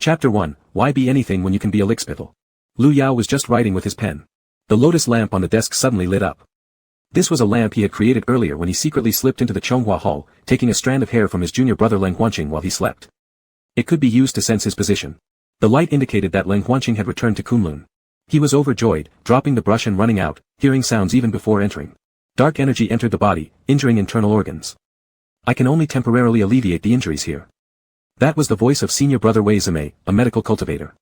Chapter 1, Why Be Anything When You Can Be a Lickspittle? Lu Yao was just writing with his pen. The lotus lamp on the desk suddenly lit up. This was a lamp he had created earlier when he secretly slipped into the Chonghua Hall, taking a strand of hair from his junior brother Leng Huanqing while he slept. It could be used to sense his position. The light indicated that Leng Huanqing had returned to Kunlun. He was overjoyed, dropping the brush and running out, hearing sounds even before entering. Dark energy entered the body, injuring internal organs. I can only temporarily alleviate the injuries here. That was the voice of senior brother Wei Zimei, a medical cultivator.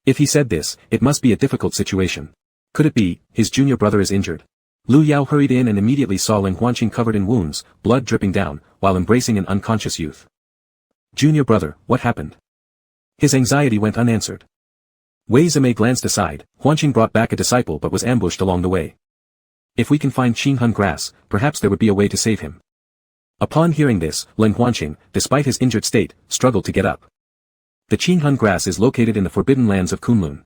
If he said this, it must be a difficult situation. Could it be, his junior brother is injured? Lu Yao hurried in and immediately saw Leng Huanqing covered in wounds, blood dripping down, while embracing an unconscious youth. Junior brother, what happened? His anxiety went unanswered. Wei Zimei glanced aside. Huanqing brought back a disciple but was ambushed along the way. If we can find Qinghun grass, perhaps there would be a way to save him. Upon hearing this, Leng Huanqing, despite his injured state, struggled to get up. The Qinghun grass is located in the forbidden lands of Kunlun.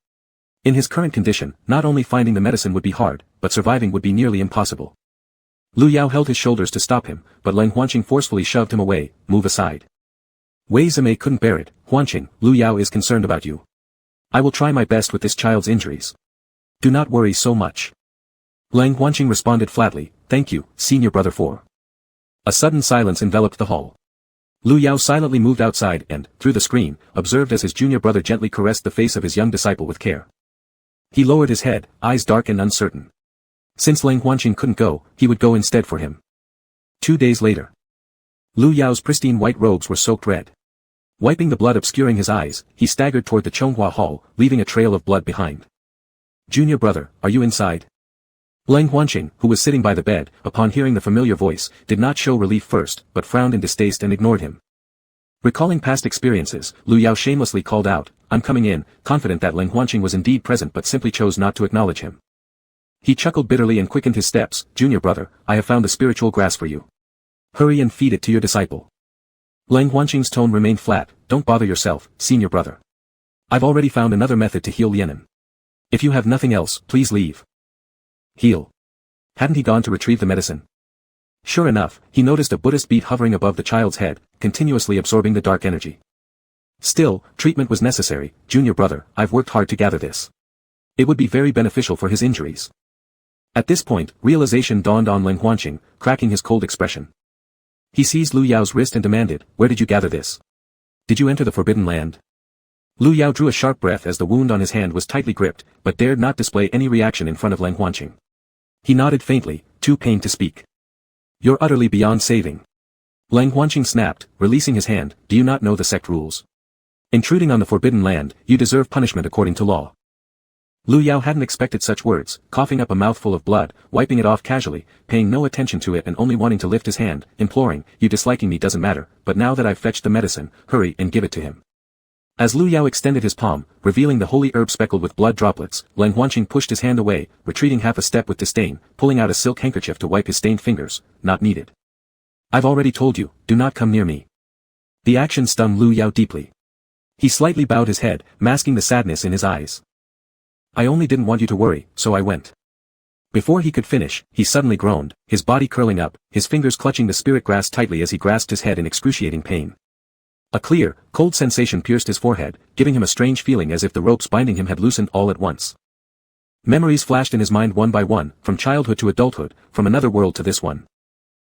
In his current condition, not only finding the medicine would be hard, but surviving would be nearly impossible. Lu Yao held his shoulders to stop him, but Leng Huanqing forcefully shoved him away. Move aside. Wei Zimei couldn't bear it. Huanqing, Lu Yao is concerned about you. I will try my best with this child's injuries. Do not worry so much. Leng Huanqing responded flatly, thank you, senior brother 4. A sudden silence enveloped the hall. Lu Yao silently moved outside and, through the screen, observed as his junior brother gently caressed the face of his young disciple with care. He lowered his head, eyes dark and uncertain. Since Leng Huanqing couldn't go, he would go instead for him. 2 days later. Lu Yao's pristine white robes were soaked red. Wiping the blood obscuring his eyes, he staggered toward the Chonghua Hall, leaving a trail of blood behind. Junior brother, are you inside? Leng Huanqing, who was sitting by the bed, upon hearing the familiar voice, did not show relief first, but frowned in distaste and ignored him. Recalling past experiences, Lu Yao shamelessly called out, I'm coming in, confident that Leng Huanqing was indeed present but simply chose not to acknowledge him. He chuckled bitterly and quickened his steps, Junior brother, I have found the spiritual grass for you. Hurry and feed it to your disciple. Leng Huanqing's tone remained flat, don't bother yourself, senior brother. I've already found another method to heal Lianan. If you have nothing else, please leave. Heal. Hadn't he gone to retrieve the medicine? Sure enough, he noticed a Buddhist bead hovering above the child's head, continuously absorbing the dark energy. Still, treatment was necessary, junior brother, I've worked hard to gather this. It would be very beneficial for his injuries. At this point, realization dawned on Leng Huanqing, cracking his cold expression. He seized Lu Yao's wrist and demanded, where did you gather this? Did you enter the forbidden land? Lu Yao drew a sharp breath as the wound on his hand was tightly gripped, but dared not display any reaction in front of Leng Huanqing. He nodded faintly, too pained to speak. You're utterly beyond saving. Leng Huanqing snapped, releasing his hand, do you not know the sect rules? Intruding on the forbidden land, you deserve punishment according to law. Lu Yao hadn't expected such words, coughing up a mouthful of blood, wiping it off casually, paying no attention to it and only wanting to lift his hand, imploring, you disliking me doesn't matter, but now that I've fetched the medicine, hurry and give it to him. As Lu Yao extended his palm, revealing the holy herb speckled with blood droplets, Leng Huanqing pushed his hand away, retreating half a step with disdain, pulling out a silk handkerchief to wipe his stained fingers, not needed. I've already told you, do not come near me. The action stung Lu Yao deeply. He slightly bowed his head, masking the sadness in his eyes. I only didn't want you to worry, so I went. Before he could finish, he suddenly groaned, his body curling up, his fingers clutching the spirit grass tightly as he grasped his head in excruciating pain. A clear, cold sensation pierced his forehead, giving him a strange feeling as if the ropes binding him had loosened all at once. Memories flashed in his mind one by one, from childhood to adulthood, from another world to this one.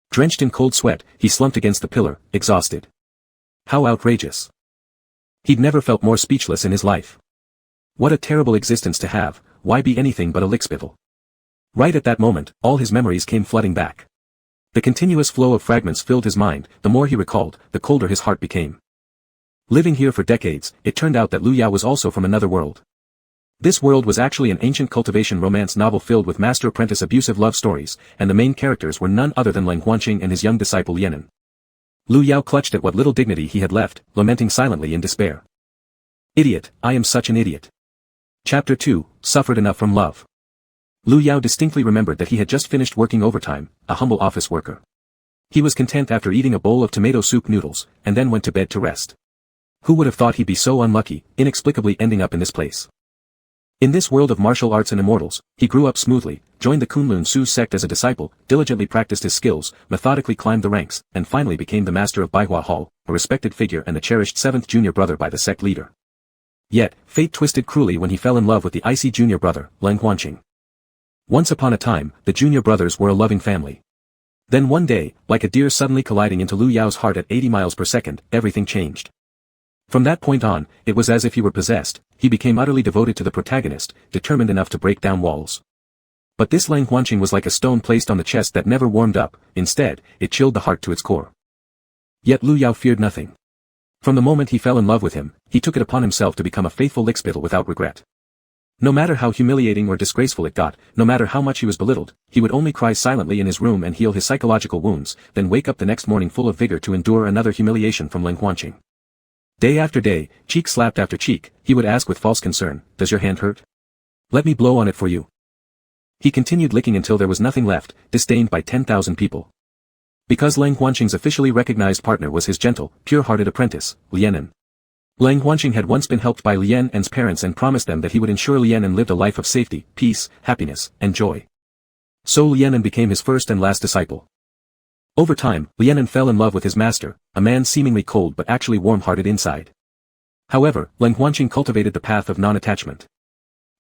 Drenched in cold sweat, he slumped against the pillar, exhausted. How outrageous. He'd never felt more speechless in his life. What a terrible existence to have, why be anything but a lickspittle? Right at that moment, all his memories came flooding back. The continuous flow of fragments filled his mind, the more he recalled, the colder his heart became. Living here for decades, it turned out that Lu Yao was also from another world. This world was actually an ancient cultivation romance novel filled with master-apprentice abusive love stories, and the main characters were none other than Leng Huanqing and his young disciple Lianan. Lu Yao clutched at what little dignity he had left, lamenting silently in despair. Idiot, I am such an idiot. Chapter 2, Suffered Enough from Love. Lu Yao distinctly remembered that he had just finished working overtime, a humble office worker. He was content after eating a bowl of tomato soup noodles, and then went to bed to rest. Who would have thought he'd be so unlucky, inexplicably ending up in this place? In this world of martial arts and immortals, he grew up smoothly, joined the Kunlun Su sect as a disciple, diligently practiced his skills, methodically climbed the ranks, and finally became the master of Baihua Hall, a respected figure and the cherished seventh junior brother by the sect leader. Yet, fate twisted cruelly when he fell in love with the icy junior brother, Leng Huanqing. Once upon a time, the junior brothers were a loving family. Then one day, like a deer suddenly colliding into Lu Yao's heart at 80 miles per second, everything changed. From that point on, it was as if he were possessed. He became utterly devoted to the protagonist, determined enough to break down walls. But this Leng Huanqing was like a stone placed on the chest that never warmed up. Instead, it chilled the heart to its core. Yet Lu Yao feared nothing. From the moment he fell in love with him, he took it upon himself to become a faithful lickspittle without regret. No matter how humiliating or disgraceful it got, no matter how much he was belittled, he would only cry silently in his room and heal his psychological wounds, then wake up the next morning full of vigor to endure another humiliation from Leng Huanqing. Day after day, cheek slapped after cheek, he would ask with false concern, "Does your hand hurt? Let me blow on it for you." He continued licking until there was nothing left, disdained by 10,000 people. Because Leng Huanqing's officially recognized partner was his gentle, pure-hearted apprentice, Lianen. Leng Huanqing had once been helped by Lianen's parents and promised them that he would ensure Lianen lived a life of safety, peace, happiness, and joy. So Lianen became his first and last disciple. Over time, Lianen fell in love with his master, a man seemingly cold but actually warm-hearted inside. However, Leng Huanqing cultivated the path of non-attachment.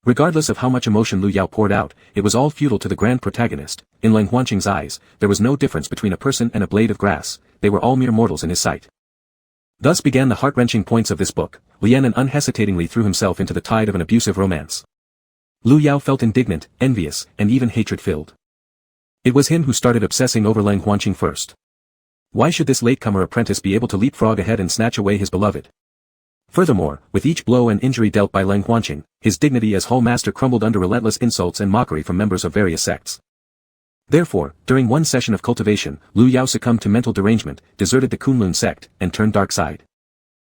Regardless of how much emotion Lu Yao poured out, it was all futile to the grand protagonist. In Leng Huanqing's eyes, there was no difference between a person and a blade of grass. They were all mere mortals in his sight. Thus began the heart-wrenching points of this book. Lianen unhesitatingly threw himself into the tide of an abusive romance. Lu Yao felt indignant, envious, and even hatred-filled. It was him who started obsessing over Leng Huanqing first. Why should this latecomer apprentice be able to leapfrog ahead and snatch away his beloved? Furthermore, with each blow and injury dealt by Leng Huanqing, his dignity as Hall Master crumbled under relentless insults and mockery from members of various sects. Therefore, during one session of cultivation, Lu Yao succumbed to mental derangement, deserted the Kunlun sect, and turned dark side.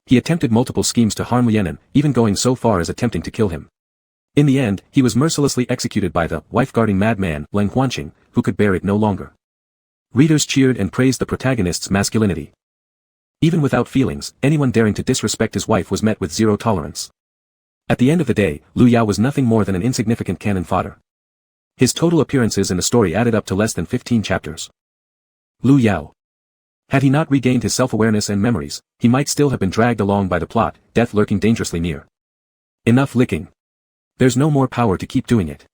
He attempted multiple schemes to harm Lianen, even going so far as attempting to kill him. In the end, he was mercilessly executed by the wife-guarding madman, Leng Huanqing, who could bear it no longer. Readers cheered and praised the protagonist's masculinity. Even without feelings, anyone daring to disrespect his wife was met with zero tolerance. At the end of the day, Lu Yao was nothing more than an insignificant cannon fodder. His total appearances in the story added up to less than 15 chapters. Lu Yao. Had he not regained his self-awareness and memories, he might still have been dragged along by the plot, death lurking dangerously near. Enough licking. There's no more power to keep doing it.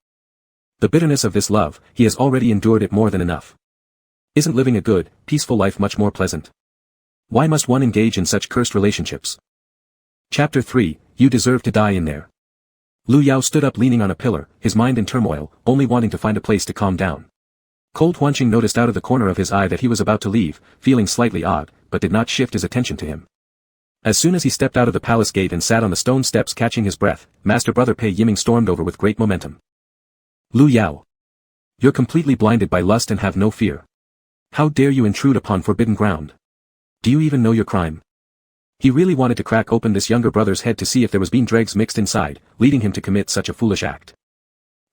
The bitterness of this love, he has already endured it more than enough. Isn't living a good, peaceful life much more pleasant? Why must one engage in such cursed relationships? Chapter 3, You Deserve to Die in There. Lu Yao stood up leaning on a pillar, his mind in turmoil, only wanting to find a place to calm down. Cold Huanqing noticed out of the corner of his eye that he was about to leave, feeling slightly odd, but did not shift his attention to him. As soon as he stepped out of the palace gate and sat on the stone steps catching his breath, Master Brother Pei Yiming stormed over with great momentum. Lu Yao. You're completely blinded by lust and have no fear. How dare you intrude upon forbidden ground? Do you even know your crime? He really wanted to crack open this younger brother's head to see if there was bean dregs mixed inside, leading him to commit such a foolish act.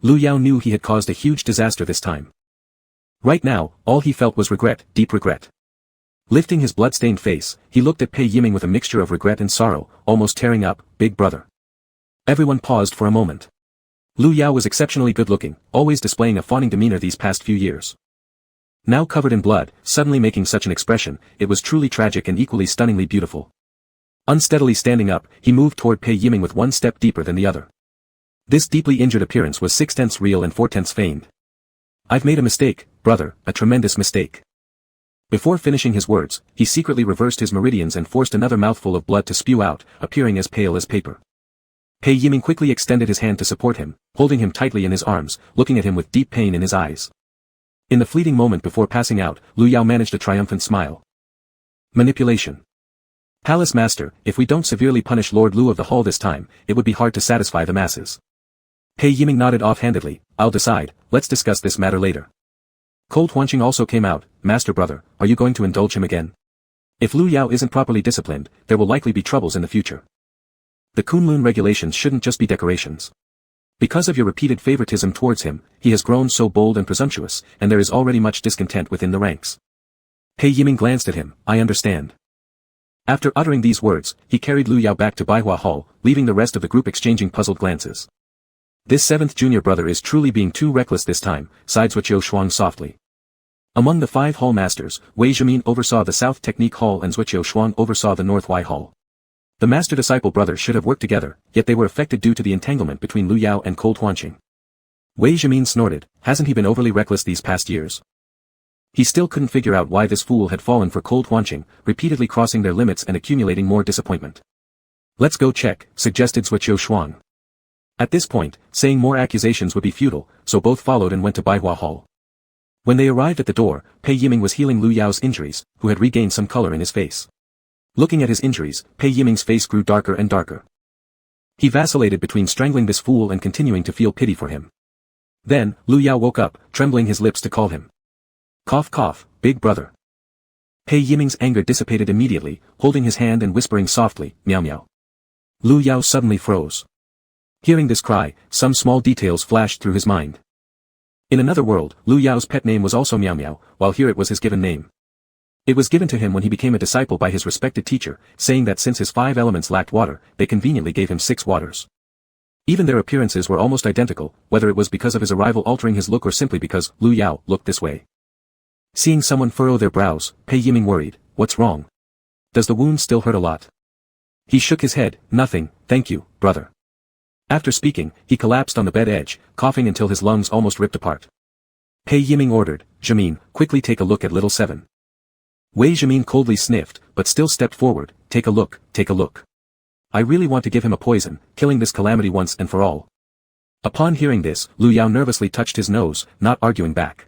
Lu Yao knew he had caused a huge disaster this time. Right now, all he felt was regret, deep regret. Lifting his blood-stained face, he looked at Pei Yiming with a mixture of regret and sorrow, almost tearing up, "Big brother." Everyone paused for a moment. Lu Yao was exceptionally good-looking, always displaying a fawning demeanor these past few years. Now covered in blood, suddenly making such an expression, it was truly tragic and equally stunningly beautiful. Unsteadily standing up, he moved toward Pei Yiming with one step deeper than the other. This deeply injured appearance was 6/10 real and 4/10 feigned. "I've made a mistake, brother, a tremendous mistake." Before finishing his words, he secretly reversed his meridians and forced another mouthful of blood to spew out, appearing as pale as paper. Pei Yiming quickly extended his hand to support him, holding him tightly in his arms, looking at him with deep pain in his eyes. In the fleeting moment before passing out, Lu Yao managed a triumphant smile. Manipulation. Palace Master, if we don't severely punish Lord Lu of the Hall this time, it would be hard to satisfy the masses. Pei Yiming nodded offhandedly. "I'll decide, let's discuss this matter later." Cold Huanqing also came out. "Master brother, are you going to indulge him again? If Lu Yao isn't properly disciplined, there will likely be troubles in the future. The Kunlun regulations shouldn't just be decorations. Because of your repeated favoritism towards him, he has grown so bold and presumptuous, and there is already much discontent within the ranks." Pei Yiming glanced at him. "I understand." After uttering these words, he carried Lu Yao back to Baihua Hall, leaving the rest of the group exchanging puzzled glances. "This seventh junior brother is truly being too reckless this time," sighed Zhuqiu Shuang softly. Among the 5 hall masters, Wei Zhimin oversaw the South Technique Hall and Zhuqiu Shuang oversaw the North Y Hall. The master-disciple brothers should have worked together, yet they were affected due to the entanglement between Lu Yao and Cold Huanqing. Wei Zhimin snorted, hasn't he been overly reckless these past years? He still couldn't figure out why this fool had fallen for Cold Huanqing, repeatedly crossing their limits and accumulating more disappointment. Let's go check, suggested Zhuqiu Shuang. At this point, saying more accusations would be futile, so both followed and went to Baihua Hall. When they arrived at the door, Pei Yiming was healing Lu Yao's injuries, who had regained some color in his face. Looking at his injuries, Pei Yiming's face grew darker and darker. He vacillated between strangling this fool and continuing to feel pity for him. Then, Lu Yao woke up, trembling his lips to call him. Cough cough, big brother. Pei Yiming's anger dissipated immediately, holding his hand and whispering softly, meow meow. Lu Yao suddenly froze. Hearing this cry, some small details flashed through his mind. In another world, Lu Yao's pet name was also Meow Meow, while here it was his given name. It was given to him when he became a disciple by his respected teacher, saying that since his 5 elements lacked water, they conveniently gave him 6 waters. Even their appearances were almost identical, whether it was because of his arrival altering his look or simply because Lu Yao looked this way. Seeing someone furrow their brows, Pei Yiming worried, what's wrong? Does the wound still hurt a lot? He shook his head, nothing, thank you, brother. After speaking, he collapsed on the bed edge, coughing until his lungs almost ripped apart. Pei Yiming ordered, Zhimin, quickly take a look at little 7. Wei Zhimin coldly sniffed, but still stepped forward, take a look, take a look. I really want to give him a poison, killing this calamity once and for all. Upon hearing this, Lu Yao nervously touched his nose, not arguing back.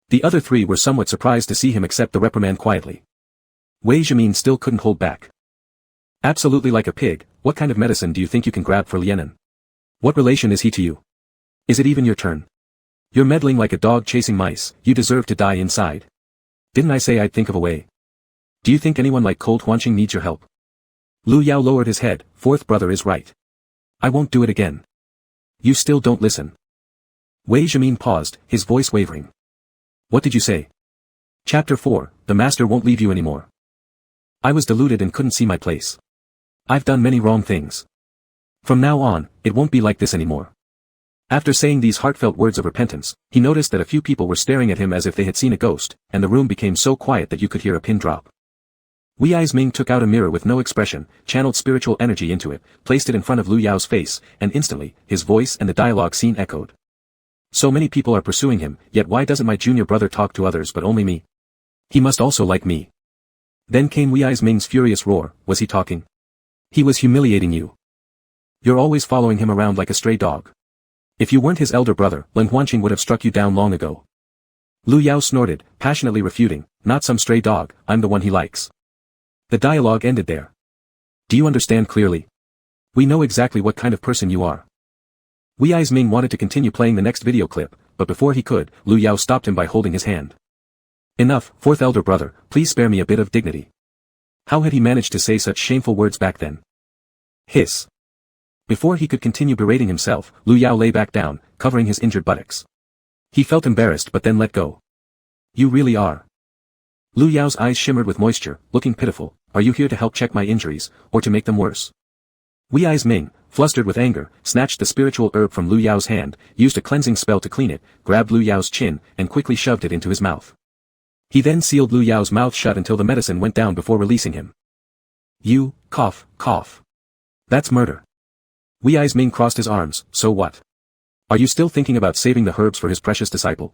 The other 3 were somewhat surprised to see him accept the reprimand quietly. Wei Zhimin still couldn't hold back. Absolutely like a pig, what kind of medicine do you think you can grab for Lianen? What relation is he to you? Is it even your turn? You're meddling like a dog chasing mice, you deserve to die inside. Didn't I say I'd think of a way? Do you think anyone like Cold Huanqing needs your help? Lu Yao lowered his head, 4th brother is right. I won't do it again. You still don't listen. Wei Zhimin paused, his voice wavering. What did you say? Chapter 4, the master won't leave you anymore. I was deluded and couldn't see my place. I've done many wrong things. From now on, it won't be like this anymore. After saying these heartfelt words of repentance, he noticed that a few people were staring at him as if they had seen a ghost, and the room became so quiet that you could hear a pin drop. Wei Ming took out a mirror with no expression, channeled spiritual energy into it, placed it in front of Lu Yao's face, and instantly, his voice and the dialogue scene echoed. So many people are pursuing him, yet why doesn't my junior brother talk to others but only me? He must also like me. Then came Wei Ming's furious roar, was he talking? He was humiliating you. You're always following him around like a stray dog. If you weren't his elder brother, Lin Huanqing would have struck you down long ago. Lu Yao snorted, passionately refuting, not some stray dog, I'm the one he likes. The dialogue ended there. Do you understand clearly? We know exactly what kind of person you are. Wei Ming wanted to continue playing the next video clip, but before he could, Lu Yao stopped him by holding his hand. Enough, 4th elder brother, please spare me a bit of dignity. How had he managed to say such shameful words back then? Hiss. Before he could continue berating himself, Lu Yao lay back down, covering his injured buttocks. He felt embarrassed but then let go. You really are. Lu Yao's eyes shimmered with moisture, looking pitiful, are you here to help check my injuries, or to make them worse? Wei Ming, flustered with anger, snatched the spiritual herb from Lu Yao's hand, used a cleansing spell to clean it, grabbed Lu Yao's chin, and quickly shoved it into his mouth. He then sealed Lu Yao's mouth shut until the medicine went down before releasing him. You, cough, cough. That's murder. Wei Ming crossed his arms, so what? Are you still thinking about saving the herbs for his precious disciple?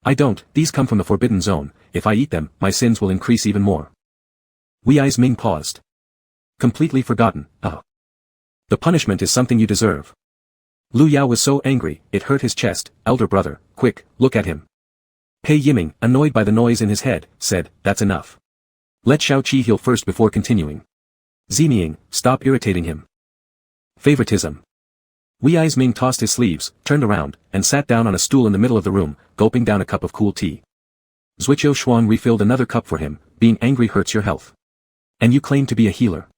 I don't, these come from the forbidden zone, if I eat them, my sins will increase even more. Wei Ming paused. Completely forgotten, The punishment is something you deserve. Lu Yao was so angry, it hurt his chest, elder brother, quick, look at him. Pei Yiming, annoyed by the noise in his head, said, that's enough. Let Shaoqi heal first before continuing. Ziming, stop irritating him. Favoritism. Wei Ming tossed his sleeves, turned around, and sat down on a stool in the middle of the room, gulping down a cup of cool tea. Zhuqiu Shuang refilled another cup for him, being angry hurts your health. And you claim to be a healer.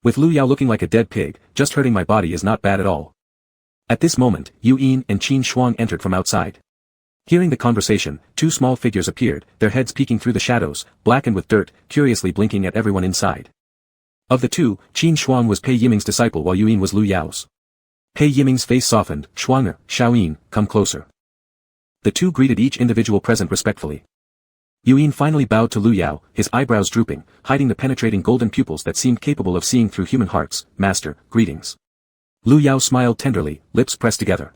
With Lu Yao looking like a dead pig, just hurting my body is not bad at all. At this moment, Yu Yin and Qin Shuang entered from outside. Hearing the conversation, 2 small figures appeared, their heads peeking through the shadows, blackened with dirt, curiously blinking at everyone inside. Of the 2, Qin Shuang was Pei Yiming's disciple while Yu Yin was Lu Yao's. Pei Yiming's face softened, Shuanger, Xiaoyin, come closer. The 2 greeted each individual present respectfully. Yuan finally bowed to Lu Yao, his eyebrows drooping, hiding the penetrating golden pupils that seemed capable of seeing through human hearts. Master, greetings. Lu Yao smiled tenderly, lips pressed together.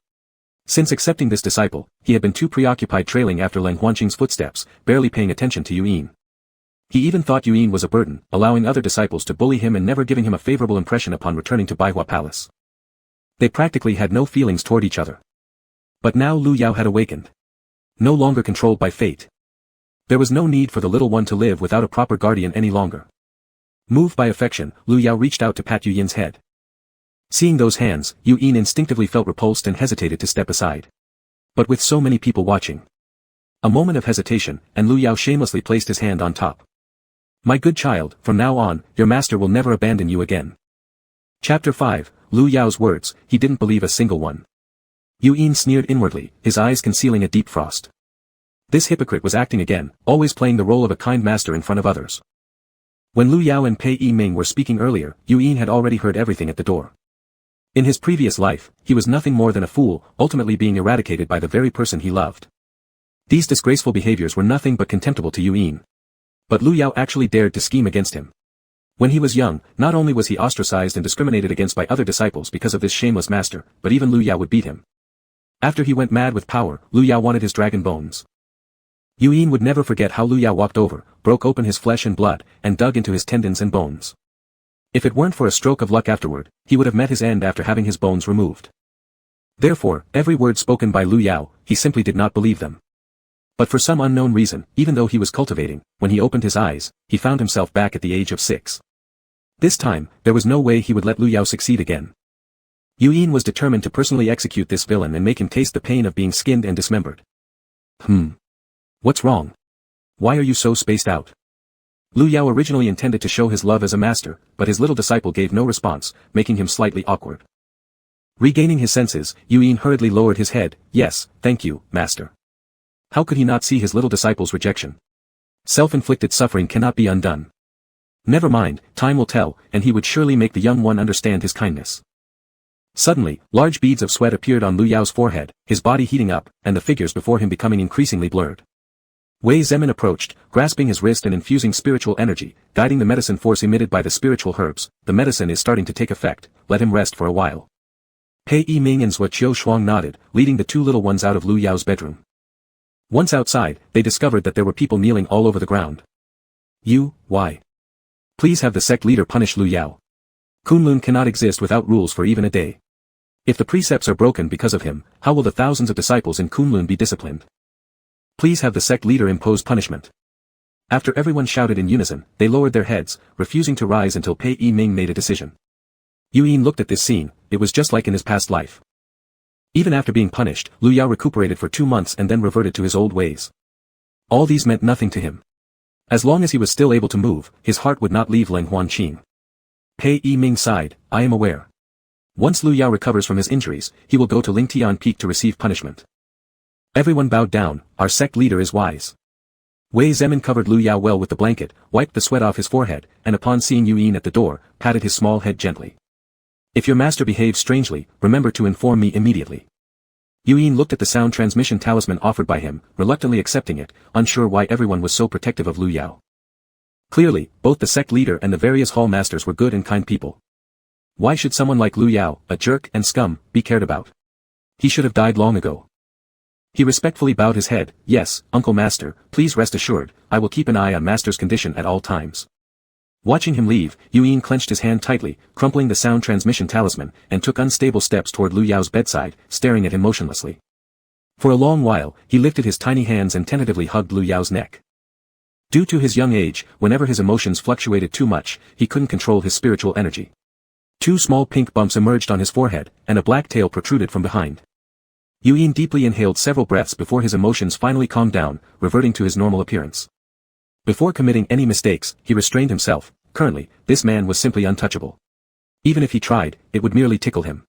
Since accepting this disciple, he had been too preoccupied trailing after Leng Huanqing's footsteps, barely paying attention to Yuan. He even thought Yuan was a burden, allowing other disciples to bully him and never giving him a favorable impression upon returning to Baihua Palace. They practically had no feelings toward each other. But now Lu Yao had awakened. No longer controlled by fate. There was no need for the little one to live without a proper guardian any longer. Moved by affection, Lu Yao reached out to pat Yuan's head. Seeing those hands, Yuan instinctively felt repulsed and hesitated to step aside. But with so many people watching. A moment of hesitation, and Lu Yao shamelessly placed his hand on top. My good child, from now on, your master will never abandon you again. Chapter 5, Lu Yao's words, he didn't believe a single one. Yuan sneered inwardly, his eyes concealing a deep frost. This hypocrite was acting again, always playing the role of a kind master in front of others. When Lu Yao and Pei Yiming were speaking earlier, Yuan had already heard everything at the door. In his previous life, he was nothing more than a fool, ultimately being eradicated by the very person he loved. These disgraceful behaviors were nothing but contemptible to Yuan. But Lu Yao actually dared to scheme against him. When he was young, not only was he ostracized and discriminated against by other disciples because of this shameless master, but even Lu Yao would beat him. After he went mad with power, Lu Yao wanted his dragon bones. Yuan would never forget how Lu Yao walked over, broke open his flesh and blood, and dug into his tendons and bones. If it weren't for a stroke of luck afterward, he would have met his end after having his bones removed. Therefore, every word spoken by Lu Yao, he simply did not believe them. But for some unknown reason, even though he was cultivating, when he opened his eyes, he found himself back at the age of 6. This time, there was no way he would let Lu Yao succeed again. Yuan was determined to personally execute this villain and make him taste the pain of being skinned and dismembered. What's wrong? Why are you so spaced out? Lu Yao originally intended to show his love as a master, but his little disciple gave no response, making him slightly awkward. Regaining his senses, Yuan hurriedly lowered his head. Yes, thank you, master. How could he not see his little disciple's rejection? Self-inflicted suffering cannot be undone. Never mind, time will tell, and he would surely make the young one understand his kindness. Suddenly, large beads of sweat appeared on Lu Yao's forehead, his body heating up, and the figures before him becoming increasingly blurred. Wei Zemin approached, grasping his wrist and infusing spiritual energy, guiding the medicine force emitted by the spiritual herbs. The medicine is starting to take effect, let him rest for a while. Pei Yiming and Zhuo Qiushuang nodded, leading the two little ones out of Lu Yao's bedroom. Once outside, they discovered that there were people kneeling all over the ground. Why? Please have the sect leader punish Lu Yao. Kunlun cannot exist without rules for even a day. If the precepts are broken because of him, how will the thousands of disciples in Kunlun be disciplined? Please have the sect leader impose punishment. After everyone shouted in unison, they lowered their heads, refusing to rise until Pei Yiming made a decision. Yuan looked at this scene, it was just like in his past life. Even after being punished, Lu Yao recuperated for 2 months and then reverted to his old ways. All these meant nothing to him. As long as he was still able to move, his heart would not leave Leng Huanqing. Pei Yiming sighed, I am aware. Once Lu Yao recovers from his injuries, he will go to Lingtian Peak to receive punishment. Everyone bowed down, our sect leader is wise. Wei Zemin covered Lu Yao well with the blanket, wiped the sweat off his forehead, and upon seeing Yuan at the door, patted his small head gently. If your master behaves strangely, remember to inform me immediately. Yuan looked at the sound transmission talisman offered by him, reluctantly accepting it, unsure why everyone was so protective of Lu Yao. Clearly, both the sect leader and the various hall masters were good and kind people. Why should someone like Lu Yao, a jerk and scum, be cared about? He should have died long ago. He respectfully bowed his head. Yes, Uncle Master, please rest assured, I will keep an eye on Master's condition at all times. Watching him leave, Yuan clenched his hand tightly, crumpling the sound transmission talisman, and took unstable steps toward Lu Yao's bedside, staring at him motionlessly. For a long while, he lifted his tiny hands and tentatively hugged Lu Yao's neck. Due to his young age, whenever his emotions fluctuated too much, he couldn't control his spiritual energy. 2 small pink bumps emerged on his forehead, and a black tail protruded from behind. Yuan deeply inhaled several breaths before his emotions finally calmed down, reverting to his normal appearance. Before committing any mistakes, he restrained himself. Currently, this man was simply untouchable. Even if he tried, it would merely tickle him.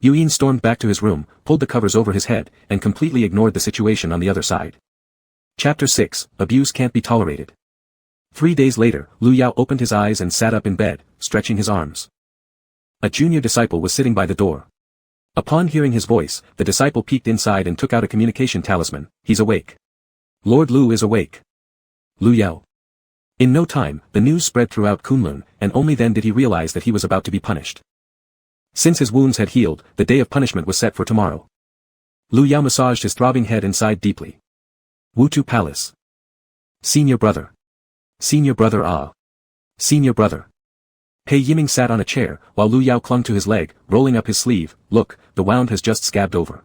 Yuan stormed back to his room, pulled the covers over his head, and completely ignored the situation on the other side. Chapter 6, Abuse Can't Be Tolerated. 3 days later, Lu Yao opened his eyes and sat up in bed, stretching his arms. A junior disciple was sitting by the door. Upon hearing his voice, the disciple peeked inside and took out a communication talisman. He's awake. Lord Lu is awake. Lu Yao. In no time, the news spread throughout Kunlun, and only then did he realize that he was about to be punished. Since his wounds had healed, the day of punishment was set for tomorrow. Lu Yao massaged his throbbing head and sighed deeply. Wutu Palace. Senior brother. Senior brother ah. Senior brother. Pei Yiming sat on a chair, while Lu Yao clung to his leg, rolling up his sleeve. Look, the wound has just scabbed over.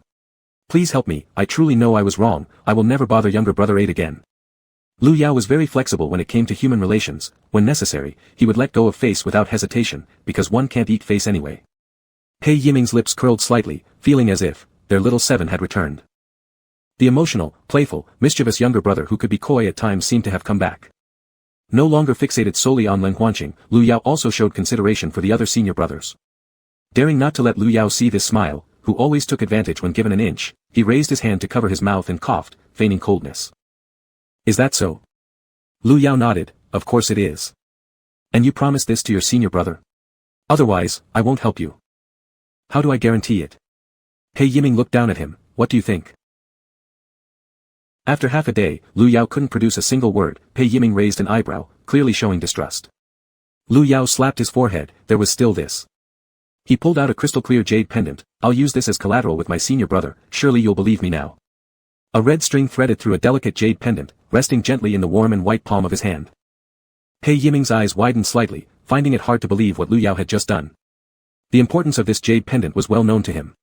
Please help me, I truly know I was wrong, I will never bother younger brother 8 again. Lu Yao was very flexible when it came to human relations. When necessary, he would let go of face without hesitation, because one can't eat face anyway. Pei Yiming's lips curled slightly, feeling as if their little 7 had returned. The emotional, playful, mischievous younger brother who could be coy at times seemed to have come back. No longer fixated solely on Lin Huanqing, Lu Yao also showed consideration for the other senior brothers. Daring not to let Lu Yao see this smile, who always took advantage when given an inch, he raised his hand to cover his mouth and coughed, feigning coldness. Is that so? Lu Yao nodded, of course it is. And you promise this to your senior brother? Otherwise, I won't help you. How do I guarantee it? Pei Yiming looked down at him, what do you think? After half a day, Lu Yao couldn't produce a single word. Pei Yiming raised an eyebrow, clearly showing distrust. Lu Yao slapped his forehead, there was still this. He pulled out a crystal-clear jade pendant. I'll use this as collateral with my senior brother, surely you'll believe me now. A red string threaded through a delicate jade pendant, resting gently in the warm and white palm of his hand. Pei Yiming's eyes widened slightly, finding it hard to believe what Lu Yao had just done. The importance of this jade pendant was well known to him.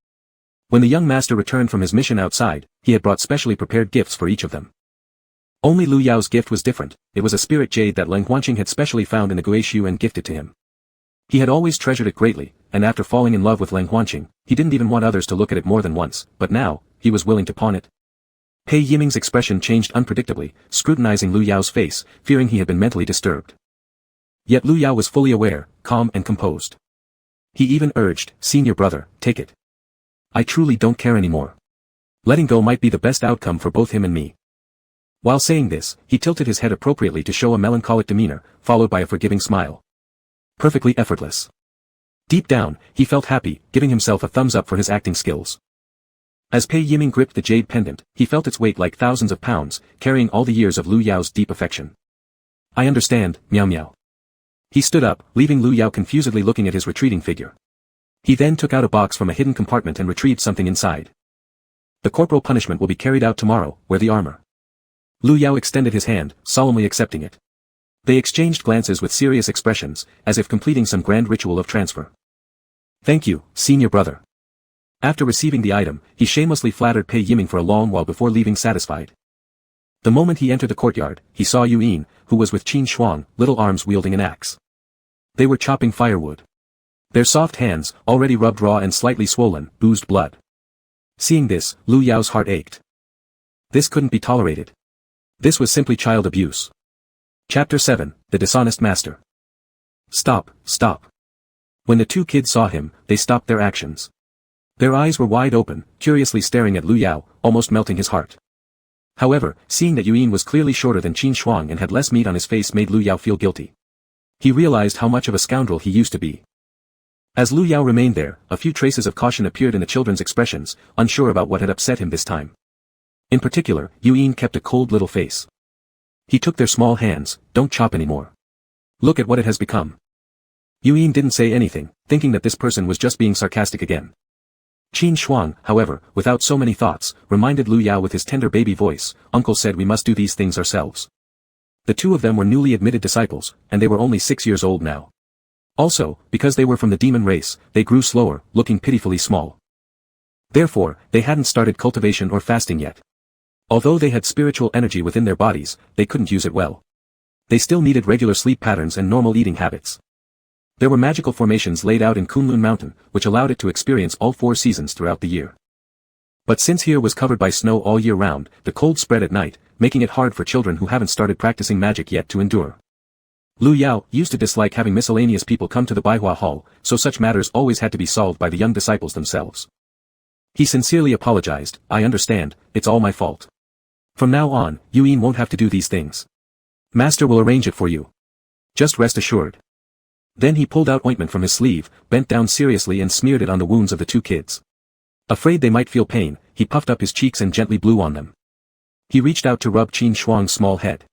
When the young master returned from his mission outside, he had brought specially prepared gifts for each of them. Only Lu Yao's gift was different. It was a spirit jade that Lin Huanqing had specially found in the Guishu and gifted to him. He had always treasured it greatly, and after falling in love with Lin Huanqing, he didn't even want others to look at it more than once, but now, he was willing to pawn it. Pei Yiming's expression changed unpredictably, scrutinizing Lu Yao's face, fearing he had been mentally disturbed. Yet Lu Yao was fully aware, calm and composed. He even urged, senior brother, take it. I truly don't care anymore. Letting go might be the best outcome for both him and me. While saying this, he tilted his head appropriately to show a melancholic demeanor, followed by a forgiving smile. Perfectly effortless. Deep down, he felt happy, giving himself a thumbs up for his acting skills. As Pei Yiming gripped the jade pendant, he felt its weight like thousands of pounds, carrying all the years of Lu Yao's deep affection. I understand, meow meow. He stood up, leaving Lu Yao confusedly looking at his retreating figure. He then took out a box from a hidden compartment and retrieved something inside. The corporal punishment will be carried out tomorrow, wear the armor. Lu Yao extended his hand, solemnly accepting it. They exchanged glances with serious expressions, as if completing some grand ritual of transfer. Thank you, senior brother. After receiving the item, he shamelessly flattered Pei Yiming for a long while before leaving satisfied. The moment he entered the courtyard, he saw Yuyin, who was with Qin Shuang, little arms wielding an axe. They were chopping firewood. Their soft hands, already rubbed raw and slightly swollen, oozed blood. Seeing this, Lu Yao's heart ached. This couldn't be tolerated. This was simply child abuse. Chapter 7, The Dishonest Master. Stop, stop. When the 2 kids saw him, they stopped their actions. Their eyes were wide open, curiously staring at Lu Yao, almost melting his heart. However, seeing that Yuyin was clearly shorter than Qin Shuang and had less meat on his face made Lu Yao feel guilty. He realized how much of a scoundrel he used to be. As Lu Yao remained there, a few traces of caution appeared in the children's expressions, unsure about what had upset him this time. In particular, Yuyin kept a cold little face. He took their small hands, don't chop anymore. Look at what it has become. Yuyin didn't say anything, thinking that this person was just being sarcastic again. Qin Shuang, however, without so many thoughts, reminded Lu Yao with his tender baby voice, Uncle said we must do these things ourselves. The 2 of them were newly admitted disciples, and they were only 6 years old now. Also, because they were from the demon race, they grew slower, looking pitifully small. Therefore, they hadn't started cultivation or fasting yet. Although they had spiritual energy within their bodies, they couldn't use it well. They still needed regular sleep patterns and normal eating habits. There were magical formations laid out in Kunlun Mountain, which allowed it to experience all 4 seasons throughout the year. But since here was covered by snow all year round, the cold spread at night, making it hard for children who haven't started practicing magic yet to endure. Lu Yao used to dislike having miscellaneous people come to the Baihua Hall, so such matters always had to be solved by the young disciples themselves. He sincerely apologized, I understand, it's all my fault. From now on, Yuyin won't have to do these things. Master will arrange it for you. Just rest assured. Then he pulled out ointment from his sleeve, bent down seriously and smeared it on the wounds of the 2 kids. Afraid they might feel pain, he puffed up his cheeks and gently blew on them. He reached out to rub Qin Shuang's small head.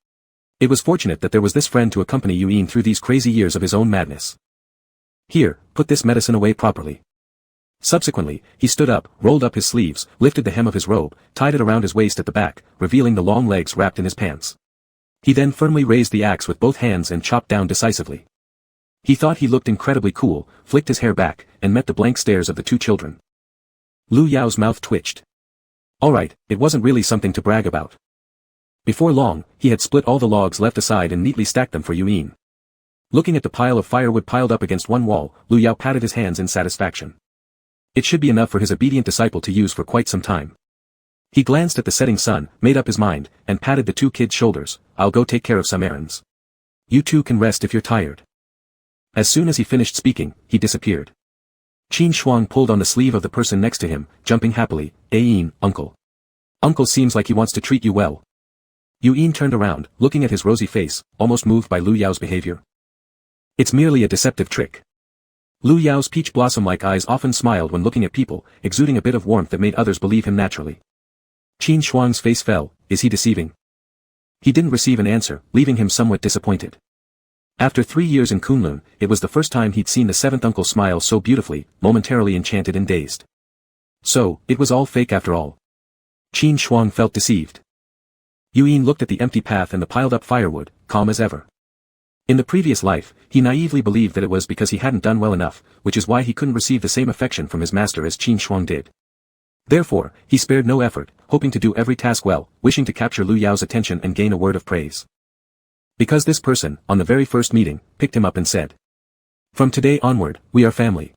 It was fortunate that there was this friend to accompany Yuin through these crazy years of his own madness. Here, put this medicine away properly. Subsequently, he stood up, rolled up his sleeves, lifted the hem of his robe, tied it around his waist at the back, revealing the long legs wrapped in his pants. He then firmly raised the axe with both hands and chopped down decisively. He thought he looked incredibly cool, flicked his hair back, and met the blank stares of the two children. Lu Yao's mouth twitched. Alright, it wasn't really something to brag about. Before long, he had split all the logs left aside and neatly stacked them for Yuin. Looking at the pile of firewood piled up against one wall, Lu Yao patted his hands in satisfaction. It should be enough for his obedient disciple to use for quite some time. He glanced at the setting sun, made up his mind, and patted the two kids' shoulders. I'll go take care of some errands. You two can rest if you're tired. As soon as he finished speaking, he disappeared. Qin Shuang pulled on the sleeve of the person next to him, jumping happily. Ayin, uncle. Uncle seems like he wants to treat you well. Yuin turned around, looking at his rosy face, almost moved by Lu Yao's behavior. It's merely a deceptive trick. Lu Yao's peach blossom-like eyes often smiled when looking at people, exuding a bit of warmth that made others believe him naturally. Qin Shuang's face fell. Is he deceiving? He didn't receive an answer, leaving him somewhat disappointed. After 3 years in Kunlun, it was the first time he'd seen the seventh uncle smile so beautifully, momentarily enchanted and dazed. So, it was all fake after all. Qin Shuang felt deceived. Yuin looked at the empty path and the piled-up firewood, calm as ever. In the previous life, he naively believed that it was because he hadn't done well enough, which is why he couldn't receive the same affection from his master as Qin Shuang did. Therefore, he spared no effort, hoping to do every task well, wishing to capture Lu Yao's attention and gain a word of praise. Because this person, on the very first meeting, picked him up and said, "From today onward, we are family."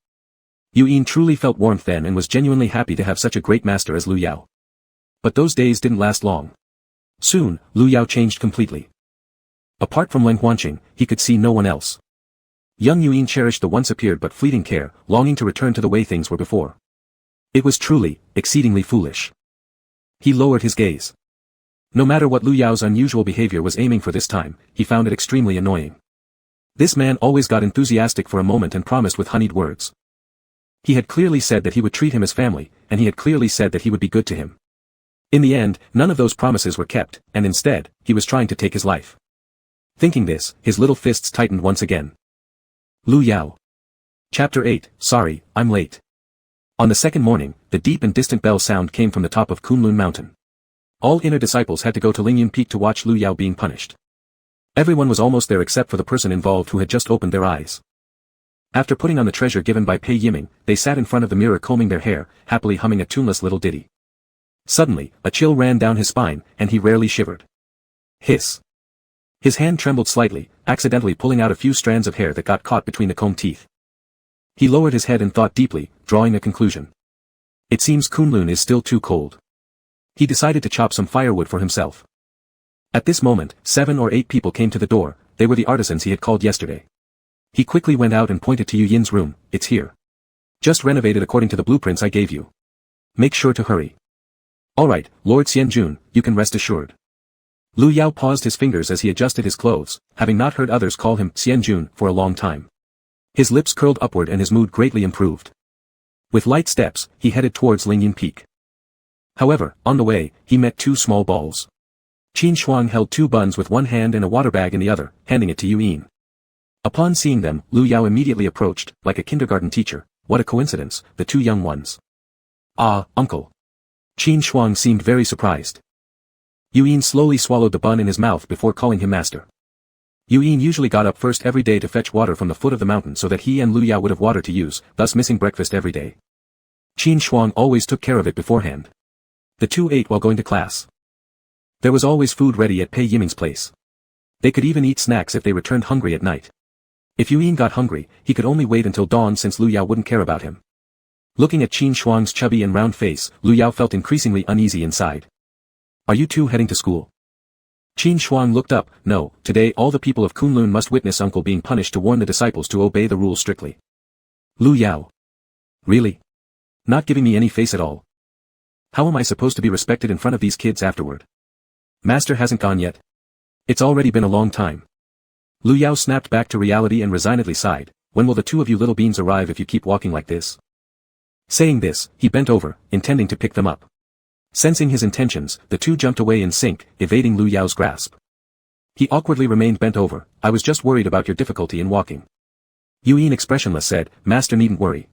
Yuin truly felt warmth then and was genuinely happy to have such a great master as Lu Yao. But those days didn't last long. Soon, Lu Yao changed completely. Apart from Leng Huanqing, he could see no one else. Young Yuin cherished the once appeared but fleeting care, longing to return to the way things were before. It was truly, exceedingly foolish. He lowered his gaze. No matter what Lu Yao's unusual behavior was aiming for this time, he found it extremely annoying. This man always got enthusiastic for a moment and promised with honeyed words. He had clearly said that he would treat him as family, and he had clearly said that he would be good to him. In the end, none of those promises were kept, and instead, he was trying to take his life. Thinking this, his little fists tightened once again. Lu Yao. Chapter 8, Sorry, I'm late. On the second morning, the deep and distant bell sound came from the top of Kunlun Mountain. All inner disciples had to go to Lingyun Peak to watch Lu Yao being punished. Everyone was almost there except for the person involved who had just opened their eyes. After putting on the treasure given by Pei Yiming, they sat in front of the mirror combing their hair, happily humming a tuneless little ditty. Suddenly, a chill ran down his spine, and he rarely shivered. Hiss. His hand trembled slightly, accidentally pulling out a few strands of hair that got caught between the comb teeth. He lowered his head and thought deeply, drawing a conclusion. It seems Kunlun is still too cold. He decided to chop some firewood for himself. At this moment, 7 or 8 people came to the door. They were the artisans he had called yesterday. He quickly went out and pointed to Yu Yin's room. It's here. Just renovated according to the blueprints I gave you. Make sure to hurry. Alright, Lord Xianjun, you can rest assured. Lu Yao paused his fingers as he adjusted his clothes, having not heard others call him Xianjun for a long time. His lips curled upward and his mood greatly improved. With light steps, he headed towards Lingyun Peak. However, on the way, he met 2 small balls. Qin Shuang held 2 buns with one hand and a water bag in the other, handing it to Yuin. Upon seeing them, Lu Yao immediately approached, like a kindergarten teacher. What a coincidence, the 2 young ones. Ah, uncle. Qin Shuang seemed very surprised. Yuin slowly swallowed the bun in his mouth before calling him master. Yuin usually got up first every day to fetch water from the foot of the mountain so that he and Lu Yao would have water to use, thus missing breakfast every day. Qin Shuang always took care of it beforehand. The 2 ate while going to class. There was always food ready at Pei Yiming's place. They could even eat snacks if they returned hungry at night. If Yuin got hungry, he could only wait until dawn since Lu Yao wouldn't care about him. Looking at Qin Shuang's chubby and round face, Lu Yao felt increasingly uneasy inside. Are you 2 heading to school? Qin Shuang looked up. No, today all the people of Kunlun must witness uncle being punished to warn the disciples to obey the rules strictly. Lu Yao. Really? Not giving me any face at all. How am I supposed to be respected in front of these kids afterward? Master hasn't gone yet. It's already been a long time. Lu Yao snapped back to reality and resignedly sighed. When will the 2 of you little beans arrive if you keep walking like this? Saying this, he bent over, intending to pick them up. Sensing his intentions, the 2 jumped away in sync, evading Lu Yao's grasp. He awkwardly remained bent over. I was just worried about your difficulty in walking. Yuyin expressionless said, Master needn't worry.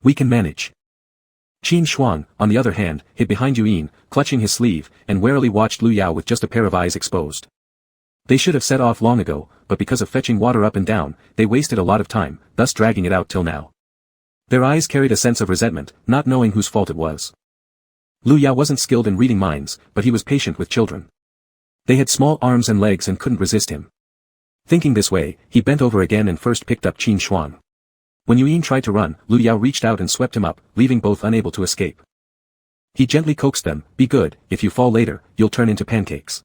We can manage. Qin Shuang, on the other hand, hid behind Yuyin, clutching his sleeve, and warily watched Lu Yao with just a pair of eyes exposed. They should have set off long ago, but because of fetching water up and down, they wasted a lot of time, thus dragging it out till now. Their eyes carried a sense of resentment, not knowing whose fault it was. Lu Yao wasn't skilled in reading minds, but he was patient with children. They had small arms and legs and couldn't resist him. Thinking this way, he bent over again and first picked up Qin Shuang. When Yuyin tried to run, Lu Yao reached out and swept him up, leaving both unable to escape. He gently coaxed them, be good, if you fall later, you'll turn into pancakes.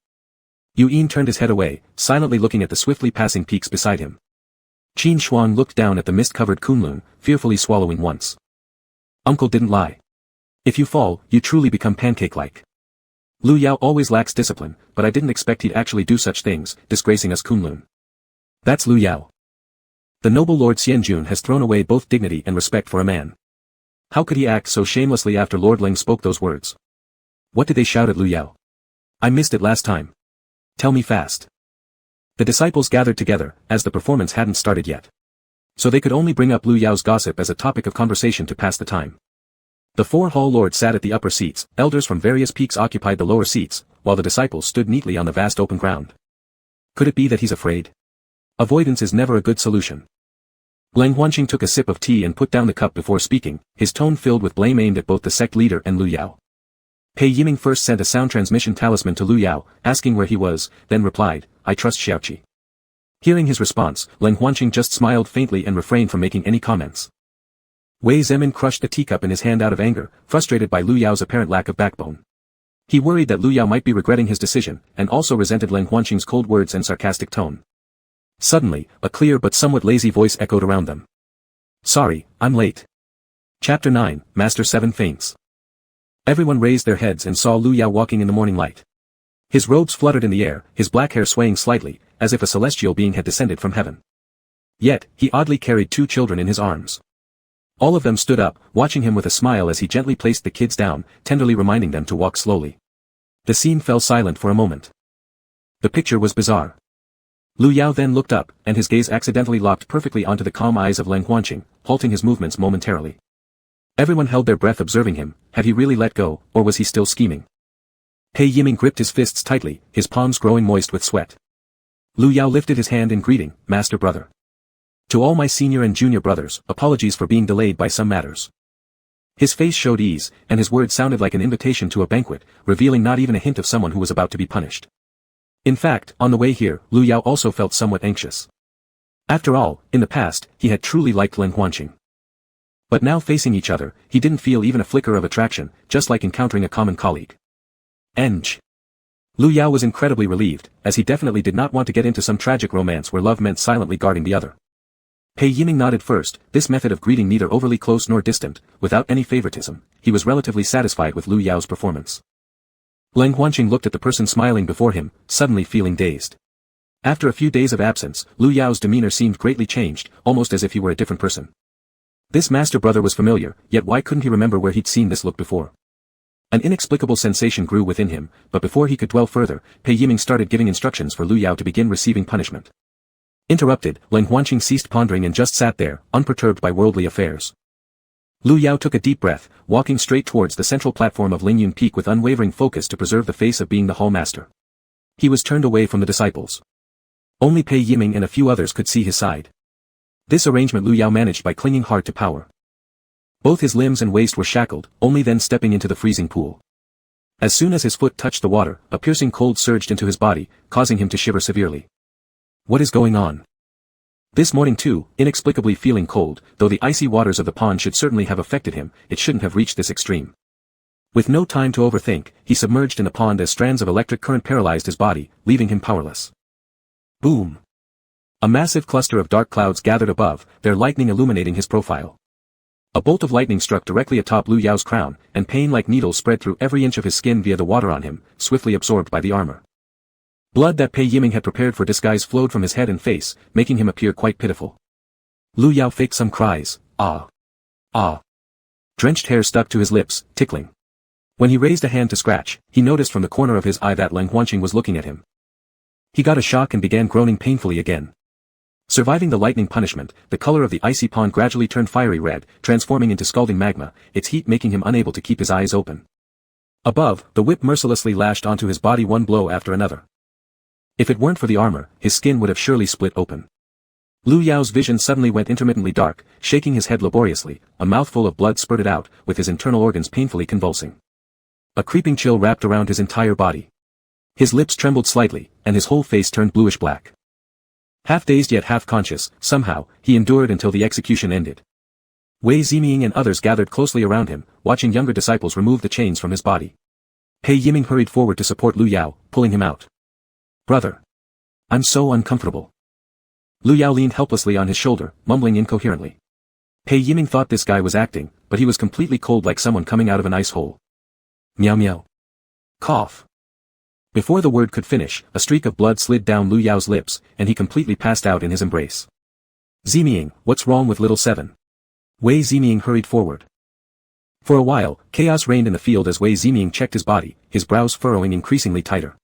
Yuyin turned his head away, silently looking at the swiftly passing peaks beside him. Qin Shuang looked down at the mist-covered Kunlun, fearfully swallowing once. Uncle didn't lie. If you fall, you truly become pancake-like. Lu Yao always lacks discipline, but I didn't expect he'd actually do such things, disgracing us Kunlun. That's Lu Yao. The noble Lord Xianjun has thrown away both dignity and respect for a man. How could he act so shamelessly after Lord Ling spoke those words? What did they shout at Lu Yao? I missed it last time. Tell me fast. The disciples gathered together, as the performance hadn't started yet. So they could only bring up Lu Yao's gossip as a topic of conversation to pass the time. The four hall lords sat at the upper seats, elders from various peaks occupied the lower seats, while the disciples stood neatly on the vast open ground. Could it be that he's afraid? Avoidance is never a good solution. Leng Huanqing took a sip of tea and put down the cup before speaking, his tone filled with blame aimed at both the sect leader and Lu Yao. Pei Yiming first sent a sound transmission talisman to Lu Yao, asking where he was, then replied, I trust Xiaoqi. Hearing his response, Leng Huanqing just smiled faintly and refrained from making any comments. Wei Zemin crushed the teacup in his hand out of anger, frustrated by Lu Yao's apparent lack of backbone. He worried that Lu Yao might be regretting his decision, and also resented Leng Huanqing's cold words and sarcastic tone. Suddenly, a clear but somewhat lazy voice echoed around them. Sorry, I'm late. Chapter 9, Master 7 Faints. Everyone raised their heads and saw Lu Yao walking in the morning light. His robes fluttered in the air, his black hair swaying slightly, as if a celestial being had descended from heaven. Yet, he oddly carried 2 children in his arms. All of them stood up, watching him with a smile as he gently placed the kids down, tenderly reminding them to walk slowly. The scene fell silent for a moment. The picture was bizarre. Lu Yao then looked up, and his gaze accidentally locked perfectly onto the calm eyes of Leng Huanqing, halting his movements momentarily. Everyone held their breath observing him. Had he really let go, or was he still scheming? Pei Yiming gripped his fists tightly, his palms growing moist with sweat. Lu Yao lifted his hand in greeting, Master Brother. To all my senior and junior brothers, apologies for being delayed by some matters. His face showed ease, and his words sounded like an invitation to a banquet, revealing not even a hint of someone who was about to be punished. In fact, on the way here, Lu Yao also felt somewhat anxious. After all, in the past, he had truly liked Leng Huanqing. But now facing each other, he didn't feel even a flicker of attraction, just like encountering a common colleague. Lu Yao was incredibly relieved, as he definitely did not want to get into some tragic romance where love meant silently guarding the other. Pei Yiming nodded first, this method of greeting neither overly close nor distant, without any favoritism, he was relatively satisfied with Lu Yao's performance. Leng Huanqing looked at the person smiling before him, suddenly feeling dazed. After a few days of absence, Lu Yao's demeanor seemed greatly changed, almost as if he were a different person. This master brother was familiar, yet why couldn't he remember where he'd seen this look before? An inexplicable sensation grew within him, but before he could dwell further, Pei Yiming started giving instructions for Lu Yao to begin receiving punishment. Interrupted, Leng Huanqing ceased pondering and just sat there, unperturbed by worldly affairs. Lu Yao took a deep breath, walking straight towards the central platform of Lingyun Peak with unwavering focus to preserve the face of being the hall master. He was turned away from the disciples. Only Pei Yiming and a few others could see his side. This arrangement Lu Yao managed by clinging hard to power. Both his limbs and waist were shackled, only then stepping into the freezing pool. As soon as his foot touched the water, a piercing cold surged into his body, causing him to shiver severely. What is going on? This morning too, inexplicably feeling cold, though the icy waters of the pond should certainly have affected him, it shouldn't have reached this extreme. With no time to overthink, he submerged in the pond as strands of electric current paralyzed his body, leaving him powerless. Boom! A massive cluster of dark clouds gathered above, their lightning illuminating his profile. A bolt of lightning struck directly atop Lu Yao's crown, and pain like needles spread through every inch of his skin via the water on him, swiftly absorbed by the armor. Blood that Pei Yiming had prepared for disguise flowed from his head and face, making him appear quite pitiful. Lu Yao faked some cries, ah. Ah. Drenched hair stuck to his lips, tickling. When he raised a hand to scratch, he noticed from the corner of his eye that Leng Huanqing was looking at him. He got a shock and began groaning painfully again. Surviving the lightning punishment, the color of the icy pond gradually turned fiery red, transforming into scalding magma, its heat making him unable to keep his eyes open. Above, the whip mercilessly lashed onto his body one blow after another. If it weren't for the armor, his skin would have surely split open. Lu Yao's vision suddenly went intermittently dark, shaking his head laboriously, a mouthful of blood spurted out, with his internal organs painfully convulsing. A creeping chill wrapped around his entire body. His lips trembled slightly, and his whole face turned bluish-black. Half-dazed yet half-conscious, somehow, he endured until the execution ended. Wei Ziming and others gathered closely around him, watching younger disciples remove the chains from his body. Pei Yiming hurried forward to support Lu Yao, pulling him out. "Brother. I'm so uncomfortable." Lu Yao leaned helplessly on his shoulder, mumbling incoherently. Pei Yiming thought this guy was acting, but he was completely cold like someone coming out of an ice hole. Meow meow. Cough. Before the word could finish, a streak of blood slid down Lu Yao's lips, and he completely passed out in his embrace. "Ziming, what's wrong with little seven?" Wei Ziming hurried forward. For a while, chaos reigned in the field as Wei Ziming checked his body, his brows furrowing increasingly tighter.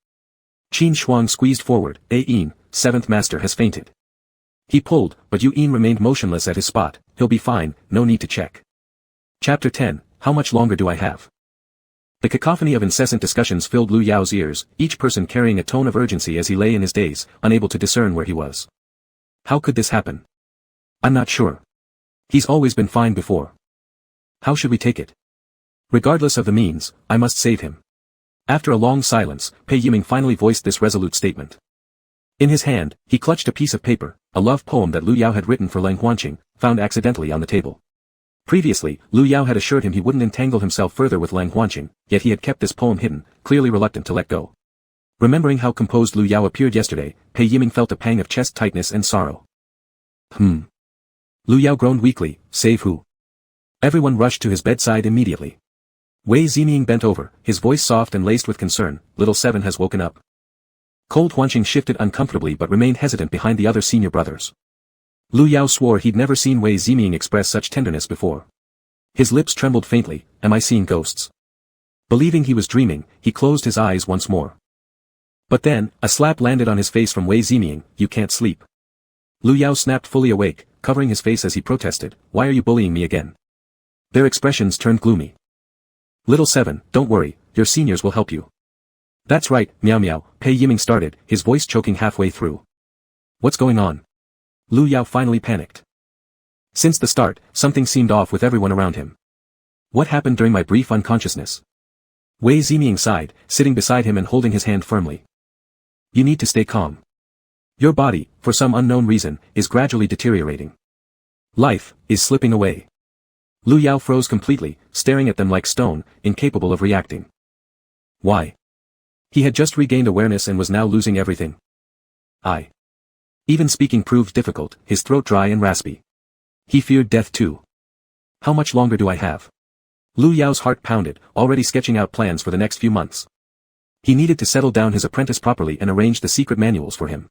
Qin Shuang squeezed forward. "Yin, seventh master has fainted." He pulled, but Yin remained motionless at his spot. "He'll be fine, no need to check." Chapter 10, How much longer do I have? The cacophony of incessant discussions filled Lu Yao's ears, each person carrying a tone of urgency as he lay in his daze, unable to discern where he was. How could this happen? I'm not sure. He's always been fine before. How should we take it? Regardless of the means, I must save him. After a long silence, Pei Yiming finally voiced this resolute statement. In his hand, he clutched a piece of paper, a love poem that Lu Yao had written for Lang Huanqing, found accidentally on the table. Previously, Lu Yao had assured him he wouldn't entangle himself further with Lang Huanqing, yet he had kept this poem hidden, clearly reluctant to let go. Remembering how composed Lu Yao appeared yesterday, Pei Yiming felt a pang of chest tightness and sorrow. Lu Yao groaned weakly. Save who? Everyone rushed to his bedside immediately. Wei Ziming bent over, his voice soft and laced with concern. Little Seven has woken up. Cold Huanqing shifted uncomfortably but remained hesitant behind the other senior brothers. Lu Yao swore he'd never seen Wei Ziming express such tenderness before. His lips trembled faintly. Am I seeing ghosts? Believing he was dreaming, he closed his eyes once more. But then, a slap landed on his face from Wei Ziming. You can't sleep. Lu Yao snapped fully awake, covering his face as he protested. Why are you bullying me again? Their expressions turned gloomy. Little Seven, don't worry, your seniors will help you. That's right, meow meow, Pei Yiming started, his voice choking halfway through. What's going on? Lu Yao finally panicked. Since the start, something seemed off with everyone around him. What happened during my brief unconsciousness? Wei Ziming sighed, sitting beside him and holding his hand firmly. You need to stay calm. Your body, for some unknown reason, is gradually deteriorating. Life is slipping away. Lu Yao froze completely, staring at them like stone, incapable of reacting. Why? He had just regained awareness and was now losing everything. Even speaking proved difficult, his throat dry and raspy. He feared death too. How much longer do I have? Lu Yao's heart pounded, already sketching out plans for the next few months. He needed to settle down his apprentice properly and arrange the secret manuals for him.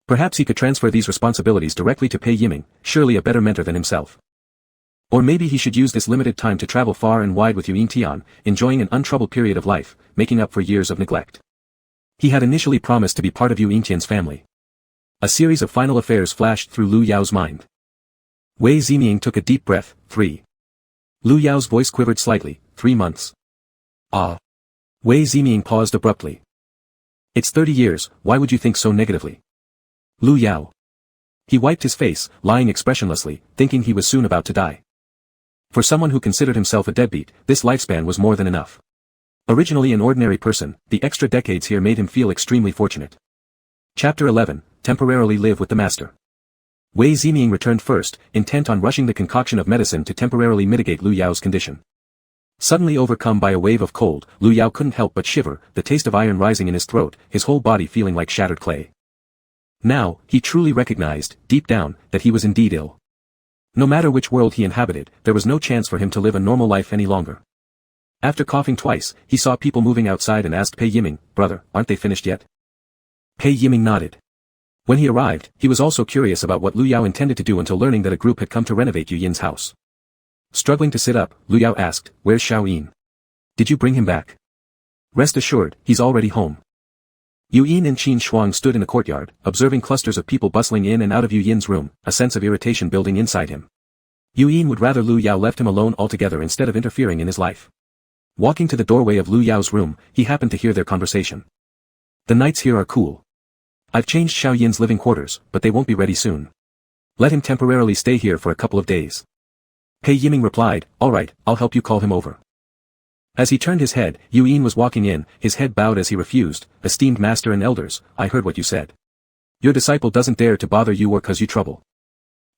Perhaps he could transfer these responsibilities directly to Pei Yiming, surely a better mentor than himself. Or maybe he should use this limited time to travel far and wide with Yin Tian, enjoying an untroubled period of life, making up for years of neglect. He had initially promised to be part of Yin Tian's family. A series of final affairs flashed through Lu Yao's mind. Wei Ziming took a deep breath. 3. Lu Yao's voice quivered slightly. 3 months. Wei Ziming paused abruptly. It's 30 years, why would you think so negatively? Lu Yao. He wiped his face, lying expressionlessly, thinking he was soon about to die. For someone who considered himself a deadbeat, this lifespan was more than enough. Originally an ordinary person, the extra decades here made him feel extremely fortunate. Chapter 11, Temporarily Live with the Master. Wei Ziming returned first, intent on rushing the concoction of medicine to temporarily mitigate Lu Yao's condition. Suddenly overcome by a wave of cold, Lu Yao couldn't help but shiver, the taste of iron rising in his throat, his whole body feeling like shattered clay. Now, he truly recognized, deep down, that he was indeed ill. No matter which world he inhabited, there was no chance for him to live a normal life any longer. After coughing twice, he saw people moving outside and asked Pei Yiming, brother, aren't they finished yet? Pei Yiming nodded. When he arrived, he was also curious about what Lu Yao intended to do until learning that a group had come to renovate Yu Yin's house. Struggling to sit up, Lu Yao asked, where's Xiao Yin? Did you bring him back? Rest assured, he's already home. Yu Yin and Qin Shuang stood in the courtyard, observing clusters of people bustling in and out of Yu Yin's room, a sense of irritation building inside him. Yu Yin would rather Lu Yao left him alone altogether instead of interfering in his life. Walking to the doorway of Lu Yao's room, he happened to hear their conversation. The nights here are cool. I've changed Xiao Yin's living quarters, but they won't be ready soon. Let him temporarily stay here for a couple of days. Pei Yiming replied, all right, I'll help you call him over. As he turned his head, Yu Yin was walking in, his head bowed as he refused, esteemed master and elders, I heard what you said. Your disciple doesn't dare to bother you or cause you trouble.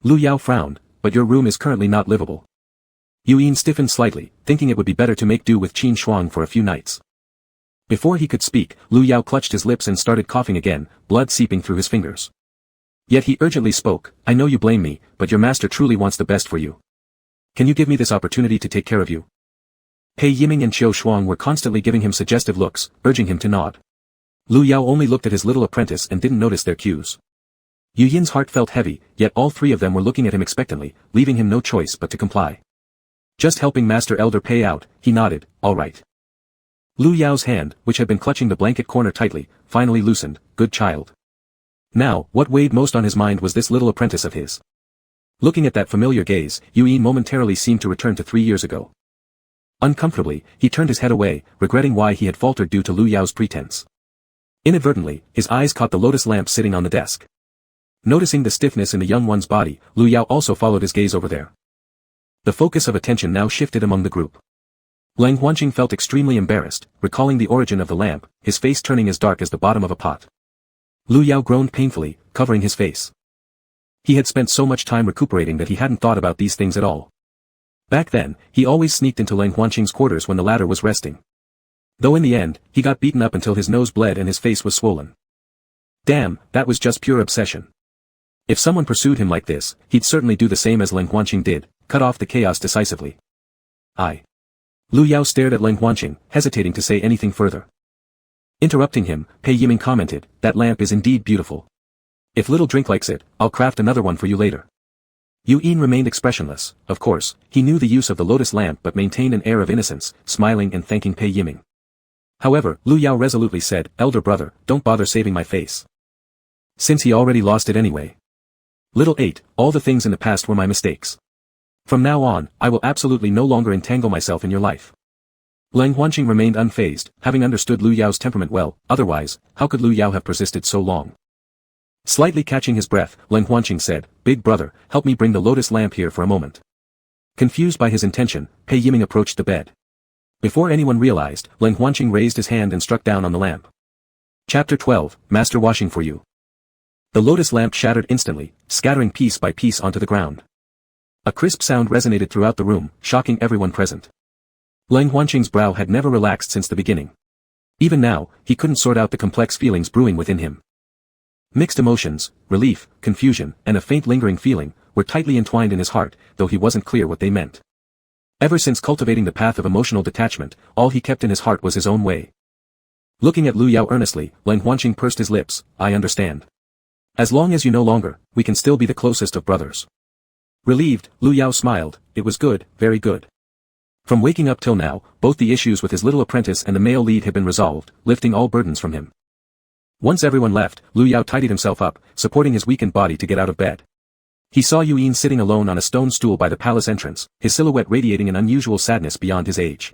Lu Yao frowned, but your room is currently not livable. Yu Yin stiffened slightly, thinking it would be better to make do with Qin Shuang for a few nights. Before he could speak, Lu Yao clutched his lips and started coughing again, blood seeping through his fingers. Yet he urgently spoke, I know you blame me, but your master truly wants the best for you. Can you give me this opportunity to take care of you? Pei Yiming and Qiu Shuang were constantly giving him suggestive looks, urging him to nod. Lu Yao only looked at his little apprentice and didn't notice their cues. Yu Yin's heart felt heavy, yet all three of them were looking at him expectantly, leaving him no choice but to comply. Just helping Master Elder Pei out, he nodded, all right. Lu Yao's hand, which had been clutching the blanket corner tightly, finally loosened, good child. Now, what weighed most on his mind was this little apprentice of his. Looking at that familiar gaze, Yu Yin momentarily seemed to return to 3 years ago. Uncomfortably, he turned his head away, regretting why he had faltered due to Lu Yao's pretense. Inadvertently, his eyes caught the lotus lamp sitting on the desk. Noticing the stiffness in the young one's body, Lu Yao also followed his gaze over there. The focus of attention now shifted among the group. Lang Huanqing felt extremely embarrassed, recalling the origin of the lamp, his face turning as dark as the bottom of a pot. Lu Yao groaned painfully, covering his face. He had spent so much time recuperating that he hadn't thought about these things at all. Back then, he always sneaked into Lang Huanqing's quarters when the latter was resting. Though in the end, he got beaten up until his nose bled and his face was swollen. Damn, that was just pure obsession. If someone pursued him like this, he'd certainly do the same as Lang Huanqing did, cut off the chaos decisively. Lu Yao stared at Lang Huanqing, hesitating to say anything further. Interrupting him, Pei Yiming commented, that lamp is indeed beautiful. If little drink likes it, I'll craft another one for you later. Yu Yin remained expressionless, of course, he knew the use of the lotus lamp but maintained an air of innocence, smiling and thanking Pei Yiming. However, Lu Yao resolutely said, elder brother, don't bother saving my face. Since he already lost it anyway. Little 8, all the things in the past were my mistakes. From now on, I will absolutely no longer entangle myself in your life. Lang Huanqing remained unfazed, having understood Lu Yao's temperament well, otherwise, how could Lu Yao have persisted so long? Slightly catching his breath, Lang Huanqing said, big brother, help me bring the lotus lamp here for a moment. Confused by his intention, Pei Yiming approached the bed. Before anyone realized, Lang Huanqing raised his hand and struck down on the lamp. Chapter 12, Master washing for you. The lotus lamp shattered instantly, scattering piece by piece onto the ground. A crisp sound resonated throughout the room, shocking everyone present. Lang Huanqing's brow had never relaxed since the beginning. Even now, he couldn't sort out the complex feelings brewing within him. Mixed emotions, relief, confusion, and a faint lingering feeling, were tightly entwined in his heart, though he wasn't clear what they meant. Ever since cultivating the path of emotional detachment, all he kept in his heart was his own way. Looking at Lu Yao earnestly, Lang Huanqing pursed his lips, I understand. As long as you no longer, we can still be the closest of brothers. Relieved, Lu Yao smiled, it was good, very good. From waking up till now, both the issues with his little apprentice and the male lead had been resolved, lifting all burdens from him. Once everyone left, Lu Yao tidied himself up, supporting his weakened body to get out of bed. He saw Yu Yin sitting alone on a stone stool by the palace entrance, his silhouette radiating an unusual sadness beyond his age.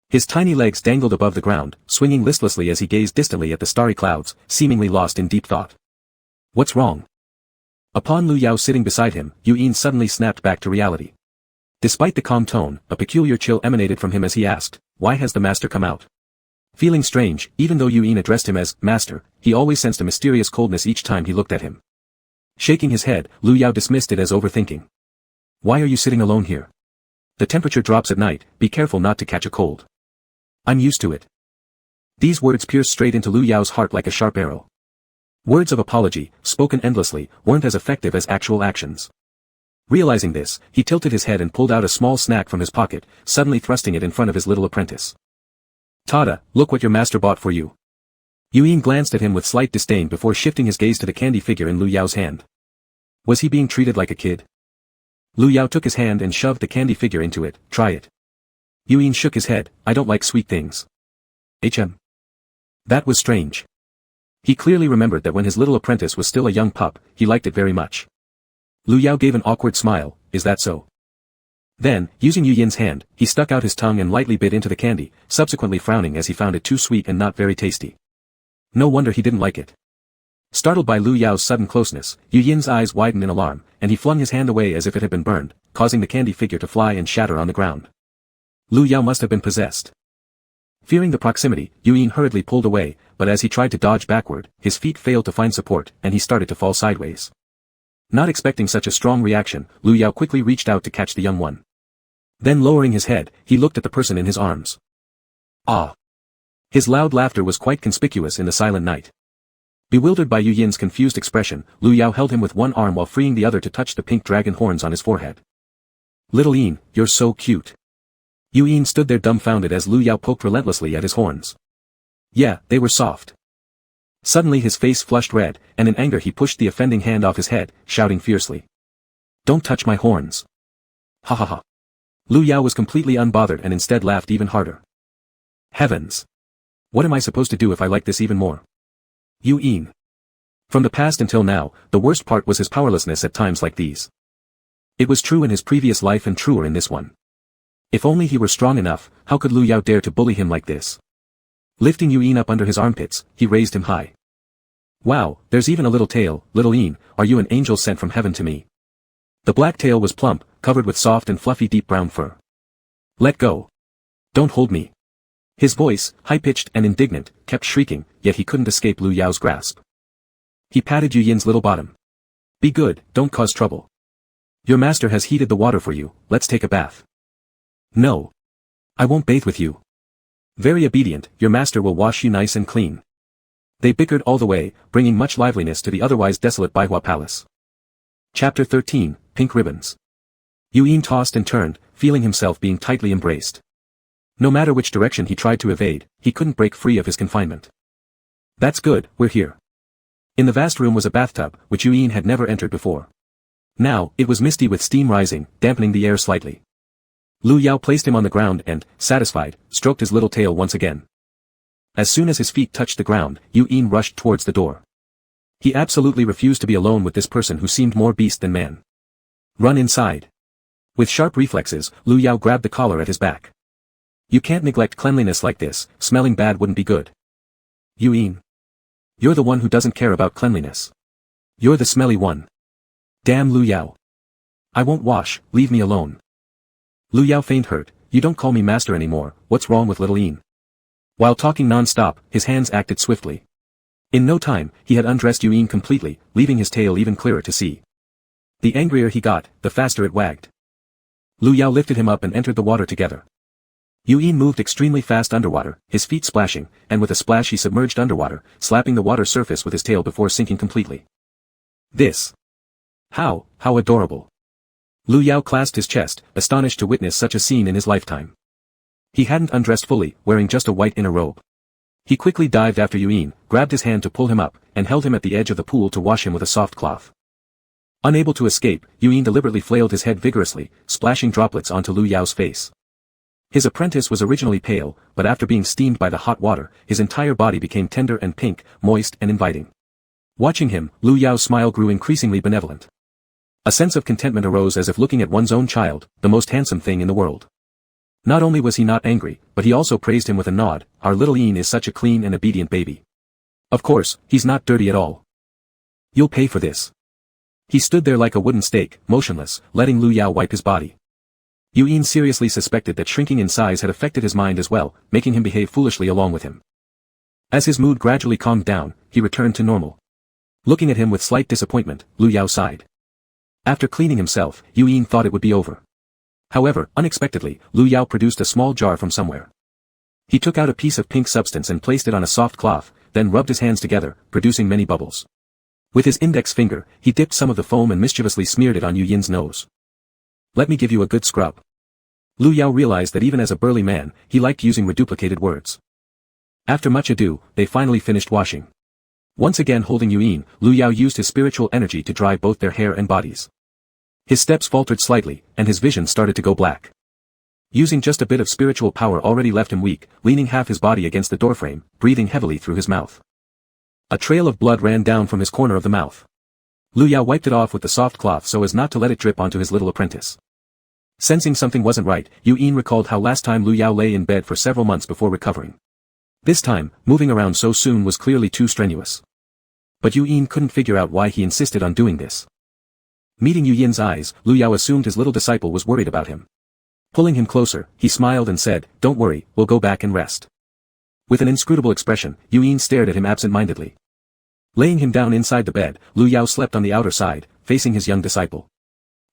His tiny legs dangled above the ground, swinging listlessly as he gazed distantly at the starry clouds, seemingly lost in deep thought. What's wrong? Upon Lu Yao sitting beside him, Yu Yin suddenly snapped back to reality. Despite the calm tone, a peculiar chill emanated from him as he asked, why has the master come out? Feeling strange, even though Yu Yin addressed him as master, he always sensed a mysterious coldness each time he looked at him. Shaking his head, Lu Yao dismissed it as overthinking. Why are you sitting alone here? The temperature drops at night, be careful not to catch a cold. I'm used to it. These words pierced straight into Lu Yao's heart like a sharp arrow. Words of apology, spoken endlessly, weren't as effective as actual actions. Realizing this, he tilted his head and pulled out a small snack from his pocket, suddenly thrusting it in front of his little apprentice. Tada, look what your master bought for you. Yu Yin glanced at him with slight disdain before shifting his gaze to the candy figure in Lu Yao's hand. Was he being treated like a kid? Lu Yao took his hand and shoved the candy figure into it, try it. Yu Yin shook his head, I don't like sweet things. That was strange. He clearly remembered that when his little apprentice was still a young pup, he liked it very much. Lu Yao gave an awkward smile, is that so? Then, using Yu Yin's hand, he stuck out his tongue and lightly bit into the candy, subsequently frowning as he found it too sweet and not very tasty. No wonder he didn't like it. Startled by Lu Yao's sudden closeness, Yu Yin's eyes widened in alarm, and he flung his hand away as if it had been burned, causing the candy figure to fly and shatter on the ground. Lu Yao must have been possessed. Fearing the proximity, Yu Yin hurriedly pulled away, but as he tried to dodge backward, his feet failed to find support, and he started to fall sideways. Not expecting such a strong reaction, Lu Yao quickly reached out to catch the young one. Then lowering his head, he looked at the person in his arms. Ah! His loud laughter was quite conspicuous in the silent night. Bewildered by Yu Yin's confused expression, Lu Yao held him with one arm while freeing the other to touch the pink dragon horns on his forehead. Little Yin, you're so cute. Yu Yin stood there dumbfounded as Lu Yao poked relentlessly at his horns. Yeah, they were soft. Suddenly his face flushed red, and in anger he pushed the offending hand off his head, shouting fiercely. Don't touch my horns. Ha ha ha. Lu Yao was completely unbothered and instead laughed even harder. Heavens! What am I supposed to do if I like this even more? Yu Yin. From the past until now, the worst part was his powerlessness at times like these. It was true in his previous life and truer in this one. If only he were strong enough, how could Lu Yao dare to bully him like this? Lifting Yu Yin up under his armpits, he raised him high. Wow, there's even a little tail, little Yin, are you an angel sent from heaven to me? The black tail was plump, covered with soft and fluffy deep brown fur. Let go. Don't hold me. His voice, high-pitched and indignant, kept shrieking, yet he couldn't escape Lu Yao's grasp. He patted Yu Yin's little bottom. Be good, don't cause trouble. Your master has heated the water for you, let's take a bath. No. I won't bathe with you. Very obedient, your master will wash you nice and clean. They bickered all the way, bringing much liveliness to the otherwise desolate Baihua Palace. Chapter 13, Pink Ribbons. Yu Yin tossed and turned, feeling himself being tightly embraced. No matter which direction he tried to evade, he couldn't break free of his confinement. That's good, we're here. In the vast room was a bathtub, which Yu Yin had never entered before. Now, it was misty with steam rising, dampening the air slightly. Lu Yao placed him on the ground and, satisfied, stroked his little tail once again. As soon as his feet touched the ground, Yu Yin rushed towards the door. He absolutely refused to be alone with this person who seemed more beast than man. Run inside. With sharp reflexes, Lu Yao grabbed the collar at his back. You can't neglect cleanliness like this, smelling bad wouldn't be good. Yu Yin. You're the one who doesn't care about cleanliness. You're the smelly one. Damn Lu Yao. I won't wash, leave me alone. Lu Yao feigned hurt, you don't call me master anymore, what's wrong with little Yin? While talking non-stop, his hands acted swiftly. In no time, he had undressed Yu Yin completely, leaving his tail even clearer to see. The angrier he got, the faster it wagged. Lu Yao lifted him up and entered the water together. Yu Yin moved extremely fast underwater, his feet splashing, and with a splash he submerged underwater, slapping the water surface with his tail before sinking completely. This. How adorable. Lu Yao clasped his chest, astonished to witness such a scene in his lifetime. He hadn't undressed fully, wearing just a white inner robe. He quickly dived after Yu Yin, grabbed his hand to pull him up, and held him at the edge of the pool to wash him with a soft cloth. Unable to escape, Yu Yin deliberately flailed his head vigorously, splashing droplets onto Lu Yao's face. His apprentice was originally pale, but after being steamed by the hot water, his entire body became tender and pink, moist and inviting. Watching him, Lu Yao's smile grew increasingly benevolent. A sense of contentment arose as if looking at one's own child, the most handsome thing in the world. Not only was he not angry, but he also praised him with a nod, our little Yin is such a clean and obedient baby. Of course, he's not dirty at all. You'll pay for this. He stood there like a wooden stake, motionless, letting Lu Yao wipe his body. Yu Yin seriously suspected that shrinking in size had affected his mind as well, making him behave foolishly along with him. As his mood gradually calmed down, he returned to normal. Looking at him with slight disappointment, Lu Yao sighed. After cleaning himself, Yu Yin thought it would be over. However, unexpectedly, Lu Yao produced a small jar from somewhere. He took out a piece of pink substance and placed it on a soft cloth, then rubbed his hands together, producing many bubbles. With his index finger, he dipped some of the foam and mischievously smeared it on Yu Yin's nose. Let me give you a good scrub. Lu Yao realized that even as a burly man, he liked using reduplicated words. After much ado, they finally finished washing. Once again holding Yu Yin, Lu Yao used his spiritual energy to dry both their hair and bodies. His steps faltered slightly, and his vision started to go black. Using just a bit of spiritual power already left him weak, leaning half his body against the doorframe, breathing heavily through his mouth. A trail of blood ran down from his corner of the mouth. Lu Yao wiped it off with the soft cloth so as not to let it drip onto his little apprentice. Sensing something wasn't right, Yin recalled how last time Lu Yao lay in bed for several months before recovering. This time, moving around so soon was clearly too strenuous. But Yin couldn't figure out why he insisted on doing this. Meeting Yin's eyes, Lu Yao assumed his little disciple was worried about him. Pulling him closer, he smiled and said, "Don't worry, we'll go back and rest." With an inscrutable expression, Yin stared at him absent-mindedly. Laying him down inside the bed, Lu Yao slept on the outer side, facing his young disciple.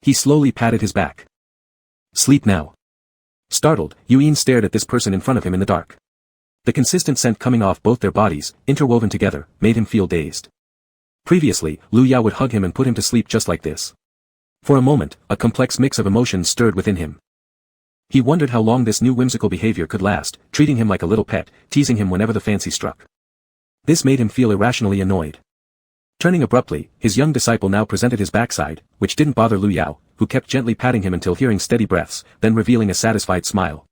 He slowly patted his back. "Sleep now." Startled, Yin stared at this person in front of him in the dark. The consistent scent coming off both their bodies, interwoven together, made him feel dazed. Previously, Lu Yao would hug him and put him to sleep just like this. For a moment, a complex mix of emotions stirred within him. He wondered how long this new whimsical behavior could last, treating him like a little pet, teasing him whenever the fancy struck. This made him feel irrationally annoyed. Turning abruptly, his young disciple now presented his backside, which didn't bother Lu Yao, who kept gently patting him until hearing steady breaths, then revealing a satisfied smile.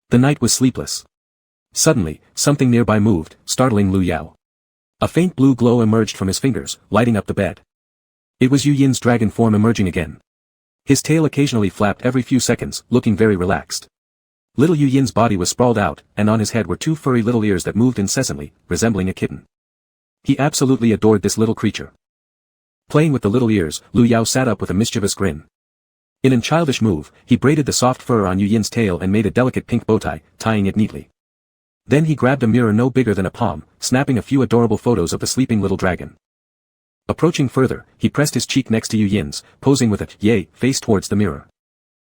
The night was sleepless. Suddenly, something nearby moved, startling Lu Yao. A faint blue glow emerged from his fingers, lighting up the bed. It was Yin's dragon form emerging again. His tail occasionally flapped every few seconds, looking very relaxed. Little Yin's body was sprawled out, and on his head were two furry little ears that moved incessantly, resembling a kitten. He absolutely adored this little creature. Playing with the little ears, Lu Yao sat up with a mischievous grin. In a childish move, he braided the soft fur on Yin's tail and made a delicate pink bow tie, tying it neatly. Then he grabbed a mirror no bigger than a palm, snapping a few adorable photos of the sleeping little dragon. Approaching further, he pressed his cheek next to Yin's, posing with a yay face towards the mirror.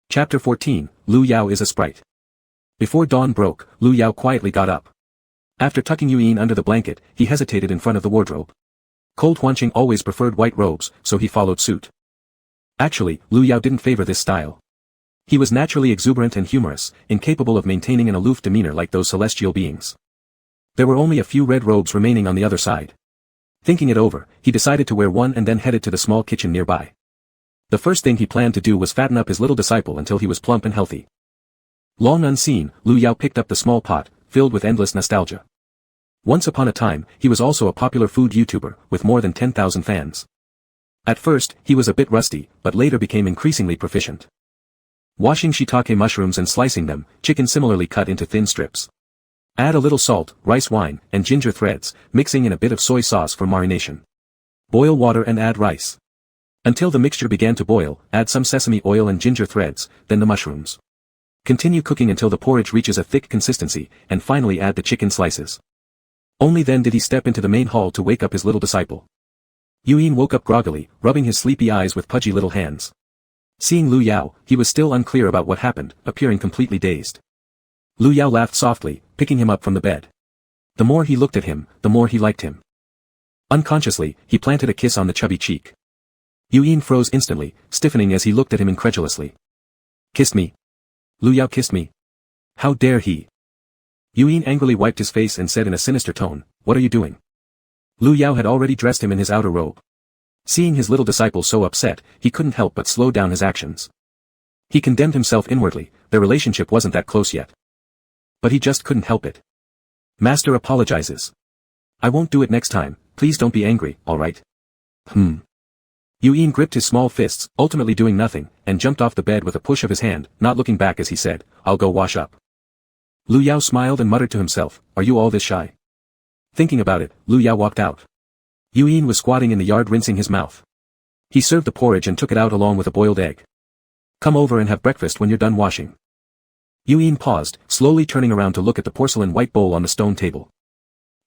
Chapter 14, Lu Yao is a sprite. Before dawn broke, Lu Yao quietly got up. After tucking Yin under the blanket, he hesitated in front of the wardrobe. Cold Huanqing always preferred white robes, so he followed suit. Actually, Lu Yao didn't favor this style. He was naturally exuberant and humorous, incapable of maintaining an aloof demeanor like those celestial beings. There were only a few red robes remaining on the other side. Thinking it over, he decided to wear one and then headed to the small kitchen nearby. The first thing he planned to do was fatten up his little disciple until he was plump and healthy. Long unseen, Lu Yao picked up the small pot, filled with endless nostalgia. Once upon a time, he was also a popular food YouTuber, with more than 10,000 fans. At first, he was a bit rusty, but later became increasingly proficient. Washing shiitake mushrooms and slicing them, chicken similarly cut into thin strips. Add a little salt, rice wine, and ginger threads, mixing in a bit of soy sauce for marination. Boil water and add rice. Until the mixture began to boil, add some sesame oil and ginger threads, then the mushrooms. Continue cooking until the porridge reaches a thick consistency, and finally add the chicken slices. Only then did he step into the main hall to wake up his little disciple. Yin woke up groggily, rubbing his sleepy eyes with pudgy little hands. Seeing Lu Yao, he was still unclear about what happened, appearing completely dazed. Lu Yao laughed softly, picking him up from the bed. The more he looked at him, the more he liked him. Unconsciously, he planted a kiss on the chubby cheek. Yin froze instantly, stiffening as he looked at him incredulously. "Kissed me? Lu Yao kissed me? How dare he?" Yin angrily wiped his face and said in a sinister tone, "What are you doing?" Lu Yao had already dressed him in his outer robe. Seeing his little disciple so upset, he couldn't help but slow down his actions. He condemned himself inwardly, their relationship wasn't that close yet. But he just couldn't help it. "Master apologizes. I won't do it next time, please don't be angry, alright?" Yin gripped his small fists, ultimately doing nothing, and jumped off the bed with a push of his hand, not looking back as he said, "I'll go wash up." Lu Yao smiled and muttered to himself, "Are you all this shy?" Thinking about it, Lu Yao walked out. Yin was squatting in the yard rinsing his mouth. He served the porridge and took it out along with a boiled egg. "Come over and have breakfast when you're done washing." Yin paused, slowly turning around to look at the porcelain white bowl on the stone table.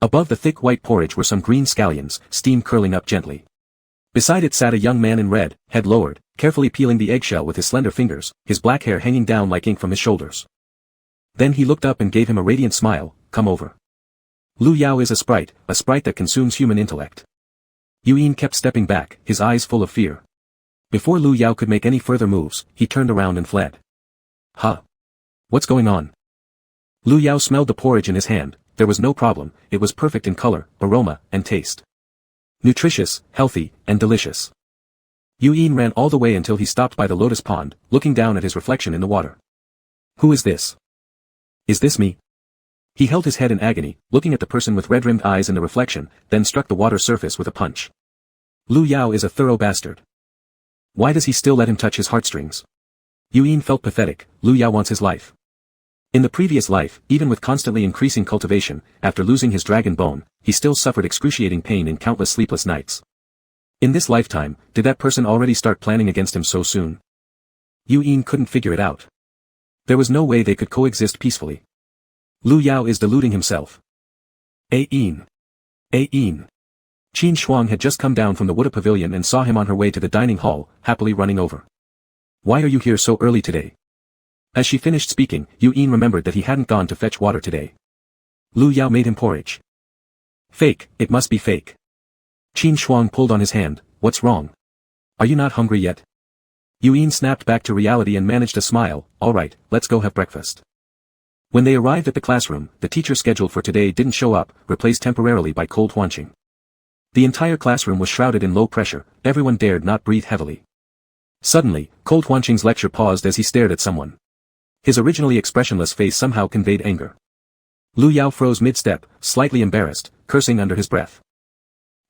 Above the thick white porridge were some green scallions, steam curling up gently. Beside it sat a young man in red, head lowered, carefully peeling the eggshell with his slender fingers, his black hair hanging down like ink from his shoulders. Then he looked up and gave him a radiant smile, "Come over." Lu Yao is a sprite that consumes human intellect. Yin kept stepping back, his eyes full of fear. Before Lu Yao could make any further moves, he turned around and fled. "Huh? What's going on?" Lu Yao smelled the porridge in his hand. There was no problem, it was perfect in color, aroma, and taste. Nutritious, healthy, and delicious. Yin ran all the way until he stopped by the lotus pond, looking down at his reflection in the water. "Who is this? Is this me?" He held his head in agony, looking at the person with red-rimmed eyes in the reflection, then struck the water surface with a punch. Lu Yao is a thorough bastard. Why does he still let him touch his heartstrings? Yuan felt pathetic. Lu Yao wants his life. In the previous life, even with constantly increasing cultivation, after losing his dragon bone, he still suffered excruciating pain in countless sleepless nights. In this lifetime, did that person already start planning against him so soon? Yuan couldn't figure it out. There was no way they could coexist peacefully. Lu Yao is deluding himself. Qin Shuang had just come down from the wooded pavilion and saw him on her way to the dining hall, happily running over. Why are you here so early today? As she finished speaking, Yuan remembered that he hadn't gone to fetch water today. Lu Yao made him porridge. Fake, it must be fake. Qin Shuang pulled on his hand. What's wrong? Are you not hungry yet? Yuan snapped back to reality and managed a smile. All right, let's go have breakfast. When they arrived at the classroom, the teacher scheduled for today didn't show up, replaced temporarily by cold Huanqing. The entire classroom was shrouded in low pressure, everyone dared not breathe heavily. Suddenly, cold Huanqing's lecture paused as he stared at someone. His originally expressionless face somehow conveyed anger. Lu Yao froze mid-step, slightly embarrassed, cursing under his breath.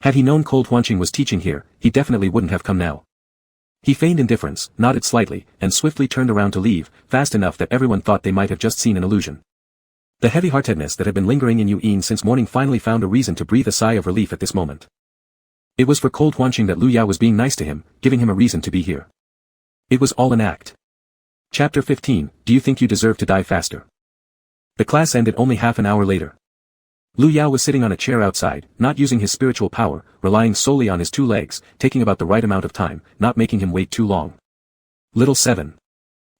Had he known cold Huanqing was teaching here, he definitely wouldn't have come now. He feigned indifference, nodded slightly, and swiftly turned around to leave, fast enough that everyone thought they might have just seen an illusion. The heavy-heartedness that had been lingering in Yuan since morning finally found a reason to breathe a sigh of relief at this moment. It was for cold Huanqing that Lu Yao was being nice to him, giving him a reason to be here. It was all an act. Chapter 15, Do you think you deserve to die faster? The class ended only half an hour later. Lu Yao was sitting on a chair outside, not using his spiritual power, relying solely on his 2 legs, taking about the right amount of time, not making him wait too long. Little 7.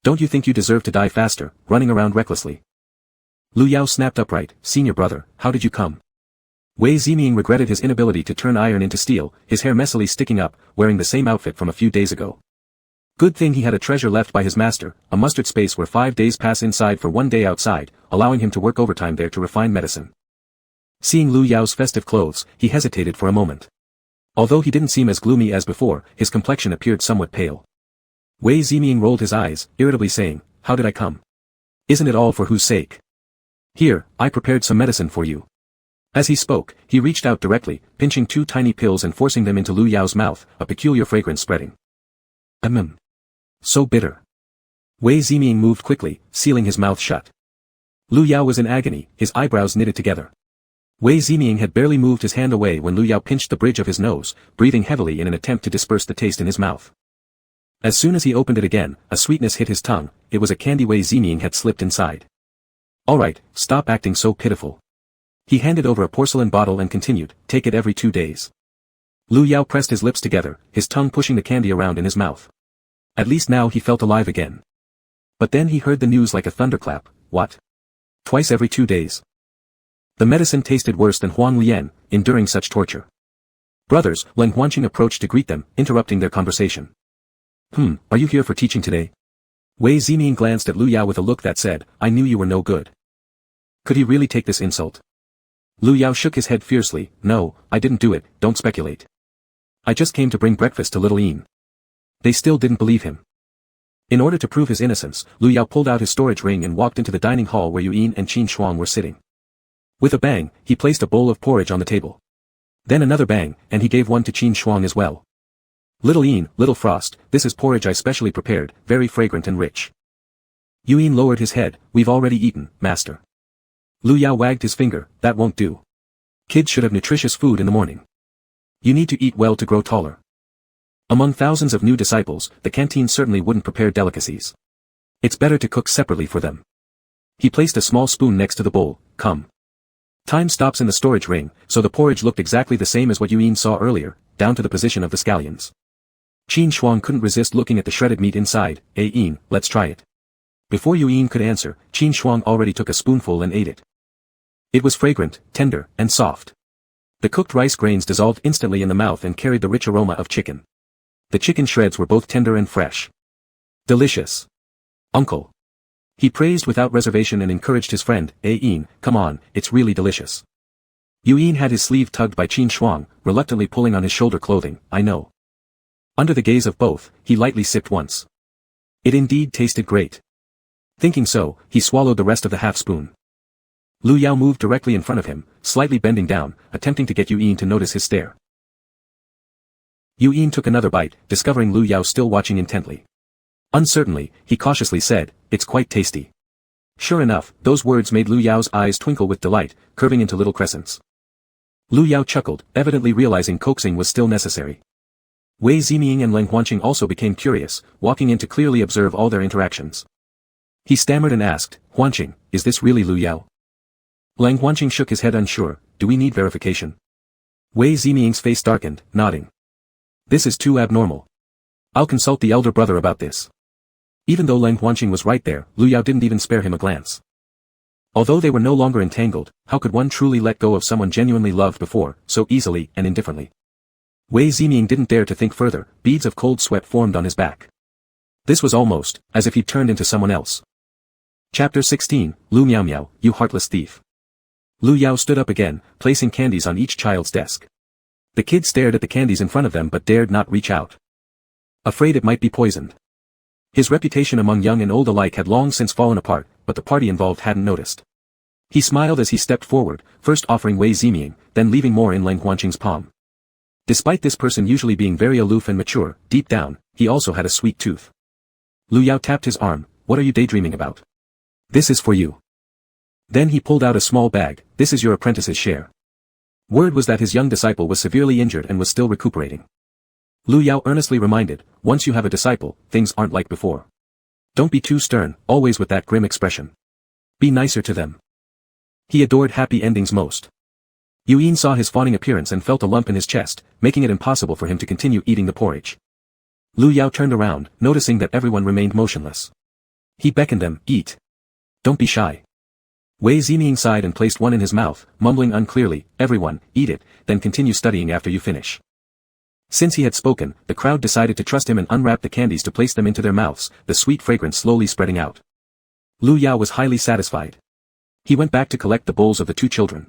Don't you think you deserve to die faster, running around recklessly? Lu Yao snapped upright. Senior brother, how did you come? Wei Ziming regretted his inability to turn iron into steel, his hair messily sticking up, wearing the same outfit from a few days ago. Good thing he had a treasure left by his master, a mustard space where 5 days pass inside for 1 day outside, allowing him to work overtime there to refine medicine. Seeing Lu Yao's festive clothes, he hesitated for a moment. Although he didn't seem as gloomy as before, his complexion appeared somewhat pale. Wei Ziming rolled his eyes, irritably saying, How did I come? Isn't it all for whose sake? Here, I prepared some medicine for you. As he spoke, he reached out directly, pinching 2 tiny pills and forcing them into Lu Yao's mouth, a peculiar fragrance spreading. So bitter. Wei Ziming moved quickly, sealing his mouth shut. Lu Yao was in agony, his eyebrows knitted together. Wei Ziming had barely moved his hand away when Lu Yao pinched the bridge of his nose, breathing heavily in an attempt to disperse the taste in his mouth. As soon as he opened it again, a sweetness hit his tongue. It was a candy Wei Ziming had slipped inside. Alright, stop acting so pitiful. He handed over a porcelain bottle and continued, take it every 2 days. Lu Yao pressed his lips together, his tongue pushing the candy around in his mouth. At least now he felt alive again. But then he heard the news like a thunderclap. What? Twice every 2 days. The medicine tasted worse than Huang Lian, enduring such torture. Brothers, when Huanqing approached to greet them, interrupting their conversation. Are you here for teaching today? Wei Ziming glanced at Lu Yao with a look that said, I knew you were no good. Could he really take this insult? Lu Yao shook his head fiercely. No, I didn't do it, don't speculate. I just came to bring breakfast to little Yin. They still didn't believe him. In order to prove his innocence, Lu Yao pulled out his storage ring and walked into the dining hall where Yuan and Qin Shuang were sitting. With a bang, he placed a bowl of porridge on the table. Then another bang, and he gave one to Qin Shuang as well. Little Yin, little Frost, this is porridge I specially prepared, very fragrant and rich. Yuan lowered his head. We've already eaten, master. Lu Yao wagged his finger. That won't do. Kids should have nutritious food in the morning. You need to eat well to grow taller. Among thousands of new disciples, the canteen certainly wouldn't prepare delicacies. It's better to cook separately for them. He placed a small spoon next to the bowl. Come. Time stops in the storage ring, so the porridge looked exactly the same as what Yuan saw earlier, down to the position of the scallions. Qin Shuang couldn't resist looking at the shredded meat inside. Yin, let's try it. Before Yuan could answer, Qin Shuang already took a spoonful and ate it. It was fragrant, tender, and soft. The cooked rice grains dissolved instantly in the mouth and carried the rich aroma of chicken. The chicken shreds were both tender and fresh. Delicious. Uncle. He praised without reservation and encouraged his friend. Yin, come on, it's really delicious. Yuan had his sleeve tugged by Qin Shuang, reluctantly pulling on his shoulder clothing. I know. Under the gaze of both, he lightly sipped once. It indeed tasted great. Thinking so, he swallowed the rest of the half spoon. Lu Yao moved directly in front of him, slightly bending down, attempting to get Yin to notice his stare. Yin took another bite, discovering Lu Yao still watching intently. Uncertainly, he cautiously said, "It's quite tasty." Sure enough, those words made Lu Yao's eyes twinkle with delight, curving into little crescents. Lu Yao chuckled, evidently realizing coaxing was still necessary. Wei Ziming and Leng Huanqing also became curious, walking in to clearly observe all their interactions. He stammered and asked, "Huanqing, is this really Lu Yao?" Leng Huanqing shook his head unsure. "Do we need verification?" Wei Ziming's face darkened, nodding. "This is too abnormal. I'll consult the elder brother about this." Even though Leng Huanqing was right there, Lu Yao didn't even spare him a glance. Although they were no longer entangled, how could one truly let go of someone genuinely loved before, so easily and indifferently? Wei Ziming didn't dare to think further, beads of cold sweat formed on his back. This was almost, as if he'd turned into someone else. Chapter 16, Lu Miao Miao, you heartless thief. Lu Yao stood up again, placing candies on each child's desk. The kids stared at the candies in front of them but dared not reach out. Afraid it might be poisoned. His reputation among young and old alike had long since fallen apart, but the party involved hadn't noticed. He smiled as he stepped forward, first offering Wei Ziming, then leaving more in Leng Huanqing's palm. Despite this person usually being very aloof and mature, deep down, he also had a sweet tooth. Lu Yao tapped his arm. "What are you daydreaming about? This is for you." Then he pulled out a small bag. "This is your apprentice's share." Word was that his young disciple was severely injured and was still recuperating. Lu Yao earnestly reminded, "Once you have a disciple, things aren't like before. Don't be too stern, always with that grim expression. Be nicer to them." He adored happy endings most. Yin saw his fawning appearance and felt a lump in his chest, making it impossible for him to continue eating the porridge. Lu Yao turned around, noticing that everyone remained motionless. He beckoned them, "Eat. Don't be shy." Wei Ziming sighed and placed one in his mouth, mumbling unclearly, "Everyone, eat it, then continue studying after you finish." Since he had spoken, the crowd decided to trust him and unwrapped the candies to place them into their mouths, the sweet fragrance slowly spreading out. Lu Yao was highly satisfied. He went back to collect the bowls of the two children.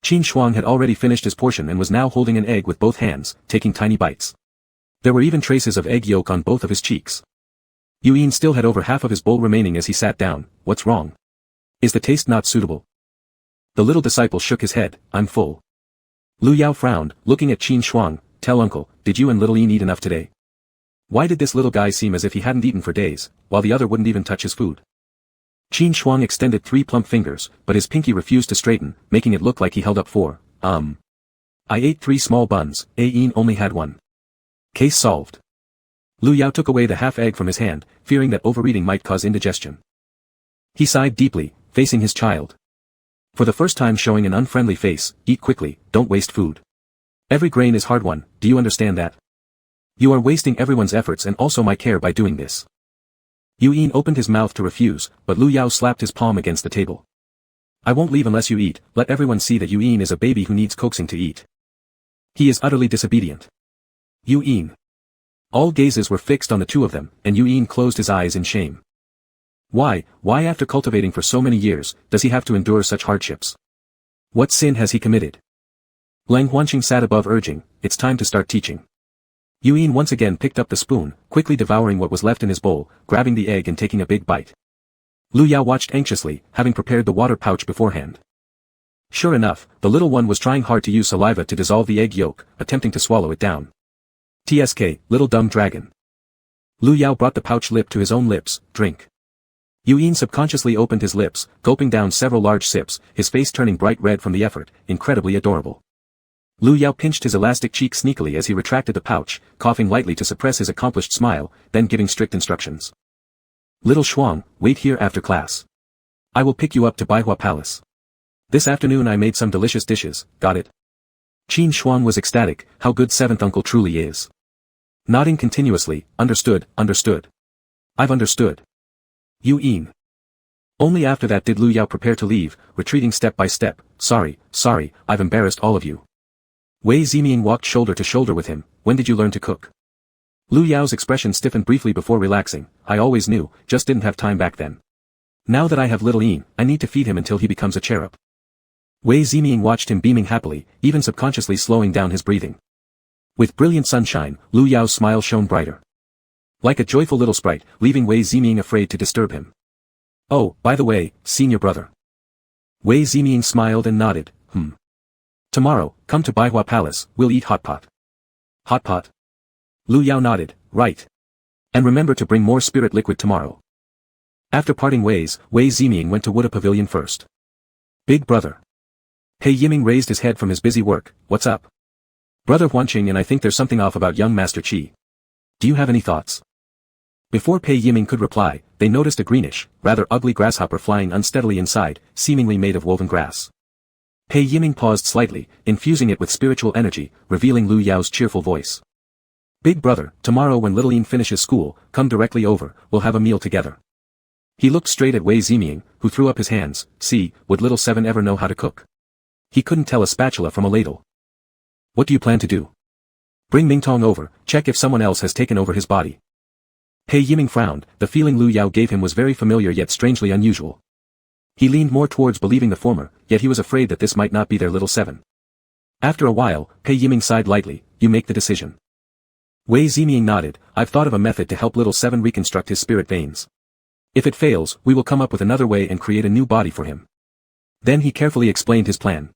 Qin Shuang had already finished his portion and was now holding an egg with both hands, taking tiny bites. There were even traces of egg yolk on both of his cheeks. Yin still had over half of his bowl remaining as he sat down. "What's wrong? Is the taste not suitable?" The little disciple shook his head. "I'm full." Lu Yao frowned, looking at Qin Shuang. "Tell uncle, did you and little Yin eat enough today?" Why did this little guy seem as if he hadn't eaten for days, while the other wouldn't even touch his food? Qin Shuang extended 3 plump fingers, but his pinky refused to straighten, making it look like he held up 4. I ate 3 small buns, Yin only had 1. Case solved. Lu Yao took away the half egg from his hand, fearing that overeating might cause indigestion. He sighed deeply, facing his child. For the first time showing an unfriendly face, "Eat quickly, don't waste food. Every grain is hard-won, do you understand that? You are wasting everyone's efforts and also my care by doing this." Yin opened his mouth to refuse, but Lu Yao slapped his palm against the table. "I won't leave unless you eat. Let everyone see that Yin is a baby who needs coaxing to eat. He is utterly disobedient." Yin. All gazes were fixed on the two of them, and Yin closed his eyes in shame. Why after cultivating for so many years, does he have to endure such hardships? What sin has he committed? Leng Huanqing sat above urging, "It's time to start teaching." Yin once again picked up the spoon, quickly devouring what was left in his bowl, grabbing the egg and taking a big bite. Lu Yao watched anxiously, having prepared the water pouch beforehand. Sure enough, the little one was trying hard to use saliva to dissolve the egg yolk, attempting to swallow it down. "Tsk, little dumb dragon." Lu Yao brought the pouch lip to his own lips. "Drink." Yin subconsciously opened his lips, gulping down several large sips, his face turning bright red from the effort, incredibly adorable. Lu Yao pinched his elastic cheek sneakily as he retracted the pouch, coughing lightly to suppress his accomplished smile, then giving strict instructions. "Little Shuang, wait here after class. I will pick you up to Baihua Palace. This afternoon I made some delicious dishes, got it?" Qin Shuang was ecstatic, how good 7th uncle truly is. Nodding continuously, "Understood, understood. I've understood." Yin. Only after that did Lu Yao prepare to leave, retreating step by step. Sorry, I've embarrassed all of you." Wei Ziming walked shoulder to shoulder with him. "When did you learn to cook?" Lu Yao's expression stiffened briefly before relaxing. "I always knew, just didn't have time back then. Now that I have little Yin, I need to feed him until he becomes a cherub." Wei Ziming watched him beaming happily, even subconsciously slowing down his breathing. With brilliant sunshine, Lu Yao's smile shone brighter. Like a joyful little sprite, leaving Wei Ziming afraid to disturb him. "Oh, by the way, senior brother. Wei Ziming smiled and nodded, Tomorrow, come to Baihua Palace, we'll eat hot pot. Hot pot? Lu Yao nodded, right. And remember to bring more spirit liquid tomorrow. After parting ways, Wei Ziming went to Wuda Pavilion first. Big brother. Pei Yiming raised his head from his busy work, what's up? Brother Huanqing and I think there's something off about young Master Qi. Do you have any thoughts? Before Pei Yiming could reply, they noticed a greenish, rather ugly grasshopper flying unsteadily inside, seemingly made of woven grass. Pei Yiming paused slightly, infusing it with spiritual energy, revealing Lu Yao's cheerful voice. Big brother, tomorrow when little Yin finishes school, come directly over, we'll have a meal together. He looked straight at Wei Ziming, who threw up his hands, see, would little Seven ever know how to cook? He couldn't tell a spatula from a ladle. What do you plan to do? Bring Mingtong over, check if someone else has taken over his body. Pei Yiming frowned, the feeling Lu Yao gave him was very familiar yet strangely unusual. He leaned more towards believing the former, yet he was afraid that this might not be their little Seven. After a while, Pei Yiming sighed lightly, you make the decision. Wei Ziming nodded, I've thought of a method to help little Seven reconstruct his spirit veins. If it fails, we will come up with another way and create a new body for him. Then he carefully explained his plan.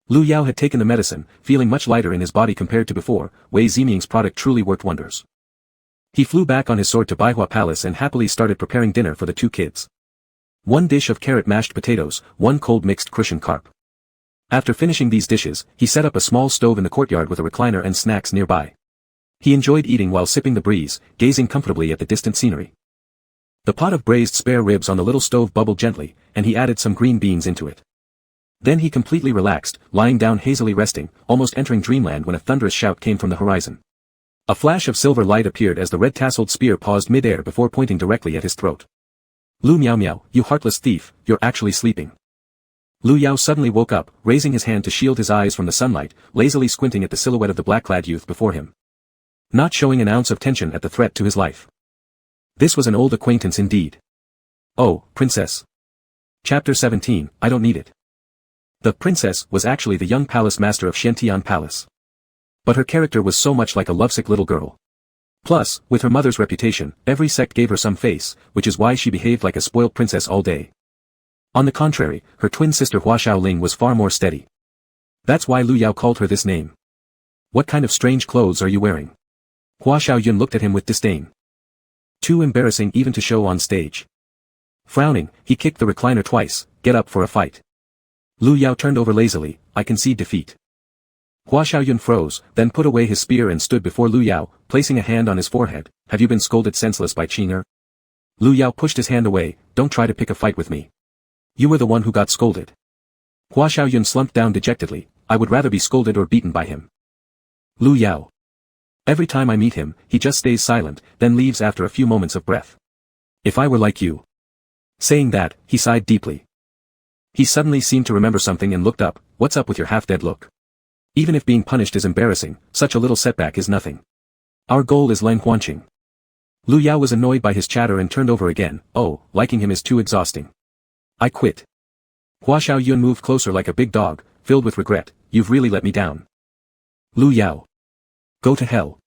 Lu Yao had taken the medicine, feeling much lighter in his body compared to before. Wei Ziming's product truly worked wonders. He flew back on his sword to Baihua Palace and happily started preparing dinner for the two kids. 1 dish of carrot mashed potatoes, 1 cold mixed crucian carp. After finishing these dishes, he set up a small stove in the courtyard with a recliner and snacks nearby. He enjoyed eating while sipping the breeze, gazing comfortably at the distant scenery. The pot of braised spare ribs on the little stove bubbled gently, and he added some green beans into it. Then he completely relaxed, lying down hazily resting, almost entering dreamland when a thunderous shout came from the horizon. A flash of silver light appeared as the red-tasseled spear paused mid-air before pointing directly at his throat. Lu Miao Miao, you heartless thief, you're actually sleeping. Lu Yao suddenly woke up, raising his hand to shield his eyes from the sunlight, lazily squinting at the silhouette of the black-clad youth before him. Not showing an ounce of tension at the threat to his life. This was an old acquaintance indeed. Oh, princess. Chapter 17, I don't need it. The princess was actually the young palace master of Xiantian Palace. But her character was so much like a lovesick little girl. Plus, with her mother's reputation, every sect gave her some face, which is why she behaved like a spoiled princess all day. On the contrary, her twin sister Hua Xiaoling was far more steady. That's why Lu Yao called her this name. What kind of strange clothes are you wearing? Hua Xiaoyun looked at him with disdain. Too embarrassing even to show on stage. Frowning, he kicked the recliner twice, get up for a fight. Lu Yao turned over lazily, I concede defeat. Hua Xiaoyun froze, then put away his spear and stood before Lu Yao, placing a hand on his forehead, have you been scolded senseless by Qing'er? Lu Yao pushed his hand away, don't try to pick a fight with me. You were the one who got scolded. Hua Xiaoyun slumped down dejectedly, I would rather be scolded or beaten by him. Lu Yao. Every time I meet him, he just stays silent, then leaves after a few moments of breath. If I were like you. Saying that, he sighed deeply. He suddenly seemed to remember something and looked up, what's up with your half-dead look? Even if being punished is embarrassing, such a little setback is nothing. Our goal is Lang Huanqing. Lu Yao was annoyed by his chatter and turned over again, oh, liking him is too exhausting. I quit. Hua Xiaoyun moved closer like a big dog, filled with regret, you've really let me down. Lu Yao. Go to hell.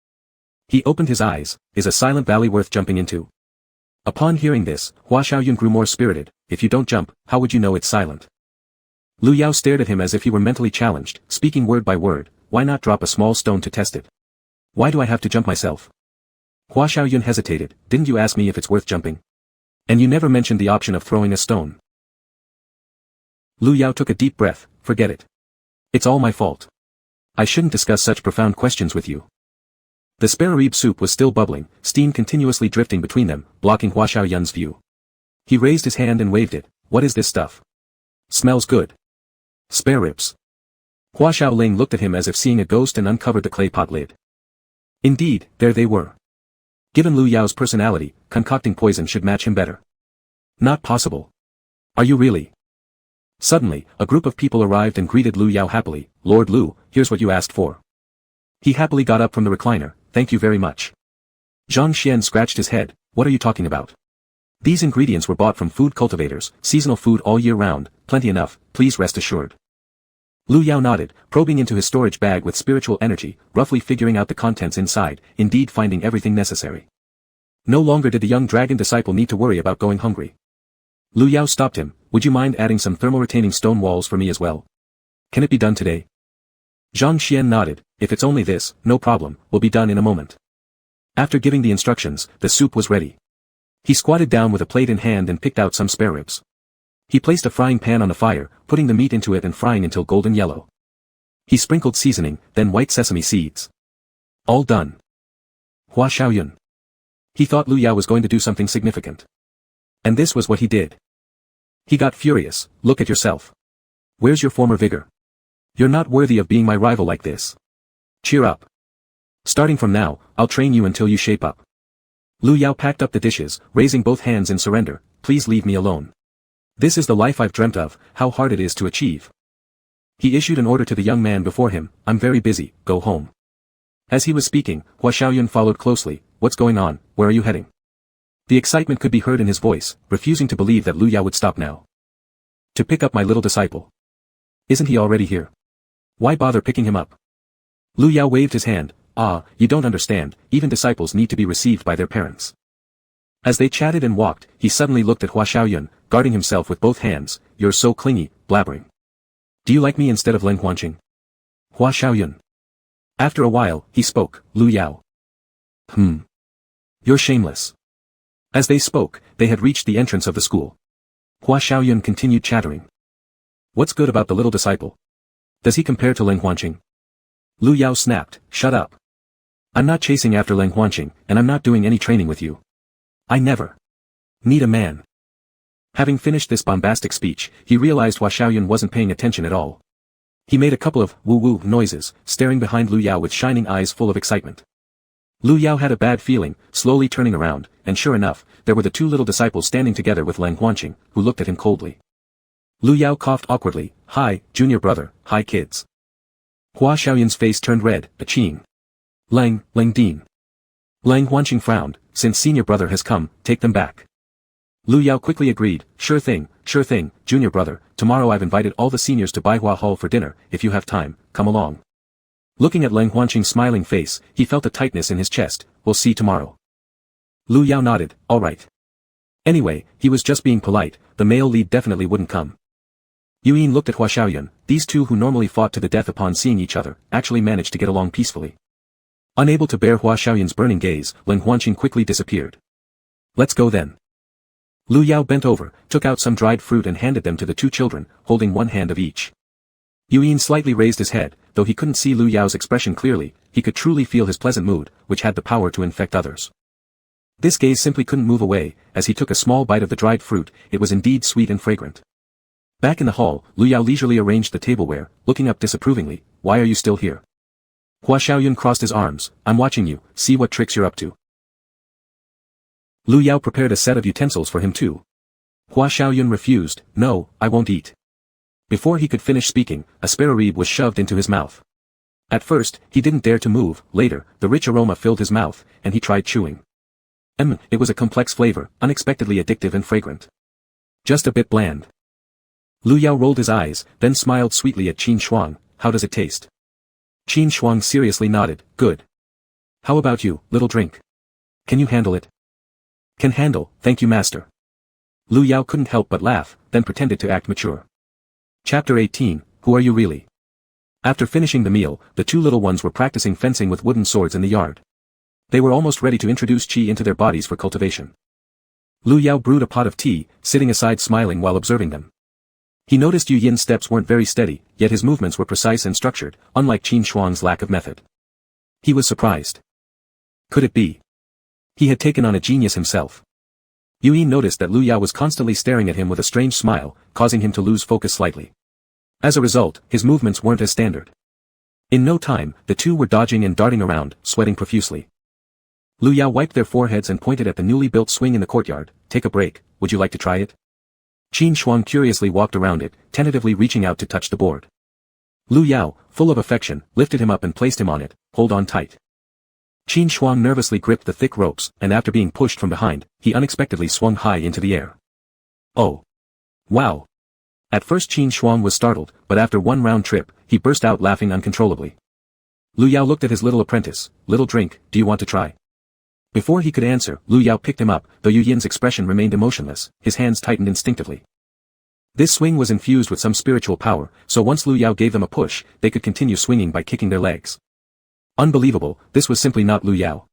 He opened his eyes, is a silent valley worth jumping into? Upon hearing this, Hua Xiaoyun grew more spirited, if you don't jump, how would you know it's silent? Lu Yao stared at him as if he were mentally challenged, speaking word by word, why not drop a small stone to test it? Why do I have to jump myself? Hua Xiaoyun hesitated, didn't you ask me if it's worth jumping? And you never mentioned the option of throwing a stone. Lu Yao took a deep breath, forget it. It's all my fault. I shouldn't discuss such profound questions with you. The spare rib soup was still bubbling, steam continuously drifting between them, blocking Hua Xiaoyun's view. He raised his hand and waved it, what is this stuff? Smells good. Spare ribs. Hua Xiaoling looked at him as if seeing a ghost and uncovered the clay pot lid. Indeed, there they were. Given Lu Yao's personality, concocting poison should match him better. Not possible. Are you really? Suddenly, a group of people arrived and greeted Lu Yao happily, Lord Lu, here's what you asked for. He happily got up from the recliner, thank you very much. Zhang Xian scratched his head, what are you talking about? These ingredients were bought from food cultivators, seasonal food all year round, plenty enough, please rest assured. Lu Yao nodded, probing into his storage bag with spiritual energy, roughly figuring out the contents inside, indeed finding everything necessary. No longer did the young dragon disciple need to worry about going hungry. Lu Yao stopped him. Would you mind adding some thermal-retaining stone walls for me as well? Can it be done today? Zhang Xian nodded. If it's only this, no problem, will be done in a moment. After giving the instructions, the soup was ready. He squatted down with a plate in hand and picked out some spare ribs. He placed a frying pan on the fire, putting the meat into it and frying until golden yellow. He sprinkled seasoning, then white sesame seeds. All done. Hua Xiaoyun. He thought Lu Yao was going to do something significant. And this was what he did. He got furious. Look at yourself. Where's your former vigor? You're not worthy of being my rival like this. Cheer up. Starting from now, I'll train you until you shape up. Lu Yao packed up the dishes, raising both hands in surrender. Please leave me alone. This is the life I've dreamt of, how hard it is to achieve. He issued an order to the young man before him. I'm very busy, go home. As he was speaking, Hua Xiaoyun followed closely. What's going on, where are you heading? The excitement could be heard in his voice, refusing to believe that Lu Yao would stop now. To pick up my little disciple. Isn't he already here? Why bother picking him up? Lu Yao waved his hand. Ah, you don't understand, even disciples need to be received by their parents. As they chatted and walked, he suddenly looked at Hua Xiaoyun, guarding himself with both hands. You're so clingy, blabbering. Do you like me instead of Leng Huanqing? Hua Xiaoyun. After a while, he spoke. Lu Yao. You're shameless. As they spoke, they had reached the entrance of the school. Hua Xiaoyun continued chattering. What's good about the little disciple? Does he compare to Leng Huanqing? Lu Yao snapped. Shut up. I'm not chasing after Leng Huanqing, and I'm not doing any training with you. I never need a man. Having finished this bombastic speech, he realized Hua Xiaoyun wasn't paying attention at all. He made a couple of woo-woo noises, staring behind Lu Yao with shining eyes full of excitement. Lu Yao had a bad feeling, slowly turning around, and sure enough, there were the two little disciples standing together with Leng Huanqing, who looked at him coldly. Lu Yao coughed awkwardly. Hi, junior brother, hi kids. Hua Xiaoyun's face turned red. Aching. Leng Din. Leng Huanqing frowned. Since senior brother has come, take them back. Lu Yao quickly agreed. Sure thing, junior brother, tomorrow I've invited all the seniors to Baihua Hall for dinner. If you have time, come along. Looking at Leng Huanqing's smiling face, he felt a tightness in his chest. We'll see tomorrow. Lu Yao nodded. All right. Anyway, he was just being polite, the male lead definitely wouldn't come. Yuyin looked at Hua Xiaoyun. These two who normally fought to the death upon seeing each other, actually managed to get along peacefully. Unable to bear Hua Xiaoyun's burning gaze, Leng Huanqing quickly disappeared. Let's go then. Lu Yao bent over, took out some dried fruit and handed them to the two children, holding one hand of each. Yuyin slightly raised his head, though he couldn't see Lu Yao's expression clearly, he could truly feel his pleasant mood, which had the power to infect others. This gaze simply couldn't move away, as he took a small bite of the dried fruit. It was indeed sweet and fragrant. Back in the hall, Lu Yao leisurely arranged the tableware, looking up disapprovingly. Why are you still here? Hua Xiaoyun crossed his arms. I'm watching you, see what tricks you're up to. Lu Yao prepared a set of utensils for him too. Hua Xiaoyun refused. No, I won't eat. Before he could finish speaking, a spare rib was shoved into his mouth. At first, he didn't dare to move. Later, the rich aroma filled his mouth, and he tried chewing. It was a complex flavor, unexpectedly addictive and fragrant. Just a bit bland. Lu Yao rolled his eyes, then smiled sweetly at Qin Shuang. How does it taste? Qin Shuang seriously nodded. Good. How about you, little drink? Can you handle it? Can handle, thank you master. Lu Yao couldn't help but laugh, then pretended to act mature. Chapter 18, Who are you really? After finishing the meal, the two little ones were practicing fencing with wooden swords in the yard. They were almost ready to introduce qi into their bodies for cultivation. Lu Yao brewed a pot of tea, sitting aside smiling while observing them. He noticed Yu Yin's steps weren't very steady, yet his movements were precise and structured, unlike Qin Shuang's lack of method. He was surprised. Could it be? He had taken on a genius himself. Yu Yin noticed that Lu Yao was constantly staring at him with a strange smile, causing him to lose focus slightly. As a result, his movements weren't as standard. In no time, the two were dodging and darting around, sweating profusely. Lu Yao wiped their foreheads and pointed at the newly built swing in the courtyard. Take a break, would you like to try it? Qin Shuang curiously walked around it, tentatively reaching out to touch the board. Lu Yao, full of affection, lifted him up and placed him on it. Hold on tight. Qin Shuang nervously gripped the thick ropes, and after being pushed from behind, he unexpectedly swung high into the air. Oh! Wow! At first Qin Shuang was startled, but after one round trip, he burst out laughing uncontrollably. Lu Yao looked at his little apprentice. Little drink, do you want to try? Before he could answer, Lu Yao picked him up, though Yu Yin's expression remained emotionless, his hands tightened instinctively. This swing was infused with some spiritual power, so once Lu Yao gave them a push, they could continue swinging by kicking their legs. Unbelievable, this was simply not Lu Yao.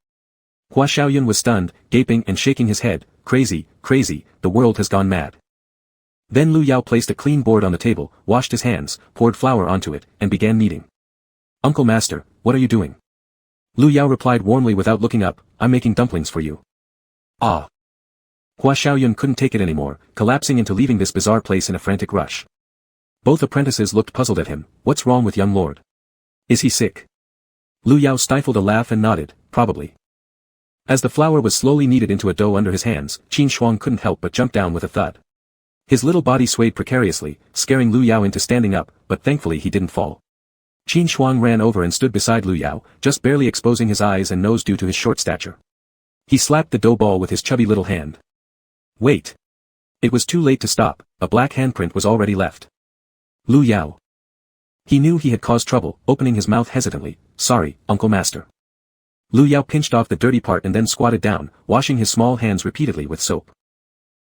Hua Xiaoyun was stunned, gaping and shaking his head. Crazy, crazy, the world has gone mad. Then Lu Yao placed a clean board on the table, washed his hands, poured flour onto it, and began kneading. Uncle Master, what are you doing? Lu Yao replied warmly without looking up, I'm making dumplings for you. Ah. Hua Xiaoyun couldn't take it anymore, collapsing into leaving this bizarre place in a frantic rush. Both apprentices looked puzzled at him. What's wrong with young lord? Is he sick? Lu Yao stifled a laugh and nodded, probably. As the flour was slowly kneaded into a dough under his hands, Qin Shuang couldn't help but jump down with a thud. His little body swayed precariously, scaring Lu Yao into standing up, but thankfully he didn't fall. Qin Shuang ran over and stood beside Lu Yao, just barely exposing his eyes and nose due to his short stature. He slapped the dough ball with his chubby little hand. Wait. It was too late to stop, a black handprint was already left. Lu Yao. He knew he had caused trouble, opening his mouth hesitantly. Sorry, Uncle Master. Lu Yao pinched off the dirty part and then squatted down, washing his small hands repeatedly with soap.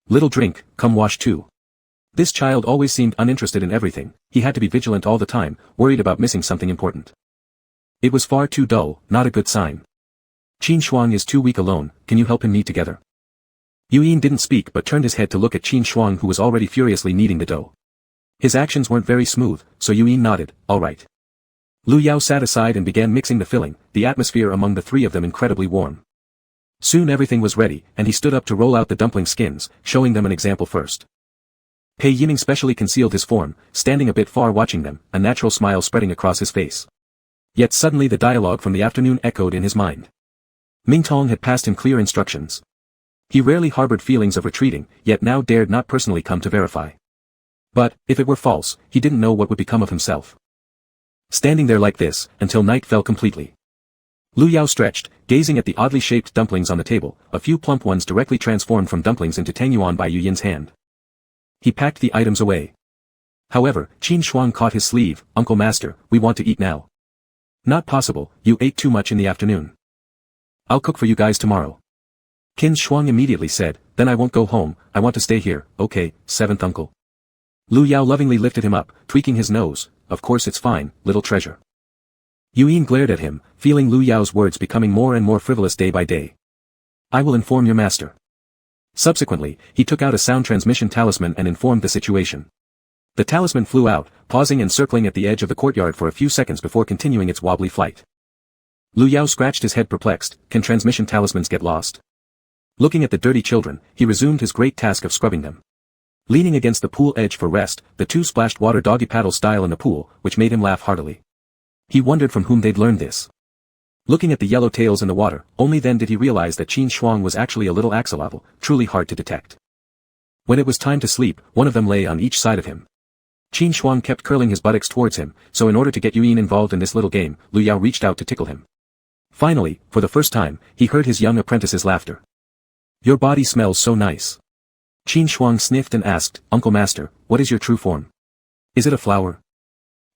Little drink, come wash too. This child always seemed uninterested in everything, he had to be vigilant all the time, worried about missing something important. It was far too dull, not a good sign. Qin Shuang is too weak alone, can you help him knead together? Yu Yin didn't speak but turned his head to look at Qin Shuang who was already furiously kneading the dough. His actions weren't very smooth, so Yu Yin nodded, all right. Lu Yao sat aside and began mixing the filling, the atmosphere among the three of them incredibly warm. Soon everything was ready, and he stood up to roll out the dumpling skins, showing them an example first. Pei Yiming specially concealed his form, standing a bit far watching them, a natural smile spreading across his face. Yet suddenly the dialogue from the afternoon echoed in his mind. Ming Tong had passed him clear instructions. He rarely harbored feelings of retreating, yet now dared not personally come to verify. But, if it were false, he didn't know what would become of himself. Standing there like this, until night fell completely. Lu Yao stretched, gazing at the oddly shaped dumplings on the table, a few plump ones directly transformed from dumplings into tangyuan by Yu Yin's hand. He packed the items away. However, Qin Shuang caught his sleeve, Uncle Master, we want to eat now. Not possible, you ate too much in the afternoon. I'll cook for you guys tomorrow. Qin Shuang immediately said, then I won't go home, I want to stay here, okay, seventh uncle. Lu Yao lovingly lifted him up, tweaking his nose, of course it's fine, little treasure. Yu Yin glared at him, feeling Lu Yao's words becoming more and more frivolous day by day. I will inform your master. Subsequently, he took out a sound transmission talisman and informed the situation. The talisman flew out, pausing and circling at the edge of the courtyard for a few seconds before continuing its wobbly flight. Lu Yao scratched his head perplexed, can transmission talismans get lost? Looking at the dirty children, he resumed his great task of scrubbing them. Leaning against the pool edge for rest, the two splashed water doggy paddle style in the pool, which made him laugh heartily. He wondered from whom they'd learned this. Looking at the yellow tails in the water, only then did he realize that Qin Shuang was actually a little axolotl, truly hard to detect. When it was time to sleep, one of them lay on each side of him. Qin Shuang kept curling his buttocks towards him, so in order to get Yu Yin involved in this little game, Lu Yao reached out to tickle him. Finally, for the first time, he heard his young apprentice's laughter. Your body smells so nice. Qin Shuang sniffed and asked, Uncle Master, what is your true form? Is it a flower?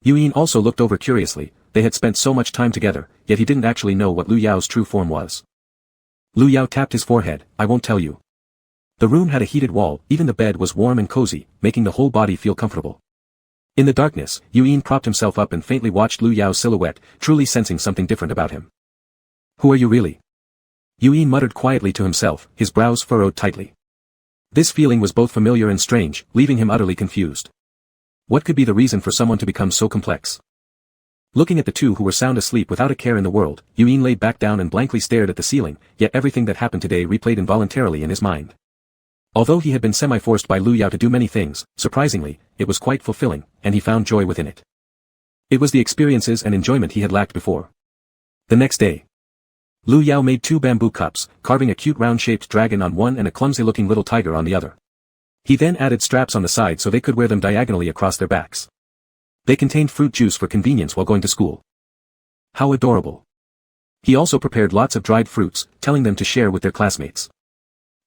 Yu Yin also looked over curiously, they had spent so much time together, yet he didn't actually know what Lu Yao's true form was. Lu Yao tapped his forehead, I won't tell you. The room had a heated wall, even the bed was warm and cozy, making the whole body feel comfortable. In the darkness, Yu Yin propped himself up and faintly watched Lu Yao's silhouette, truly sensing something different about him. Who are you really? Yu Yin muttered quietly to himself, his brows furrowed tightly. This feeling was both familiar and strange, leaving him utterly confused. What could be the reason for someone to become so complex? Looking at the two who were sound asleep without a care in the world, Yu Yin laid back down and blankly stared at the ceiling, yet everything that happened today replayed involuntarily in his mind. Although he had been semi-forced by Lu Yao to do many things, surprisingly, it was quite fulfilling, and he found joy within it. It was the experiences and enjoyment he had lacked before. The next day, Lu Yao made 2 bamboo cups, carving a cute round-shaped dragon on one and a clumsy-looking little tiger on the other. He then added straps on the side so they could wear them diagonally across their backs. They contained fruit juice for convenience while going to school. How adorable. He also prepared lots of dried fruits, telling them to share with their classmates.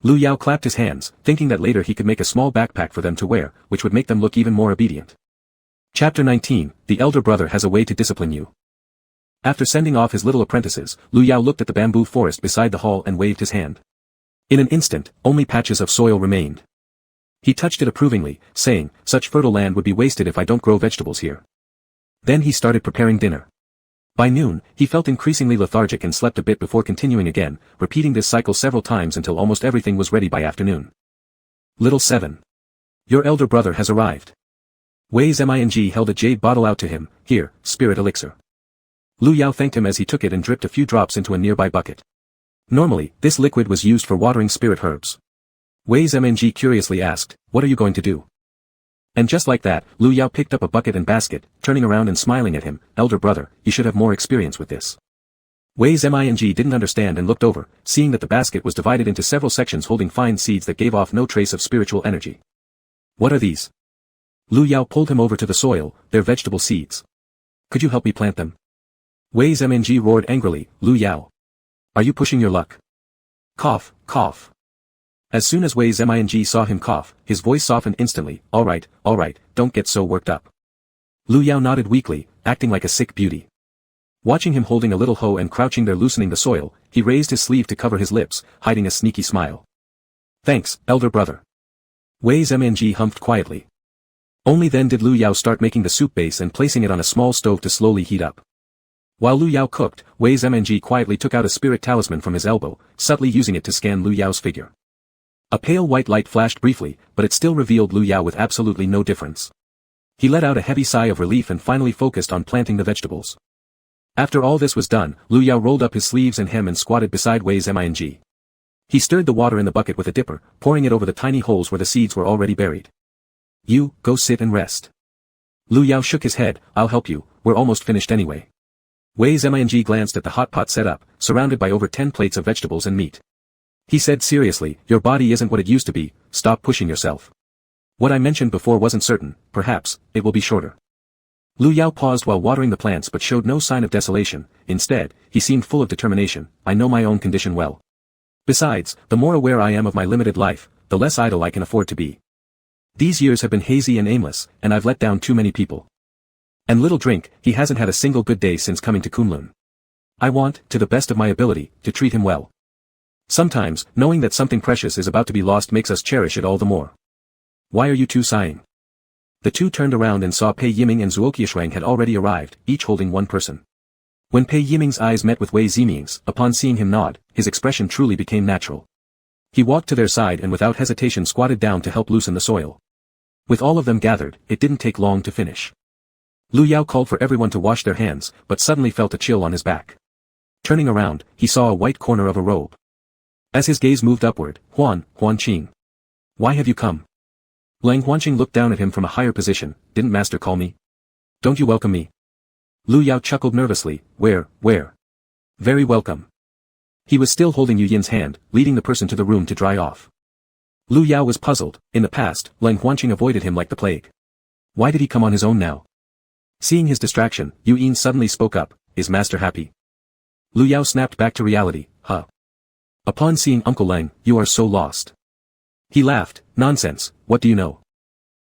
Lu Yao clapped his hands, thinking that later he could make a small backpack for them to wear, which would make them look even more obedient. Chapter 19, The Elder Brother Has a Way to Discipline You. After sending off his little apprentices, Lu Yao looked at the bamboo forest beside the hall and waved his hand. In an instant, only patches of soil remained. He touched it approvingly, saying, "Such fertile land would be wasted if I don't grow vegetables here." Then he started preparing dinner. By noon, he felt increasingly lethargic and slept a bit before continuing again, repeating this cycle several times until almost everything was ready by afternoon. Little 7. Your elder brother has arrived. Wei's Ming held a jade bottle out to him. "Here, spirit elixir." Lu Yao thanked him as he took it and dripped a few drops into a nearby bucket. Normally, this liquid was used for watering spirit herbs. Wei's Ming curiously asked, "What are you going to do?" And just like that, Lu Yao picked up a bucket and basket, turning around and smiling at him. "Elder brother, you should have more experience with this." Wei's Ming didn't understand and looked over, seeing that the basket was divided into several sections holding fine seeds that gave off no trace of spiritual energy. "What are these?" Lu Yao pulled him over to the soil. "They're vegetable seeds. Could you help me plant them?" Wei's Ming roared angrily, "Lu Yao. Are you pushing your luck?" Cough, cough. As soon as Wei's Ming saw him cough, his voice softened instantly. All right, don't get so worked up." Lu Yao nodded weakly, acting like a sick beauty. Watching him holding a little hoe and crouching there loosening the soil, he raised his sleeve to cover his lips, hiding a sneaky smile. "Thanks, elder brother." Wei's Ming humphed quietly. Only then did Lu Yao start making the soup base and placing it on a small stove to slowly heat up. While Lu Yao cooked, Wei's Ming quietly took out a spirit talisman from his elbow, subtly using it to scan Lu Yao's figure. A pale white light flashed briefly, but it still revealed Lu Yao with absolutely no difference. He let out a heavy sigh of relief and finally focused on planting the vegetables. After all this was done, Lu Yao rolled up his sleeves and hem and squatted beside Wei's Ming. He stirred the water in the bucket with a dipper, pouring it over the tiny holes where the seeds were already buried. "You, go sit and rest." Lu Yao shook his head. "I'll help you, we're almost finished anyway." Wei's Ming glanced at the hot pot set up, surrounded by over 10 plates of vegetables and meat. He said seriously, "Your body isn't what it used to be, stop pushing yourself. What I mentioned before wasn't certain, perhaps, it will be shorter." Lu Yao paused while watering the plants but showed no sign of desolation. Instead, he seemed full of determination. "I know my own condition well. Besides, the more aware I am of my limited life, the less idle I can afford to be. These years have been hazy and aimless, and I've let down too many people. And little drink, he hasn't had a single good day since coming to Kunlun. I want, to the best of my ability, to treat him well. Sometimes, knowing that something precious is about to be lost makes us cherish it all the more. Why are you two sighing?" The two turned around and saw Pei Yiming and Zuoqiushuang had already arrived, each holding one person. When Pei Yiming's eyes met with Wei Ziming's, upon seeing him nod, his expression truly became natural. He walked to their side and without hesitation squatted down to help loosen the soil. With all of them gathered, it didn't take long to finish. Lu Yao called for everyone to wash their hands, but suddenly felt a chill on his back. Turning around, he saw a white corner of a robe. As his gaze moved upward, Huanqing. Why have you come?" Lang Huanqing looked down at him from a higher position. "Didn't master call me? Don't you welcome me?" Lu Yao chuckled nervously. Where? Very welcome." He was still holding Yu Yin's hand, leading the person to the room to dry off. Lu Yao was puzzled. In the past, Lang Huanqing avoided him like the plague. Why did he come on his own now? Seeing his distraction, Yu Yin suddenly spoke up. "Is master happy?" Lu Yao snapped back to reality. "Huh." Upon seeing Uncle Lang, "You are so lost." He laughed. "Nonsense, what do you know?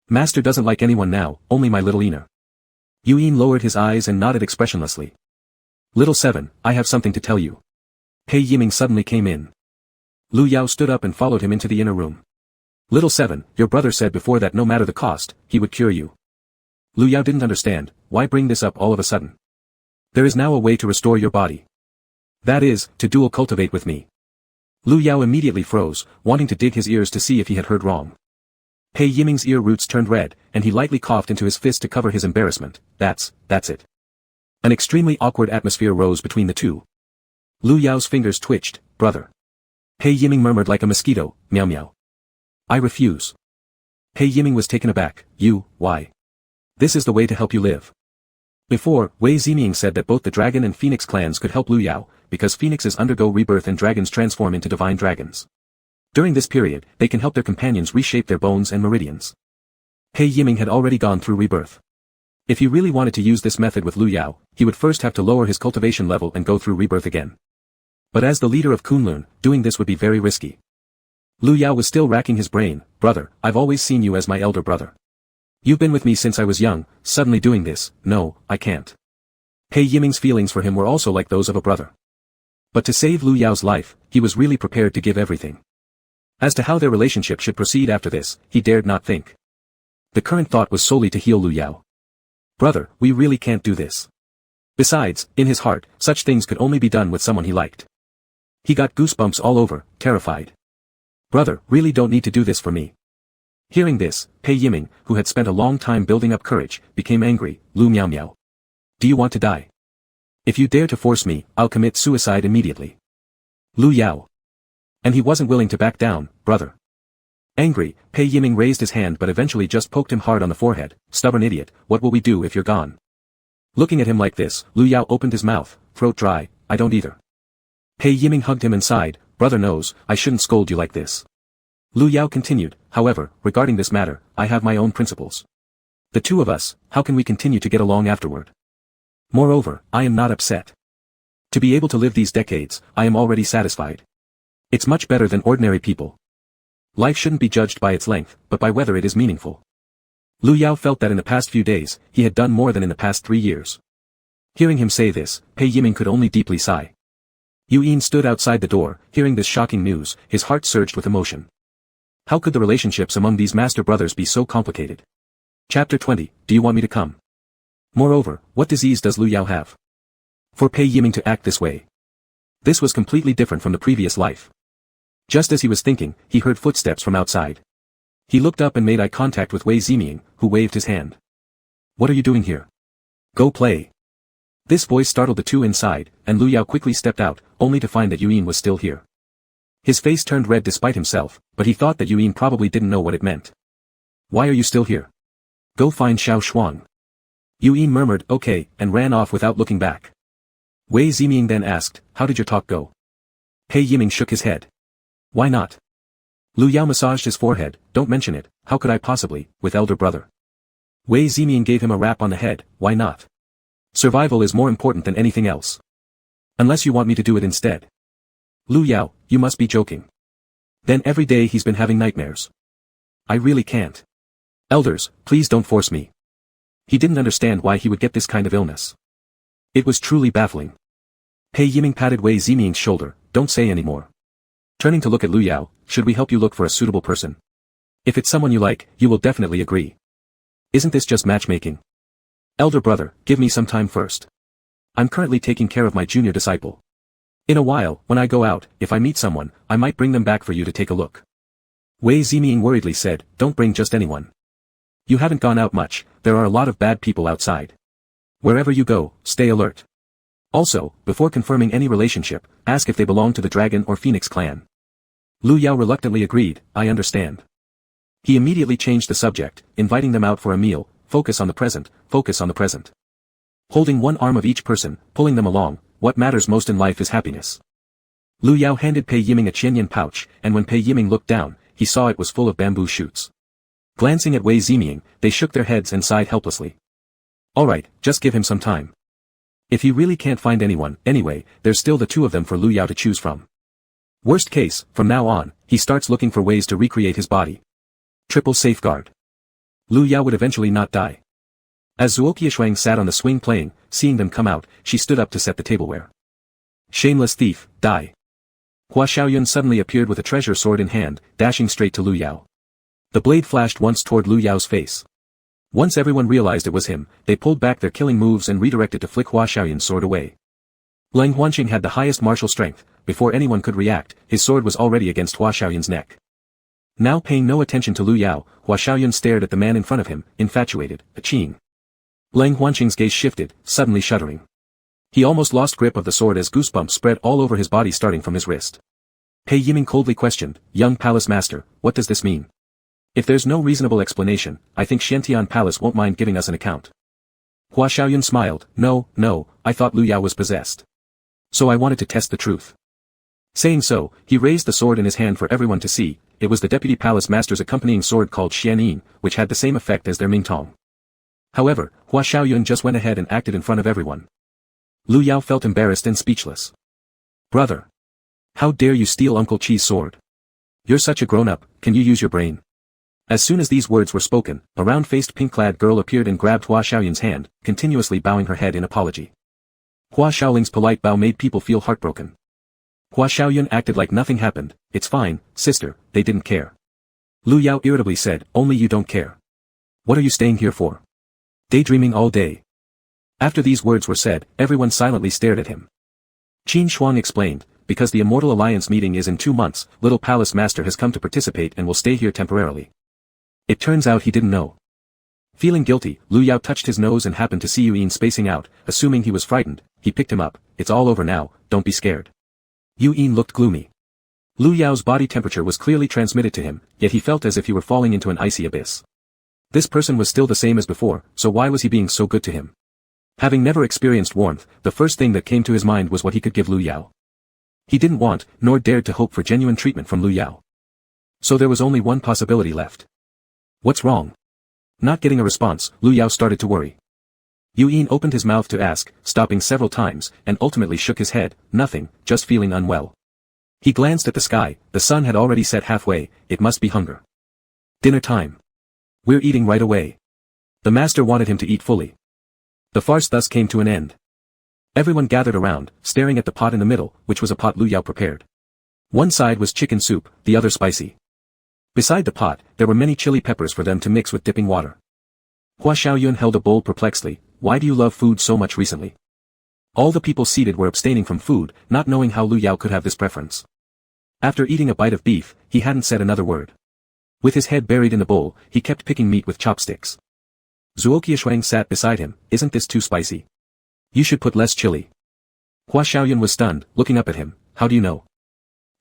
Master doesn't like anyone now, only my little Ina." Yu Yin lowered his eyes and nodded expressionlessly. "Little 7, I have something to tell you." Pei Yiming suddenly came in. Lu Yao stood up and followed him into the inner room. "Little 7, your brother said before that no matter the cost, he would cure you." Lu Yao didn't understand. Why bring this up all of a sudden? "There is now a way to restore your body. That is, to dual cultivate with me." Lu Yao immediately froze, wanting to dig his ears to see if he had heard wrong. Pei Yiming's ear roots turned red, and he lightly coughed into his fist to cover his embarrassment. That's it. An extremely awkward atmosphere rose between the two. Lu Yao's fingers twitched. "Brother." Pei Yiming murmured like a mosquito, "Meow meow. I refuse." Pei Yiming was taken aback. Why? This is the way to help you live." Before, Wei Ziming said that both the dragon and phoenix clans could help Lu Yao, because phoenixes undergo rebirth and dragons transform into divine dragons. During this period, they can help their companions reshape their bones and meridians. Pei Yiming had already gone through rebirth. If he really wanted to use this method with Lu Yao, he would first have to lower his cultivation level and go through rebirth again. But as the leader of Kunlun, doing this would be very risky. Lu Yao was still racking his brain. "Brother, I've always seen you as my elder brother. You've been with me since I was young, suddenly doing this, no, I can't." Pei Yiming's feelings for him were also like those of a brother. But to save Lu Yao's life, he was really prepared to give everything. As to how their relationship should proceed after this, he dared not think. The current thought was solely to heal Lu Yao. Brother, we really can't do this. Besides, in his heart, such things could only be done with someone he liked. He got goosebumps all over, terrified. Brother, really don't need to do this for me. Hearing this, Pei Yiming, who had spent a long time building up courage, became angry. Lu Miao Miao. Do you want to die? If you dare to force me, I'll commit suicide immediately. Lu Yao. And he wasn't willing to back down, brother. Angry, Pei Yiming raised his hand but eventually just poked him hard on the forehead. Stubborn idiot, what will we do if you're gone? Looking at him like this, Lu Yao opened his mouth, throat dry. I don't either. Pei Yiming hugged him and sighed. Brother knows, I shouldn't scold you like this. Lu Yao continued, however, regarding this matter, I have my own principles. The two of us, how can we continue to get along afterward? Moreover, I am not upset. To be able to live these decades, I am already satisfied. It's much better than ordinary people. Life shouldn't be judged by its length, but by whether it is meaningful. Lu Yao felt that in the past few days, he had done more than in the past 3 years. Hearing him say this, Pei Yiming could only deeply sigh. Yuyin stood outside the door, hearing this shocking news, his heart surged with emotion. How could the relationships among these master brothers be so complicated? Chapter 20, Do you want me to come? Moreover, what disease does Lu Yao have? For Pei Yiming to act this way. This was completely different from the previous life. Just as he was thinking, he heard footsteps from outside. He looked up and made eye contact with Wei Ziming, who waved his hand. What are you doing here? Go play. This voice startled the two inside, and Lu Yao quickly stepped out, only to find that Yuyin was still here. His face turned red despite himself, but he thought that Yuyin probably didn't know what it meant. Why are you still here? Go find Xiao Shuang. Yuyin murmured, okay, and ran off without looking back. Wei Ziming then asked, how did your talk go? Pei Yiming shook his head. Why not? Lu Yao massaged his forehead, don't mention it, how could I possibly, with elder brother? Wei Ziming gave him a rap on the head, why not? Survival is more important than anything else. Unless you want me to do it instead. Lu Yao, you must be joking. Then every day he's been having nightmares. I really can't. Elders, please don't force me. He didn't understand why he would get this kind of illness. It was truly baffling. Pei Yiming patted Wei Ziming's shoulder, don't say any more. Turning to look at Lu Yao, should we help you look for a suitable person? If it's someone you like, you will definitely agree. Isn't this just matchmaking? Elder brother, give me some time first. I'm currently taking care of my junior disciple. In a while, when I go out, if I meet someone, I might bring them back for you to take a look. Wei Ziming worriedly said, don't bring just anyone. You haven't gone out much, there are a lot of bad people outside. Wherever you go, stay alert. Also, before confirming any relationship, ask if they belong to the Dragon or Phoenix clan. Lu Yao reluctantly agreed, I understand. He immediately changed the subject, inviting them out for a meal, focus on the present, focus on the present. Holding one arm of each person, pulling them along, what matters most in life is happiness. Lu Yao handed Pei Yiming a Qianyan pouch, and when Pei Yiming looked down, he saw it was full of bamboo shoots. Glancing at Wei Ziming, they shook their heads and sighed helplessly. Alright, just give him some time. If he really can't find anyone, anyway, there's still the two of them for Lu Yao to choose from. Worst case, from now on, he starts looking for ways to recreate his body. Triple safeguard. Lu Yao would eventually not die. As Zuoqiashuang sat on the swing playing, seeing them come out, she stood up to set the tableware. Shameless thief, die. Hua Xiaoyun suddenly appeared with a treasure sword in hand, dashing straight to Lu Yao. The blade flashed once toward Lu Yao's face. Once everyone realized it was him, they pulled back their killing moves and redirected to flick Hua Xiaoyun's sword away. Lang Huanqing had the highest martial strength, before anyone could react, his sword was already against Hua Xiaoyun's neck. Now paying no attention to Lu Yao, Hua Xiaoyun stared at the man in front of him, infatuated, aching. Lang Huanqing's gaze shifted, suddenly shuddering. He almost lost grip of the sword as goosebumps spread all over his body starting from his wrist. Pei Yiming coldly questioned, young palace master, what does this mean? If there's no reasonable explanation, I think Xiantian Palace won't mind giving us an account. Hua Xiaoyun smiled, no, I thought Lu Yao was possessed. So I wanted to test the truth. Saying so, he raised the sword in his hand for everyone to see, it was the deputy palace master's accompanying sword called Xianyin, which had the same effect as their Mingtong. However, Hua Xiaoyun just went ahead and acted in front of everyone. Lu Yao felt embarrassed and speechless. Brother! How dare you steal Uncle Chi's sword? You're such a grown-up, can you use your brain? As soon as these words were spoken, a round-faced pink-clad girl appeared and grabbed Hua Xiaoyun's hand, continuously bowing her head in apology. Hua Xiaoling's polite bow made people feel heartbroken. Hua Xiaoyun acted like nothing happened. It's fine, sister, they didn't care. Lu Yao irritably said, only you don't care. What are you staying here for? Daydreaming all day. After these words were said, everyone silently stared at him. Qin Shuang explained, because the Immortal Alliance meeting is in 2 months, Little Palace Master has come to participate and will stay here temporarily. It turns out he didn't know. Feeling guilty, Lu Yao touched his nose and happened to see Yu Yin spacing out. Assuming he was frightened, he picked him up. It's all over now, don't be scared. Yu Yin looked gloomy. Lu Yao's body temperature was clearly transmitted to him, yet he felt as if he were falling into an icy abyss. This person was still the same as before, so why was he being so good to him? Having never experienced warmth, the first thing that came to his mind was what he could give Lu Yao. He didn't want, nor dared to hope for genuine treatment from Lu Yao. So there was only one possibility left. What's wrong? Not getting a response, Lu Yao started to worry. Yu Yin opened his mouth to ask, stopping several times, and ultimately shook his head, nothing, just feeling unwell. He glanced at the sky, the sun had already set halfway, it must be hunger. Dinner time. We're eating right away. The master wanted him to eat fully. The farce thus came to an end. Everyone gathered around, staring at the pot in the middle, which was a pot Lu Yao prepared. One side was chicken soup, the other spicy. Beside the pot, there were many chili peppers for them to mix with dipping water. Hua Xiaoyun held a bowl perplexedly. Why do you love food so much recently? All the people seated were abstaining from food, not knowing how Lu Yao could have this preference. After eating a bite of beef, he hadn't said another word. With his head buried in the bowl, he kept picking meat with chopsticks. Zuoqiushuang sat beside him. Isn't this too spicy? You should put less chili. Hua Xiaoyun was stunned, looking up at him. How do you know?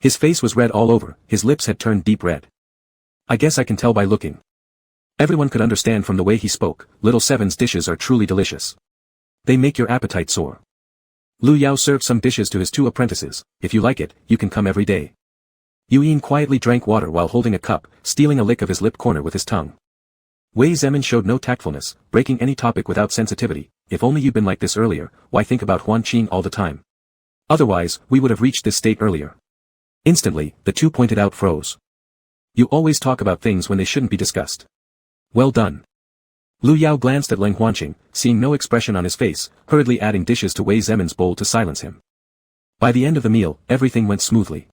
His face was red all over, his lips had turned deep red. I guess I can tell by looking. Everyone could understand from the way he spoke, Little Seven's dishes are truly delicious. They make your appetite soar. Lu Yao served some dishes to his 2 apprentices. If you like it, you can come every day. Yu Yin quietly drank water while holding a cup, stealing a lick of his lip corner with his tongue. Wei Zemin showed no tactfulness, breaking any topic without sensitivity. If only you'd been like this earlier, why think about Huan Qing all the time? Otherwise, we would have reached this state earlier. Instantly, the 2 pointed out froze. You always talk about things when they shouldn't be discussed. Well done. Lu Yao glanced at Leng Huanqing, seeing no expression on his face, hurriedly adding dishes to Wei Zemin's bowl to silence him. By the end of the meal, everything went smoothly.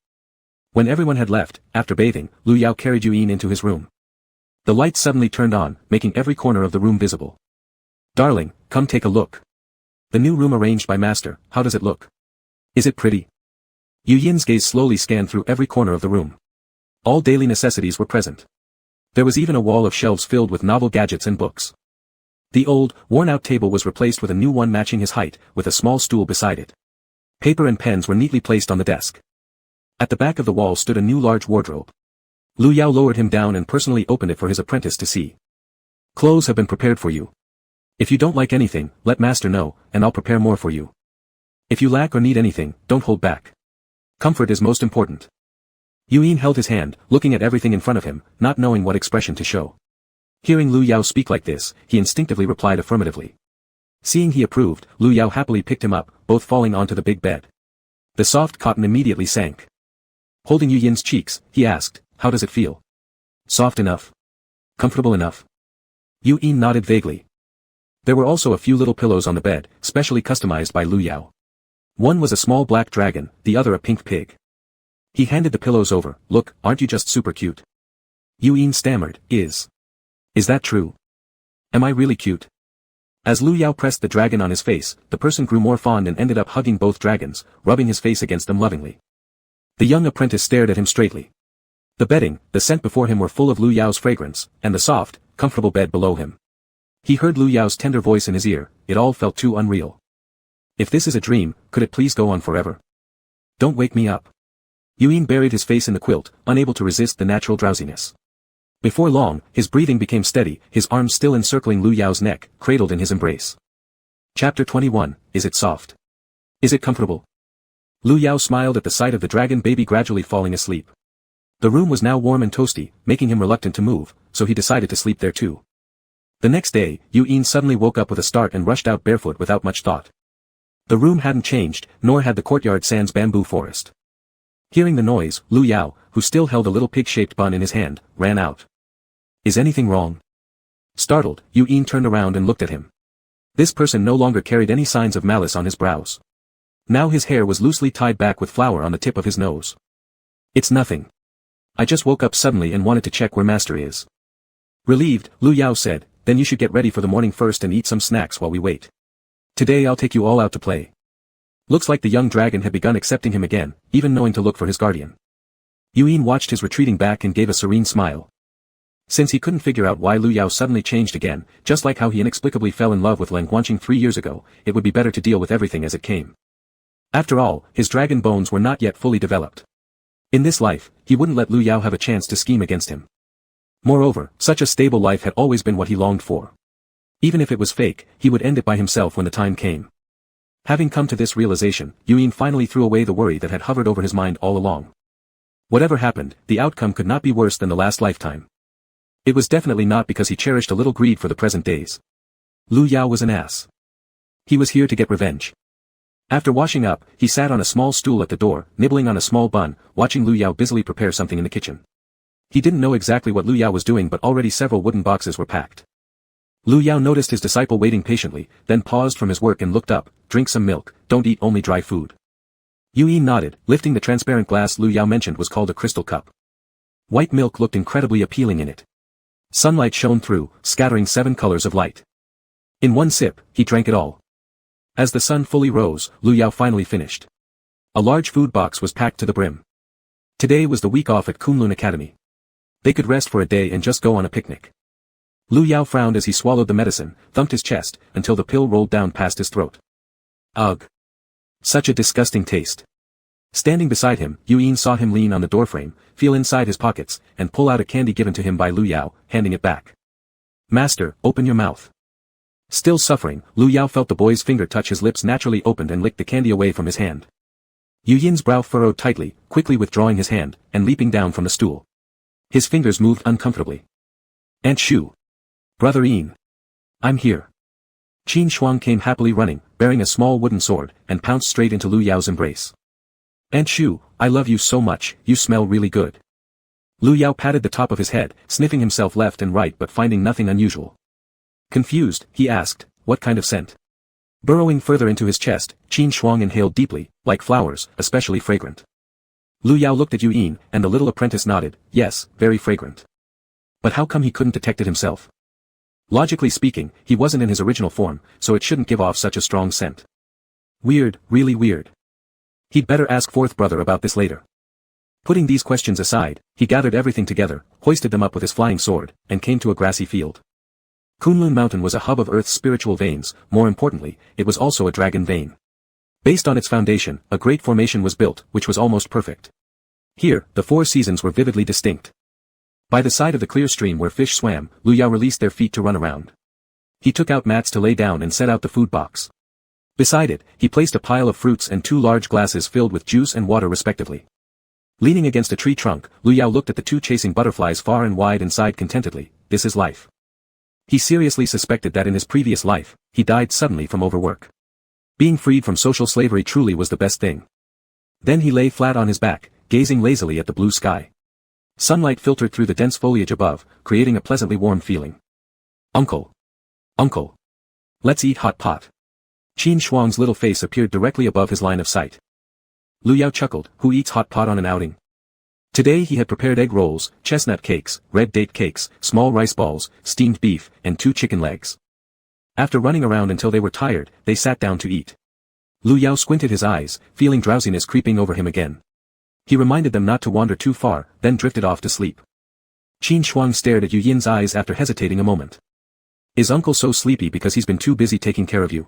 When everyone had left, after bathing, Lu Yao carried Yu Yin into his room. The lights suddenly turned on, making every corner of the room visible. Darling, come take a look. The new room arranged by Master, how does it look? Is it pretty? Yu Yin's gaze slowly scanned through every corner of the room. All daily necessities were present. There was even a wall of shelves filled with novel gadgets and books. The old, worn-out table was replaced with a new one matching his height, with a small stool beside it. Paper and pens were neatly placed on the desk. At the back of the wall stood a new large wardrobe. Lu Yao lowered him down and personally opened it for his apprentice to see. Clothes have been prepared for you. If you don't like anything, let Master know, and I'll prepare more for you. If you lack or need anything, don't hold back. Comfort is most important. Yu Yin held his hand, looking at everything in front of him, not knowing what expression to show. Hearing Lu Yao speak like this, he instinctively replied affirmatively. Seeing he approved, Lu Yao happily picked him up, both falling onto the big bed. The soft cotton immediately sank. Holding Yu Yin's cheeks, he asked, how does it feel? Soft enough? Comfortable enough? Yu Yin nodded vaguely. There were also a few little pillows on the bed, specially customized by Lu Yao. One was a small black dragon, the other a pink pig. He handed the pillows over. Look, aren't you just super cute? Yu Yin stammered, Is that true? Am I really cute? As Lu Yao pressed the dragon on his face, the person grew more fond and ended up hugging both dragons, rubbing his face against them lovingly. The young apprentice stared at him straightly. The bedding, the scent before him were full of Lu Yao's fragrance, and the soft, comfortable bed below him. He heard Lu Yao's tender voice in his ear. It all felt too unreal. If this is a dream, could it please go on forever? Don't wake me up. Yu Yin buried his face in the quilt, unable to resist the natural drowsiness. Before long, his breathing became steady, his arms still encircling Lu Yao's neck, cradled in his embrace. Chapter 21, Is it soft? Is it comfortable? Lu Yao smiled at the sight of the dragon baby gradually falling asleep. The room was now warm and toasty, making him reluctant to move, so he decided to sleep there too. The next day, Yu Yin suddenly woke up with a start and rushed out barefoot without much thought. The room hadn't changed, nor had the courtyard sans bamboo forest. Hearing the noise, Lu Yao, who still held a little pig-shaped bun in his hand, ran out. Is anything wrong? Startled, Yu Yin turned around and looked at him. This person no longer carried any signs of malice on his brows. Now his hair was loosely tied back with flour on the tip of his nose. It's nothing. I just woke up suddenly and wanted to check where master is. Relieved, Lu Yao said, then you should get ready for the morning first and eat some snacks while we wait. Today I'll take you all out to play. Looks like the young dragon had begun accepting him again, even knowing to look for his guardian. Yuyin watched his retreating back and gave a serene smile. Since he couldn't figure out why Lu Yao suddenly changed again, just like how he inexplicably fell in love with Leng Guanqing 3 years ago, it would be better to deal with everything as it came. After all, his dragon bones were not yet fully developed. In this life, he wouldn't let Lu Yao have a chance to scheme against him. Moreover, such a stable life had always been what he longed for. Even if it was fake, he would end it by himself when the time came. Having come to this realization, Yuyin finally threw away the worry that had hovered over his mind all along. Whatever happened, the outcome could not be worse than the last lifetime. It was definitely not because he cherished a little greed for the present days. Lu Yao was an ass. He was here to get revenge. After washing up, he sat on a small stool at the door, nibbling on a small bun, watching Lu Yao busily prepare something in the kitchen. He didn't know exactly what Lu Yao was doing, but already several wooden boxes were packed. Lu Yao noticed his disciple waiting patiently, then paused from his work and looked up. Drink some milk, don't eat only dry food. Yuyin nodded, lifting the transparent glass Lu Yao mentioned was called a crystal cup. White milk looked incredibly appealing in it. Sunlight shone through, scattering 7 colors of light. In one sip, he drank it all. As the sun fully rose, Lu Yao finally finished. A large food box was packed to the brim. Today was the week off at Kunlun Academy. They could rest for a day and just go on a picnic. Lu Yao frowned as he swallowed the medicine, thumped his chest, until the pill rolled down past his throat. Ugh. Such a disgusting taste. Standing beside him, Yuyin saw him lean on the doorframe, feel inside his pockets, and pull out a candy given to him by Lu Yao, handing it back. Master, open your mouth. Still suffering, Lu Yao felt the boy's finger touch his lips, naturally opened and licked the candy away from his hand. Yuyin's brow furrowed tightly, quickly withdrawing his hand, and leaping down from the stool. His fingers moved uncomfortably. Aunt Shu. Brother Yin. I'm here. Qin Shuang came happily running, bearing a small wooden sword, and pounced straight into Lu Yao's embrace. Aunt Shu, I love you so much, you smell really good. Lu Yao patted the top of his head, sniffing himself left and right but finding nothing unusual. Confused, he asked, what kind of scent? Burrowing further into his chest, Qin Shuang inhaled deeply, like flowers, especially fragrant. Lu Yao looked at Yuyin, and the little apprentice nodded, yes, very fragrant. But how come he couldn't detect it himself? Logically speaking, he wasn't in his original form, so it shouldn't give off such a strong scent. Weird, really weird. He'd better ask fourth brother about this later. Putting these questions aside, he gathered everything together, hoisted them up with his flying sword, and came to a grassy field. Kunlun Mountain was a hub of Earth's spiritual veins, more importantly, it was also a dragon vein. Based on its foundation, a great formation was built, which was almost perfect. Here, the 4 seasons were vividly distinct. By the side of the clear stream where fish swam, Lu Yao released their feet to run around. He took out mats to lay down and set out the food box. Beside it, he placed a pile of fruits and 2 large glasses filled with juice and water respectively. Leaning against a tree trunk, Lu Yao looked at the 2 chasing butterflies far and wide and sighed contentedly, this is life. He seriously suspected that in his previous life, he died suddenly from overwork. Being freed from social slavery truly was the best thing. Then he lay flat on his back, gazing lazily at the blue sky. Sunlight filtered through the dense foliage above, creating a pleasantly warm feeling. Uncle. Uncle. Let's eat hot pot. Qin Shuang's little face appeared directly above his line of sight. Lu Yao chuckled, who eats hot pot on an outing? Today he had prepared egg rolls, chestnut cakes, red date cakes, small rice balls, steamed beef, and 2 chicken legs. After running around until they were tired, they sat down to eat. Lu Yao squinted his eyes, feeling drowsiness creeping over him again. He reminded them not to wander too far, then drifted off to sleep. Qin Shuang stared at Yuyin's eyes after hesitating a moment. Is uncle so sleepy because he's been too busy taking care of you?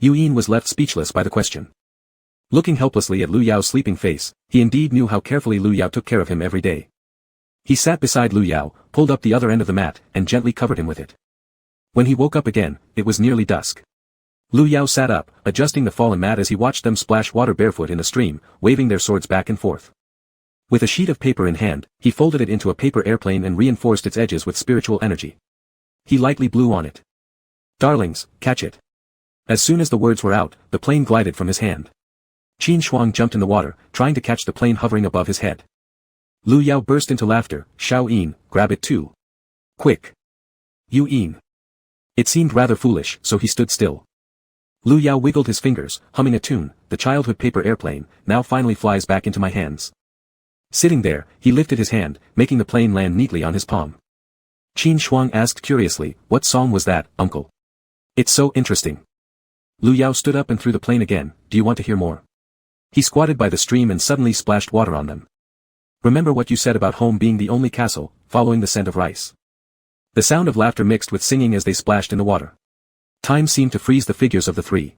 Yuyin was left speechless by the question. Looking helplessly at Lu Yao's sleeping face, he indeed knew how carefully Lu Yao took care of him every day. He sat beside Lu Yao, pulled up the other end of the mat, and gently covered him with it. When he woke up again, it was nearly dusk. Lu Yao sat up, adjusting the fallen mat as he watched them splash water barefoot in the stream, waving their swords back and forth. With a sheet of paper in hand, he folded it into a paper airplane and reinforced its edges with spiritual energy. He lightly blew on it. Darlings, catch it. As soon as the words were out, the plane glided from his hand. Qin Shuang jumped in the water, trying to catch the plane hovering above his head. Lu Yao burst into laughter, Xiao Yin, grab it too. Quick. Yu Yin. It seemed rather foolish, so he stood still. Lu Yao wiggled his fingers, humming a tune. The childhood paper airplane now finally flies back into my hands. Sitting there, he lifted his hand, making the plane land neatly on his palm. Qin Shuang asked curiously, "What song was that, uncle? It's so interesting." Lu Yao stood up and threw the plane again. "Do you want to hear more?" He squatted by the stream and suddenly splashed water on them. "Remember what you said about home being the only castle, following the scent of rice?" The sound of laughter mixed with singing as they splashed in the water. Time seemed to freeze the figures of the three.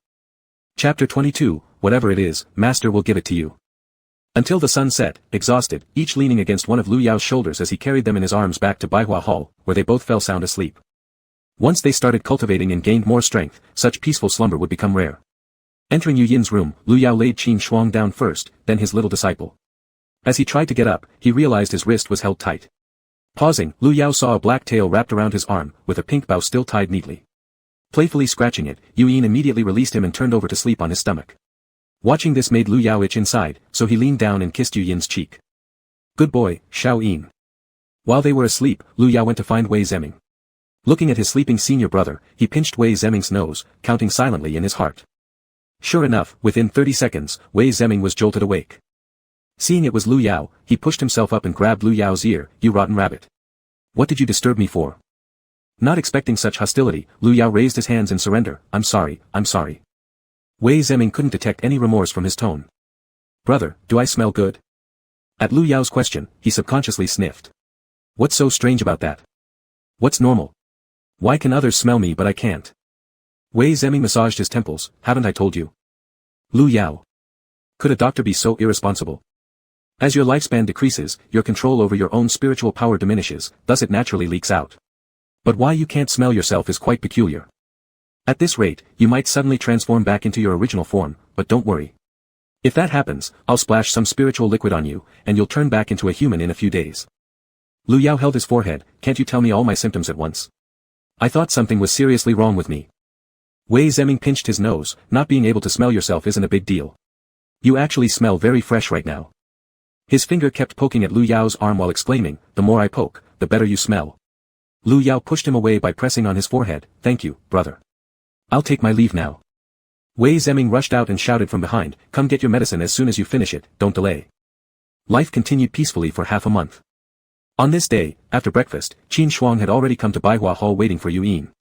Chapter 22, Whatever it is, Master will give it to you. Until the sun set, exhausted, each leaning against one of Lu Yao's shoulders as he carried them in his arms back to Baihua Hall, where they both fell sound asleep. Once they started cultivating and gained more strength, such peaceful slumber would become rare. Entering Yu Yin's room, Lu Yao laid Qin Shuang down first, then his little disciple. As he tried to get up, he realized his wrist was held tight. Pausing, Lu Yao saw a black tail wrapped around his arm, with a pink bow still tied neatly. Playfully scratching it, Yu Yin immediately released him and turned over to sleep on his stomach. Watching this made Lu Yao itch inside, so he leaned down and kissed Yu Yin's cheek. "Good boy, Xiao Yin." While they were asleep, Lu Yao went to find Wei Zemming. Looking at his sleeping senior brother, he pinched Wei Zemming's nose, counting silently in his heart. Sure enough, within 30 seconds, Wei Zemming was jolted awake. Seeing it was Lu Yao, he pushed himself up and grabbed Lu Yao's ear. "You rotten rabbit. What did you disturb me for?" Not expecting such hostility, Lu Yao raised his hands in surrender. I'm sorry. Wei Zemming couldn't detect any remorse from his tone. "Brother, do I smell good?" At Lu Yao's question, he subconsciously sniffed. "What's so strange about that? What's normal? Why can others smell me but I can't?" Wei Zemming massaged his temples. "Haven't I told you?" Lu Yao. Could a doctor be so irresponsible? As your lifespan decreases, your control over your own spiritual power diminishes, thus it naturally leaks out. But why you can't smell yourself is quite peculiar. At this rate, you might suddenly transform back into your original form, but don't worry. If that happens, I'll splash some spiritual liquid on you, and you'll turn back into a human in a few days. Lu Yao held his forehead. "Can't you tell me all my symptoms at once? I thought something was seriously wrong with me." Wei Zemming pinched his nose. "Not being able to smell yourself isn't a big deal. You actually smell very fresh right now." His finger kept poking at Lu Yao's arm while exclaiming, "The more I poke, the better you smell." Lu Yao pushed him away by pressing on his forehead. "Thank you, brother. I'll take my leave now." Wei Zemming rushed out and shouted from behind, "Come get your medicine as soon as you finish it, don't delay." Life continued peacefully for half a month. On this day, after breakfast, Qin Shuang had already come to Baihua Hall waiting for Yu Yin.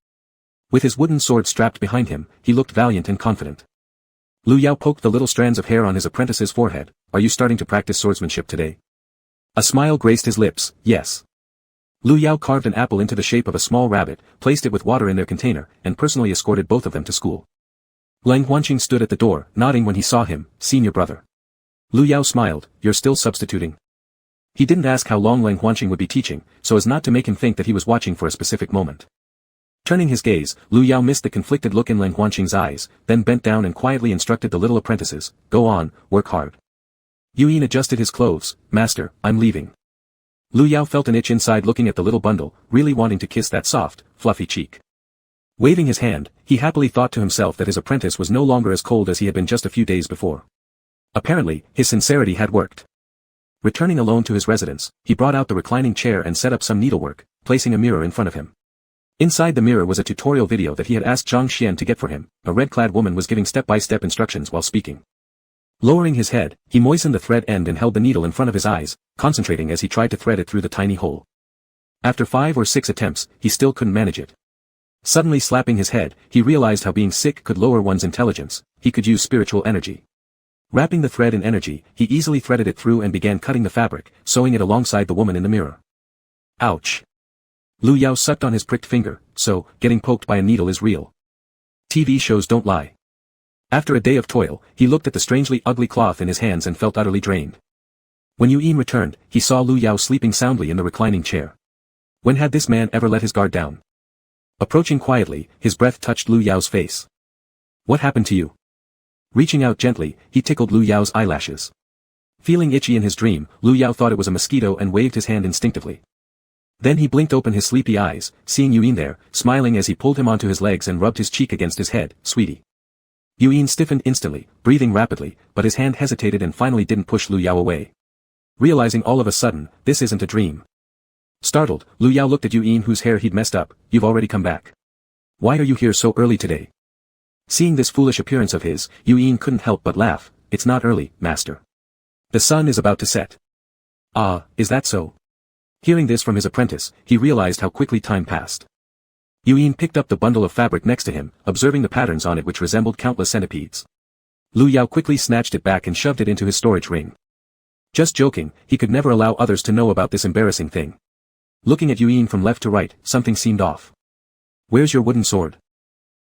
With his wooden sword strapped behind him, he looked valiant and confident. Lu Yao poked the little strands of hair on his apprentice's forehead. "Are you starting to practice swordsmanship today?" A smile graced his lips. "Yes." Lu Yao carved an apple into the shape of a small rabbit, placed it with water in their container, and personally escorted both of them to school. Lang Huanqing stood at the door, nodding when he saw him. "Senior brother." Lu Yao smiled. "You're still substituting?" He didn't ask how long Lang Huanqing would be teaching, so as not to make him think that he was watching for a specific moment. Turning his gaze, Lu Yao missed the conflicted look in Lang Huanqing's eyes, then bent down and quietly instructed the little apprentices, "Go on, work hard." Yu Yin adjusted his clothes. "Master, I'm leaving." Lu Yao felt an itch inside looking at the little bundle, really wanting to kiss that soft, fluffy cheek. Waving his hand, he happily thought to himself that his apprentice was no longer as cold as he had been just a few days before. Apparently, his sincerity had worked. Returning alone to his residence, he brought out the reclining chair and set up some needlework, placing a mirror in front of him. Inside the mirror was a tutorial video that he had asked Zhang Xian to get for him. A red-clad woman was giving step-by-step instructions while speaking. Lowering his head, he moistened the thread end and held the needle in front of his eyes, concentrating as he tried to thread it through the tiny hole. After 5 or 6 attempts, he still couldn't manage it. Suddenly slapping his head, he realized how being sick could lower one's intelligence. He could use spiritual energy. Wrapping the thread in energy, he easily threaded it through and began cutting the fabric, sewing it alongside the woman in the mirror. Ouch! Lu Yao sucked on his pricked finger. So, getting poked by a needle is real. TV shows don't lie. After a day of toil, he looked at the strangely ugly cloth in his hands and felt utterly drained. When Yu Yin returned, he saw Lu Yao sleeping soundly in the reclining chair. When had this man ever let his guard down? Approaching quietly, his breath touched Lu Yao's face. "What happened to you?" Reaching out gently, he tickled Lu Yao's eyelashes. Feeling itchy in his dream, Lu Yao thought it was a mosquito and waved his hand instinctively. Then he blinked open his sleepy eyes, seeing Yu Yin there, smiling as he pulled him onto his legs and rubbed his cheek against his head. "Sweetie." Yu Yin stiffened instantly, breathing rapidly, but his hand hesitated and finally didn't push Lu Yao away. Realizing all of a sudden, this isn't a dream. Startled, Lu Yao looked at Yu Yin whose hair he'd messed up. "You've already come back." Why are you here so early today? Seeing this foolish appearance of his, Yuyin couldn't help but laugh. It's not early, master. The sun is about to set. Ah, is that so? Hearing this from his apprentice, he realized how quickly time passed. Yuyin picked up the bundle of fabric next to him, observing the patterns on it which resembled countless centipedes. Lu Yao quickly snatched it back and shoved it into his storage ring. Just joking, he could never allow others to know about this embarrassing thing. Looking at Yuyin from left to right, something seemed off. Where's your wooden sword?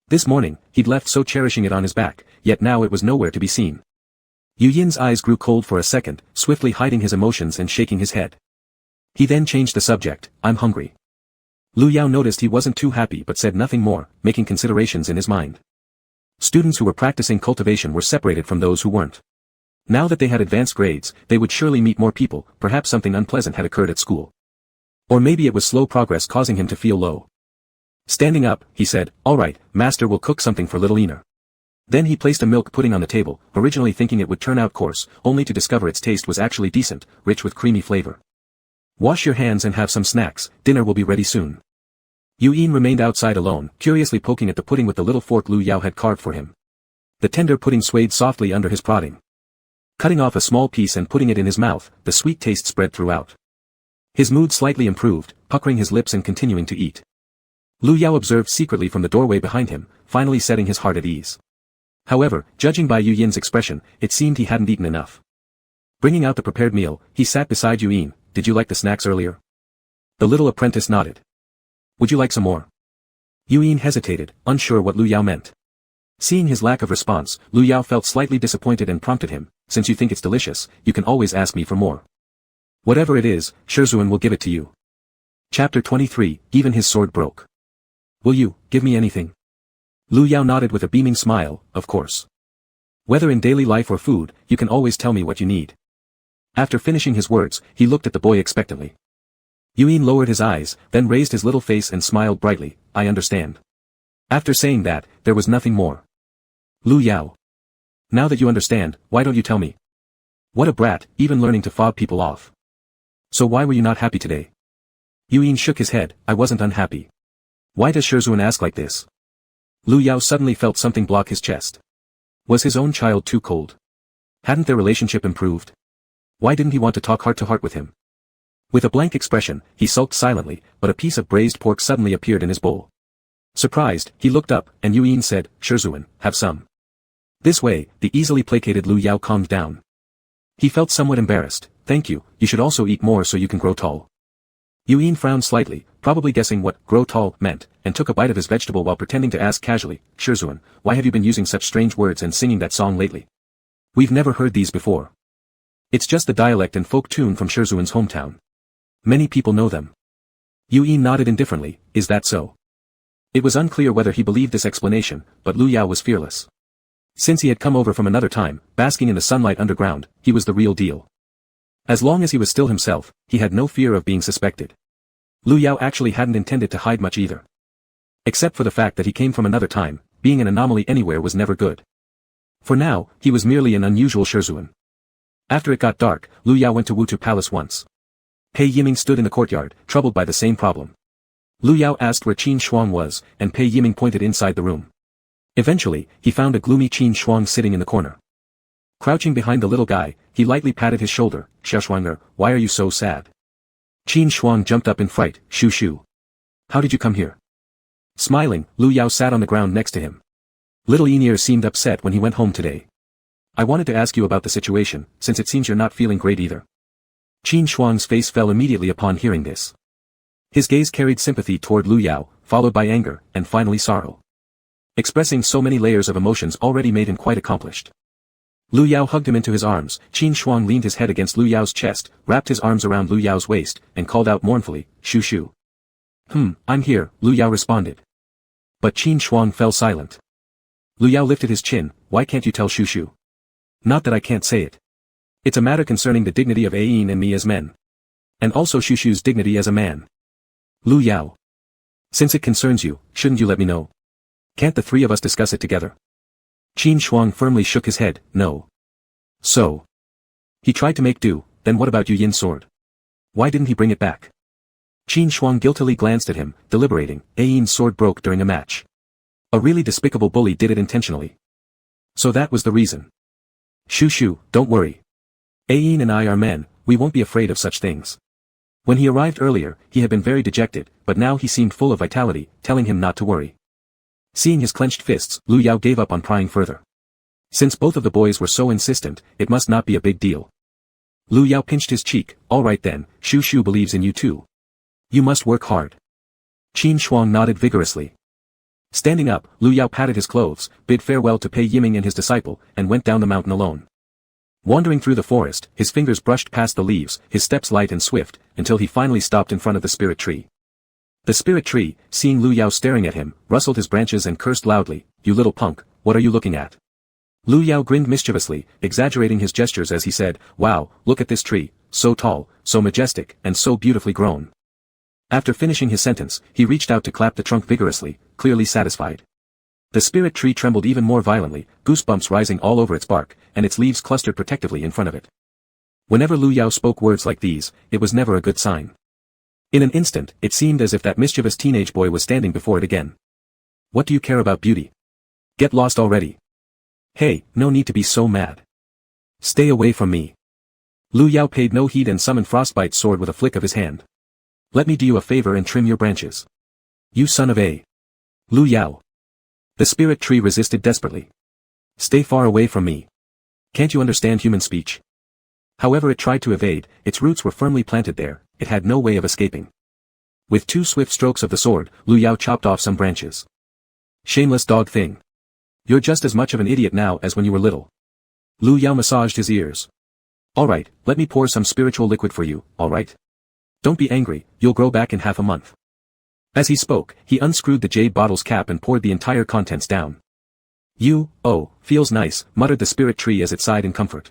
This morning, he'd left so cherishing it on his back, yet now it was nowhere to be seen. Yuyin's eyes grew cold for a second, swiftly hiding his emotions and shaking his head. He then changed the subject. I'm hungry. Lu Yao noticed he wasn't too happy but said nothing more, making considerations in his mind. Students who were practicing cultivation were separated from those who weren't. Now that they had advanced grades, they would surely meet more people, perhaps something unpleasant had occurred at school. Or maybe it was slow progress causing him to feel low. Standing up, he said, all right, master will cook something for little Ina. Then he placed a milk pudding on the table, originally thinking it would turn out coarse, only to discover its taste was actually decent, rich with creamy flavor. Wash your hands and have some snacks, dinner will be ready soon. Yuyin remained outside alone, curiously poking at the pudding with the little fork Lu Yao had carved for him. The tender pudding swayed softly under his prodding. Cutting off a small piece and putting it in his mouth, the sweet taste spread throughout. His mood slightly improved, puckering his lips and continuing to eat. Lu Yao observed secretly from the doorway behind him, finally setting his heart at ease. However, judging by Yuyin's expression, it seemed he hadn't eaten enough. Bringing out the prepared meal, he sat beside Yuyin. Did you like the snacks earlier? The little apprentice nodded. Would you like some more? Yuyin hesitated, unsure what Lu Yao meant. Seeing his lack of response, Lu Yao felt slightly disappointed and prompted him, since you think it's delicious, you can always ask me for more. Whatever it is, Shizhuan will give it to you. Chapter 23, even his sword broke. Will you, give me anything? Lu Yao nodded with a beaming smile, of course. Whether in daily life or food, you can always tell me what you need. After finishing his words, he looked at the boy expectantly. Yuyin lowered his eyes, then raised his little face and smiled brightly, I understand. After saying that, there was nothing more. Lu Yao. Now that you understand, why don't you tell me? What a brat, even learning to fob people off. So why were you not happy today? Yuyin shook his head, I wasn't unhappy. Why does Shizhuan ask like this? Lu Yao suddenly felt something block his chest. Was his own child too cold? Hadn't their relationship improved? Why didn't he want to talk heart to heart with him? With a blank expression, he sulked silently, but a piece of braised pork suddenly appeared in his bowl. Surprised, he looked up, and Yuyin said, Shizhuan, have some. This way, the easily placated Lu Yao calmed down. He felt somewhat embarrassed. Thank you, you should also eat more so you can grow tall. Yuyin frowned slightly, probably guessing what grow tall meant, and took a bite of his vegetable while pretending to ask casually, Shizhuan, why have you been using such strange words and singing that song lately? We've never heard these before. It's just the dialect and folk tune from Shizhuan's hometown. Many people know them. Yuyin nodded indifferently, is that so? It was unclear whether he believed this explanation, but Lu Yao was fearless. Since he had come over from another time, basking in the sunlight underground, he was the real deal. As long as he was still himself, he had no fear of being suspected. Lu Yao actually hadn't intended to hide much either. Except for the fact that he came from another time, being an anomaly anywhere was never good. For now, he was merely an unusual Shizhuan. After it got dark, Lu Yao went to Wutu Palace once. Pei Yiming stood in the courtyard, troubled by the same problem. Lu Yao asked where Qin Shuang was, and Pei Yiming pointed inside the room. Eventually, he found a gloomy Qin Shuang sitting in the corner. Crouching behind the little guy, he lightly patted his shoulder, Shizhuanger, why are you so sad? Qin Shuang jumped up in fright, Shu Shu. How did you come here? Smiling, Lu Yao sat on the ground next to him. Little Enir seemed upset when he went home today. I wanted to ask you about the situation, since it seems you're not feeling great either. Qin Shuang's face fell immediately upon hearing this. His gaze carried sympathy toward Lu Yao, followed by anger, and finally sorrow. Expressing so many layers of emotions already made him quite accomplished. Lu Yao hugged him into his arms. Qin Shuang leaned his head against Lu Yao's chest, wrapped his arms around Lu Yao's waist, and called out mournfully, Shu Shu. I'm here, Lu Yao responded. But Qin Shuang fell silent. Lu Yao lifted his chin, why can't you tell Shu Shu? Not that I can't say it. It's a matter concerning the dignity of Ayin and me as men. And also Shu Shu's dignity as a man. Lu Yao. Since it concerns you, shouldn't you let me know? Can't the three of us discuss it together? Qin Shuang firmly shook his head, no. So. He tried to make do, then what about Yu Yin's sword? Why didn't he bring it back? Qin Shuang guiltily glanced at him, deliberating, Ayin's sword broke during a match. A really despicable bully did it intentionally. So that was the reason. Shoo shoo, don't worry. Ayin and I are men, we won't be afraid of such things. When he arrived earlier, he had been very dejected, but now he seemed full of vitality, telling him not to worry. Seeing his clenched fists, Lu Yao gave up on prying further. Since both of the boys were so insistent, it must not be a big deal. Lu Yao pinched his cheek. All right then, Shu Shu believes in you too. You must work hard. Qin Shuang nodded vigorously. Standing up, Lu Yao patted his clothes, bid farewell to Pei Yiming and his disciple, and went down the mountain alone. Wandering through the forest, his fingers brushed past the leaves, his steps light and swift, until he finally stopped in front of the spirit tree. The spirit tree, seeing Lu Yao staring at him, rustled his branches and cursed loudly, "You little punk, what are you looking at?" Lu Yao grinned mischievously, exaggerating his gestures as he said, "Wow, look at this tree, so tall, so majestic, and so beautifully grown." After finishing his sentence, he reached out to clap the trunk vigorously, clearly satisfied. The spirit tree trembled even more violently, goosebumps rising all over its bark, and its leaves clustered protectively in front of it. Whenever Lu Yao spoke words like these, it was never a good sign. In an instant, it seemed as if that mischievous teenage boy was standing before it again. "What do you care about beauty? Get lost already. Hey, no need to be so mad. Stay away from me." Lu Yao paid no heed and summoned Frostbite's sword with a flick of his hand. "Let me do you a favor and trim your branches. You son of a..." Lu Yao. The spirit tree resisted desperately. "Stay far away from me. Can't you understand human speech?" However it tried to evade, its roots were firmly planted there, it had no way of escaping. With 2 swift strokes of the sword, Lu Yao chopped off some branches. "Shameless dog thing. You're just as much of an idiot now as when you were little." Lu Yao massaged his ears. "Alright, let me pour some spiritual liquid for you, alright? Don't be angry, you'll grow back in half a month." As he spoke, he unscrewed the jade bottle's cap and poured the entire contents down. "Oh, feels nice," muttered the spirit tree as it sighed in comfort.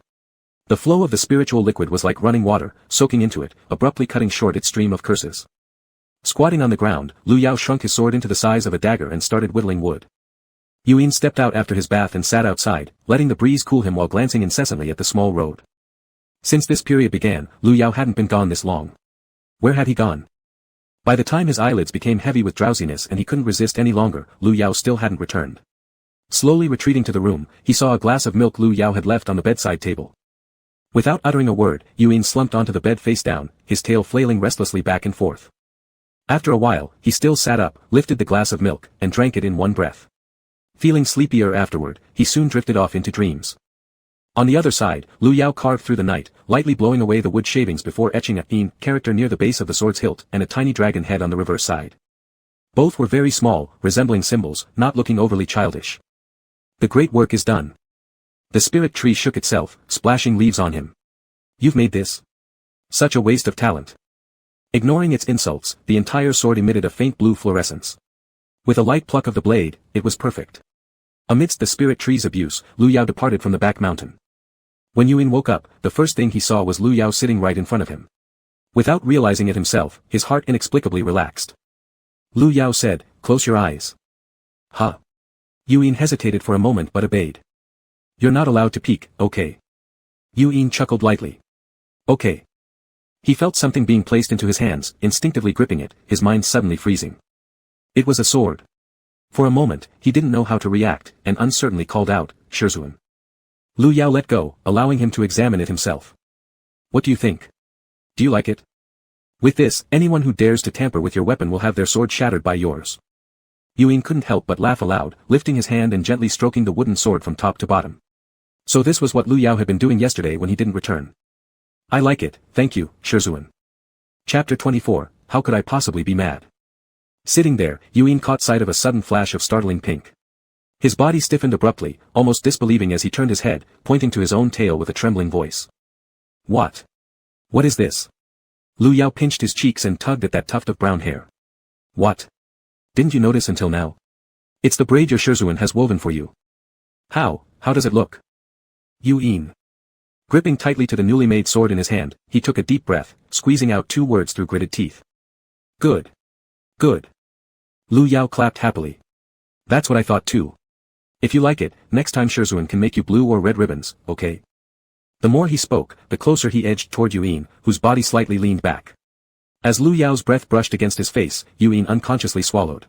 The flow of the spiritual liquid was like running water, soaking into it, abruptly cutting short its stream of curses. Squatting on the ground, Lu Yao shrunk his sword into the size of a dagger and started whittling wood. Yuin stepped out after his bath and sat outside, letting the breeze cool him while glancing incessantly at the small road. Since this period began, Lu Yao hadn't been gone this long. Where had he gone? By the time his eyelids became heavy with drowsiness and he couldn't resist any longer, Lu Yao still hadn't returned. Slowly retreating to the room, he saw a glass of milk Lu Yao had left on the bedside table. Without uttering a word, Yuin slumped onto the bed face down, his tail flailing restlessly back and forth. After a while, he still sat up, lifted the glass of milk, and drank it in one breath. Feeling sleepier afterward, he soon drifted off into dreams. On the other side, Lu Yao carved through the night, lightly blowing away the wood shavings before etching a "in" character near the base of the sword's hilt and a tiny dragon head on the reverse side. Both were very small, resembling symbols, not looking overly childish. The great work is done. The spirit tree shook itself, splashing leaves on him. "You've made this? Such a waste of talent." Ignoring its insults, the entire sword emitted a faint blue fluorescence. With a light pluck of the blade, it was perfect. Amidst the spirit tree's abuse, Lu Yao departed from the back mountain. When Yuin woke up, the first thing he saw was Lu Yao sitting right in front of him. Without realizing it himself, his heart inexplicably relaxed. Lu Yao said, "Close your eyes." "Huh?" Yuin hesitated for a moment but obeyed. "You're not allowed to peek, okay?" Yuin chuckled lightly. "Okay." He felt something being placed into his hands, instinctively gripping it, his mind suddenly freezing. It was a sword. For a moment, he didn't know how to react, and uncertainly called out, "Shizun." Lu Yao let go, allowing him to examine it himself. "What do you think? Do you like it? With this, anyone who dares to tamper with your weapon will have their sword shattered by yours." Yuin couldn't help but laugh aloud, lifting his hand and gently stroking the wooden sword from top to bottom. So this was what Lu Yao had been doing yesterday when he didn't return. "I like it, thank you, Shizun." Chapter 24, How Could I Possibly Be Mad? Sitting there, Yuin caught sight of a sudden flash of startling pink. His body stiffened abruptly, almost disbelieving as he turned his head, pointing to his own tail with a trembling voice. "What? What is this?" Lu Yao pinched his cheeks and tugged at that tuft of brown hair. "What? Didn't you notice until now? It's the braid your Shizun has woven for you." How does it look?" Yuin. Gripping tightly to the newly made sword in his hand, he took a deep breath, squeezing out 2 words through gritted teeth. "Good. Good." Lu Yao clapped happily. "That's what I thought too. If you like it, next time Shizun can make you blue or red ribbons, okay?" The more he spoke, the closer he edged toward Yuin, whose body slightly leaned back. As Lu Yao's breath brushed against his face, Yuin unconsciously swallowed.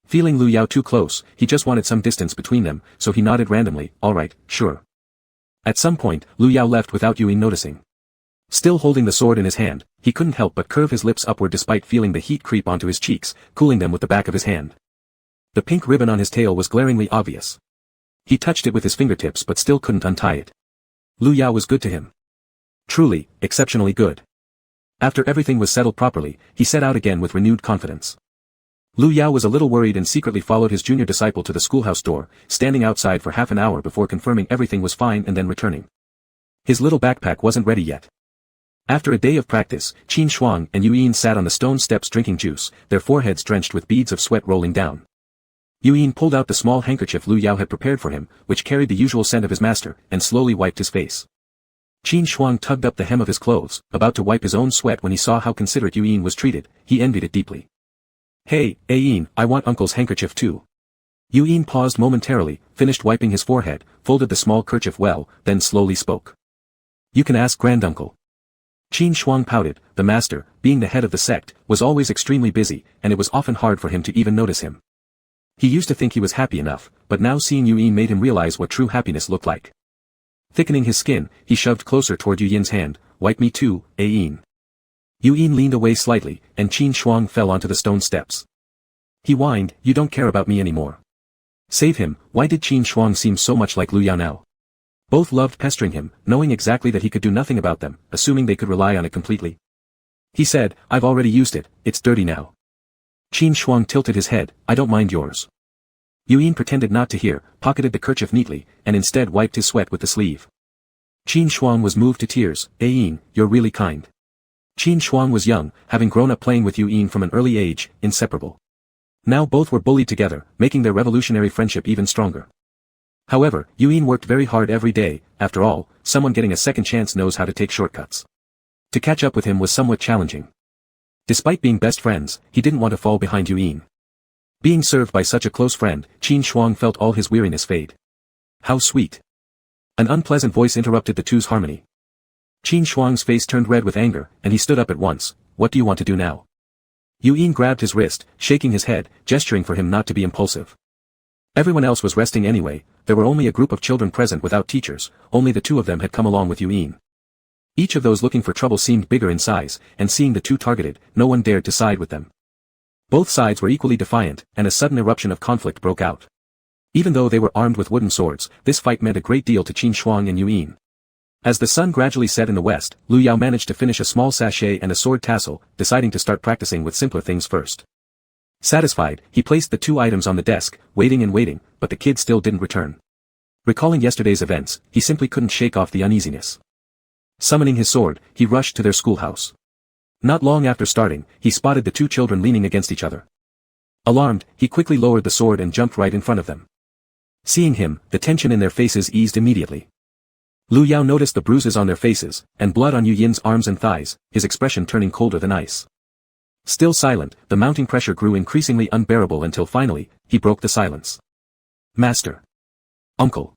Feeling Lu Yao too close, he just wanted some distance between them, so he nodded randomly, alright, sure. At some point, Lu Yao left without Yue noticing. Still holding the sword in his hand, he couldn't help but curve his lips upward despite feeling the heat creep onto his cheeks, cooling them with the back of his hand. The pink ribbon on his tail was glaringly obvious. He touched it with his fingertips but still couldn't untie it. Lu Yao was good to him. Truly, exceptionally good. After everything was settled properly, he set out again with renewed confidence. Lu Yao was a little worried and secretly followed his junior disciple to the schoolhouse door, standing outside for half an hour before confirming everything was fine and then returning. His little backpack wasn't ready yet. After a day of practice, Qin Shuang and Yue sat on the stone steps drinking juice, their foreheads drenched with beads of sweat rolling down. Yue pulled out the small handkerchief Lu Yao had prepared for him, which carried the usual scent of his master, and slowly wiped his face. Qin Shuang tugged up the hem of his clothes, about to wipe his own sweat when he saw how considerate Yue was treated. He envied it deeply. Hey, Ayin, I want uncle's handkerchief too. Yue paused momentarily, finished wiping his forehead, folded the small kerchief well, then slowly spoke. You can ask granduncle. Qin Shuang pouted. The master, being the head of the sect, was always extremely busy, and it was often hard for him to even notice him. He used to think he was happy enough, but now seeing Yue made him realize what true happiness looked like. Thickening his skin, he shoved closer toward Yu's hand. Wipe me too, Ayin. Yue leaned away slightly, and Qin Shuang fell onto the stone steps. He whined, you don't care about me anymore. Save him. Why did Qin Shuang seem so much like Lu Yao now? Both loved pestering him, knowing exactly that he could do nothing about them, assuming they could rely on it completely. He said, I've already used it, it's dirty now. Qin Shuang tilted his head, I don't mind yours. Yue pretended not to hear, pocketed the kerchief neatly, and instead wiped his sweat with the sleeve. Qin Shuang was moved to tears. Ayin, you're really kind. Qin Shuang was young, having grown up playing with Yue from an early age, inseparable. Now both were bullied together, making their revolutionary friendship even stronger. However, Yue worked very hard every day. After all, someone getting a second chance knows how to take shortcuts. To catch up with him was somewhat challenging. Despite being best friends, he didn't want to fall behind Yue. Being served by such a close friend, Qin Shuang felt all his weariness fade. How sweet. An unpleasant voice interrupted the two's harmony. Qin Shuang's face turned red with anger, and he stood up at once. What do you want to do now? Yue grabbed his wrist, shaking his head, gesturing for him not to be impulsive. Everyone else was resting anyway. There were only a group of children present without teachers, only the two of them had come along with Yue. Each of those looking for trouble seemed bigger in size, and seeing the two targeted, no one dared to side with them. Both sides were equally defiant, and a sudden eruption of conflict broke out. Even though they were armed with wooden swords, this fight meant a great deal to Qin Shuang and Yue. As the sun gradually set in the west, Lu Yao managed to finish a small sachet and a sword tassel, deciding to start practicing with simpler things first. Satisfied, he placed the two items on the desk, waiting and waiting, but the kid still didn't return. Recalling yesterday's events, he simply couldn't shake off the uneasiness. Summoning his sword, he rushed to their schoolhouse. Not long after starting, he spotted the two children leaning against each other. Alarmed, he quickly lowered the sword and jumped right in front of them. Seeing him, the tension in their faces eased immediately. Lu Yao noticed the bruises on their faces, and blood on Yu's arms and thighs, his expression turning colder than ice. Still silent, the mounting pressure grew increasingly unbearable until finally, he broke the silence. Master. Uncle.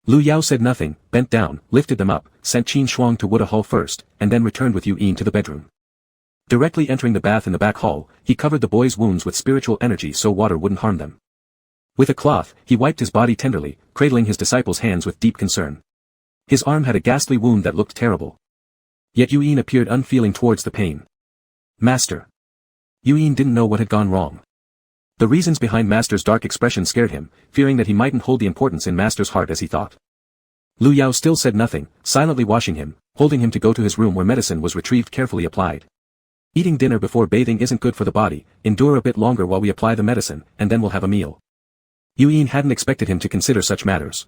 Lu Yao said nothing, bent down, lifted them up, sent Qin Shuang to Wood Hall first, and then returned with Yue to the bedroom. Directly entering the bath in the back hall, he covered the boy's wounds with spiritual energy so water wouldn't harm them. With a cloth, he wiped his body tenderly, cradling his disciple's hands with deep concern. His arm had a ghastly wound that looked terrible. Yet Yue appeared unfeeling towards the pain. Master. Yue didn't know what had gone wrong. The reasons behind Master's dark expression scared him, fearing that he mightn't hold the importance in Master's heart as he thought. Lu Yao still said nothing, silently washing him, holding him to go to his room where medicine was retrieved carefully applied. Eating dinner before bathing isn't good for the body, endure a bit longer while we apply the medicine, and then we'll have a meal. Yue hadn't expected him to consider such matters.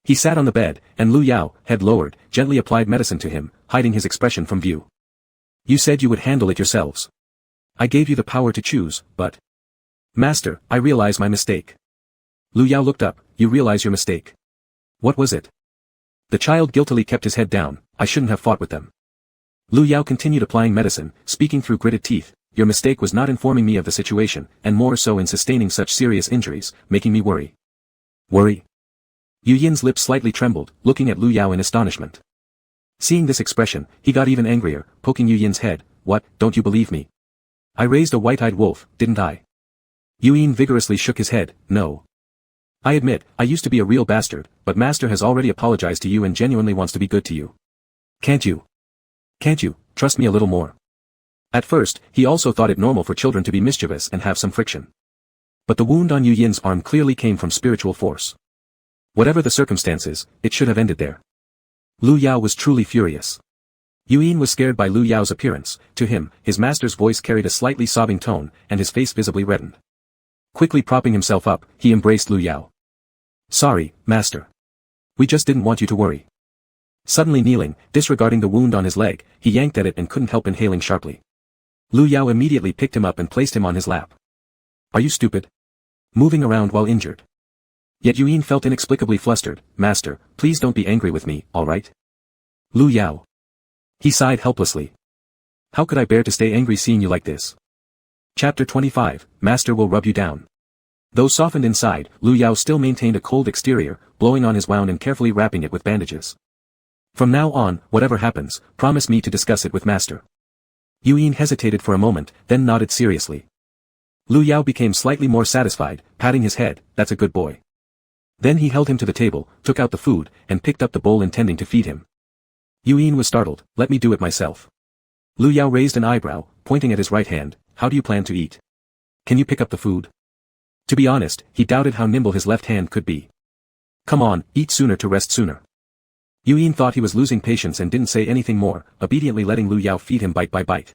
He sat on the bed, and Lu Yao, head lowered, gently applied medicine to him, hiding his expression from view. You said you would handle it yourselves. I gave you the power to choose, but... Master, I realize my mistake. Lu Yao looked up. You realize your mistake. What was it? The child guiltily kept his head down. I shouldn't have fought with them. Lu Yao continued applying medicine, speaking through gritted teeth. Your mistake was not informing me of the situation, and more so in sustaining such serious injuries, making me worry. Worry? Yu's lips slightly trembled, looking at Lu Yao in astonishment. Seeing this expression, he got even angrier, poking Yu's head. What, don't you believe me? I raised a white-eyed wolf, didn't I? Yuyin vigorously shook his head, no. I admit, I used to be a real bastard, but Master has already apologized to you and genuinely wants to be good to you. Can't you, trust me a little more? At first, he also thought it normal for children to be mischievous and have some friction. But the wound on Yuyin's arm clearly came from spiritual force. Whatever the circumstances, it should have ended there. Lu Yao was truly furious. Yuyin was scared by Lu Yao's appearance. To him, his master's voice carried a slightly sobbing tone, and his face visibly reddened. Quickly propping himself up, he embraced Lu Yao. Sorry, master. We just didn't want you to worry. Suddenly kneeling, disregarding the wound on his leg, he yanked at it and couldn't help inhaling sharply. Lu Yao immediately picked him up and placed him on his lap. Are you stupid? Moving around while injured. Yet Yuyin felt inexplicably flustered. Master, please don't be angry with me, alright? Lu Yao. He sighed helplessly. How could I bear to stay angry seeing you like this? Chapter 25, Master will rub you down. Though softened inside, Lu Yao still maintained a cold exterior, blowing on his wound and carefully wrapping it with bandages. From now on, whatever happens, promise me to discuss it with Master. Yuyin hesitated for a moment, then nodded seriously. Lu Yao became slightly more satisfied, patting his head, that's a good boy. Then he held him to the table, took out the food, and picked up the bowl intending to feed him. Yuyin was startled, let me do it myself. Lu Yao raised an eyebrow, pointing at his right hand, how do you plan to eat? Can you pick up the food? To be honest, he doubted how nimble his left hand could be. Come on, eat sooner to rest sooner. Yuyin thought he was losing patience and didn't say anything more, obediently letting Lu Yao feed him bite by bite.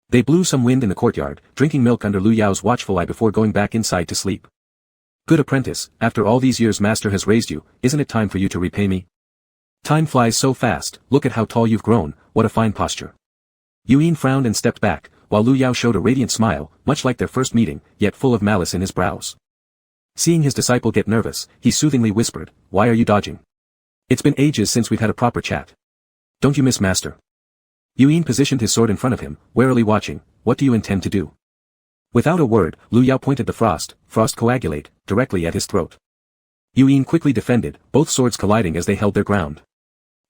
They blew some wind in the courtyard, drinking milk under Lu Yao's watchful eye before going back inside to sleep. Good apprentice, after all these years Master has raised you, isn't it time for you to repay me? Time flies so fast, look at how tall you've grown, what a fine posture. Yuyin frowned and stepped back, while Lu Yao showed a radiant smile, much like their first meeting, yet full of malice in his brows. Seeing his disciple get nervous, he soothingly whispered, why are you dodging? It's been ages since we've had a proper chat. Don't you miss Master? Yuyin positioned his sword in front of him, warily watching, what do you intend to do? Without a word, Lu Yao pointed the frost coagulate, directly at his throat. Yuyin quickly defended, both swords colliding as they held their ground.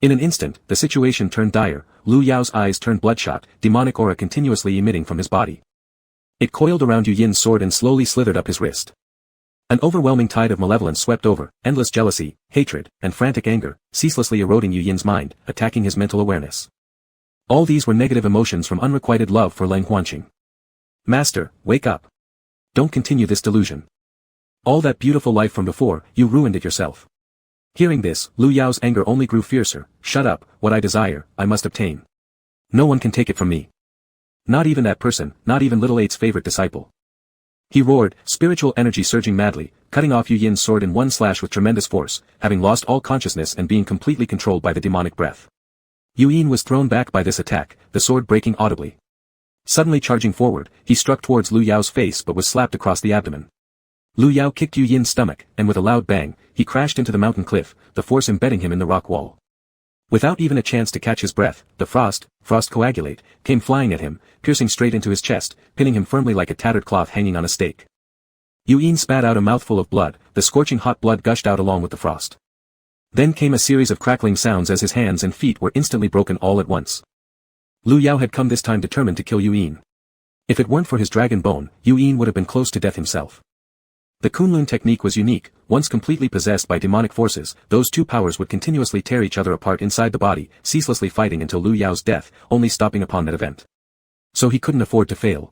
In an instant, the situation turned dire, Lu Yao's eyes turned bloodshot, demonic aura continuously emitting from his body. It coiled around Yuyin's sword and slowly slithered up his wrist. An overwhelming tide of malevolence swept over, endless jealousy, hatred, and frantic anger, ceaselessly eroding Yuyin's mind, attacking his mental awareness. All these were negative emotions from unrequited love for Leng Huanqing. Master, wake up. Don't continue this delusion. All that beautiful life from before, you ruined it yourself. Hearing this, Lu Yao's anger only grew fiercer. Shut up, what I desire, I must obtain. No one can take it from me. Not even that person, not even little Eight's favorite disciple. He roared, spiritual energy surging madly, cutting off Yuyin's sword in one slash with tremendous force, having lost all consciousness and being completely controlled by the demonic breath. Yuyin was thrown back by this attack, the sword breaking audibly. Suddenly charging forward, he struck towards Lu Yao's face but was slapped across the abdomen. Lu Yao kicked Yuyin's stomach, and with a loud bang, he crashed into the mountain cliff, the force embedding him in the rock wall. Without even a chance to catch his breath, the frost coagulate, came flying at him, piercing straight into his chest, pinning him firmly like a tattered cloth hanging on a stake. Yuyin spat out a mouthful of blood, the scorching hot blood gushed out along with the frost. Then came a series of crackling sounds as his hands and feet were instantly broken all at once. Lu Yao had come this time determined to kill Yuyin. If it weren't for his dragon bone, Yuyin would have been close to death himself. The Kunlun technique was unique. Once completely possessed by demonic forces, those two powers would continuously tear each other apart inside the body, ceaselessly fighting until Lu Yao's death, only stopping upon that event. So he couldn't afford to fail.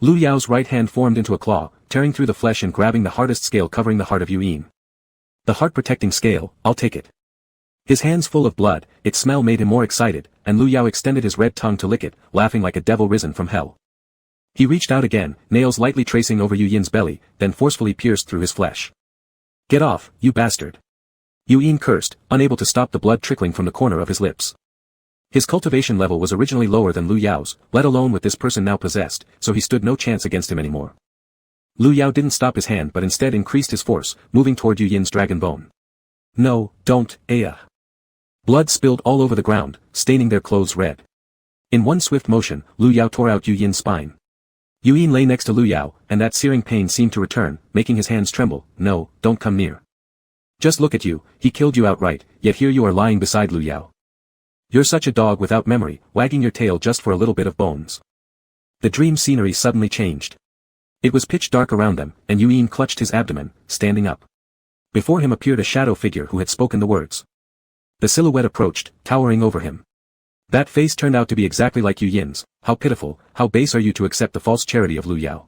Lu Yao's right hand formed into a claw, tearing through the flesh and grabbing the hardest scale covering the heart of Yuyin. The heart-protecting scale, I'll take it. His hands full of blood, its smell made him more excited, and Lu Yao extended his red tongue to lick it, laughing like a devil risen from hell. He reached out again, nails lightly tracing over Yuyin's belly, then forcefully pierced through his flesh. Get off, you bastard. Yuyin cursed, unable to stop the blood trickling from the corner of his lips. His cultivation level was originally lower than Lu Yao's, let alone with this person now possessed, so he stood no chance against him anymore. Lu Yao didn't stop his hand but instead increased his force, moving toward Yuyin's dragon bone. No, don't, Aya. Blood spilled all over the ground, staining their clothes red. In one swift motion, Lu Yao tore out Yuyin's spine. Yuyin lay next to Lu Yao, and that searing pain seemed to return, making his hands tremble. No, don't come near. Just look at you, he killed you outright, yet here you are lying beside Lu Yao. You're such a dog without memory, wagging your tail just for a little bit of bones. The dream scenery suddenly changed. It was pitch dark around them, and Yuyin clutched his abdomen, standing up. Before him appeared a shadow figure who had spoken the words. The silhouette approached, towering over him. That face turned out to be exactly like Yuyin's. How pitiful, how base are you to accept the false charity of Lu Yao.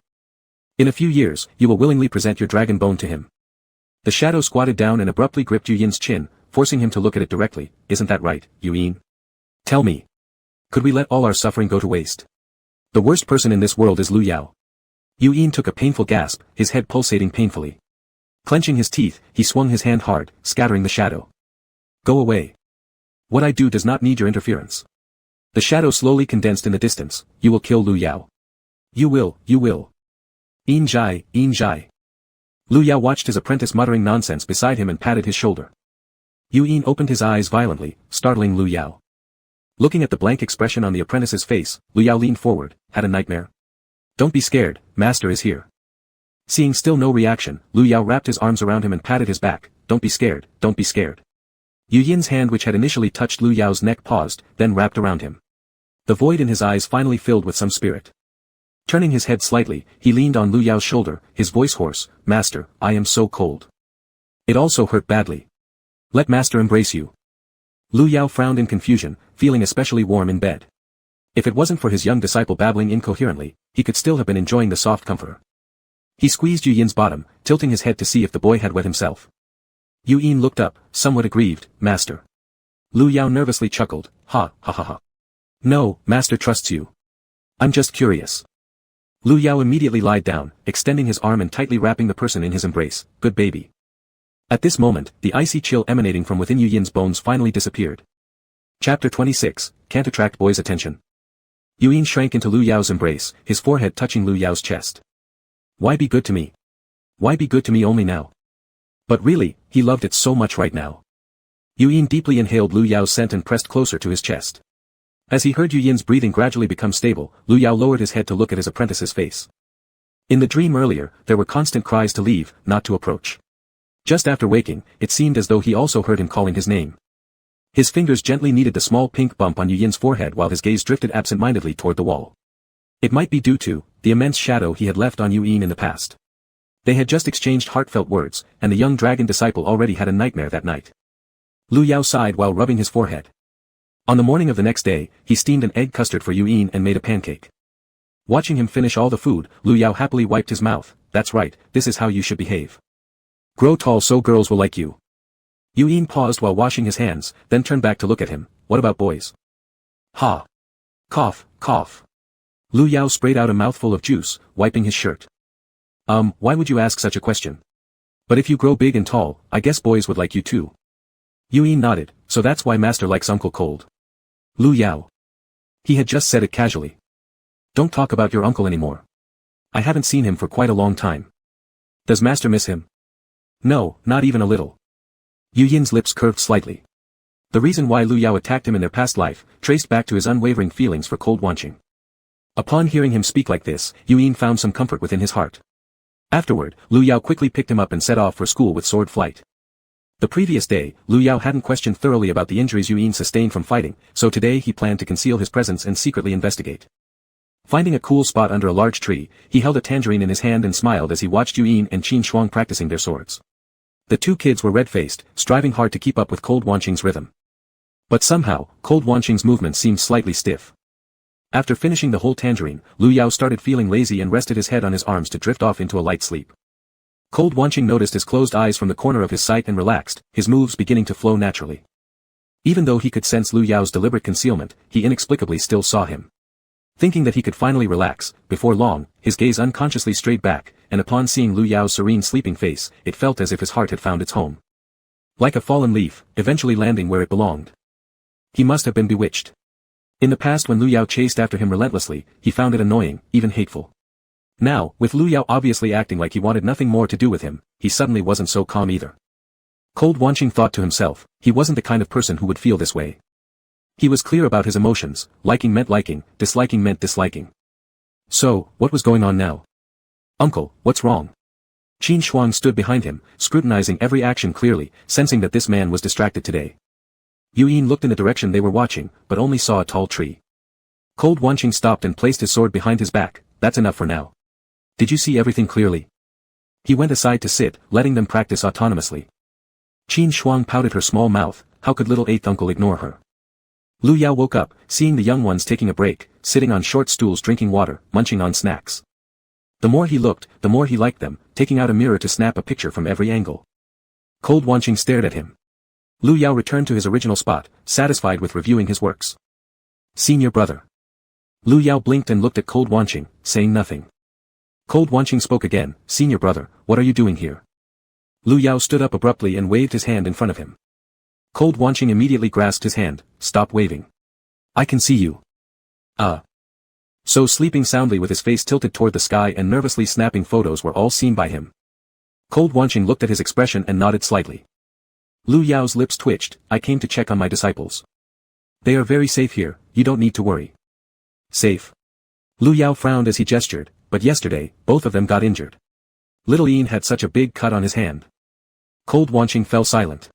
In a few years, you will willingly present your dragon bone to him. The shadow squatted down and abruptly gripped Yuyin's chin, forcing him to look at it directly. Isn't that right, Yuyin? Tell me. Could we let all our suffering go to waste? The worst person in this world is Lu Yao. Yuyin took a painful gasp, his head pulsating painfully. Clenching his teeth, he swung his hand hard, scattering the shadow. Go away. What I do does not need your interference. The shadow slowly condensed in the distance. You will kill Lu Yao. You will. Enjai. Lu Yao watched his apprentice muttering nonsense beside him and patted his shoulder. Yuyin opened his eyes violently, startling Lu Yao. Looking at the blank expression on the apprentice's face, Lu Yao leaned forward. Had a nightmare? Don't be scared, master is here. Seeing still no reaction, Lu Yao wrapped his arms around him and patted his back. Don't be scared. Yuyin's hand which had initially touched Lu Yao's neck paused, then wrapped around him. The void in his eyes finally filled with some spirit. Turning his head slightly, he leaned on Lu Yao's shoulder, his voice hoarse. Master, I am so cold. It also hurt badly. Let master embrace you. Lu Yao frowned in confusion, feeling especially warm in bed. If it wasn't for his young disciple babbling incoherently, he could still have been enjoying the soft comforter. He squeezed Yuyin's bottom, tilting his head to see if the boy had wet himself. Yuyin looked up, somewhat aggrieved. Master. Lu Yao nervously chuckled. Ha. No, master trusts you. I'm just curious. Lu Yao immediately lied down, extending his arm and tightly wrapping the person in his embrace. Good baby. At this moment, the icy chill emanating from within Yuyin's bones finally disappeared. Chapter 26, Can't Attract Boys' Attention. Yuyin shrank into Lu Yao's embrace, his forehead touching Lu Yao's chest. Why be good to me? Why be good to me only now? But really, he loved it so much right now. Yuyin deeply inhaled Lu Yao's scent and pressed closer to his chest. As he heard Yuyin's breathing gradually become stable, Lu Yao lowered his head to look at his apprentice's face. In the dream earlier, there were constant cries to leave, not to approach. Just after waking, it seemed as though he also heard him calling his name. His fingers gently kneaded the small pink bump on Yuyin's forehead while his gaze drifted absent-mindedly toward the wall. It might be due to the immense shadow he had left on Yuyin in the past. They had just exchanged heartfelt words, and the young dragon disciple already had a nightmare that night. Lu Yao sighed while rubbing his forehead. On the morning of the next day, he steamed an egg custard for Yuyin and made a pancake. Watching him finish all the food, Lu Yao happily wiped his mouth. That's right, this is how you should behave. Grow tall so girls will like you. Yuyin paused while washing his hands, then turned back to look at him. What about boys? Ha. Cough. Lu Yao sprayed out a mouthful of juice, wiping his shirt. Why would you ask such a question? But if you grow big and tall, I guess boys would like you too. Yuyin nodded, so that's why master likes Uncle Cold. Lu Yao. He had just said it casually. Don't talk about your uncle anymore. I haven't seen him for quite a long time. Does master miss him? No, not even a little. Yuyin's lips curved slightly. The reason why Lu Yao attacked him in their past life, traced back to his unwavering feelings for Cold Wanching. Upon hearing him speak like this, Yuyin found some comfort within his heart. Afterward, Lu Yao quickly picked him up and set off for school with sword flight. The previous day, Lu Yao hadn't questioned thoroughly about the injuries Yuyin sustained from fighting, so today he planned to conceal his presence and secretly investigate. Finding a cool spot under a large tree, he held a tangerine in his hand and smiled as he watched Yuyin and Qin Shuang practicing their swords. The two kids were red-faced, striving hard to keep up with Cold Wanching's rhythm. But somehow, Cold Wanching's movements seemed slightly stiff. After finishing the whole tangerine, Lu Yao started feeling lazy and rested his head on his arms to drift off into a light sleep. Cold Wanching noticed his closed eyes from the corner of his sight and relaxed, his moves beginning to flow naturally. Even though he could sense Lu Yao's deliberate concealment, he inexplicably still saw him. Thinking that he could finally relax, before long, his gaze unconsciously strayed back, and upon seeing Lu Yao's serene sleeping face, it felt as if his heart had found its home. Like a fallen leaf, eventually landing where it belonged. He must have been bewitched. In the past when Lu Yao chased after him relentlessly, he found it annoying, even hateful. Now, with Lu Yao obviously acting like he wanted nothing more to do with him, he suddenly wasn't so calm either. Cold Wanching thought to himself, he wasn't the kind of person who would feel this way. He was clear about his emotions, liking meant liking, disliking meant disliking. So, what was going on now? Uncle, what's wrong? Qin Shuang stood behind him, scrutinizing every action clearly, sensing that this man was distracted today. Yuyin looked in the direction they were watching, but only saw a tall tree. Cold Wanching stopped and placed his sword behind his back. That's enough for now. Did you see everything clearly? He went aside to sit, letting them practice autonomously. Qin Shuang pouted her small mouth. How could little eighth uncle ignore her? Lu Yao woke up, seeing the young ones taking a break, sitting on short stools drinking water, munching on snacks. The more he looked, the more he liked them, taking out a mirror to snap a picture from every angle. Cold Wanqing stared at him. Lu Yao returned to his original spot, satisfied with reviewing his works. Senior brother. Lu Yao blinked and looked at Cold Wanqing, saying nothing. Cold Wanqing spoke again. Senior brother, what are you doing here? Lu Yao stood up abruptly and waved his hand in front of him. Cold Wanqing immediately grasped his hand. Stop waving. I can see you. So sleeping soundly with his face tilted toward the sky and nervously snapping photos were all seen by him. Cold Wanqing looked at his expression and nodded slightly. Lu Yao's lips twitched. I came to check on my disciples. They are very safe here, you don't need to worry. Safe? Lu Yao frowned as he gestured, but yesterday, both of them got injured. Little Yin had such a big cut on his hand. Cold Wanqing fell silent.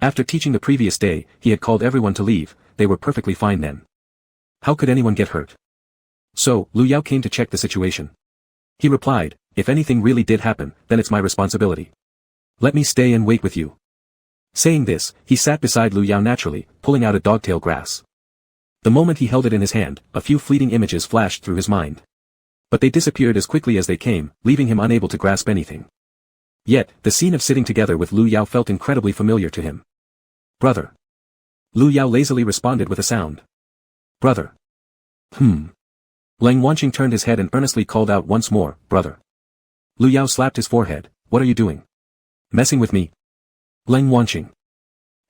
After teaching the previous day, he had called everyone to leave. They were perfectly fine then. How could anyone get hurt? So, Lu Yao came to check the situation. He replied, if anything really did happen, then it's my responsibility. Let me stay and wait with you. Saying this, he sat beside Lu Yao naturally, pulling out a dogtail grass. The moment he held it in his hand, a few fleeting images flashed through his mind. But they disappeared as quickly as they came, leaving him unable to grasp anything. Yet, the scene of sitting together with Lu Yao felt incredibly familiar to him. Brother. Lu Yao lazily responded with a sound. Brother. Lang Wanqing turned his head and earnestly called out once more, brother. Lu Yao slapped his forehead. What are you doing? Messing with me? Lang Wanqing.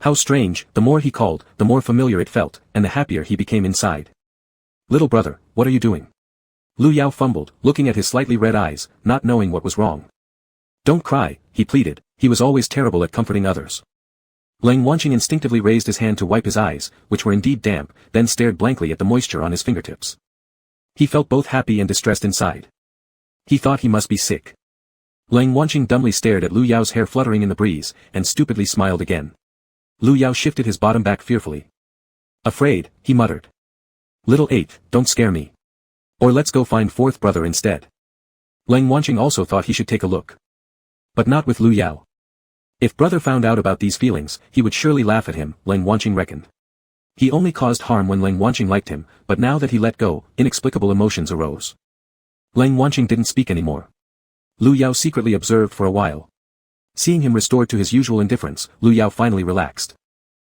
How strange, the more he called, the more familiar it felt, and the happier he became inside. Little brother, what are you doing? Lu Yao fumbled, looking at his slightly red eyes, not knowing what was wrong. Don't cry, he pleaded. He was always terrible at comforting others. Lang Wanqing instinctively raised his hand to wipe his eyes, which were indeed damp, then stared blankly at the moisture on his fingertips. He felt both happy and distressed inside. He thought he must be sick. Lang Wanqing dumbly stared at Lu Yao's hair fluttering in the breeze, and stupidly smiled again. Lu Yao shifted his bottom back fearfully. Afraid, he muttered. Little eighth, don't scare me. Or let's go find fourth brother instead. Lang Wanqing also thought he should take a look. But not with Lu Yao. If brother found out about these feelings, he would surely laugh at him, Lang Wanqing reckoned. He only caused harm when Lang Wanqing liked him, but now that he let go, inexplicable emotions arose. Lang Wanqing didn't speak anymore. Lu Yao secretly observed for a while. Seeing him restored to his usual indifference, Lu Yao finally relaxed.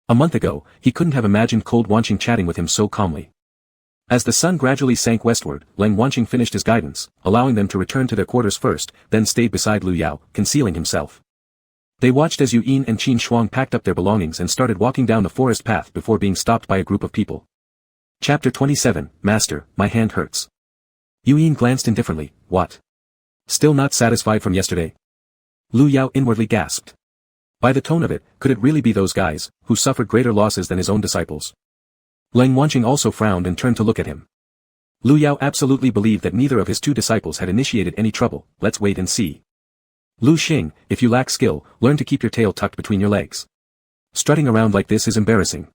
A month ago, he couldn't have imagined Cold Wanqing chatting with him so calmly. As the sun gradually sank westward, Lang Wanqing finished his guidance, allowing them to return to their quarters first, then stayed beside Lu Yao, concealing himself. They watched as Yu Yin and Qin Shuang packed up their belongings and started walking down the forest path before being stopped by a group of people. Chapter 27, Master, my hand hurts. Yu Yin glanced indifferently. What? Still not satisfied from yesterday? Lu Yao inwardly gasped. By the tone of it, could it really be those guys, who suffered greater losses than his own disciples? Lang Wanqing also frowned and turned to look at him. Lu Yao absolutely believed that neither of his two disciples had initiated any trouble. Let's wait and see. Lu Xing, if you lack skill, learn to keep your tail tucked between your legs. Strutting around like this is embarrassing.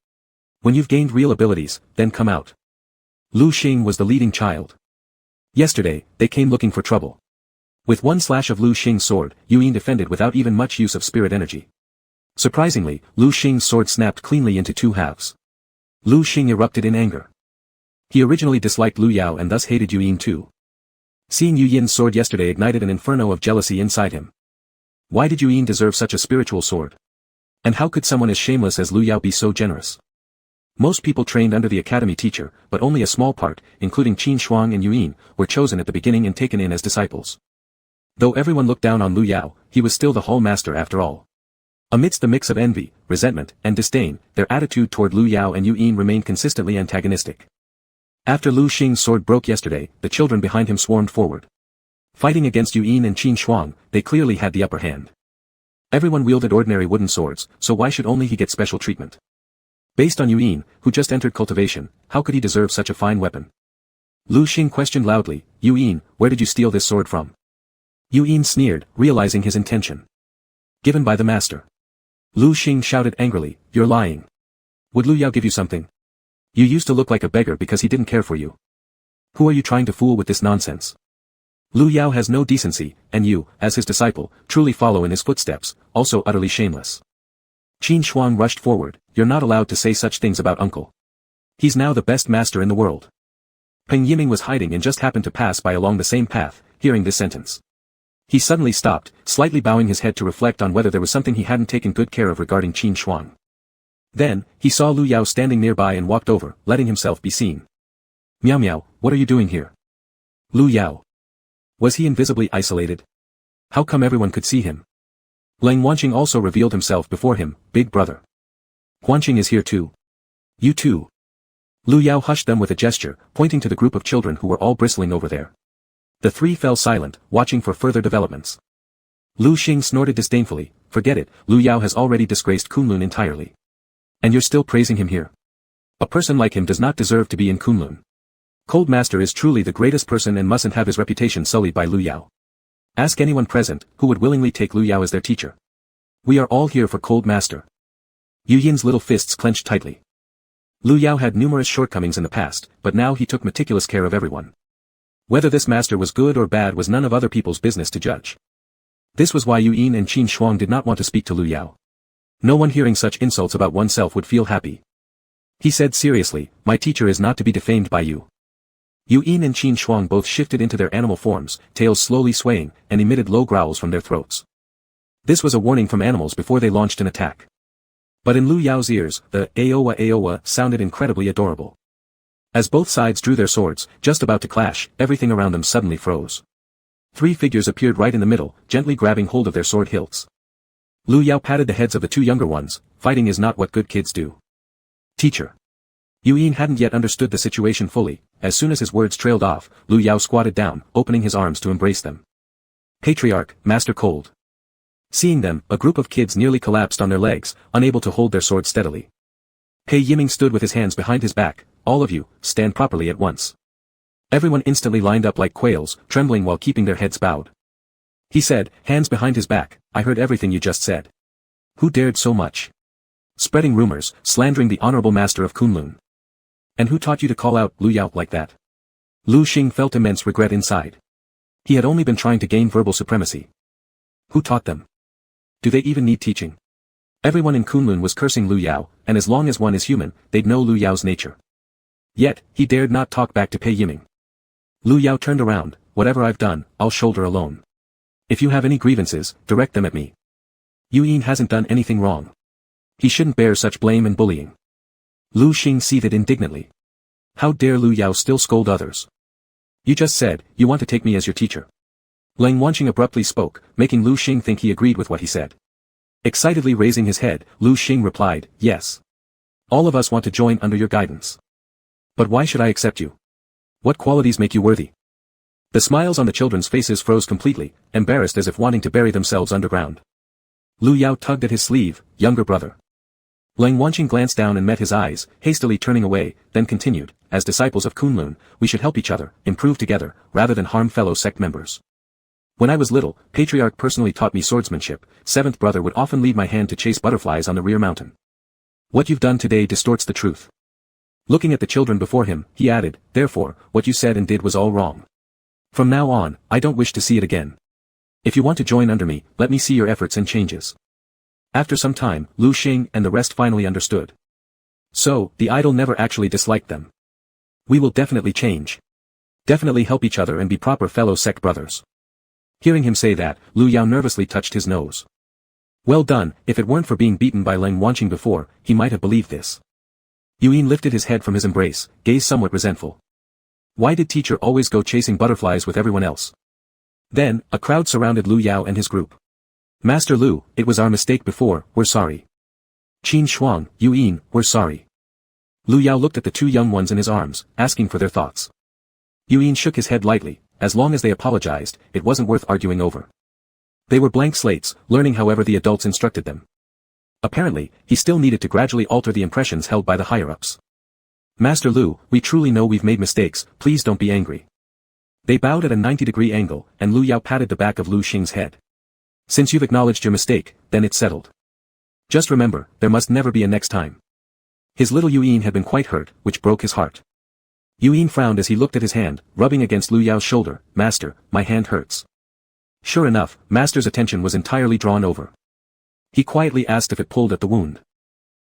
When you've gained real abilities, then come out. Lu Xing was the leading child. Yesterday, they came looking for trouble. With one slash of Lu Xing's sword, Yu Yin defended without even much use of spirit energy. Surprisingly, Lu Xing's sword snapped cleanly into two halves. Lu Xing erupted in anger. He originally disliked Lu Yao and thus hated Yu Yin too. Seeing Yu Yin's sword yesterday ignited an inferno of jealousy inside him. Why did Yu Yin deserve such a spiritual sword? And how could someone as shameless as Lu Yao be so generous? Most people trained under the academy teacher, but only a small part, including Qin Shuang and Yu Yin, were chosen at the beginning and taken in as disciples. Though everyone looked down on Lu Yao, he was still the hall master after all. Amidst the mix of envy, resentment, and disdain, their attitude toward Lu Yao and Yu Yin remained consistently antagonistic. After Lu Xing's sword broke yesterday, the children behind him swarmed forward. Fighting against Yu Yin and Qin Shuang, they clearly had the upper hand. Everyone wielded ordinary wooden swords, so why should only he get special treatment? Based on Yu Yin, who just entered cultivation, how could he deserve such a fine weapon? Lu Xing questioned loudly, Yu Yin, where did you steal this sword from? Yu Yin sneered, realizing his intention. Given by the master. Lu Xing shouted angrily, you're lying. Would Lu Yao give you something? You used to look like a beggar because he didn't care for you. Who are you trying to fool with this nonsense? Lu Yao has no decency, and you, as his disciple, truly follow in his footsteps, also utterly shameless. Qin Shuang rushed forward, you're not allowed to say such things about uncle. He's now the best master in the world. Peng Yiming was hiding and just happened to pass by along the same path, hearing this sentence. He suddenly stopped, slightly bowing his head to reflect on whether there was something he hadn't taken good care of regarding Qin Shuang. Then, he saw Lu Yao standing nearby and walked over, letting himself be seen. Miao Miao, what are you doing here? Lu Yao. Was he invisibly isolated? How come everyone could see him? Lang Wanqing also revealed himself before him, big brother. Wanqing is here too. You too. Lu Yao hushed them with a gesture, pointing to the group of children who were all bristling over there. The three fell silent, watching for further developments. Lu Xing snorted disdainfully, forget it, Lu Yao has already disgraced Kunlun entirely. And you're still praising him here? A person like him does not deserve to be in Kunlun. Cold Master is truly the greatest person and mustn't have his reputation sullied by Lu Yao. Ask anyone present, who would willingly take Lu Yao as their teacher. We are all here for Cold Master. Yu Yin's little fists clenched tightly. Lu Yao had numerous shortcomings in the past, but now he took meticulous care of everyone. Whether this master was good or bad was none of other people's business to judge. This was why Yu Yin and Qin Shuang did not want to speak to Lu Yao. No one hearing such insults about oneself would feel happy. He said seriously, my teacher is not to be defamed by you. Yu Yin and Qin Shuang both shifted into their animal forms, tails slowly swaying, and emitted low growls from their throats. This was a warning from animals before they launched an attack. But in Lu Yao's ears, the Aowa Aowa sounded incredibly adorable. As both sides drew their swords, just about to clash, everything around them suddenly froze. Three figures appeared right in the middle, gently grabbing hold of their sword hilts. Lu Yao patted the heads of the two younger ones, fighting is not what good kids do. Teacher. Yu Yin hadn't yet understood the situation fully. As soon as his words trailed off, Lu Yao squatted down, opening his arms to embrace them. Patriarch, Master Cold. Seeing them, a group of kids nearly collapsed on their legs, unable to hold their swords steadily. Pei Yiming stood with his hands behind his back, all of you, stand properly at once. Everyone instantly lined up like quails, trembling while keeping their heads bowed. He said, hands behind his back, I heard everything you just said. Who dared so much? Spreading rumors, slandering the honorable master of Kunlun. And who taught you to call out Lu Yao like that? Lu Xing felt immense regret inside. He had only been trying to gain verbal supremacy. Who taught them? Do they even need teaching? Everyone in Kunlun was cursing Lu Yao, and as long as one is human, they'd know Lu Yao's nature. Yet, he dared not talk back to Pei Yiming. Lu Yao turned around, whatever I've done, I'll shoulder alone. If you have any grievances, direct them at me. Yu Yin hasn't done anything wrong. He shouldn't bear such blame and bullying. Lu Xing seethed indignantly. How dare Lu Yao still scold others? You just said, you want to take me as your teacher. Lang Wanqing abruptly spoke, making Lu Xing think he agreed with what he said. Excitedly raising his head, Lu Xing replied, yes. All of us want to join under your guidance. But why should I accept you? What qualities make you worthy? The smiles on the children's faces froze completely, embarrassed as if wanting to bury themselves underground. Lu Yao tugged at his sleeve, younger brother. Lang Wanqing glanced down and met his eyes, hastily turning away, then continued, as disciples of Kunlun, we should help each other, improve together, rather than harm fellow sect members. When I was little, Patriarch personally taught me swordsmanship, seventh brother would often lead my hand to chase butterflies on the rear mountain. What you've done today distorts the truth. Looking at the children before him, he added, therefore, what you said and did was all wrong. From now on, I don't wish to see it again. If you want to join under me, let me see your efforts and changes. After some time, Lu Xing and the rest finally understood. So, the idol never actually disliked them. We will definitely change. Definitely help each other and be proper fellow sect brothers. Hearing him say that, Lu Yao nervously touched his nose. Well done, if it weren't for being beaten by Lang Wanqing before, he might have believed this. Yu Yin lifted his head from his embrace, gaze somewhat resentful. Why did teacher always go chasing butterflies with everyone else? Then, a crowd surrounded Lu Yao and his group. Master Lu, it was our mistake before, we're sorry. Qin Shuang, Yu Yin, we're sorry. Lu Yao looked at the two young ones in his arms, asking for their thoughts. Yu Yin shook his head lightly, as long as they apologized, it wasn't worth arguing over. They were blank slates, learning however the adults instructed them. Apparently, he still needed to gradually alter the impressions held by the higher-ups. Master Lu, we truly know we've made mistakes, please don't be angry. They bowed at a 90-degree angle, and Lu Yao patted the back of Lu Xing's head. Since you've acknowledged your mistake, then it's settled. Just remember, there must never be a next time. His little Yu Yin had been quite hurt, which broke his heart. Yuyin frowned as he looked at his hand, rubbing against Lu Yao's shoulder. Master, my hand hurts. Sure enough, Master's attention was entirely drawn over. He quietly asked if it pulled at the wound.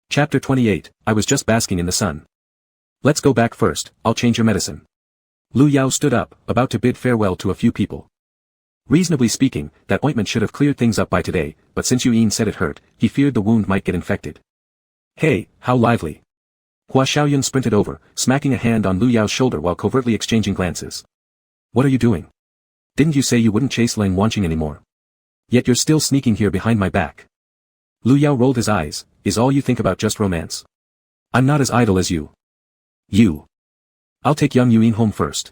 Chapter 28, I was just basking in the sun. Let's go back first, I'll change your medicine. Lu Yao stood up, about to bid farewell to a few people. Reasonably speaking, that ointment should have cleared things up by today, but since Yuyin said it hurt, he feared the wound might get infected. Hey, how lively. Hua Xiaoyun sprinted over, smacking a hand on Lu Yao's shoulder while covertly exchanging glances. What are you doing? Didn't you say you wouldn't chase Lang Wanqing anymore? Yet you're still sneaking here behind my back. Lu Yao rolled his eyes. Is all you think about just romance? I'm not as idle as you. You. I'll take young Yuyin home first.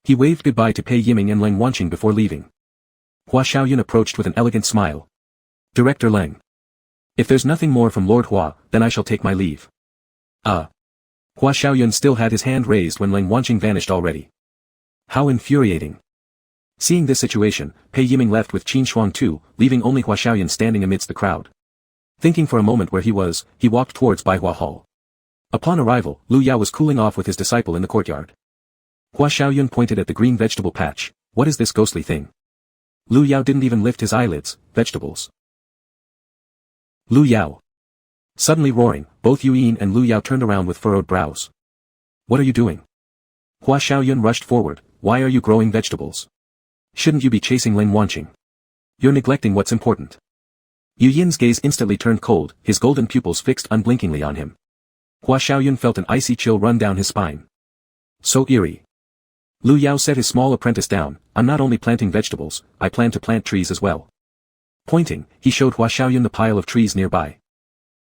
He waved goodbye to Pei Yiming and Lang Wanqing before leaving. Hua Xiaoyun approached with an elegant smile. Director Lang. If there's nothing more from Lord Hua, then I shall take my leave. Hua Xiaoyun still had his hand raised when Lang Wanqing vanished already. How infuriating. Seeing this situation, Pei Yiming left with Qin Shuang too, leaving only Hua Xiaoyun standing amidst the crowd. Thinking for a moment where he was, he walked towards Baihua Hall. Upon arrival, Lu Yao was cooling off with his disciple in the courtyard. Hua Xiaoyun pointed at the green vegetable patch. What is this ghostly thing? Lu Yao didn't even lift his eyelids. Vegetables. Lu Yao. Suddenly roaring, both Yuyin and Lu Yao turned around with furrowed brows. What are you doing? Hua Xiaoyun rushed forward. Why are you growing vegetables? Shouldn't you be chasing Lang Wanqing? You're neglecting what's important. Yu Yin's gaze instantly turned cold, his golden pupils fixed unblinkingly on him. Hua Xiaoyun felt an icy chill run down his spine. So eerie. Lu Yao set his small apprentice down. I'm not only planting vegetables, I plan to plant trees as well. Pointing, he showed Hua Xiaoyun the pile of trees nearby.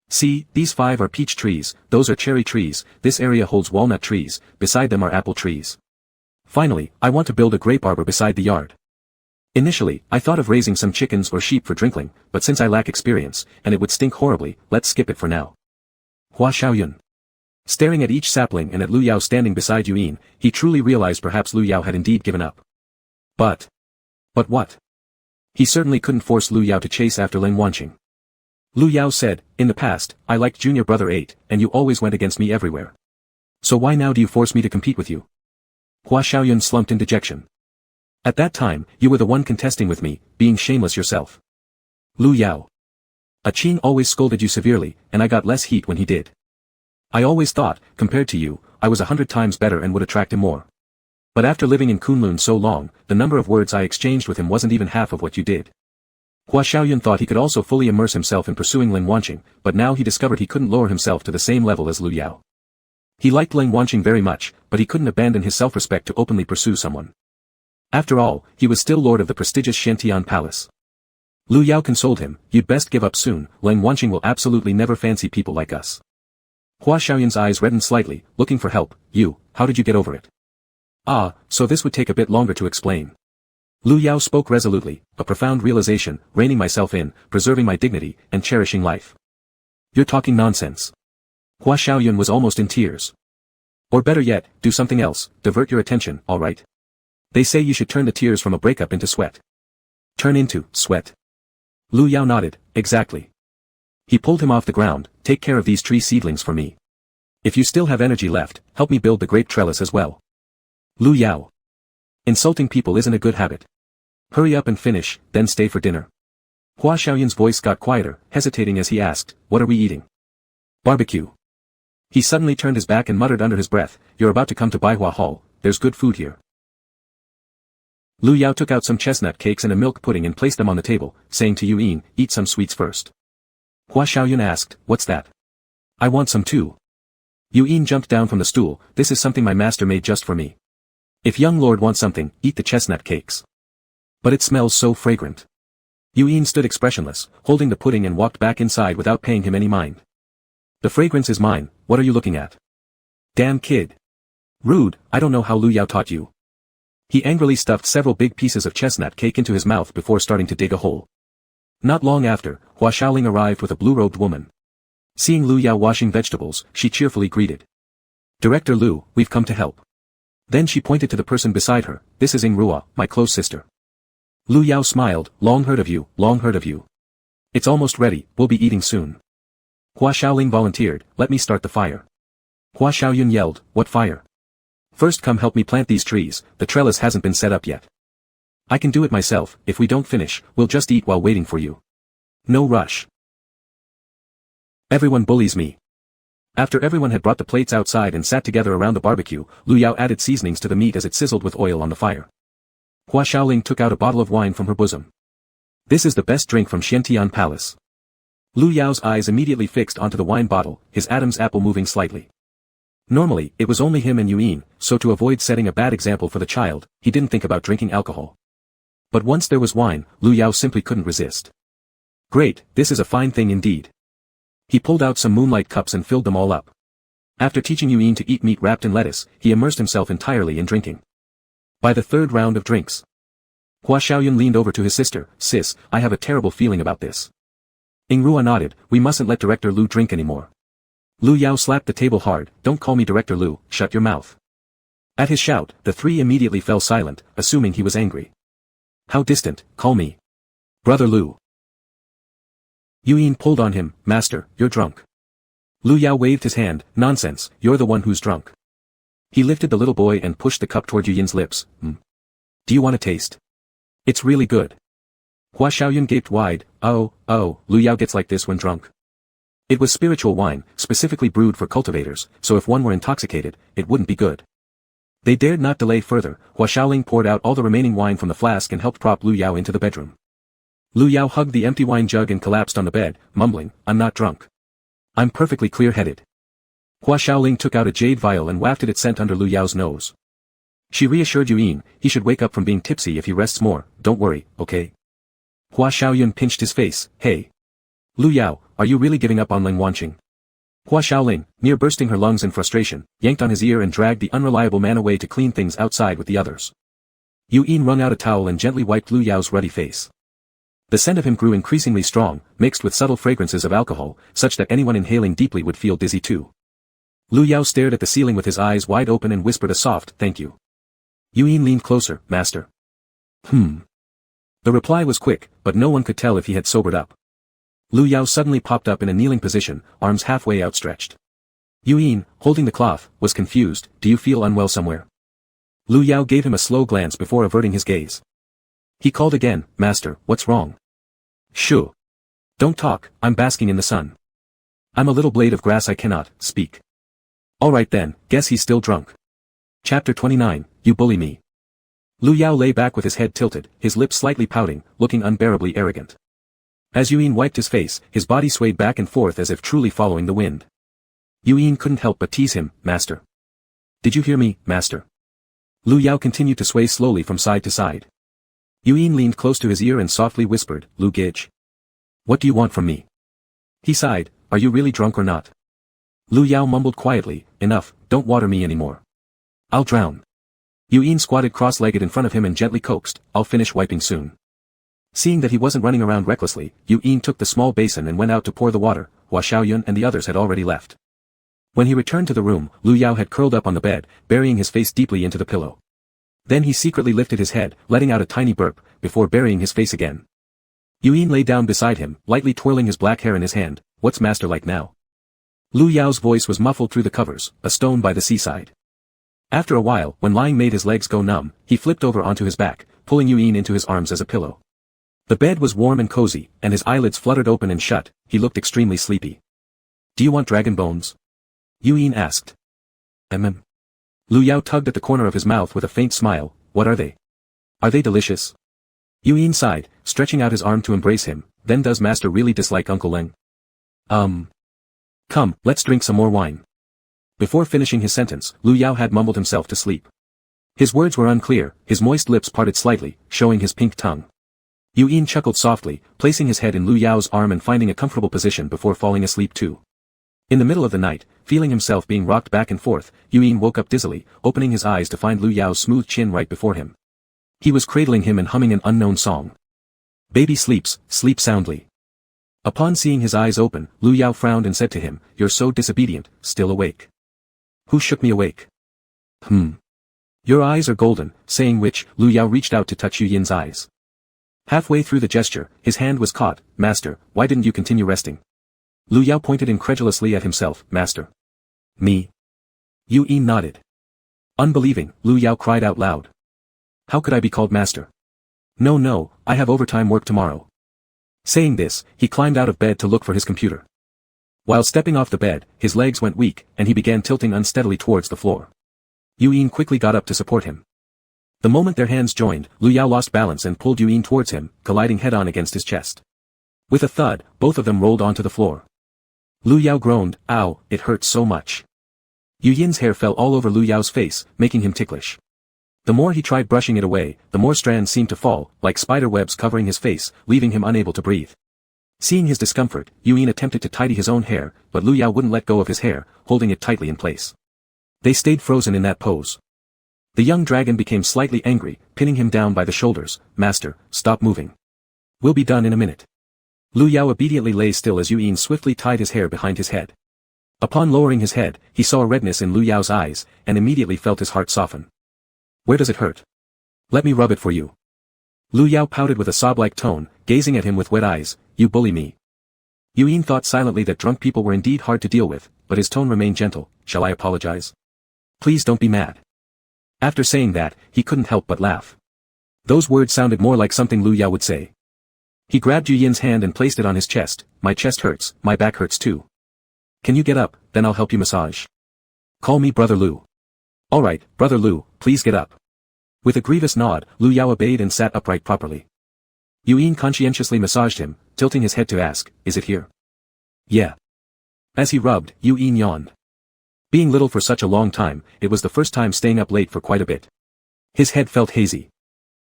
See, these 5 are peach trees, those are cherry trees, this area holds walnut trees, beside them are apple trees. Finally, I want to build a grape arbor beside the yard. Initially, I thought of raising some chickens or sheep for drinkling, but since I lack experience, and it would stink horribly, let's skip it for now. Hua Xiaoyun. Staring at each sapling and at Lu Yao standing beside Yuyin, he truly realized perhaps Lu Yao had indeed given up. But what? He certainly couldn't force Lu Yao to chase after Lang Wanqing. Lu Yao said, in the past, I liked Junior Brother 8, and you always went against me everywhere. So why now do you force me to compete with you? Hua Xiaoyun slumped in dejection. At that time, you were the one contesting with me, being shameless yourself. Lu Yao. A Qin always scolded you severely, and I got less heat when he did. I always thought, compared to you, I was 100 times better and would attract him more. But after living in Kunlun so long, the number of words I exchanged with him wasn't even half of what you did. Hua Xiaoyun thought he could also fully immerse himself in pursuing Lang Wanqing, but now he discovered he couldn't lower himself to the same level as Lu Yao. He liked Lang Wanqing very much, but he couldn't abandon his self-respect to openly pursue someone. After all, he was still lord of the prestigious Shantian Palace. Lu Yao consoled him, you'd best give up soon, Lang Wanqing will absolutely never fancy people like us. Hua Xiaoyun's eyes reddened slightly, looking for help. How did you get over it? So this would take a bit longer to explain. Lu Yao spoke resolutely, a profound realization, reining myself in, preserving my dignity, and cherishing life. You're talking nonsense. Hua Xiaoyun was almost in tears. Or better yet, do something else, divert your attention, alright? They say you should turn the tears from a breakup into sweat. Turn into sweat. Lu Yao nodded, exactly. He pulled him off the ground, take care of these tree seedlings for me. If you still have energy left, help me build the grape trellis as well. Lu Yao. Insulting people isn't a good habit. Hurry up and finish, then stay for dinner. Hua Xiaoyun's voice got quieter, hesitating as he asked, what are we eating? Barbecue. He suddenly turned his back and muttered under his breath, you're about to come to Baihua Hall, there's good food here. Lu Yao took out some chestnut cakes and a milk pudding and placed them on the table, saying to Yuyin, eat some sweets first. Hua Xiaoyun asked, what's that? I want some too. Yuyin jumped down from the stool, this is something my master made just for me. If young lord wants something, eat the chestnut cakes. But it smells so fragrant. Yuyin stood expressionless, holding the pudding and walked back inside without paying him any mind. The fragrance is mine, what are you looking at? Damn kid. Rude, I don't know how Lu Yao taught you. He angrily stuffed several big pieces of chestnut cake into his mouth before starting to dig a hole. Not long after, Hua Xiaoling arrived with a blue-robed woman. Seeing Lu Yao washing vegetables, she cheerfully greeted. Director Lu, we've come to help. Then she pointed to the person beside her, this is Rua, my close sister. Lu Yao smiled, long heard of you, long heard of you. It's almost ready, we'll be eating soon. Hua Xiaoling volunteered, let me start the fire. Hua Xiaoyun yelled, what fire? First come help me plant these trees, the trellis hasn't been set up yet. I can do it myself, if we don't finish, we'll just eat while waiting for you. No rush. Everyone bullies me. After everyone had brought the plates outside and sat together around the barbecue, Lu Yao added seasonings to the meat as it sizzled with oil on the fire. Hua Xiaoling took out a bottle of wine from her bosom. This is the best drink from Xiantian Palace. Lu Yao's eyes immediately fixed onto the wine bottle, his Adam's apple moving slightly. Normally, it was only him and Yuyin, so to avoid setting a bad example for the child, he didn't think about drinking alcohol. But once there was wine, Lu Yao simply couldn't resist. Great, this is a fine thing indeed. He pulled out some moonlight cups and filled them all up. After teaching Yuyin to eat meat wrapped in lettuce, he immersed himself entirely in drinking. By the third round of drinks, Hua Xiaoyun leaned over to his sister. Sis, I have a terrible feeling about this. Ingrua nodded. We mustn't let Director Lu drink anymore. Lu Yao slapped the table hard. Don't call me Director Lu, shut your mouth. At his shout, the three immediately fell silent, assuming he was angry. How distant, call me Brother Lu. Yuyin pulled on him. Master, you're drunk. Lu Yao waved his hand. Nonsense, you're the one who's drunk. He lifted the little boy and pushed the cup toward Yuyin's lips. Do you want a taste? It's really good. Hua Xiaoyun gaped wide. Oh, Lu Yao gets like this when drunk. It was spiritual wine, specifically brewed for cultivators, so if one were intoxicated, it wouldn't be good. They dared not delay further. Hua Xiaoling poured out all the remaining wine from the flask and helped prop Lu Yao into the bedroom. Lu Yao hugged the empty wine jug and collapsed on the bed, mumbling, I'm not drunk. I'm perfectly clear-headed. Hua Xiaoling took out a jade vial and wafted its scent under Lu Yao's nose. She reassured Yuyin, he should wake up from being tipsy if he rests more, don't worry, okay? Hua Xiaoyun pinched his face. Hey. Lu Yao, are you really giving up on Ling Wanqing? Hua Xiaoling, near bursting her lungs in frustration, yanked on his ear and dragged the unreliable man away to clean things outside with the others. Yuyin wrung out a towel and gently wiped Lu Yao's ruddy face. The scent of him grew increasingly strong, mixed with subtle fragrances of alcohol, such that anyone inhaling deeply would feel dizzy too. Lu Yao stared at the ceiling with his eyes wide open and whispered a soft, thank you. Yuyin leaned closer. Master. The reply was quick, but no one could tell if he had sobered up. Lu Yao suddenly popped up in a kneeling position, arms halfway outstretched. Yuyin, holding the cloth, was confused. Do you feel unwell somewhere? Lu Yao gave him a slow glance before averting his gaze. He called again. Master, what's wrong? Shoo. Don't talk, I'm basking in the sun. I'm a little blade of grass, I cannot speak. Alright then, guess he's still drunk. Chapter 29, You Bully Me. Lu Yao lay back with his head tilted, his lips slightly pouting, looking unbearably arrogant. As Yuyin wiped his face, his body swayed back and forth as if truly following the wind. Yuyin couldn't help but tease him. Master. Did you hear me, master? Lu Yao continued to sway slowly from side to side. Yuyin leaned close to his ear and softly whispered, Lu Gage. What do you want from me? He sighed. Are you really drunk or not? Lu Yao mumbled quietly, enough, don't water me anymore. I'll drown. Yuyin squatted cross-legged in front of him and gently coaxed, I'll finish wiping soon. Seeing that he wasn't running around recklessly, Yuyin took the small basin and went out to pour the water. Hua Xiaoyun and the others had already left. When he returned to the room, Lu Yao had curled up on the bed, burying his face deeply into the pillow. Then he secretly lifted his head, letting out a tiny burp, before burying his face again. Yuyin lay down beside him, lightly twirling his black hair in his hand. What's master like now? Lu Yao's voice was muffled through the covers, a stone by the seaside. After a while, when lying made his legs go numb, he flipped over onto his back, pulling Yuyin into his arms as a pillow. The bed was warm and cozy, and his eyelids fluttered open and shut. He looked extremely sleepy. Do you want dragon bones? Yuyin asked. Lu Yao tugged at the corner of his mouth with a faint smile. What are they? Are they delicious? Yuyin sighed, stretching out his arm to embrace him. Then does master really dislike Uncle Leng? Come, let's drink some more wine. Before finishing his sentence, Lu Yao had mumbled himself to sleep. His words were unclear, his moist lips parted slightly, showing his pink tongue. Yuyin chuckled softly, placing his head in Lu Yao's arm and finding a comfortable position before falling asleep too. In the middle of the night, feeling himself being rocked back and forth, Yuyin woke up dizzily, opening his eyes to find Lu Yao's smooth chin right before him. He was cradling him and humming an unknown song. Baby sleeps, sleep soundly. Upon seeing his eyes open, Lu Yao frowned and said to him, You're so disobedient, still awake. Who shook me awake? Your eyes are golden, saying which, Lu Yao reached out to touch Yuyin's eyes. Halfway through the gesture, his hand was caught. Master, why didn't you continue resting? Lu Yao pointed incredulously at himself. Master. Me. Yuyin nodded. Unbelieving, Lu Yao cried out loud. How could I be called master? No, no, I have overtime work tomorrow. Saying this, he climbed out of bed to look for his computer. While stepping off the bed, his legs went weak, and he began tilting unsteadily towards the floor. Yuen quickly got up to support him. The moment their hands joined, Lu Yao lost balance and pulled Yuen towards him, colliding head-on against his chest. With a thud, both of them rolled onto the floor. Lu Yao groaned, "Ow, it hurts so much." Yun's hair fell all over Lu Yao's face, making him ticklish. The more he tried brushing it away, the more strands seemed to fall, like spider webs covering his face, leaving him unable to breathe. Seeing his discomfort, Yuen attempted to tidy his own hair, but Lu Yao wouldn't let go of his hair, holding it tightly in place. They stayed frozen in that pose. The young dragon became slightly angry, pinning him down by the shoulders. "Master, stop moving. We'll be done in a minute." Lu Yao obediently lay still as Yuen swiftly tied his hair behind his head. Upon lowering his head, he saw a redness in Lu Yao's eyes, and immediately felt his heart soften. "Where does it hurt? Let me rub it for you." Lu Yao pouted with a sob-like tone, gazing at him with wet eyes. "You bully me." Yuen thought silently that drunk people were indeed hard to deal with, but his tone remained gentle. "Shall I apologize? Please don't be mad." After saying that, he couldn't help but laugh. Those words sounded more like something Lu Yao would say. He grabbed Yun's hand and placed it on his chest. "My chest hurts, my back hurts too. Can you get up, then I'll help you massage. Call me Brother Lu." "All right, Brother Lu, please get up." With a grievous nod, Lu Yao obeyed and sat upright properly. Yuen conscientiously massaged him, tilting his head to ask, "Is it here?" "Yeah." As he rubbed, Yuen yawned. Being little for such a long time, it was the first time staying up late for quite a bit. His head felt hazy.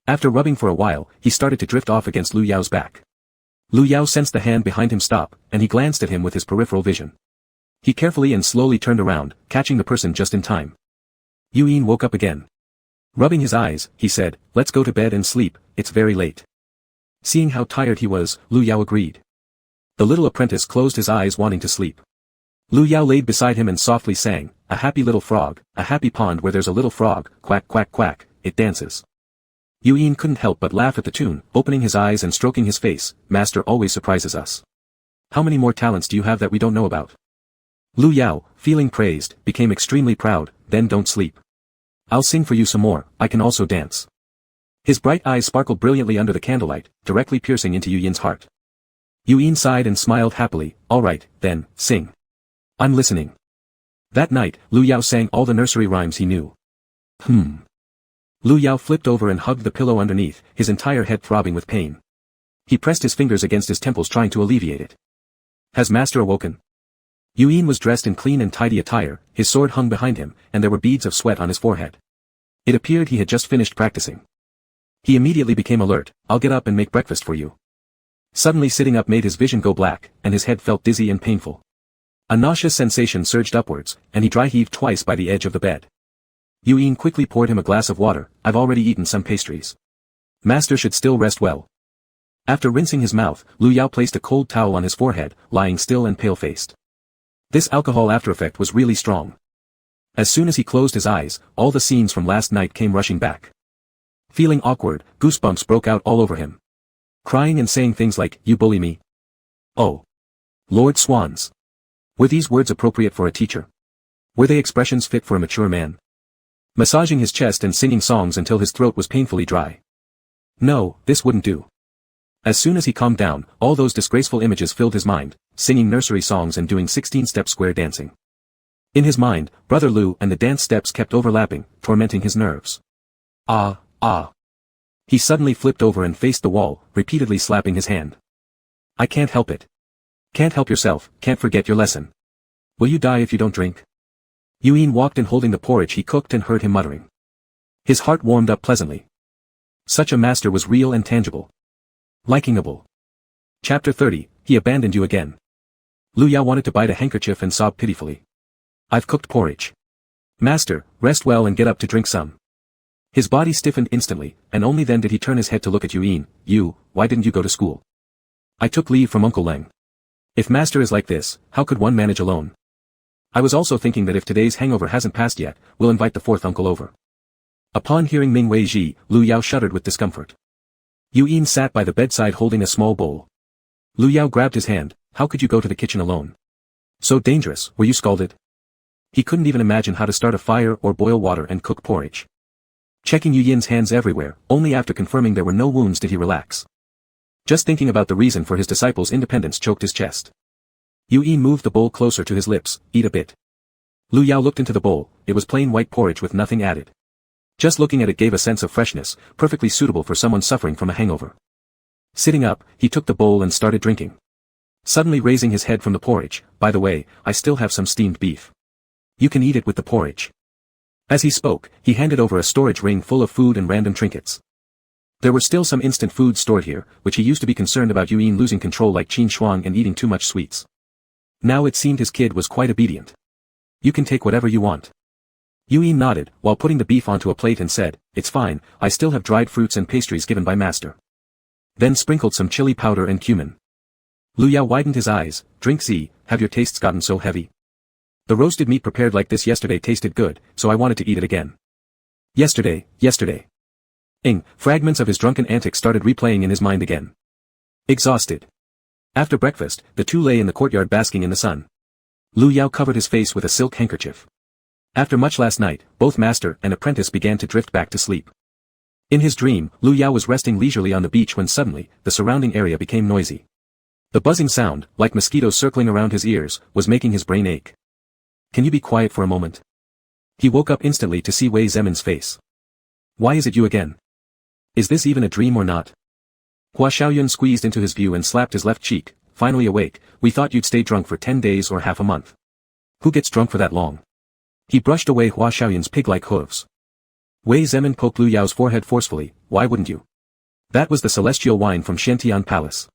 After rubbing for a while, he started to drift off against Lu Yao's back. Lu Yao sensed the hand behind him stop, and he glanced at him with his peripheral vision. He carefully and slowly turned around, catching the person just in time. Yuen woke up again. Rubbing his eyes, he said, "Let's go to bed and sleep, it's very late." Seeing how tired he was, Lu Yao agreed. The little apprentice closed his eyes wanting to sleep. Lu Yao laid beside him and softly sang, "A happy little frog, a happy pond where there's a little frog, quack quack quack, it dances." Yuen couldn't help but laugh at the tune, opening his eyes and stroking his face. "Master always surprises us. How many more talents do you have that we don't know about?" Lu Yao, feeling praised, became extremely proud. "Then don't sleep. I'll sing for you some more, I can also dance." His bright eyes sparkled brilliantly under the candlelight, directly piercing into Yun's heart. Yuen sighed and smiled happily. "All right, then, sing. I'm listening." That night, Lu Yao sang all the nursery rhymes he knew. Lu Yao flipped over and hugged the pillow underneath, his entire head throbbing with pain. He pressed his fingers against his temples trying to alleviate it. "Has Master awoken?" Yuen was dressed in clean and tidy attire, his sword hung behind him, and there were beads of sweat on his forehead. It appeared he had just finished practicing. He immediately became alert. "I'll get up and make breakfast for you." Suddenly sitting up made his vision go black, and his head felt dizzy and painful. A nauseous sensation surged upwards, and he dry heaved twice by the edge of the bed. Yuen quickly poured him a glass of water. "I've already eaten some pastries. Master should still rest well." After rinsing his mouth, Lu Yao placed a cold towel on his forehead, lying still and pale-faced. This alcohol after-effect was really strong. As soon as he closed his eyes, all the scenes from last night came rushing back. Feeling awkward, goosebumps broke out all over him. Crying and saying things like, "You bully me." Oh. Lord Swans. Were these words appropriate for a teacher? Were they expressions fit for a mature man? Massaging his chest and singing songs until his throat was painfully dry. No, this wouldn't do. As soon as he calmed down, all those disgraceful images filled his mind, singing nursery songs and doing 16-step square dancing. In his mind, Brother Lu and the dance steps kept overlapping, tormenting his nerves. Ah. He suddenly flipped over and faced the wall, repeatedly slapping his hand. "I can't help it. Can't help yourself, can't forget your lesson. Will you die if you don't drink?" Yuen walked in holding the porridge he cooked and heard him muttering. His heart warmed up pleasantly. Such a master was real and tangible. Likingable. Chapter 30, He abandoned you again. Lu Yao wanted to bite a handkerchief and sob pitifully. "I've cooked porridge. Master, rest well and get up to drink some." His body stiffened instantly, and only then did he turn his head to look at Yuen. Why didn't you go to school?" "I took leave from Uncle Leng. If Master is like this, how could one manage alone? I was also thinking that if today's hangover hasn't passed yet, we'll invite the fourth uncle over." Upon hearing Ming Wei Ji, Lu Yao shuddered with discomfort. Yuen sat by the bedside holding a small bowl. Lu Yao grabbed his hand. "How could you go to the kitchen alone? So dangerous, were you scalded?" He couldn't even imagine how to start a fire or boil water and cook porridge. Checking Yu Yin's hands everywhere, only after confirming there were no wounds did he relax. Just thinking about the reason for his disciples' independence choked his chest. Yu Yin moved the bowl closer to his lips. Eat a bit. Lu Yao looked into the bowl. It was plain white porridge with nothing added. Just looking at it gave a sense of freshness, perfectly suitable for someone suffering from a hangover. Sitting up, he took the bowl and started drinking. Suddenly raising his head from the porridge, by the way, I still have some steamed beef. You can eat it with the porridge. As he spoke, he handed over a storage ring full of food and random trinkets. There were still some instant foods stored here, which he used to be concerned about Yu Yin losing control like Qin Shuang and eating too much sweets. Now it seemed his kid was quite obedient. You can take whatever you want. Yu Yin nodded, while putting the beef onto a plate and said, it's fine, I still have dried fruits and pastries given by master. Then sprinkled some chili powder and cumin. Lu Yao widened his eyes. Drink Z, have your tastes gotten so heavy? The roasted meat prepared like this yesterday tasted good, so I wanted to eat it again. Yesterday. Fragments of his drunken antics started replaying in his mind again. Exhausted. After breakfast, the two lay in the courtyard basking in the sun. Lu Yao covered his face with a silk handkerchief. After much last night, both master and apprentice began to drift back to sleep. In his dream, Lu Yao was resting leisurely on the beach when suddenly, the surrounding area became noisy. The buzzing sound, like mosquitoes circling around his ears, was making his brain ache. Can you be quiet for a moment? He woke up instantly to see Wei Zemin's face. Why is it you again? Is this even a dream or not? Hua Xiaoyun squeezed into his view and slapped his left cheek. Finally awake, we thought you'd stay drunk for 10 days or half a month. Who gets drunk for that long? He brushed away Hua Xiaoyun's pig-like hooves. Wei Zemin poked Lu Yao's forehead forcefully. Why wouldn't you? That was the celestial wine from Shantian Palace.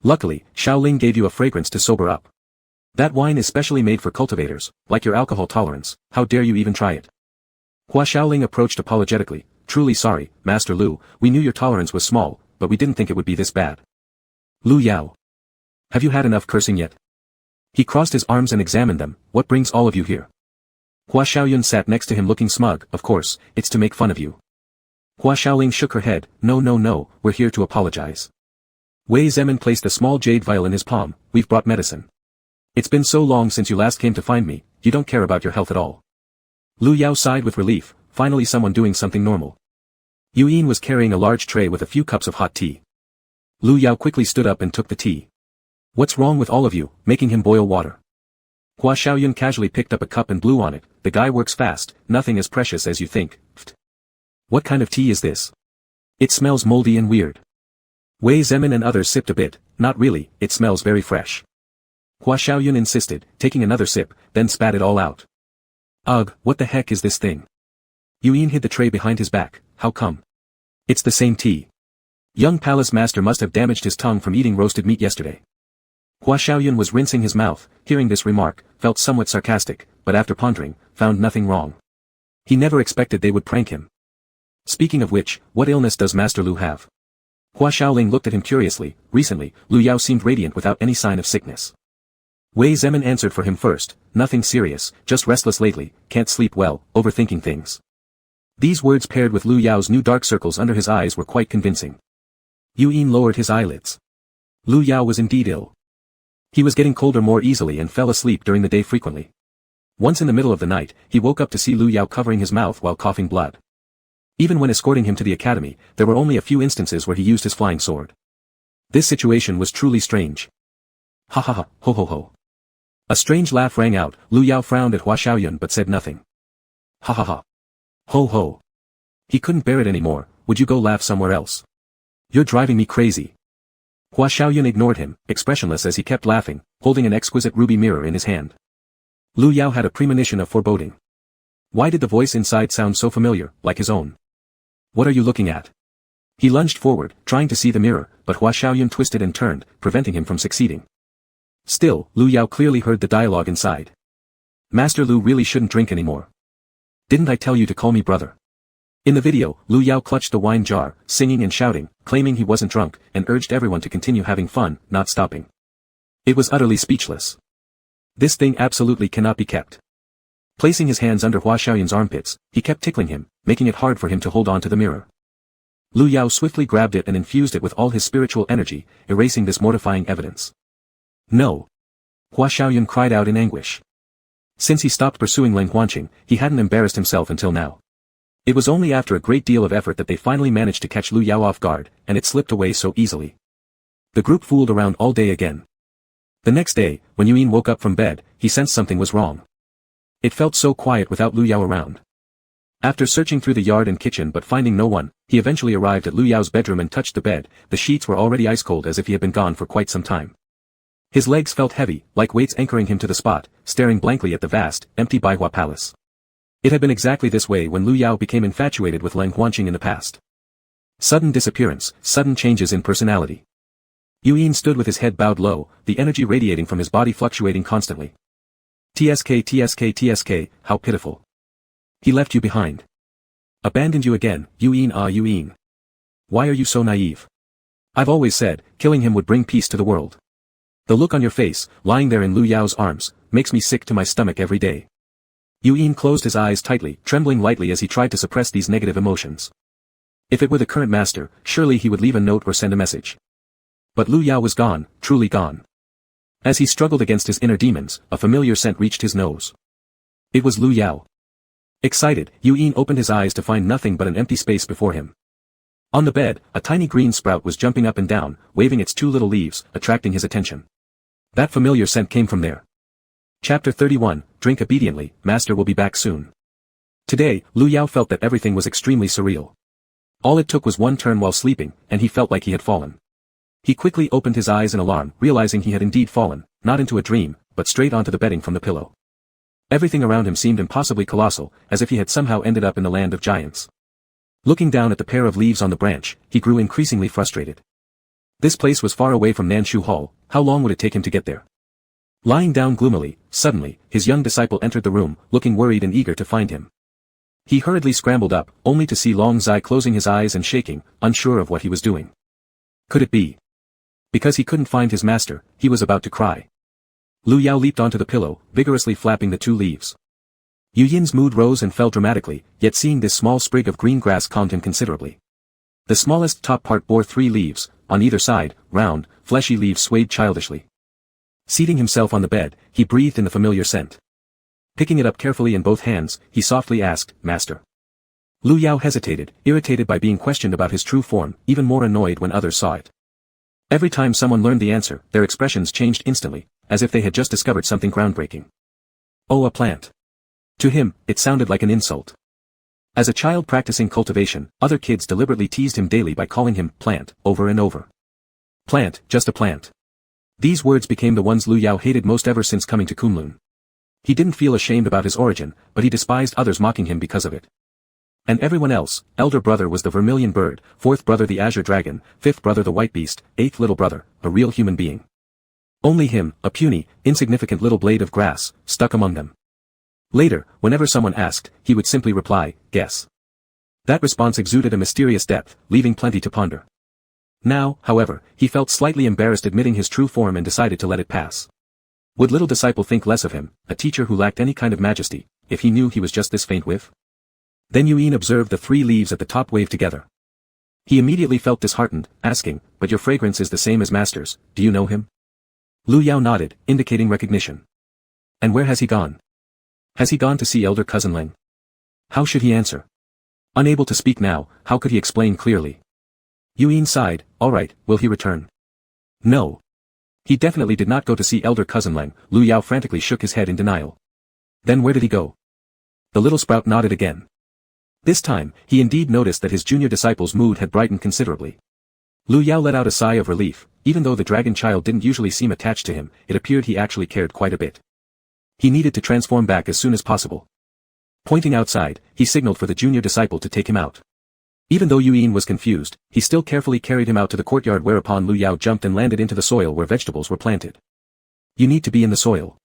Luckily, Shaoling gave you a fragrance to sober up. That wine is specially made for cultivators, like your alcohol tolerance. How dare you even try it? Hua Shaoling approached apologetically. Truly sorry, Master Lu, we knew your tolerance was small, but we didn't think it would be this bad. Lu Yao. Have you had enough cursing yet? He crossed his arms and examined them. What brings all of you here? Hua Xiaoyun sat next to him looking smug. Of course, it's to make fun of you. Hua Xiaoling shook her head. No, we're here to apologize. Wei Zemin placed a small jade vial in his palm. We've brought medicine. It's been so long since you last came to find me, you don't care about your health at all. Lu Yao sighed with relief. Finally someone doing something normal. Yu Yin was carrying a large tray with a few cups of hot tea. Lu Yao quickly stood up and took the tea. What's wrong with all of you, making him boil water? Hua Xiaoyun casually picked up a cup and blew on it. The guy works fast, nothing as precious as you think. Pfft. What kind of tea is this? It smells moldy and weird. Wei Zemin and others sipped a bit. Not really, it smells very fresh. Hua Xiaoyun insisted, taking another sip, then spat it all out. Ugh, what the heck is this thing? Yu Yin hid the tray behind his back. How come? It's the same tea. Young palace master must have damaged his tongue from eating roasted meat yesterday. Hua Xiaoyun was rinsing his mouth, hearing this remark, felt somewhat sarcastic, but after pondering, found nothing wrong. He never expected they would prank him. Speaking of which, what illness does Master Lu have? Hua Xiaoling looked at him curiously. Recently, Lu Yao seemed radiant without any sign of sickness. Wei Zemin answered for him first. Nothing serious, just restless lately, can't sleep well, overthinking things. These words paired with Lu Yao's new dark circles under his eyes were quite convincing. Yu Yin lowered his eyelids. Lu Yao was indeed ill. He was getting colder more easily and fell asleep during the day frequently. Once in the middle of the night, he woke up to see Lu Yao covering his mouth while coughing blood. Even when escorting him to the academy, there were only a few instances where he used his flying sword. This situation was truly strange. Ha ha ha, ho ho ho. A strange laugh rang out. Lu Yao frowned at Hua Xiaoyun but said nothing. Ha ha ha. Ho ho. He couldn't bear it anymore. Would you go laugh somewhere else? You're driving me crazy. Hua Xiaoyun ignored him, expressionless as he kept laughing, holding an exquisite ruby mirror in his hand. Lu Yao had a premonition of foreboding. Why did the voice inside sound so familiar, like his own? What are you looking at? He lunged forward, trying to see the mirror, but Hua Xiaoyun twisted and turned, preventing him from succeeding. Still, Lu Yao clearly heard the dialogue inside. Master Lu really shouldn't drink anymore. Didn't I tell you to call me brother? In the video, Lu Yao clutched the wine jar, singing and shouting, claiming he wasn't drunk, and urged everyone to continue having fun, not stopping. It was utterly speechless. This thing absolutely cannot be kept. Placing his hands under Hua Xiaoyun's armpits, he kept tickling him, making it hard for him to hold on to the mirror. Lu Yao swiftly grabbed it and infused it with all his spiritual energy, erasing this mortifying evidence. No! Hua Xiaoyun cried out in anguish. Since he stopped pursuing Leng Huanqing, he hadn't embarrassed himself until now. It was only after a great deal of effort that they finally managed to catch Lu Yao off guard, and it slipped away so easily. The group fooled around all day again. The next day, when Yuyin woke up from bed, he sensed something was wrong. It felt so quiet without Lu Yao around. After searching through the yard and kitchen but finding no one, he eventually arrived at Lu Yao's bedroom and touched the bed. The sheets were already ice cold as if he had been gone for quite some time. His legs felt heavy, like weights anchoring him to the spot, staring blankly at the vast, empty Baihua palace. It had been exactly this way when Lu Yao became infatuated with Leng Huanqing in the past. Sudden disappearance, sudden changes in personality. Yuyin stood with his head bowed low, the energy radiating from his body fluctuating constantly. TSK, how pitiful. He left you behind. Abandoned you again, Yuyin Yuyin. Why are you so naive? I've always said, killing him would bring peace to the world. The look on your face, lying there in Lu Yao's arms, makes me sick to my stomach every day. Yuyin closed his eyes tightly, trembling lightly as he tried to suppress these negative emotions. If it were the current master, surely he would leave a note or send a message. But Lu Yao was gone, truly gone. As he struggled against his inner demons, a familiar scent reached his nose. It was Lu Yao. Excited, Yuyin opened his eyes to find nothing but an empty space before him. On the bed, a tiny green sprout was jumping up and down, waving its two little leaves, attracting his attention. That familiar scent came from there. Chapter 31, Drink obediently, Master will be back soon. Today, Lu Yao felt that everything was extremely surreal. All it took was one turn while sleeping, and he felt like he had fallen. He quickly opened his eyes in alarm, realizing he had indeed fallen, not into a dream, but straight onto the bedding from the pillow. Everything around him seemed impossibly colossal, as if he had somehow ended up in the land of giants. Looking down at the pair of leaves on the branch, he grew increasingly frustrated. This place was far away from Nanshu Hall, how long would it take him to get there? Lying down gloomily, suddenly, his young disciple entered the room, looking worried and eager to find him. He hurriedly scrambled up, only to see Long Zai closing his eyes and shaking, unsure of what he was doing. Could it be? Because he couldn't find his master, he was about to cry. Lu Yao leaped onto the pillow, vigorously flapping the two leaves. Yu Yin's mood rose and fell dramatically, yet seeing this small sprig of green grass calmed him considerably. The smallest top part bore 3 leaves, on either side, round, fleshy leaves swayed childishly. Seating himself on the bed, he breathed in the familiar scent. Picking it up carefully in both hands, he softly asked, Master. Lu Yao hesitated, irritated by being questioned about his true form, even more annoyed when others saw it. Every time someone learned the answer, their expressions changed instantly, as if they had just discovered something groundbreaking. Oh, a plant. To him, it sounded like an insult. As a child practicing cultivation, other kids deliberately teased him daily by calling him plant, over and over. Plant, just a plant. These words became the ones Lu Yao hated most ever since coming to Kunlun. He didn't feel ashamed about his origin, but he despised others mocking him because of it. And everyone else, elder brother was the vermilion bird, fourth brother the azure dragon, fifth brother the white beast, eighth little brother, a real human being. Only him, a puny, insignificant little blade of grass, stuck among them. Later, whenever someone asked, he would simply reply, guess. That response exuded a mysterious depth, leaving plenty to ponder. Now, however, he felt slightly embarrassed admitting his true form and decided to let it pass. Would little disciple think less of him, a teacher who lacked any kind of majesty, if he knew he was just this faint whiff? Then Yuyin observed the 3 leaves at the top wave together. He immediately felt disheartened, asking, but your fragrance is the same as Master's, do you know him? Lu Yao nodded, indicating recognition. And where has he gone? Has he gone to see elder cousin Leng? How should he answer? Unable to speak now, how could he explain clearly? Yuyin sighed, alright, will he return? No. He definitely did not go to see elder cousin Leng. Lu Yao frantically shook his head in denial. Then where did he go? The little sprout nodded again. This time, he indeed noticed that his junior disciple's mood had brightened considerably. Lu Yao let out a sigh of relief. Even though the dragon child didn't usually seem attached to him, it appeared he actually cared quite a bit. He needed to transform back as soon as possible. Pointing outside, he signaled for the junior disciple to take him out. Even though Yuyin was confused, he still carefully carried him out to the courtyard, whereupon Lu Yao jumped and landed into the soil where vegetables were planted. You need to be in the soil.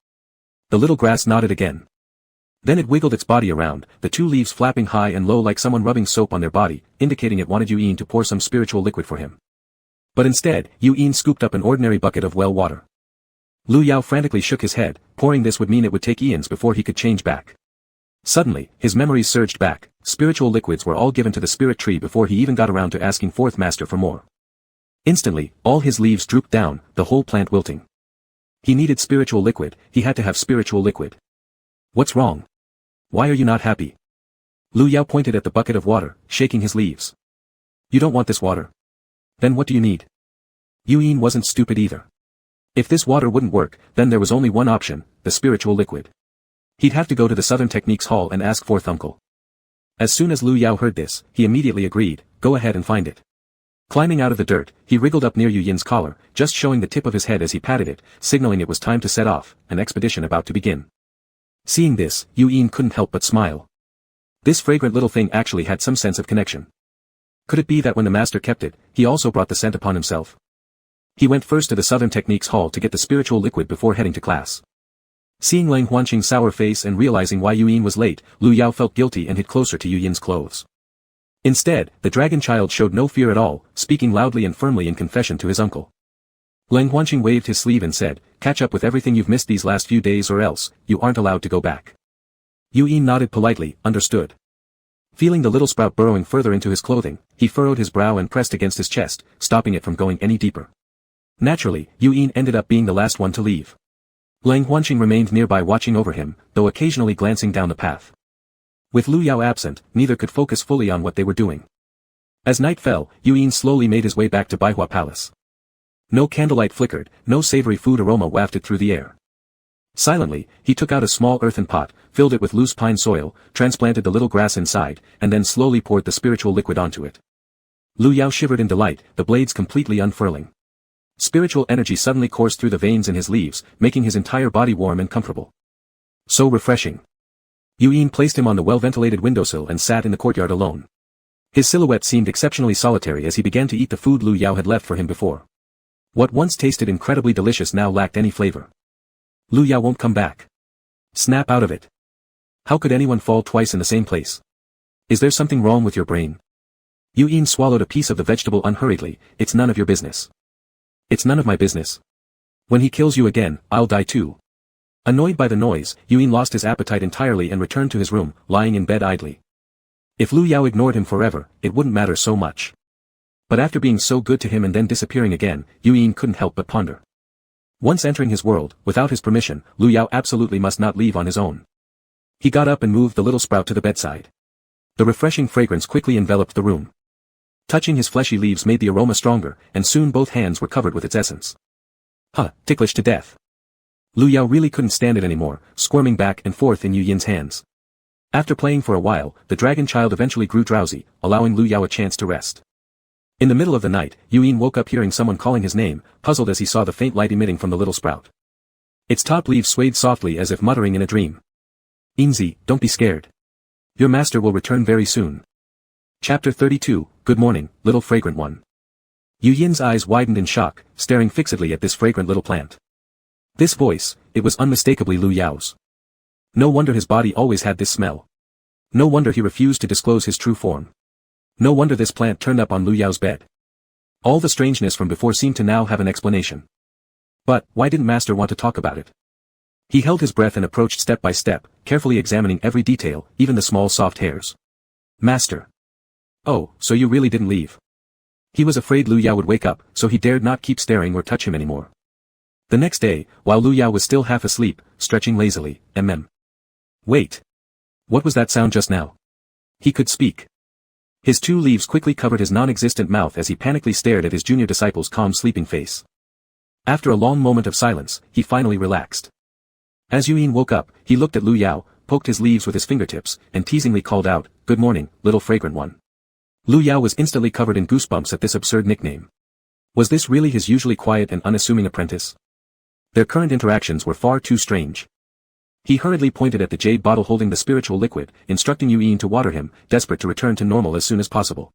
The little grass nodded again. Then it wiggled its body around, the 2 leaves flapping high and low like someone rubbing soap on their body, indicating it wanted Yuyin to pour some spiritual liquid for him. But instead, Yuyin scooped up an ordinary bucket of well water. Lu Yao frantically shook his head, pouring this would mean it would take eons before he could change back. Suddenly, his memories surged back. Spiritual liquids were all given to the spirit tree before he even got around to asking fourth master for more. Instantly, all his leaves drooped down, the whole plant wilting. He needed spiritual liquid, he had to have spiritual liquid. What's wrong? Why are you not happy? Lu Yao pointed at the bucket of water, shaking his leaves. You don't want this water. Then what do you need? Yu Yin wasn't stupid either. If this water wouldn't work, then there was only one option, the spiritual liquid. He'd have to go to the Southern Techniques Hall and ask for Thunkel. As soon as Lu Yao heard this, he immediately agreed, go ahead and find it. Climbing out of the dirt, he wriggled up near Yu Yin's collar, just showing the tip of his head as he patted it, signaling it was time to set off, an expedition about to begin. Seeing this, Yu Yin couldn't help but smile. This fragrant little thing actually had some sense of connection. Could it be that when the master kept it, he also brought the scent upon himself? He went first to the Southern Techniques Hall to get the spiritual liquid before heading to class. Seeing Lang Huanqing's sour face and realizing why Yu Yin was late, Lu Yao felt guilty and hid closer to Yu Yin's clothes. Instead, the dragon child showed no fear at all, speaking loudly and firmly in confession to his uncle. Lang Huanqing waved his sleeve and said, catch up with everything you've missed these last few days or else, you aren't allowed to go back. Yu Yin nodded politely, understood. Feeling the little sprout burrowing further into his clothing, he furrowed his brow and pressed against his chest, stopping it from going any deeper. Naturally, Yu Yin ended up being the last one to leave. Lang Huanqing remained nearby watching over him, though occasionally glancing down the path. With Lu Yao absent, neither could focus fully on what they were doing. As night fell, Yu Yin slowly made his way back to Baihua Palace. No candlelight flickered, no savory food aroma wafted through the air. Silently, he took out a small earthen pot, filled it with loose pine soil, transplanted the little grass inside, and then slowly poured the spiritual liquid onto it. Lu Yao shivered in delight, the blades completely unfurling. Spiritual energy suddenly coursed through the veins in his leaves, making his entire body warm and comfortable. So refreshing. Yu Yin placed him on the well-ventilated windowsill and sat in the courtyard alone. His silhouette seemed exceptionally solitary as he began to eat the food Lu Yao had left for him before. What once tasted incredibly delicious now lacked any flavor. Lu Yao won't come back. Snap out of it. How could anyone fall twice in the same place? Is there something wrong with your brain? Yu Yin swallowed a piece of the vegetable unhurriedly. It's none of your business. It's none of my business. When he kills you again, I'll die too. Annoyed by the noise, Yu Yin lost his appetite entirely and returned to his room, lying in bed idly. If Lu Yao ignored him forever, it wouldn't matter so much. But after being so good to him and then disappearing again, Yu Yin couldn't help but ponder. Once entering his world, without his permission, Lu Yao absolutely must not leave on his own. He got up and moved the little sprout to the bedside. The refreshing fragrance quickly enveloped the room. Touching his fleshy leaves made the aroma stronger, and soon both hands were covered with its essence. Ticklish to death. Lu Yao really couldn't stand it anymore, squirming back and forth in Yu Yin's hands. After playing for a while, the dragon child eventually grew drowsy, allowing Lu Yao a chance to rest. In the middle of the night, Yu Yin woke up hearing someone calling his name, puzzled as he saw the faint light emitting from the little sprout. Its top leaves swayed softly as if muttering in a dream. Inzi, don't be scared. Your master will return very soon. Chapter 32, Good morning, little fragrant one. Yu Yin's eyes widened in shock, staring fixedly at this fragrant little plant. This voice, it was unmistakably Lu Yao's. No wonder his body always had this smell. No wonder he refused to disclose his true form. No wonder this plant turned up on Lu Yao's bed. All the strangeness from before seemed to now have an explanation. But, why didn't Master want to talk about it? He held his breath and approached step by step, carefully examining every detail, even the small soft hairs. Master. Oh, so you really didn't leave. He was afraid Lu Yao would wake up, so he dared not keep staring or touch him anymore. The next day, while Lu Yao was still half asleep, stretching lazily, Wait. What was that sound just now? He could speak. His 2 leaves quickly covered his non-existent mouth as he panically stared at his junior disciple's calm sleeping face. After a long moment of silence, he finally relaxed. As Yu Yin woke up, he looked at Lu Yao, poked his leaves with his fingertips, and teasingly called out, "Good morning, little fragrant one." Lu Yao was instantly covered in goosebumps at this absurd nickname. Was this really his usually quiet and unassuming apprentice? Their current interactions were far too strange. He hurriedly pointed at the jade bottle holding the spiritual liquid, instructing Yu Yin to water him, desperate to return to normal as soon as possible.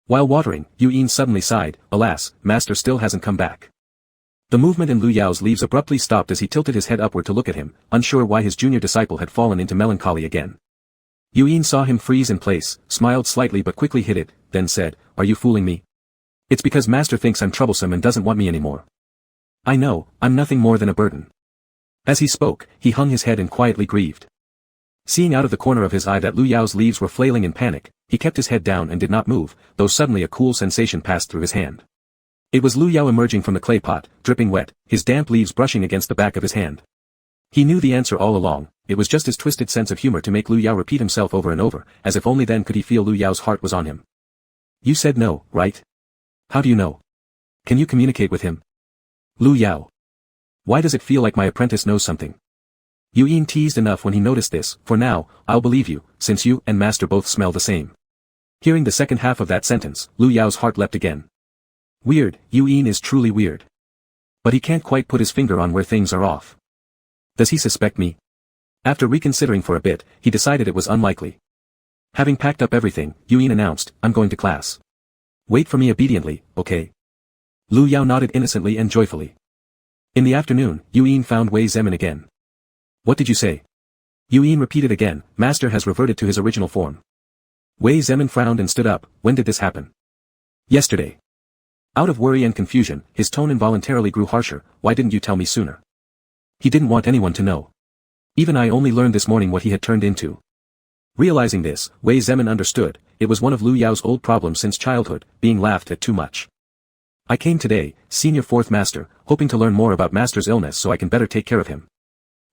While watering, Yu Yin suddenly sighed, alas, master still hasn't come back. The movement in Lu Yao's leaves abruptly stopped as he tilted his head upward to look at him, unsure why his junior disciple had fallen into melancholy again. Yu Yin saw him freeze in place, smiled slightly but quickly hid it, then said, "Are you fooling me? It's because master thinks I'm troublesome and doesn't want me anymore. I know, I'm nothing more than a burden." As he spoke, he hung his head and quietly grieved. Seeing out of the corner of his eye that Lu Yao's leaves were flailing in panic, he kept his head down and did not move, though suddenly a cool sensation passed through his hand. It was Lu Yao emerging from the clay pot, dripping wet, his damp leaves brushing against the back of his hand. He knew the answer all along, it was just his twisted sense of humor to make Lu Yao repeat himself over and over, as if only then could he feel Lu Yao's heart was on him. You said no, right? How do you know? Can you communicate with him? Lu Yao. Why does it feel like my apprentice knows something? Yin teased enough when he noticed this. For now, I'll believe you, since you and master both smell the same. Hearing the second half of that sentence, Lu Yao's heart leapt again. Weird, Yin is truly weird. But he can't quite put his finger on where things are off. Does he suspect me? After reconsidering for a bit, he decided it was unlikely. Having packed up everything, Yin announced, I'm going to class. Wait for me obediently, okay? Lu Yao nodded innocently and joyfully. In the afternoon, Yin found Wei Zemin again. What did you say? Yin repeated again, master has reverted to his original form. Wei Zemin frowned and stood up. When did this happen? Yesterday. Out of worry and confusion, his tone involuntarily grew harsher. Why didn't you tell me sooner? He didn't want anyone to know. Even I only learned this morning what he had turned into. Realizing this, Wei Zemin understood, it was one of Lu Yao's old problems since childhood, being laughed at too much. I came today, senior fourth master, hoping to learn more about master's illness so I can better take care of him.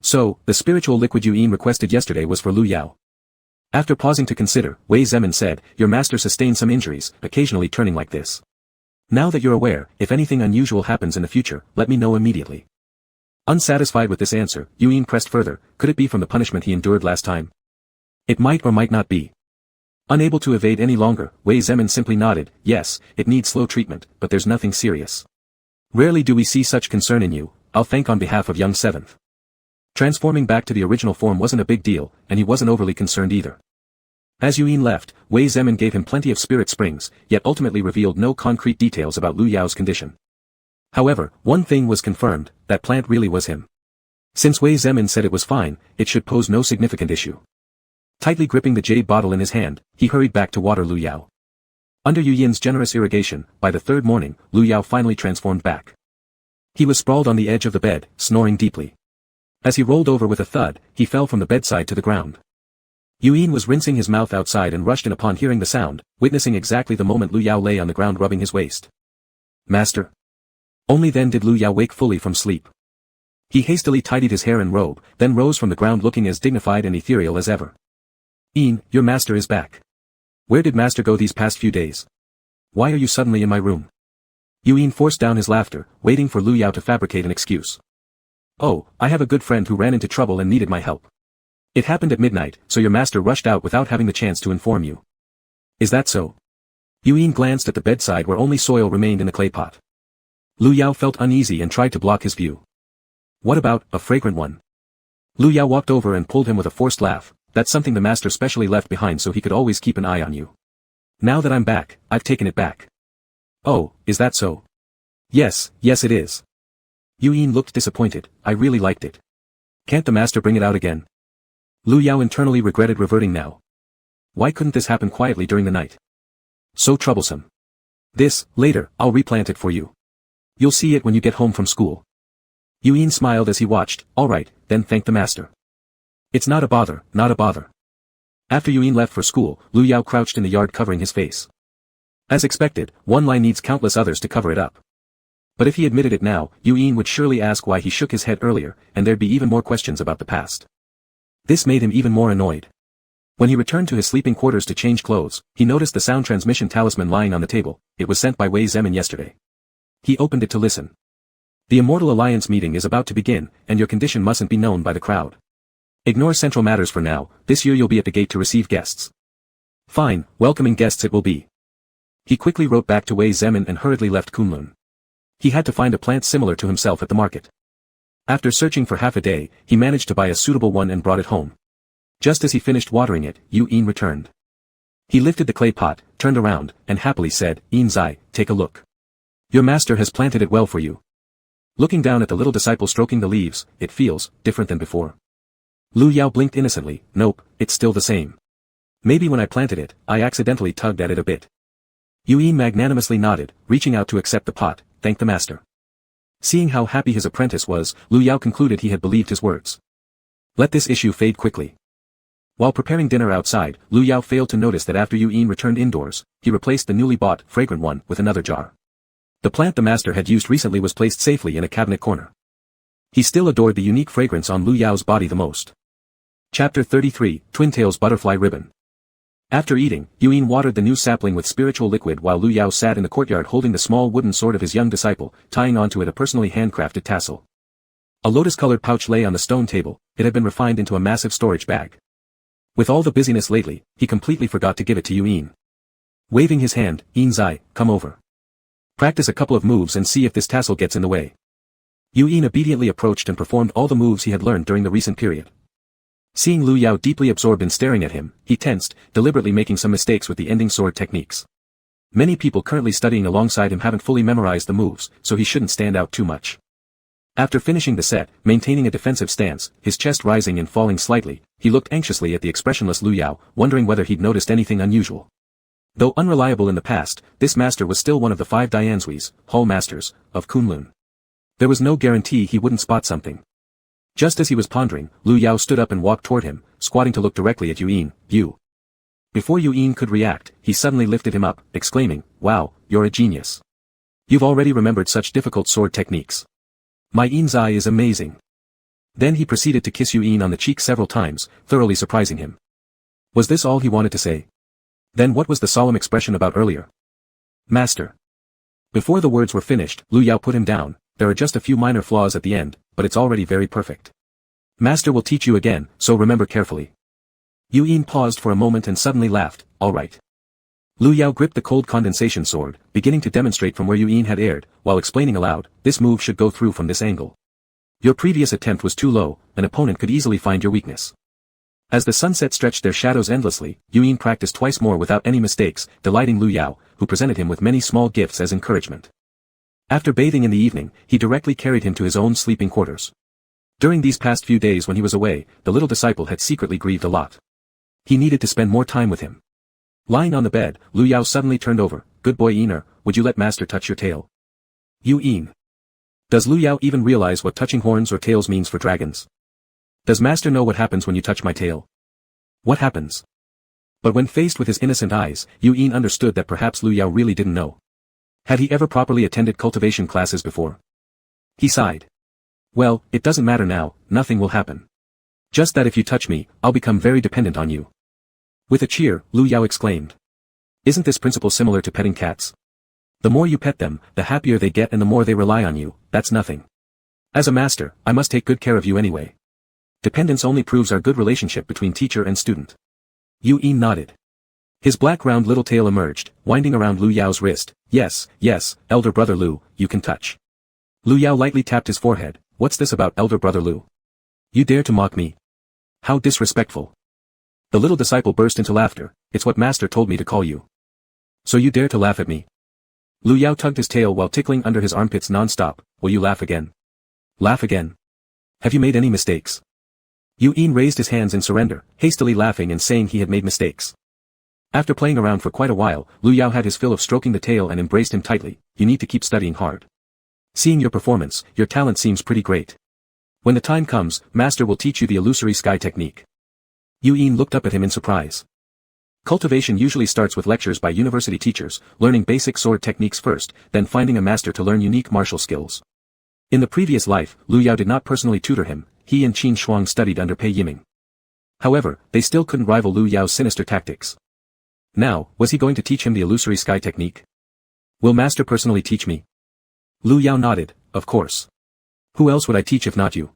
So, the spiritual liquid Yin requested yesterday was for Lu Yao. After pausing to consider, Wei Zemin said, your master sustained some injuries, occasionally turning like this. Now that you're aware, if anything unusual happens in the future, let me know immediately. Unsatisfied with this answer, Yin pressed further, could it be from the punishment he endured last time? It might or might not be. Unable to evade any longer, Wei Zemin simply nodded, yes, it needs slow treatment, but there's nothing serious. Rarely do we see such concern in you, I'll thank on behalf of young 7th. Transforming back to the original form wasn't a big deal, and he wasn't overly concerned either. As Yin left, Wei Zemin gave him plenty of spirit springs, yet ultimately revealed no concrete details about Lu Yao's condition. However, one thing was confirmed, that plant really was him. Since Wei Zemin said it was fine, it should pose no significant issue. Tightly gripping the jade bottle in his hand, he hurried back to water Lu Yao. Under Yin's generous irrigation, by the third morning, Lu Yao finally transformed back. He was sprawled on the edge of the bed, snoring deeply. As he rolled over with a thud, he fell from the bedside to the ground. Yin was rinsing his mouth outside and rushed in upon hearing the sound, witnessing exactly the moment Lu Yao lay on the ground rubbing his waist. Master. Only then did Lu Yao wake fully from sleep. He hastily tidied his hair and robe, then rose from the ground looking as dignified and ethereal as ever. Yin, your master is back. Where did master go these past few days? Why are you suddenly in my room? Yin forced down his laughter, waiting for Lu Yao to fabricate an excuse. Oh, I have a good friend who ran into trouble and needed my help. It happened at midnight, so your master rushed out without having the chance to inform you. Is that so? Yin glanced at the bedside where only soil remained in the clay pot. Lu Yao felt uneasy and tried to block his view. What about, a fragrant one? Lu Yao walked over and pulled him with a forced laugh, that's something the master specially left behind so he could always keep an eye on you. Now that I'm back, I've taken it back. Oh, is that so? Yes, it is. Yin looked disappointed, I really liked it. Can't the master bring it out again? Lu Yao internally regretted reverting now. Why couldn't this happen quietly during the night? So troublesome. This, later, I'll replant it for you. You'll see it when you get home from school. Yin smiled as he watched, alright, then thank the master. It's not a bother, not a bother. After Yin left for school, Lu Yao crouched in the yard covering his face. As expected, one lie needs countless others to cover it up. But if he admitted it now, Yin would surely ask why he shook his head earlier, and there'd be even more questions about the past. This made him even more annoyed. When he returned to his sleeping quarters to change clothes, he noticed the sound transmission talisman lying on the table. It was sent by Wei Zemin yesterday. He opened it to listen. The Immortal Alliance meeting is about to begin, and your condition mustn't be known by the crowd. Ignore central matters for now, this year you'll be at the gate to receive guests. Fine, welcoming guests it will be. He quickly wrote back to Wei Zemin and hurriedly left Kunlun. He had to find a plant similar to himself at the market. After searching for half a day, he managed to buy a suitable one and brought it home. Just as he finished watering it, Yin returned. He lifted the clay pot, turned around, and happily said, Yin Zai, take a look. Your master has planted it well for you. Looking down at the little disciple stroking the leaves, it feels different than before. Lu Yao blinked innocently, nope, it's still the same. Maybe when I planted it, I accidentally tugged at it a bit. Yin magnanimously nodded, reaching out to accept the pot, thank the master. Seeing how happy his apprentice was, Lu Yao concluded he had believed his words. Let this issue fade quickly. While preparing dinner outside, Lu Yao failed to notice that after Yin returned indoors, he replaced the newly bought, fragrant one with another jar. The plant the master had used recently was placed safely in a cabinet corner. He still adored the unique fragrance on Lu Yao's body the most. Chapter 33, Twin-Tails Butterfly Ribbon. After eating, Yuin watered the new sapling with spiritual liquid while Lu Yao sat in the courtyard holding the small wooden sword of his young disciple, tying onto it a personally handcrafted tassel. A lotus-colored pouch lay on the stone table, it had been refined into a massive storage bag. With all the busyness lately, he completely forgot to give it to Yuin. Waving his hand, Zai, come over. Practice a couple of moves and see if this tassel gets in the way. Yuin obediently approached and performed all the moves he had learned during the recent period. Seeing Lu Yao deeply absorbed in staring at him, he tensed, deliberately making some mistakes with the ending sword techniques. Many people currently studying alongside him haven't fully memorized the moves, so he shouldn't stand out too much. After finishing the set, maintaining a defensive stance, his chest rising and falling slightly, he looked anxiously at the expressionless Lu Yao, wondering whether he'd noticed anything unusual. Though unreliable in the past, this master was still one of the 5 Dianzuis, Hall Masters, of Kunlun. There was no guarantee he wouldn't spot something. Just as he was pondering, Lu Yao stood up and walked toward him, squatting to look directly at Yuin. Before Yuin could react, he suddenly lifted him up, exclaiming, "Wow, you're a genius. You've already remembered such difficult sword techniques. My Zai is amazing." Then he proceeded to kiss Yuin on the cheek several times, thoroughly surprising him. Was this all he wanted to say? Then what was the solemn expression about earlier? Master. Before the words were finished, Lu Yao put him down. There are just a few minor flaws at the end, but it's already very perfect. Master will teach you again, so remember carefully. Yuin paused for a moment and suddenly laughed, all right. Lu Yao gripped the cold condensation sword, beginning to demonstrate from where Yuin had erred, while explaining aloud, this move should go through from this angle. Your previous attempt was too low, an opponent could easily find your weakness. As the sunset stretched their shadows endlessly, Yuin practiced twice more without any mistakes, delighting Lu Yao, who presented him with many small gifts as encouragement. After bathing in the evening, he directly carried him to his own sleeping quarters. During these past few days when he was away, the little disciple had secretly grieved a lot. He needed to spend more time with him. Lying on the bed, Lu Yao suddenly turned over. Good boy Iner, would you let master touch your tail? Yuin. Does Lu Yao even realize what touching horns or tails means for dragons? Does master know what happens when you touch my tail? What happens? But when faced with his innocent eyes, Yuin understood that perhaps Lu Yao really didn't know. Had he ever properly attended cultivation classes before? He sighed. Well, it doesn't matter now, nothing will happen. Just that if you touch me, I'll become very dependent on you. With a cheer, Lu Yao exclaimed. Isn't this principle similar to petting cats? The more you pet them, the happier they get and the more they rely on you, that's nothing. As a master, I must take good care of you anyway. Dependence only proves our good relationship between teacher and student. Yuin nodded. His black round little tail emerged, winding around Lu Yao's wrist. Yes, elder brother Lu, you can touch. Lu Yao lightly tapped his forehead. What's this about elder brother Lu? You dare to mock me? How disrespectful. The little disciple burst into laughter. It's what master told me to call you. So you dare to laugh at me? Lu Yao tugged his tail while tickling under his armpits non-stop. Will you laugh again? Laugh again? Have you made any mistakes? Yuin raised his hands in surrender, hastily laughing and saying he had made mistakes. After playing around for quite a while, Lu Yao had his fill of stroking the tail and embraced him tightly. You need to keep studying hard. Seeing your performance, your talent seems pretty great. When the time comes, master will teach you the illusory sky technique. Yuin looked up at him in surprise. Cultivation usually starts with lectures by university teachers, learning basic sword techniques first, then finding a master to learn unique martial skills. In the previous life, Lu Yao did not personally tutor him, he and Qin Shuang studied under Pei Yiming. However, they still couldn't rival Lu Yao's sinister tactics. Now, was he going to teach him the illusory sky technique? Will master personally teach me? Lu Yao nodded, of course. Who else would I teach if not you?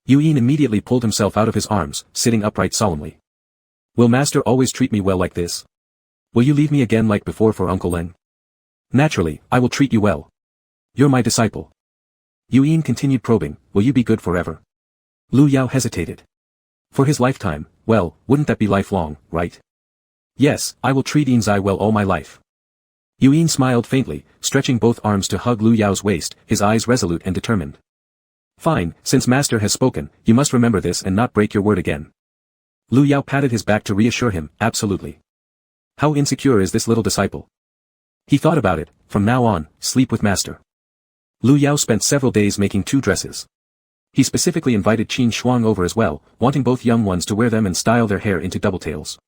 Yuin immediately pulled himself out of his arms, sitting upright solemnly. Will master always treat me well like this? Will you leave me again like before for Uncle Leng? Naturally, I will treat you well. You're my disciple. Yuin continued probing, will you be good forever? Lu Yao hesitated. For his lifetime, well, wouldn't that be lifelong, right? Yes, I will treat Zai well all my life. Yuin smiled faintly, stretching both arms to hug Lu Yao's waist, his eyes resolute and determined. Fine, since master has spoken, you must remember this and not break your word again. Lu Yao patted his back to reassure him, absolutely. How insecure is this little disciple? He thought about it, from now on, sleep with master. Lu Yao spent several days making 2 dresses. He specifically invited Qin Shuang over as well, wanting both young ones to wear them and style their hair into double tails.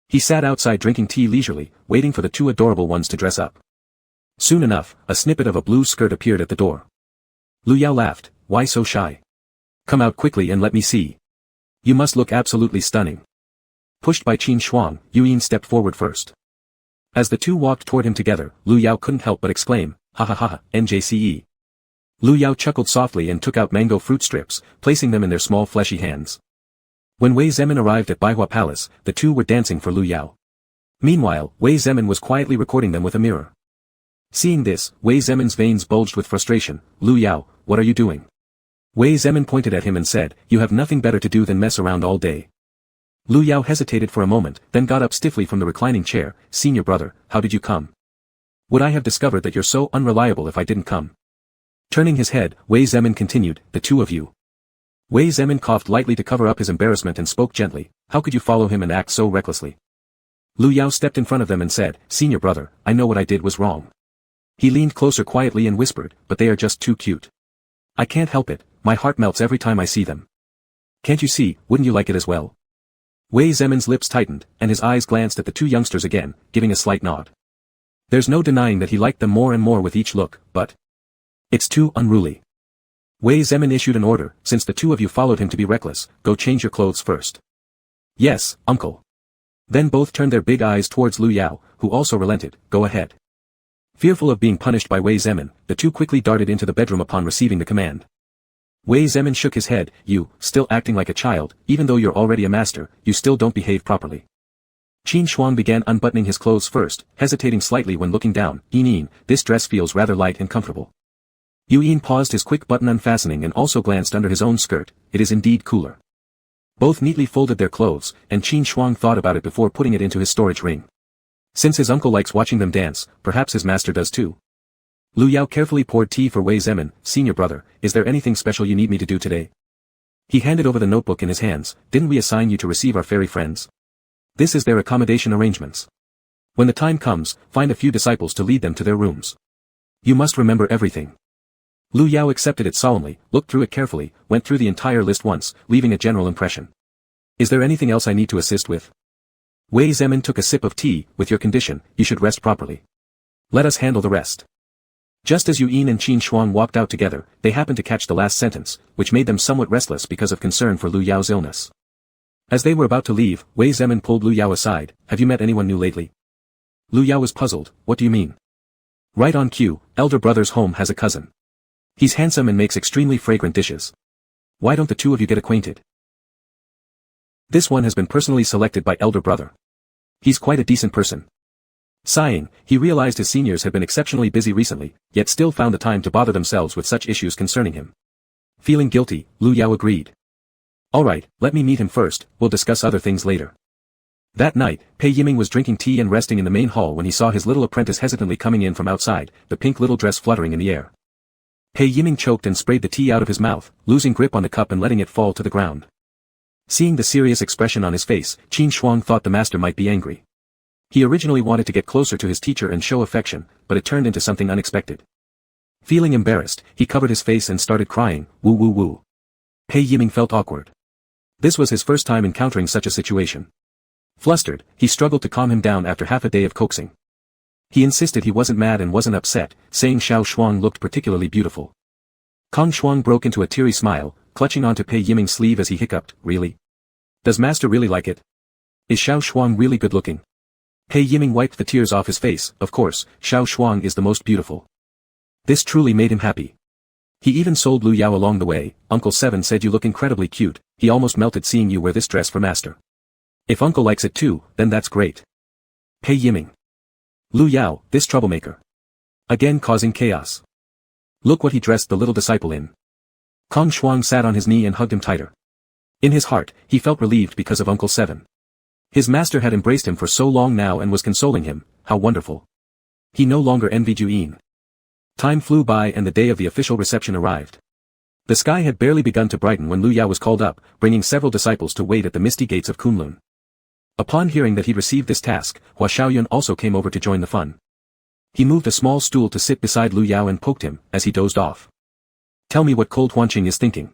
He sat outside drinking tea leisurely, waiting for the 2 adorable ones to dress up. Soon enough, a snippet of a blue skirt appeared at the door. Lu Yao laughed, why so shy? Come out quickly and let me see. You must look absolutely stunning. Pushed by Qin Shuang, Yuyin stepped forward first. As the two walked toward him together, Lu Yao couldn't help but exclaim, "Ha ha ha ha, NJCE." Lu Yao chuckled softly and took out mango fruit strips, placing them in their small fleshy hands. When Wei Zemin arrived at Baihua Palace, the two were dancing for Lu Yao. Meanwhile, Wei Zemin was quietly recording them with a mirror. Seeing this, Wei Zemin's veins bulged with frustration. "Lu Yao, what are you doing?" Wei Zemin pointed at him and said, "You have nothing better to do than mess around all day." Lu Yao hesitated for a moment, then got up stiffly from the reclining chair. "Senior brother, how did you come? Would I have discovered that you're so unreliable if I didn't come?" Turning his head, Wei Zemin continued, "The two of you." Wei Zemin coughed lightly to cover up his embarrassment and spoke gently, "How could you follow him and act so recklessly?" Lu Yao stepped in front of them and said, "Senior brother, I know what I did was wrong." He leaned closer quietly and whispered, "But they are just too cute. I can't help it, my heart melts every time I see them. Can't you see, wouldn't you like it as well?" Wei Zemin's lips tightened, and his eyes glanced at the two youngsters again, giving a slight nod. There's no denying that he liked them more and more with each look, but it's too unruly. Wei Zemin issued an order, "Since the two of you followed him to be reckless, go change your clothes first." "Yes, uncle." Then both turned their big eyes towards Lu Yao, who also relented, "Go ahead." Fearful of being punished by Wei Zemin, the two quickly darted into the bedroom upon receiving the command. Wei Zemin shook his head, "You, still acting like a child, even though you're already a master, you still don't behave properly." Qin Shuang began unbuttoning his clothes first, hesitating slightly when looking down. "Yin, this dress feels rather light and comfortable." Yuyin paused his quick button unfastening and also glanced under his own skirt. "It is indeed cooler." Both neatly folded their clothes, and Qin Shuang thought about it before putting it into his storage ring. Since his uncle likes watching them dance, perhaps his master does too. Lu Yao carefully poured tea for Wei Zemin. "Senior brother, is there anything special you need me to do today?" He handed over the notebook in his hands. "Didn't we assign you to receive our fairy friends? This is their accommodation arrangements. When the time comes, find a few disciples to lead them to their rooms. You must remember everything." Lu Yao accepted it solemnly, looked through it carefully, went through the entire list once, leaving a general impression. "Is there anything else I need to assist with?" Wei Zemin took a sip of tea. "With your condition, you should rest properly. Let us handle the rest." Just as Yuyin and Qin Shuang walked out together, they happened to catch the last sentence, which made them somewhat restless because of concern for Lu Yao's illness. As they were about to leave, Wei Zemin pulled Lu Yao aside. "Have you met anyone new lately?" Lu Yao was puzzled. "What do you mean?" "Right on cue, elder brother's home has a cousin. He's handsome and makes extremely fragrant dishes. Why don't the two of you get acquainted? This one has been personally selected by elder brother. He's quite a decent person." Sighing, he realized his seniors had been exceptionally busy recently, yet still found the time to bother themselves with such issues concerning him. Feeling guilty, Lu Yao agreed. "Alright, let me meet him first, we'll discuss other things later." That night, Pei Yiming was drinking tea and resting in the main hall when he saw his little apprentice hesitantly coming in from outside, the pink little dress fluttering in the air. Pei Yiming choked and sprayed the tea out of his mouth, losing grip on the cup and letting it fall to the ground. Seeing the serious expression on his face, Qin Shuang thought the master might be angry. He originally wanted to get closer to his teacher and show affection, but it turned into something unexpected. Feeling embarrassed, he covered his face and started crying, "Woo woo woo." Pei Yiming felt awkward. This was his first time encountering such a situation. Flustered, he struggled to calm him down after half a day of coaxing. He insisted he wasn't mad and wasn't upset, saying Xiao Shuang looked particularly beautiful. Kong Shuang broke into a teary smile, clutching onto Pei Yiming's sleeve as he hiccuped, "Really? Does master really like it? Is Xiao Shuang really good looking?" Pei Yiming wiped the tears off his face. "Of course, Xiao Shuang is the most beautiful." This truly made him happy. He even sold Lu Yao along the way. "Uncle Seven said you look incredibly cute, he almost melted seeing you wear this dress for master. If uncle likes it too, then that's great." Pei Yiming. Lu Yao, this troublemaker. Again causing chaos. Look what he dressed the little disciple in. Kong Shuang sat on his knee and hugged him tighter. In his heart, he felt relieved because of Uncle Seven. His master had embraced him for so long now and was consoling him. How wonderful. He no longer envied Yuyin. Time flew by and the day of the official reception arrived. The sky had barely begun to brighten when Lu Yao was called up, bringing several disciples to wait at the misty gates of Kunlun. Upon hearing that he'd received this task, Hua Xiaoyun also came over to join the fun. He moved a small stool to sit beside Lu Yao and poked him, as he dozed off. "Tell me what Cold Huanqing is thinking.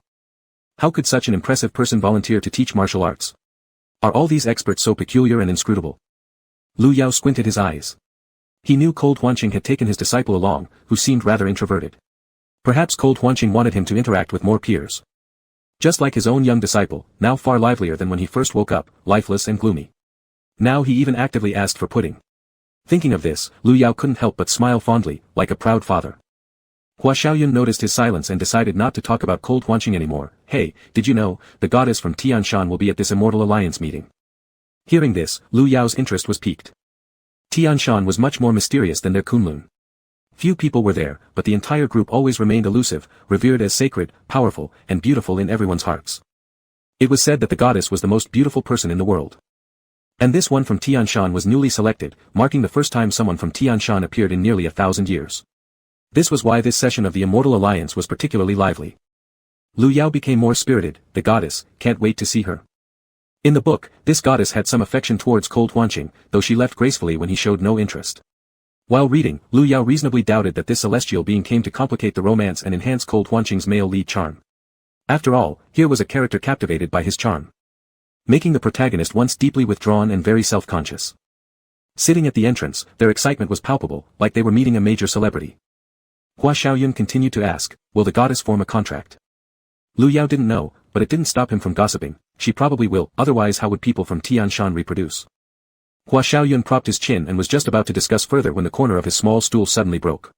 How could such an impressive person volunteer to teach martial arts? Are all these experts so peculiar and inscrutable?" Lu Yao squinted his eyes. He knew Cold Huanqing had taken his disciple along, who seemed rather introverted. Perhaps Cold Huanqing wanted him to interact with more peers. Just like his own young disciple, now far livelier than when he first woke up, lifeless and gloomy. Now he even actively asked for pudding. Thinking of this, Lu Yao couldn't help but smile fondly, like a proud father. Hua Xiaoyun noticed his silence and decided not to talk about cold Huanqing anymore. Hey, did you know, the goddess from Tianshan will be at this Immortal Alliance meeting? Hearing this, Lu Yao's interest was piqued. Tianshan was much more mysterious than their Kunlun. Few people were there, but the entire group always remained elusive, revered as sacred, powerful, and beautiful in everyone's hearts. It was said that the goddess was the most beautiful person in the world. And this one from Tianshan was newly selected, marking the first time someone from Tianshan appeared in nearly 1,000 years. This was why this session of the Immortal Alliance was particularly lively. Lu Yao became more spirited. The goddess, can't wait to see her. In the book, this goddess had some affection towards cold Huanqing, though she left gracefully when he showed no interest. While reading, Lu Yao reasonably doubted that this celestial being came to complicate the romance and enhance cold Huanqing's male lead charm. After all, here was a character captivated by his charm, making the protagonist once deeply withdrawn and very self-conscious. Sitting at the entrance, their excitement was palpable, like they were meeting a major celebrity. Hua Xiaoyun continued to ask, will the goddess form a contract? Lu Yao didn't know, but it didn't stop him from gossiping. She probably will, otherwise how would people from Tianshan reproduce? Hua Xiaoyun propped his chin and was just about to discuss further when the corner of his small stool suddenly broke.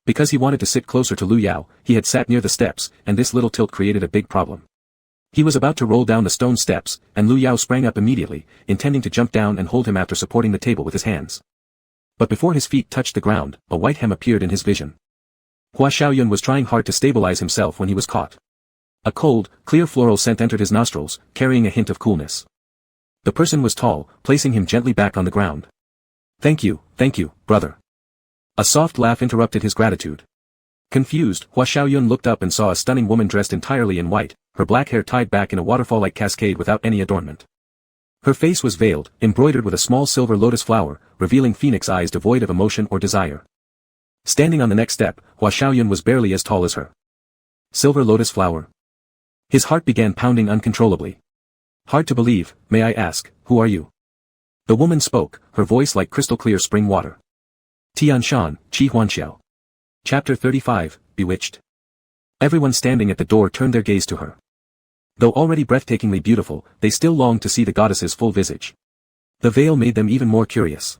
Because he wanted to sit closer to Lu Yao, he had sat near the steps, and this little tilt created a big problem. He was about to roll down the stone steps, and Lu Yao sprang up immediately, intending to jump down and hold him after supporting the table with his hands. But before his feet touched the ground, a white hem appeared in his vision. Hua Xiaoyun was trying hard to stabilize himself when he was caught. A cold, clear floral scent entered his nostrils, carrying a hint of coolness. The person was tall, placing him gently back on the ground. Thank you, brother. A soft laugh interrupted his gratitude. Confused, Hua Xiaoyun looked up and saw a stunning woman dressed entirely in white, her black hair tied back in a waterfall-like cascade without any adornment. Her face was veiled, embroidered with a small silver lotus flower, revealing phoenix eyes devoid of emotion or desire. Standing on the next step, Hua Xiaoyun was barely as tall as her. Silver lotus flower. His heart began pounding uncontrollably. Hard to believe, may I ask, who are you? The woman spoke, her voice like crystal-clear spring water. Tianshan, Qi Huanxiao. Chapter 35, Bewitched. Everyone standing at the door turned their gaze to her. Though already breathtakingly beautiful, they still longed to see the goddess's full visage. The veil made them even more curious.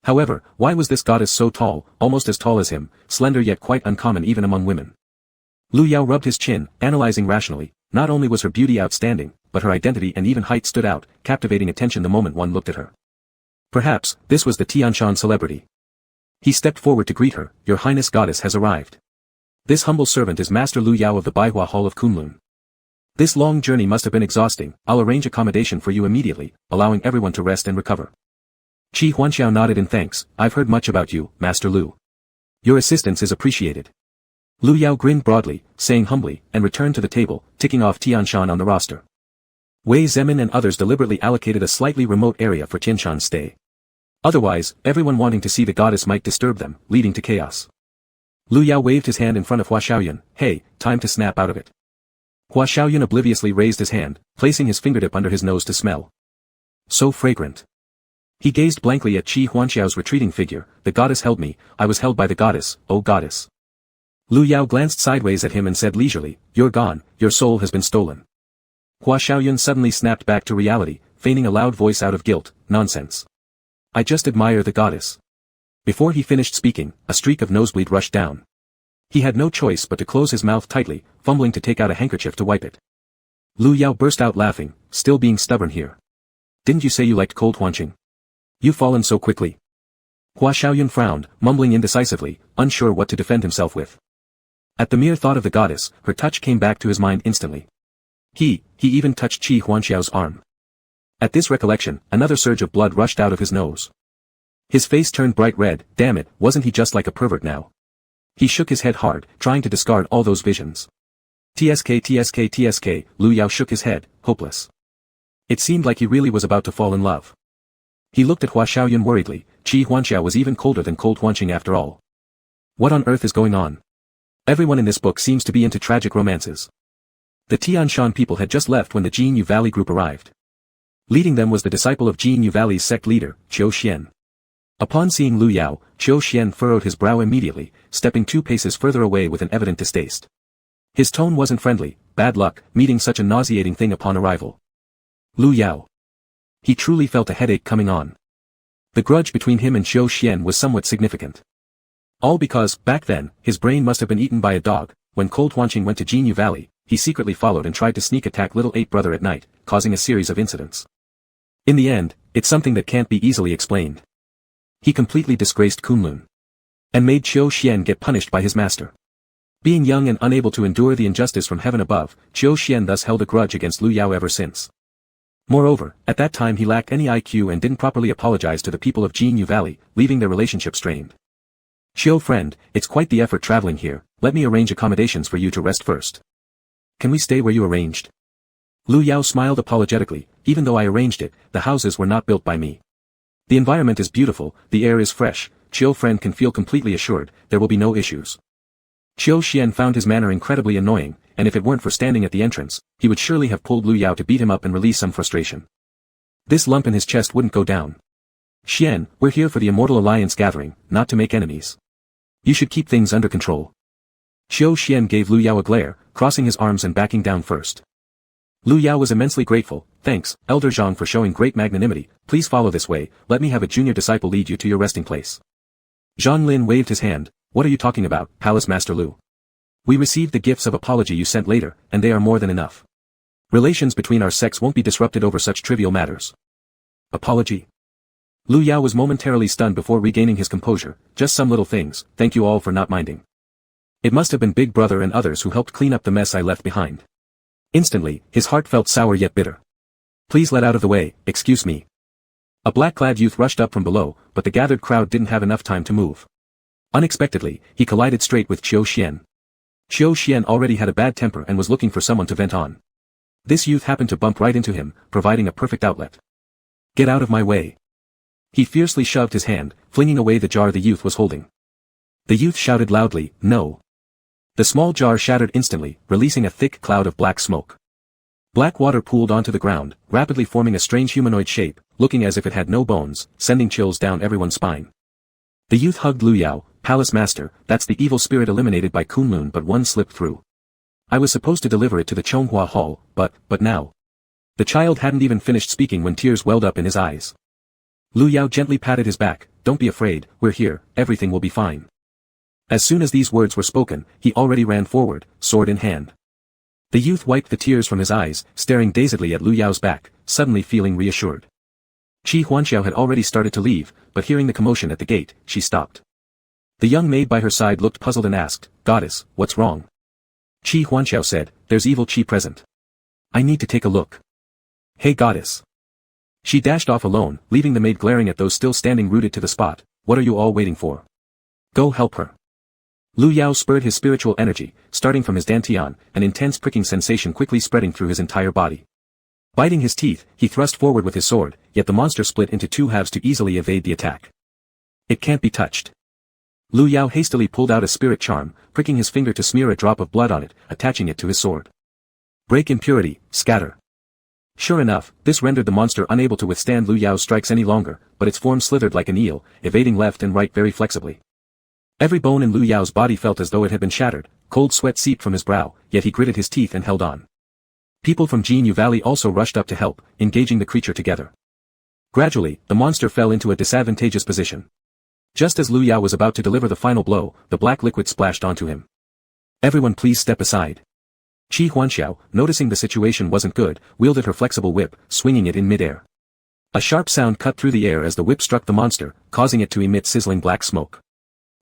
However, why was this goddess so tall, almost as tall as him, slender yet quite uncommon even among women? Lu Yao rubbed his chin, analyzing rationally. Not only was her beauty outstanding, but her identity and even height stood out, captivating attention the moment one looked at her. Perhaps, this was the Tianshan celebrity. He stepped forward to greet her. Your Highness Goddess has arrived. This humble servant is Master Lu Yao of the Baihua Hall of Kunlun. This long journey must have been exhausting. I'll arrange accommodation for you immediately, allowing everyone to rest and recover. Qi Huanxiao nodded in thanks. I've heard much about you, Master Lu. Your assistance is appreciated. Lu Yao grinned broadly, saying humbly, and returned to the table, ticking off Tianshan on the roster. Wei Zemin and others deliberately allocated a slightly remote area for Tianshan's stay. Otherwise, everyone wanting to see the goddess might disturb them, leading to chaos. Lu Yao waved his hand in front of Hua Xiaoyun. Hey, time to snap out of it. Hua Xiaoyun obliviously raised his hand, placing his fingertip under his nose to smell. So fragrant. He gazed blankly at Qi Huanxiao's retreating figure. The goddess held me, I was held by the goddess, oh goddess. Lu Yao glanced sideways at him and said leisurely, you're gone, your soul has been stolen. Hua Xiaoyun suddenly snapped back to reality, feigning a loud voice out of guilt, nonsense. I just admire the goddess. Before he finished speaking, a streak of nosebleed rushed down. He had no choice but to close his mouth tightly, fumbling to take out a handkerchief to wipe it. Lu Yao burst out laughing, still being stubborn here. Didn't you say you liked cold Huanqing? You've fallen so quickly. Hua Xiaoyun frowned, mumbling indecisively, unsure what to defend himself with. At the mere thought of the goddess, her touch came back to his mind instantly. He even touched Qi Huanxiao's arm. At this recollection, another surge of blood rushed out of his nose. His face turned bright red. Damn it, wasn't he just like a pervert now? He shook his head hard, trying to discard all those visions. TSK, Lu Yao shook his head, hopeless. It seemed like he really was about to fall in love. He looked at Hua Xiaoyun worriedly. Qi Huanxiao was even colder than cold Huanqing after all. What on earth is going on? Everyone in this book seems to be into tragic romances. The Tianshan people had just left when the Jinyu Valley group arrived. Leading them was the disciple of Jinyu Valley's sect leader, Qiu Xian. Upon seeing Lu Yao, Qiu Xian furrowed his brow immediately, stepping 2 paces further away with an evident distaste. His tone wasn't friendly. Bad luck, meeting such a nauseating thing upon arrival. Lu Yao. He truly felt a headache coming on. The grudge between him and Xiao Xian was somewhat significant. All because, back then, his brain must have been eaten by a dog. When Cold Huanqing went to Jinyu Valley, he secretly followed and tried to sneak attack little 8 brother at night, causing a series of incidents. In the end, it's something that can't be easily explained. He completely disgraced Kunlun. And made Xiao Xian get punished by his master. Being young and unable to endure the injustice from heaven above, Xiao Xian thus held a grudge against Lu Yao ever since. Moreover, at that time he lacked any IQ and didn't properly apologize to the people of Jinyu Valley, leaving their relationship strained. Xiao friend, it's quite the effort traveling here, let me arrange accommodations for you to rest first. Can we stay where you arranged? Lu Yao smiled apologetically, even though I arranged it, the houses were not built by me. The environment is beautiful, the air is fresh, Xiao friend can feel completely assured, there will be no issues. Xiao Xian found his manner incredibly annoying, and if it weren't for standing at the entrance, he would surely have pulled Lu Yao to beat him up and release some frustration. This lump in his chest wouldn't go down. Xian, we're here for the Immortal Alliance gathering, not to make enemies. You should keep things under control. Xiao Xian gave Lu Yao a glare, crossing his arms and backing down first. Lu Yao was immensely grateful. Thanks, Elder Zhang, for showing great magnanimity. Please follow this way, let me have a junior disciple lead you to your resting place. Zhang Lin waved his hand. What are you talking about, Palace Master Lu? We received the gifts of apology you sent later, and they are more than enough. Relations between our sects won't be disrupted over such trivial matters. Apology? Lu Yao was momentarily stunned before regaining his composure. Just some little things, thank you all for not minding. It must have been Big Brother and others who helped clean up the mess I left behind. Instantly, his heart felt sour yet bitter. Please let out of the way, excuse me. A black-clad youth rushed up from below, but the gathered crowd didn't have enough time to move. Unexpectedly, he collided straight with Xiao Xian. Xiao Xian already had a bad temper and was looking for someone to vent on. This youth happened to bump right into him, providing a perfect outlet. Get out of my way. He fiercely shoved his hand, flinging away the jar the youth was holding. The youth shouted loudly, no. The small jar shattered instantly, releasing a thick cloud of black smoke. Black water pooled onto the ground, rapidly forming a strange humanoid shape, looking as if it had no bones, sending chills down everyone's spine. The youth hugged Lu Yao. Palace Master, that's the evil spirit eliminated by Kunlun, but one slipped through. I was supposed to deliver it to the Chonghua Hall, but now. The child hadn't even finished speaking when tears welled up in his eyes. Lu Yao gently patted his back. Don't be afraid, we're here, everything will be fine. As soon as these words were spoken, he already ran forward, sword in hand. The youth wiped the tears from his eyes, staring dazedly at Lu Yao's back, suddenly feeling reassured. Qi Huanxiao had already started to leave, but hearing the commotion at the gate, she stopped. The young maid by her side looked puzzled and asked, Goddess, what's wrong? Qi Huanxiao said, there's evil Qi present. I need to take a look. Hey Goddess. She dashed off alone, leaving the maid glaring at those still standing rooted to the spot. What are you all waiting for? Go help her. Lu Yao spurred his spiritual energy, starting from his dantian, an intense pricking sensation quickly spreading through his entire body. Biting his teeth, he thrust forward with his sword, yet the monster split into 2 halves to easily evade the attack. It can't be touched. Lu Yao hastily pulled out a spirit charm, pricking his finger to smear a drop of blood on it, attaching it to his sword. Break impurity, scatter. Sure enough, this rendered the monster unable to withstand Lu Yao's strikes any longer, but its form slithered like an eel, evading left and right very flexibly. Every bone in Lu Yao's body felt as though it had been shattered, cold sweat seeped from his brow, yet he gritted his teeth and held on. People from Jinyu Valley also rushed up to help, engaging the creature together. Gradually, the monster fell into a disadvantageous position. Just as Lu Yao was about to deliver the final blow, the black liquid splashed onto him. Everyone please step aside. Qi Huanxiao, noticing the situation wasn't good, wielded her flexible whip, swinging it in midair. A sharp sound cut through the air as the whip struck the monster, causing it to emit sizzling black smoke.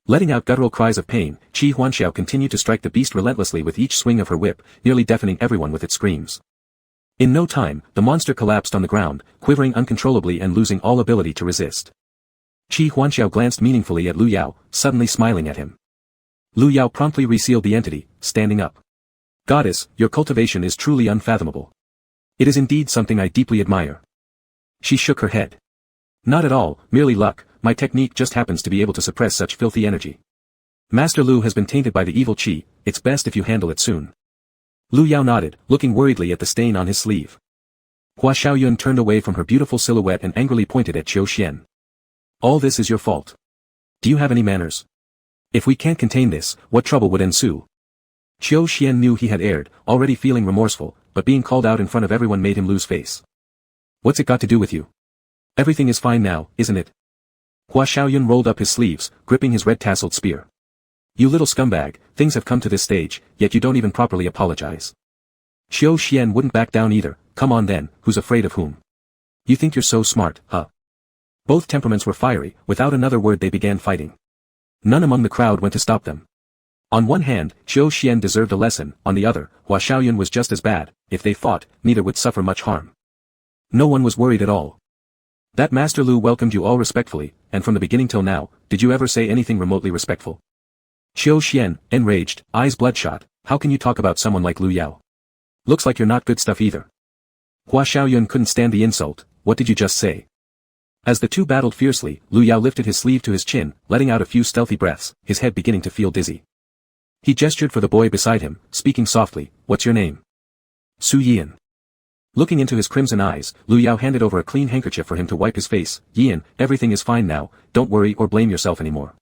Letting out guttural cries of pain, Qi Huanxiao continued to strike the beast relentlessly with each swing of her whip, nearly deafening everyone with its screams. In no time, the monster collapsed on the ground, quivering uncontrollably and losing all ability to resist. Qi Huanxiao glanced meaningfully at Lu Yao, suddenly smiling at him. Lu Yao promptly resealed the entity, standing up. Goddess, your cultivation is truly unfathomable. It is indeed something I deeply admire. She shook her head. Not at all, merely luck, my technique just happens to be able to suppress such filthy energy. Master Lu has been tainted by the evil Qi, it's best if you handle it soon. Lu Yao nodded, looking worriedly at the stain on his sleeve. Hua Xiaoyun turned away from her beautiful silhouette and angrily pointed at Xiao Xian. All this is your fault. Do you have any manners? If we can't contain this, what trouble would ensue? Qiu Xian knew he had erred, already feeling remorseful, but being called out in front of everyone made him lose face. What's it got to do with you? Everything is fine now, isn't it? Hua Xiaoyun rolled up his sleeves, gripping his red-tasseled spear. You little scumbag, things have come to this stage, yet you don't even properly apologize. Qiu Xian wouldn't back down either. Come on then, who's afraid of whom? You think you're so smart, huh? Both temperaments were fiery, without another word they began fighting. None among the crowd went to stop them. On one hand, Qiu Xian deserved a lesson, on the other, Hua Xiaoyun was just as bad. If they fought, neither would suffer much harm. No one was worried at all. That Master Lu welcomed you all respectfully, and from the beginning till now, did you ever say anything remotely respectful? Qiu Xian, enraged, eyes bloodshot, how can you talk about someone like Lu Yao? Looks like you're not good stuff either. Hua Xiaoyun couldn't stand the insult. What did you just say? As the two battled fiercely, Lu Yao lifted his sleeve to his chin, letting out a few stealthy breaths, his head beginning to feel dizzy. He gestured for the boy beside him, speaking softly, what's your name? Su Yian. Looking into his crimson eyes, Lu Yao handed over a clean handkerchief for him to wipe his face. Yian, everything is fine now, don't worry or blame yourself anymore.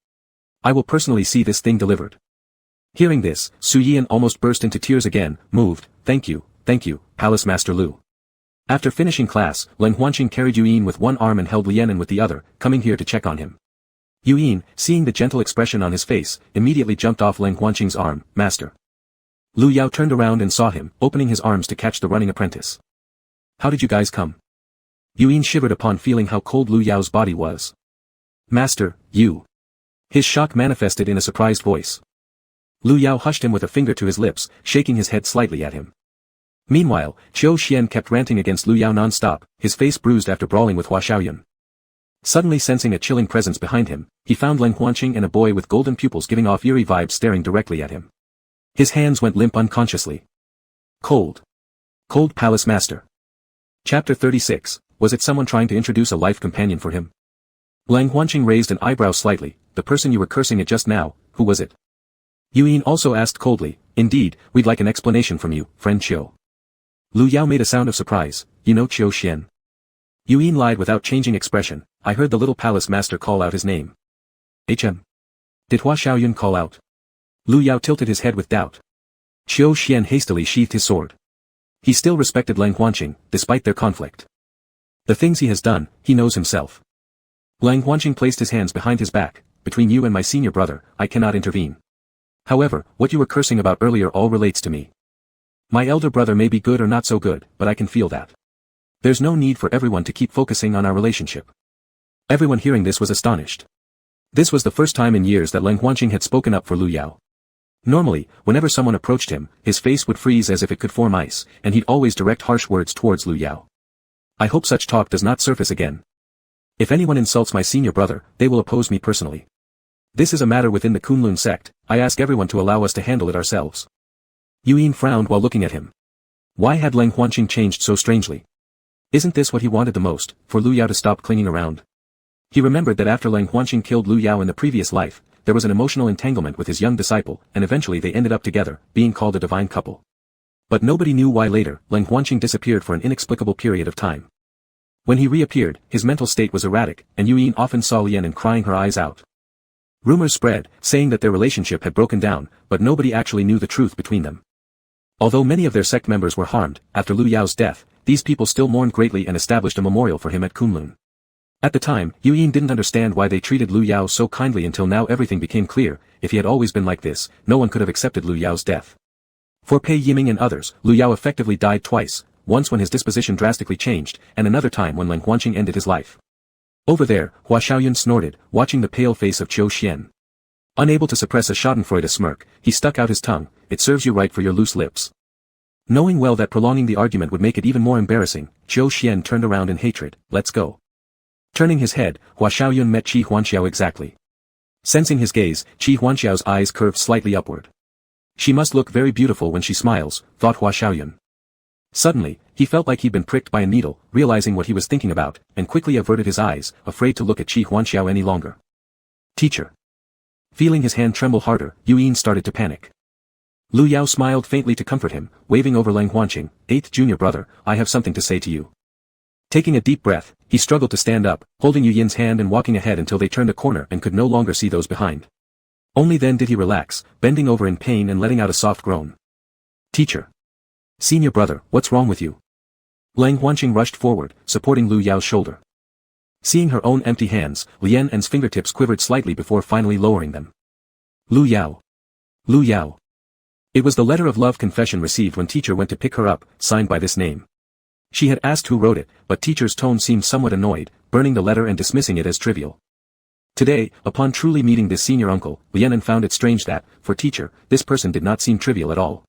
I will personally see this thing delivered. Hearing this, Su Yian almost burst into tears again, moved, thank you, Palace Master Lu. After finishing class, Leng Huanqing carried Yuyin with one arm and held Lianen with the other, coming here to check on him. Yuyin, seeing the gentle expression on his face, immediately jumped off Leng Huanqing's arm, Master. Lu Yao turned around and saw him, opening his arms to catch the running apprentice. How did you guys come? Yuyin shivered upon feeling how cold Lu Yao's body was. Master, you. His shock manifested in a surprised voice. Lu Yao hushed him with a finger to his lips, shaking his head slightly at him. Meanwhile, Qiu Xian kept ranting against Lu Yao non-stop, his face bruised after brawling with Hua Xiaoyun. Suddenly sensing a chilling presence behind him, he found Leng Huanqing and a boy with golden pupils giving off eerie vibes staring directly at him. His hands went limp unconsciously. Cold. Cold Palace Master. Chapter 36, was it someone trying to introduce a life companion for him? Leng Huanqing raised an eyebrow slightly, the person you were cursing at just now, who was it? Yuyin also asked coldly, indeed, we'd like an explanation from you, friend Qiu. Lu Yao made a sound of surprise, you know Qiu Xian. Yuyin lied without changing expression, I heard the little palace master call out his name. HM. Did Hua Xiaoyun call out? Lu Yao tilted his head with doubt. Qiu Xian hastily sheathed his sword. He still respected Leng Huanqing, despite their conflict. The things he has done, he knows himself. Leng Huanqing placed his hands behind his back, between you and my senior brother, I cannot intervene. However, what you were cursing about earlier all relates to me. My elder brother may be good or not so good, but I can feel that. There's no need for everyone to keep focusing on our relationship. Everyone hearing this was astonished. This was the first time in years that Leng Huanqing had spoken up for Lu Yao. Normally, whenever someone approached him, his face would freeze as if it could form ice, and he'd always direct harsh words towards Lu Yao. I hope such talk does not surface again. If anyone insults my senior brother, they will oppose me personally. This is a matter within the Kunlun sect, I ask everyone to allow us to handle it ourselves. Yuyin frowned while looking at him. Why had Leng Huanqing changed so strangely? Isn't this what he wanted the most, for Lu Yao to stop clinging around? He remembered that after Leng Huanqing killed Lu Yao in the previous life, there was an emotional entanglement with his young disciple, and eventually they ended up together, being called a divine couple. But nobody knew why later, Leng Huanqing disappeared for an inexplicable period of time. When he reappeared, his mental state was erratic, and Yuyin often saw Lianen crying her eyes out. Rumors spread, saying that their relationship had broken down, but nobody actually knew the truth between them. Although many of their sect members were harmed, after Lu Yao's death, these people still mourned greatly and established a memorial for him at Kunlun. At the time, Yuyin didn't understand why they treated Lu Yao so kindly until now everything became clear. If he had always been like this, no one could have accepted Lu Yao's death. For Pei Yiming and others, Lu Yao effectively died twice, once when his disposition drastically changed, and another time when Leng Huanqing ended his life. Over there, Hua Xiaoyun snorted, watching the pale face of Qiu Xian. Unable to suppress a schadenfreude smirk, he stuck out his tongue, it serves you right for your loose lips. Knowing well that prolonging the argument would make it even more embarrassing, Qiu Xian turned around in hatred, let's go. Turning his head, Hua Xiaoyun met Qi Huanxiao exactly. Sensing his gaze, Qi Huanxiao's eyes curved slightly upward. She must look very beautiful when she smiles, thought Hua Xiaoyun. Suddenly, he felt like he'd been pricked by a needle, realizing what he was thinking about, and quickly averted his eyes, afraid to look at Qi Huanxiao any longer. Teacher. Feeling his hand tremble harder, Yuyin started to panic. Lu Yao smiled faintly to comfort him, waving over Leng Huanqing, 8th junior brother, I have something to say to you. Taking a deep breath, he struggled to stand up, holding Yuyin's hand and walking ahead until they turned a corner and could no longer see those behind. Only then did he relax, bending over in pain and letting out a soft groan. Teacher. Senior brother, what's wrong with you? Lang Huanqing rushed forward, supporting Lu Yao's shoulder. Seeing her own empty hands, Lian En's fingertips quivered slightly before finally lowering them. Lu Yao. Lu Yao. It was the letter of love confession received when teacher went to pick her up, signed by this name. She had asked who wrote it, but teacher's tone seemed somewhat annoyed, burning the letter and dismissing it as trivial. Today, upon truly meeting this senior uncle, Lian En found it strange that, for teacher, this person did not seem trivial at all.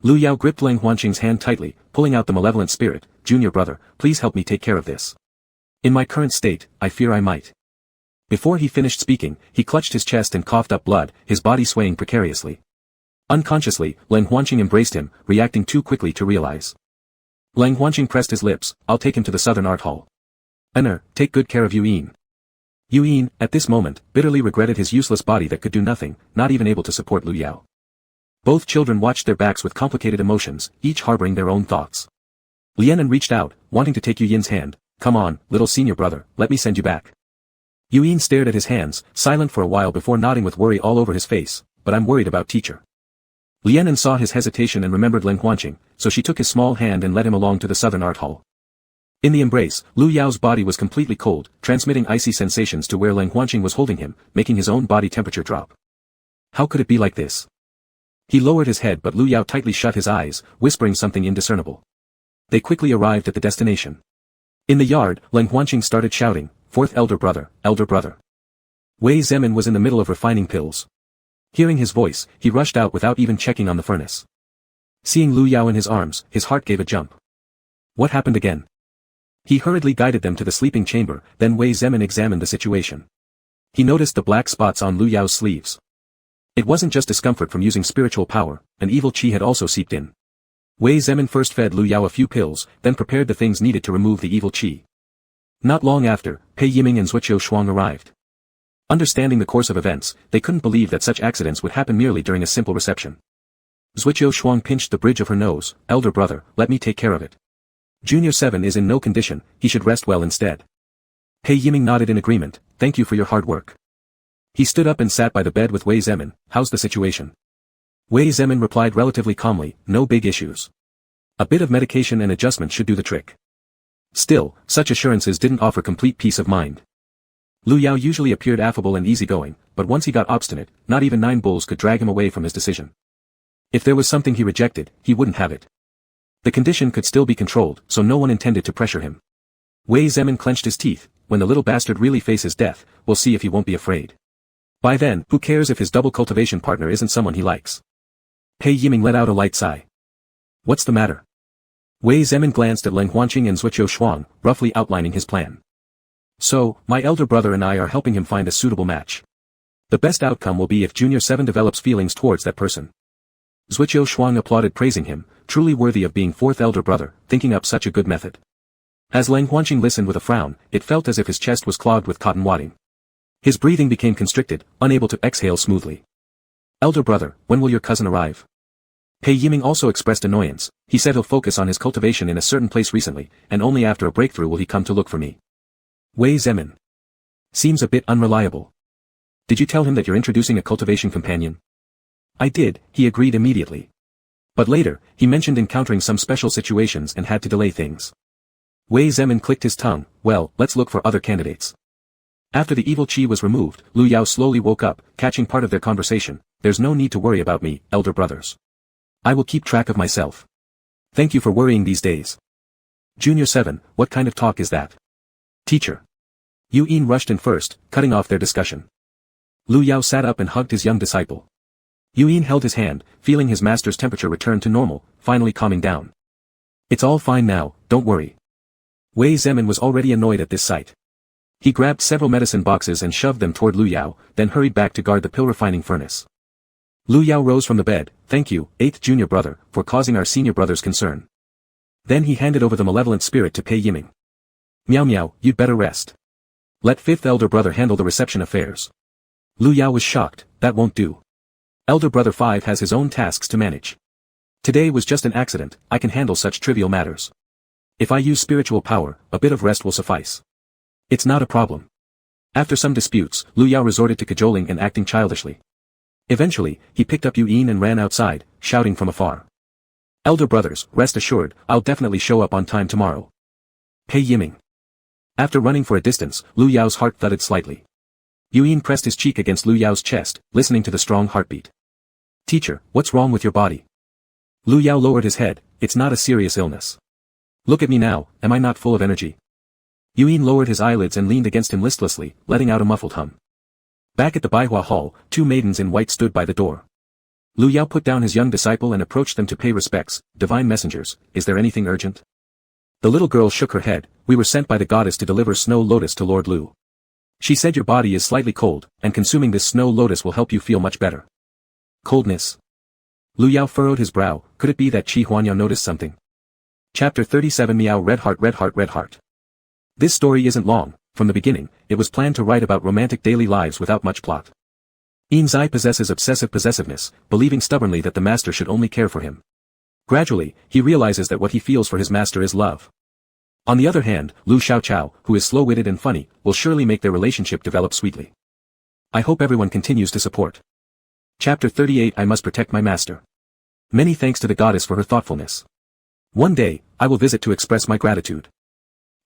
Lu Yao gripped Lang Huanqing's hand tightly, pulling out the malevolent spirit. Junior brother, please help me take care of this. In my current state, I fear I might. Before he finished speaking, he clutched his chest and coughed up blood, his body swaying precariously. Unconsciously, Lang Huanqing embraced him, reacting too quickly to realize. Lang Huanqing pressed his lips. I'll take him to the Southern Art Hall. Take good care of Yuyin. Yuyin, at this moment, bitterly regretted his useless body that could do nothing, not even able to support Lu Yao. Both children watched their backs with complicated emotions, each harboring their own thoughts. Lianen reached out, wanting to take Yuyin's hand. Come on, little senior brother, let me send you back. Yuyin stared at his hands, silent for a while before nodding with worry all over his face. But I'm worried about teacher. Lianen saw his hesitation and remembered Lang Huanqing, so she took his small hand and led him along to the Southern Art Hall. In the embrace, Lu Yao's body was completely cold, transmitting icy sensations to where Lang Huanqing was holding him, making his own body temperature drop. How could it be like this? He lowered his head but Lu Yao tightly shut his eyes, whispering something indiscernible. They quickly arrived at the destination. In the yard, Lang Huanqing started shouting, "Fourth elder brother, elder brother." Wei Zemin was in the middle of refining pills. Hearing his voice, he rushed out without even checking on the furnace. Seeing Lu Yao in his arms, his heart gave a jump. What happened again? He hurriedly guided them to the sleeping chamber, then Wei Zemin examined the situation. He noticed the black spots on Lu Yao's sleeves. It wasn't just discomfort from using spiritual power, an evil qi had also seeped in. Wei Zemin first fed Lu Yao a few pills, then prepared the things needed to remove the evil qi. Not long after, Pei Yiming and Zuoqiu Shuang arrived. Understanding the course of events, they couldn't believe that such accidents would happen merely during a simple reception. Zuoqiu Shuang pinched the bridge of her nose. Elder brother, let me take care of it. Junior 7 is in no condition, he should rest well instead. Pei Yiming nodded in agreement. Thank you for your hard work. He stood up and sat by the bed with Wei Zemin. How's the situation? Wei Zemin replied relatively calmly, no big issues. A bit of medication and adjustment should do the trick. Still, such assurances didn't offer complete peace of mind. Lu Yao usually appeared affable and easygoing, but once he got obstinate, not even 9 bulls could drag him away from his decision. If there was something he rejected, he wouldn't have it. The condition could still be controlled, so no one intended to pressure him. Wei Zemin clenched his teeth. When the little bastard really faces death, we'll see if he won't be afraid. By then, who cares if his double cultivation partner isn't someone he likes? Pei Yiming let out a light sigh. What's the matter? Wei Zemin glanced at Lang Huanqing and Zuoqiu Shuang, roughly outlining his plan. So, my elder brother and I are helping him find a suitable match. The best outcome will be if Junior 7 develops feelings towards that person. Zuoqiu Shuang applauded, praising him, truly worthy of being fourth elder brother, thinking up such a good method. As Lang Huanqing listened with a frown, it felt as if his chest was clogged with cotton wadding. His breathing became constricted, unable to exhale smoothly. Elder brother, when will your cousin arrive? Pei Yiming also expressed annoyance. He said he'll focus on his cultivation in a certain place recently, and only after a breakthrough will he come to look for me. Wei Zemin. Seems a bit unreliable. Did you tell him that you're introducing a cultivation companion? I did, he agreed immediately. But later, he mentioned encountering some special situations and had to delay things. Wei Zemin clicked his tongue. Well, let's look for other candidates. After the evil qi was removed, Lu Yao slowly woke up, catching part of their conversation. There's no need to worry about me, elder brothers. I will keep track of myself. Thank you for worrying these days. Junior 7, what kind of talk is that? Teacher. Yuyin rushed in first, cutting off their discussion. Lu Yao sat up and hugged his young disciple. Yuyin held his hand, feeling his master's temperature return to normal, finally calming down. It's all fine now, don't worry. Wei Zemin was already annoyed at this sight. He grabbed several medicine boxes and shoved them toward Lu Yao, then hurried back to guard the pill refining furnace. Lu Yao rose from the bed. Thank you, 8th junior brother, for causing our senior brother's concern. Then he handed over the malevolent spirit to Pei Yiming. Meow meow, you'd better rest. Let 5th elder brother handle the reception affairs. Lu Yao was shocked. That won't do. Elder brother 5 has his own tasks to manage. Today was just an accident, I can handle such trivial matters. If I use spiritual power, a bit of rest will suffice. It's not a problem. After some disputes, Lu Yao resorted to cajoling and acting childishly. Eventually, he picked up Yuan and ran outside, shouting from afar. Elder brothers, rest assured, I'll definitely show up on time tomorrow. Pei Yiming. After running for a distance, Lu Yao's heart thudded slightly. Yuan pressed his cheek against Lu Yao's chest, listening to the strong heartbeat. Teacher, what's wrong with your body? Lu Yao lowered his head, it's not a serious illness. Look at me now, am I not full of energy? Yuan lowered his eyelids and leaned against him listlessly, letting out a muffled hum. Back at the Baihua Hall, two maidens in white stood by the door. Lu Yao put down his young disciple and approached them to pay respects. Divine messengers, is there anything urgent? The little girl shook her head. We were sent by the goddess to deliver snow lotus to Lord Lu. She said your body is slightly cold, and consuming this snow lotus will help you feel much better. Coldness. Lu Yao furrowed his brow. Could it be that Qi Huanyao noticed something? Chapter 37 Meow Red Heart Red Heart Red Heart. This story isn't long. From the beginning, it was planned to write about romantic daily lives without much plot. Engsub possesses obsessive possessiveness, believing stubbornly that the master should only care for him. Gradually, he realizes that what he feels for his master is love. On the other hand, Lu Xiaoqiao, who is slow-witted and funny, will surely make their relationship develop sweetly. I hope everyone continues to support. Chapter 38 I must protect my master. Many thanks to the goddess for her thoughtfulness. One day, I will visit to express my gratitude.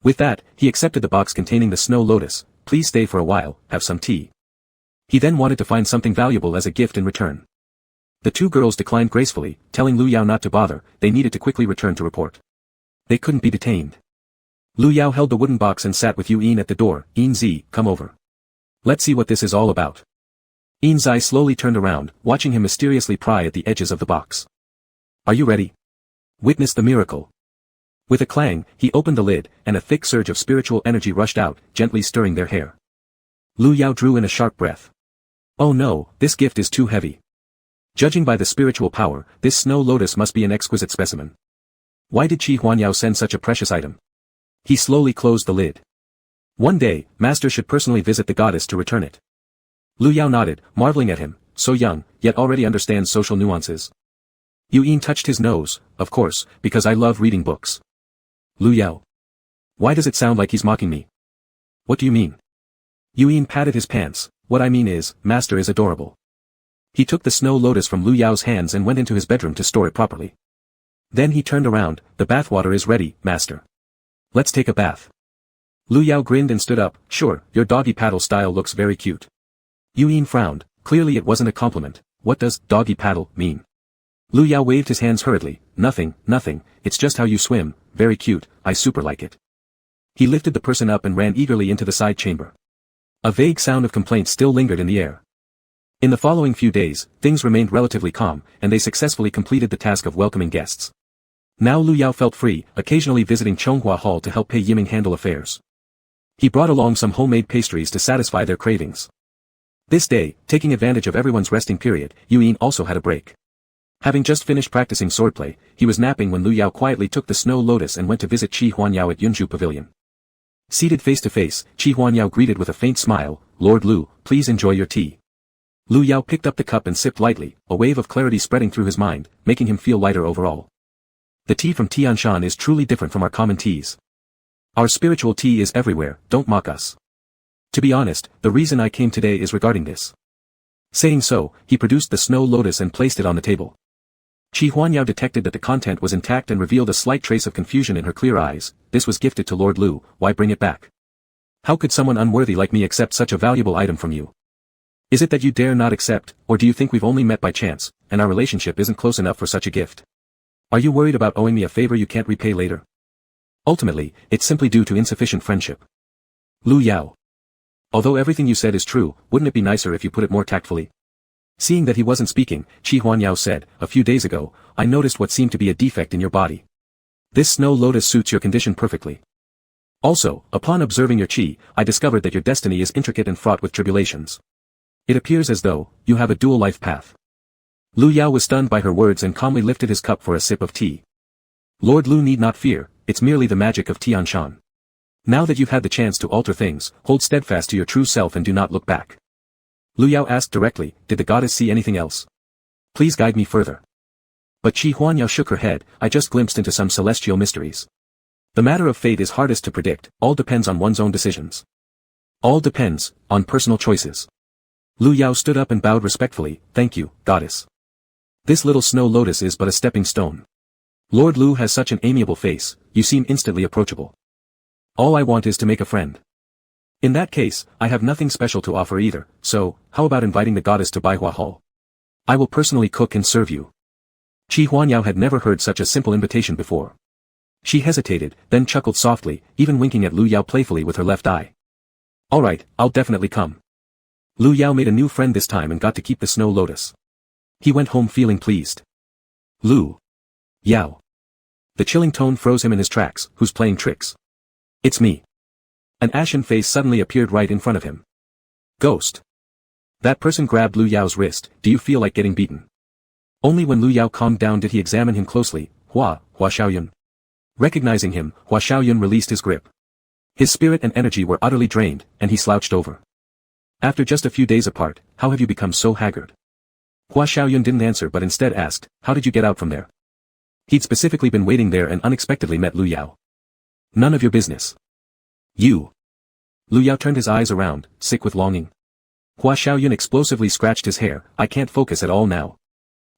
With that, he accepted the box containing the snow lotus. Please stay for a while, have some tea. He then wanted to find something valuable as a gift in return. The two girls declined gracefully, telling Lu Yao not to bother, they needed to quickly return to report. They couldn't be detained. Lu Yao held the wooden box and sat with Yuan at the door. Engsub, come over. Let's see what this is all about. Engsub slowly turned around, watching him mysteriously pry at the edges of the box. Are you ready? Witness the miracle. With a clang, he opened the lid, and a thick surge of spiritual energy rushed out, gently stirring their hair. Lu Yao drew in a sharp breath. Oh no, this gift is too heavy. Judging by the spiritual power, this snow lotus must be an exquisite specimen. Why did Qi Huanyao send such a precious item? He slowly closed the lid. One day, master should personally visit the goddess to return it. Lu Yao nodded, marveling at him, so young, yet already understands social nuances. Yuan touched his nose, of course, because I love reading books. Lu Yao. Why does it sound like he's mocking me? What do you mean? Yuan patted his pants. What I mean is, master is adorable. He took the snow lotus from Lu Yao's hands and went into his bedroom to store it properly. Then he turned around, the bathwater is ready, master. Let's take a bath. Lu Yao grinned and stood up, sure, your doggy paddle style looks very cute. Yuan frowned, clearly it wasn't a compliment. What does doggy paddle mean? Lu Yao waved his hands hurriedly, nothing, it's just how you swim, very cute, I super like it. He lifted the person up and ran eagerly into the side chamber. A vague sound of complaint still lingered in the air. In the following few days, things remained relatively calm, and they successfully completed the task of welcoming guests. Now Lu Yao felt free, occasionally visiting Chonghua Hall to help Pei Yiming handle affairs. He brought along some homemade pastries to satisfy their cravings. This day, taking advantage of everyone's resting period, Yuan also had a break. Having just finished practicing swordplay, he was napping when Lu Yao quietly took the snow lotus and went to visit Qi Huanyao at Yunju Pavilion. Seated face to face, Qi Huanyao greeted with a faint smile, Lord Lu, please enjoy your tea. Lu Yao picked up the cup and sipped lightly, a wave of clarity spreading through his mind, making him feel lighter overall. The tea from Tianshan is truly different from our common teas. Our spiritual tea is everywhere, don't mock us. To be honest, the reason I came today is regarding this. Saying so, he produced the snow lotus and placed it on the table. Qi Huanyao detected that the content was intact and revealed a slight trace of confusion in her clear eyes. This was gifted to Lord Lu, why bring it back? How could someone unworthy like me accept such a valuable item from you? Is it that you dare not accept, or do you think we've only met by chance, and our relationship isn't close enough for such a gift? Are you worried about owing me a favor you can't repay later? Ultimately, it's simply due to insufficient friendship. Lu Yao. Although everything you said is true, wouldn't it be nicer if you put it more tactfully? Seeing that he wasn't speaking, Qi Huanyao said, a few days ago, I noticed what seemed to be a defect in your body. This snow lotus suits your condition perfectly. Also, upon observing your qi, I discovered that your destiny is intricate and fraught with tribulations. It appears as though, you have a dual life path. Lu Yao was stunned by her words and calmly lifted his cup for a sip of tea. Lord Lu need not fear, it's merely the magic of Tianshan. Now that you've had the chance to alter things, hold steadfast to your true self and do not look back. Lu Yao asked directly, did the goddess see anything else? Please guide me further. But Qi Huanyao shook her head, I just glimpsed into some celestial mysteries. The matter of fate is hardest to predict, all depends on one's own decisions. All depends, on personal choices. Lu Yao stood up and bowed respectfully, thank you, goddess. This little snow lotus is but a stepping stone. Lord Lu has such an amiable face, you seem instantly approachable. All I want is to make a friend. In that case, I have nothing special to offer either, so, how about inviting the goddess to Baihua Hall? I will personally cook and serve you. Qi Huanyao had never heard such a simple invitation before. She hesitated, then chuckled softly, even winking at Lu Yao playfully with her left eye. Alright, I'll definitely come. Lu Yao made a new friend this time and got to keep the snow lotus. He went home feeling pleased. Lu Yao. The chilling tone froze him in his tracks, who's playing tricks? It's me. An ashen face suddenly appeared right in front of him. Ghost. That person grabbed Lu Yao's wrist, do you feel like getting beaten? Only when Lu Yao calmed down did he examine him closely, Hua Xiaoyun. Recognizing him, Hua Xiaoyun released his grip. His spirit and energy were utterly drained, and he slouched over. After just a few days apart, how have you become so haggard? Hua Xiaoyun didn't answer but instead asked, how did you get out from there? He'd specifically been waiting there and unexpectedly met Lu Yao. None of your business. You. Lu Yao turned his eyes around, sick with longing. Hua Xiaoyun explosively scratched his hair, I can't focus at all now.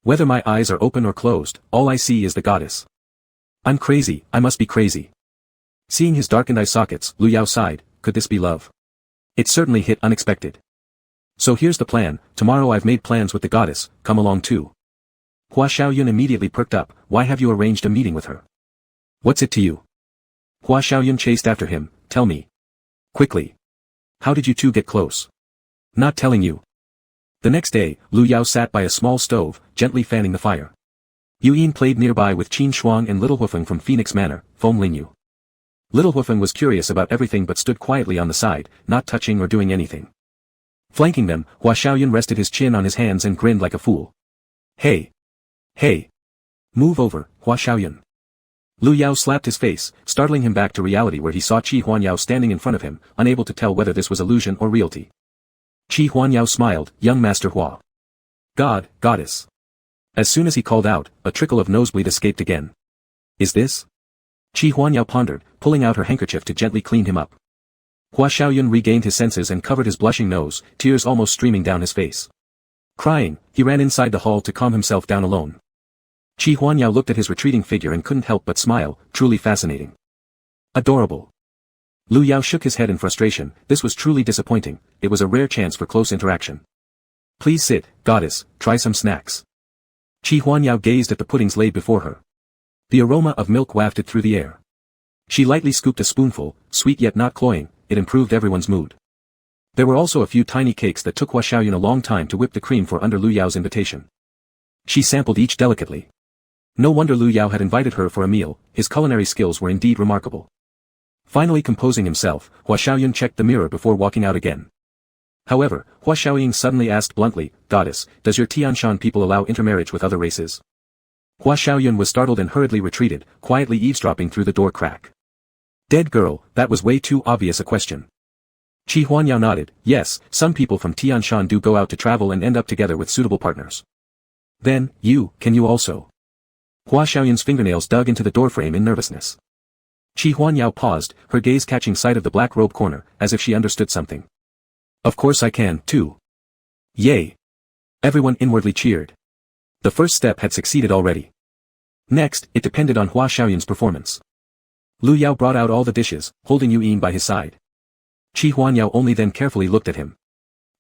Whether my eyes are open or closed, all I see is the goddess. I'm crazy, I must be crazy. Seeing his darkened eye sockets, Lu Yao sighed, could this be love? It certainly hit unexpected. So here's the plan, tomorrow I've made plans with the goddess, come along too. Hua Xiaoyun immediately perked up, why have you arranged a meeting with her? What's it to you? Hua Xiaoyun chased after him, tell me. Quickly. How did you two get close? Not telling you. The next day, Lu Yao sat by a small stove, gently fanning the fire. Yu Yin played nearby with Qin Shuang and Little Huifeng from Phoenix Manor, Feng Lingyu. Little Huifeng was curious about everything but stood quietly on the side, not touching or doing anything. Flanking them, Hua Xiaoyun rested his chin on his hands and grinned like a fool. Hey! Hey! Move over, Hua Xiaoyun. Lu Yao slapped his face, startling him back to reality where he saw Qi Huanyao standing in front of him, unable to tell whether this was illusion or reality. Qi Huanyao smiled, young Master Hua. God, goddess. As soon as he called out, a trickle of nosebleed escaped again. Is this? Qi Huanyao pondered, pulling out her handkerchief to gently clean him up. Hua Xiaoyun regained his senses and covered his blushing nose, tears almost streaming down his face. Crying, he ran inside the hall to calm himself down alone. Qi Huanyao looked at his retreating figure and couldn't help but smile, truly fascinating. Adorable. Lu Yao shook his head in frustration, this was truly disappointing, it was a rare chance for close interaction. Please sit, goddess, try some snacks. Qi Huanyao gazed at the puddings laid before her. The aroma of milk wafted through the air. She lightly scooped a spoonful, sweet yet not cloying, it improved everyone's mood. There were also a few tiny cakes that took Hua Xiaoyun a long time to whip the cream for under Lu Yao's invitation. She sampled each delicately. No wonder Lu Yao had invited her for a meal, his culinary skills were indeed remarkable. Finally composing himself, Hua Xiaoyun checked the mirror before walking out again. However, Hua Xiaoying suddenly asked bluntly, Goddess, does your Tianshan people allow intermarriage with other races? Hua Xiaoyun was startled and hurriedly retreated, quietly eavesdropping through the door crack. Dead girl, that was way too obvious a question. Qi Huanyao nodded, yes, some people from Tianshan do go out to travel and end up together with suitable partners. Then, can you also? Hua Xiaoyun's fingernails dug into the doorframe in nervousness. Qi Huanyao paused, her gaze catching sight of the black robe corner, as if she understood something. Of course I can, too. Yay! Everyone inwardly cheered. The first step had succeeded already. Next, it depended on Hua Xiaoyun's performance. Lu Yao brought out all the dishes, holding Yu Yin by his side. Qi Huanyao only then carefully looked at him.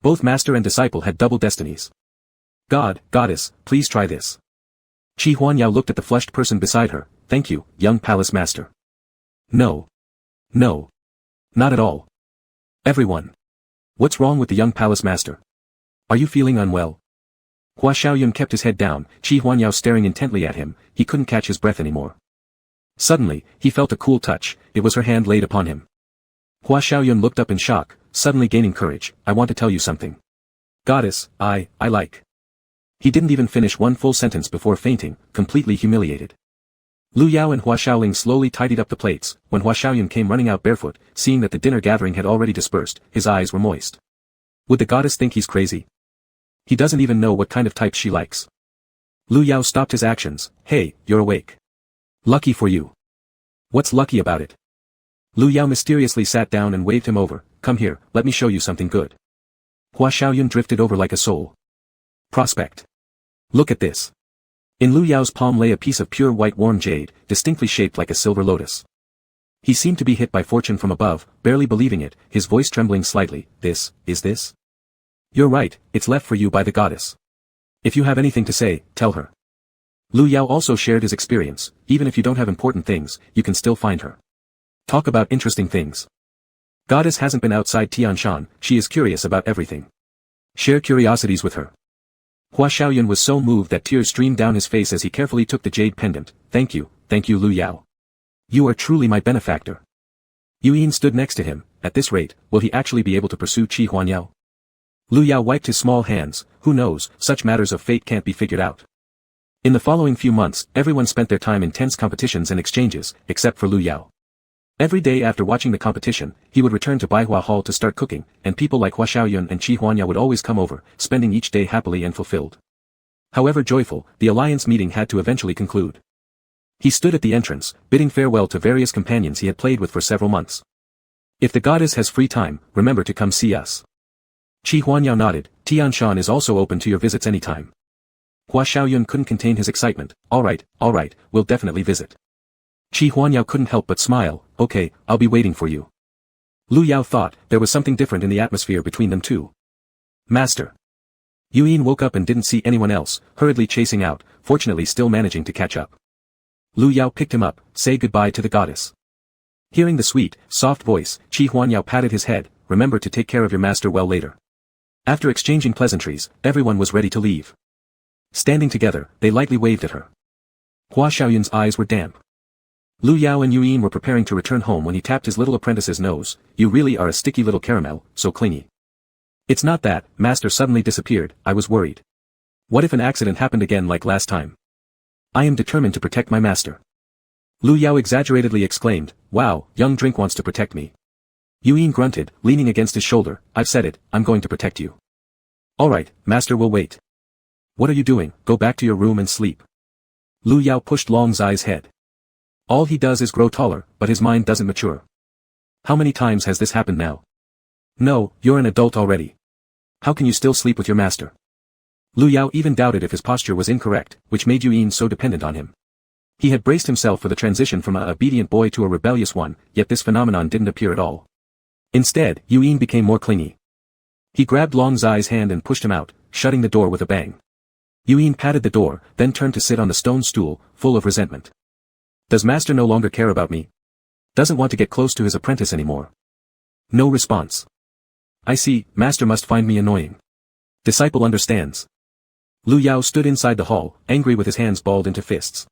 Both master and disciple had double destinies. God, goddess, please try this. Qi Huanyao looked at the flushed person beside her, thank you, young palace master. No. No. Not at all. Everyone. What's wrong with the young palace master? Are you feeling unwell? Hua Xiaoyun kept his head down, Qi Huanyao staring intently at him, he couldn't catch his breath anymore. Suddenly, he felt a cool touch, it was her hand laid upon him. Hua Xiaoyun looked up in shock, suddenly gaining courage, I want to tell you something. Goddess, I like. He didn't even finish one full sentence before fainting, completely humiliated. Lu Yao and Hua Xiaoling slowly tidied up the plates, when Hua Xiaoyun came running out barefoot, seeing that the dinner gathering had already dispersed, his eyes were moist. Would the goddess think he's crazy? He doesn't even know what kind of type she likes. Lu Yao stopped his actions, hey, you're awake. Lucky for you. What's lucky about it? Lu Yao mysteriously sat down and waved him over, come here, let me show you something good. Hua Xiaoyun drifted over like a soul. Prospect. Look at this. In Lu Yao's palm lay a piece of pure white warm jade, distinctly shaped like a silver lotus. He seemed to be hit by fortune from above, barely believing it, his voice trembling slightly. This? You're right, it's left for you by the goddess. If you have anything to say, tell her. Lu Yao also shared his experience. Even if you don't have important things, you can still find her. Talk about interesting things. Goddess hasn't been outside Tianshan, she is curious about everything. Share curiosities with her. Hua Xiaoyun was so moved that tears streamed down his face as he carefully took the jade pendant. Thank you, Lu Yao. You are truly my benefactor. Yu Yin stood next to him. At this rate, will he actually be able to pursue Qi Huanyao? Lu Yao wiped his small hands. Who knows, such matters of fate can't be figured out. In the following few months, everyone spent their time in tense competitions and exchanges, except for Lu Yao. Every day after watching the competition, he would return to Baihua Hall to start cooking, and people like Hua Xiaoyun and Qi Huanya would always come over, spending each day happily and fulfilled. However joyful, the alliance meeting had to eventually conclude. He stood at the entrance, bidding farewell to various companions he had played with for several months. If the goddess has free time, remember to come see us. Qi Huanyao nodded. Tianshan is also open to your visits anytime. Hua Xiaoyun couldn't contain his excitement. Alright, we'll definitely visit. Qi Huanyao couldn't help but smile. Okay, I'll be waiting for you. Lu Yao thought there was something different in the atmosphere between them two. Master. Yu Yin woke up and didn't see anyone else, hurriedly chasing out, fortunately still managing to catch up. Lu Yao picked him up. Say goodbye to the goddess. Hearing the sweet, soft voice, Qi Huanyao patted his head. Remember to take care of your master well later. After exchanging pleasantries, everyone was ready to leave. Standing together, they lightly waved at her. Hua Xiaoyun's eyes were damp. Lu Yao and Yu Yin were preparing to return home when he tapped his little apprentice's nose. You really are a sticky little caramel, so clingy. It's not that, master suddenly disappeared, I was worried. What if an accident happened again like last time? I am determined to protect my master. Lu Yao exaggeratedly exclaimed, wow, young drink wants to protect me. Yu Yin grunted, leaning against his shoulder, I've said it, I'm going to protect you. Alright, master will wait. What are you doing? Go back to your room and sleep. Lu Yao pushed Long Zai's head. All he does is grow taller, but his mind doesn't mature. How many times has this happened now? No, you're an adult already. How can you still sleep with your master? Lu Yao even doubted if his posture was incorrect, which made Yu Yin so dependent on him. He had braced himself for the transition from an obedient boy to a rebellious one, yet this phenomenon didn't appear at all. Instead, Yu Yin became more clingy. He grabbed Long Zai's hand and pushed him out, shutting the door with a bang. Yu Yin patted the door, then turned to sit on the stone stool, full of resentment. Does master no longer care about me? Doesn't want to get close to his apprentice anymore? No response. I see, master must find me annoying. Disciple understands. Lu Yao stood inside the hall, angry with his hands balled into fists.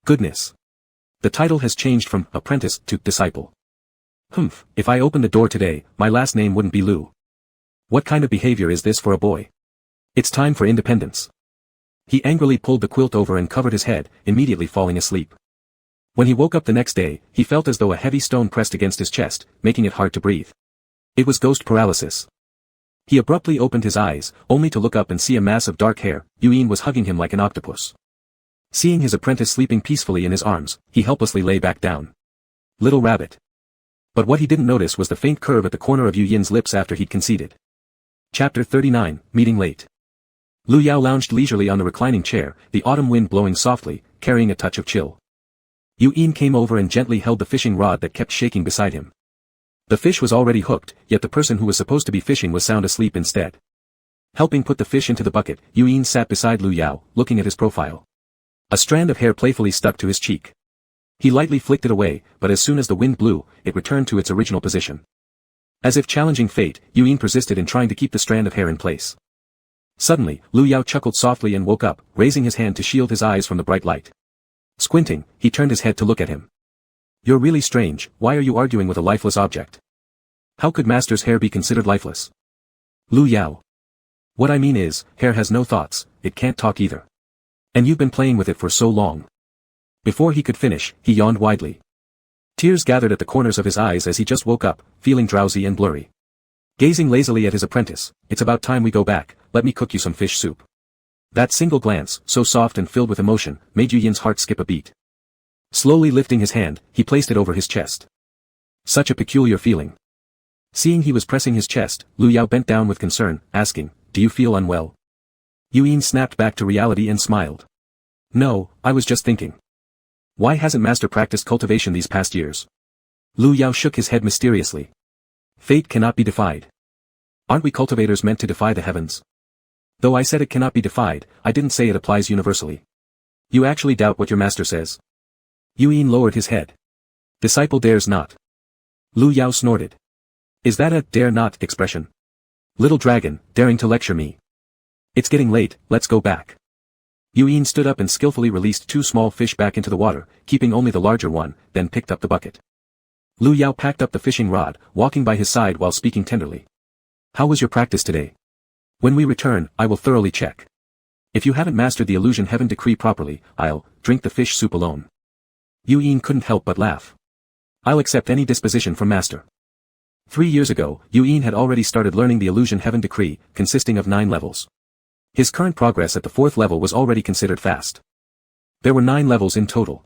Goodness. The title has changed from apprentice to disciple. Humph, if I opened the door today, my last name wouldn't be Lu. What kind of behavior is this for a boy? It's time for independence. He angrily pulled the quilt over and covered his head, immediately falling asleep. When he woke up the next day, he felt as though a heavy stone pressed against his chest, making it hard to breathe. It was ghost paralysis. He abruptly opened his eyes, only to look up and see a mass of dark hair. Yu Yin was hugging him like an octopus. Seeing his apprentice sleeping peacefully in his arms, he helplessly lay back down. Little rabbit. But what he didn't notice was the faint curve at the corner of Yu Yin's lips after he'd conceded. Chapter 39, Meeting Late. Lu Yao lounged leisurely on the reclining chair, the autumn wind blowing softly, carrying a touch of chill. Yu Yin came over and gently held the fishing rod that kept shaking beside him. The fish was already hooked, yet the person who was supposed to be fishing was sound asleep instead. Helping put the fish into the bucket, Yu Yin sat beside Lu Yao, looking at his profile. A strand of hair playfully stuck to his cheek. He lightly flicked it away, but as soon as the wind blew, it returned to its original position. As if challenging fate, Yu Yin persisted in trying to keep the strand of hair in place. Suddenly, Lu Yao chuckled softly and woke up, raising his hand to shield his eyes from the bright light. Squinting, he turned his head to look at him. You're really strange, why are you arguing with a lifeless object? How could master's hair be considered lifeless? Lu Yao. What I mean is, hair has no thoughts, it can't talk either. And you've been playing with it for so long. Before he could finish, he yawned widely. Tears gathered at the corners of his eyes as he just woke up, feeling drowsy and blurry. Gazing lazily at his apprentice, it's about time we go back, let me cook you some fish soup. That single glance, so soft and filled with emotion, made Yu Yin's heart skip a beat. Slowly lifting his hand, he placed it over his chest. Such a peculiar feeling. Seeing he was pressing his chest, Lu Yao bent down with concern, asking, "Do you feel unwell?" Yu Yin snapped back to reality and smiled. "No, I was just thinking. Why hasn't Master practiced cultivation these past years?" Lu Yao shook his head mysteriously. "Fate cannot be defied. Aren't we cultivators meant to defy the heavens? Though I said it cannot be defied, I didn't say it applies universally. You actually doubt what your master says?" Yu Yin lowered his head. "Disciple dares not." Lu Yao snorted. "Is that a dare not expression? Little dragon, daring to lecture me. It's getting late, let's go back." Yu Yin stood up and skillfully released 2 small fish back into the water, keeping only the larger one, then picked up the bucket. Lu Yao packed up the fishing rod, walking by his side while speaking tenderly. "How was your practice today? When we return, I will thoroughly check. If you haven't mastered the illusion heaven decree properly, I'll drink the fish soup alone." Yu Yin couldn't help but laugh. "I'll accept any disposition from master." 3 years ago, Yu Yin had already started learning the illusion heaven decree, consisting of 9 levels. His current progress at the 4th level was already considered fast. There were 9 levels in total.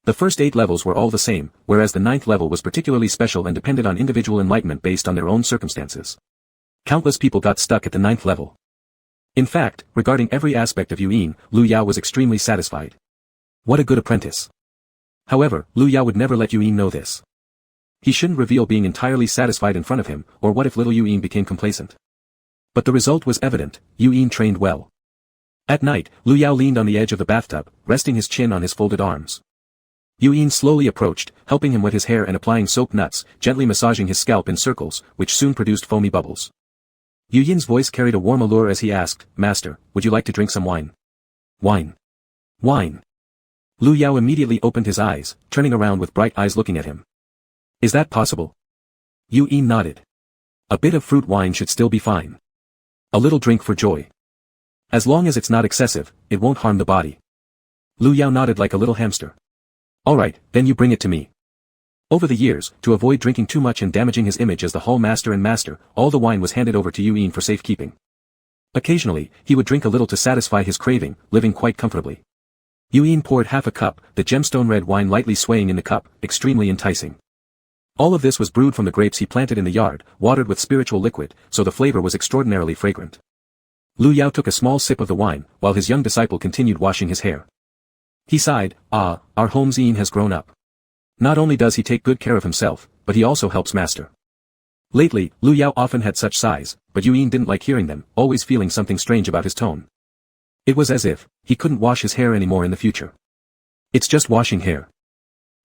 The first 8 levels were all the same, whereas the 9th level was particularly special and depended on individual enlightenment based on their own circumstances. Countless people got stuck at the 9th level. In fact, regarding every aspect of Yu Yin, Lu Yao was extremely satisfied. What a good apprentice. However, Lu Yao would never let Yu Yin know this. He shouldn't reveal being entirely satisfied in front of him, or what if little Yu Yin became complacent? But the result was evident, Yu Yin trained well. At night, Lu Yao leaned on the edge of the bathtub, resting his chin on his folded arms. Yu Yin slowly approached, helping him wet his hair and applying soap nuts, gently massaging his scalp in circles, which soon produced foamy bubbles. Yu Yin's voice carried a warm allure as he asked, "Master, would you like to drink some wine?" "Wine? Wine?" Lu Yao immediately opened his eyes, turning around with bright eyes looking at him. "Is that possible?" Yu Yin nodded. "A bit of fruit wine should still be fine. A little drink for joy. As long as it's not excessive, it won't harm the body." Lu Yao nodded like a little hamster. "Alright, then you bring it to me." Over the years, to avoid drinking too much and damaging his image as the hall master and master, all the wine was handed over to Yu Yin for safekeeping. Occasionally, he would drink a little to satisfy his craving, living quite comfortably. Yu Yin poured half a cup, the gemstone red wine lightly swaying in the cup, extremely enticing. All of this was brewed from the grapes he planted in the yard, watered with spiritual liquid, so the flavor was extraordinarily fragrant. Lu Yao took a small sip of the wine, while his young disciple continued washing his hair. He sighed, "Ah, our home Yin has grown up. Not only does he take good care of himself, but he also helps master." Lately, Lu Yao often had such sighs, but Yu Yin didn't like hearing them, always feeling something strange about his tone. It was as if he couldn't wash his hair anymore in the future. "It's just washing hair."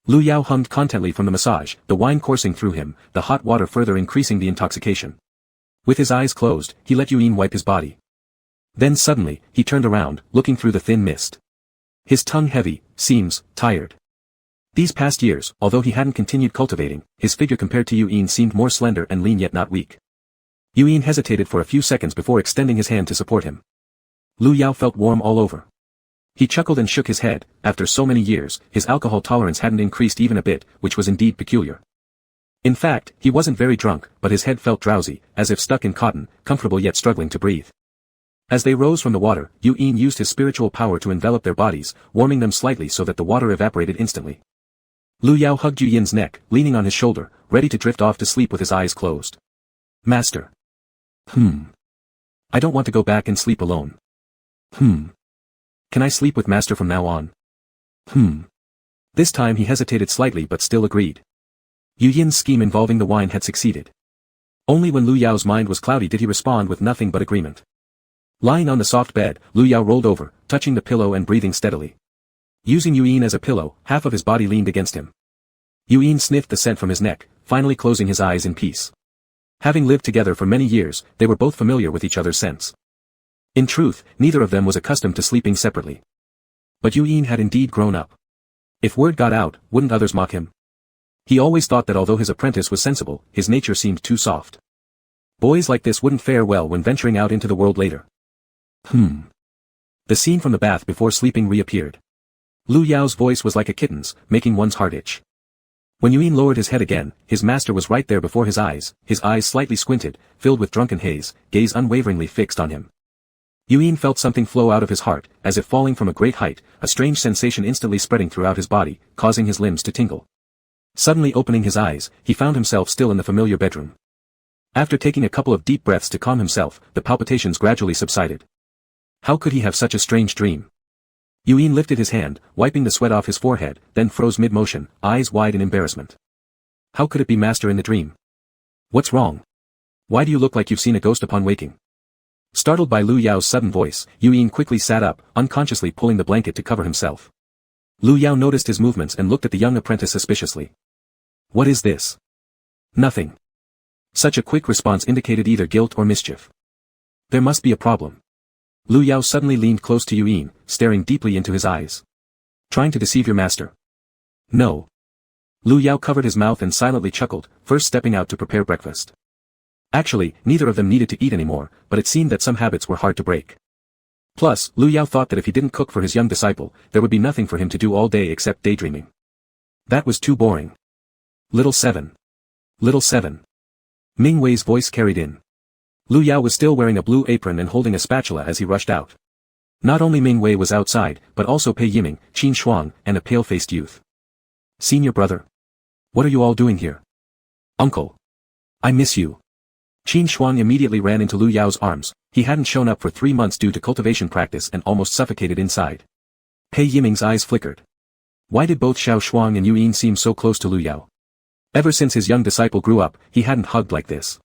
Lu Yao hummed contently from the massage, the wine coursing through him, the hot water further increasing the intoxication. With his eyes closed, he let Yu Yin wipe his body. Then suddenly, he turned around, looking through the thin mist. His tongue heavy, seems tired. These past years, although he hadn't continued cultivating, his figure compared to Yu Yin seemed more slender and lean yet not weak. Yu Yin hesitated for a few seconds before extending his hand to support him. Lu Yao felt warm all over. He chuckled and shook his head. After so many years, his alcohol tolerance hadn't increased even a bit, which was indeed peculiar. In fact, he wasn't very drunk, but his head felt drowsy, as if stuck in cotton, comfortable yet struggling to breathe. As they rose from the water, Yu Yin used his spiritual power to envelop their bodies, warming them slightly so that the water evaporated instantly. Lu Yao hugged Yu Yin's neck, leaning on his shoulder, ready to drift off to sleep with his eyes closed. "Master. I don't want to go back and sleep alone. Can I sleep with master from now on? This time he hesitated slightly but still agreed. Yu Yin's scheme involving the wine had succeeded. Only when Lu Yao's mind was cloudy did he respond with nothing but agreement. Lying on the soft bed, Lu Yao rolled over, touching the pillow and breathing steadily. Using Yu Yin as a pillow, half of his body leaned against him. Yu Yin sniffed the scent from his neck, finally closing his eyes in peace. Having lived together for many years, they were both familiar with each other's scents. In truth, neither of them was accustomed to sleeping separately. But Yu Yin had indeed grown up. If word got out, wouldn't others mock him? He always thought that although his apprentice was sensible, his nature seemed too soft. Boys like this wouldn't fare well when venturing out into the world later. The scene from the bath before sleeping reappeared. Lu Yao's voice was like a kitten's, making one's heart itch. When Yu Yin lowered his head again, his master was right there before his eyes slightly squinted, filled with drunken haze, gaze unwaveringly fixed on him. Yu Yin felt something flow out of his heart, as if falling from a great height, a strange sensation instantly spreading throughout his body, causing his limbs to tingle. Suddenly opening his eyes, he found himself still in the familiar bedroom. After taking a couple of deep breaths to calm himself, the palpitations gradually subsided. How could he have such a strange dream? Yuin lifted his hand, wiping the sweat off his forehead, then froze mid-motion, eyes wide in embarrassment. How could it be master in the dream? What's wrong? Why do you look like you've seen a ghost upon waking? Startled by Lu Yao's sudden voice, Yuin quickly sat up, unconsciously pulling the blanket to cover himself. Lu Yao noticed his movements and looked at the young apprentice suspiciously. What is this? Nothing. Such a quick response indicated either guilt or mischief. There must be a problem. Lu Yao suddenly leaned close to Yuin, staring deeply into his eyes. Trying to deceive your master? No. Lu Yao covered his mouth and silently chuckled, first stepping out to prepare breakfast. Actually, neither of them needed to eat anymore, but it seemed that some habits were hard to break. Plus, Lu Yao thought that if he didn't cook for his young disciple, there would be nothing for him to do all day except daydreaming. That was too boring. Little 7. Little 7. Ming Wei's voice carried in. Lu Yao was still wearing a blue apron and holding a spatula as he rushed out. Not only Ming Wei was outside, but also Pei Yiming, Qin Shuang, and a pale-faced youth. Senior brother. What are you all doing here? Uncle. I miss you. Qin Shuang immediately ran into Lu Yao's arms. He hadn't shown up for 3 months due to cultivation practice and almost suffocated inside. Pei Yiming's eyes flickered. Why did both Xiao Shuang and Yuyin seem so close to Lu Yao? Ever since his young disciple grew up, he hadn't hugged like this.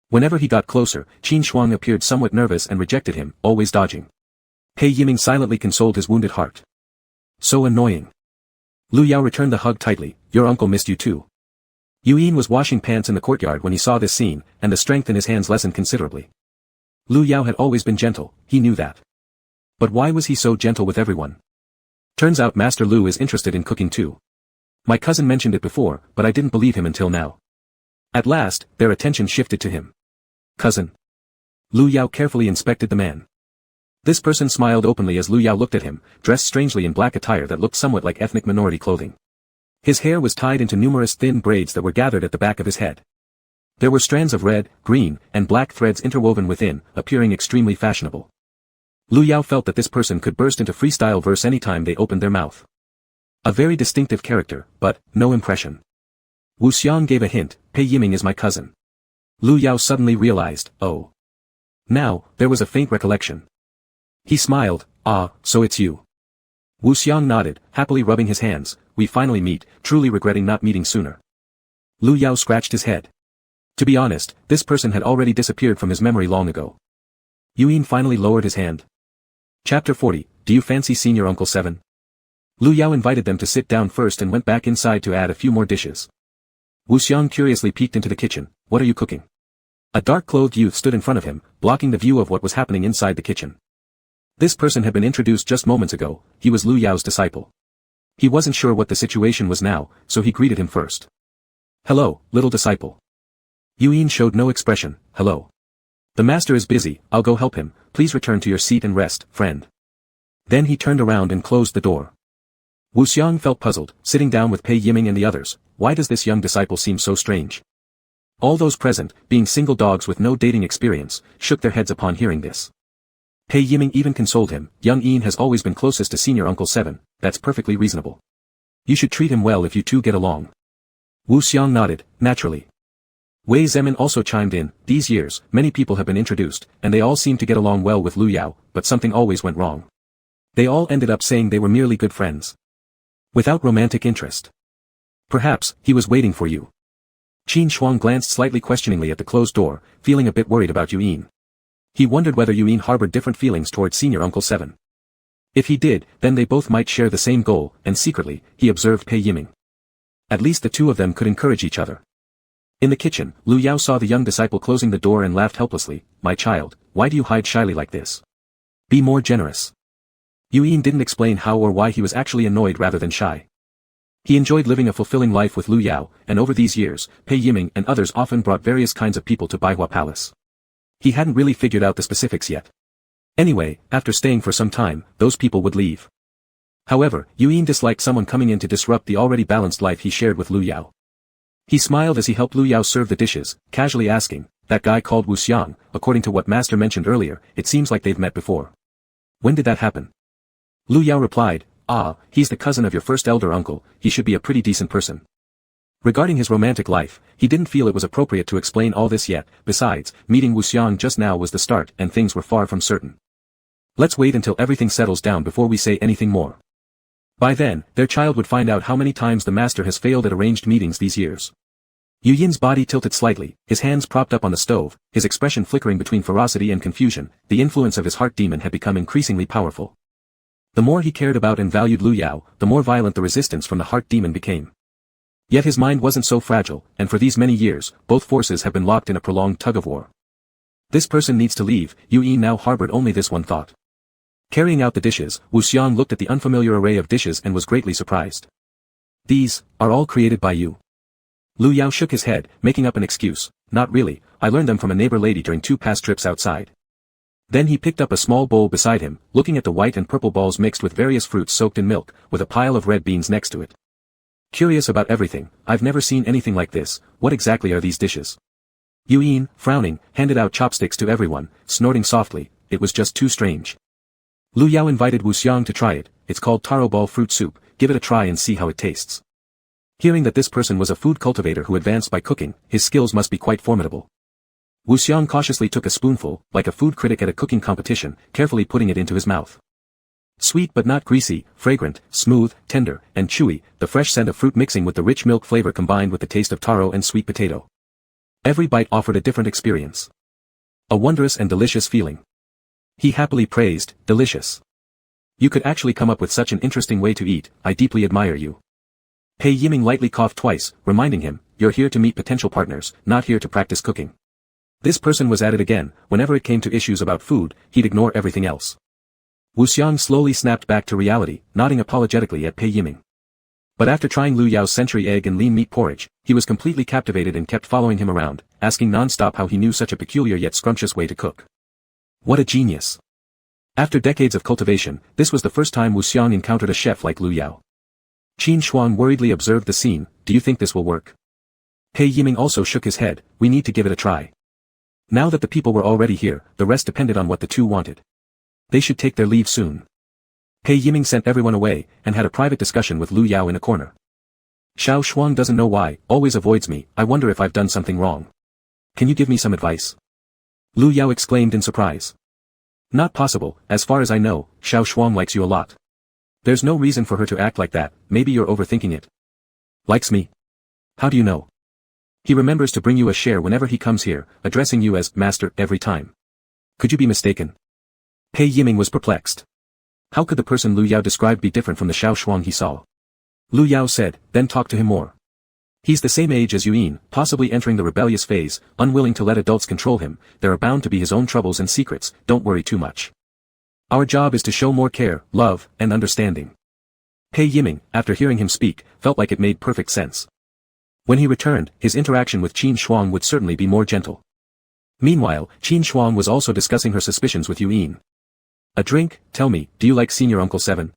Whenever he got closer, Qin Shuang appeared somewhat nervous and rejected him, always dodging. Pei Yiming silently consoled his wounded heart. So annoying. Lu Yao returned the hug tightly. Your uncle missed you too. Yuyin was washing pants in the courtyard when he saw this scene, and the strength in his hands lessened considerably. Lu Yao had always been gentle, he knew that. But why was he so gentle with everyone? Turns out Master Lu is interested in cooking too. My cousin mentioned it before, but I didn't believe him until now. At last, their attention shifted to him. Cousin. Lu Yao carefully inspected the man. This person smiled openly as Lu Yao looked at him, dressed strangely in black attire that looked somewhat like ethnic minority clothing. His hair was tied into numerous thin braids that were gathered at the back of his head. There were strands of red, green, and black threads interwoven within, appearing extremely fashionable. Lu Yao felt that this person could burst into freestyle verse anytime they opened their mouth. A very distinctive character, but no impression. Wu Xiang gave a hint. Pei Yiming is my cousin. Lu Yao suddenly realized, oh. Now, there was a faint recollection. He smiled, ah, so it's you. Wu Xiang nodded, happily rubbing his hands. We finally meet, truly regretting not meeting sooner. Lu Yao scratched his head. To be honest, this person had already disappeared from his memory long ago. Yuyin finally lowered his hand. Chapter 40, Do you fancy Senior Uncle 7? Lu Yao invited them to sit down first and went back inside to add a few more dishes. Wu Xiang curiously peeked into the kitchen. What are you cooking? A dark-clothed youth stood in front of him, blocking the view of what was happening inside the kitchen. This person had been introduced just moments ago. He was Lu Yao's disciple. He wasn't sure what the situation was now, so he greeted him first. Hello, little disciple. Yuyin showed no expression. Hello. The master is busy, I'll go help him, please return to your seat and rest, friend. Then he turned around and closed the door. Wu Xiang felt puzzled, sitting down with Pei Yiming and the others. Why does this young disciple seem so strange? All those present, being single dogs with no dating experience, shook their heads upon hearing this. Pei Yiming even consoled him. Young Ian has always been closest to Senior Uncle 7, that's perfectly reasonable. You should treat him well if you two get along. Wu Xiang nodded, naturally. Wei Zemin also chimed in. These years, many people have been introduced, and they all seem to get along well with Lu Yao, but something always went wrong. They all ended up saying they were merely good friends. Without romantic interest. Perhaps, he was waiting for you. Qin Shuang glanced slightly questioningly at the closed door, feeling a bit worried about Yuyin. He wondered whether Yuyin harbored different feelings toward Senior Uncle 7. If he did, then they both might share the same goal, and secretly, he observed Pei Yiming. At least the two of them could encourage each other. In the kitchen, Lu Yao saw the young disciple closing the door and laughed helplessly. My child, why do you hide shyly like this? Be more generous. Yuyin didn't explain how or why he was actually annoyed rather than shy. He enjoyed living a fulfilling life with Lu Yao, and over these years, Pei Yiming and others often brought various kinds of people to Baihua Palace. He hadn't really figured out the specifics yet. Anyway, after staying for some time, those people would leave. However, Yuyin disliked someone coming in to disrupt the already balanced life he shared with Lu Yao. He smiled as he helped Lu Yao serve the dishes, casually asking, that guy called Wu Xiang, according to what Master mentioned earlier, it seems like they've met before. When did that happen? Lu Yao replied, he's the cousin of your first elder uncle, he should be a pretty decent person. Regarding his romantic life, he didn't feel it was appropriate to explain all this yet. Besides, meeting Wuxiang just now was the start and things were far from certain. Let's wait until everything settles down before we say anything more. By then, their child would find out how many times the master has failed at arranged meetings these years. Yu Yin's body tilted slightly, his hands propped up on the stove, his expression flickering between ferocity and confusion. The influence of his heart demon had become increasingly powerful. The more he cared about and valued Lu Yao, the more violent the resistance from the heart demon became. Yet his mind wasn't so fragile, and for these many years, both forces have been locked in a prolonged tug-of-war. This person needs to leave. Yu Yin now harbored only this one thought. Carrying out the dishes, Wuxiang looked at the unfamiliar array of dishes and was greatly surprised. These are all created by you. Lu Yao shook his head, making up an excuse. Not really, I learned them from a neighbor lady during 2 past trips outside. Then he picked up a small bowl beside him, looking at the white and purple balls mixed with various fruits soaked in milk, with a pile of red beans next to it. Curious about everything, I've never seen anything like this. What exactly are these dishes? Yu Yin, frowning, handed out chopsticks to everyone, snorting softly. It was just too strange. Lu Yao invited Wuxiang to try it. It's called taro ball fruit soup. Give it a try and see how it tastes. Hearing that this person was a food cultivator who advanced by cooking, his skills must be quite formidable. Wuxiang cautiously took a spoonful, like a food critic at a cooking competition, carefully putting it into his mouth. Sweet but not greasy, fragrant, smooth, tender, and chewy, the fresh scent of fruit mixing with the rich milk flavor combined with the taste of taro and sweet potato. Every bite offered a different experience. A wondrous and delicious feeling. He happily praised, delicious. You could actually come up with such an interesting way to eat. I deeply admire you. Pei Yiming lightly coughed twice, reminding him, you're here to meet potential partners, not here to practice cooking. This person was at it again. Whenever it came to issues about food, he'd ignore everything else. Wuxiang slowly snapped back to reality, nodding apologetically at Pei Yiming. But after trying Lu Yao's century egg and lean meat porridge, he was completely captivated and kept following him around, asking non-stop how he knew such a peculiar yet scrumptious way to cook. What a genius! After decades of cultivation, this was the first time Wuxiang encountered a chef like Lu Yao. Qin Shuang worriedly observed the scene. Do you think this will work? Pei Yiming also shook his head. We need to give it a try. Now that the people were already here, the rest depended on what the two wanted. They should take their leave soon. Pei Yiming sent everyone away, and had a private discussion with Lu Yao in a corner. Xiao Shuang doesn't know why, always avoids me. I wonder if I've done something wrong. Can you give me some advice? Lu Yao exclaimed in surprise. Not possible. As far as I know, Xiao Shuang likes you a lot. There's no reason for her to act like that. Maybe you're overthinking it. Likes me? How do you know? He remembers to bring you a share whenever he comes here, addressing you as master every time. Could you be mistaken? Pei Yiming was perplexed. How could the person Lu Yao described be different from the Xiao Shuang he saw? Lu Yao said, then talk to him more. He's the same age as Yu Yin, possibly entering the rebellious phase, unwilling to let adults control him. There are bound to be his own troubles and secrets. Don't worry too much. Our job is to show more care, love, and understanding. Pei Yiming, after hearing him speak, felt like it made perfect sense. When he returned, his interaction with Qin Shuang would certainly be more gentle. Meanwhile, Qin Shuang was also discussing her suspicions with Yu Yin. A drink? Tell me, do you like Senior Uncle 7?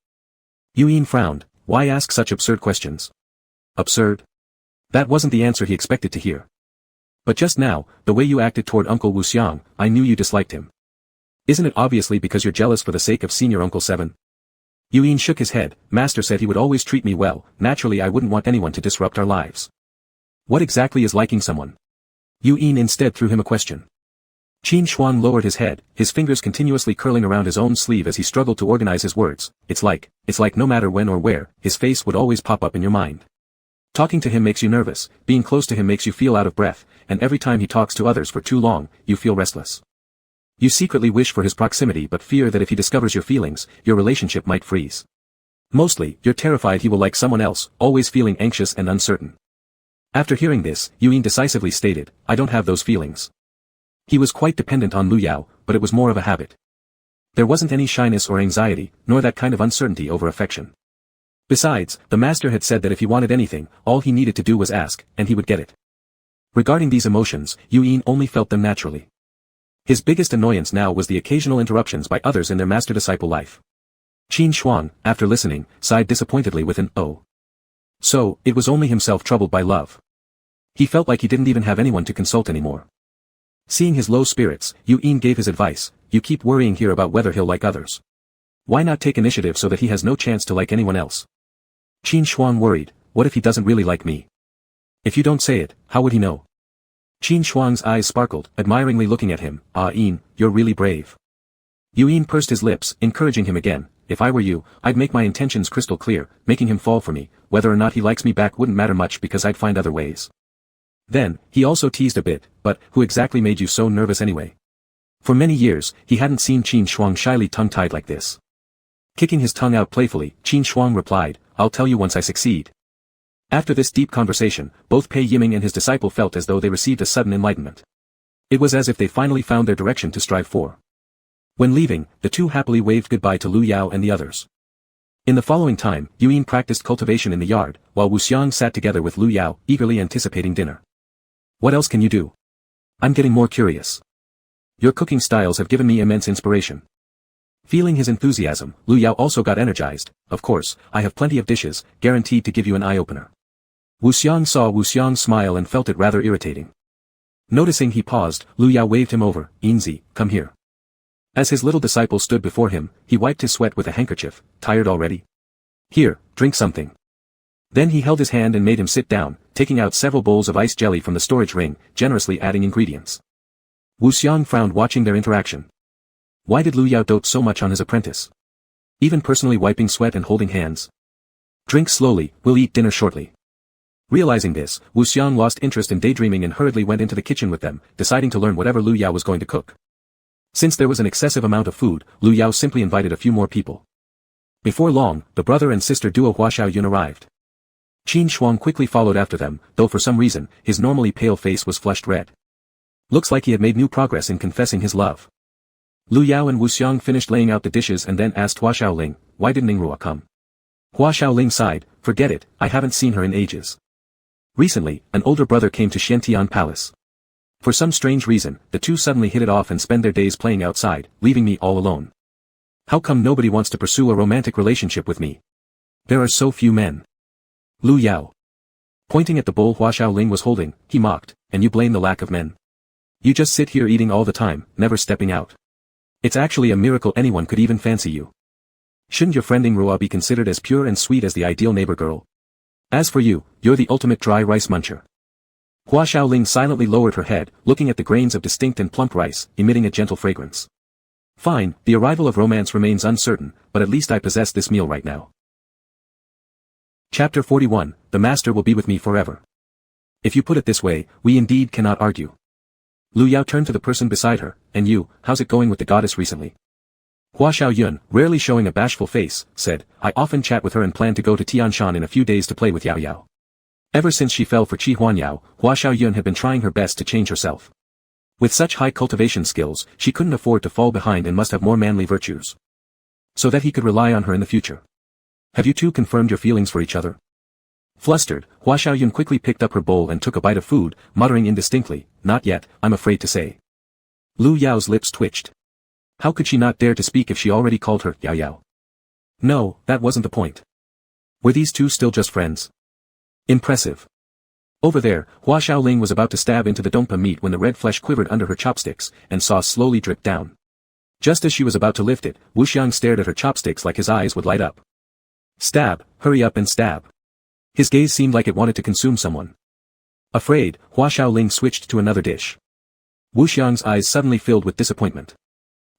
Yu Yin frowned. Why ask such absurd questions? Absurd? That wasn't the answer he expected to hear. But just now, the way you acted toward Uncle Wuxiang, I knew you disliked him. Isn't it obviously because you're jealous for the sake of Senior Uncle 7? Yu Yin shook his head. Master said he would always treat me well. Naturally I wouldn't want anyone to disrupt our lives. What exactly is liking someone? Yu Yin instead threw him a question. Qin Shuang lowered his head, his fingers continuously curling around his own sleeve as he struggled to organize his words. It's like no matter when or where, his face would always pop up in your mind. Talking to him makes you nervous, being close to him makes you feel out of breath, and every time he talks to others for too long, you feel restless. You secretly wish for his proximity but fear that if he discovers your feelings, your relationship might freeze. Mostly, you're terrified he will like someone else, always feeling anxious and uncertain. After hearing this, Yu Yin decisively stated, I don't have those feelings. He was quite dependent on Lu Yao, but it was more of a habit. There wasn't any shyness or anxiety, nor that kind of uncertainty over affection. Besides, the master had said that if he wanted anything, all he needed to do was ask, and he would get it. Regarding these emotions, Yu Yin only felt them naturally. His biggest annoyance now was the occasional interruptions by others in their master-disciple life. Qin Shuang, after listening, sighed disappointedly with an oh. So, it was only himself troubled by love. He felt like he didn't even have anyone to consult anymore. Seeing his low spirits, Yu Yin gave his advice, you keep worrying here about whether he'll like others. Why not take initiative so that he has no chance to like anyone else? Qin Shuang worried, what if he doesn't really like me? If you don't say it, how would he know? Qin Shuang's eyes sparkled, admiringly looking at him. Ah, Yin, you're really brave. Yin pursed his lips, encouraging him again. If I were you, I'd make my intentions crystal clear, making him fall for me. Whether or not he likes me back wouldn't matter much because I'd find other ways. Then, he also teased a bit, but who exactly made you so nervous anyway? For many years, he hadn't seen Qin Shuang shyly tongue-tied like this. Kicking his tongue out playfully, Qin Shuang replied, I'll tell you once I succeed. After this deep conversation, both Pei Yiming and his disciple felt as though they received a sudden enlightenment. It was as if they finally found their direction to strive for. When leaving, the two happily waved goodbye to Lu Yao and the others. In the following time, Yin practiced cultivation in the yard, while Wu Xiang sat together with Lu Yao, eagerly anticipating dinner. What else can you do? I'm getting more curious. Your cooking styles have given me immense inspiration. Feeling his enthusiasm, Lu Yao also got energized. Of course, I have plenty of dishes, guaranteed to give you an eye-opener. Wu Xiang saw Wu Xiang smile and felt it rather irritating. Noticing he paused, Lu Yao waved him over. Yinzi, come here. As his little disciple stood before him, he wiped his sweat with a handkerchief. Tired already? Here, drink something. Then he held his hand and made him sit down, taking out several bowls of ice jelly from the storage ring, generously adding ingredients. Wu Xiang frowned watching their interaction. Why did Lu Yao dote so much on his apprentice? Even personally wiping sweat and holding hands. Drink slowly, we'll eat dinner shortly. Realizing this, Wu Xiang lost interest in daydreaming and hurriedly went into the kitchen with them, deciding to learn whatever Lu Yao was going to cook. Since there was an excessive amount of food, Lu Yao simply invited a few more people. Before long, the brother and sister duo Hua Xiaoyun arrived. Qin Shuang quickly followed after them, though for some reason, his normally pale face was flushed red. Looks like he had made new progress in confessing his love. Lu Yao and Wu Xiang finished laying out the dishes and then asked Hua Xiaoling, why didn't Ningruo come? Hua Xiaoling sighed, forget it, I haven't seen her in ages. Recently, an older brother came to Xiantian Palace. For some strange reason, the two suddenly hit it off and spend their days playing outside, leaving me all alone. How come nobody wants to pursue a romantic relationship with me? There are so few men. Lu Yao. Pointing at the bowl Hua Xiaoling was holding, he mocked, and you blame the lack of men. You just sit here eating all the time, never stepping out. It's actually a miracle anyone could even fancy you. Shouldn't your friend Ningruo be considered as pure and sweet as the ideal neighbor girl? As for you, you're the ultimate dry rice muncher. Hua Xiaoling silently lowered her head, looking at the grains of distinct and plump rice, emitting a gentle fragrance. Fine, the arrival of romance remains uncertain, but at least I possess this meal right now. Chapter 41, The Master will be with me forever. If you put it this way, we indeed cannot argue. Lu Yao turned to the person beside her, and you, how's it going with the goddess recently? Hua Xiaoyun, rarely showing a bashful face, said, I often chat with her and plan to go to Tianshan in a few days to play with Yao Yao. Ever since she fell for Qi Huanyao, Hua Xiaoyun had been trying her best to change herself. With such high cultivation skills, she couldn't afford to fall behind and must have more manly virtues. So that he could rely on her in the future. Have you two confirmed your feelings for each other? Flustered, Hua Xiaoyun quickly picked up her bowl and took a bite of food, muttering indistinctly, not yet, I'm afraid to say. Lu Yao's lips twitched. How could she not dare to speak if she already called her Yao Yao? No, that wasn't the point. Were these two still just friends? Impressive. Over there, Hua Xiaoling was about to stab into the dongpa meat when the red flesh quivered under her chopsticks, and sauce slowly dripped down. Just as she was about to lift it, Wu Xiang stared at her chopsticks like his eyes would light up. Stab, hurry up and stab. His gaze seemed like it wanted to consume someone. Afraid, Hua Xiaoling switched to another dish. Wu Xiang's eyes suddenly filled with disappointment.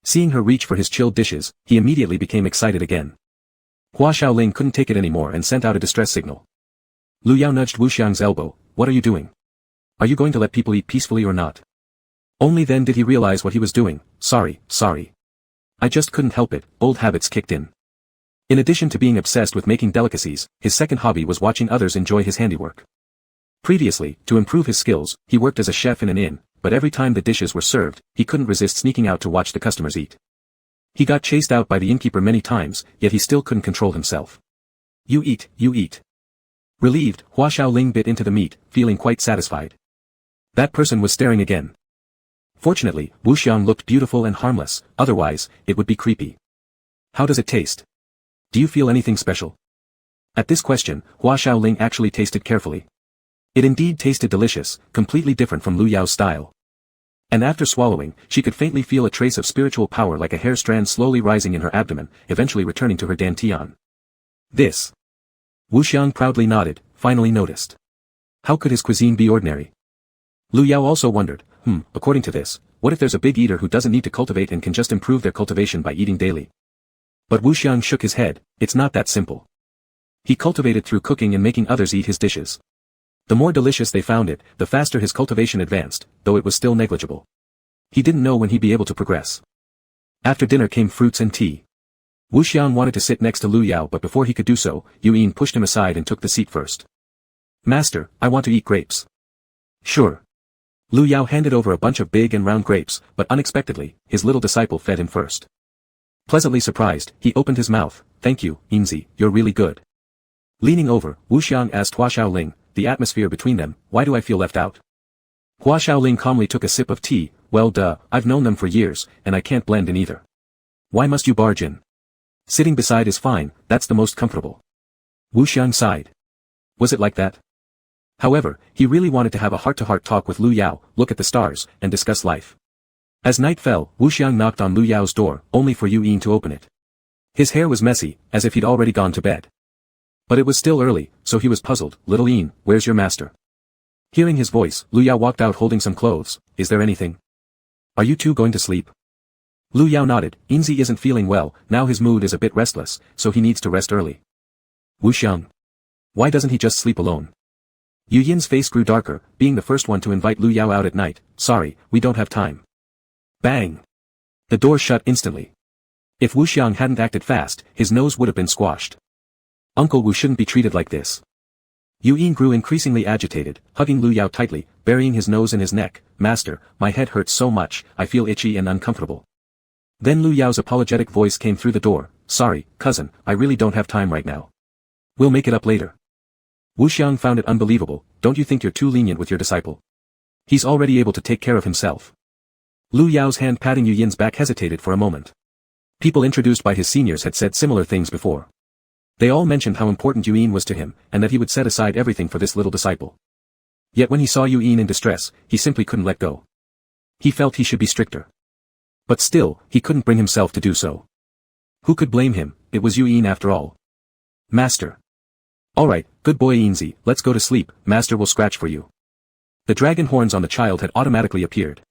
Seeing her reach for his chilled dishes, he immediately became excited again. Hua Xiaoling couldn't take it anymore and sent out a distress signal. Lu Yao nudged Wu Xiang's elbow, what are you doing? Are you going to let people eat peacefully or not? Only then did he realize what he was doing. Sorry. I just couldn't help it, old habits kicked in. In addition to being obsessed with making delicacies, his second hobby was watching others enjoy his handiwork. Previously, to improve his skills, he worked as a chef in an inn, but every time the dishes were served, he couldn't resist sneaking out to watch the customers eat. He got chased out by the innkeeper many times, yet he still couldn't control himself. You eat. Relieved, Hua Xiaoling bit into the meat, feeling quite satisfied. That person was staring again. Fortunately, Wu Xiang looked beautiful and harmless, otherwise, it would be creepy. How does it taste? Do you feel anything special? At this question, Hua Xiaoling actually tasted carefully. It indeed tasted delicious, completely different from Lu Yao's style. And after swallowing, she could faintly feel a trace of spiritual power like a hair strand slowly rising in her abdomen, eventually returning to her dantian. This. Wu Xiang proudly nodded, finally noticed. How could his cuisine be ordinary? Lu Yao also wondered, according to this, what if there's a big eater who doesn't need to cultivate and can just improve their cultivation by eating daily? But Wu Xiang shook his head, it's not that simple. He cultivated through cooking and making others eat his dishes. The more delicious they found it, the faster his cultivation advanced, though it was still negligible. He didn't know when he'd be able to progress. After dinner came fruits and tea. Wu Xiang wanted to sit next to Lu Yao, but before he could do so, Yin pushed him aside and took the seat first. Master, I want to eat grapes. Sure. Lu Yao handed over a bunch of big and round grapes, but unexpectedly, his little disciple fed him first. Pleasantly surprised, he opened his mouth, thank you, Yingzi, you're really good. Leaning over, Wu Xiang asked Hua Xiaoling, the atmosphere between them, why do I feel left out? Hua Xiaoling calmly took a sip of tea, well I've known them for years, and I can't blend in either. Why must you barge in? Sitting beside is fine, that's the most comfortable. Wu Xiang sighed. Was it like that? However, he really wanted to have a heart-to-heart talk with Lu Yao, look at the stars, and discuss life. As night fell, Wu Xiang knocked on Lu Yao's door, only for Yin to open it. His hair was messy, as if he'd already gone to bed. But it was still early, so he was puzzled. Little Yin, where's your master? Hearing his voice, Lu Yao walked out holding some clothes. Is there anything? Are you two going to sleep? Lu Yao nodded. Yinzi isn't feeling well, now his mood is a bit restless, so he needs to rest early. Wu Xiang. Why doesn't he just sleep alone? Yu Yin's face grew darker, being the first one to invite Lu Yao out at night. Sorry, we don't have time. Bang! The door shut instantly. If Wu Xiang hadn't acted fast, his nose would have been squashed. Uncle Wu shouldn't be treated like this. Yu Yin grew increasingly agitated, hugging Lu Yao tightly, burying his nose in his neck. Master, my head hurts so much, I feel itchy and uncomfortable. Then Lu Yao's apologetic voice came through the door. Sorry, cousin, I really don't have time right now. We'll make it up later. Wu Xiang found it unbelievable. Don't you think you're too lenient with your disciple? He's already able to take care of himself. Lu Yao's hand patting Yu Yin's back hesitated for a moment. People introduced by his seniors had said similar things before. They all mentioned how important Yu Yin was to him, and that he would set aside everything for this little disciple. Yet when he saw Yu Yin in distress, he simply couldn't let go. He felt he should be stricter. But still, he couldn't bring himself to do so. Who could blame him? It was Yu Yin after all. Master. Alright, good boy Yinzi, let's go to sleep, Master will scratch for you. The dragon horns on the child had automatically appeared.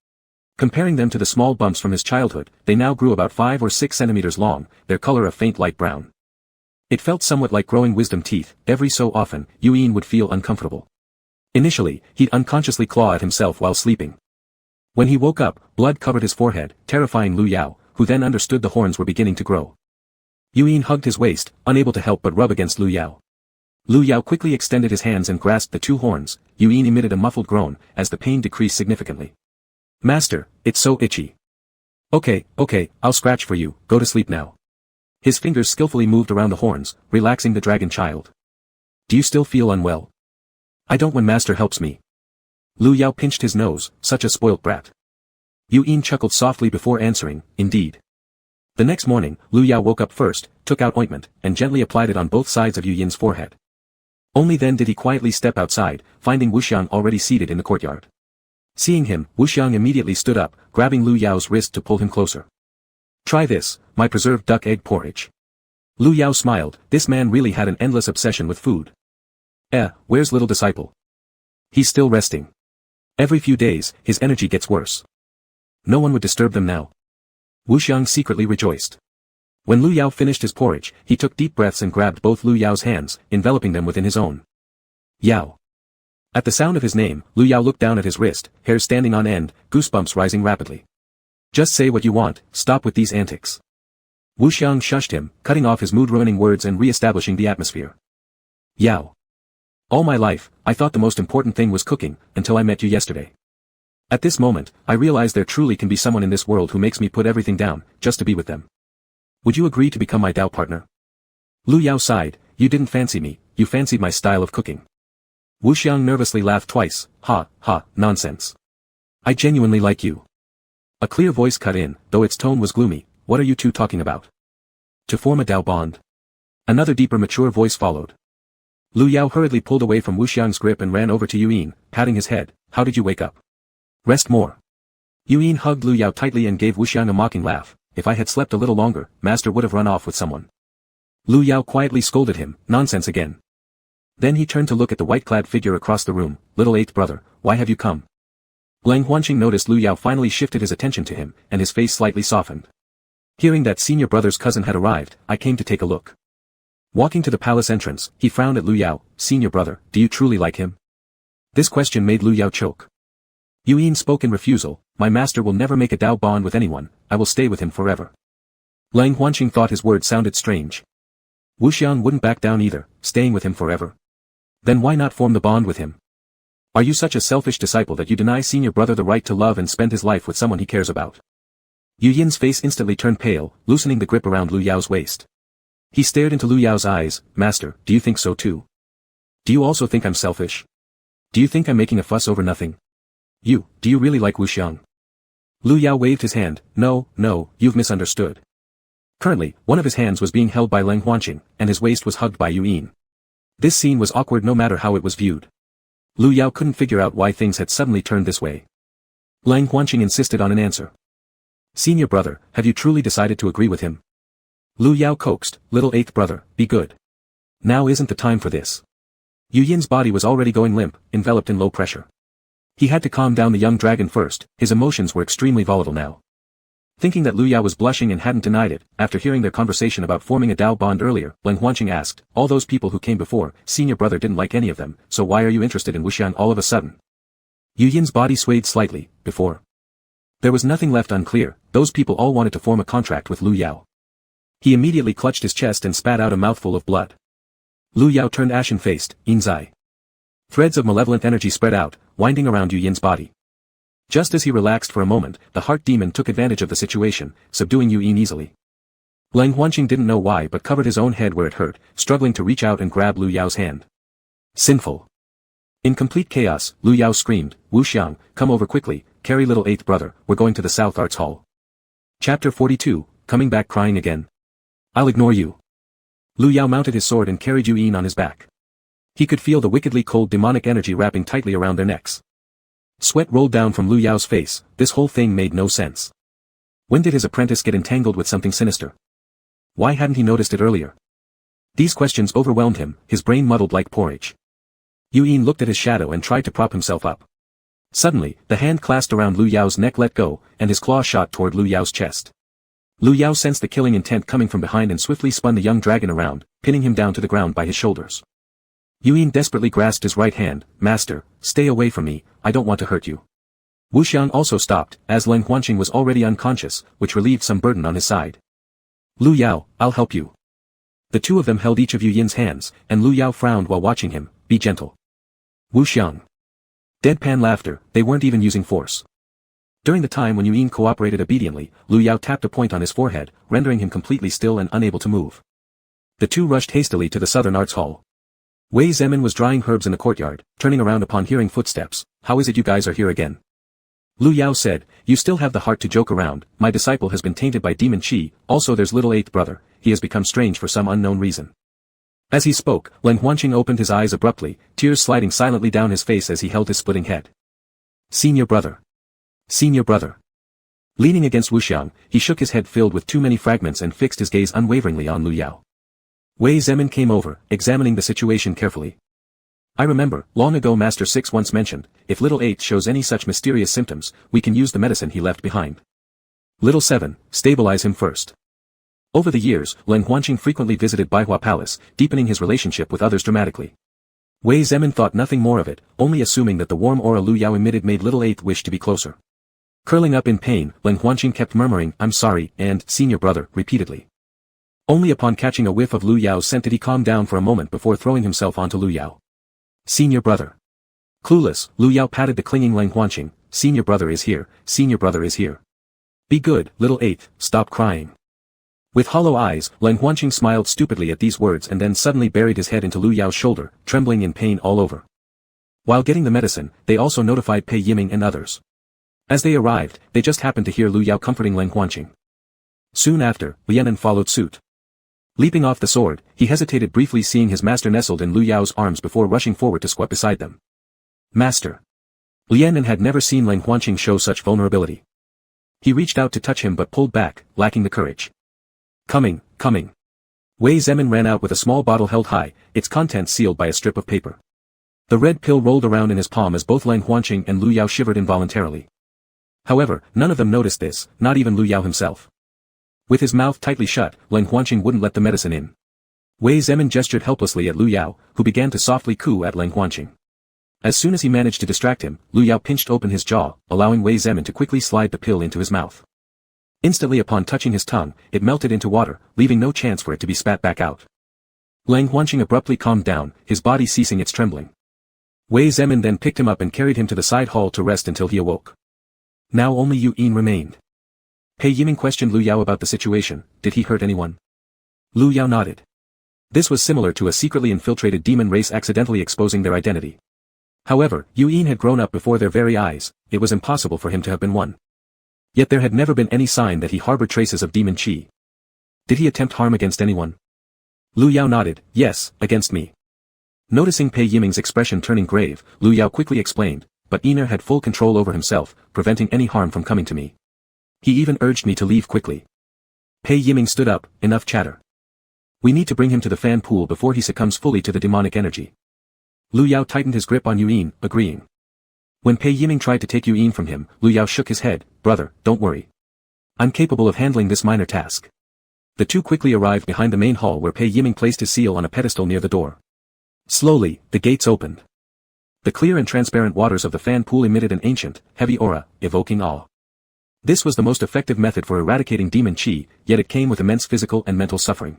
Comparing them to the small bumps from his childhood, they now grew about 5 or 6 centimeters long, their color a faint light brown. It felt somewhat like growing wisdom teeth. Every so often, Yu Yin would feel uncomfortable. Initially, he'd unconsciously claw at himself while sleeping. When he woke up, blood covered his forehead, terrifying Lu Yao, who then understood the horns were beginning to grow. Yu Yin hugged his waist, unable to help but rub against Lu Yao. Lu Yao quickly extended his hands and grasped the 2 horns. Yu Yin emitted a muffled groan, as the pain decreased significantly. Master, it's so itchy. Okay, I'll scratch for you, go to sleep now. His fingers skillfully moved around the horns, relaxing the dragon child. Do you still feel unwell? I don't when Master helps me. Lu Yao pinched his nose, such a spoilt brat. Yu Yin chuckled softly before answering, indeed. The next morning, Lu Yao woke up first, took out ointment, and gently applied it on both sides of Yu Yin's forehead. Only then did he quietly step outside, finding Wu Xiang already seated in the courtyard. Seeing him, Wu Xiang immediately stood up, grabbing Lu Yao's wrist to pull him closer. Try this, my preserved duck egg porridge. Lu Yao smiled, this man really had an endless obsession with food. Where's little disciple? He's still resting. Every few days, his energy gets worse. No one would disturb them now. Wu Xiang secretly rejoiced. When Lu Yao finished his porridge, he took deep breaths and grabbed both Lu Yao's hands, enveloping them within his own. Yao. At the sound of his name, Lu Yao looked down at his wrist, hair standing on end, goosebumps rising rapidly. Just say what you want, stop with these antics. Wu Xiang shushed him, cutting off his mood-ruining words and re-establishing the atmosphere. Yao. All my life, I thought the most important thing was cooking, until I met you yesterday. At this moment, I realize there truly can be someone in this world who makes me put everything down, just to be with them. Would you agree to become my Dao partner? Lu Yao sighed, you didn't fancy me, you fancied my style of cooking. Wu Xiang nervously laughed twice, ha, nonsense. I genuinely like you. A clear voice cut in, though its tone was gloomy, what are you two talking about? To form a Dao bond. Another deeper mature voice followed. Lu Yao hurriedly pulled away from Wu Xiang's grip and ran over to Yu Yin, patting his head, how did you wake up? Rest more. Yu Yin hugged Lu Yao tightly and gave Wu Xiang a mocking laugh, if I had slept a little longer, Master would have run off with someone. Lu Yao quietly scolded him, nonsense again. Then he turned to look at the white-clad figure across the room. Little eighth brother, why have you come? Lang Huanqing noticed Lu Yao finally shifted his attention to him, and his face slightly softened. Hearing that senior brother's cousin had arrived, I came to take a look. Walking to the palace entrance, he frowned at Lu Yao. Senior brother, do you truly like him? This question made Lu Yao choke. Yuyin spoke in refusal. My master will never make a Dao bond with anyone, I will stay with him forever. Lang Huanqing thought his words sounded strange. Wuxian wouldn't back down either, staying with him forever. Then why not form the bond with him? Are you such a selfish disciple that you deny senior brother the right to love and spend his life with someone he cares about? Yu Yin's face instantly turned pale, loosening the grip around Lu Yao's waist. He stared into Lu Yao's eyes. Master, do you think so too? Do you also think I'm selfish? Do you think I'm making a fuss over nothing? Do you really like Wuxian? Lu Yao waved his hand. No, you've misunderstood. Currently, one of his hands was being held by Lang Huanqing, and his waist was hugged by Yu Yin. This scene was awkward no matter how it was viewed. Lu Yao couldn't figure out why things had suddenly turned this way. Lang Huanqing insisted on an answer. Senior brother, have you truly decided to agree with him? Lu Yao coaxed. Little eighth brother, be good. Now isn't the time for this. Yu Yin's body was already going limp, enveloped in low pressure. He had to calm down the young dragon first, his emotions were extremely volatile now. Thinking that Lu Yao was blushing and hadn't denied it, after hearing their conversation about forming a Dao bond earlier, Lang Huanqing asked, all those people who came before, senior brother didn't like any of them, so why are you interested in Wuxian all of a sudden? Yu Yin's body swayed slightly. Before. There was nothing left unclear, those people all wanted to form a contract with Lu Yao. He immediately clutched his chest and spat out a mouthful of blood. Lu Yao turned ashen-faced. Yinzai. Threads of malevolent energy spread out, winding around Yu Yin's body. Just as he relaxed for a moment, the heart demon took advantage of the situation, subduing Yu Yin easily. Lang Huanqing didn't know why but covered his own head where it hurt, struggling to reach out and grab Lu Yao's hand. Sinful. In complete chaos, Lu Yao screamed, Wuxian, come over quickly, carry little eighth brother, we're going to the South Arts Hall. Chapter 42, coming back crying again. I'll ignore you. Lu Yao mounted his sword and carried Yu Yin on his back. He could feel the wickedly cold demonic energy wrapping tightly around their necks. Sweat rolled down from Lu Yao's face, this whole thing made no sense. When did his apprentice get entangled with something sinister? Why hadn't he noticed it earlier? These questions overwhelmed him, his brain muddled like porridge. Yu Yin looked at his shadow and tried to prop himself up. Suddenly, the hand clasped around Lu Yao's neck let go, and his claw shot toward Lu Yao's chest. Lu Yao sensed the killing intent coming from behind and swiftly spun the young dragon around, pinning him down to the ground by his shoulders. Yu Yin desperately grasped his right hand. Master, stay away from me, I don't want to hurt you. Wuxian also stopped, as Lang Huanqing was already unconscious, which relieved some burden on his side. Lu Yao, I'll help you. The two of them held each of Yu Yin's hands, and Lu Yao frowned while watching him. Be gentle. Wuxian. Deadpan laughter, they weren't even using force. During the time when Yu Yin cooperated obediently, Lu Yao tapped a point on his forehead, rendering him completely still and unable to move. The two rushed hastily to the Southern Arts Hall. Wei Zemin was drying herbs in the courtyard, turning around upon hearing footsteps. How is it you guys are here again? Lu Yao said, you still have the heart to joke around, my disciple has been tainted by demon qi, also there's little eighth brother, he has become strange for some unknown reason. As he spoke, Lang Huanqing opened his eyes abruptly, tears sliding silently down his face as he held his splitting head. Senior brother. Senior brother. Leaning against Wuxian, he shook his head filled with too many fragments and fixed his gaze unwaveringly on Lu Yao. Wei Zemin came over, examining the situation carefully. I remember, long ago Master 6 once mentioned, if little 8 shows any such mysterious symptoms, we can use the medicine he left behind. Little 7, stabilize him first. Over the years, Lang Huanqing frequently visited Baihua Palace, deepening his relationship with others dramatically. Wei Zemin thought nothing more of it, only assuming that the warm aura Lu Yao emitted made little 8 wish to be closer. Curling up in pain, Lang Huanqing kept murmuring, I'm sorry, and, senior brother, repeatedly. Only upon catching a whiff of Lu Yao's scent did he calm down for a moment before throwing himself onto Lu Yao. Senior brother. Clueless, Lu Yao patted the clinging Lang Huanqing. Senior brother is here, senior brother is here. Be good, little 8, stop crying. With hollow eyes, Lang Huanqing smiled stupidly at these words and then suddenly buried his head into Lu Yao's shoulder, trembling in pain all over. While getting the medicine, they also notified Pei Yiming and others. As they arrived, they just happened to hear Lu Yao comforting Lang Huanqing. Soon after, Lianen followed suit. Leaping off the sword, he hesitated briefly seeing his master nestled in Lu Yao's arms before rushing forward to squat beside them. Master. Lianen had never seen Lang Huanqing show such vulnerability. He reached out to touch him but pulled back, lacking the courage. Coming. Wei Zemin ran out with a small bottle held high, its contents sealed by a strip of paper. The red pill rolled around in his palm as both Lang Huanqing and Lu Yao shivered involuntarily. However, none of them noticed this, not even Lu Yao himself. With his mouth tightly shut, Lang Huanqing wouldn't let the medicine in. Wei Zemin gestured helplessly at Lu Yao, who began to softly coo at Lang Huanqing. As soon as he managed to distract him, Lu Yao pinched open his jaw, allowing Wei Zemin to quickly slide the pill into his mouth. Instantly upon touching his tongue, it melted into water, leaving no chance for it to be spat back out. Lang Huanqing abruptly calmed down, his body ceasing its trembling. Wei Zemin then picked him up and carried him to the side hall to rest until he awoke. Now only Yu Yin remained. Pei Yiming questioned Lu Yao about the situation. Did he hurt anyone? Lu Yao nodded. This was similar to a secretly infiltrated demon race accidentally exposing their identity. However, Yu Yin had grown up before their very eyes, it was impossible for him to have been one. Yet there had never been any sign that he harbored traces of demon qi. Did he attempt harm against anyone? Lu Yao nodded, yes, against me. Noticing Pei Yiming's expression turning grave, Lu Yao quickly explained, but Ener had full control over himself, preventing any harm from coming to me. He even urged me to leave quickly. Pei Yiming stood up, enough chatter. We need to bring him to the fan pool before he succumbs fully to the demonic energy. Lu Yao tightened his grip on Yu Yin, agreeing. When Pei Yiming tried to take Yu Yin from him, Lu Yao shook his head, brother, don't worry. I'm capable of handling this minor task. The two quickly arrived behind the main hall where Pei Yiming placed his seal on a pedestal near the door. Slowly, the gates opened. The clear and transparent waters of the fan pool emitted an ancient, heavy aura, evoking awe. This was the most effective method for eradicating demon qi, yet it came with immense physical and mental suffering.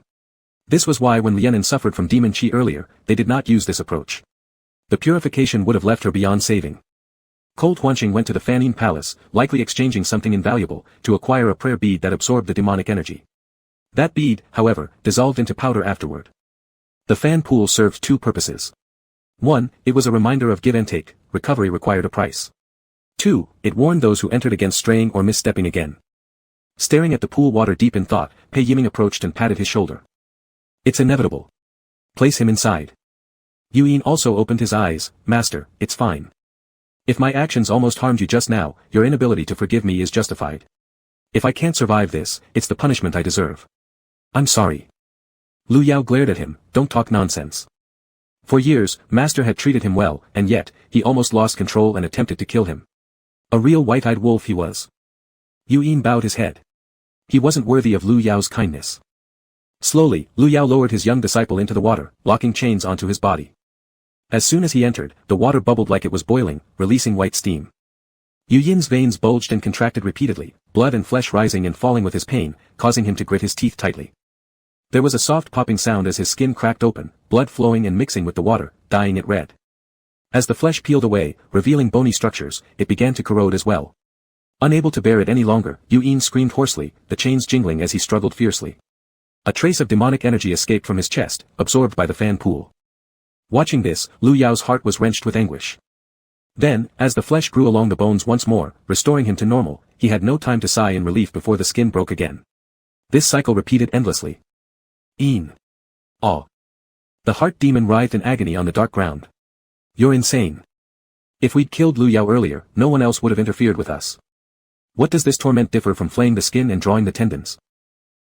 This was why when Lianin suffered from demon qi earlier, they did not use this approach. The purification would have left her beyond saving. Cold Huanqing went to the Fanyin Palace, likely exchanging something invaluable, to acquire a prayer bead that absorbed the demonic energy. That bead, however, dissolved into powder afterward. The fan pool served two purposes. 1. It was a reminder of give and take, recovery required a price. 2. It warned those who entered against straying or misstepping again. Staring at the pool water deep in thought, Pei Yiming approached and patted his shoulder. It's inevitable. Place him inside. Yu Yin also opened his eyes, Master, it's fine. If my actions almost harmed you just now, your inability to forgive me is justified. If I can't survive this, it's the punishment I deserve. I'm sorry. Lu Yao glared at him, don't talk nonsense. For years, Master had treated him well, and yet, he almost lost control and attempted to kill him. A real white-eyed wolf he was. Yu Yin bowed his head. He wasn't worthy of Lu Yao's kindness. Slowly, Lu Yao lowered his young disciple into the water, locking chains onto his body. As soon as he entered, the water bubbled like it was boiling, releasing white steam. Yu Yin's veins bulged and contracted repeatedly, blood and flesh rising and falling with his pain, causing him to grit his teeth tightly. There was a soft popping sound as his skin cracked open, blood flowing and mixing with the water, dyeing it red. As the flesh peeled away, revealing bony structures, it began to corrode as well. Unable to bear it any longer, Yu Yin screamed hoarsely, the chains jingling as he struggled fiercely. A trace of demonic energy escaped from his chest, absorbed by the fan pool. Watching this, Lu Yao's heart was wrenched with anguish. Then, as the flesh grew along the bones once more, restoring him to normal, he had no time to sigh in relief before the skin broke again. This cycle repeated endlessly. Yin. Awe. The heart demon writhed in agony on the dark ground. You're insane. If we'd killed Lu Yao earlier, no one else would have interfered with us. What does this torment differ from flaying the skin and drawing the tendons?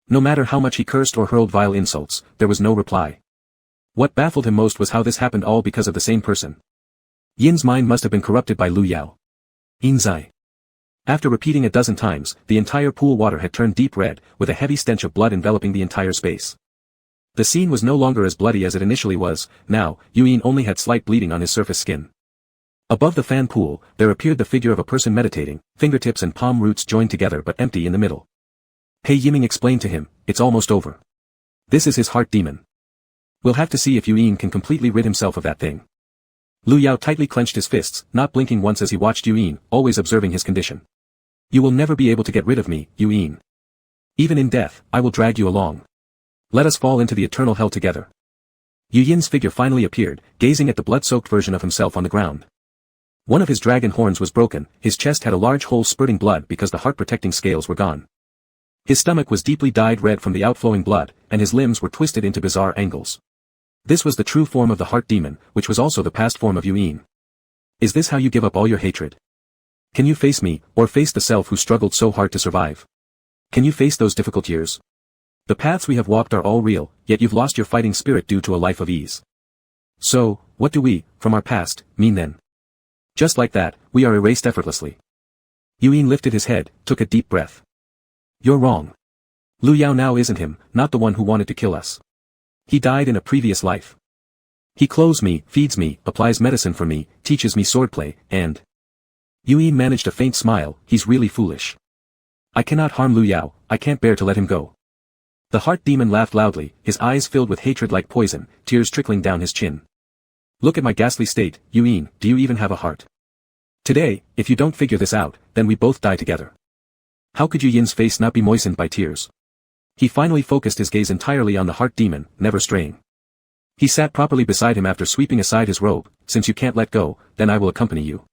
No matter how much he cursed or hurled vile insults, there was no reply. What baffled him most was how this happened all because of the same person. Yin's mind must have been corrupted by Lu Yao. Yinzai. After repeating a dozen times, the entire pool water had turned deep red, with a heavy stench of blood enveloping the entire space. The scene was no longer as bloody as it initially was, now, Yu Yin only had slight bleeding on his surface skin. Above the fan pool, there appeared the figure of a person meditating, fingertips and palm roots joined together but empty in the middle. Pei Yiming explained to him, it's almost over. This is his heart demon. We'll have to see if Yu Yin can completely rid himself of that thing. Lu Yao tightly clenched his fists, not blinking once as he watched Yu Yin, always observing his condition. You will never be able to get rid of me, Yu Yin. Even in death, I will drag you along. Let us fall into the eternal hell together. Yu Yin's figure finally appeared, gazing at the blood-soaked version of himself on the ground. One of his dragon horns was broken, his chest had a large hole spurting blood because the heart-protecting scales were gone. His stomach was deeply dyed red from the outflowing blood, and his limbs were twisted into bizarre angles. This was the true form of the heart demon, which was also the past form of Yu Yin. Is this how you give up all your hatred? Can you face me, or face the self who struggled so hard to survive? Can you face those difficult years? The paths we have walked are all real, yet you've lost your fighting spirit due to a life of ease. So, what do we, from our past, mean then? Just like that, we are erased effortlessly. Yuyin lifted his head, took a deep breath. You're wrong. Lu Yao now isn't him, not the one who wanted to kill us. He died in a previous life. He clothes me, feeds me, applies medicine for me, teaches me swordplay, and... Yuyin managed a faint smile. He's really foolish. I cannot harm Lu Yao, I can't bear to let him go. The heart demon laughed loudly, his eyes filled with hatred like poison, tears trickling down his chin. Look at my ghastly state, Yuyin, do you even have a heart? Today, if you don't figure this out, then we both die together. How could Yuyin's face not be moistened by tears? He finally focused his gaze entirely on the heart demon, never straying. He sat properly beside him after sweeping aside his robe. Since you can't let go, then I will accompany you.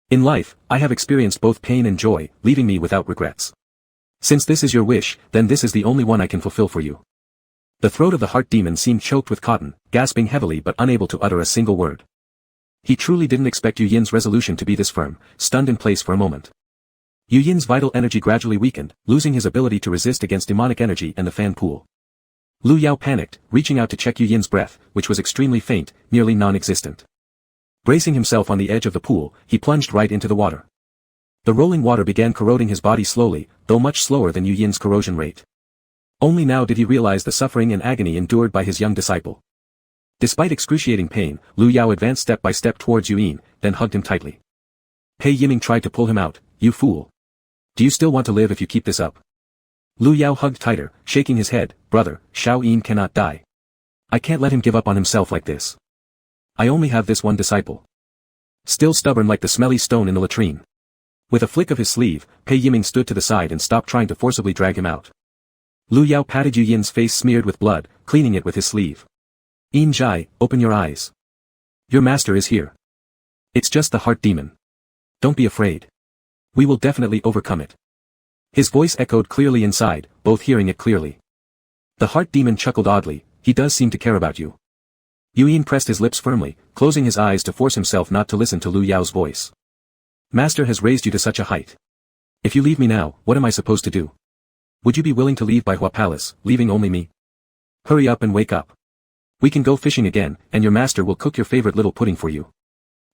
In life, I have experienced both pain and joy, leaving me without regrets. Since this is your wish, then this is the only one I can fulfill for you. The throat of the heart demon seemed choked with cotton, gasping heavily but unable to utter a single word. He truly didn't expect Yuyin's resolution to be this firm, stunned in place for a moment. Yuyin's vital energy gradually weakened, losing his ability to resist against demonic energy and the fan pool. Lu Yao panicked, reaching out to check Yuyin's breath, which was extremely faint, nearly non-existent. Bracing himself on the edge of the pool, he plunged right into the water. The rolling water began corroding his body slowly, though much slower than Yuyin's corrosion rate. Only now did he realize the suffering and agony endured by his young disciple. Despite excruciating pain, Lu Yao advanced step by step towards Yuyin, then hugged him tightly. Pei Yiming tried to pull him out. You fool. Do you still want to live if you keep this up? Lu Yao hugged tighter, shaking his head. Brother, Shao Yin cannot die. I can't let him give up on himself like this. I only have this one disciple. Still stubborn like the smelly stone in the latrine. With a flick of his sleeve, Pei Yiming stood to the side and stopped trying to forcibly drag him out. Lu Yao patted Yuyin's face smeared with blood, cleaning it with his sleeve. Yin Zhai, open your eyes. Your master is here. It's just the heart demon. Don't be afraid. We will definitely overcome it. His voice echoed clearly inside, both hearing it clearly. The heart demon chuckled oddly. He does seem to care about you. Yuyin pressed his lips firmly, closing his eyes to force himself not to listen to Lu Yao's voice. Master has raised you to such a height. If you leave me now, what am I supposed to do? Would you be willing to leave Baihua Palace, leaving only me? Hurry up and wake up. We can go fishing again, and your master will cook your favorite little pudding for you.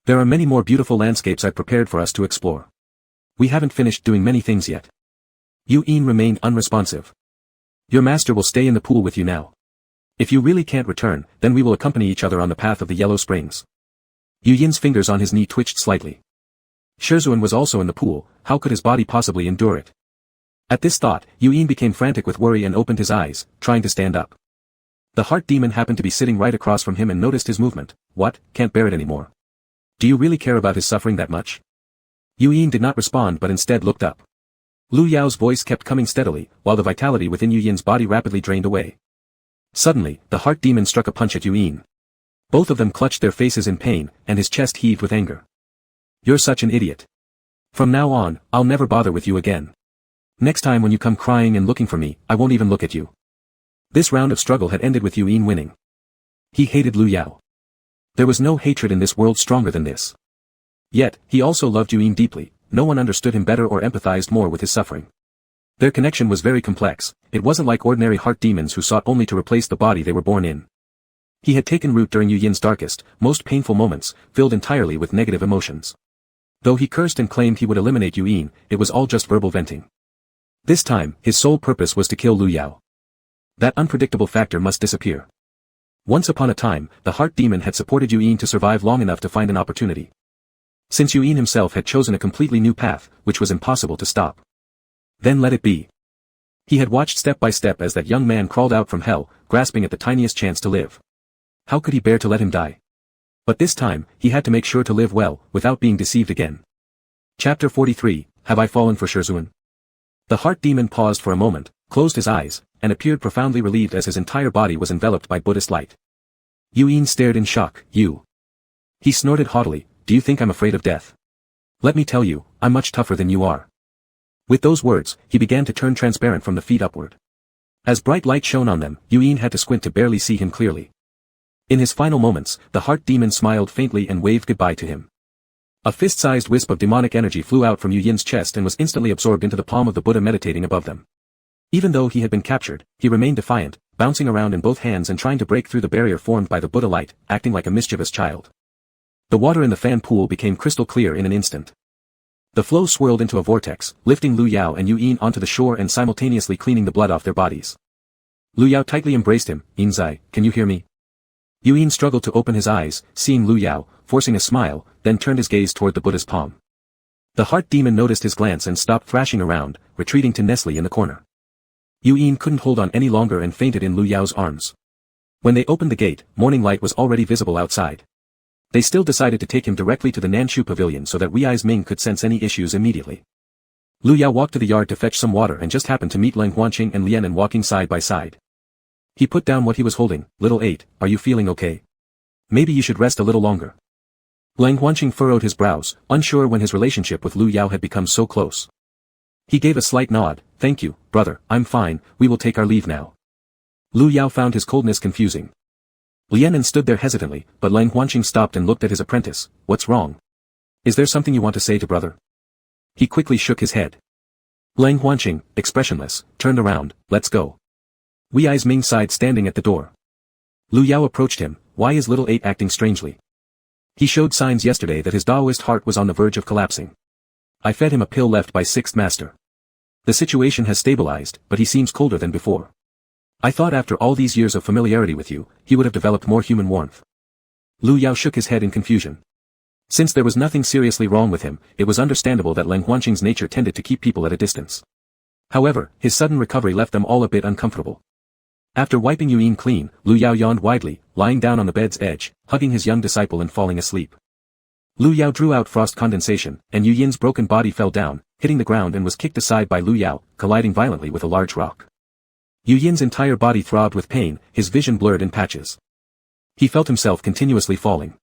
There are many more beautiful landscapes I've prepared for us to explore. We haven't finished doing many things yet. Yuyin remained unresponsive. Your master will stay in the pool with you now. If you really can't return, then we will accompany each other on the path of the Yellow Springs. Yuyin's fingers on his knee twitched slightly. Shizhuan was also in the pool. How could his body possibly endure it? At this thought, Yuyin became frantic with worry and opened his eyes, trying to stand up. The heart demon happened to be sitting right across from him and noticed his movement. What, can't bear it anymore? Do you really care about his suffering that much? Yuyin did not respond but instead looked up. Lu Yao's voice kept coming steadily, while the vitality within Yuyin's body rapidly drained away. Suddenly, the heart demon struck a punch at Yuyin. Both of them clutched their faces in pain, and his chest heaved with anger. You're such an idiot. From now on, I'll never bother with you again. Next time when you come crying and looking for me, I won't even look at you. This round of struggle had ended with Yuyin winning. He hated Lu Yao. There was no hatred in this world stronger than this. Yet, he also loved Yuyin deeply. No one understood him better or empathized more with his suffering. Their connection was very complex. It wasn't like ordinary heart demons who sought only to replace the body they were born in. He had taken root during Yuyin's darkest, most painful moments, filled entirely with negative emotions. Though he cursed and claimed he would eliminate Yuyin, it was all just verbal venting. This time, his sole purpose was to kill Lu Yao. That unpredictable factor must disappear. Once upon a time, the heart demon had supported Yuyin to survive long enough to find an opportunity. Since Yuyin himself had chosen a completely new path, which was impossible to stop. Then let it be. He had watched step by step as that young man crawled out from hell, grasping at the tiniest chance to live. How could he bear to let him die? But this time, he had to make sure to live well, without being deceived again. Chapter 43, Have I Fallen for Shizhuan? The heart demon paused for a moment, closed his eyes, and appeared profoundly relieved as his entire body was enveloped by Buddhist light. Yuyin stared in shock. You. He snorted haughtily, do you think I'm afraid of death? Let me tell you, I'm much tougher than you are. With those words, he began to turn transparent from the feet upward. As bright light shone on them, Yuyin had to squint to barely see him clearly. In his final moments, the heart demon smiled faintly and waved goodbye to him. A fist-sized wisp of demonic energy flew out from Yuyin's chest and was instantly absorbed into the palm of the Buddha meditating above them. Even though he had been captured, he remained defiant, bouncing around in both hands and trying to break through the barrier formed by the Buddha light, acting like a mischievous child. The water in the fan pool became crystal clear in an instant. The flow swirled into a vortex, lifting Lu Yao and Yu Yin onto the shore and simultaneously cleaning the blood off their bodies. Lu Yao tightly embraced him. "Yinzai, can you hear me?" Yu Yin struggled to open his eyes, seeing Lu Yao, forcing a smile, then turned his gaze toward the Buddha's palm. The heart demon noticed his glance and stopped thrashing around, retreating to Nestle in the corner. Yu Yin couldn't hold on any longer and fainted in Lu Yao's arms. When they opened the gate, morning light was already visible outside. They still decided to take him directly to the Nanshu pavilion so that Wei Ming could sense any issues immediately. Lu Yao walked to the yard to fetch some water and just happened to meet Leng Huanqing and Lianan walking side by side. He put down what he was holding. "Little 8, are you feeling okay? Maybe you should rest a little longer." Leng Huanqing furrowed his brows, unsure when his relationship with Lu Yao had become so close. He gave a slight nod. "Thank you, brother, I'm fine, we will take our leave now." Lu Yao found his coldness confusing. Lianan stood there hesitantly, but Leng Huanqing stopped and looked at his apprentice. "What's wrong? Is there something you want to say to brother?" He quickly shook his head. Leng Huanqing, expressionless, turned around. "Let's go." Wei Ming sighed standing at the door. Lu Yao approached him. "Why is little 8 acting strangely? He showed signs yesterday that his Taoist heart was on the verge of collapsing. I fed him a pill left by 6th Master. The situation has stabilized, but he seems colder than before. I thought after all these years of familiarity with you, he would have developed more human warmth." Lu Yao shook his head in confusion. Since there was nothing seriously wrong with him, it was understandable that Leng Huanqing's nature tended to keep people at a distance. However, his sudden recovery left them all a bit uncomfortable. After wiping Yu Yin clean, Lu Yao yawned widely, lying down on the bed's edge, hugging his young disciple and falling asleep. Lu Yao drew out frost condensation, and Yu Yin's broken body fell down, hitting the ground and was kicked aside by Lu Yao, colliding violently with a large rock. Yu Yin's entire body throbbed with pain, his vision blurred in patches. He felt himself continuously falling.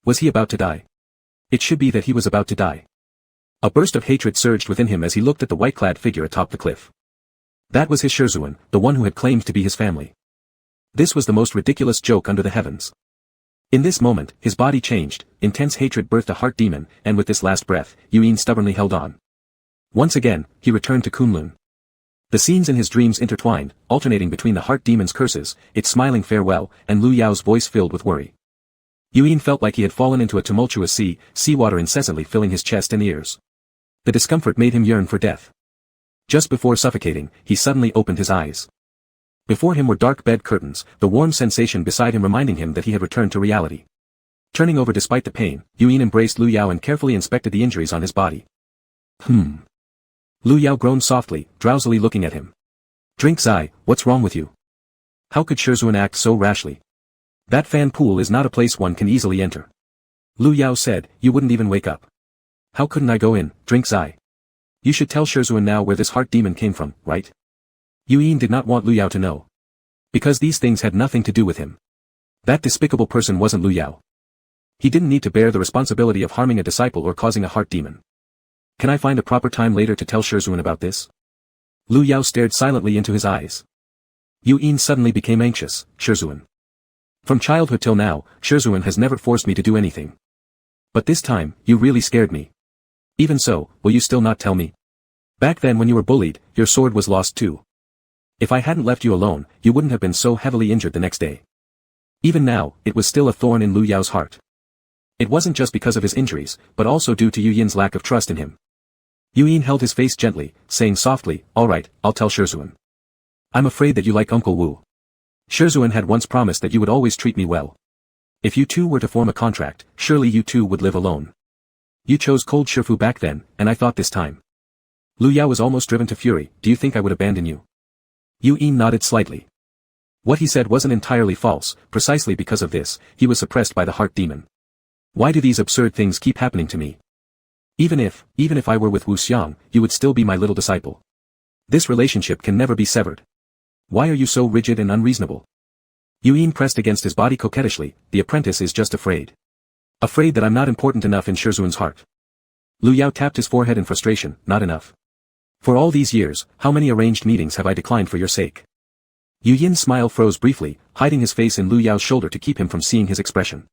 Was he about to die? It should be that he was about to die. A burst of hatred surged within him as he looked at the white-clad figure atop the cliff. That was his Shizuan, the one who had claimed to be his family. This was the most ridiculous joke under the heavens. In this moment, his body changed, intense hatred birthed a heart demon, and with this last breath, Yu Yin stubbornly held on. Once again, he returned to Kunlun. The scenes in his dreams intertwined, alternating between the heart demon's curses, its smiling farewell, and Lu Yao's voice filled with worry. Yu Yin felt like he had fallen into a tumultuous sea, seawater incessantly filling his chest and ears. The discomfort made him yearn for death. Just before suffocating, he suddenly opened his eyes. Before him were dark bed curtains, the warm sensation beside him reminding him that he had returned to reality. Turning over despite the pain, Yu Yin embraced Lu Yao and carefully inspected the injuries on his body. Lu Yao groaned softly, drowsily looking at him. "Drink Zai, what's wrong with you? How could Shizuan act so rashly? That fan pool is not a place one can easily enter." Lu Yao said, "You wouldn't even wake up. How couldn't I go in? Drink Zai. You should tell Shizuan now where this heart demon came from, right?" Yu Yin did not want Lu Yao to know. Because these things had nothing to do with him. That despicable person wasn't Lu Yao. He didn't need to bear the responsibility of harming a disciple or causing a heart demon. "Can I find a proper time later to tell Shizuan about this?" Lu Yao stared silently into his eyes. Yu Yin suddenly became anxious. "Shizuan. From childhood till now, Shizuan has never forced me to do anything. But this time, you really scared me. Even so, will you still not tell me? Back then when you were bullied, your sword was lost too. If I hadn't left you alone, you wouldn't have been so heavily injured the next day." Even now, it was still a thorn in Lu Yao's heart. It wasn't just because of his injuries, but also due to Yu Yin's lack of trust in him. Yu Yin held his face gently, saying softly, "All right, I'll tell Shizuan. I'm afraid that you like Uncle Wu. Shizuan had once promised that you would always treat me well. If you two were to form a contract, surely you two would live alone. You chose cold Shifu back then, and I thought this time." Lu Yao was almost driven to fury. "Do you think I would abandon you?" Yu Yin nodded slightly. What he said wasn't entirely false, precisely because of this, he was suppressed by the heart demon. Why do these absurd things keep happening to me? Even if I were with Wu Xiang, you would still be my little disciple. This relationship can never be severed. Why are you so rigid and unreasonable?" Yu Yin pressed against his body coquettishly. "The apprentice is just afraid. Afraid that I'm not important enough in Shizuan's heart." Lu Yao tapped his forehead in frustration. "Not enough. For all these years, how many arranged meetings have I declined for your sake?" Yu Yin's smile froze briefly, hiding his face in Lu Yao's shoulder to keep him from seeing his expression.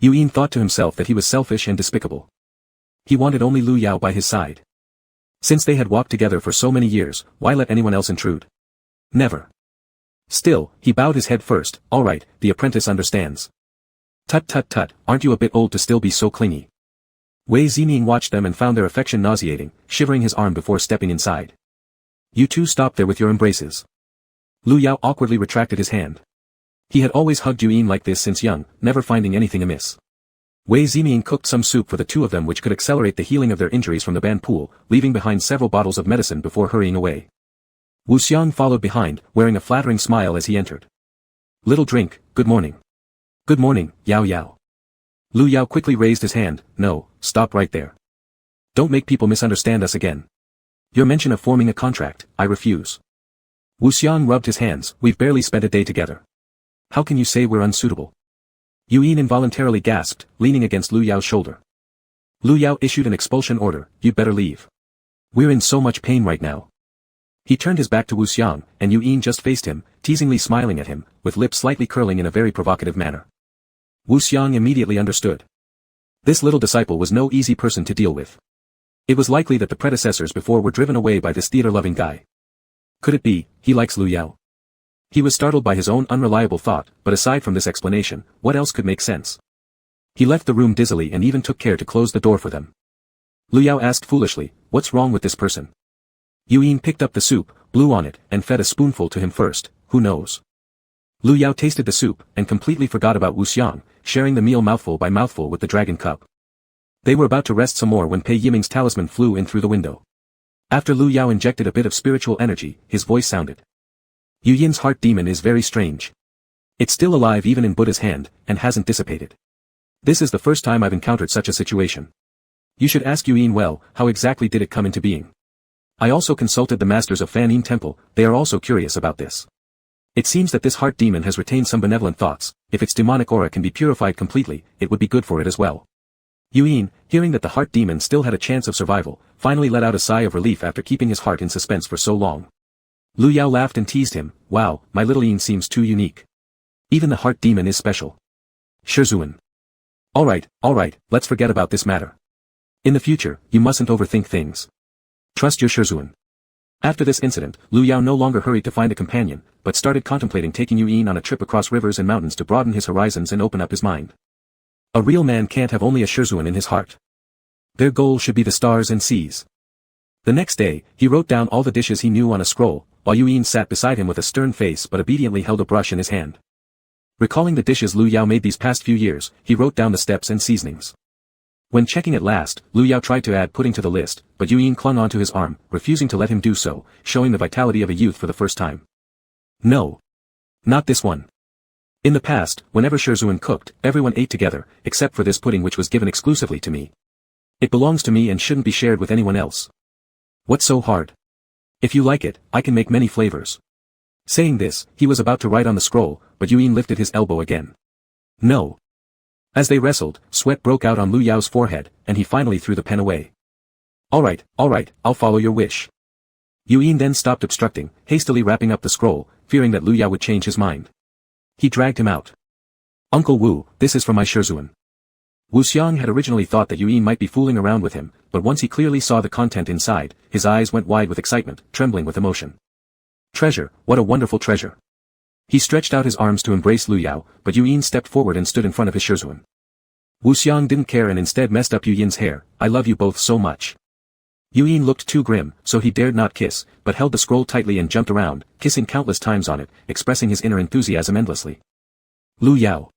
Yu Yin thought to himself that he was selfish and despicable. He wanted only Lu Yao by his side. Since they had walked together for so many years, why let anyone else intrude? Never. Still, he bowed his head first. All right, the apprentice understands. Tut tut tut, aren't you a bit old to still be so clingy? Wei Ziming watched them and found their affection nauseating, shivering his arm before stepping inside. You two stop there with your embraces. Lu Yao awkwardly retracted his hand. He had always hugged Yuyin like this since young, never finding anything amiss. Wei Ziming cooked some soup for the two of them which could accelerate the healing of their injuries from the band pool, leaving behind several bottles of medicine before hurrying away. Wu Xiang followed behind, wearing a flattering smile as he entered. Little drink, good morning. Good morning, Yao Yao. Lu Yao quickly raised his hand. No, stop right there. Don't make people misunderstand us again. Your mention of forming a contract, I refuse. Wu Xiang rubbed his hands. We've barely spent a day together. How can you say we're unsuitable? Yuyin involuntarily gasped, leaning against Lu Yao's shoulder. Lu Yao issued an expulsion order. You'd better leave. We're in so much pain right now. He turned his back to Wu Xiang, and Yuyin just faced him, teasingly smiling at him, with lips slightly curling in a very provocative manner. Wu Xiang immediately understood. This little disciple was no easy person to deal with. It was likely that the predecessors before were driven away by this theater-loving guy. Could it be, he likes Lu Yao? He was startled by his own unreliable thought, but aside from this explanation, what else could make sense? He left the room dizzily and even took care to close the door for them. Lu Yao asked foolishly, what's wrong with this person? Yuyin picked up the soup, blew on it, and fed a spoonful to him first, who knows? Lu Yao tasted the soup, and completely forgot about Wu Xiang, sharing the meal mouthful by mouthful with the dragon cup. They were about to rest some more when Pei Yiming's talisman flew in through the window. After Lu Yao injected a bit of spiritual energy, his voice sounded. Yu Yin's heart demon is very strange. It's still alive even in Buddha's hand, and hasn't dissipated. This is the first time I've encountered such a situation. You should ask Yu Yin well, how exactly did it come into being? I also consulted the masters of Fan Yin Temple, they are also curious about this. It seems that this heart demon has retained some benevolent thoughts. If its demonic aura can be purified completely, it would be good for it as well. Yu Yin, hearing that the heart demon still had a chance of survival, finally let out a sigh of relief after keeping his heart in suspense for so long. Lu Yao laughed and teased him, wow, my little Yin seems too unique. Even the heart demon is special. Shizuan. Alright, let's forget about this matter. In the future, you mustn't overthink things. Trust your Shizuan. After this incident, Lu Yao no longer hurried to find a companion, but started contemplating taking Yu Yin on a trip across rivers and mountains to broaden his horizons and open up his mind. A real man can't have only a Shizuan in his heart. Their goal should be the stars and seas. The next day, he wrote down all the dishes he knew on a scroll, while Yu Yin sat beside him with a stern face but obediently held a brush in his hand. Recalling the dishes Lu Yao made these past few years, he wrote down the steps and seasonings. When checking at last, Lu Yao tried to add pudding to the list, but Yu Yin clung onto his arm, refusing to let him do so, showing the vitality of a youth for the first time. No. Not this one. In the past, whenever Shizuan cooked, everyone ate together, except for this pudding which was given exclusively to me. It belongs to me and shouldn't be shared with anyone else. What's so hard? If you like it, I can make many flavors. Saying this, he was about to write on the scroll, but Yu Yin lifted his elbow again. No. As they wrestled, sweat broke out on Lu Yao's forehead, and he finally threw the pen away. Alright, I'll follow your wish. Yu Yin then stopped obstructing, hastily wrapping up the scroll, fearing that Lu Yao would change his mind. He dragged him out. Uncle Wu, this is for my Shizuan. Wu Xiang had originally thought that Yu Yin might be fooling around with him, but once he clearly saw the content inside, his eyes went wide with excitement, trembling with emotion. Treasure, what a wonderful treasure. He stretched out his arms to embrace Lu Yao, but Yu Yin stepped forward and stood in front of his Shizuan. Wu Xiang didn't care and instead messed up Yu Yin's hair. I love you both so much. Yu Yin looked too grim, so he dared not kiss, but held the scroll tightly and jumped around, kissing countless times on it, expressing his inner enthusiasm endlessly. Lu Yao.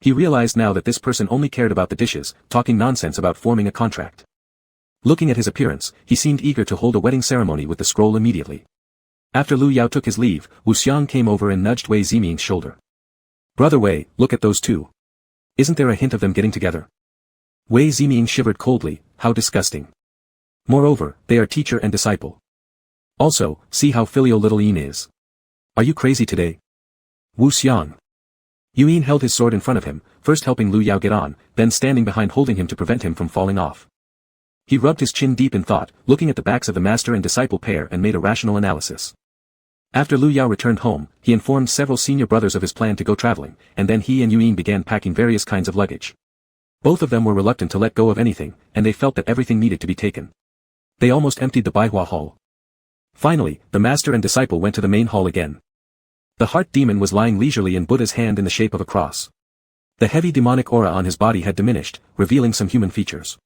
He realized now that this person only cared about the dishes, talking nonsense about forming a contract. Looking at his appearance, he seemed eager to hold a wedding ceremony with the scroll immediately. After Lu Yao took his leave, Wu Xiang came over and nudged Wei Ziming's shoulder. Brother Wei, look at those two. Isn't there a hint of them getting together? Wei Ziming shivered coldly, how disgusting. Moreover, they are teacher and disciple. Also, see how filial little Yin is. Are you crazy today? Wu Xiang. Yu Yin held his sword in front of him, first helping Lu Yao get on, then standing behind holding him to prevent him from falling off. He rubbed his chin deep in thought, looking at the backs of the master and disciple pair and made a rational analysis. After Lu Yao returned home, he informed several senior brothers of his plan to go traveling, and then he and Yu Yin began packing various kinds of luggage. Both of them were reluctant to let go of anything, and they felt that everything needed to be taken. They almost emptied the Baihua hall. Finally, the master and disciple went to the main hall again. The heart demon was lying leisurely in Buddha's hand in the shape of a cross. The heavy demonic aura on his body had diminished, revealing some human features.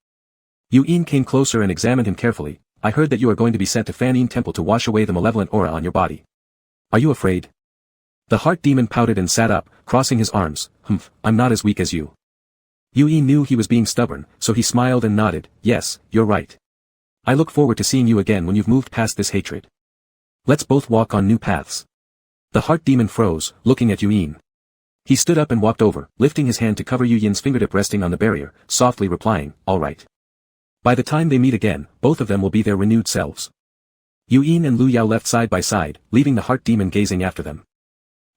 Yu'in came closer and examined him carefully. I heard that you are going to be sent to Fanyin Temple to wash away the malevolent aura on your body. Are you afraid? The heart demon pouted and sat up, crossing his arms. I'm not as weak as you. Yu'in knew he was being stubborn, so he smiled and nodded. Yes, you're right. I look forward to seeing you again when you've moved past this hatred. Let's both walk on new paths. The heart demon froze, looking at Yu'in. He stood up and walked over, lifting his hand to cover Yu'in's fingertip resting on the barrier, softly replying, all right. By the time they meet again, both of them will be their renewed selves. Yu'in and Lu Yao left side by side, leaving the heart demon gazing after them.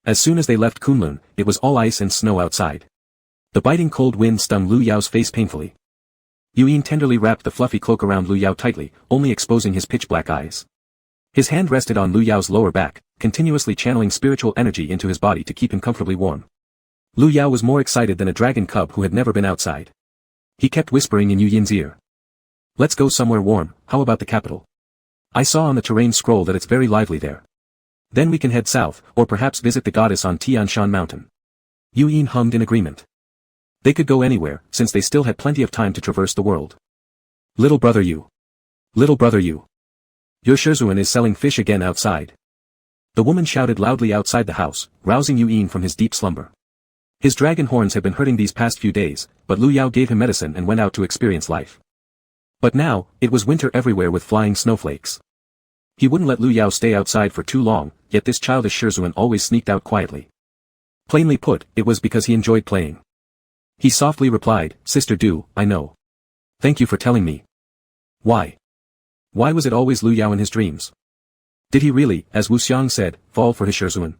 As soon as they left Kunlun, it was all ice and snow outside. The biting cold wind stung Lu Yao's face painfully. Yu'in tenderly wrapped the fluffy cloak around Lu Yao tightly, only exposing his pitch-black eyes. His hand rested on Lu Yao's lower back, continuously channeling spiritual energy into his body to keep him comfortably warm. Lu Yao was more excited than a dragon cub who had never been outside. He kept whispering in Yu'in's ear. Let's go somewhere warm, how about the capital? I saw on the terrain scroll that it's very lively there. Then we can head south, or perhaps visit the goddess on Tian Shan Mountain. Yu'in hummed in agreement. They could go anywhere, since they still had plenty of time to traverse the world. Little brother you. Little brother you. Your Shizuan is selling fish again outside. The woman shouted loudly outside the house, rousing Yu'in from his deep slumber. His dragon horns had been hurting these past few days, but Lu Yao gave him medicine and went out to experience life. But now, it was winter everywhere with flying snowflakes. He wouldn't let Lu Yao stay outside for too long, yet this childish Shizuan always sneaked out quietly. Plainly put, it was because he enjoyed playing. He softly replied, Sister Du, I know. Thank you for telling me. Why? Why was it always Lu Yao in his dreams? Did he really, as Wu Xiang said, fall for his Shizuan?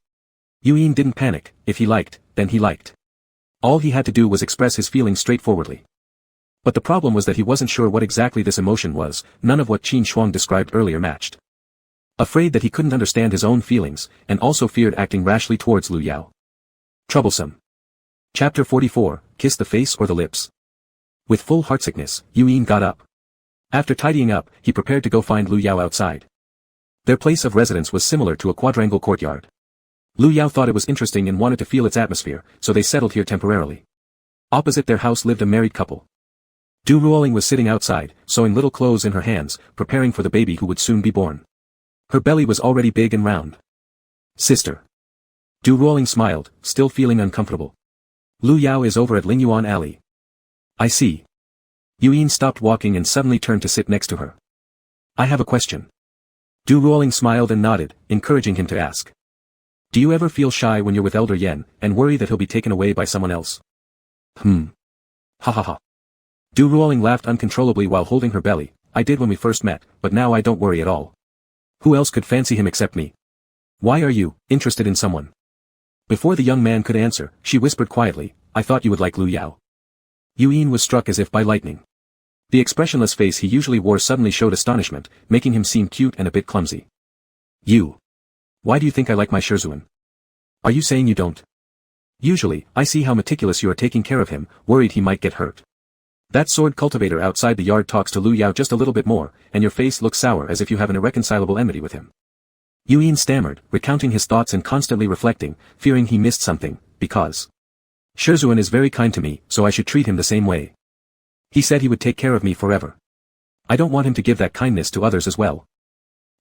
Yu'in didn't panic. If he liked, then he liked. All he had to do was express his feelings straightforwardly. But the problem was that he wasn't sure what exactly this emotion was. None of what Qin Shuang described earlier matched. Afraid that he couldn't understand his own feelings, and also feared acting rashly towards Lu Yao. Troublesome. Chapter 44, Kiss the Face or the Lips. With full heartsickness, Yu'in got up. After tidying up, he prepared to go find Lu Yao outside. Their place of residence was similar to a quadrangle courtyard. Lu Yao thought it was interesting and wanted to feel its atmosphere, so they settled here temporarily. Opposite their house lived a married couple. Du Ruoling was sitting outside, sewing little clothes in her hands, preparing for the baby who would soon be born. Her belly was already big and round. Sister. Du Ruoling smiled, still feeling uncomfortable. Lu Yao is over at Lingyuan Alley. I see. Yu'in stopped walking and suddenly turned to sit next to her. I have a question. Du Ruoling smiled and nodded, encouraging him to ask. Do you ever feel shy when you're with Elder Yen, and worry that he'll be taken away by someone else? Ha ha ha. Du Ruoling laughed uncontrollably while holding her belly. I did when we first met, but now I don't worry at all. Who else could fancy him except me? Why are you interested in someone? Before the young man could answer, she whispered quietly, I thought you would like Lu Yao. Yu'in was struck as if by lightning. The expressionless face he usually wore suddenly showed astonishment, making him seem cute and a bit clumsy. You. Why do you think I like my Shizuan? Are you saying you don't? Usually, I see how meticulous you are taking care of him, worried he might get hurt. That sword cultivator outside the yard talks to Lu Yao just a little bit more, and your face looks sour as if you have an irreconcilable enmity with him. Yu'in stammered, recounting his thoughts and constantly reflecting, fearing he missed something, because Shizuan is very kind to me, so I should treat him the same way. He said he would take care of me forever. I don't want him to give that kindness to others as well.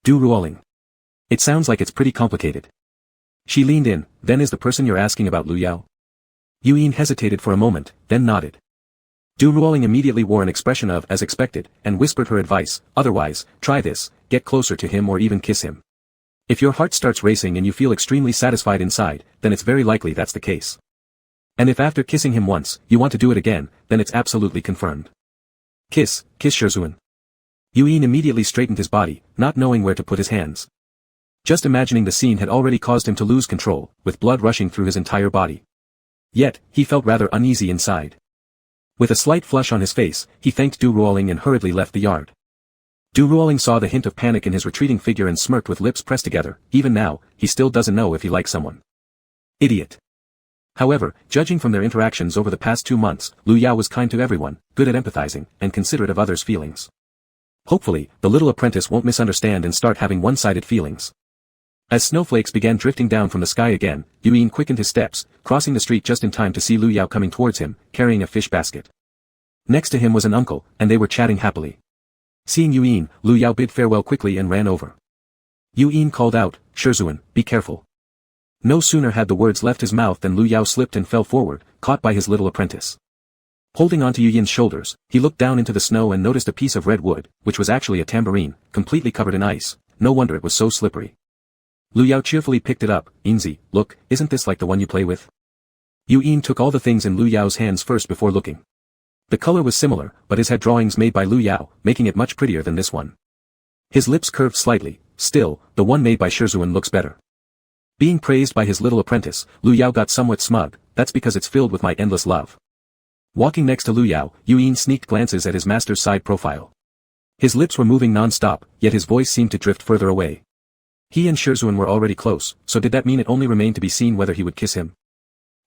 Du Ruoling. It sounds like it's pretty complicated. She leaned in, then is the person you're asking about Lu Yao? Yu'in hesitated for a moment, then nodded. Du Ruoling immediately wore an expression of as expected, and whispered her advice, otherwise, try this, get closer to him or even kiss him. If your heart starts racing and you feel extremely satisfied inside, then it's very likely that's the case. And if after kissing him once, you want to do it again, then it's absolutely confirmed. Kiss Shizuan. Yu'in immediately straightened his body, not knowing where to put his hands. Just imagining the scene had already caused him to lose control, with blood rushing through his entire body. Yet, he felt rather uneasy inside. With a slight flush on his face, he thanked Du Ruoling and hurriedly left the yard. Du Ruoling saw the hint of panic in his retreating figure and smirked with lips pressed together. Even now, he still doesn't know if he likes someone. Idiot. However, judging from their interactions over the past 2 months, Lu Yao was kind to everyone, good at empathizing, and considerate of others' feelings. Hopefully, the little apprentice won't misunderstand and start having one-sided feelings. As snowflakes began drifting down from the sky again, Yuyin quickened his steps, crossing the street just in time to see Lu Yao coming towards him, carrying a fish basket. Next to him was an uncle, and they were chatting happily. Seeing Yuyin, Lu Yao bid farewell quickly and ran over. Yuyin called out, "Shizuan, be careful." No sooner had the words left his mouth than Lu Yao slipped and fell forward, caught by his little apprentice. Holding onto Yuyin's shoulders, he looked down into the snow and noticed a piece of red wood, which was actually a tambourine, completely covered in ice. No wonder it was so slippery. Lu Yao cheerfully picked it up. "Inzi, look, isn't this like the one you play with?" Yuyin took all the things in Lu Yao's hands first before looking. The color was similar, but his had drawings made by Lu Yao, making it much prettier than this one. His lips curved slightly. Still, the one made by Shizuan looks better. Being praised by his little apprentice, Lu Yao got somewhat smug. "That's because it's filled with my endless love." Walking next to Lu Yao, Yuyin sneaked glances at his master's side profile. His lips were moving non-stop, yet his voice seemed to drift further away. He and Shizuan were already close, so did that mean it only remained to be seen whether he would kiss him?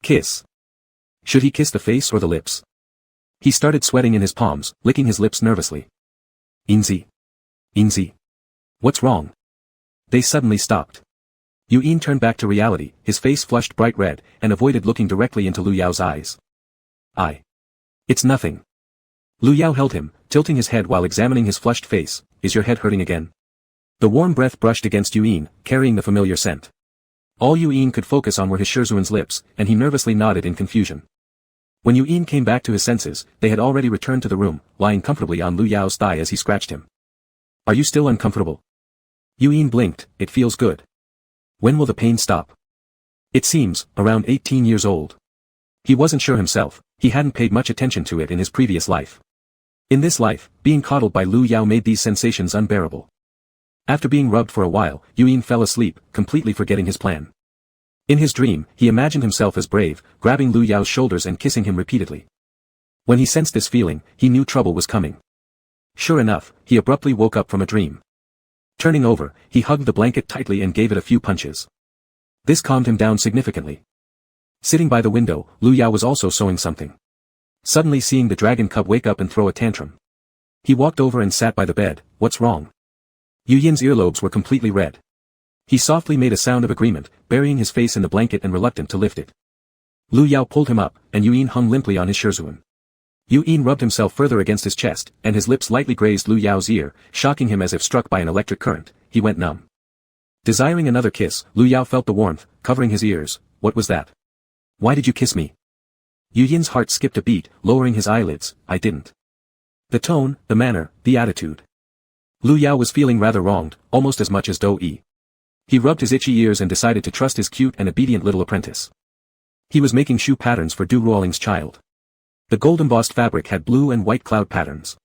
Kiss. Should he kiss the face or the lips? He started sweating in his palms, licking his lips nervously. "Inzi. Inzi. What's wrong?" They suddenly stopped. Yuyin turned back to reality, his face flushed bright red, and avoided looking directly into Lu Yao's eyes. It's nothing." Lu Yao held him, tilting his head while examining his flushed face. "Is your head hurting again?" The warm breath brushed against Yuyin, carrying the familiar scent. All Yuyin could focus on were his Shizuan's lips, and he nervously nodded in confusion. When Yuyin came back to his senses, they had already returned to the room, lying comfortably on Lu Yao's thigh as he scratched him. "Are you still uncomfortable?" Yuyin blinked. "It feels good." "When will the pain stop?" "It seems, around 18 years old." He wasn't sure himself, he hadn't paid much attention to it in his previous life. In this life, being coddled by Lu Yao made these sensations unbearable. After being rubbed for a while, Yuyin fell asleep, completely forgetting his plan. In his dream, he imagined himself as brave, grabbing Lu Yao's shoulders and kissing him repeatedly. When he sensed this feeling, he knew trouble was coming. Sure enough, he abruptly woke up from a dream. Turning over, he hugged the blanket tightly and gave it a few punches. This calmed him down significantly. Sitting by the window, Lu Yao was also sewing something. Suddenly seeing the dragon cub wake up and throw a tantrum. He walked over and sat by the bed. "What's wrong?" Yuyin's earlobes were completely red. He softly made a sound of agreement, burying his face in the blanket and reluctant to lift it. Lu Yao pulled him up, and Yuyin hung limply on his Shizuan. Yuyin rubbed himself further against his chest, and his lips lightly grazed Lu Yao's ear, shocking him as if struck by an electric current. He went numb. Desiring another kiss, Lu Yao felt the warmth, covering his ears. "What was that? Why did you kiss me?" Yuyin's heart skipped a beat, lowering his eyelids. "I didn't." The tone, the manner, the attitude. Lu Yao was feeling rather wronged, almost as much as Do-yi. He rubbed his itchy ears and decided to trust his cute and obedient little apprentice. He was making shoe patterns for Du Ruoling's child. The gold-embossed fabric had blue and white cloud patterns.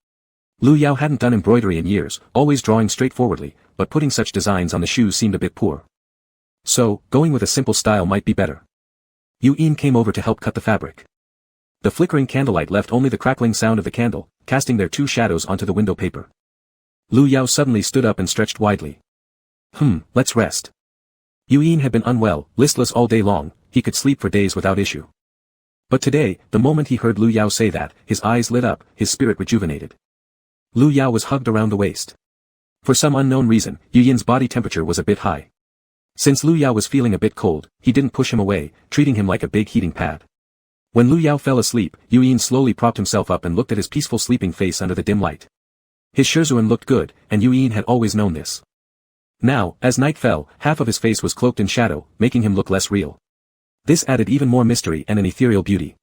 Lu Yao hadn't done embroidery in years, always drawing straightforwardly, but putting such designs on the shoes seemed a bit poor. So, going with a simple style might be better. Yuyin came over to help cut the fabric. The flickering candlelight left only the crackling sound of the candle, casting their two shadows onto the window paper. Lu Yao suddenly stood up and stretched widely. Let's rest." Yuyin had been unwell, listless all day long, he could sleep for days without issue. But today, the moment he heard Lu Yao say that, his eyes lit up, his spirit rejuvenated. Lu Yao was hugged around the waist. For some unknown reason, Yuyin's body temperature was a bit high. Since Lu Yao was feeling a bit cold, he didn't push him away, treating him like a big heating pad. When Lu Yao fell asleep, Yuyin slowly propped himself up and looked at his peaceful sleeping face under the dim light. His Shizuan looked good, and Yuyin had always known this. Now, as night fell, half of his face was cloaked in shadow, making him look less real. This added even more mystery and an ethereal beauty.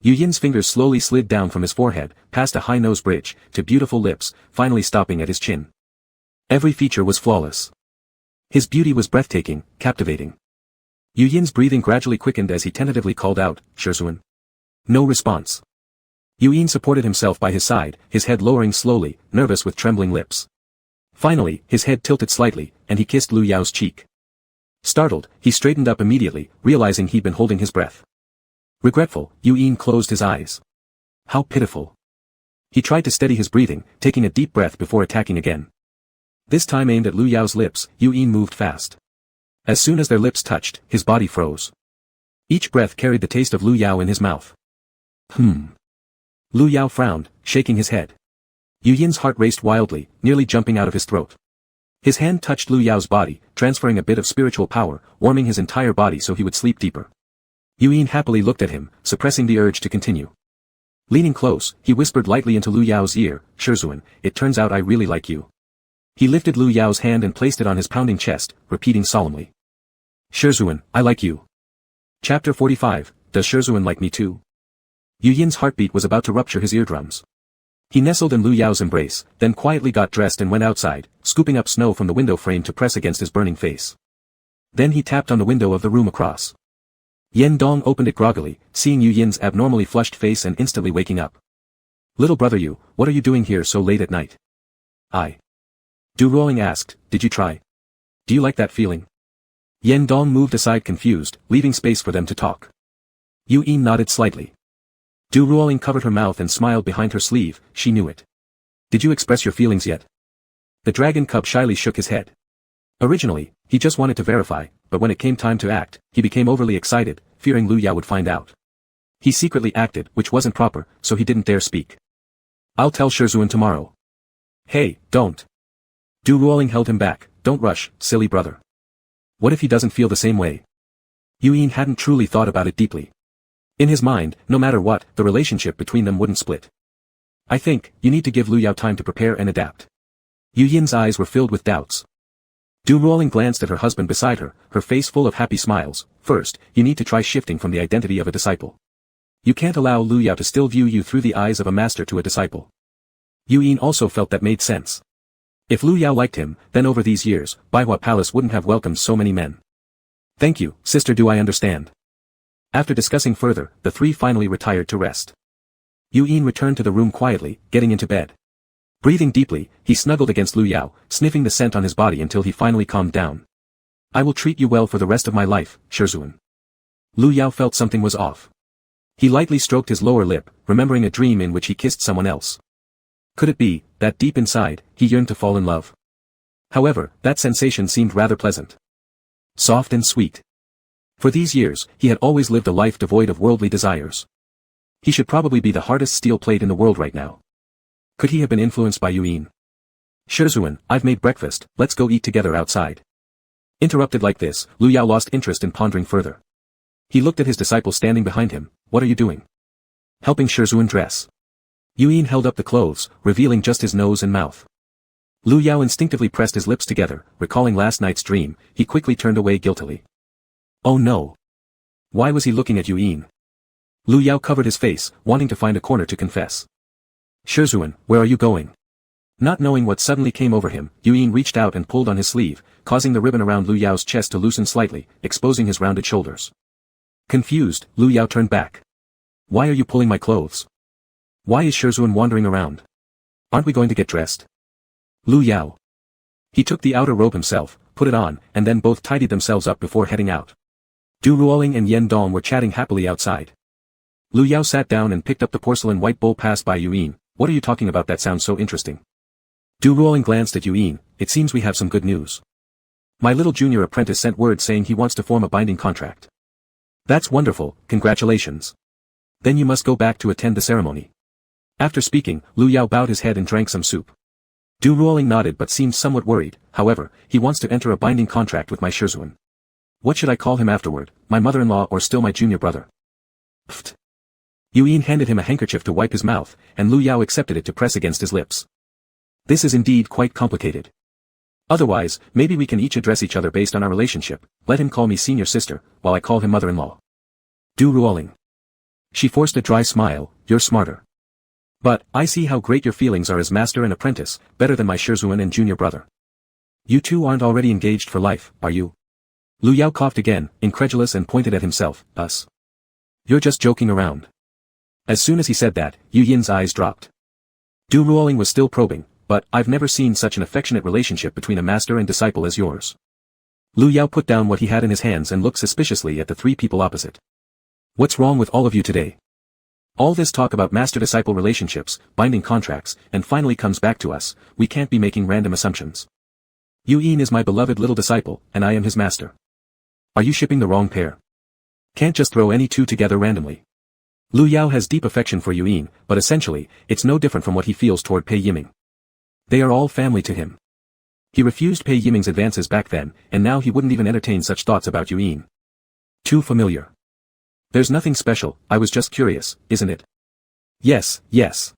Yuyin's fingers slowly slid down from his forehead, past a high nose bridge, to beautiful lips, finally stopping at his chin. Every feature was flawless. His beauty was breathtaking, captivating. Yuyin's breathing gradually quickened as he tentatively called out, "Shizuan." No response. Yuyin supported himself by his side, his head lowering slowly, nervous with trembling lips. Finally, his head tilted slightly, and he kissed Lu Yao's cheek. Startled, he straightened up immediately, realizing he'd been holding his breath. Regretful, Yuyin closed his eyes. How pitiful. He tried to steady his breathing, taking a deep breath before attacking again. This time aimed at Lu Yao's lips, Yuyin moved fast. As soon as their lips touched, his body froze. Each breath carried the taste of Lu Yao in his mouth. Lu Yao frowned, shaking his head. Yu Yin's heart raced wildly, nearly jumping out of his throat. His hand touched Lu Yao's body, transferring a bit of spiritual power, warming his entire body so he would sleep deeper. Yu Yin happily looked at him, suppressing the urge to continue. Leaning close, he whispered lightly into Lu Yao's ear, "Shizhuan, it turns out I really like you." He lifted Lu Yao's hand and placed it on his pounding chest, repeating solemnly. "Shizhuan, I like you." Chapter 45, Does Shizhuan like me too? Yu Yin's heartbeat was about to rupture his eardrums. He nestled in Lu Yao's embrace, then quietly got dressed and went outside, scooping up snow from the window frame to press against his burning face. Then he tapped on the window of the room across. Yen Dong opened it groggily, seeing Yu Yin's abnormally flushed face and instantly waking up. "Little brother Yu, what are you doing here so late at night?" Du Ruoling asked, "Did you try? Do you like that feeling?" Yen Dong moved aside confused, leaving space for them to talk. Yu Yin nodded slightly. Du Ruoling covered her mouth and smiled behind her sleeve, she knew it. "Did you express your feelings yet?" The dragon cub shyly shook his head. Originally, he just wanted to verify, but when it came time to act, he became overly excited, fearing Lu Yao would find out. He secretly acted, which wasn't proper, so he didn't dare speak. "I'll tell Shizhuan tomorrow." "Hey, don't." Du Ruoling held him back, "Don't rush, silly brother. What if he doesn't feel the same way?" Yu Yin hadn't truly thought about it deeply. In his mind, no matter what, the relationship between them wouldn't split. "I think, you need to give Lu Yao time to prepare and adapt." Yu Yin's eyes were filled with doubts. Du Ruoling glanced at her husband beside her, her face full of happy smiles. "First, you need to try shifting from the identity of a disciple. You can't allow Lu Yao to still view you through the eyes of a master to a disciple." Yu Yin also felt that made sense. If Lu Yao liked him, then over these years, Baihua Palace wouldn't have welcomed so many men. "Thank you, sister, do I understand?" After discussing further, the three finally retired to rest. Yu Yin returned to the room quietly, getting into bed. Breathing deeply, he snuggled against Lu Yao, sniffing the scent on his body until he finally calmed down. "I will treat you well for the rest of my life, Shizhuan." Lu Yao felt something was off. He lightly stroked his lower lip, remembering a dream in which he kissed someone else. Could it be, that deep inside, he yearned to fall in love? However, that sensation seemed rather pleasant. Soft and sweet. For these years, he had always lived a life devoid of worldly desires. He should probably be the hardest steel plate in the world right now. Could he have been influenced by Yu Yin? "Shizhuan, I've made breakfast, let's go eat together outside." Interrupted like this, Lu Yao lost interest in pondering further. He looked at his disciple standing behind him. "What are you doing?" "Helping Shizhuan dress." Yu Yin held up the clothes, revealing just his nose and mouth. Lu Yao instinctively pressed his lips together, recalling last night's dream. He quickly turned away guiltily. Oh no. Why was he looking at Yu Yin? Lu Yao covered his face, wanting to find a corner to confess. "Shizhuan, where are you going?" Not knowing what suddenly came over him, Yu Yin reached out and pulled on his sleeve, causing the ribbon around Lu Yao's chest to loosen slightly, exposing his rounded shoulders. Confused, Lu Yao turned back. "Why are you pulling my clothes? Why is Shizhuan wandering around? Aren't we going to get dressed?" Lu Yao. He took the outer robe himself, put it on, and then both tidied themselves up before heading out. Du Ruoling and Yen Dong were chatting happily outside. Lu Yao sat down and picked up the porcelain white bowl passed by Yu Yin. "What are you talking about? That sounds so interesting." Du Ruoling glanced at Yu Yin. "It seems we have some good news. My little junior apprentice sent word saying he wants to form a binding contract." "That's wonderful, congratulations. Then you must go back to attend the ceremony." After speaking, Lu Yao bowed his head and drank some soup. Du Ruoling nodded but seemed somewhat worried. "However, he wants to enter a binding contract with my Shizhuan. What should I call him afterward, my mother-in-law or still my junior brother?" Pfft. Yu Yin handed him a handkerchief to wipe his mouth, and Lu Yao accepted it to press against his lips. "This is indeed quite complicated. Otherwise, maybe we can each address each other based on our relationship. Let him call me senior sister, while I call him mother-in-law." Du Ruoling. She forced a dry smile. "You're smarter. But, I see how great your feelings are as master and apprentice, better than my Shizhuan and junior brother. You two aren't already engaged for life, are you?" Lu Yao coughed again, incredulous, and pointed at himself. "Us? You're just joking around." As soon as he said that, Yu Yin's eyes dropped. Du Ruoling was still probing, "But, I've never seen such an affectionate relationship between a master and disciple as yours." Lu Yao put down what he had in his hands and looked suspiciously at the three people opposite. "What's wrong with all of you today? All this talk about master-disciple relationships, binding contracts, and finally comes back to us. We can't be making random assumptions. Yu Yin is my beloved little disciple, and I am his master. Are you shipping the wrong pair? Can't just throw any two together randomly." Lu Yao has deep affection for Yuyin, but essentially, it's no different from what he feels toward Pei Yiming. They are all family to him. He refused Pei Yiming's advances back then, and now he wouldn't even entertain such thoughts about Yuyin. Too familiar. There's nothing special, I was just curious, isn't it? Yes, yes.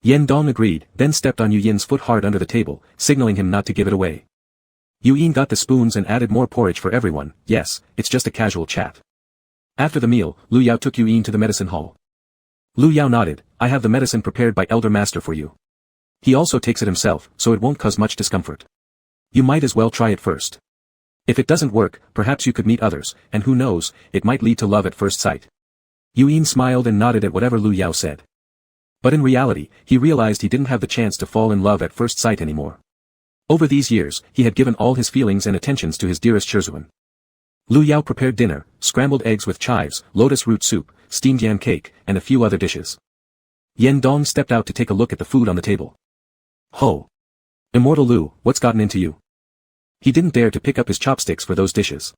Yen Dong agreed, then stepped on Yu Yin's foot hard under the table, signaling him not to give it away. Yuyin got the spoons and added more porridge for everyone. Yes, it's just a casual chat. After the meal, Lu Yao took Yuyin to the medicine hall. Lu Yao nodded, I have the medicine prepared by Elder Master for you. He also takes it himself, so it won't cause much discomfort. You might as well try it first. If it doesn't work, perhaps you could meet others, and who knows, it might lead to love at first sight. Yuyin smiled and nodded at whatever Lu Yao said. But in reality, he realized he didn't have the chance to fall in love at first sight anymore. Over these years, he had given all his feelings and attentions to his dearest Shizhuan. Lu Yao prepared dinner, scrambled eggs with chives, lotus root soup, steamed yam cake, and a few other dishes. Yen Dong stepped out to take a look at the food on the table. Ho! Immortal Lu, what's gotten into you? He didn't dare to pick up his chopsticks for those dishes.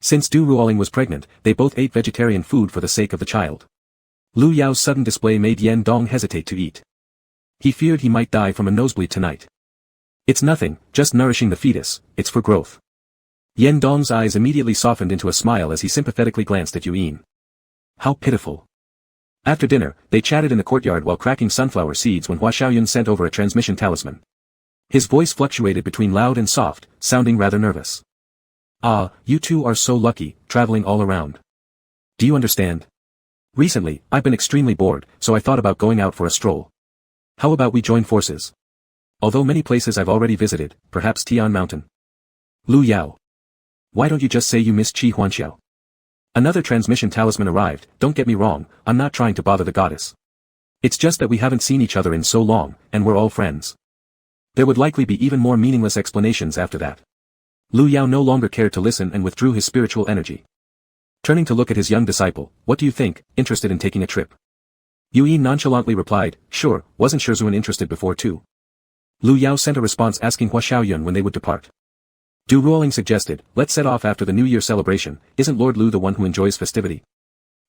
Since Du Ruoling was pregnant, they both ate vegetarian food for the sake of the child. Lu Yao's sudden display made Yen Dong hesitate to eat. He feared he might die from a nosebleed tonight. It's nothing, just nourishing the fetus, it's for growth. Yen Dong's eyes immediately softened into a smile as he sympathetically glanced at Yuyin. How pitiful. After dinner, they chatted in the courtyard while cracking sunflower seeds when Hua Xiaoyun sent over a transmission talisman. His voice fluctuated between loud and soft, sounding rather nervous. Ah, you two are so lucky, traveling all around. Do you understand? Recently, I've been extremely bored, so I thought about going out for a stroll. How about we join forces? Although many places I've already visited, perhaps Tian Mountain. Lu Yao. Why don't you just say you miss Qi Huanxiao? Another transmission talisman arrived, don't get me wrong, I'm not trying to bother the goddess. It's just that we haven't seen each other in so long, and we're all friends. There would likely be even more meaningless explanations after that. Lu Yao no longer cared to listen and withdrew his spiritual energy. Turning to look at his young disciple, what do you think, interested in taking a trip? Yuyin nonchalantly replied, sure, wasn't Shizhuan interested before too? Lu Yao sent a response asking Hua Xiaoyun when they would depart. Du Ruoling suggested, let's set off after the New Year celebration, isn't Lord Lu the one who enjoys festivity?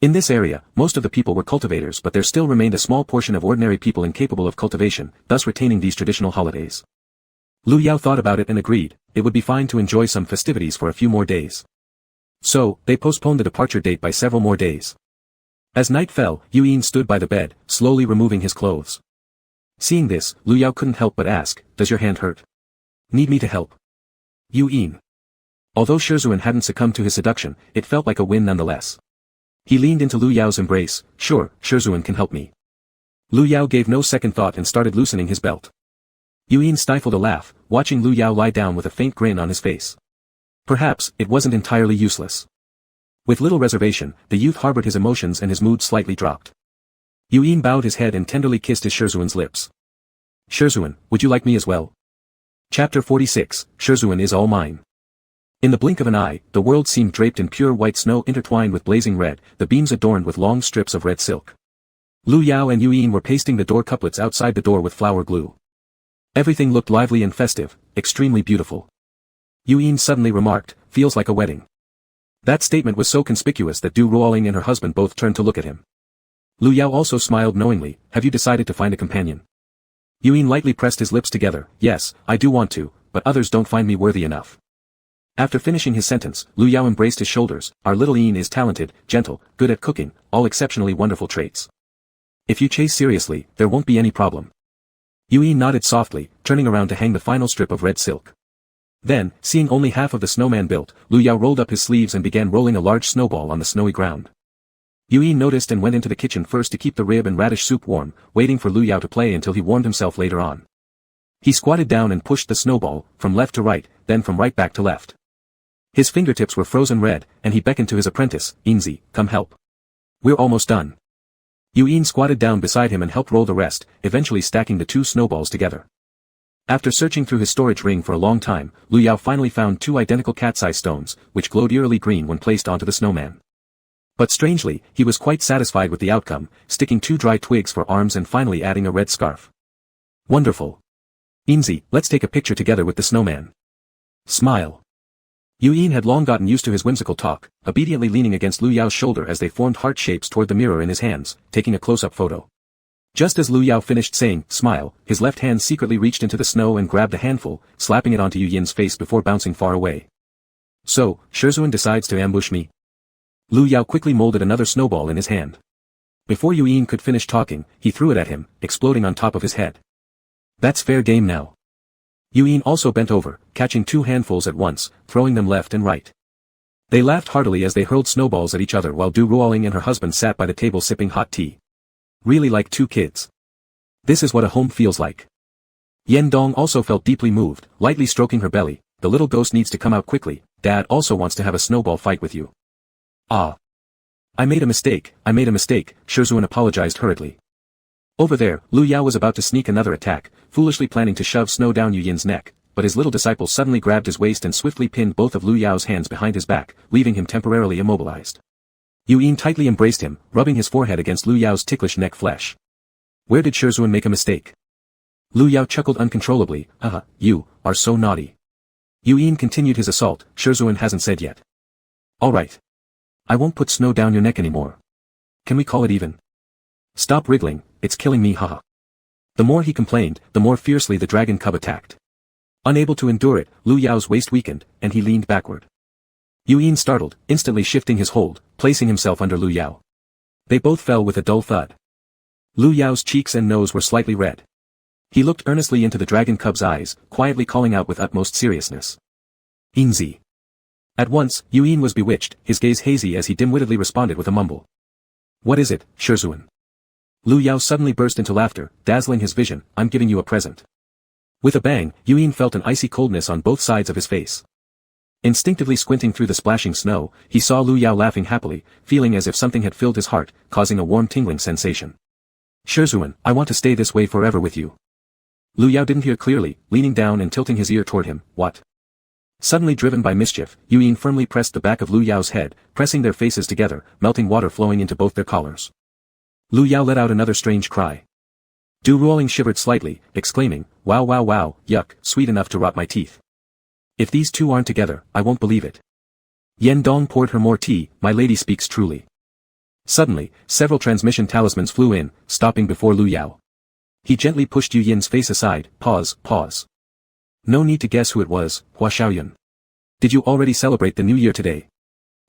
In this area, most of the people were cultivators but there still remained a small portion of ordinary people incapable of cultivation, thus retaining these traditional holidays. Lu Yao thought about it and agreed, it would be fine to enjoy some festivities for a few more days. So, they postponed the departure date by several more days. As night fell, Yuyin stood by the bed, slowly removing his clothes. Seeing this, Lu Yao couldn't help but ask, does your hand hurt? Need me to help? Yuyin. Although Shizhuan hadn't succumbed to his seduction, it felt like a win nonetheless. He leaned into Lu Yao's embrace, sure, Shizhuan can help me. Lu Yao gave no second thought and started loosening his belt. Yuyin stifled a laugh, watching Lu Yao lie down with a faint grin on his face. Perhaps, it wasn't entirely useless. With little reservation, the youth harbored his emotions and his mood slightly dropped. Yuyin bowed his head and tenderly kissed his Shizhuan's lips. Shizhuan, would you like me as well? Chapter 46, Shizhuan is all mine. In the blink of an eye, the world seemed draped in pure white snow intertwined with blazing red, the beams adorned with long strips of red silk. Lu Yao and Yuyin were pasting the door couplets outside the door with flower glue. Everything looked lively and festive, extremely beautiful. Yuyin suddenly remarked, feels like a wedding. That statement was so conspicuous that Du Ruoling and her husband both turned to look at him. Lu Yao also smiled knowingly, have you decided to find a companion? Yuyin lightly pressed his lips together, yes, I do want to, but others don't find me worthy enough. After finishing his sentence, Lu Yao embraced his shoulders, our little Yin is talented, gentle, good at cooking, all exceptionally wonderful traits. If you chase seriously, there won't be any problem. Yuyin nodded softly, turning around to hang the final strip of red silk. Then, seeing only half of the snowman built, Lu Yao rolled up his sleeves and began rolling a large snowball on the snowy ground. Yuyin noticed and went into the kitchen first to keep the rib and radish soup warm, waiting for Lu Yao to play until he warmed himself later on. He squatted down and pushed the snowball, from left to right, then from right back to left. His fingertips were frozen red, and he beckoned to his apprentice, Yingzi, come help. We're almost done. Yuyin squatted down beside him and helped roll the rest, eventually stacking the two snowballs together. After searching through his storage ring for a long time, Lu Yao finally found two identical cat-sized stones, which glowed eerily green when placed onto the snowman. But strangely, he was quite satisfied with the outcome, sticking two dry twigs for arms and finally adding a red scarf. Wonderful. Yingzi, let's take a picture together with the snowman. Smile. Yu Yin had long gotten used to his whimsical talk, obediently leaning against Lu Yao's shoulder as they formed heart shapes toward the mirror in his hands, taking a close-up photo. Just as Lu Yao finished saying, "Smile," his left hand secretly reached into the snow and grabbed a handful, slapping it onto Yu Yin's face before bouncing far away. "So, Shizun decides to ambush me?" Lu Yao quickly molded another snowball in his hand. Before Yu Yin could finish talking, he threw it at him, exploding on top of his head. "That's fair game now." Yu Yin also bent over, catching 2 handfuls at once, throwing them left and right. They laughed heartily as they hurled snowballs at each other while Du Ruoling and her husband sat by the table sipping hot tea. Really like 2 kids. This is what a home feels like. Yen Dong also felt deeply moved, lightly stroking her belly. "The little ghost needs to come out quickly. Dad also wants to have a snowball fight with you." "Ah. I made a mistake, Shizun apologized hurriedly. Over there, Lu Yao was about to sneak another attack, foolishly planning to shove snow down Yu Yin's neck, but his little disciple suddenly grabbed his waist and swiftly pinned both of Lu Yao's hands behind his back, leaving him temporarily immobilized. Yu Yin tightly embraced him, rubbing his forehead against Lu Yao's ticklish neck flesh. "Where did Shizun make a mistake?" Lu Yao chuckled uncontrollably. "Haha, you are so naughty." Yu Yin continued his assault. "Shizun hasn't said yet." "Alright. I won't put snow down your neck anymore. Can we call it even?" "Stop wriggling, it's killing me, haha." The more he complained, the more fiercely the dragon cub attacked. Unable to endure it, Lu Yao's waist weakened, and he leaned backward. Yu Yin startled, instantly shifting his hold, placing himself under Lu Yao. They both fell with a dull thud. Lu Yao's cheeks and nose were slightly red. He looked earnestly into the dragon cub's eyes, quietly calling out with utmost seriousness. "Ingzi." At once, Yu Yin was bewitched, his gaze hazy as he dim-wittedly responded with a mumble. "What is it, Shizun?" Lu Yao suddenly burst into laughter, dazzling his vision. "I'm giving you a present." With a bang, Yu Yin felt an icy coldness on both sides of his face. Instinctively squinting through the splashing snow, he saw Lu Yao laughing happily, feeling as if something had filled his heart, causing a warm tingling sensation. "Shizun, I want to stay this way forever with you." Lu Yao didn't hear clearly, leaning down and tilting his ear toward him. "What?" Suddenly driven by mischief, Yu Yin firmly pressed the back of Lu Yao's head, pressing their faces together, melting water flowing into both their collars. Lu Yao let out another strange cry. Du Ruoling shivered slightly, exclaiming, "Wow wow wow, yuck, sweet enough to rot my teeth. If these two aren't together, I won't believe it." Yen Dong poured her more tea. "My lady speaks truly." Suddenly, several transmission talismans flew in, stopping before Lu Yao. He gently pushed Yu Yin's face aside. Pause. "No need to guess who it was, Hua Xiaoyun. Did you already celebrate the new year today?"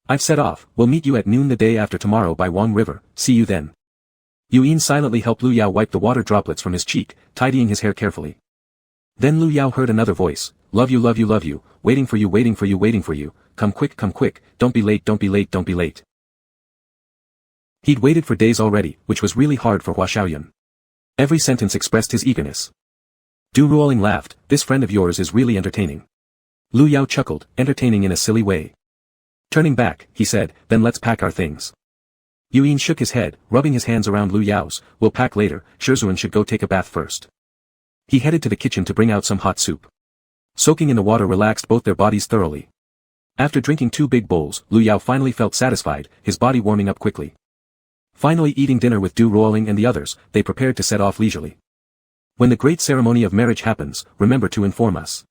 "I've set off. We'll meet you at noon the day after tomorrow by Wang River. See you then." Yu Yin silently helped Lu Yao wipe the water droplets from his cheek, tidying his hair carefully. Then Lu Yao heard another voice. Love you, waiting for you, come quick, don't be late. He'd waited for days already, which was really hard for Hua Xiaoyun. Every sentence expressed his eagerness. Du Ruoling laughed. "This friend of yours is really entertaining." Lu Yao chuckled, entertaining in a silly way. Turning back, he said, "Then let's pack our things." Yu Yin shook his head, rubbing his hands around Lu Yao's. "We'll pack later, Shizun should go take a bath first." He headed to the kitchen to bring out some hot soup. Soaking in the water relaxed both their bodies thoroughly. After drinking 2 big bowls, Lu Yao finally felt satisfied, his body warming up quickly. Finally eating dinner with Du Ruoling and the others, they prepared to set off leisurely. "When the great ceremony of marriage happens, remember to inform us."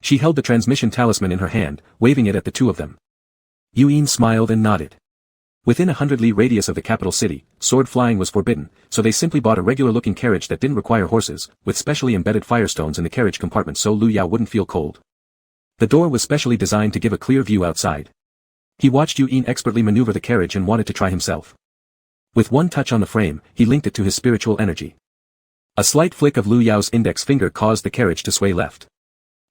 She held the transmission talisman in her hand, waving it at the two of them. Yu Yin smiled and nodded. Within 100 li radius of the capital city, sword flying was forbidden, so they simply bought a regular-looking carriage that didn't require horses, with specially embedded firestones in the carriage compartment so Lu Yao wouldn't feel cold. The door was specially designed to give a clear view outside. He watched Yu Yin expertly maneuver the carriage and wanted to try himself. With one touch on the frame, he linked it to his spiritual energy. A slight flick of Lu Yao's index finger caused the carriage to sway left.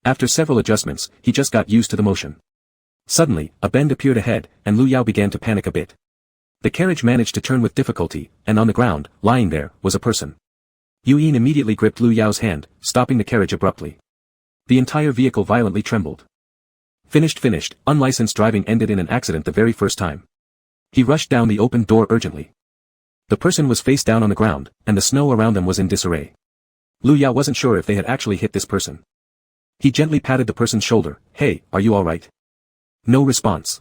After several adjustments, he just got used to the motion. Suddenly, a bend appeared ahead, and Lu Yao began to panic a bit. The carriage managed to turn with difficulty, and on the ground, lying there, was a person. Yu Yin immediately gripped Lu Yao's hand, stopping the carriage abruptly. The entire vehicle violently trembled. Finished, unlicensed driving ended in an accident the very first time. He rushed down the open door urgently. The person was face down on the ground, and the snow around them was in disarray. Lu Yao wasn't sure if they had actually hit this person. He gently patted the person's shoulder. "Hey, are you alright?" No response.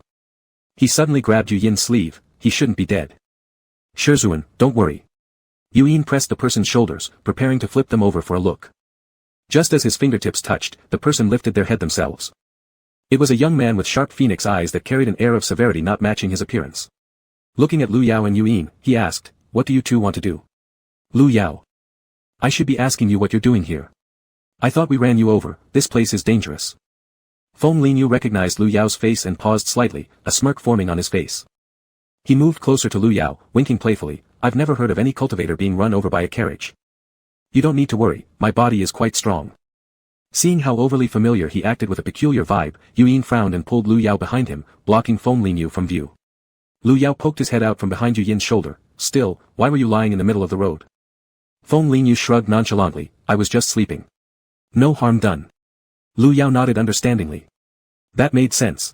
He suddenly grabbed Yu Yin's sleeve. "He shouldn't be dead." "Shizun, don't worry." Yu Yin pressed the person's shoulders, preparing to flip them over for a look. Just as his fingertips touched, the person lifted their head themselves. It was a young man with sharp phoenix eyes that carried an air of severity not matching his appearance. Looking at Lu Yao and Yuyin, he asked, "What do you two want to do?" Lu Yao. "I should be asking you what you're doing here. I thought we ran you over, this place is dangerous." Feng Linyu recognized Lu Yao's face and paused slightly, a smirk forming on his face. He moved closer to Lu Yao, winking playfully, "I've never heard of any cultivator being run over by a carriage. You don't need to worry, my body is quite strong." Seeing how overly familiar he acted with a peculiar vibe, Yuyin frowned and pulled Lu Yao behind him, blocking Feng Linyu from view. Lu Yao poked his head out from behind Yuyin's shoulder. "Still, why were you lying in the middle of the road?" Feng Linyu shrugged nonchalantly, "I was just sleeping. No harm done." Lu Yao nodded understandingly. That made sense.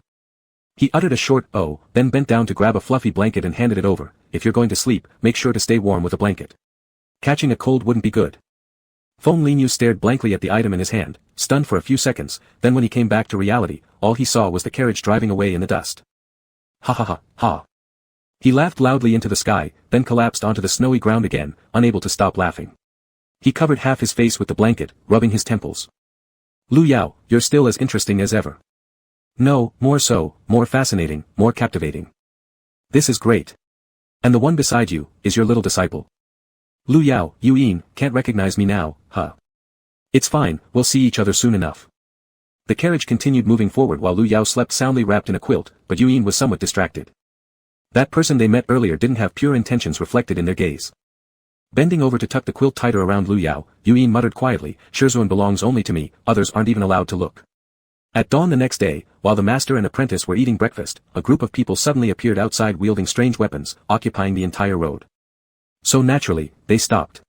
He uttered a short "oh," then bent down to grab a fluffy blanket and handed it over. "If you're going to sleep, make sure to stay warm with a blanket. Catching a cold wouldn't be good." Feng Linyu stared blankly at the item in his hand, stunned for a few seconds, then when he came back to reality, all he saw was the carriage driving away in the dust. Ha ha ha, ha. He laughed loudly into the sky, then collapsed onto the snowy ground again, unable to stop laughing. He covered half his face with the blanket, rubbing his temples. "Lu Yao, you're still as interesting as ever." "No, more so, more fascinating, more captivating. This is great. And the one beside you, is your little disciple." "Lu Yao, Yuyin, can't recognize me now, huh? It's fine, we'll see each other soon enough." The carriage continued moving forward while Lu Yao slept soundly wrapped in a quilt, but Yuyin was somewhat distracted. That person they met earlier didn't have pure intentions reflected in their gaze. Bending over to tuck the quilt tighter around Lu Yao, Yuyin muttered quietly, "Shizun belongs only to me, others aren't even allowed to look." At dawn the next day, while the master and apprentice were eating breakfast, a group of people suddenly appeared outside wielding strange weapons, occupying the entire road. So naturally, they stopped.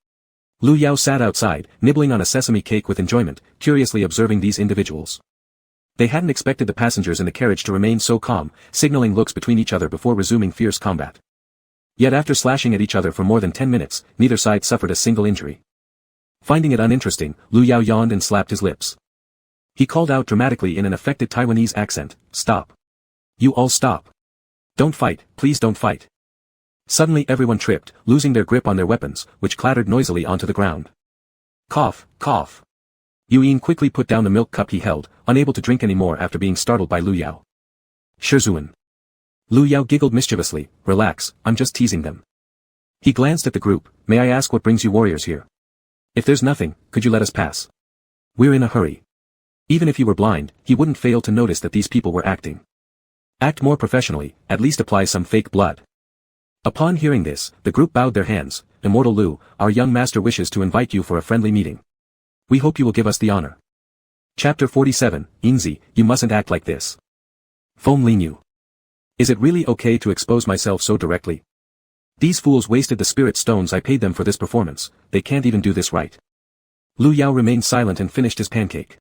Lu Yao sat outside, nibbling on a sesame cake with enjoyment, curiously observing these individuals. They hadn't expected the passengers in the carriage to remain so calm, signaling looks between each other before resuming fierce combat. Yet after slashing at each other for more than 10 minutes, neither side suffered a single injury. Finding it uninteresting, Lu Yao yawned and slapped his lips. He called out dramatically in an affected Taiwanese accent, "Stop. You all stop. Don't fight, please don't fight." Suddenly everyone tripped, losing their grip on their weapons, which clattered noisily onto the ground. Cough, cough. Yuyin quickly put down the milk cup he held, unable to drink any more after being startled by Lu Yao. "Shizun." Lu Yao giggled mischievously, "Relax, I'm just teasing them." He glanced at the group, "May I ask what brings you warriors here? If there's nothing, could you let us pass? We're in a hurry." Even if he were blind, he wouldn't fail to notice that these people were acting. Act more professionally, at least apply some fake blood. Upon hearing this, the group bowed their hands. "Immortal Lu, our young master wishes to invite you for a friendly meeting. We hope you will give us the honor." Chapter 47, Ingzi, you mustn't act like this. Feng Linyu. Is it really okay to expose myself so directly? These fools wasted the spirit stones I paid them for this performance, they can't even do this right. Lu Yao remained silent and finished his pancake.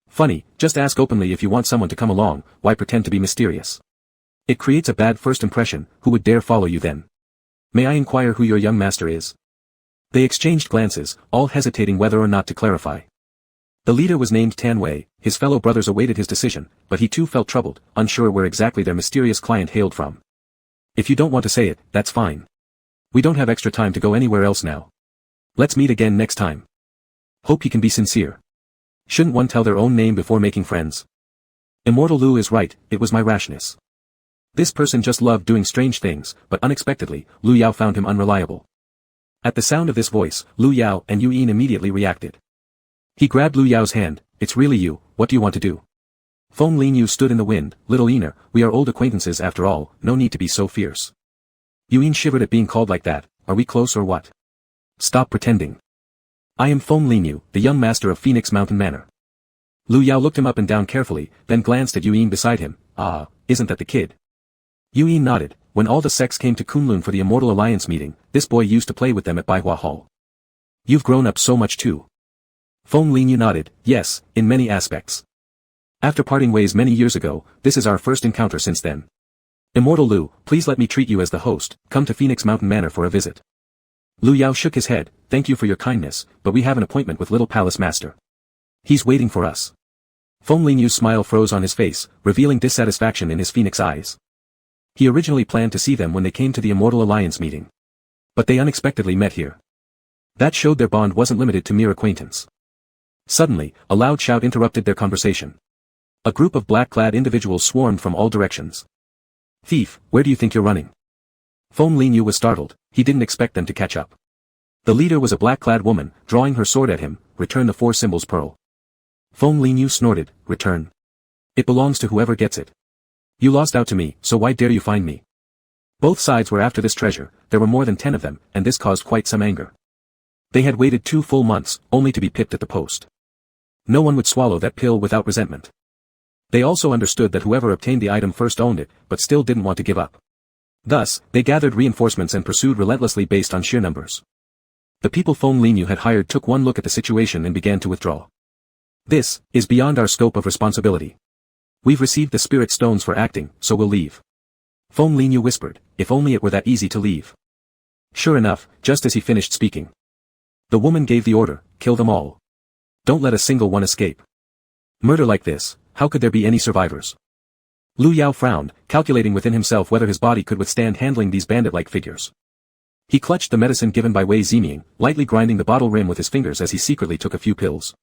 Funny, just ask openly if you want someone to come along, why pretend to be mysterious? It creates a bad first impression, who would dare follow you then? May I inquire who your young master is? They exchanged glances, all hesitating whether or not to clarify. The leader was named Tan Wei, his fellow brothers awaited his decision, but he too felt troubled, unsure where exactly their mysterious client hailed from. If you don't want to say it, that's fine. We don't have extra time to go anywhere else now. Let's meet again next time. Hope he can be sincere. Shouldn't one tell their own name before making friends? Immortal Lu is right, it was my rashness. This person just loved doing strange things, but unexpectedly, Lu Yao found him unreliable. At the sound of this voice, Lu Yao and Yuyin immediately reacted. He grabbed Lu Yao's hand, "It's really you, what do you want to do?" Feng Linyu stood in the wind, "Little Iner, we are old acquaintances after all, no need to be so fierce." Yuyin shivered at being called like that, "Are we close or what?" "Stop pretending. I am Feng Linyu, the young master of Phoenix Mountain Manor." Lu Yao looked him up and down carefully, then glanced at Yuyin beside him, "Ah, isn't that the kid?" Yuyin nodded. "When all the sects came to Kunlun for the Immortal Alliance meeting, this boy used to play with them at Baihua Hall. You've grown up so much too." Feng Linyu nodded, "Yes, in many aspects. After parting ways many years ago, this is our first encounter since then. Immortal Lu, please let me treat you as the host, come to Phoenix Mountain Manor for a visit." Lu Yao shook his head, "Thank you for your kindness, but we have an appointment with Little Palace Master. He's waiting for us." Feng Linyu's smile froze on his face, revealing dissatisfaction in his phoenix eyes. He originally planned to see them when they came to the Immortal Alliance meeting. But they unexpectedly met here. That showed their bond wasn't limited to mere acquaintance. Suddenly, a loud shout interrupted their conversation. A group of black-clad individuals swarmed from all directions. Thief, where do you think you're running? Feng Linyu was startled, he didn't expect them to catch up. The leader was a black-clad woman, drawing her sword at him, return the 4 symbols pearl. Feng Linyu snorted, return. It belongs to whoever gets it. You lost out to me, so why dare you find me? Both sides were after this treasure, there were more than 10 of them, and this caused quite some anger. They had waited 2 full months, only to be pipped at the post. No one would swallow that pill without resentment. They also understood that whoever obtained the item first owned it, but still didn't want to give up. Thus, they gathered reinforcements and pursued relentlessly based on sheer numbers. The people Feng Linyu had hired took one look at the situation and began to withdraw. This is beyond our scope of responsibility. We've received the spirit stones for acting, so we'll leave. Feng Linyu whispered, if only it were that easy to leave. Sure enough, just as he finished speaking, the woman gave the order, kill them all. Don't let a single one escape. Murder like this, how could there be any survivors? Lu Yao frowned, calculating within himself whether his body could withstand handling these bandit-like figures. He clutched the medicine given by Wei Ziming, lightly grinding the bottle rim with his fingers as he secretly took a few pills.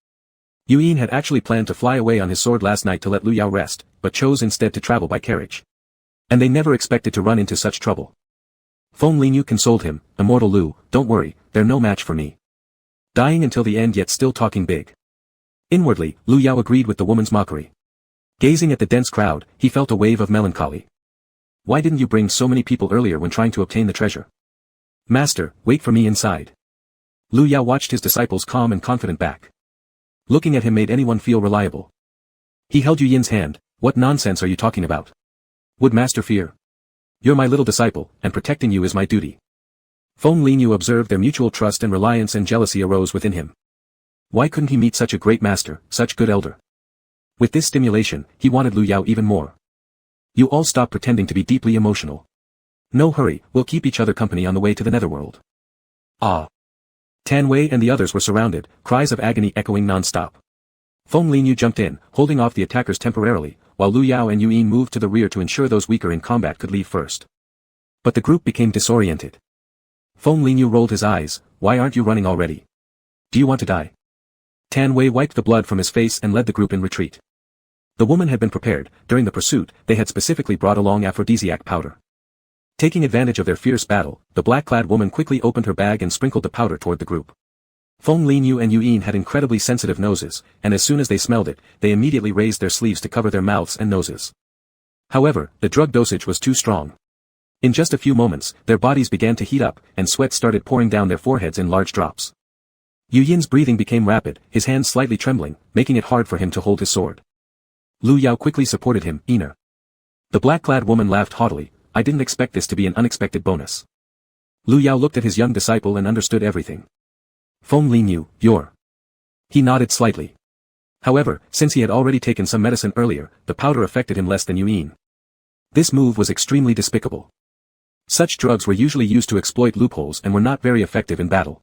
Yuyin had actually planned to fly away on his sword last night to let Lu Yao rest, but chose instead to travel by carriage. And they never expected to run into such trouble. Feng Linyu consoled him, Immortal Lu, don't worry, they're no match for me. Dying until the end yet still talking big. Inwardly, Lu Yao agreed with the woman's mockery. Gazing at the dense crowd, he felt a wave of melancholy. Why didn't you bring so many people earlier when trying to obtain the treasure? Master, wait for me inside. Lu Yao watched his disciples calm and confident back. Looking at him made anyone feel reliable. He held Yu Yin's hand, what nonsense are you talking about? Would Master fear? You're my little disciple, and protecting you is my duty. Feng Linyu observed their mutual trust and reliance and jealousy arose within him. Why couldn't he meet such a great master, such good elder? With this stimulation, he wanted Lu Yao even more. You all stop pretending to be deeply emotional. No hurry, we'll keep each other company on the way to the netherworld. Ah! Tan Wei and the others were surrounded, cries of agony echoing non-stop. Feng Linyu jumped in, holding off the attackers temporarily, while Lu Yao and Yu Yin moved to the rear to ensure those weaker in combat could leave first. But the group became disoriented. Feng Linyu rolled his eyes, why aren't you running already? Do you want to die? Tan Wei wiped the blood from his face and led the group in retreat. The woman had been prepared, during the pursuit, they had specifically brought along aphrodisiac powder. Taking advantage of their fierce battle, the black-clad woman quickly opened her bag and sprinkled the powder toward the group. Feng Linyu and Yu Yin had incredibly sensitive noses, and as soon as they smelled it, they immediately raised their sleeves to cover their mouths and noses. However, the drug dosage was too strong. In just a few moments, their bodies began to heat up, and sweat started pouring down their foreheads in large drops. Yu Yin's breathing became rapid, his hands slightly trembling, making it hard for him to hold his sword. Lu Yao quickly supported him, Ina. The black-clad woman laughed haughtily, I didn't expect this to be an unexpected bonus. Lu Yao looked at his young disciple and understood everything. Feng Linyu, you're. He nodded slightly. However, since he had already taken some medicine earlier, the powder affected him less than Yu Yin. This move was extremely despicable. Such drugs were usually used to exploit loopholes and were not very effective in battle.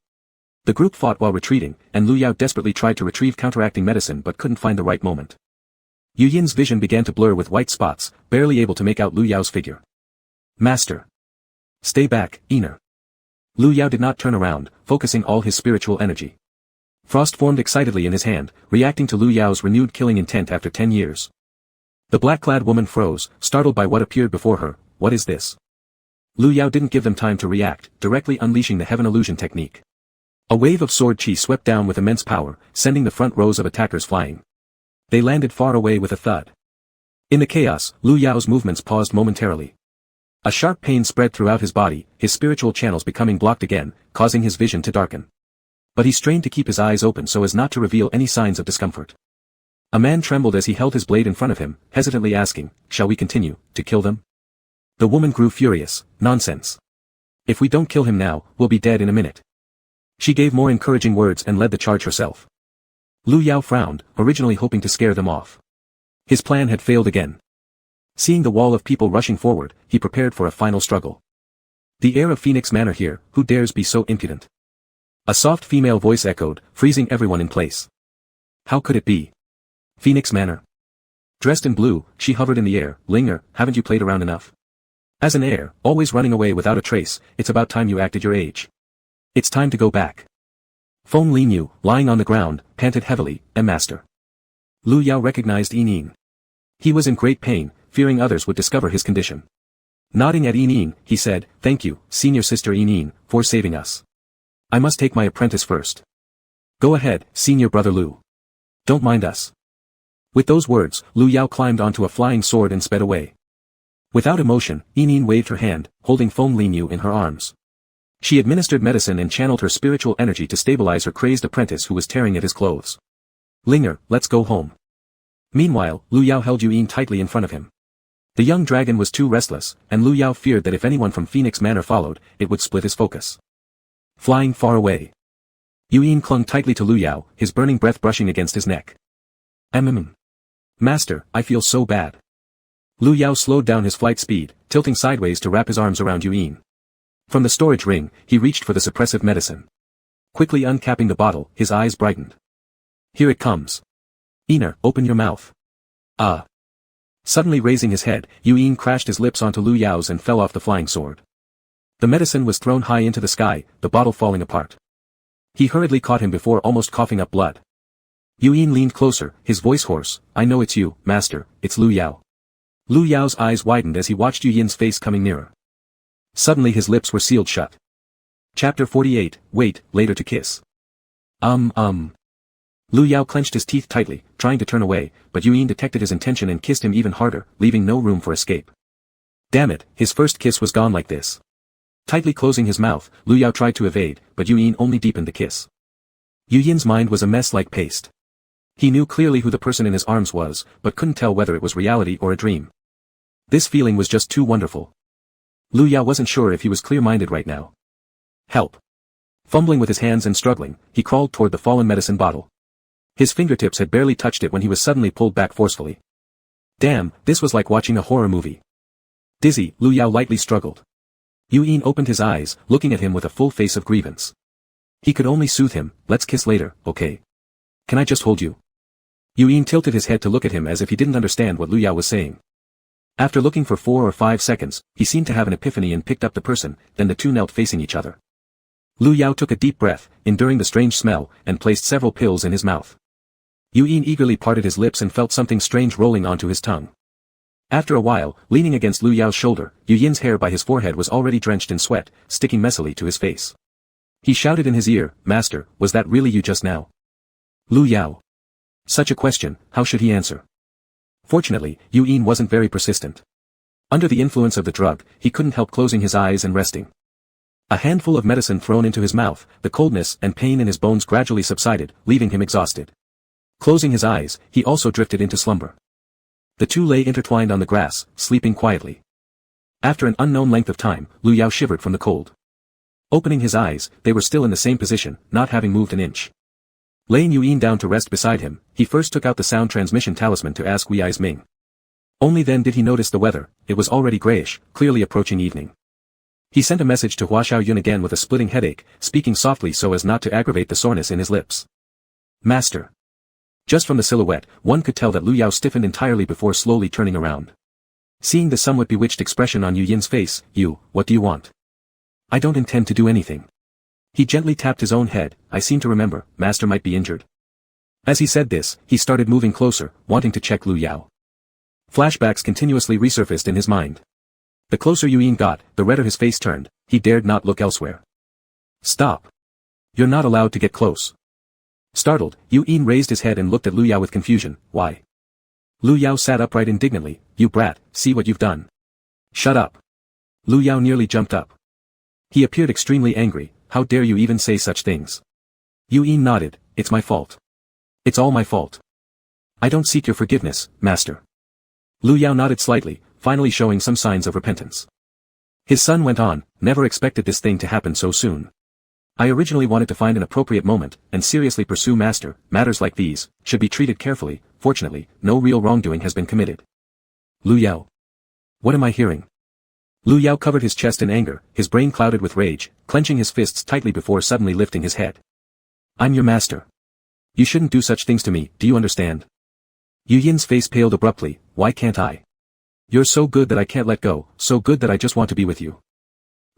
The group fought while retreating, and Lu Yao desperately tried to retrieve counteracting medicine but couldn't find the right moment. Yu Yin's vision began to blur with white spots, barely able to make out Lu Yao's figure. Master! Stay back, Ina. Lu Yao did not turn around, focusing all his spiritual energy. Frost formed excitedly in his hand, reacting to Lu Yao's renewed killing intent after 10 years. The black-clad woman froze, startled by what appeared before her, what is this? Lu Yao didn't give them time to react, directly unleashing the heaven illusion technique. A wave of sword chi swept down with immense power, sending the front rows of attackers flying. They landed far away with a thud. In the chaos, Lu Yao's movements paused momentarily. A sharp pain spread throughout his body, his spiritual channels becoming blocked again, causing his vision to darken. But he strained to keep his eyes open so as not to reveal any signs of discomfort. A man trembled as he held his blade in front of him, hesitantly asking, shall we continue, to kill them? The woman grew furious, nonsense. If we don't kill him now, we'll be dead in a minute. She gave more encouraging words and led the charge herself. Lu Yao frowned, originally hoping to scare them off. His plan had failed again. Seeing the wall of people rushing forward, he prepared for a final struggle. The heir of Phoenix Manor here, who dares be so impudent? A soft female voice echoed, freezing everyone in place. How could it be? Phoenix Manor. Dressed in blue, she hovered in the air, Linger, haven't you played around enough? As an heir, always running away without a trace, it's about time you acted your age. It's time to go back. Feng Linyu, lying on the ground, panted heavily, Master. Lu Yao recognized Yi Ning. He was in great pain, fearing others would discover his condition. Nodding at Yin, he said, "Thank you, senior sister Yin, for saving us. I must take my apprentice first." "Go ahead, senior brother Lu. Don't mind us." With those words, Lu Yao climbed onto a flying sword and sped away. Without emotion, Yin waved her hand, holding Feng Linyu in her arms. She administered medicine and channeled her spiritual energy to stabilize her crazed apprentice who was tearing at his clothes. "Linger, let's go home." Meanwhile, Lu Yao held Yin tightly in front of him. The young dragon was too restless, and Lu Yao feared that if anyone from Phoenix Manor followed, it would split his focus. Flying far away. Yin clung tightly to Lu Yao, his burning breath brushing against his neck. Master, I feel so bad." Lu Yao slowed down his flight speed, tilting sideways to wrap his arms around Yin. From the storage ring, he reached for the suppressive medicine. Quickly uncapping the bottle, his eyes brightened. "Here it comes. Iner, open your mouth." "Ah." Suddenly raising his head, Yin crashed his lips onto Lu Yao's and fell off the flying sword. The medicine was thrown high into the sky, the bottle falling apart. He hurriedly caught him before almost coughing up blood. Yin leaned closer, his voice hoarse, "I know it's you, master, it's Lu Yao." Lu Yao's eyes widened as he watched Yin's face coming nearer. Suddenly his lips were sealed shut. Chapter 48, Wait, later to kiss. Lu Yao clenched his teeth tightly, trying to turn away, but Yin detected his intention and kissed him even harder, leaving no room for escape. Damn it, his first kiss was gone like this. Tightly closing his mouth, Lu Yao tried to evade, but Yin only deepened the kiss. Yin's mind was a mess like paste. He knew clearly who the person in his arms was, but couldn't tell whether it was reality or a dream. This feeling was just too wonderful. Lu Yao wasn't sure if he was clear-minded right now. "Help." Fumbling with his hands and struggling, he crawled toward the fallen medicine bottle. His fingertips had barely touched it when he was suddenly pulled back forcefully. Damn, this was like watching a horror movie. Dizzy, Lu Yao lightly struggled. Yin opened his eyes, looking at him with a full face of grievance. He could only soothe him, "Let's kiss later, okay? Can I just hold you?" Yin tilted his head to look at him as if he didn't understand what Lu Yao was saying. After looking for 4 or 5 seconds, he seemed to have an epiphany and picked up the person, then the two knelt facing each other. Lu Yao took a deep breath, enduring the strange smell, and placed several pills in his mouth. Yin eagerly parted his lips and felt something strange rolling onto his tongue. After a while, leaning against Lu Yao's shoulder, Yin's hair by his forehead was already drenched in sweat, sticking messily to his face. He shouted in his ear, "Master, was that really you just now?" Lu Yao. Such a question, how should he answer? Fortunately, Yin wasn't very persistent. Under the influence of the drug, he couldn't help closing his eyes and resting. A handful of medicine thrown into his mouth, the coldness and pain in his bones gradually subsided, leaving him exhausted. Closing his eyes, he also drifted into slumber. The two lay intertwined on the grass, sleeping quietly. After an unknown length of time, Lu Yao shivered from the cold. Opening his eyes, they were still in the same position, not having moved an inch. Laying Yin down to rest beside him, he first took out the sound transmission talisman to ask Wei's Ming. Only then did he notice the weather, it was already grayish, clearly approaching evening. He sent a message to Hua Xiaoyun again with a splitting headache, speaking softly so as not to aggravate the soreness in his lips. "Master." Just from the silhouette, one could tell that Lu Yao stiffened entirely before slowly turning around. Seeing the somewhat bewitched expression on Yin's face, "What do you want?" "I don't intend to do anything." He gently tapped his own head, "I seem to remember, Master might be injured." As he said this, he started moving closer, wanting to check Lu Yao. Flashbacks continuously resurfaced in his mind. The closer Yin got, the redder his face turned, he dared not look elsewhere. "Stop. You're not allowed to get close." Startled, Yin raised his head and looked at Lu Yao with confusion, "Why?" Lu Yao sat upright indignantly, "You brat, see what you've done." "Shut up." Lu Yao nearly jumped up. He appeared extremely angry, "How dare you even say such things?" Yin nodded, "It's my fault. It's all my fault. I don't seek your forgiveness, master." Lu Yao nodded slightly, finally showing some signs of repentance. His son went on, "Never expected this thing to happen so soon. I originally wanted to find an appropriate moment, and seriously pursue master, matters like these, should be treated carefully, fortunately, no real wrongdoing has been committed." Lu Yao. What am I hearing? Lu Yao covered his chest in anger, his brain clouded with rage, clenching his fists tightly before suddenly lifting his head. "I'm your master. You shouldn't do such things to me, do you understand?" Yin's face paled abruptly, "Why can't I? You're so good that I can't let go, so good that I just want to be with you."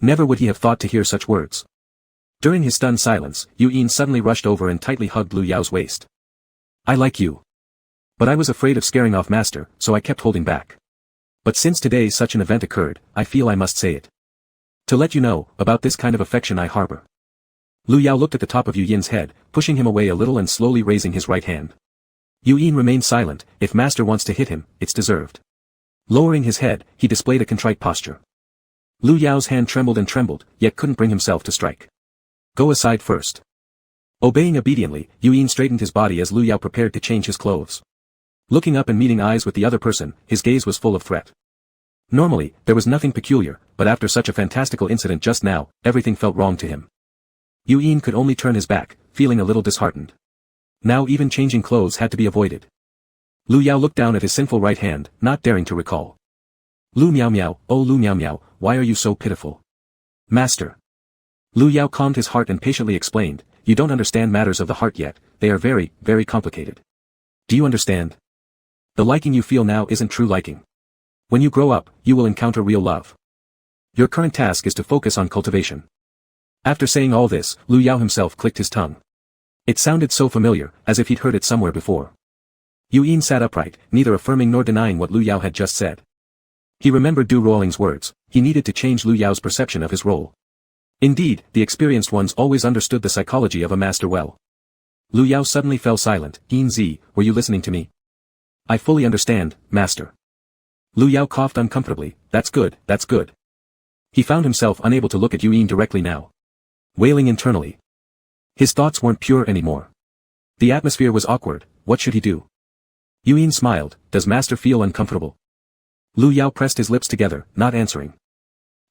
Never would he have thought to hear such words. During his stunned silence, Yin suddenly rushed over and tightly hugged Lu Yao's waist. "I like you. But I was afraid of scaring off master, so I kept holding back. But since today such an event occurred, I feel I must say it. To let you know, about this kind of affection I harbor. Lu Yao looked at the top of Yu Yin's head, pushing him away a little and slowly raising his right hand. Yu Yin remained silent. If master wants to hit him, it's deserved. Lowering his head, he displayed a contrite posture. Lu Yao's hand trembled, yet couldn't bring himself to strike. Go aside first. Obeying obediently, Yu Yin straightened his body as Lu Yao prepared to change his clothes. Looking up and meeting eyes with the other person, his gaze was full of threat. Normally, there was nothing peculiar, but after such a fantastical incident just now, everything felt wrong to him. Yu Yin could only turn his back, feeling a little disheartened. Now even changing clothes had to be avoided. Lu Yao looked down at his sinful right hand, not daring to recall. Lu Miao Miao, oh Lu Miao Miao, why are you so pitiful? Master. Lu Yao calmed his heart and patiently explained, you don't understand matters of the heart yet, they are very, very complicated. Do you understand? The liking you feel now isn't true liking. When you grow up, you will encounter real love. Your current task is to focus on cultivation. After saying all this, Lu Yao himself clicked his tongue. It sounded so familiar, as if he'd heard it somewhere before. Yu Yin sat upright, neither affirming nor denying what Lu Yao had just said. He remembered Du Rolling's words, he needed to change Lu Yao's perception of his role. Indeed, the experienced ones always understood the psychology of a master well. Lu Yao suddenly fell silent. Yin Zi, were you listening to me? I fully understand, master. Lu Yao coughed uncomfortably. That's good, that's good. He found himself unable to look at Yu Yin directly now. Wailing internally. His thoughts weren't pure anymore. The atmosphere was awkward. What should he do? Yu Yin smiled. Does master feel uncomfortable? Lu Yao pressed his lips together, not answering.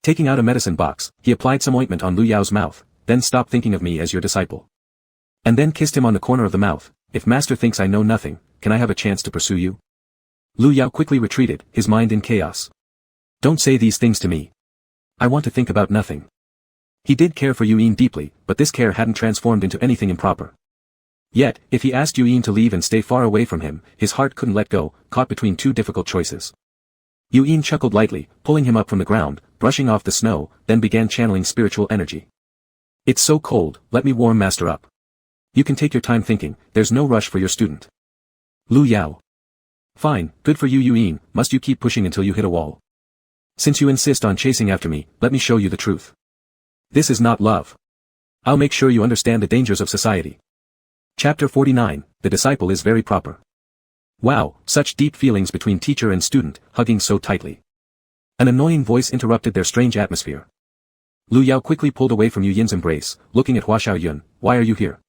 Taking out a medicine box, he applied some ointment on Lu Yao's mouth, then stop thinking of me as your disciple. And then kissed him on the corner of the mouth. If master thinks I know nothing, can I have a chance to pursue you? Lu Yao quickly retreated, his mind in chaos. Don't say these things to me. I want to think about nothing. He did care for Yu Yin deeply, but this care hadn't transformed into anything improper. Yet, if he asked Yu Yin to leave and stay far away from him, his heart couldn't let go, caught between two difficult choices. Yu Yin chuckled lightly, pulling him up from the ground, brushing off the snow, then began channeling spiritual energy. It's so cold, let me warm master up. You can take your time thinking, there's no rush for your student. Lu Yao. Fine, good for you Yu Yin, must you keep pushing until you hit a wall? Since you insist on chasing after me, let me show you the truth. This is not love. I'll make sure you understand the dangers of society. Chapter 49, The Disciple is very proper. Wow, such deep feelings between teacher and student, hugging so tightly. An annoying voice interrupted their strange atmosphere. Lu Yao quickly pulled away from Yu Yin's embrace, looking at Hua Xiaoyun, why are you here?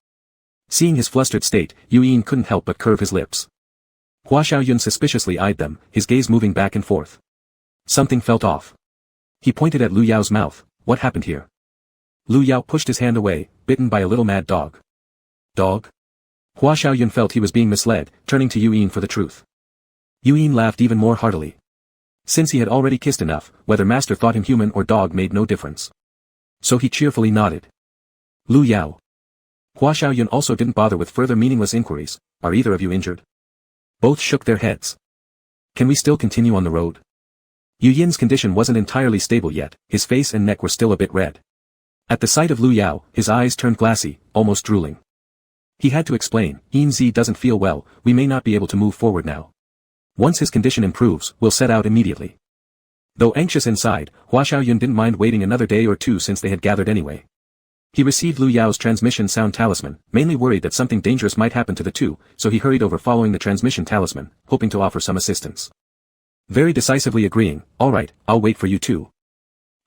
Seeing his flustered state, Yu Yin couldn't help but curve his lips. Hua Xiaoyun suspiciously eyed them, his gaze moving back and forth. Something felt off. He pointed at Lu Yao's mouth, what happened here? Lu Yao pushed his hand away, bitten by a little mad dog. Dog? Hua Xiaoyun felt he was being misled, turning to Yu Yin for the truth. Yu Yin laughed even more heartily. Since he had already kissed enough, whether master thought him human or dog made no difference. So he cheerfully nodded. Lu Yao. Hua Xiaoyun also didn't bother with further meaningless inquiries, are either of you injured? Both shook their heads. Can we still continue on the road? Yu Yin's condition wasn't entirely stable yet, his face and neck were still a bit red. At the sight of Lu Yao, his eyes turned glassy, almost drooling. He had to explain, Yin Zi doesn't feel well, we may not be able to move forward now. Once his condition improves, we'll set out immediately. Though anxious inside, Hua Xiaoyun didn't mind waiting another day or two since they had gathered anyway. He received Lu Yao's transmission sound talisman, mainly worried that something dangerous might happen to the two, so he hurried over following the transmission talisman, hoping to offer some assistance. Very decisively agreeing, alright, I'll wait for you too.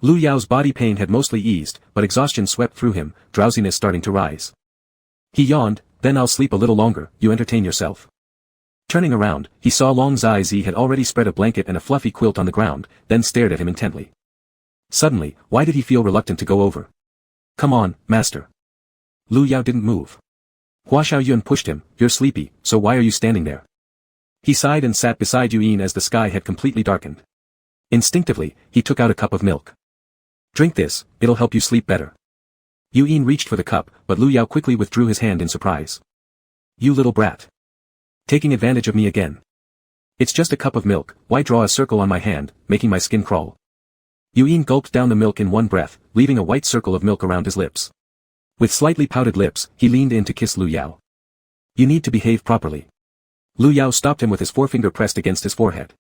Lu Yao's body pain had mostly eased, but exhaustion swept through him, drowsiness starting to rise. He yawned, then I'll sleep a little longer, you entertain yourself. Turning around, he saw Long Zai Zi had already spread a blanket and a fluffy quilt on the ground, then stared at him intently. Suddenly, why did he feel reluctant to go over? Come on, master. Lu Yao didn't move. Hua Xiaoyun pushed him, you're sleepy, so why are you standing there? He sighed and sat beside Yu Yin as the sky had completely darkened. Instinctively, he took out a cup of milk. Drink this, it'll help you sleep better. Yu Yin reached for the cup, but Lu Yao quickly withdrew his hand in surprise. You little brat. Taking advantage of me again. It's just a cup of milk, why draw a circle on my hand, making my skin crawl? Yu Yin gulped down the milk in one breath, leaving a white circle of milk around his lips. With slightly pouted lips, he leaned in to kiss Lu Yao. You need to behave properly. Lu Yao stopped him with his forefinger pressed against his forehead.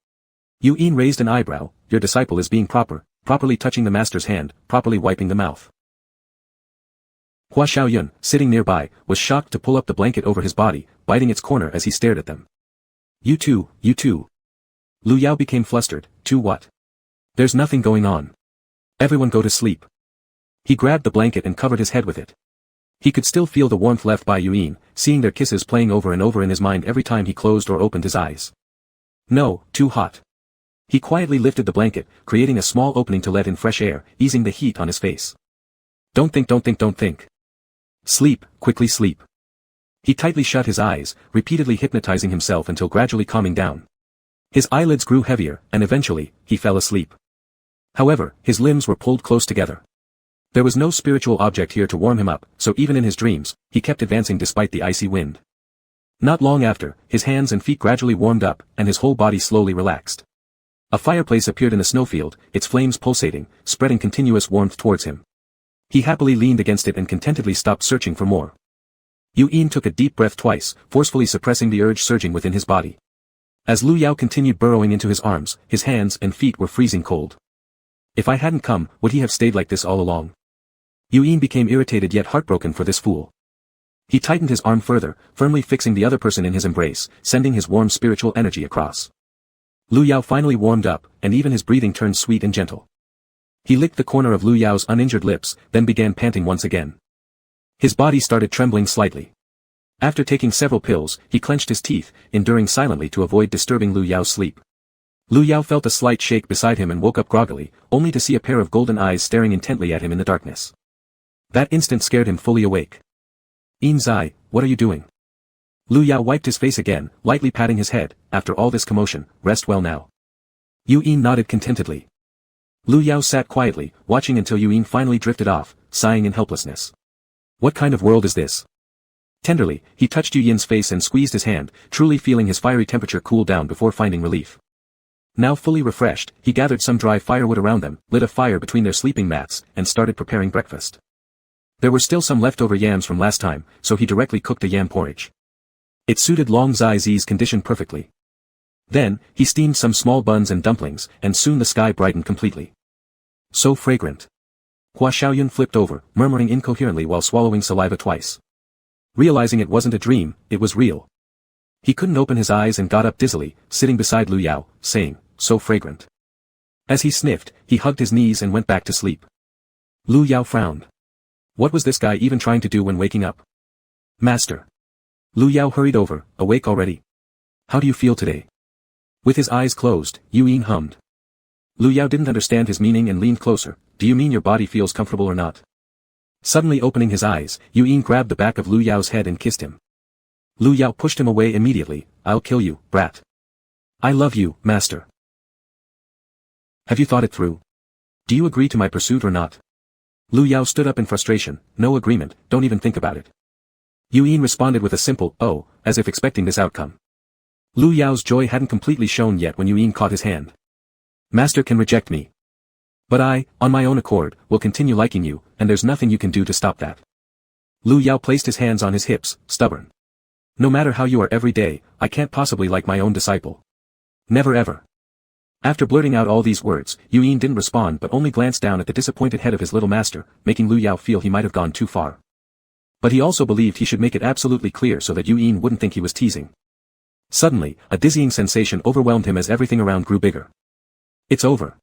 Yu Yin raised an eyebrow. Your disciple is being properly touching the master's hand, properly wiping the mouth. Hua Xiaoyun, sitting nearby, was shocked to pull up the blanket over his body, biting its corner as he stared at them. You too. Lu Yao became flustered. Too what? There's nothing going on. Everyone go to sleep. He grabbed the blanket and covered his head with it. He could still feel the warmth left by Yu Yin, seeing their kisses playing over and over in his mind every time he closed or opened his eyes. No, too hot. He quietly lifted the blanket, creating a small opening to let in fresh air, easing the heat on his face. Don't think. Sleep, quickly sleep. He tightly shut his eyes, repeatedly hypnotizing himself until gradually calming down. His eyelids grew heavier, and eventually, he fell asleep. However, his limbs were pulled close together. There was no spiritual object here to warm him up, so even in his dreams, he kept advancing despite the icy wind. Not long after, his hands and feet gradually warmed up, and his whole body slowly relaxed. A fireplace appeared in the snowfield, its flames pulsating, spreading continuous warmth towards him. He happily leaned against it and contentedly stopped searching for more. Yu Yin took a deep breath twice, forcefully suppressing the urge surging within his body. As Lu Yao continued burrowing into his arms, his hands and feet were freezing cold. If I hadn't come, would he have stayed like this all along? Yu Yin became irritated yet heartbroken for this fool. He tightened his arm further, firmly fixing the other person in his embrace, sending his warm spiritual energy across. Lu Yao finally warmed up, and even his breathing turned sweet and gentle. He licked the corner of Lu Yao's uninjured lips, then began panting once again. His body started trembling slightly. After taking several pills, he clenched his teeth, enduring silently to avoid disturbing Lu Yao's sleep. Lu Yao felt a slight shake beside him and woke up groggily, only to see a pair of golden eyes staring intently at him in the darkness. That instant scared him fully awake. Yin Zai, what are you doing? Lu Yao wiped his face again, lightly patting his head. After all this commotion, rest well now. Yu Yin nodded contentedly. Lu Yao sat quietly, watching until Yu Yin finally drifted off, sighing in helplessness. What kind of world is this? Tenderly, he touched Yu Yin's face and squeezed his hand, truly feeling his fiery temperature cool down before finding relief. Now fully refreshed, he gathered some dry firewood around them, lit a fire between their sleeping mats, and started preparing breakfast. There were still some leftover yams from last time, so he directly cooked a yam porridge. It suited Long Zai Zi's condition perfectly. Then, he steamed some small buns and dumplings, and soon the sky brightened completely. So fragrant. Hua Xiaoyun flipped over, murmuring incoherently while swallowing saliva twice. Realizing it wasn't a dream, it was real. He couldn't open his eyes and got up dizzily, sitting beside Lu Yao, saying, so fragrant. As he sniffed, he hugged his knees and went back to sleep. Lu Yao frowned. What was this guy even trying to do when waking up? Master. Lu Yao hurried over, awake already? How do you feel today? With his eyes closed, Yu Yin hummed. Lu Yao didn't understand his meaning and leaned closer. Do you mean your body feels comfortable or not? Suddenly opening his eyes, Yu Yin grabbed the back of Lu Yao's head and kissed him. Lu Yao pushed him away immediately. I'll kill you, brat. I love you, master. Have you thought it through? Do you agree to my pursuit or not? Lu Yao stood up in frustration. No agreement, don't even think about it. Yu Yin responded with a simple, oh, as if expecting this outcome. Lu Yao's joy hadn't completely shown yet when Yu Yin caught his hand. Master can reject me. But I, on my own accord, will continue liking you, and there's nothing you can do to stop that. Lu Yao placed his hands on his hips, stubborn. No matter how you are every day, I can't possibly like my own disciple. Never ever. After blurting out all these words, Yu Yin didn't respond but only glanced down at the disappointed head of his little master, making Lu Yao feel he might have gone too far. But he also believed he should make it absolutely clear so that Yu Yin wouldn't think he was teasing. Suddenly, a dizzying sensation overwhelmed him as everything around grew bigger. It's over.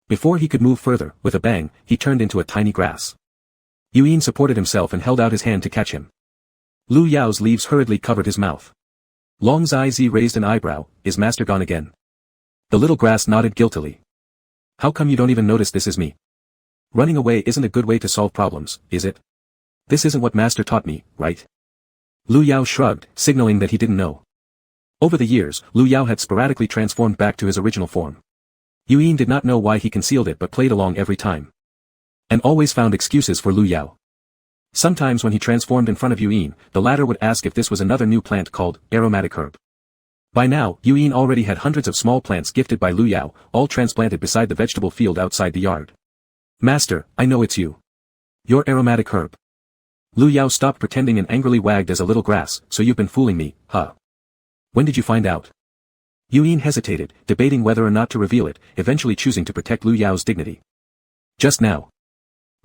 Before he could move further, with a bang, he turned into a tiny grass. Yu Yin supported himself and held out his hand to catch him. Lu Yao's leaves hurriedly covered his mouth. Long Zai Zi raised an eyebrow. Is master gone again? The little grass nodded guiltily. How come you don't even notice this is me? Running away isn't a good way to solve problems, is it? This isn't what master taught me, right? Lu Yao shrugged, signaling that he didn't know. Over the years, Lu Yao had sporadically transformed back to his original form. Yu Yin did not know why he concealed it but played along every time. And always found excuses for Lu Yao. Sometimes when he transformed in front of Yu Yin, the latter would ask if this was another new plant called aromatic herb. By now, Yu Yin already had hundreds of small plants gifted by Lu Yao, all transplanted beside the vegetable field outside the yard. Master, I know it's you. Your aromatic herb. Lu Yao stopped pretending and angrily wagged as a little grass, so you've been fooling me, huh? When did you find out? Yu Yin hesitated, debating whether or not to reveal it, eventually choosing to protect Lu Yao's dignity. Just now.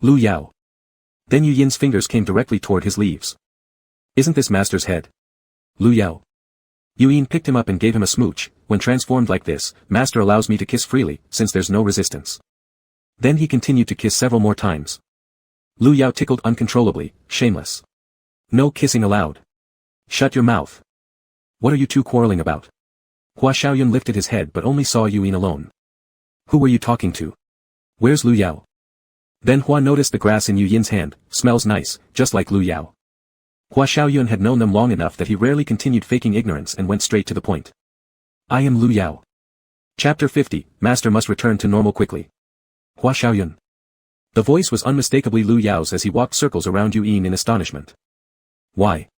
Lu Yao. Then Yu Yin's fingers came directly toward his leaves. Isn't this master's head? Lu Yao. Yu Yin picked him up and gave him a smooch. When transformed like this, master allows me to kiss freely, since there's no resistance. Then he continued to kiss several more times. Lu Yao tickled uncontrollably, shameless. No kissing allowed. Shut your mouth. What are you two quarreling about? Hua Xiaoyun lifted his head but only saw Yu Yin alone. Who were you talking to? Where's Lu Yao? Then Hua noticed the grass in Yu Yin's hand, smells nice, just like Lu Yao. Hua Xiaoyun had known them long enough that he rarely continued faking ignorance and went straight to the point. I am Lu Yao. Chapter 50, Master must return to normal quickly. Hua Xiaoyun. The voice was unmistakably Lu Yao's as he walked circles around Yu Yin in astonishment. Why?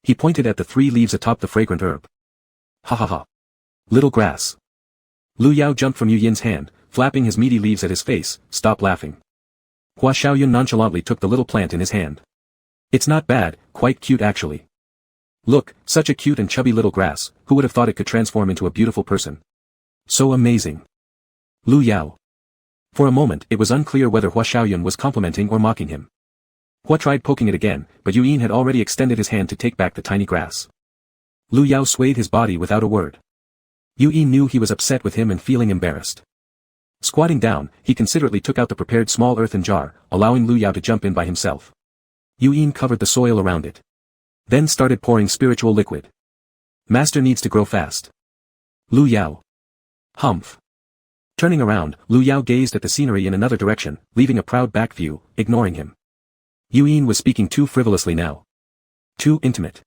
He pointed at the 3 leaves atop the fragrant herb. Ha ha ha. Little grass. Lu Yao jumped from Yu Yin's hand, flapping his meaty leaves at his face. Stop laughing. Hua Xiaoyun nonchalantly took the little plant in his hand. It's not bad, quite cute actually. Look, such a cute and chubby little grass, who would have thought it could transform into a beautiful person? So amazing. Lu Yao. For a moment it was unclear whether Hua Xiaoyun was complimenting or mocking him. Hua tried poking it again, but Yu Yin had already extended his hand to take back the tiny grass. Lu Yao swayed his body without a word. Yu Yin knew he was upset with him and feeling embarrassed. Squatting down, he considerately took out the prepared small earthen jar, allowing Lu Yao to jump in by himself. Yu Yin covered the soil around it. Then started pouring spiritual liquid. Master needs to grow fast. Lu Yao. Humph. Turning around, Lu Yao gazed at the scenery in another direction, leaving a proud back view, ignoring him. Yu Yin was speaking too frivolously now. Too intimate.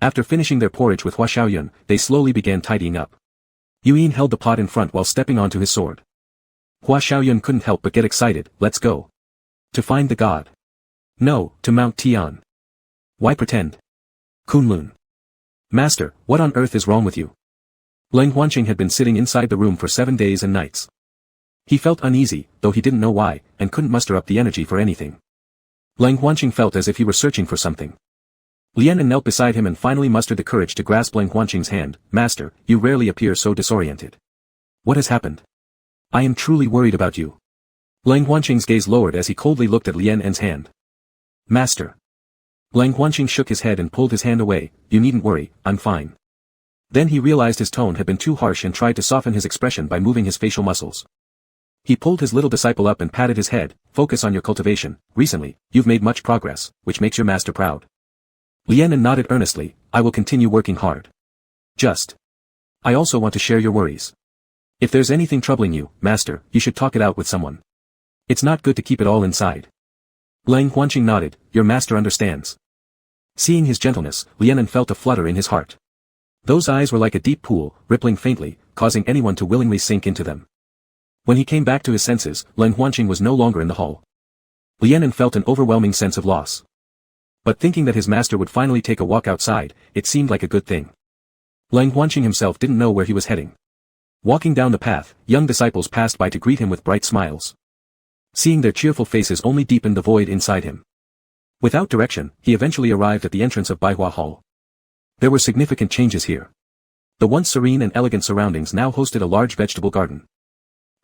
After finishing their porridge with Hua Xiaoyun, they slowly began tidying up. Yu Yin held the pot in front while stepping onto his sword. Hua Xiaoyun couldn't help but get excited. Let's go. To find the god. No, to Mount Tian. Why pretend? Kunlun. Master, what on earth is wrong with you? Leng Huanqing had been sitting inside the room for 7 days and nights. He felt uneasy, though he didn't know why, and couldn't muster up the energy for anything. Leng Huanqing felt as if he were searching for something. Lian knelt beside him and finally mustered the courage to grasp Leng Huanqing's hand. Master, you rarely appear so disoriented. What has happened? I am truly worried about you. Leng Huanqing's gaze lowered as he coldly looked at Lian En's hand. Master. Leng Huanqing shook his head and pulled his hand away. You needn't worry, I'm fine. Then he realized his tone had been too harsh and tried to soften his expression by moving his facial muscles. He pulled his little disciple up and patted his head. Focus on your cultivation. Recently, you've made much progress, which makes your master proud. Lian nodded earnestly. I will continue working hard. I also want to share your worries. If there's anything troubling you, master, you should talk it out with someone. It's not good to keep it all inside. Leng Huanqing nodded. Your master understands. Seeing his gentleness, Lian felt a flutter in his heart. Those eyes were like a deep pool, rippling faintly, causing anyone to willingly sink into them. When he came back to his senses, Leng Huanqing was no longer in the hall. Lian felt an overwhelming sense of loss. But thinking that his master would finally take a walk outside, it seemed like a good thing. Leng Huanqing himself didn't know where he was heading. Walking down the path, young disciples passed by to greet him with bright smiles. Seeing their cheerful faces only deepened the void inside him. Without direction, he eventually arrived at the entrance of Baihua Hall. There were significant changes here. The once serene and elegant surroundings now hosted a large vegetable garden.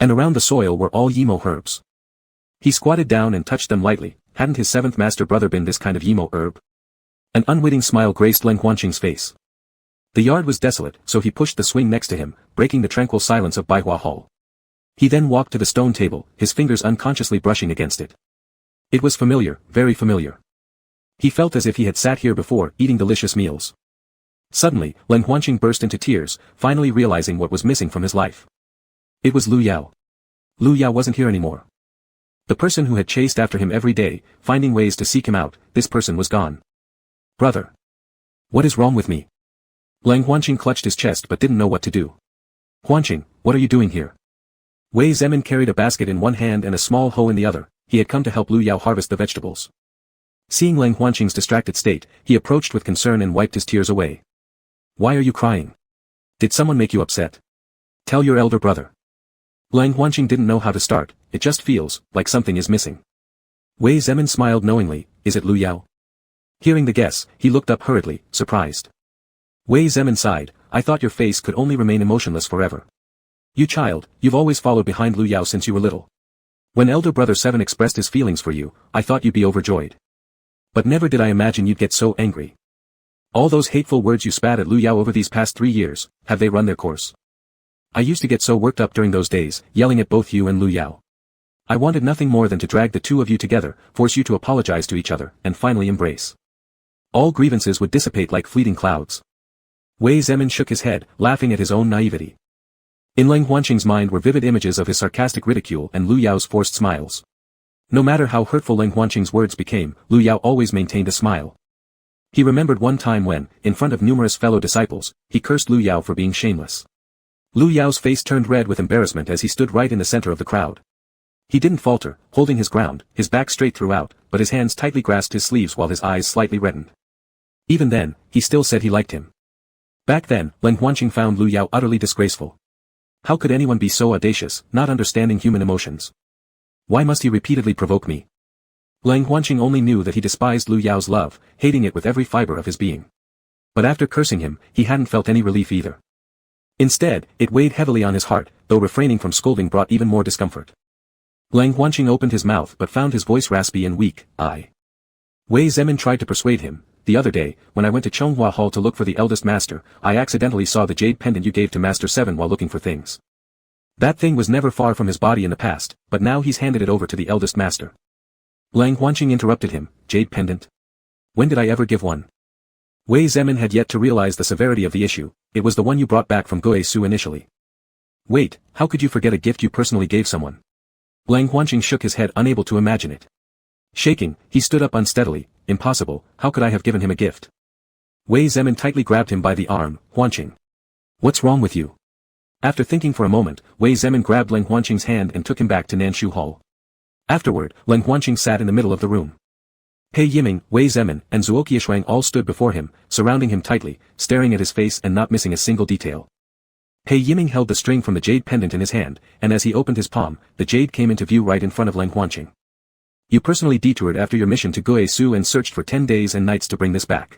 And around the soil were all Yimo herbs. He squatted down and touched them lightly. Hadn't his 7th master brother been this kind of Yimo herb? An unwitting smile graced Leng Huanqing's face. The yard was desolate, so he pushed the swing next to him, breaking the tranquil silence of Baihua Hall. He then walked to the stone table, his fingers unconsciously brushing against it. It was familiar, very familiar. He felt as if he had sat here before, eating delicious meals. Suddenly, Leng Huanqing burst into tears, finally realizing what was missing from his life. It was Lu Yao. Lu Yao wasn't here anymore. The person who had chased after him every day, finding ways to seek him out, this person was gone. Brother. What is wrong with me? Leng Huanqing clutched his chest but didn't know what to do. Huanqing, what are you doing here? Wei Zemin carried a basket in one hand and a small hoe in the other. He had come to help Lu Yao harvest the vegetables. Seeing Leng Huanqing's distracted state, he approached with concern and wiped his tears away. Why are you crying? Did someone make you upset? Tell your elder brother. Leng Huanqing didn't know how to start. It just feels like something is missing. Wei Zemin smiled knowingly. Is it Lu Yao? Hearing the guess, he looked up hurriedly, surprised. Wei Zemin sighed, I thought your face could only remain emotionless forever. You child, you've always followed behind Lu Yao since you were little. When elder brother 7 expressed his feelings for you, I thought you'd be overjoyed. But never did I imagine you'd get so angry. All those hateful words you spat at Lu Yao over these past 3 years, have they run their course? I used to get so worked up during those days, yelling at both you and Lu Yao. I wanted nothing more than to drag the two of you together, force you to apologize to each other, and finally embrace. All grievances would dissipate like fleeting clouds. Wei Zemin shook his head, laughing at his own naivety. In Leng Huanqing's mind were vivid images of his sarcastic ridicule and Lu Yao's forced smiles. No matter how hurtful Leng Huanqing's words became, Lu Yao always maintained a smile. He remembered one time when, in front of numerous fellow disciples, he cursed Lu Yao for being shameless. Lu Yao's face turned red with embarrassment as he stood right in the center of the crowd. He didn't falter, holding his ground, his back straight throughout, but his hands tightly grasped his sleeves while his eyes slightly reddened. Even then, he still said he liked him. Back then, Leng Huanqing found Lu Yao utterly disgraceful. How could anyone be so audacious, not understanding human emotions? Why must he repeatedly provoke me? Leng Huanqing only knew that he despised Lu Yao's love, hating it with every fiber of his being. But after cursing him, he hadn't felt any relief either. Instead, it weighed heavily on his heart, though refraining from scolding brought even more discomfort. Leng Huanqing opened his mouth but found his voice raspy and weak. Wei Zemin tried to persuade him. The other day, when I went to Chonghua Hall to look for the eldest master, I accidentally saw the jade pendant you gave to Master 7 while looking for things. That thing was never far from his body in the past, but now he's handed it over to the eldest master. Leng Huanqing interrupted him, jade pendant? When did I ever give one? Wei Zemin had yet to realize the severity of the issue. It was the one you brought back from Goei-Su initially. Wait, how could you forget a gift you personally gave someone? Leng Huanqing shook his head, unable to imagine it. Shaking, he stood up unsteadily. Impossible, how could I have given him a gift? Wei Zemin tightly grabbed him by the arm. Huanqing. What's wrong with you? After thinking for a moment, Wei Zemin grabbed Leng Huanqing's hand and took him back to Nanshu Hall. Afterward, Leng Huanqing sat in the middle of the room. Pei Yiming, Wei Zemin, and Zuoqiushuang all stood before him, surrounding him tightly, staring at his face and not missing a single detail. Pei Yiming held the string from the jade pendant in his hand, and as he opened his palm, the jade came into view right in front of Leng Huanqing. You personally detoured after your mission to Goei-Su and searched for 10 days and nights to bring this back.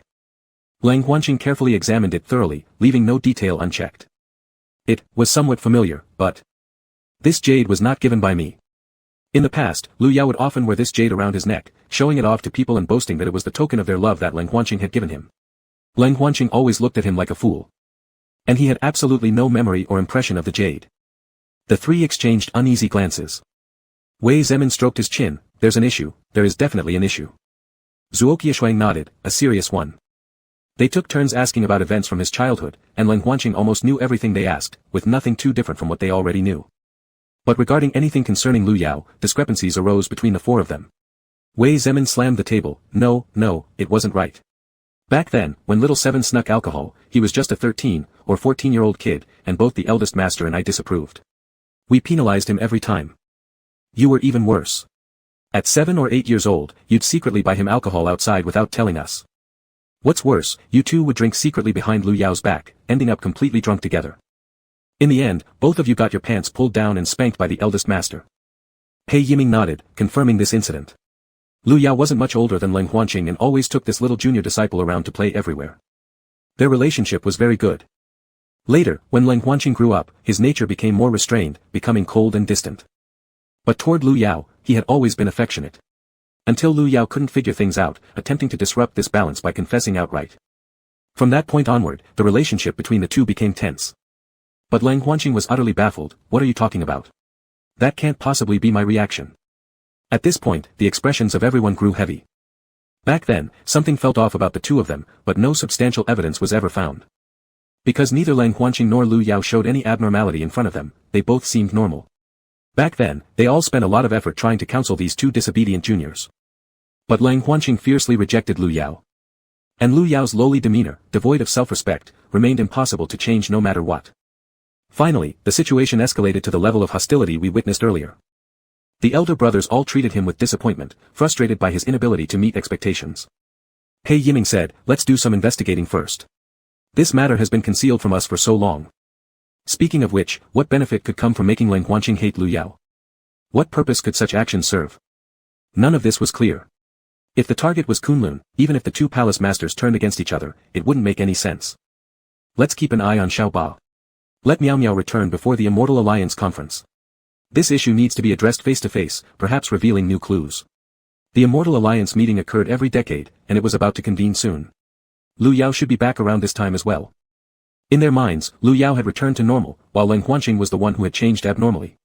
Leng Huanqing carefully examined it thoroughly, leaving no detail unchecked. It was somewhat familiar, but this jade was not given by me. In the past, Lu Yao would often wear this jade around his neck, showing it off to people and boasting that it was the token of their love that Leng Huanqing had given him. Leng Huanqing always looked at him like a fool. And he had absolutely no memory or impression of the jade. The three exchanged uneasy glances. Wei Zemin stroked his chin. There's an issue, there is definitely an issue. Zuoqiushuang nodded, a serious one. They took turns asking about events from his childhood, and Leng Huanqing almost knew everything they asked, with nothing too different from what they already knew. But regarding anything concerning Lu Yao, discrepancies arose between the four of them. Wei Zemin slammed the table. No, it wasn't right. Back then, when little 7 snuck alcohol, he was just a 13 or 14-year-old kid, and both the eldest master and I disapproved. We penalized him every time. You were even worse. At 7 or 8 years old, you'd secretly buy him alcohol outside without telling us. What's worse, you two would drink secretly behind Lu Yao's back, ending up completely drunk together. In the end, both of you got your pants pulled down and spanked by the eldest master. Pei Yiming nodded, confirming this incident. Lu Yao wasn't much older than Leng Huanqing and always took this little junior disciple around to play everywhere. Their relationship was very good. Later, when Leng Huanqing grew up, his nature became more restrained, becoming cold and distant. But toward Lu Yao, he had always been affectionate. Until Lu Yao couldn't figure things out, attempting to disrupt this balance by confessing outright. From that point onward, the relationship between the two became tense. But Leng Huanqing was utterly baffled. What are you talking about? That can't possibly be my reaction. At this point, the expressions of everyone grew heavy. Back then, something felt off about the two of them, but no substantial evidence was ever found. Because neither Leng Huanqing nor Lu Yao showed any abnormality in front of them, they both seemed normal. Back then, they all spent a lot of effort trying to counsel these two disobedient juniors. But Leng Huanqing fiercely rejected Lu Yao. And Lu Yao's lowly demeanor, devoid of self-respect, remained impossible to change no matter what. Finally, the situation escalated to the level of hostility we witnessed earlier. The elder brothers all treated him with disappointment, frustrated by his inability to meet expectations. Pei Yiming said, let's do some investigating first. This matter has been concealed from us for so long. Speaking of which, what benefit could come from making Leng Huanqing hate Lu Yao? What purpose could such actions serve? None of this was clear. If the target was Kunlun, even if the two palace masters turned against each other, it wouldn't make any sense. Let's keep an eye on Xiao Ba. Let Miao Miao return before the Immortal Alliance conference. This issue needs to be addressed face to face, perhaps revealing new clues. The Immortal Alliance meeting occurred every decade, and it was about to convene soon. Lu Yao should be back around this time as well. In their minds, Lu Yao had returned to normal, while Leng Huanqing was the one who had changed abnormally.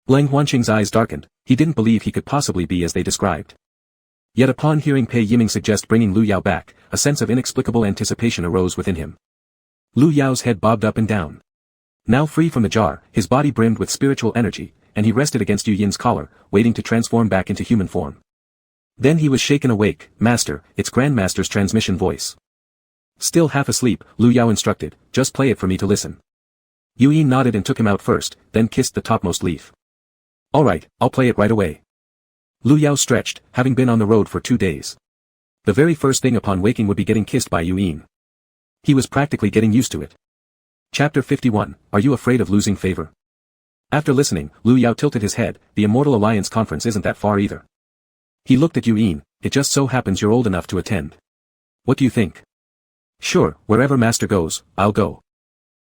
Leng Huanqing's eyes darkened, he didn't believe he could possibly be as they described. Yet upon hearing Pei Yiming suggest bringing Lu Yao back, a sense of inexplicable anticipation arose within him. Lu Yao's head bobbed up and down. Now free from the jar, his body brimmed with spiritual energy, and he rested against Yu Yin's collar, waiting to transform back into human form. Then he was shaken awake. "Master," its Grandmaster's transmission voice. Still half asleep, Lu Yao instructed, "Just play it for me to listen." Yu Yin nodded and took him out first, then kissed the topmost leaf. "Alright, I'll play it right away." Lu Yao stretched, having been on the road for 2 days. The very first thing upon waking would be getting kissed by Yu Yin. He was practically getting used to it. Chapter 51, Are You Afraid of Losing Favor? After listening, Lu Yao tilted his head. The Immortal Alliance conference isn't that far either. He looked at Yu Yin. "It just so happens you're old enough to attend. What do you think?" "Sure, wherever Master goes, I'll go."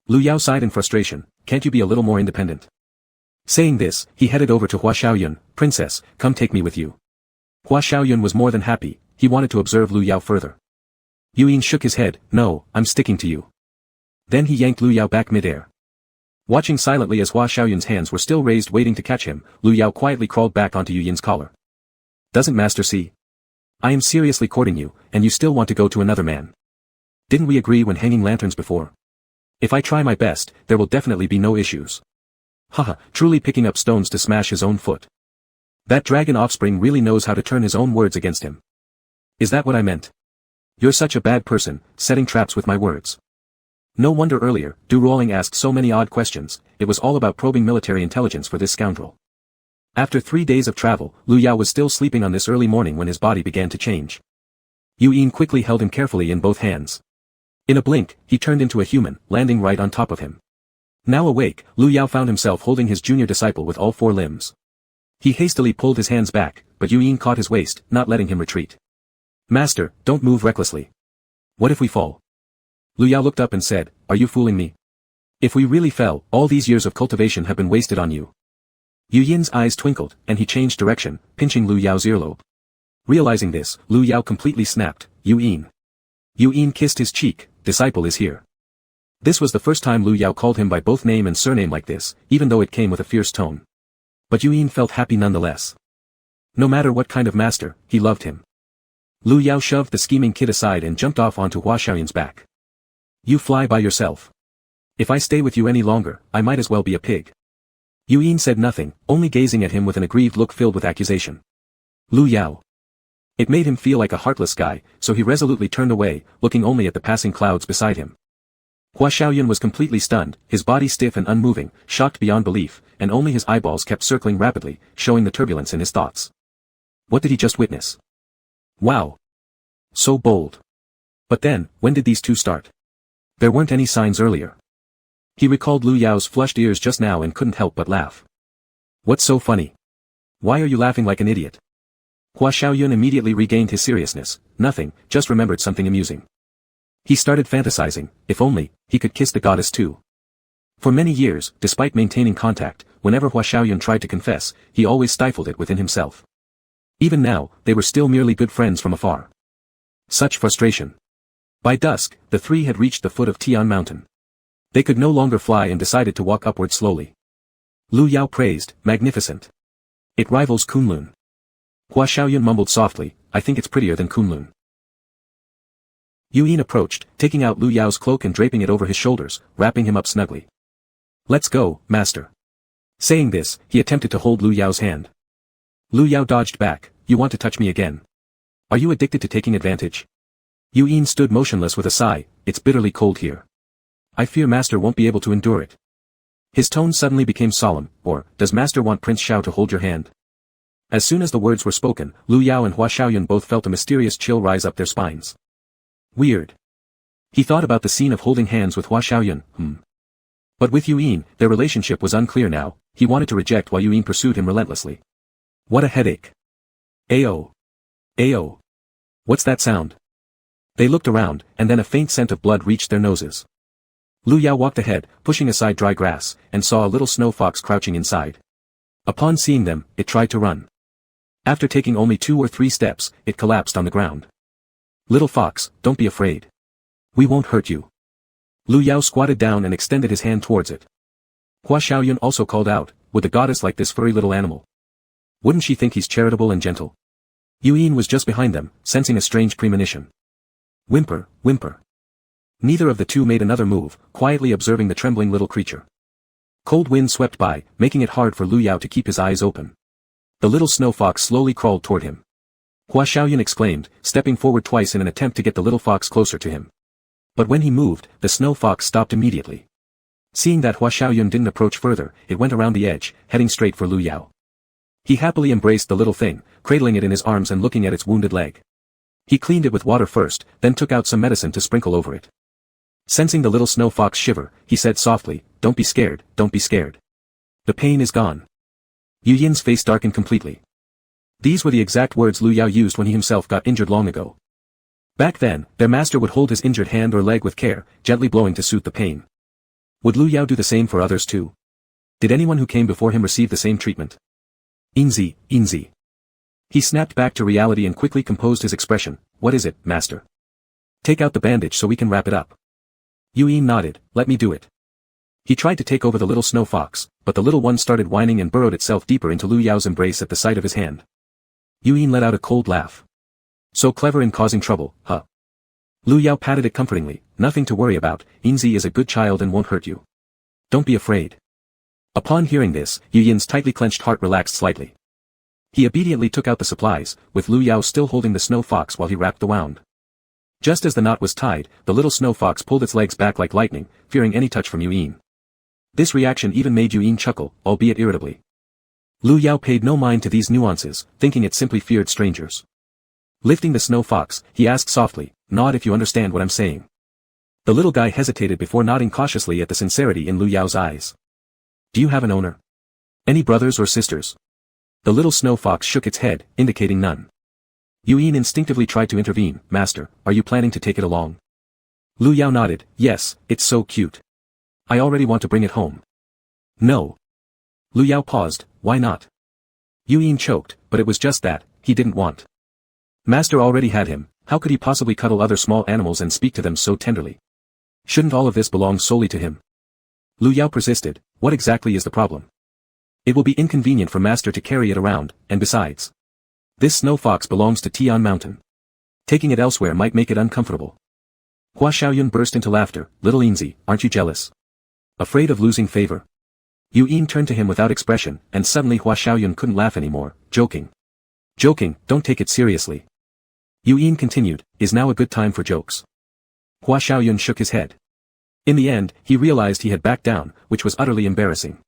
Lu Yao sighed in frustration. "Can't you be a little more independent?" Saying this, he headed over to Hua Xiaoyun. "Princess, come take me with you." Hua Xiaoyun was more than happy. He wanted to observe Lu Yao further. Yu Yin shook his head. "No, I'm sticking to you." Then he yanked Lu Yao back mid-air. Watching silently as Hua Xiaoyun's hands were still raised waiting to catch him, Lu Yao quietly crawled back onto Yu Yin's collar. "Doesn't Master see? I am seriously courting you, and you still want to go to another man. Didn't we agree when hanging lanterns before? If I try my best, there will definitely be no issues." Haha, truly picking up stones to smash his own foot. That dragon offspring really knows how to turn his own words against him. Is that what I meant? You're such a bad person, setting traps with my words. No wonder earlier, Du Ruoling asked so many odd questions. It was all about probing military intelligence for this scoundrel. After 3 days of travel, Lu Yao was still sleeping on this early morning when his body began to change. Yu Yin quickly held him carefully in both hands. In a blink, he turned into a human, landing right on top of him. Now awake, Lu Yao found himself holding his junior disciple with all 4 limbs. He hastily pulled his hands back, but Yu Yin caught his waist, not letting him retreat. "Master, don't move recklessly. What if we fall?" Lu Yao looked up and said, "Are you fooling me? If we really fell, all these years of cultivation have been wasted on you." Yu Yin's eyes twinkled, and he changed direction, pinching Lu Yao's earlobe. Realizing this, Lu Yao completely snapped. "Yu Yin." Yu Yin kissed his cheek. "Disciple is here." This was the first time Lu Yao called him by both name and surname like this, even though it came with a fierce tone. But Yu Yin felt happy nonetheless. No matter what kind of master, he loved him. Lu Yao shoved the scheming kid aside and jumped off onto Hua Xiaoyun's back. "You fly by yourself. If I stay with you any longer, I might as well be a pig." Yu Yin said nothing, only gazing at him with an aggrieved look filled with accusation. Lu Yao. It made him feel like a heartless guy, so he resolutely turned away, looking only at the passing clouds beside him. Hua Xiaoyun was completely stunned, his body stiff and unmoving, shocked beyond belief, and only his eyeballs kept circling rapidly, showing the turbulence in his thoughts. What did he just witness? Wow! So bold. But then, when did these two start? There weren't any signs earlier. He recalled Lu Yao's flushed ears just now and couldn't help but laugh. What's so funny? Why are you laughing like an idiot? Hua Xiaoyun immediately regained his seriousness. Nothing, just remembered something amusing. He started fantasizing, if only, he could kiss the goddess too. For many years, despite maintaining contact, whenever Hua Xiaoyun tried to confess, he always stifled it within himself. Even now, they were still merely good friends from afar. Such frustration. By dusk, the three had reached the foot of Tian Mountain. They could no longer fly and decided to walk upward slowly. Lu Yao praised, magnificent. It rivals Kunlun. Hua Xiaoyun mumbled softly, I think it's prettier than Kunlun. Yu Yin approached, taking out Lu Yao's cloak and draping it over his shoulders, wrapping him up snugly. Let's go, master. Saying this, he attempted to hold Lu Yao's hand. Lu Yao dodged back, you want to touch me again? Are you addicted to taking advantage? Yu Yin stood motionless with a sigh, it's bitterly cold here. I fear master won't be able to endure it. His tone suddenly became solemn, or, does master want Prince Xiao to hold your hand? As soon as the words were spoken, Lu Yao and Hua Xiaoyun both felt a mysterious chill rise up their spines. Weird. He thought about the scene of holding hands with Hua Xiaoyun, But with Yu Yin, their relationship was unclear now, he wanted to reject while Yu Yin pursued him relentlessly. What a headache. Ayo. Ayo. What's that sound? They looked around, and then a faint scent of blood reached their noses. Lu Yao walked ahead, pushing aside dry grass, and saw a little snow fox crouching inside. Upon seeing them, it tried to run. After taking only 2 or 3 steps, it collapsed on the ground. Little fox, don't be afraid. We won't hurt you. Lu Yao squatted down and extended his hand towards it. Hua Xiaoyun also called out, would the goddess like this furry little animal? Wouldn't she think he's charitable and gentle? Yuyin was just behind them, sensing a strange premonition. Whimper, whimper. Neither of the two made another move, quietly observing the trembling little creature. Cold wind swept by, making it hard for Lu Yao to keep his eyes open. The little snow fox slowly crawled toward him. Hua Xiaoyun exclaimed, stepping forward twice in an attempt to get the little fox closer to him. But when he moved, the snow fox stopped immediately. Seeing that Hua Xiaoyun didn't approach further, it went around the edge, heading straight for Lu Yao. He happily embraced the little thing, cradling it in his arms and looking at its wounded leg. He cleaned it with water first, then took out some medicine to sprinkle over it. Sensing the little snow fox shiver, he said softly, don't be scared, don't be scared. The pain is gone. Yu Yin's face darkened completely. These were the exact words Lu Yao used when he himself got injured long ago. Back then, their master would hold his injured hand or leg with care, gently blowing to soothe the pain. Would Lu Yao do the same for others too? Did anyone who came before him receive the same treatment? Inzi, Inzi. He snapped back to reality and quickly composed his expression. What is it, master? Take out the bandage so we can wrap it up. Yu Yin nodded, let me do it. He tried to take over the little snow fox, but the little one started whining and burrowed itself deeper into Lu Yao's embrace at the sight of his hand. Yu Yin let out a cold laugh. So clever in causing trouble, huh? Lu Yao patted it comfortingly, nothing to worry about, Inzi is a good child and won't hurt you. Don't be afraid. Upon hearing this, Yu Yin's tightly clenched heart relaxed slightly. He obediently took out the supplies, with Lu Yao still holding the snow fox while he wrapped the wound. Just as the knot was tied, the little snow fox pulled its legs back like lightning, fearing any touch from Yu Yin. This reaction even made Yu Yin chuckle, albeit irritably. Lu Yao paid no mind to these nuances, thinking it simply feared strangers. Lifting the snow fox, he asked softly, nod if you understand what I'm saying. The little guy hesitated before nodding cautiously at the sincerity in Lu Yao's eyes. Do you have an owner? Any brothers or sisters? The little snow fox shook its head, indicating none. Yu Yin instinctively tried to intervene, Master, are you planning to take it along? Lu Yao nodded, yes, it's so cute. I already want to bring it home. No. Lu Yao paused, why not? Yu Yin choked, but it was just that, he didn't want. Master already had him, how could he possibly cuddle other small animals and speak to them so tenderly? Shouldn't all of this belong solely to him? Lu Yao persisted, what exactly is the problem? It will be inconvenient for Master to carry it around, and besides. This snow fox belongs to Tian Mountain. Taking it elsewhere might make it uncomfortable. Hua Xiaoyun burst into laughter, little Inzi, aren't you jealous? Afraid of losing favor? Yu Yin turned to him without expression, and suddenly Hua Xiaoyun couldn't laugh anymore, joking. Joking, don't take it seriously. Yu Yin continued, is now a good time for jokes. Hua Xiaoyun shook his head. In the end, he realized he had backed down, which was utterly embarrassing.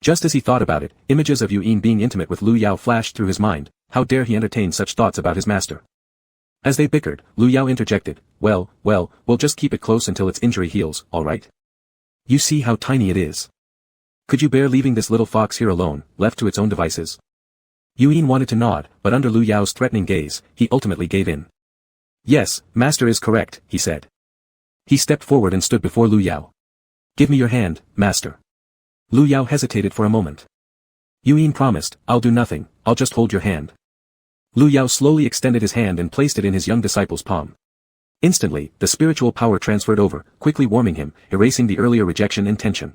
Just as he thought about it, images of Yu Yin being intimate with Lu Yao flashed through his mind, how dare he entertain such thoughts about his master. As they bickered, Lu Yao interjected, well, we'll just keep it close until its injury heals, alright? You see how tiny it is. Could you bear leaving this little fox here alone, left to its own devices? Yu Yin wanted to nod, but under Lu Yao's threatening gaze, he ultimately gave in. Yes, master is correct, he said. He stepped forward and stood before Lu Yao. Give me your hand, master. Lu Yao hesitated for a moment. Yu Yin promised, I'll do nothing, I'll just hold your hand. Lu Yao slowly extended his hand and placed it in his young disciple's palm. Instantly, the spiritual power transferred over, quickly warming him, erasing the earlier rejection and tension.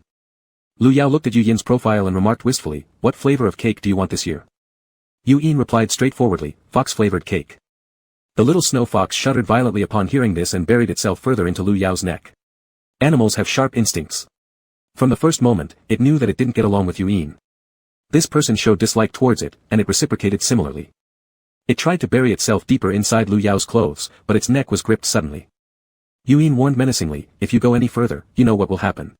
Lu Yao looked at Yu Yin's profile and remarked wistfully, what flavor of cake do you want this year? Yu Yin replied straightforwardly, fox-flavored cake. The little snow fox shuddered violently upon hearing this and buried itself further into Lu Yao's neck. Animals have sharp instincts. From the first moment, it knew that it didn't get along with Yu Yin. This person showed dislike towards it, and it reciprocated similarly. It tried to bury itself deeper inside Lu Yao's clothes, but its neck was gripped suddenly. Yu Yin warned menacingly, if you go any further, you know what will happen.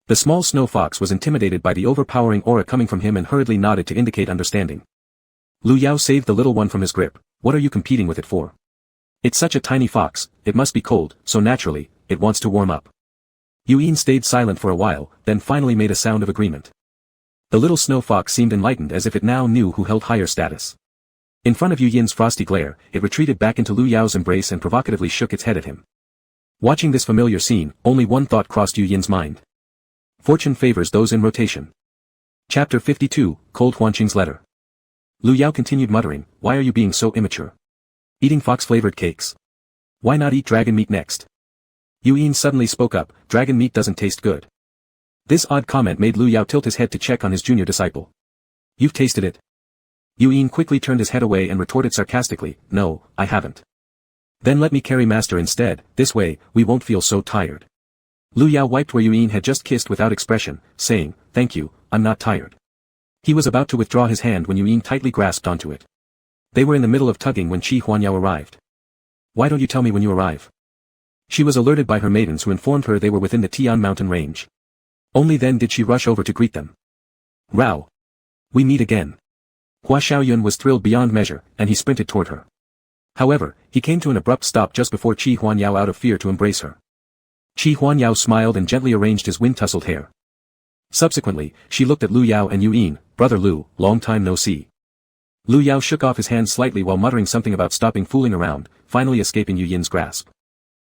The small snow fox was intimidated by the overpowering aura coming from him and hurriedly nodded to indicate understanding. Lu Yao saved the little one from his grip, what are you competing with it for? It's such a tiny fox, it must be cold, so naturally, it wants to warm up. Yu Yin stayed silent for a while, then finally made a sound of agreement. The little snow fox seemed enlightened as if it now knew who held higher status. In front of Yu Yin's frosty glare, it retreated back into Lu Yao's embrace and provocatively shook its head at him. Watching this familiar scene, only one thought crossed Yu Yin's mind. Fortune favors those in rotation. Chapter 52, Cold Huanqing's Letter. Lu Yao continued muttering, why are you being so immature? Eating fox-flavored cakes. Why not eat dragon meat next? Yu Yin suddenly spoke up, dragon meat doesn't taste good. This odd comment made Lu Yao tilt his head to check on his junior disciple. You've tasted it? Yu Yin quickly turned his head away and retorted sarcastically, no, I haven't. Then let me carry master instead, this way, we won't feel so tired. Lu Yao wiped where Yu Yin had just kissed without expression, saying, thank you, I'm not tired. He was about to withdraw his hand when Yu Yin tightly grasped onto it. They were in the middle of tugging when Qi Huanyao arrived. Why don't you tell me when you arrive? She was alerted by her maidens who informed her they were within the Tian mountain range. Only then did she rush over to greet them. Rao. We meet again. Hua Xiaoyun was thrilled beyond measure, and he sprinted toward her. However, he came to an abrupt stop just before Qi Huanyao out of fear to embrace her. Qi Huanyao smiled and gently arranged his wind-tousled hair. Subsequently, she looked at Lu Yao and Yu Yin, brother Lu, long time no see. Lu Yao shook off his hand slightly while muttering something about stopping fooling around, finally escaping Yu Yin's grasp.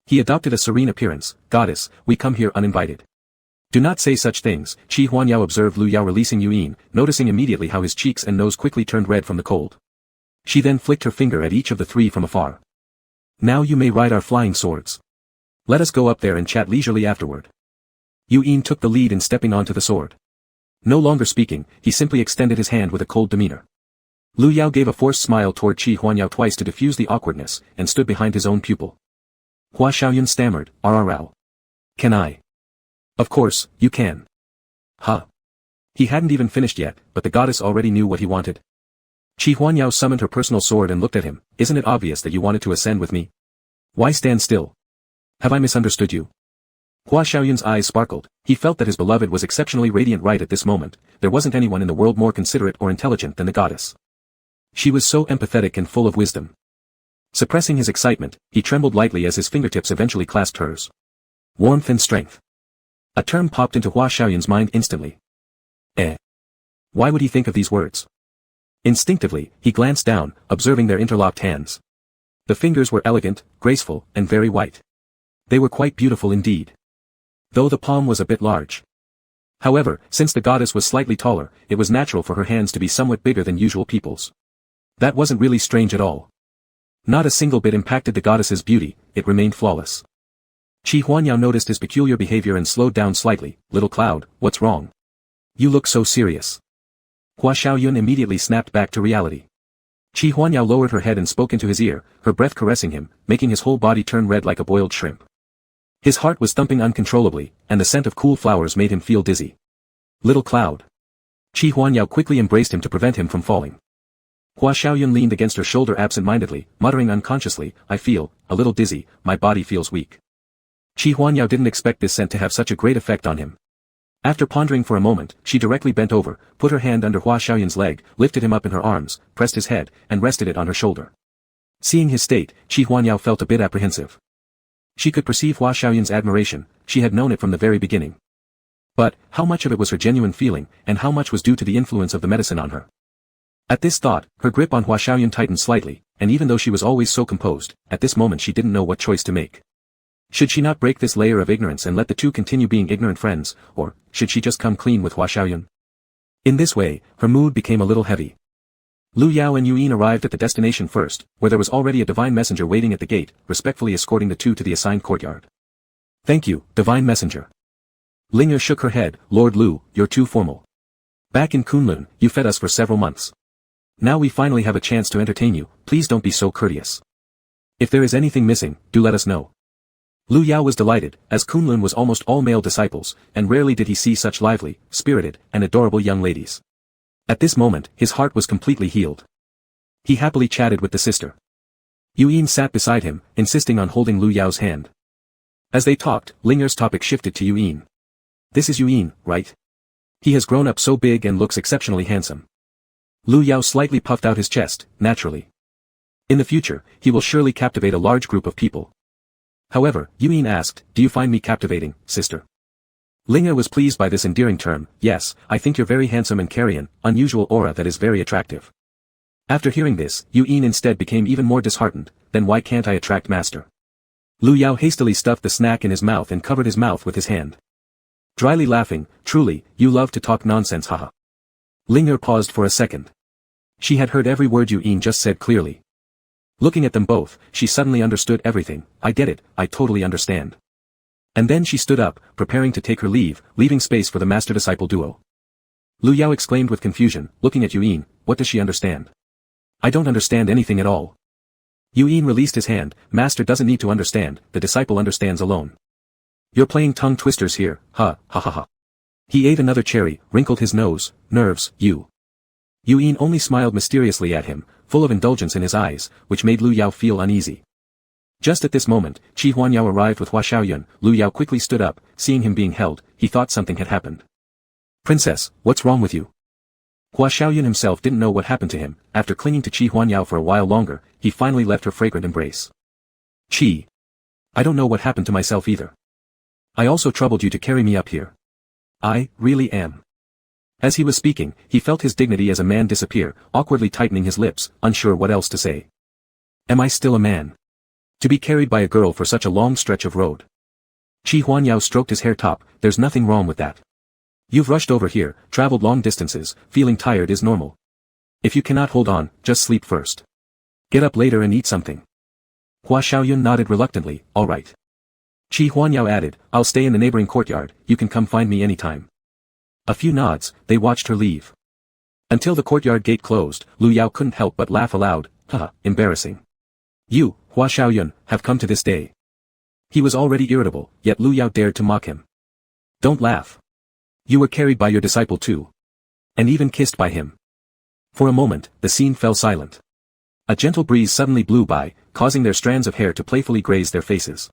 He adopted a serene appearance, goddess, we come here uninvited. Do not say such things, Qi Huanyao observed Lu Yao releasing Yu Yin, noticing immediately how his cheeks and nose quickly turned red from the cold. She then flicked her finger at each of the three from afar. Now you may ride our flying swords. Let us go up there and chat leisurely afterward. Yu Yin took the lead in stepping onto the sword. No longer speaking, he simply extended his hand with a cold demeanor. Lu Yao gave a forced smile toward Qi Huanyao twice to diffuse the awkwardness, and stood behind his own pupil. Hua Xiaoyun stammered, Rao. Can I? Of course, you can. Huh. He hadn't even finished yet, but the goddess already knew what he wanted. Qi Huanyao summoned her personal sword and looked at him, isn't it obvious that you wanted to ascend with me? Why stand still? Have I misunderstood you? Hua Xiaoyun's eyes sparkled, he felt that his beloved was exceptionally radiant right at this moment, there wasn't anyone in the world more considerate or intelligent than the goddess. She was so empathetic and full of wisdom. Suppressing his excitement, he trembled lightly as his fingertips eventually clasped hers. Warmth and strength. A term popped into Hua Xiaoyun's mind instantly. Why would he think of these words? Instinctively, he glanced down, observing their interlocked hands. The fingers were elegant, graceful, and very white. They were quite beautiful indeed. Though the palm was a bit large. However, since the goddess was slightly taller, it was natural for her hands to be somewhat bigger than usual people's. That wasn't really strange at all. Not a single bit impacted the goddess's beauty, it remained flawless. Qi Huanyao noticed his peculiar behavior and slowed down slightly, little cloud, what's wrong? You look so serious. Hua Xiaoyun immediately snapped back to reality. Qi Huanyao lowered her head and spoke into his ear, her breath caressing him, making his whole body turn red like a boiled shrimp. His heart was thumping uncontrollably, and the scent of cool flowers made him feel dizzy. Little cloud. Qi Huanyao quickly embraced him to prevent him from falling. Hua Xiaoyun leaned against her shoulder absent-mindedly, muttering unconsciously, I feel, a little dizzy, my body feels weak. Qi Huanyao didn't expect this scent to have such a great effect on him. After pondering for a moment, she directly bent over, put her hand under Hua Xiaoyun's leg, lifted him up in her arms, pressed his head, and rested it on her shoulder. Seeing his state, Qi Huanyao felt a bit apprehensive. She could perceive Hua Xiaoyun's admiration, she had known it from the very beginning. But, how much of it was her genuine feeling, and how much was due to the influence of the medicine on her? At this thought, her grip on Hua Xiaoyun tightened slightly, and even though she was always so composed, at this moment she didn't know what choice to make. Should she not break this layer of ignorance and let the two continue being ignorant friends, or, should she just come clean with Hua Xiaoyun? In this way, her mood became a little heavy. Lu Yao and Yu Yin arrived at the destination first, where there was already a divine messenger waiting at the gate, respectfully escorting the two to the assigned courtyard. Thank you, divine messenger. Ling'er shook her head, Lord Lu, you're too formal. Back in Kunlun, you fed us for several months. Now we finally have a chance to entertain you, please don't be so courteous. If there is anything missing, do let us know. Lu Yao was delighted, as Kunlun was almost all male disciples, and rarely did he see such lively, spirited, and adorable young ladies. At this moment, his heart was completely healed. He happily chatted with the sister. Yu Yin sat beside him, insisting on holding Lu Yao's hand. As they talked, Ling'er's topic shifted to Yu Yin. This is Yu Yin, right? He has grown up so big and looks exceptionally handsome. Lu Yao slightly puffed out his chest, naturally. In the future, he will surely captivate a large group of people. However, Yu Yin asked, do you find me captivating, sister? Ling'er was pleased by this endearing term, yes, I think you're very handsome and carry an unusual aura that is very attractive. After hearing this, Yu Yin instead became even more disheartened, then why can't I attract master? Lu Yao hastily stuffed the snack in his mouth and covered his mouth with his hand. Dryly laughing, truly, you love to talk nonsense, haha. Ling Er paused for a second. She had heard every word Yue just said clearly. Looking at them both, she suddenly understood everything. I get it, I totally understand. And then she stood up, preparing to take her leave, leaving space for the master-disciple duo. Lu Yao exclaimed with confusion, looking at Yue, what does she understand? I don't understand anything at all. Yue released his hand, master doesn't need to understand, the disciple understands alone. You're playing tongue twisters here, ha ha ha. He ate another cherry, wrinkled his nose, nerves, Yue only smiled mysteriously at him, full of indulgence in his eyes, which made Lu Yao feel uneasy. Just at this moment, Qi Huanyao arrived with Hua Xiaoyun. Lu Yao quickly stood up, seeing him being held, he thought something had happened. Princess, what's wrong with you? Hua Xiaoyun himself didn't know what happened to him. After clinging to Qi Huanyao for a while longer, he finally left her fragrant embrace. Qi. I don't know what happened to myself either. I also troubled you to carry me up here. I really am. As he was speaking, he felt his dignity as a man disappear, awkwardly tightening his lips, unsure what else to say. Am I still a man? To be carried by a girl for such a long stretch of road. Qi Huanyao stroked his hair top, there's nothing wrong with that. You've rushed over here, traveled long distances, feeling tired is normal. If you cannot hold on, just sleep first. Get up later and eat something. Hua Xiaoyun nodded reluctantly, all right. Qi Huanyao added, I'll stay in the neighboring courtyard, you can come find me anytime. A few nods, they watched her leave. Until the courtyard gate closed, Lu Yao couldn't help but laugh aloud, haha, embarrassing. You, Hua Xiaoyun, have come to this day. He was already irritable, yet Lu Yao dared to mock him. Don't laugh. You were carried by your disciple too. And even kissed by him. For a moment, the scene fell silent. A gentle breeze suddenly blew by, causing their strands of hair to playfully graze their faces.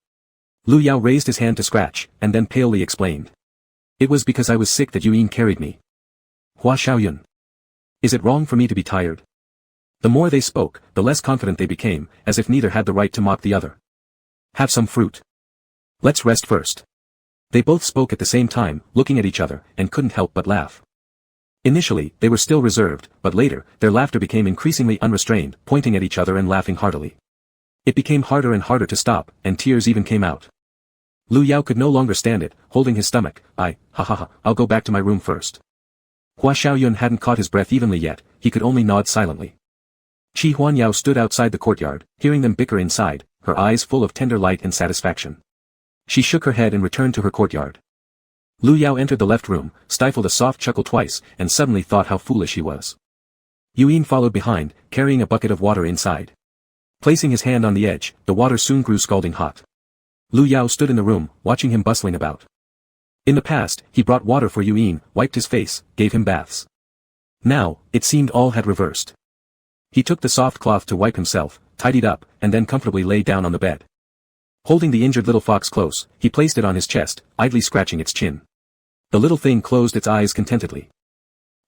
Lu Yao raised his hand to scratch, and then palely explained. It was because I was sick that Yue carried me. Hua Xiaoyun. Is it wrong for me to be tired? The more they spoke, the less confident they became, as if neither had the right to mock the other. Have some fruit. Let's rest first. They both spoke at the same time, looking at each other, and couldn't help but laugh. Initially, they were still reserved, but later, their laughter became increasingly unrestrained, pointing at each other and laughing heartily. It became harder and harder to stop, and tears even came out. Lu Yao could no longer stand it, holding his stomach. I'll go back to my room first. Hua Xiaoyun hadn't caught his breath evenly yet, he could only nod silently. Qi Huanyao stood outside the courtyard, hearing them bicker inside, her eyes full of tender light and satisfaction. She shook her head and returned to her courtyard. Lu Yao entered the left room, stifled a soft chuckle twice, and suddenly thought how foolish he was. Yue followed behind, carrying a bucket of water inside. Placing his hand on the edge, the water soon grew scalding hot. Lu Yao stood in the room, watching him bustling about. In the past, he brought water for Yue, wiped his face, gave him baths. Now, it seemed all had reversed. He took the soft cloth to wipe himself, tidied up, and then comfortably lay down on the bed. Holding the injured little fox close, he placed it on his chest, idly scratching its chin. The little thing closed its eyes contentedly.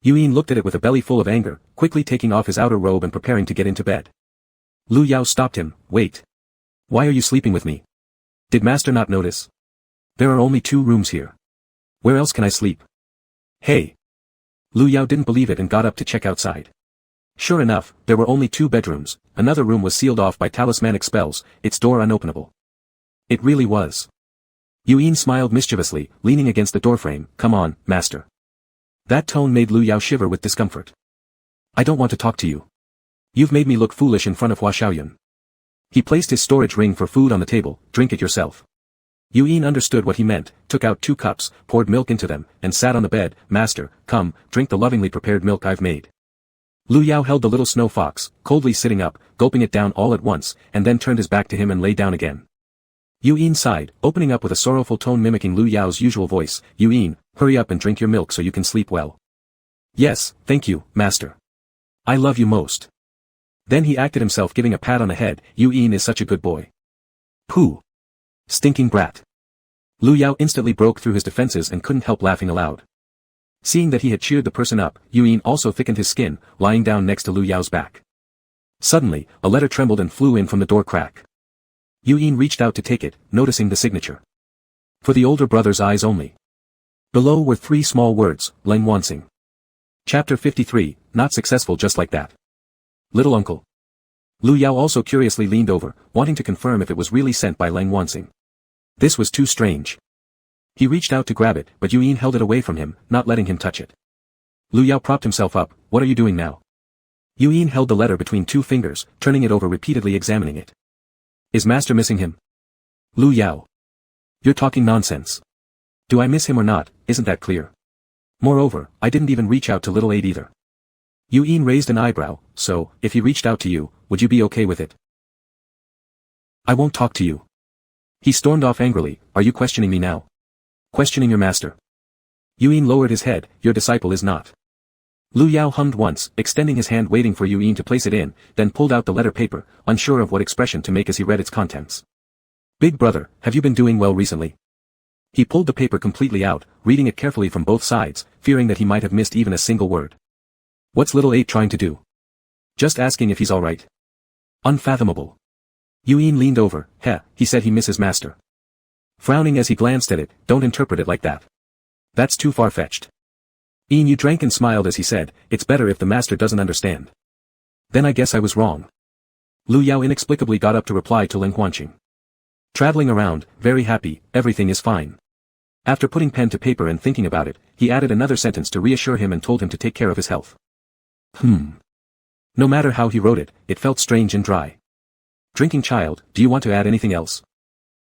Yue looked at it with a belly full of anger, quickly taking off his outer robe and preparing to get into bed. Lu Yao stopped him, wait. Why are you sleeping with me? Did master not notice? There are only 2 rooms here. Where else can I sleep? Hey. Lu Yao didn't believe it and got up to check outside. Sure enough, there were only 2 bedrooms, another room was sealed off by talismanic spells, its door unopenable. It really was. Yue smiled mischievously, leaning against the doorframe, come on, master. That tone made Lu Yao shiver with discomfort. I don't want to talk to you. You've made me look foolish in front of Hua Xiaoyun. He placed his storage ring for food on the table, drink it yourself. Yue understood what he meant, took out 2 cups, poured milk into them, and sat on the bed, master, come, drink the lovingly prepared milk I've made. Lu Yao held the little snow fox, coldly sitting up, gulping it down all at once, and then turned his back to him and lay down again. Yue sighed, opening up with a sorrowful tone mimicking Lu Yao's usual voice, Yue, hurry up and drink your milk so you can sleep well. Yes, thank you, master. I love you most. Then he acted himself giving a pat on the head, Yue is such a good boy. Pooh. Stinking brat. Lu Yao instantly broke through his defenses and couldn't help laughing aloud. Seeing that he had cheered the person up, Yue also thickened his skin, lying down next to Lu Yao's back. Suddenly, a letter trembled and flew in from the door crack. Yue reached out to take it, noticing the signature. For the older brother's eyes only. Below were 3 small words, Leng Wansing. Chapter 53, not successful just like that. Little uncle. Lu Yao also curiously leaned over, wanting to confirm if it was really sent by Leng Wanxing. This was too strange. He reached out to grab it, but Yuyin held it away from him, not letting him touch it. Lu Yao propped himself up. What are you doing now? Yuyin held the letter between two fingers, turning it over repeatedly examining it. Is master missing him? Lu Yao. You're talking nonsense. Do I miss him or not, isn't that clear? Moreover, I didn't even reach out to little 8 either. Yuyin raised an eyebrow, so, if he reached out to you, would you be okay with it? I won't talk to you. He stormed off angrily. Are you questioning me now? Questioning your master. Yuyin lowered his head. Your disciple is not. Lu Yao hummed once, extending his hand waiting for Yuyin to place it in, then pulled out the letter paper, unsure of what expression to make as he read its contents. Big brother, have you been doing well recently? He pulled the paper completely out, reading it carefully from both sides, fearing that he might have missed even a single word. What's little 8 trying to do? Just asking if he's alright. Unfathomable. Yuyin leaned over. He said he misses master. Frowning as he glanced at it, don't interpret it like that. That's too far-fetched. Yu drank and smiled as he said, it's better if the master doesn't understand. Then I guess I was wrong. Lu Yao inexplicably got up to reply to Leng Huanqing. Traveling around, very happy, everything is fine. After putting pen to paper and thinking about it, he added another sentence to reassure him and told him to take care of his health. No matter how he wrote it, it felt strange and dry. Drinking child, do you want to add anything else?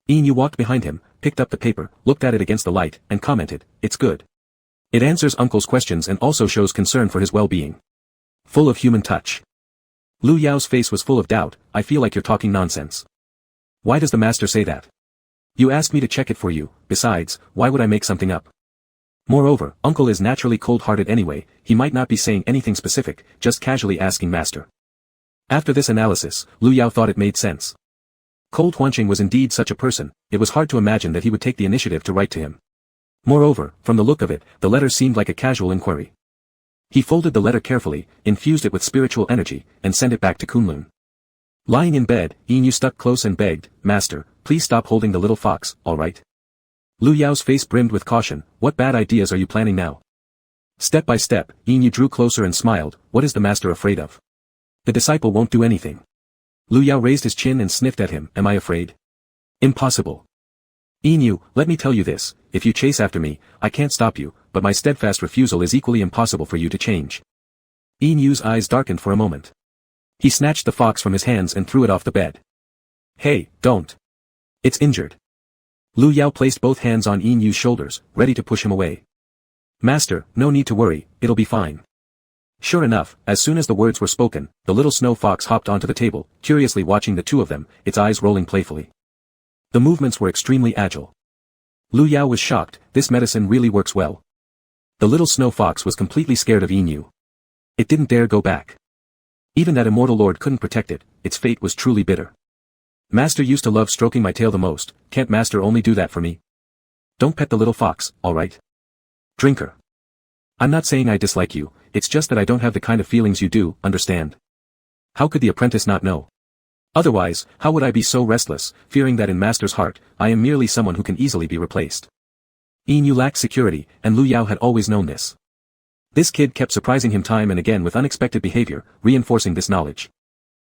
Yu walked behind him, picked up the paper, looked at it against the light, and commented, it's good. It answers uncle's questions and also shows concern for his well-being. Full of human touch. Lu Yao's face was full of doubt. I feel like you're talking nonsense. Why does the master say that? You asked me to check it for you, besides, why would I make something up? Moreover, uncle is naturally cold-hearted anyway, he might not be saying anything specific, just casually asking master. After this analysis, Lu Yao thought it made sense. Cold Huanqing was indeed such a person, it was hard to imagine that he would take the initiative to write to him. Moreover, from the look of it, the letter seemed like a casual inquiry. He folded the letter carefully, infused it with spiritual energy, and sent it back to Kunlun. Lying in bed, Yu stuck close and begged, Master, please stop holding the little fox, alright? Lu Yao's face brimmed with caution. What bad ideas are you planning now? Step by step, Yu drew closer and smiled. What is the master afraid of? The disciple won't do anything. Lu Yao raised his chin and sniffed at him. Am I afraid? Impossible. Yu, let me tell you this, if you chase after me, I can't stop you, but my steadfast refusal is equally impossible for you to change. Yu's eyes darkened for a moment. He snatched the fox from his hands and threw it off the bed. Hey, don't. It's injured. Lu Yao placed both hands on Yu's shoulders, ready to push him away. Master, no need to worry, it'll be fine. Sure enough, as soon as the words were spoken, the little snow fox hopped onto the table, curiously watching the two of them, its eyes rolling playfully. The movements were extremely agile. Lu Yao was shocked, this medicine really works well. The little snow fox was completely scared of Yu. It didn't dare go back. Even that immortal lord couldn't protect it, its fate was truly bitter. Master used to love stroking my tail the most, can't master only do that for me? Don't pet the little fox, alright? Drinker. I'm not saying I dislike you, it's just that I don't have the kind of feelings you do, understand? How could the apprentice not know? Otherwise, how would I be so restless, fearing that in master's heart, I am merely someone who can easily be replaced? Yu lacked security, and Lu Yao had always known this. This kid kept surprising him time and again with unexpected behavior, reinforcing this knowledge.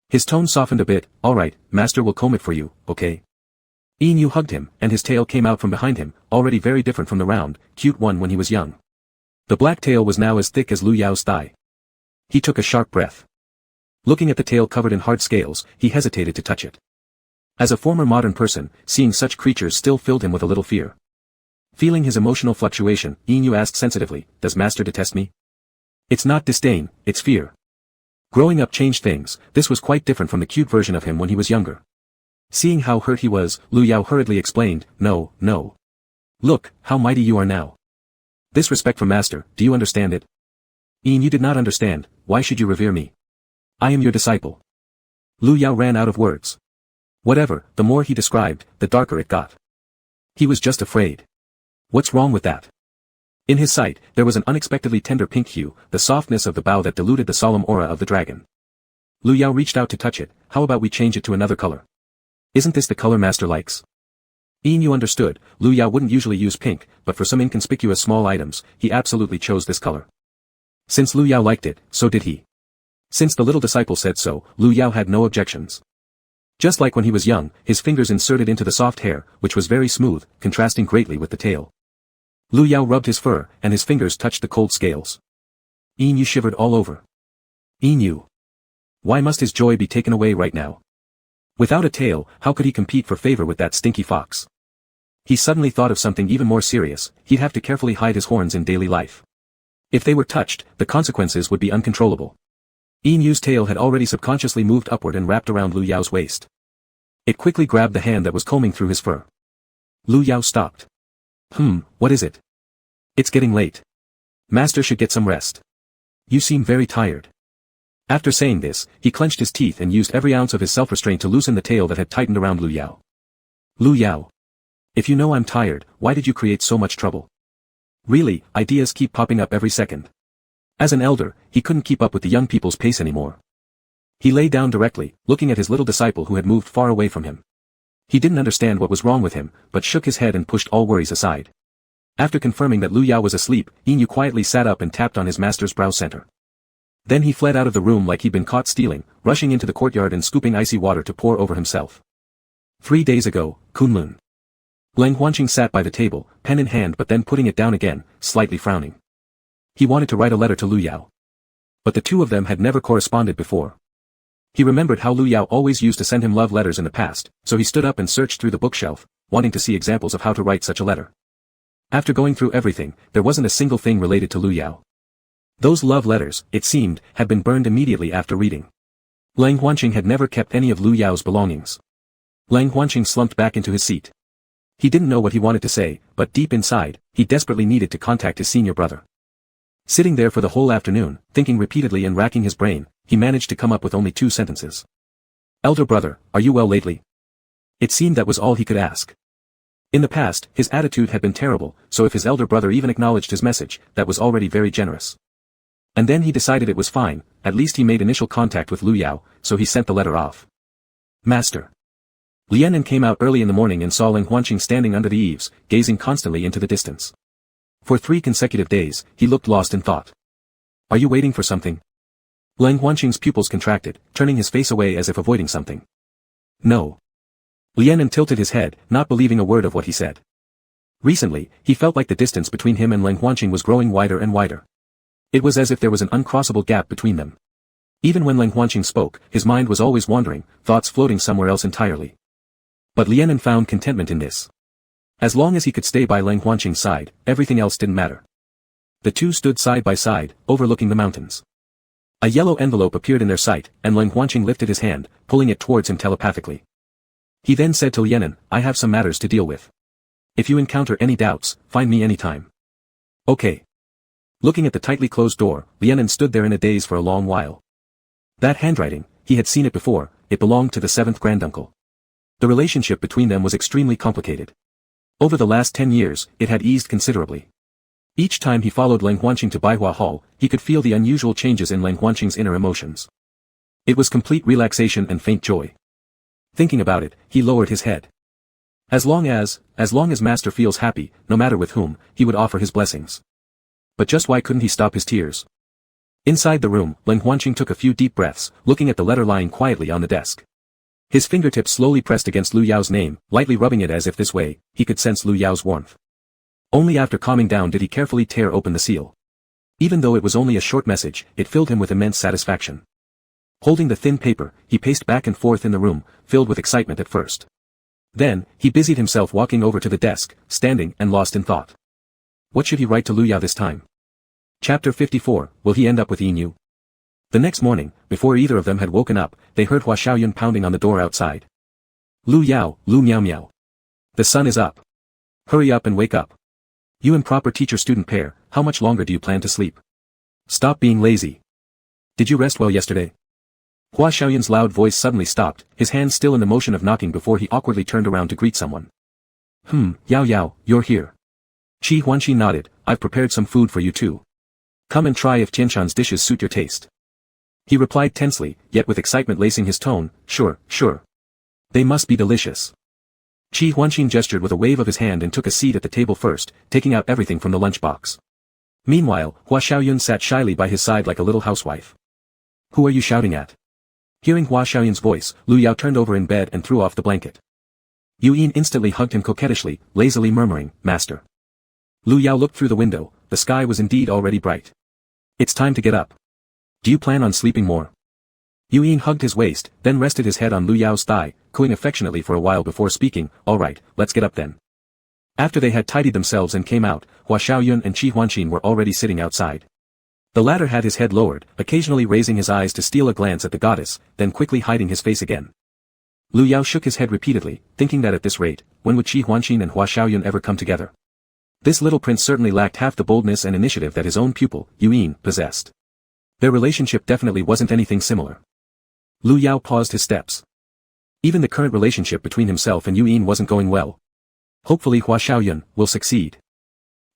His tone softened a bit. Alright, master will comb it for you, okay? Yu hugged him, and his tail came out from behind him, already very different from the round, cute one when he was young. The black tail was now as thick as Lu Yao's thigh. He took a sharp breath. Looking at the tail covered in hard scales, he hesitated to touch it. As a former modern person, seeing such creatures still filled him with a little fear. Feeling his emotional fluctuation, Yu asked sensitively, does master detest me? It's not disdain, it's fear. Growing up changed things, this was quite different from the cute version of him when he was younger. Seeing how hurt he was, Lu Yao hurriedly explained, no. Look, how mighty you are now. This respect for master, do you understand it? Yu did not understand, why should you revere me? I am your disciple. Lu Yao ran out of words. Whatever, the more he described, the darker it got. He was just afraid. What's wrong with that? In his sight, there was an unexpectedly tender pink hue, the softness of the bough that diluted the solemn aura of the dragon. Lu Yao reached out to touch it. How about we change it to another color? Isn't this the color master likes? Yu understood, Lu Yao wouldn't usually use pink, but for some inconspicuous small items, he absolutely chose this color. Since Lu Yao liked it, so did he. Since the little disciple said so, Lu Yao had no objections. Just like when he was young, his fingers inserted into the soft hair, which was very smooth, contrasting greatly with the tail. Lu Yao rubbed his fur, and his fingers touched the cold scales. Yin shivered all over. Yin. Why must his joy be taken away right now? Without a tail, how could he compete for favor with that stinky fox? He suddenly thought of something even more serious. He'd have to carefully hide his horns in daily life. If they were touched, the consequences would be uncontrollable. Yinu's tail had already subconsciously moved upward and wrapped around Lu Yao's waist. It quickly grabbed the hand that was combing through his fur. Lu Yao stopped. What is it? It's getting late. Master should get some rest. You seem very tired. After saying this, he clenched his teeth and used every ounce of his self-restraint to loosen the tail that had tightened around Lu Yao. Lu Yao. If you know I'm tired, why did you create so much trouble? Really, ideas keep popping up every second. As an elder, he couldn't keep up with the young people's pace anymore. He lay down directly, looking at his little disciple who had moved far away from him. He didn't understand what was wrong with him, but shook his head and pushed all worries aside. After confirming that Lu Yao was asleep, Yinu quietly sat up and tapped on his master's brow center. Then he fled out of the room like he'd been caught stealing, rushing into the courtyard and scooping icy water to pour over himself. 3 days ago, Kunlun. Leng Huanqing sat by the table, pen in hand but then putting it down again, slightly frowning. He wanted to write a letter to Lu Yao. But the two of them had never corresponded before. He remembered how Lu Yao always used to send him love letters in the past, so he stood up and searched through the bookshelf, wanting to see examples of how to write such a letter. After going through everything, there wasn't a single thing related to Lu Yao. Those love letters, it seemed, had been burned immediately after reading. Leng Huanqing had never kept any of Lu Yao's belongings. Leng Huanqing slumped back into his seat. He didn't know what he wanted to say, but deep inside, he desperately needed to contact his senior brother. Sitting there for the whole afternoon, thinking repeatedly and racking his brain, he managed to come up with only 2 sentences. Elder brother, are you well lately? It seemed that was all he could ask. In the past, his attitude had been terrible, so if his elder brother even acknowledged his message, that was already very generous. And then he decided it was fine, at least he made initial contact with Lu Yao, so he sent the letter off. Master. Lianen came out early in the morning and saw Leng Huanqing standing under the eaves, gazing constantly into the distance. For 3 consecutive days, he looked lost in thought. Are you waiting for something? Leng Huanqing's pupils contracted, turning his face away as if avoiding something. No. Lianen tilted his head, not believing a word of what he said. Recently, he felt like the distance between him and Leng Huanqing was growing wider and wider. It was as if there was an uncrossable gap between them. Even when Leng Huanqing spoke, his mind was always wandering, thoughts floating somewhere else entirely. But Lianen found contentment in this. As long as he could stay by Leng Huanqing's side, everything else didn't matter. The two stood side by side, overlooking the mountains. A yellow envelope appeared in their sight, and Leng Huanqing lifted his hand, pulling it towards him telepathically. He then said to Lianen, I have some matters to deal with. If you encounter any doubts, find me anytime. Okay. Looking at the tightly closed door, Lianen stood there in a daze for a long while. That handwriting, he had seen it before, it belonged to the 7th granduncle. The relationship between them was extremely complicated. Over the last 10 years, it had eased considerably. Each time he followed Leng Huanqing to Baihua Hall, he could feel the unusual changes in Leng Huanqing's inner emotions. It was complete relaxation and faint joy. Thinking about it, he lowered his head. As long as Master feels happy, no matter with whom, he would offer his blessings. But just why couldn't he stop his tears? Inside the room, Leng Huanqing took a few deep breaths, looking at the letter lying quietly on the desk. His fingertips slowly pressed against Lu Yao's name, lightly rubbing it as if this way, he could sense Lu Yao's warmth. Only after calming down did he carefully tear open the seal. Even though it was only a short message, it filled him with immense satisfaction. Holding the thin paper, he paced back and forth in the room, filled with excitement at first. Then, he busied himself walking over to the desk, standing and lost in thought. What should he write to Lu Yao this time? Chapter 54, Will he end up with Yinyu? The next morning, before either of them had woken up, they heard Hua Xiaoyun pounding on the door outside. Lu Yao, Lu Miao Miao. The sun is up. Hurry up and wake up. You improper teacher-student pair, how much longer do you plan to sleep? Stop being lazy. Did you rest well yesterday? Hua Xiaoyun's loud voice suddenly stopped, his hands still in the motion of knocking before he awkwardly turned around to greet someone. Yao Yao, you're here. Qi Huanqi nodded, I've prepared some food for you too. Come and try if Tianshan's dishes suit your taste. He replied tensely, yet with excitement lacing his tone, sure. They must be delicious. Qi Huanqin gestured with a wave of his hand and took a seat at the table first, taking out everything from the lunchbox. Meanwhile, Hua Xiaoyun sat shyly by his side like a little housewife. Who are you shouting at? Hearing Hua Xiaoyun's voice, Lu Yao turned over in bed and threw off the blanket. Yun instantly hugged him coquettishly, lazily murmuring, Master. Lu Yao looked through the window, the sky was indeed already bright. It's time to get up. Do you plan on sleeping more? Yun hugged his waist, then rested his head on Lu Yao's thigh, cooing affectionately for a while before speaking, alright, let's get up then. After they had tidied themselves and came out, Hua Xiaoyun and Qi Huanqin were already sitting outside. The latter had his head lowered, occasionally raising his eyes to steal a glance at the goddess, then quickly hiding his face again. Lu Yao shook his head repeatedly, thinking that at this rate, when would Qi Huanqin and Hua Xiaoyun ever come together? This little prince certainly lacked half the boldness and initiative that his own pupil, Yun, possessed. Their relationship definitely wasn't anything similar. Lu Yao paused his steps. Even the current relationship between himself and Yun wasn't going well. Hopefully Hua Xiaoyun will succeed.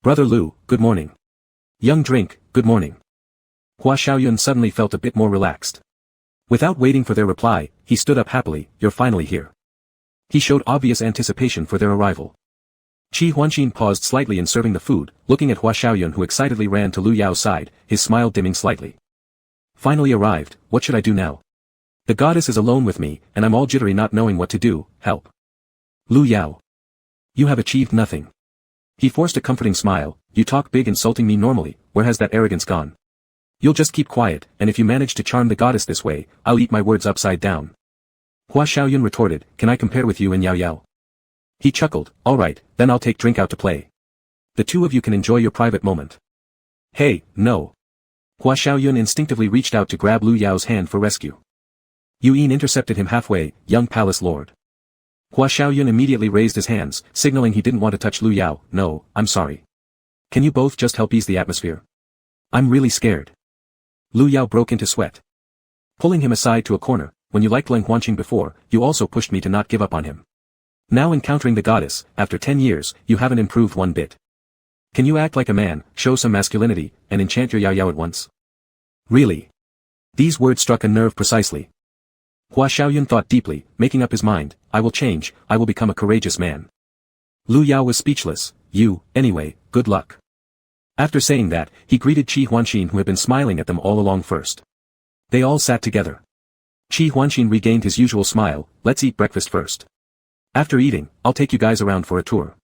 Brother Lu, good morning. Young Drink, good morning. Hua Xiaoyun suddenly felt a bit more relaxed. Without waiting for their reply, he stood up happily, you're finally here. He showed obvious anticipation for their arrival. Qi Huanqin paused slightly in serving the food, looking at Hua Xiaoyun who excitedly ran to Lu Yao's side, his smile dimming slightly. Finally arrived, what should I do now? The goddess is alone with me, and I'm all jittery not knowing what to do, help. Lu Yao. You have achieved nothing. He forced a comforting smile, you talk big insulting me normally, where has that arrogance gone? You'll just keep quiet, and if you manage to charm the goddess this way, I'll eat my words upside down. Hua Xiaoyun retorted, can I compare with you and Yao Yao? He chuckled, alright, then I'll take drink out to play. The two of you can enjoy your private moment. Hey, no. Hua Xiaoyun instinctively reached out to grab Lu Yao's hand for rescue. Yun intercepted him halfway, young palace lord. Hua Xiaoyun immediately raised his hands, signaling he didn't want to touch Lu Yao, no, I'm sorry. Can you both just help ease the atmosphere? I'm really scared. Lu Yao broke into sweat. Pulling him aside to a corner, when you liked Leng Huanqing before, you also pushed me to not give up on him. Now encountering the goddess, after 10 years, you haven't improved one bit. Can you act like a man, show some masculinity, and enchant your Yao Yao at once? Really? These words struck a nerve precisely. Hua Xiaoyun thought deeply, making up his mind, I will change, I will become a courageous man. Lu Yao was speechless, anyway, good luck. After saying that, he greeted Qi Huanqin who had been smiling at them all along first. They all sat together. Qi Huanqin regained his usual smile, let's eat breakfast first. After eating, I'll take you guys around for a tour.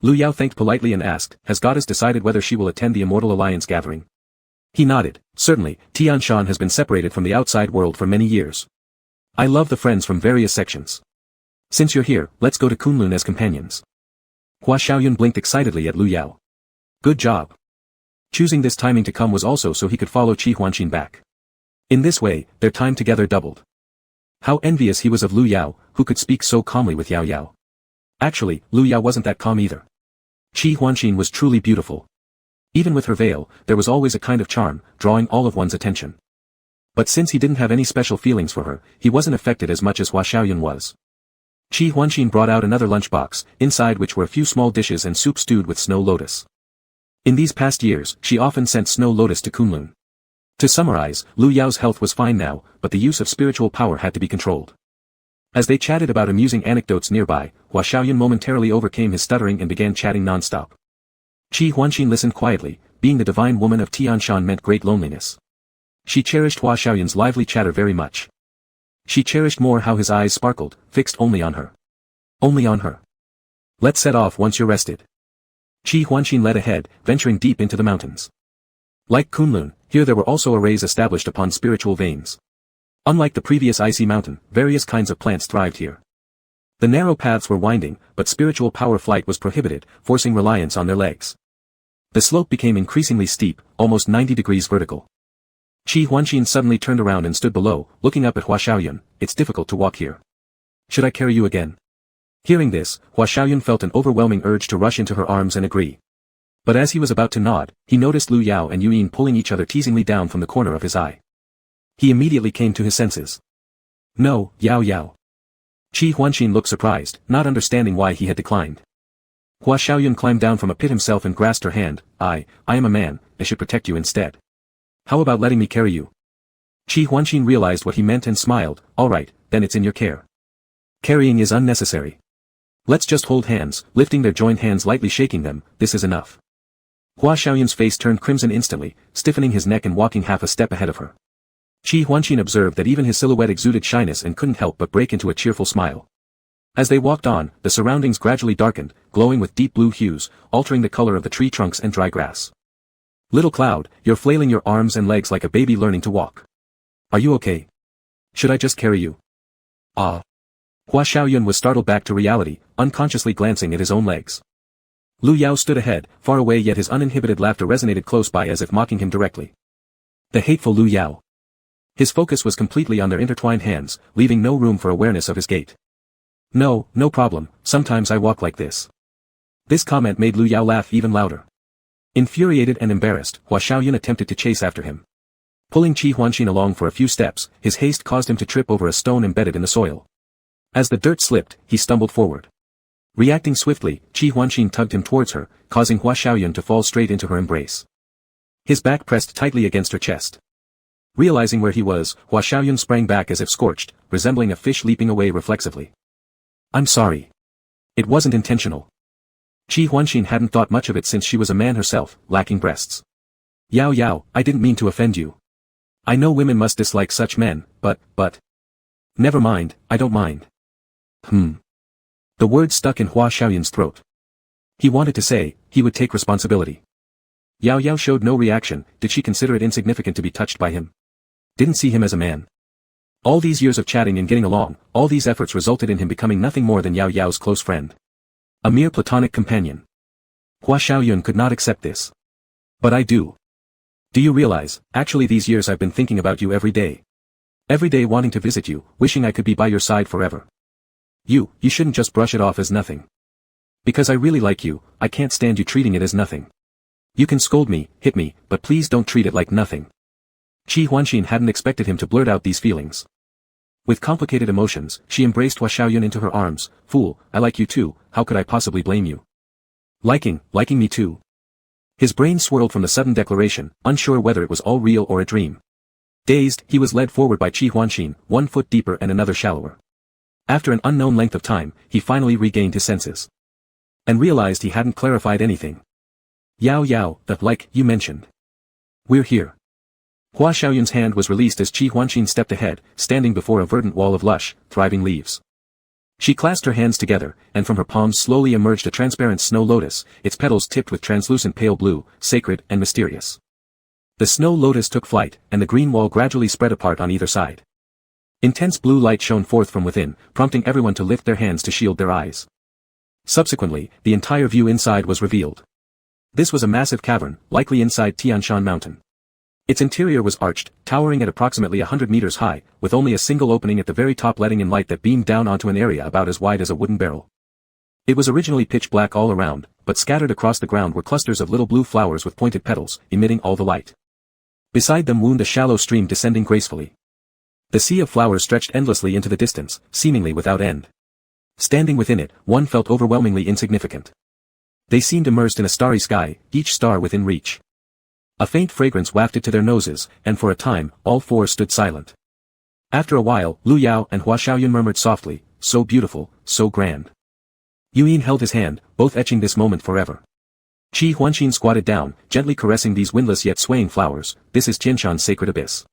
Lu Yao thanked politely and asked, has goddess decided whether she will attend the Immortal Alliance gathering? He nodded, certainly, Tianshan has been separated from the outside world for many years. I love the friends from various sections. Since you're here, let's go to Kunlun as companions. Hua Xiaoyun blinked excitedly at Lu Yao. Good job. Choosing this timing to come was also so he could follow Qi Huanqin back. In this way, their time together doubled. How envious he was of Lu Yao, who could speak so calmly with Yao Yao. Actually, Lu Yao wasn't that calm either. Qi Huanqin was truly beautiful. Even with her veil, there was always a kind of charm, drawing all of one's attention. But since he didn't have any special feelings for her, he wasn't affected as much as Hua Xiaoyun was. Qi Huanqin brought out another lunchbox, inside which were a few small dishes and soup stewed with snow lotus. In these past years, she often sent snow lotus to Kunlun. To summarize, Lu Yao's health was fine now, but the use of spiritual power had to be controlled. As they chatted about amusing anecdotes nearby, Hua Xiaoyun momentarily overcame his stuttering and began chatting non-stop. Qi Huanqin listened quietly, being the divine woman of Tianshan meant great loneliness. She cherished Hua Xiaoyun's lively chatter very much. She cherished more how his eyes sparkled, fixed only on her. Only on her. Let's set off once you're rested. Qi Huanqin led ahead, venturing deep into the mountains. Like Kunlun, here there were also arrays established upon spiritual veins. Unlike the previous icy mountain, various kinds of plants thrived here. The narrow paths were winding, but spiritual power flight was prohibited, forcing reliance on their legs. The slope became increasingly steep, almost 90 degrees vertical. Qi Huanqin suddenly turned around and stood below, looking up at Hua Xiaoyun, it's difficult to walk here. Should I carry you again? Hearing this, Hua Xiaoyun felt an overwhelming urge to rush into her arms and agree. But as he was about to nod, he noticed Lu Yao and Yun pulling each other teasingly down from the corner of his eye. He immediately came to his senses. No, Yao Yao. Qi Huanqin looked surprised, not understanding why he had declined. Hua Xiaoyun climbed down from a pit himself and grasped her hand, I am a man, I should protect you instead. How about letting me carry you? Qi Huanqin realized what he meant and smiled, alright, then it's in your care. Carrying is unnecessary. Let's just hold hands, lifting their joined hands lightly shaking them, this is enough. Hua Xiaoyun's face turned crimson instantly, stiffening his neck and walking half a step ahead of her. Qi Huanqin observed that even his silhouette exuded shyness and couldn't help but break into a cheerful smile. As they walked on, the surroundings gradually darkened, glowing with deep blue hues, altering the color of the tree trunks and dry grass. Little Cloud, you're flailing your arms and legs like a baby learning to walk. Are you okay? Should I just carry you? Ah. Hua Xiaoyun was startled back to reality, unconsciously glancing at his own legs. Lu Yao stood ahead, far away, yet his uninhibited laughter resonated close by as if mocking him directly. The hateful Lu Yao. His focus was completely on their intertwined hands, leaving no room for awareness of his gait. No problem, sometimes I walk like this. This comment made Lu Yao laugh even louder. Infuriated and embarrassed, Hua Xiaoyun attempted to chase after him. Pulling Qi Huanqin along for a few steps, his haste caused him to trip over a stone embedded in the soil. As the dirt slipped, he stumbled forward. Reacting swiftly, Qi Huanqin tugged him towards her, causing Hua Xiaoyun to fall straight into her embrace. His back pressed tightly against her chest. Realizing where he was, Hua Xiaoyun sprang back as if scorched, resembling a fish leaping away reflexively. I'm sorry. It wasn't intentional. Qi Huanqin hadn't thought much of it since she was a man herself, lacking breasts. Yao, I didn't mean to offend you. I know women must dislike such men, but... Never mind, I don't mind. The word stuck in Hua Xiaoyun's throat. He wanted to say, he would take responsibility. Yao showed no reaction. Did she consider it insignificant to be touched by him? Didn't see him as a man. All these years of chatting and getting along, all these efforts resulted in him becoming nothing more than Yao's close friend. A mere platonic companion. Hua Xiaoyun could not accept this. But I do. Do you realize, actually these years I've been thinking about you every day. Every day wanting to visit you, wishing I could be by your side forever. You shouldn't just brush it off as nothing. Because I really like you, I can't stand you treating it as nothing. You can scold me, hit me, but please don't treat it like nothing. Qi Huanqin hadn't expected him to blurt out these feelings. With complicated emotions, she embraced Hua Xiaoyun into her arms. Fool, I like you too, how could I possibly blame you? Liking me too. His brain swirled from the sudden declaration, unsure whether it was all real or a dream. Dazed, he was led forward by Qi Huanqin, 1 foot deeper and another shallower. After an unknown length of time, he finally regained his senses. And realized he hadn't clarified anything. Yao, like you mentioned. We're here. Hua Xiaoyun's hand was released as Qi Huanqin stepped ahead, standing before a verdant wall of lush, thriving leaves. She clasped her hands together, and from her palms slowly emerged a transparent snow lotus, its petals tipped with translucent pale blue, sacred and mysterious. The snow lotus took flight, and the green wall gradually spread apart on either side. Intense blue light shone forth from within, prompting everyone to lift their hands to shield their eyes. Subsequently, the entire view inside was revealed. This was a massive cavern, likely inside Tianshan Mountain. Its interior was arched, towering at approximately 100 meters high, with only a single opening at the very top letting in light that beamed down onto an area about as wide as a wooden barrel. It was originally pitch black all around, but scattered across the ground were clusters of little blue flowers with pointed petals, emitting all the light. Beside them wound a shallow stream descending gracefully. The sea of flowers stretched endlessly into the distance, seemingly without end. Standing within it, one felt overwhelmingly insignificant. They seemed immersed in a starry sky, each star within reach. A faint fragrance wafted to their noses, and for a time, all four stood silent. After a while, Lu Yao and Hua Xiaoyun murmured softly, so beautiful, so grand. Yuyin held his hand, both etching this moment forever. Qi Huanqin squatted down, gently caressing these windless yet swaying flowers. This is Tianshan's sacred abyss.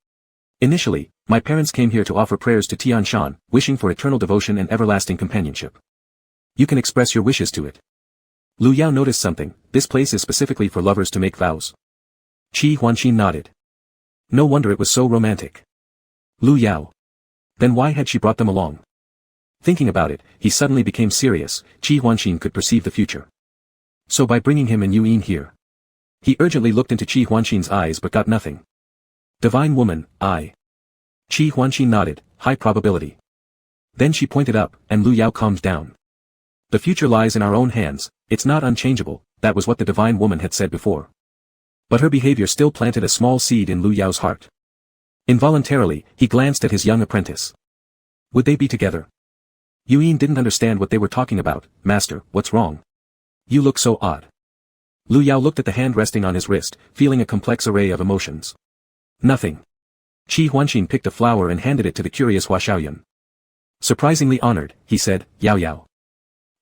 Initially, my parents came here to offer prayers to Tianshan, wishing for eternal devotion and everlasting companionship. You can express your wishes to it. Lu Yao noticed something. This place is specifically for lovers to make vows. Qi Huanqin nodded. No wonder it was so romantic. Lu Yao. Then why had she brought them along? Thinking about it, he suddenly became serious. Qi Huanqin could perceive the future. So by bringing him and Yuyin here. He urgently looked into Qi Huanqin's eyes but got nothing. Divine woman, I. Qi Huanqin nodded, high probability. Then she pointed up, and Lu Yao calmed down. The future lies in our own hands, it's not unchangeable, that was what the divine woman had said before. But her behavior still planted a small seed in Lu Yao's heart. Involuntarily, he glanced at his young apprentice. Would they be together? Yuyin didn't understand what they were talking about. Master, what's wrong? You look so odd. Lu Yao looked at the hand resting on his wrist, feeling a complex array of emotions. Nothing. Qi Huanqin picked a flower and handed it to the curious Hua Xiaoyun. Surprisingly honored, he said, Yao.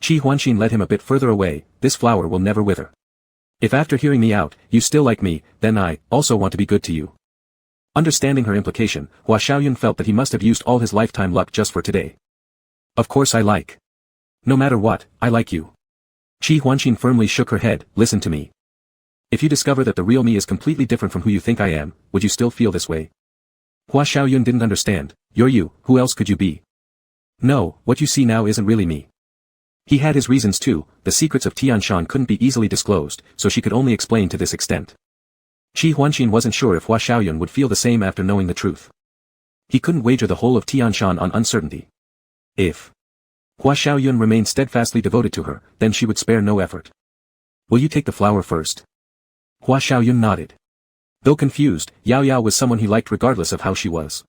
Qi Huanqin led him a bit further away. This flower will never wither. If after hearing me out, you still like me, then I, also want to be good to you. Understanding her implication, Hua Xiaoyun felt that he must have used all his lifetime luck just for today. Of course I like. No matter what, I like you. Qi Huanqin firmly shook her head, listen to me. If you discover that the real me is completely different from who you think I am, would you still feel this way? Hua Xiaoyun didn't understand. You're you, who else could you be? No, what you see now isn't really me. He had his reasons too, the secrets of Tianshan couldn't be easily disclosed, so she could only explain to this extent. Qi Huanqin wasn't sure if Hua Xiaoyun would feel the same after knowing the truth. He couldn't wager the whole of Tianshan on uncertainty. If Hua Xiaoyun remained steadfastly devoted to her, then she would spare no effort. Will you take the flower first? Hua Xiaoyun nodded. Though confused, Yao Yao was someone he liked regardless of how she was.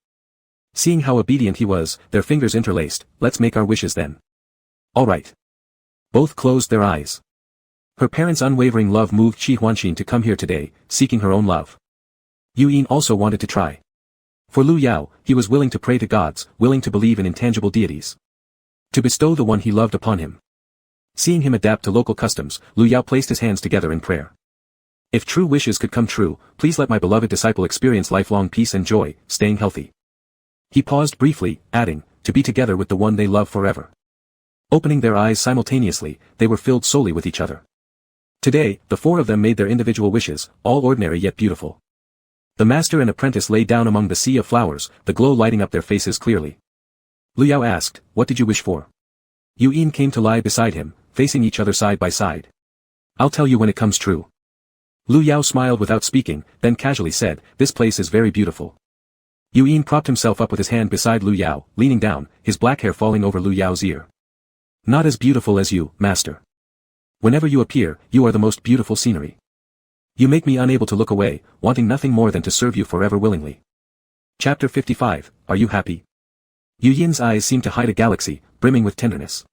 Seeing how obedient he was, their fingers interlaced. Let's make our wishes then. All right. Both closed their eyes. Her parents' unwavering love moved Qi Huanqin to come here today, seeking her own love. Yu Yin also wanted to try. For Lu Yao, he was willing to pray to gods, willing to believe in intangible deities. To bestow the one he loved upon him. Seeing him adapt to local customs, Lu Yao placed his hands together in prayer. If true wishes could come true, please let my beloved disciple experience lifelong peace and joy, staying healthy. He paused briefly, adding, to be together with the one they love forever. Opening their eyes simultaneously, they were filled solely with each other. Today, the four of them made their individual wishes, all ordinary yet beautiful. The master and apprentice lay down among the sea of flowers, the glow lighting up their faces clearly. Lu Yao asked, what did you wish for? Yu Yin came to lie beside him, facing each other side by side. I'll tell you when it comes true. Lu Yao smiled without speaking, then casually said, this place is very beautiful. Yu Yin propped himself up with his hand beside Lu Yao, leaning down, his black hair falling over Lu Yao's ear. Not as beautiful as you, master. Whenever you appear, you are the most beautiful scenery. You make me unable to look away, wanting nothing more than to serve you forever willingly. Chapter 55, Are you happy? Yu Yin's eyes seemed to hide a galaxy, brimming with tenderness.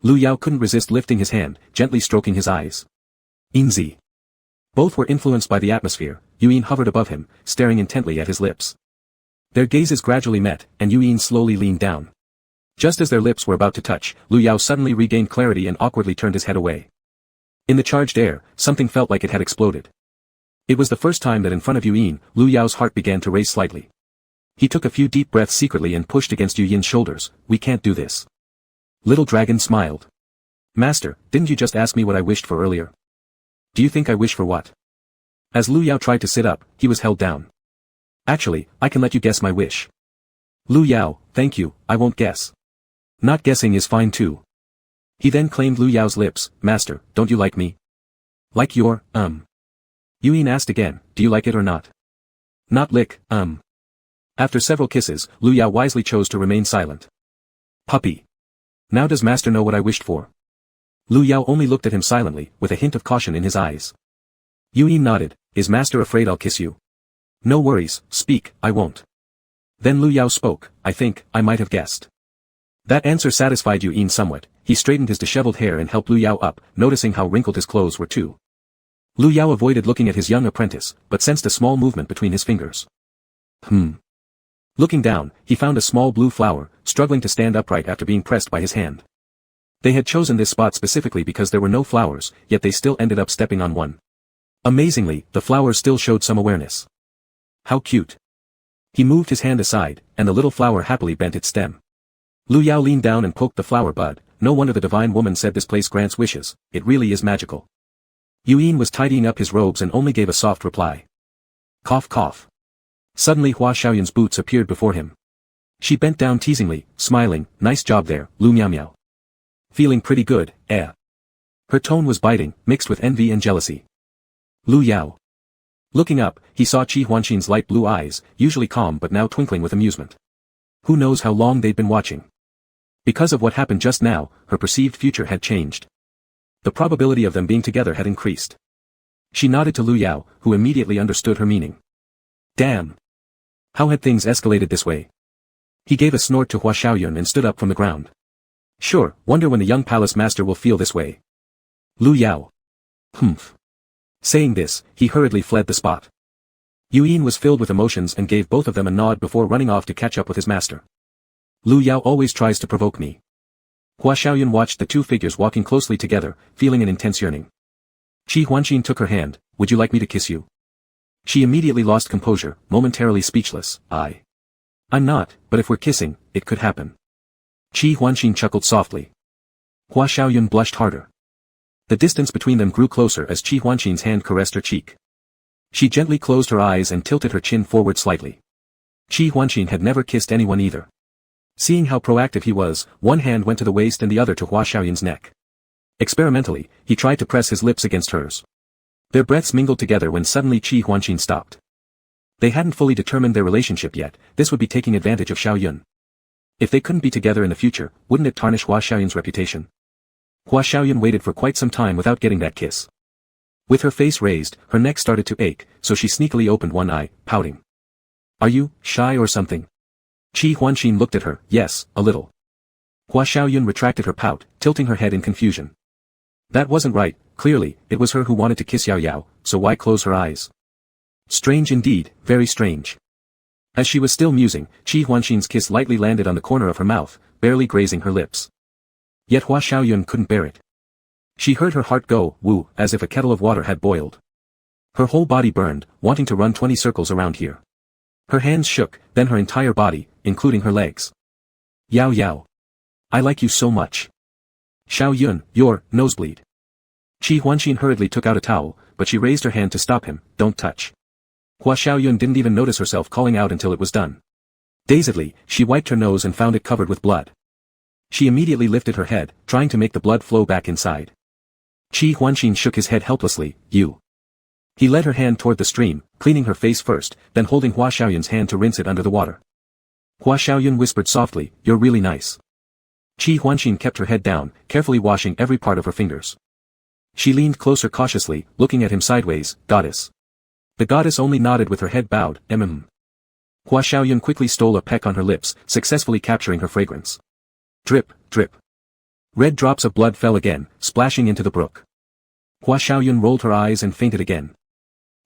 Lu Yao couldn't resist lifting his hand, gently stroking his eyes. Inzi. Both were influenced by the atmosphere. Yu Yin hovered above him, staring intently at his lips. Their gazes gradually met, and Yu Yin slowly leaned down. Just as their lips were about to touch, Lu Yao suddenly regained clarity and awkwardly turned his head away. In the charged air, something felt like it had exploded. It was the first time that in front of Yu Yin, Lu Yao's heart began to race slightly. He took a few deep breaths secretly and pushed against Yu Yin's shoulders. We can't do this. Little Dragon smiled. Master, didn't you just ask me what I wished for earlier? Do you think I wish for what? As Lu Yao tried to sit up, he was held down. Actually, I can let you guess my wish. Lu Yao, thank you, I won't guess. Not guessing is fine too. He then claimed Lu Yao's lips, Master, don't you like me? Like your, Yu Yin asked again, do you like it or not? Not lick, After several kisses, Lu Yao wisely chose to remain silent. Puppy. Now does Master know what I wished for? Lu Yao only looked at him silently, with a hint of caution in his eyes. Yu Yin nodded, is Master afraid I'll kiss you? No worries, speak, I won't. Then Lu Yao spoke, I think, I might have guessed. That answer satisfied Yu Yin somewhat. He straightened his disheveled hair and helped Lu Yao up, noticing how wrinkled his clothes were too. Lu Yao avoided looking at his young apprentice, but sensed a small movement between his fingers. Looking down, he found a small blue flower, struggling to stand upright after being pressed by his hand. They had chosen this spot specifically because there were no flowers, yet they still ended up stepping on one. Amazingly, the flowers still showed some awareness. How cute. He moved his hand aside, and the little flower happily bent its stem. Lu Yao leaned down and poked the flower bud. No wonder the divine woman said this place grants wishes, it really is magical. Yu Yin was tidying up his robes and only gave a soft reply. Cough cough. Suddenly Hua Xiaoyun's boots appeared before him. She bent down teasingly, smiling, nice job there, Lu Miao Miao. Feeling pretty good, eh? Her tone was biting, mixed with envy and jealousy. Lu Yao. Looking up, he saw Qi Huanqin's light blue eyes, usually calm but now twinkling with amusement. Who knows how long they'd been watching. Because of what happened just now, her perceived future had changed. The probability of them being together had increased. She nodded to Lu Yao, who immediately understood her meaning. Damn! How had things escalated this way? He gave a snort to Hua Xiaoyun and stood up from the ground. Sure, wonder when the young palace master will feel this way. Lu Yao. Humph. Saying this, he hurriedly fled the spot. Yu Yin was filled with emotions and gave both of them a nod before running off to catch up with his master. Lu Yao always tries to provoke me. Hua Xiaoyun watched the two figures walking closely together, feeling an intense yearning. Qi Huanqin took her hand, would you like me to kiss you? She immediately lost composure, momentarily speechless. I'm not, but if we're kissing, it could happen. Qi Huanxin chuckled softly. Hua Xiaoyun blushed harder. The distance between them grew closer as Qi Huanxin's hand caressed her cheek. She gently closed her eyes and tilted her chin forward slightly. Qi Huanxin had never kissed anyone either. Seeing how proactive he was, one hand went to the waist and the other to Hua Xiaoyun's neck. Experimentally, he tried to press his lips against hers. Their breaths mingled together when suddenly Qi Huanxin stopped. They hadn't fully determined their relationship yet, this would be taking advantage of Xiaoyun. If they couldn't be together in the future, wouldn't it tarnish Hua Xiaoyun's reputation? Hua Xiaoyun waited for quite some time without getting that kiss. With her face raised, her neck started to ache, so she sneakily opened one eye, pouting. Are you shy or something? Qi Huanxin looked at her. Yes, a little. Hua Xiaoyun retracted her pout, tilting her head in confusion. That wasn't right, clearly, it was her who wanted to kiss Yao Yao, so why close her eyes? Strange indeed, very strange. As she was still musing, Qi Huanxin's kiss lightly landed on the corner of her mouth, barely grazing her lips. Yet Hua Xiaoyun couldn't bear it. She heard her heart go, woo, as if a kettle of water had boiled. Her whole body burned, wanting to run 20 circles around here. Her hands shook, then her entire body, including her legs. Yao Yao. I like you so much. Xiaoyun, your nosebleed. Qi Huanxin hurriedly took out a towel, but she raised her hand to stop him. Don't touch. Hua Xiaoyun didn't even notice herself calling out until it was done. Dazedly, she wiped her nose and found it covered with blood. She immediately lifted her head, trying to make the blood flow back inside. Qi Huanxin shook his head helplessly. You. He led her hand toward the stream, cleaning her face first, then holding Hua Xiaoyun's hand to rinse it under the water. Hua Xiaoyun whispered softly, You're really nice. Qi Huanxin kept her head down, carefully washing every part of her fingers. She leaned closer cautiously, looking at him sideways. Goddess. The goddess only nodded with her head bowed. Hua Xiaoyun quickly stole a peck on her lips, successfully capturing her fragrance. Drip, drip. Red drops of blood fell again, splashing into the brook. Hua Xiaoyun rolled her eyes and fainted again.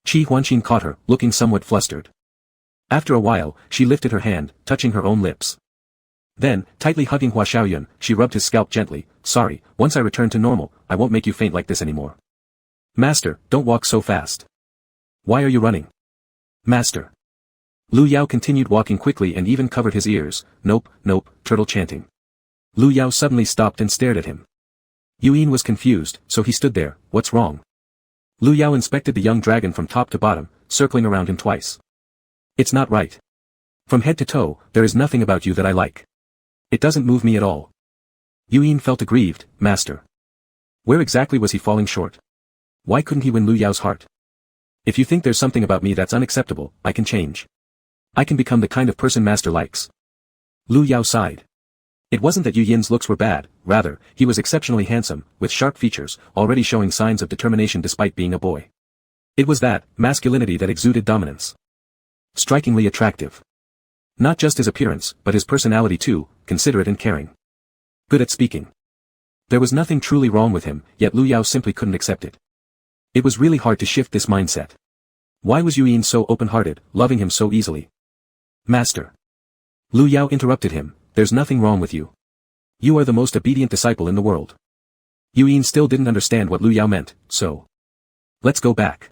Qi Huanxin caught her, looking somewhat flustered. After a while, she lifted her hand, touching her own lips. Then, tightly hugging Hua Xiaoyun, she rubbed his scalp gently. Sorry, once I return to normal, I won't make you faint like this anymore. Master, don't walk so fast. Why are you running? Master. Lu Yao continued walking quickly and even covered his ears. Nope, nope, turtle chanting. Lu Yao suddenly stopped and stared at him. Yuyin was confused, so he stood there. What's wrong? Lu Yao inspected the young dragon from top to bottom, circling around him twice. It's not right. From head to toe, there is nothing about you that I like. It doesn't move me at all. Yuyin felt aggrieved. Master. Where exactly was he falling short? Why couldn't he win Lu Yao's heart? If you think there's something about me that's unacceptable, I can change. I can become the kind of person Master likes. Lu Yao sighed. It wasn't that Yu Yin's looks were bad, rather, he was exceptionally handsome, with sharp features, already showing signs of determination despite being a boy. It was that masculinity that exuded dominance. Strikingly attractive. Not just his appearance, but his personality too, considerate and caring. Good at speaking. There was nothing truly wrong with him, yet Lu Yao simply couldn't accept it. It was really hard to shift this mindset. Why was Yu Yin so open-hearted, loving him so easily? Master. Lu Yao interrupted him. There's nothing wrong with you. You are the most obedient disciple in the world. Yu Yin still didn't understand what Lu Yao meant, so. Let's go back.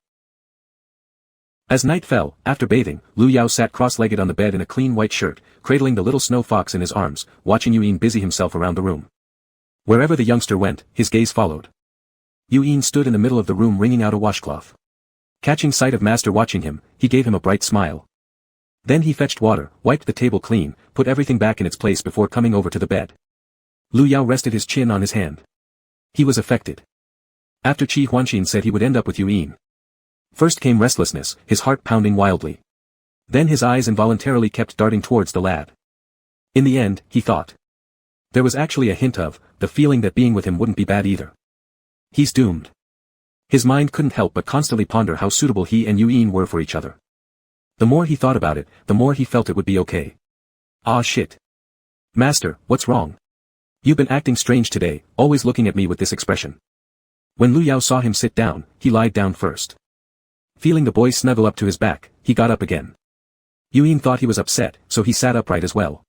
As night fell, after bathing, Lu Yao sat cross-legged on the bed in a clean white shirt, cradling the little snow fox in his arms, watching Yu Yin busy himself around the room. Wherever the youngster went, his gaze followed. Yu Yin stood in the middle of the room wringing out a washcloth. Catching sight of Master watching him, he gave him a bright smile. Then he fetched water, wiped the table clean, put everything back in its place before coming over to the bed. Lu Yao rested his chin on his hand. He was affected. After Qi Huanxin said he would end up with Yu Yin. First came restlessness, his heart pounding wildly. Then his eyes involuntarily kept darting towards the lad. In the end, he thought. There was actually a hint of, the feeling that being with him wouldn't be bad either. He's doomed. His mind couldn't help but constantly ponder how suitable he and Yu Yin were for each other. The more he thought about it, the more he felt it would be okay. Ah shit. Master, what's wrong? You've been acting strange today, always looking at me with this expression. When Lu Yao saw him sit down, he lied down first. Feeling the boy snuggle up to his back, he got up again. Yu Yin thought he was upset, so he sat upright as well.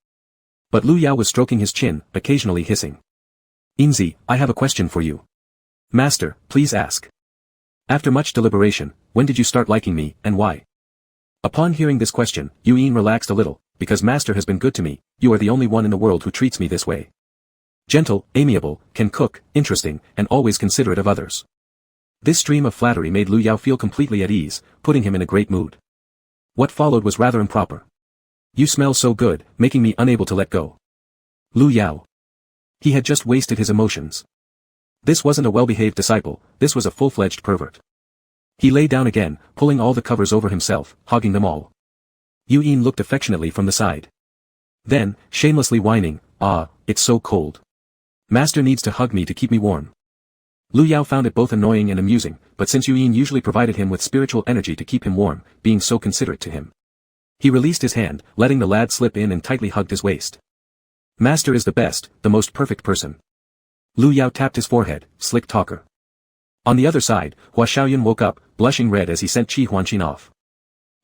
But Lu Yao was stroking his chin, occasionally hissing. Inzi, I have a question for you. Master, please ask. After much deliberation, when did you start liking me, and why? Upon hearing this question, Yuan relaxed a little, because master has been good to me, you are the only one in the world who treats me this way. Gentle, amiable, can cook, interesting, and always considerate of others. This stream of flattery made Lu Yao feel completely at ease, putting him in a great mood. What followed was rather improper. You smell so good, making me unable to let go. Lu Yao. He had just wasted his emotions. This wasn't a well-behaved disciple, this was a full-fledged pervert. He lay down again, pulling all the covers over himself, hogging them all. Yuan looked affectionately from the side. Then, shamelessly whining, "Ah, it's so cold. Master needs to hug me to keep me warm." Lu Yao found it both annoying and amusing, but since Yuan usually provided him with spiritual energy to keep him warm, being so considerate to him, he released his hand, letting the lad slip in and tightly hugged his waist. Master is the best, the most perfect person. Lu Yao tapped his forehead, slick talker. On the other side, Hua Xiaoyun woke up, blushing red as he sent Qi Huanqin off.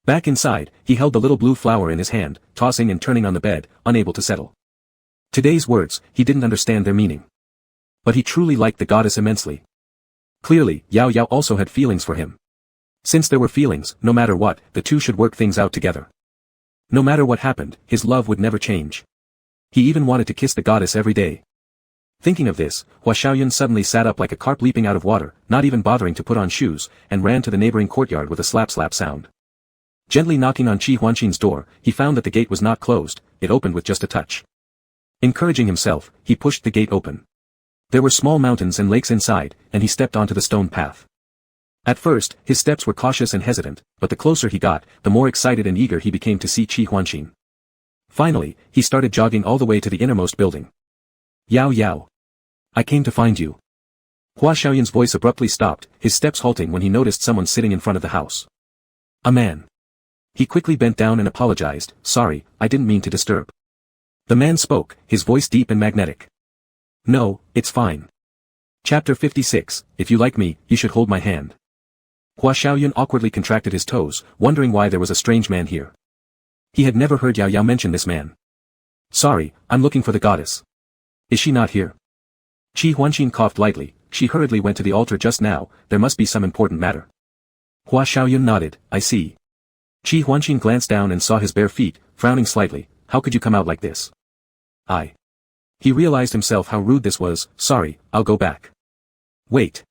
Back inside, he held the little blue flower in his hand, tossing and turning on the bed, unable to settle. Today's words, he didn't understand their meaning. But he truly liked the goddess immensely. Clearly, Yao Yao also had feelings for him. Since there were feelings, no matter what, the two should work things out together. No matter what happened, his love would never change. He even wanted to kiss the goddess every day. Thinking of this, Hua Xiaoyun suddenly sat up like a carp leaping out of water, not even bothering to put on shoes, and ran to the neighboring courtyard with a slap-slap sound. Gently knocking on Qi Huanqin's door, he found that the gate was not closed, it opened with just a touch. Encouraging himself, he pushed the gate open. There were small mountains and lakes inside, and he stepped onto the stone path. At first, his steps were cautious and hesitant, but the closer he got, the more excited and eager he became to see Qi Huanqin. Finally, he started jogging all the way to the innermost building. "Yao Yao. I came to find you." Hua Xiaoyun's voice abruptly stopped, his steps halting when he noticed someone sitting in front of the house. A man. He quickly bent down and apologized, "Sorry, I didn't mean to disturb." The man spoke, his voice deep and magnetic. "No, it's fine. Chapter 56, If you like me, you should hold my hand." Hua Xiaoyun awkwardly contracted his toes, wondering why there was a strange man here. He had never heard Yao Yao mention this man. "Sorry, I'm looking for the goddess. Is she not here?" Qi Huanqin coughed lightly, "She hurriedly went to the altar just now, there must be some important matter." Hua Xiaoyun nodded, "I see." Qi Huanqin glanced down and saw his bare feet, frowning slightly, "How could you come out like this?" He realized himself how rude this was, "Sorry, I'll go back." "Wait."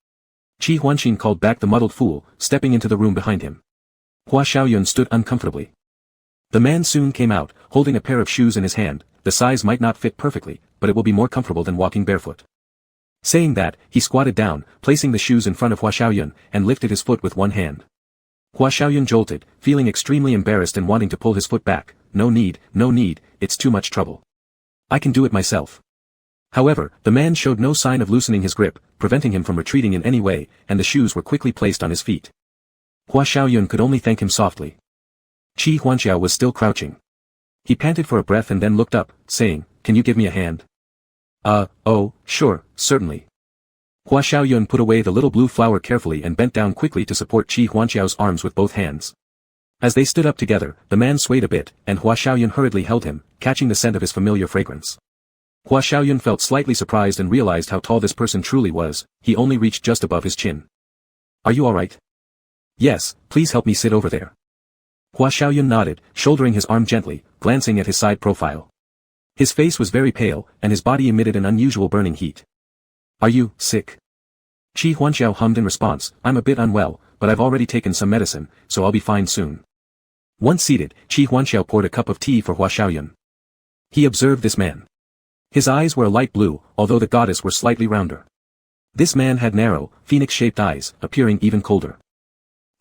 Qi Huanqin called back the muddled fool, stepping into the room behind him. Hua Xiaoyun stood uncomfortably. The man soon came out, holding a pair of shoes in his hand, "The size might not fit perfectly, but it will be more comfortable than walking barefoot." Saying that, he squatted down, placing the shoes in front of Hua Xiaoyun, and lifted his foot with one hand. Hua Xiaoyun jolted, feeling extremely embarrassed and wanting to pull his foot back. No need, it's too much trouble. I can do it myself." However, the man showed no sign of loosening his grip, preventing him from retreating in any way, and the shoes were quickly placed on his feet. Hua Xiaoyun could only thank him softly. Qi Huanqiao was still crouching. He panted for a breath and then looked up, saying, "Can you give me a hand?" Oh, sure, certainly." Hua Xiaoyun put away the little blue flower carefully and bent down quickly to support Qi Huanqiao's arms with both hands. As they stood up together, the man swayed a bit, and Hua Xiaoyun hurriedly held him, catching the scent of his familiar fragrance. Hua Xiaoyun felt slightly surprised and realized how tall this person truly was, he only reached just above his chin. "Are you alright?" "Yes, please help me sit over there." Hua Xiaoyun nodded, shouldering his arm gently, glancing at his side profile. His face was very pale, and his body emitted an unusual burning heat. "Are you sick?" Qi Huanqiao hummed in response, "I'm a bit unwell, but I've already taken some medicine, so I'll be fine soon." Once seated, Qi Huanqiao poured a cup of tea for Hua Xiaoyun. He observed this man. His eyes were a light blue, although the goddess were slightly rounder. This man had narrow, phoenix-shaped eyes, appearing even colder.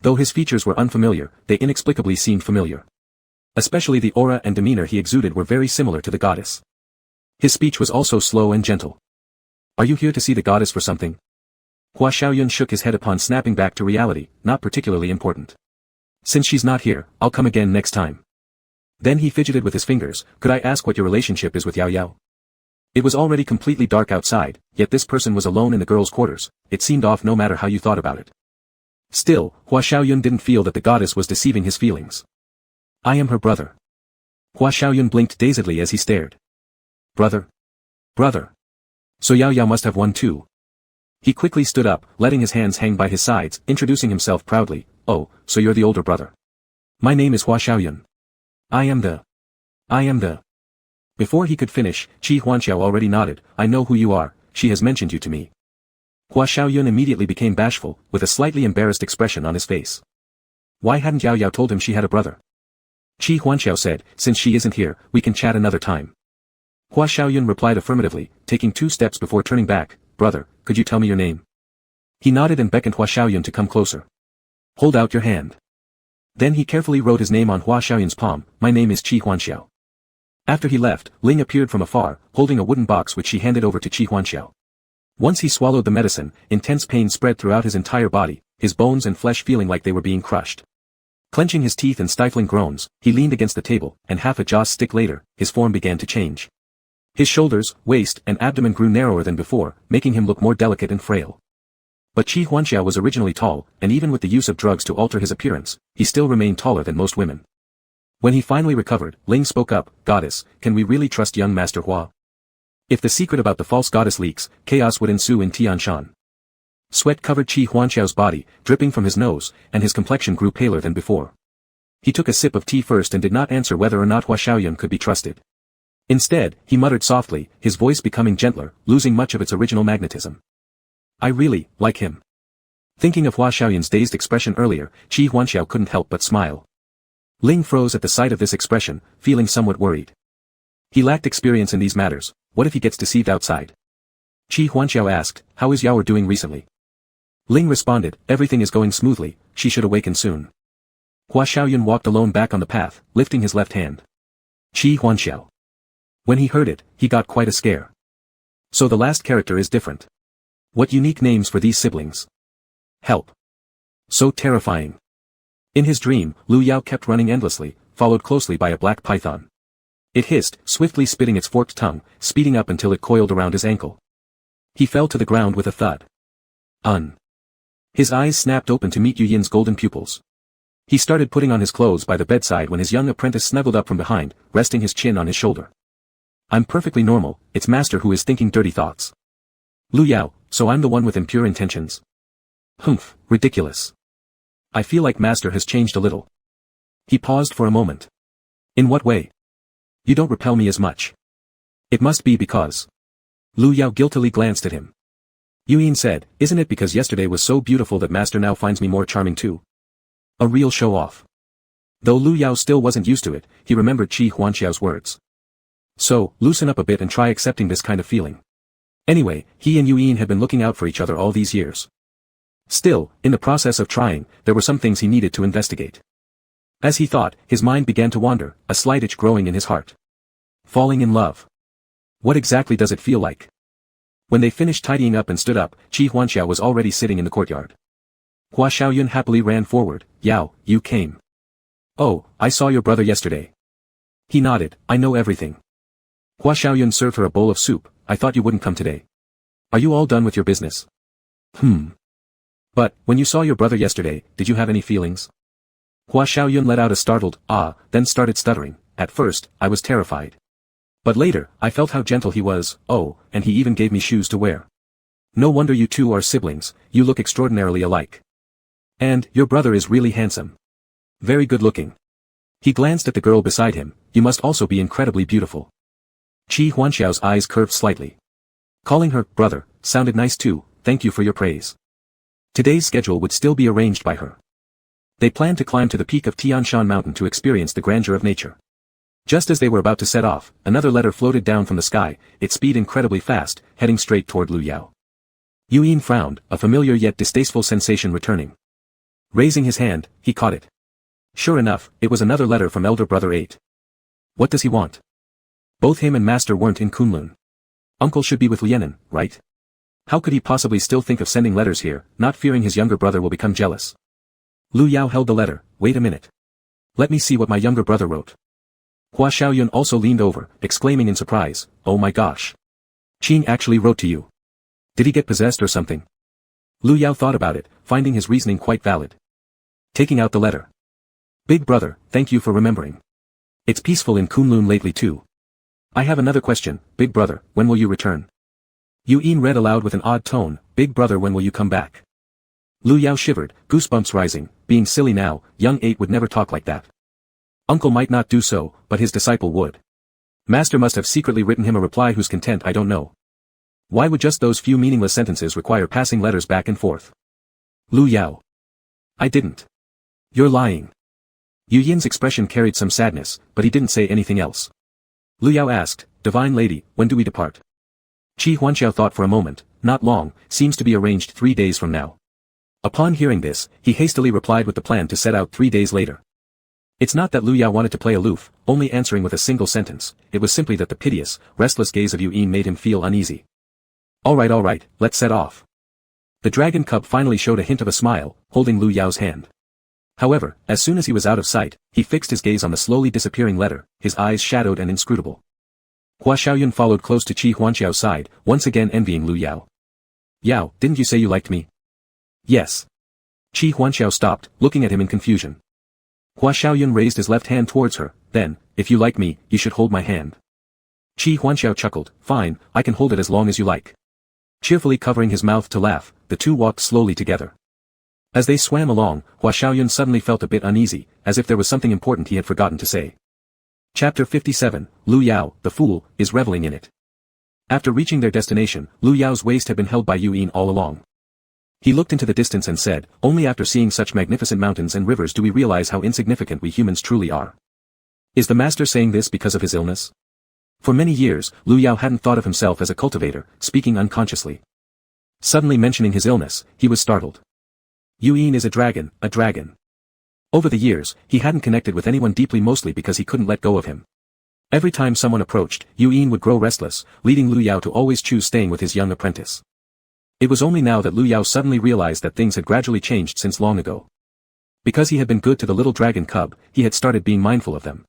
Though his features were unfamiliar, they inexplicably seemed familiar. Especially the aura and demeanor he exuded were very similar to the goddess. His speech was also slow and gentle. "Are you here to see the goddess for something?" Hua Xiaoyun shook his head upon snapping back to reality, "Not particularly important. Since she's not here, I'll come again next time." Then he fidgeted with his fingers, "Could I ask what your relationship is with Yao Yao?" It was already completely dark outside, yet this person was alone in the girls' quarters, it seemed off no matter how you thought about it. Still, Hua Xiaoyun didn't feel that the goddess was deceiving his feelings. "I am her brother." Hua Xiaoyun blinked dazedly as he stared. "Brother? Brother? So Yao Yao must have one too." He quickly stood up, letting his hands hang by his sides, introducing himself proudly, "Oh, so you're the older brother. My name is Hua Xiaoyun. I am the. Before he could finish, Qi Huanxiao already nodded. I know who you are, she has mentioned you to me. Hua Xiaoyun immediately became bashful, with a slightly embarrassed expression on his face. Why hadn't Yao Yao told him she had a brother? Qi Huanxiao said, since she isn't here, we can chat another time. Hua Xiaoyun replied affirmatively, taking 2 steps before turning back. Brother, could you tell me your name? He nodded and beckoned Hua Xiaoyun to come closer. Hold out your hand. Then he carefully wrote his name on Hua Xiaoyun's palm. My name is Qi Huanxiao. After he left, Ling appeared from afar, holding a wooden box which she handed over to Qi Huanxiao. Once he swallowed the medicine, intense pain spread throughout his entire body, his bones and flesh feeling like they were being crushed. Clenching his teeth and stifling groans, he leaned against the table, and half a joss stick later, his form began to change. His shoulders, waist, and abdomen grew narrower than before, making him look more delicate and frail. But Qi Huanxiao was originally tall, and even with the use of drugs to alter his appearance, he still remained taller than most women. When he finally recovered, Ling spoke up, Goddess, can we really trust young Master Hua? If the secret about the false goddess leaks, chaos would ensue in Tianshan. Sweat covered Qi Huanxiao's body, dripping from his nose, and his complexion grew paler than before. He took a sip of tea first and did not answer whether or not Hua Xiaoyun could be trusted. Instead, he muttered softly, his voice becoming gentler, losing much of its original magnetism. I really like him. Thinking of Hua Xiaoyun's dazed expression earlier, Qi Huanxiao couldn't help but smile. Ling froze at the sight of this expression, feeling somewhat worried. He lacked experience in these matters. What if he gets deceived outside? Qi Huanxiao asked, how is Yaoi doing recently? Ling responded, everything is going smoothly, she should awaken soon. Hua Xiaoyun walked alone back on the path, lifting his left hand. Qi Huanxiao. When he heard it, he got quite a scare. So the last character is different. What unique names for these siblings. Help. So terrifying. In his dream, Lu Yao kept running endlessly, followed closely by a black python. It hissed, swiftly spitting its forked tongue, speeding up until it coiled around his ankle. He fell to the ground with a thud. His eyes snapped open to meet Yu Yin's golden pupils. He started putting on his clothes by the bedside when his young apprentice snuggled up from behind, resting his chin on his shoulder. I'm perfectly normal, it's Master who is thinking dirty thoughts. Lu Yao, so I'm the one with impure intentions. Humph, ridiculous. I feel like Master has changed a little. He paused for a moment. In what way? You don't repel me as much. It must be because. Lu Yao guiltily glanced at him. Yu Yin said, isn't it because yesterday was so beautiful that Master now finds me more charming too? A real show-off. Though Lu Yao still wasn't used to it, he remembered Qi Huanxiao's words. So, loosen up a bit and try accepting this kind of feeling. Anyway, he and Yu Yin had been looking out for each other all these years. Still, in the process of trying, there were some things he needed to investigate. As he thought, his mind began to wander, a slight itch growing in his heart. Falling in love. What exactly does it feel like? When they finished tidying up and stood up, Qi Huanxiao was already sitting in the courtyard. Hua Xiaoyun happily ran forward. Yao, you came. Oh, I saw your brother yesterday. He nodded, I know everything. Hua Xiaoyun served her a bowl of soup. I thought you wouldn't come today. Are you all done with your business? But, when you saw your brother yesterday, did you have any feelings? Hua Xiaoyun let out a startled, then started stuttering. At first, I was terrified. But later, I felt how gentle he was, and he even gave me shoes to wear. No wonder you two are siblings, you look extraordinarily alike. And, your brother is really handsome. Very good looking. He glanced at the girl beside him, you must also be incredibly beautiful. Qi Huanxiao's eyes curved slightly. Calling her, brother, sounded nice too, thank you for your praise. Today's schedule would still be arranged by her. They planned to climb to the peak of Tianshan Mountain to experience the grandeur of nature. Just as they were about to set off, another letter floated down from the sky, its speed incredibly fast, heading straight toward Lu Yao. Yu Yin frowned, a familiar yet distasteful sensation returning. Raising his hand, he caught it. Sure enough, it was another letter from elder brother 8. What does he want? Both him and Master weren't in Kunlun. Uncle should be with Lianen, right? How could he possibly still think of sending letters here, not fearing his younger brother will become jealous? Lu Yao held the letter. Wait a minute. Let me see what my younger brother wrote. Hua Xiaoyun also leaned over, exclaiming in surprise, oh my gosh. Qing actually wrote to you. Did he get possessed or something? Lu Yao thought about it, finding his reasoning quite valid. Taking out the letter. Big brother, thank you for remembering. It's peaceful in Kunlun lately too. I have another question, big brother, when will you return? Yu Yin read aloud with an odd tone, big brother when will you come back? Lu Yao shivered, goosebumps rising, being silly now, young 8 would never talk like that. Uncle might not do so, but his disciple would. Master must have secretly written him a reply whose content I don't know. Why would just those few meaningless sentences require passing letters back and forth? Lu Yao. I didn't. You're lying. Yu Yin's expression carried some sadness, but he didn't say anything else. Lu Yao asked, Divine Lady, when do we depart? Qi Huanxiao thought for a moment, not long, seems to be arranged 3 days from now. Upon hearing this, he hastily replied with the plan to set out 3 days later. It's not that Lu Yao wanted to play aloof, only answering with a single sentence, it was simply that the piteous, restless gaze of Yu Yin made him feel uneasy. Alright, let's set off. The dragon cub finally showed a hint of a smile, holding Lu Yao's hand. However, as soon as he was out of sight, he fixed his gaze on the slowly disappearing letter, his eyes shadowed and inscrutable. Hua Xiaoyun followed close to Qi Huanxiao's side, once again envying Lu Yao. Yao, didn't you say you liked me? Yes. Qi Huanxiao stopped, looking at him in confusion. Hua Xiaoyun raised his left hand towards her, then, if you like me, you should hold my hand. Qi Huanxiao chuckled, fine, I can hold it as long as you like. Cheerfully covering his mouth to laugh, the two walked slowly together. As they swam along, Hua Xiaoyun suddenly felt a bit uneasy, as if there was something important he had forgotten to say. Chapter 57, Lu Yao, the fool, is reveling in it. After reaching their destination, Lu Yao's waist had been held by Yu Yin all along. He looked into the distance and said, only after seeing such magnificent mountains and rivers do we realize how insignificant we humans truly are. Is the master saying this because of his illness? For many years, Lu Yao hadn't thought of himself as a cultivator, speaking unconsciously. Suddenly mentioning his illness, he was startled. Yu Yin is a dragon, a dragon. Over the years, he hadn't connected with anyone deeply mostly because he couldn't let go of him. Every time someone approached, Yu Yin would grow restless, leading Lu Yao to always choose staying with his young apprentice. It was only now that Lu Yao suddenly realized that things had gradually changed since long ago. Because he had been good to the little dragon cub, he had started being mindful of them.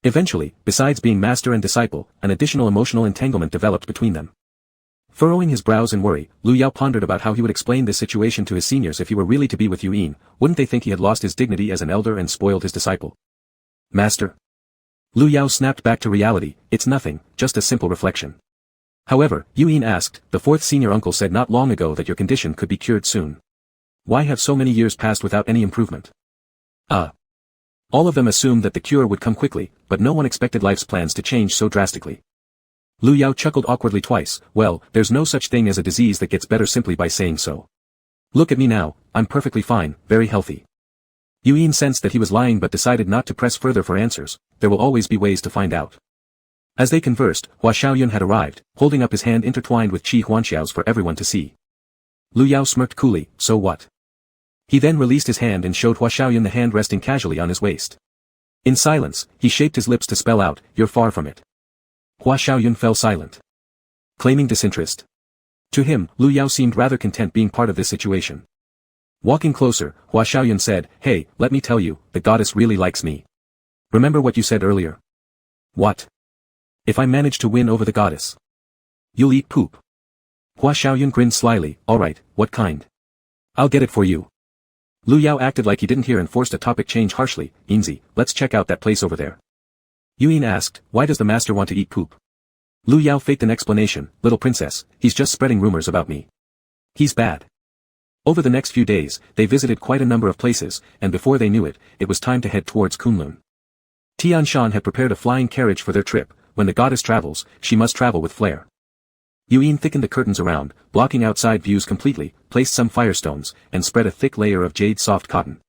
Eventually, besides being master and disciple, an additional emotional entanglement developed between them. Furrowing his brows in worry, Lu Yao pondered about how he would explain this situation to his seniors if he were really to be with Yu Yin. Wouldn't they think he had lost his dignity as an elder and spoiled his disciple? Master. Lu Yao snapped back to reality, it's nothing, just a simple reflection. However, Yu Yin asked, the fourth senior uncle said not long ago that your condition could be cured soon. Why have so many years passed without any improvement? All of them assumed that the cure would come quickly, but no one expected life's plans to change so drastically. Lu Yao chuckled awkwardly twice, well, there's no such thing as a disease that gets better simply by saying so. Look at me now, I'm perfectly fine, very healthy. Yu Yin sensed that he was lying but decided not to press further for answers, there will always be ways to find out. As they conversed, Hua Xiaoyun had arrived, holding up his hand intertwined with Qi Huanxiao's for everyone to see. Lu Yao smirked coolly, so what? He then released his hand and showed Hua Xiaoyun the hand resting casually on his waist. In silence, he shaped his lips to spell out, you're far from it. Hua Xiaoyun fell silent. Claiming disinterest. To him, Lu Yao seemed rather content being part of this situation. Walking closer, Hua Xiaoyun said, hey, let me tell you, the goddess really likes me. Remember what you said earlier? What? If I manage to win over the goddess, you'll eat poop. Hua Xiaoyun grinned slyly, alright, what kind? I'll get it for you. Lu Yao acted like he didn't hear and forced a topic change harshly, Yinzi, let's check out that place over there. Yu Yin asked, why does the master want to eat poop? Lu Yao faked an explanation, little princess, he's just spreading rumors about me. He's bad. Over the next few days, they visited quite a number of places, and before they knew it, it was time to head towards Kunlun. Tian Shan had prepared a flying carriage for their trip, when the goddess travels, she must travel with flair. Yu Yin thickened the curtains around, blocking outside views completely, placed some firestones, and spread a thick layer of jade soft cotton.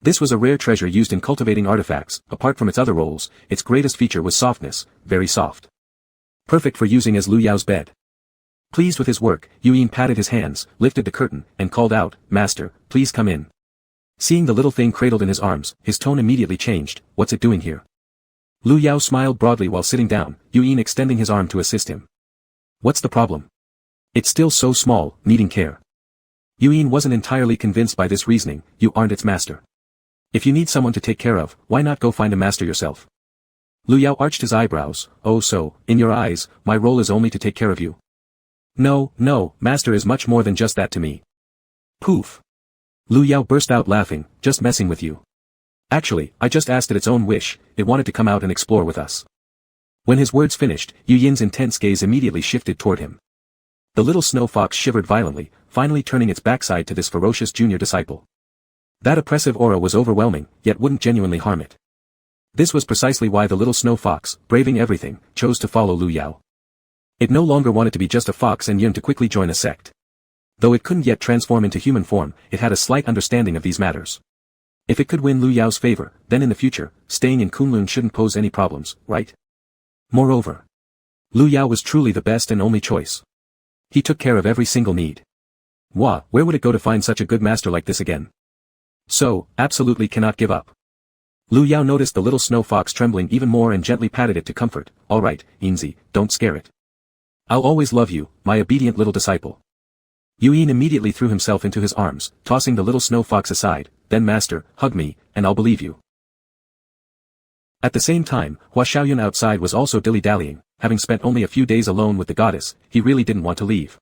This was a rare treasure used in cultivating artifacts. Apart from its other roles, its greatest feature was softness, very soft. Perfect for using as Lu Yao's bed. Pleased with his work, Yu Yin patted his hands, lifted the curtain, and called out, Master, please come in. Seeing the little thing cradled in his arms, his tone immediately changed, what's it doing here? Lu Yao smiled broadly while sitting down, Yu Yin extending his arm to assist him. What's the problem? It's still so small, needing care. Yu Yin wasn't entirely convinced by this reasoning, you aren't its master. If you need someone to take care of, why not go find a master yourself? Lu Yao arched his eyebrows, oh so, in your eyes, my role is only to take care of you. No, master is much more than just that to me. Poof. Lu Yao burst out laughing, just messing with you. Actually, I just asked at its own wish, it wanted to come out and explore with us. When his words finished, Yu Yin's intense gaze immediately shifted toward him. The little snow fox shivered violently, finally turning its backside to this ferocious junior disciple. That oppressive aura was overwhelming, yet wouldn't genuinely harm it. This was precisely why the little snow fox, braving everything, chose to follow Lu Yao. It no longer wanted to be just a fox and yearned to quickly join a sect. Though it couldn't yet transform into human form, it had a slight understanding of these matters. If it could win Lu Yao's favor, then in the future, staying in Kunlun shouldn't pose any problems, right? Moreover, Lu Yao was truly the best and only choice. He took care of every single need. Where would it go to find such a good master like this again? So, absolutely cannot give up. Lu Yao noticed the little snow fox trembling even more and gently patted it to comfort. All right, Engsub, don't scare it. I'll always love you, my obedient little disciple. Yuyin immediately threw himself into his arms, tossing the little snow fox aside. Then master, hug me, and I'll believe you. At the same time, Hua Xiaoyun outside was also dilly-dallying. Having spent only a few days alone with the goddess, he really didn't want to leave.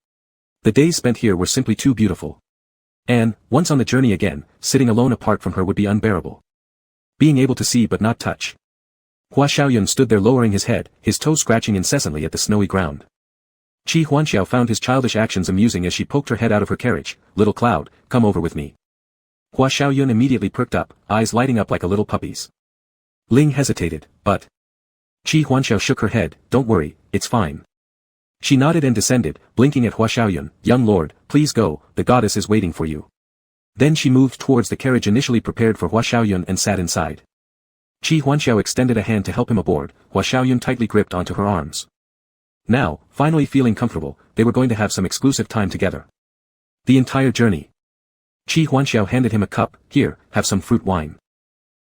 The days spent here were simply too beautiful. And, once on the journey again, sitting alone apart from her would be unbearable. Being able to see but not touch. Hua Xiaoyun stood there lowering his head, his toes scratching incessantly at the snowy ground. Qi Huanxiao found his childish actions amusing as she poked her head out of her carriage. Little cloud, come over with me. Hua Xiaoyun immediately perked up, eyes lighting up like a little puppy's. Ling hesitated, but Qi Huanxiao shook her head. Don't worry, it's fine. She nodded and descended, blinking at Hua Xiaoyun. Young lord, please go, the goddess is waiting for you. Then she moved towards the carriage initially prepared for Hua Xiaoyun and sat inside. Qi Huanxiao extended a hand to help him aboard. Hua Xiaoyun tightly gripped onto her arms. Now, finally feeling comfortable, they were going to have some exclusive time together. The entire journey. Qi Huanxiao handed him a cup. Here, have some fruit wine.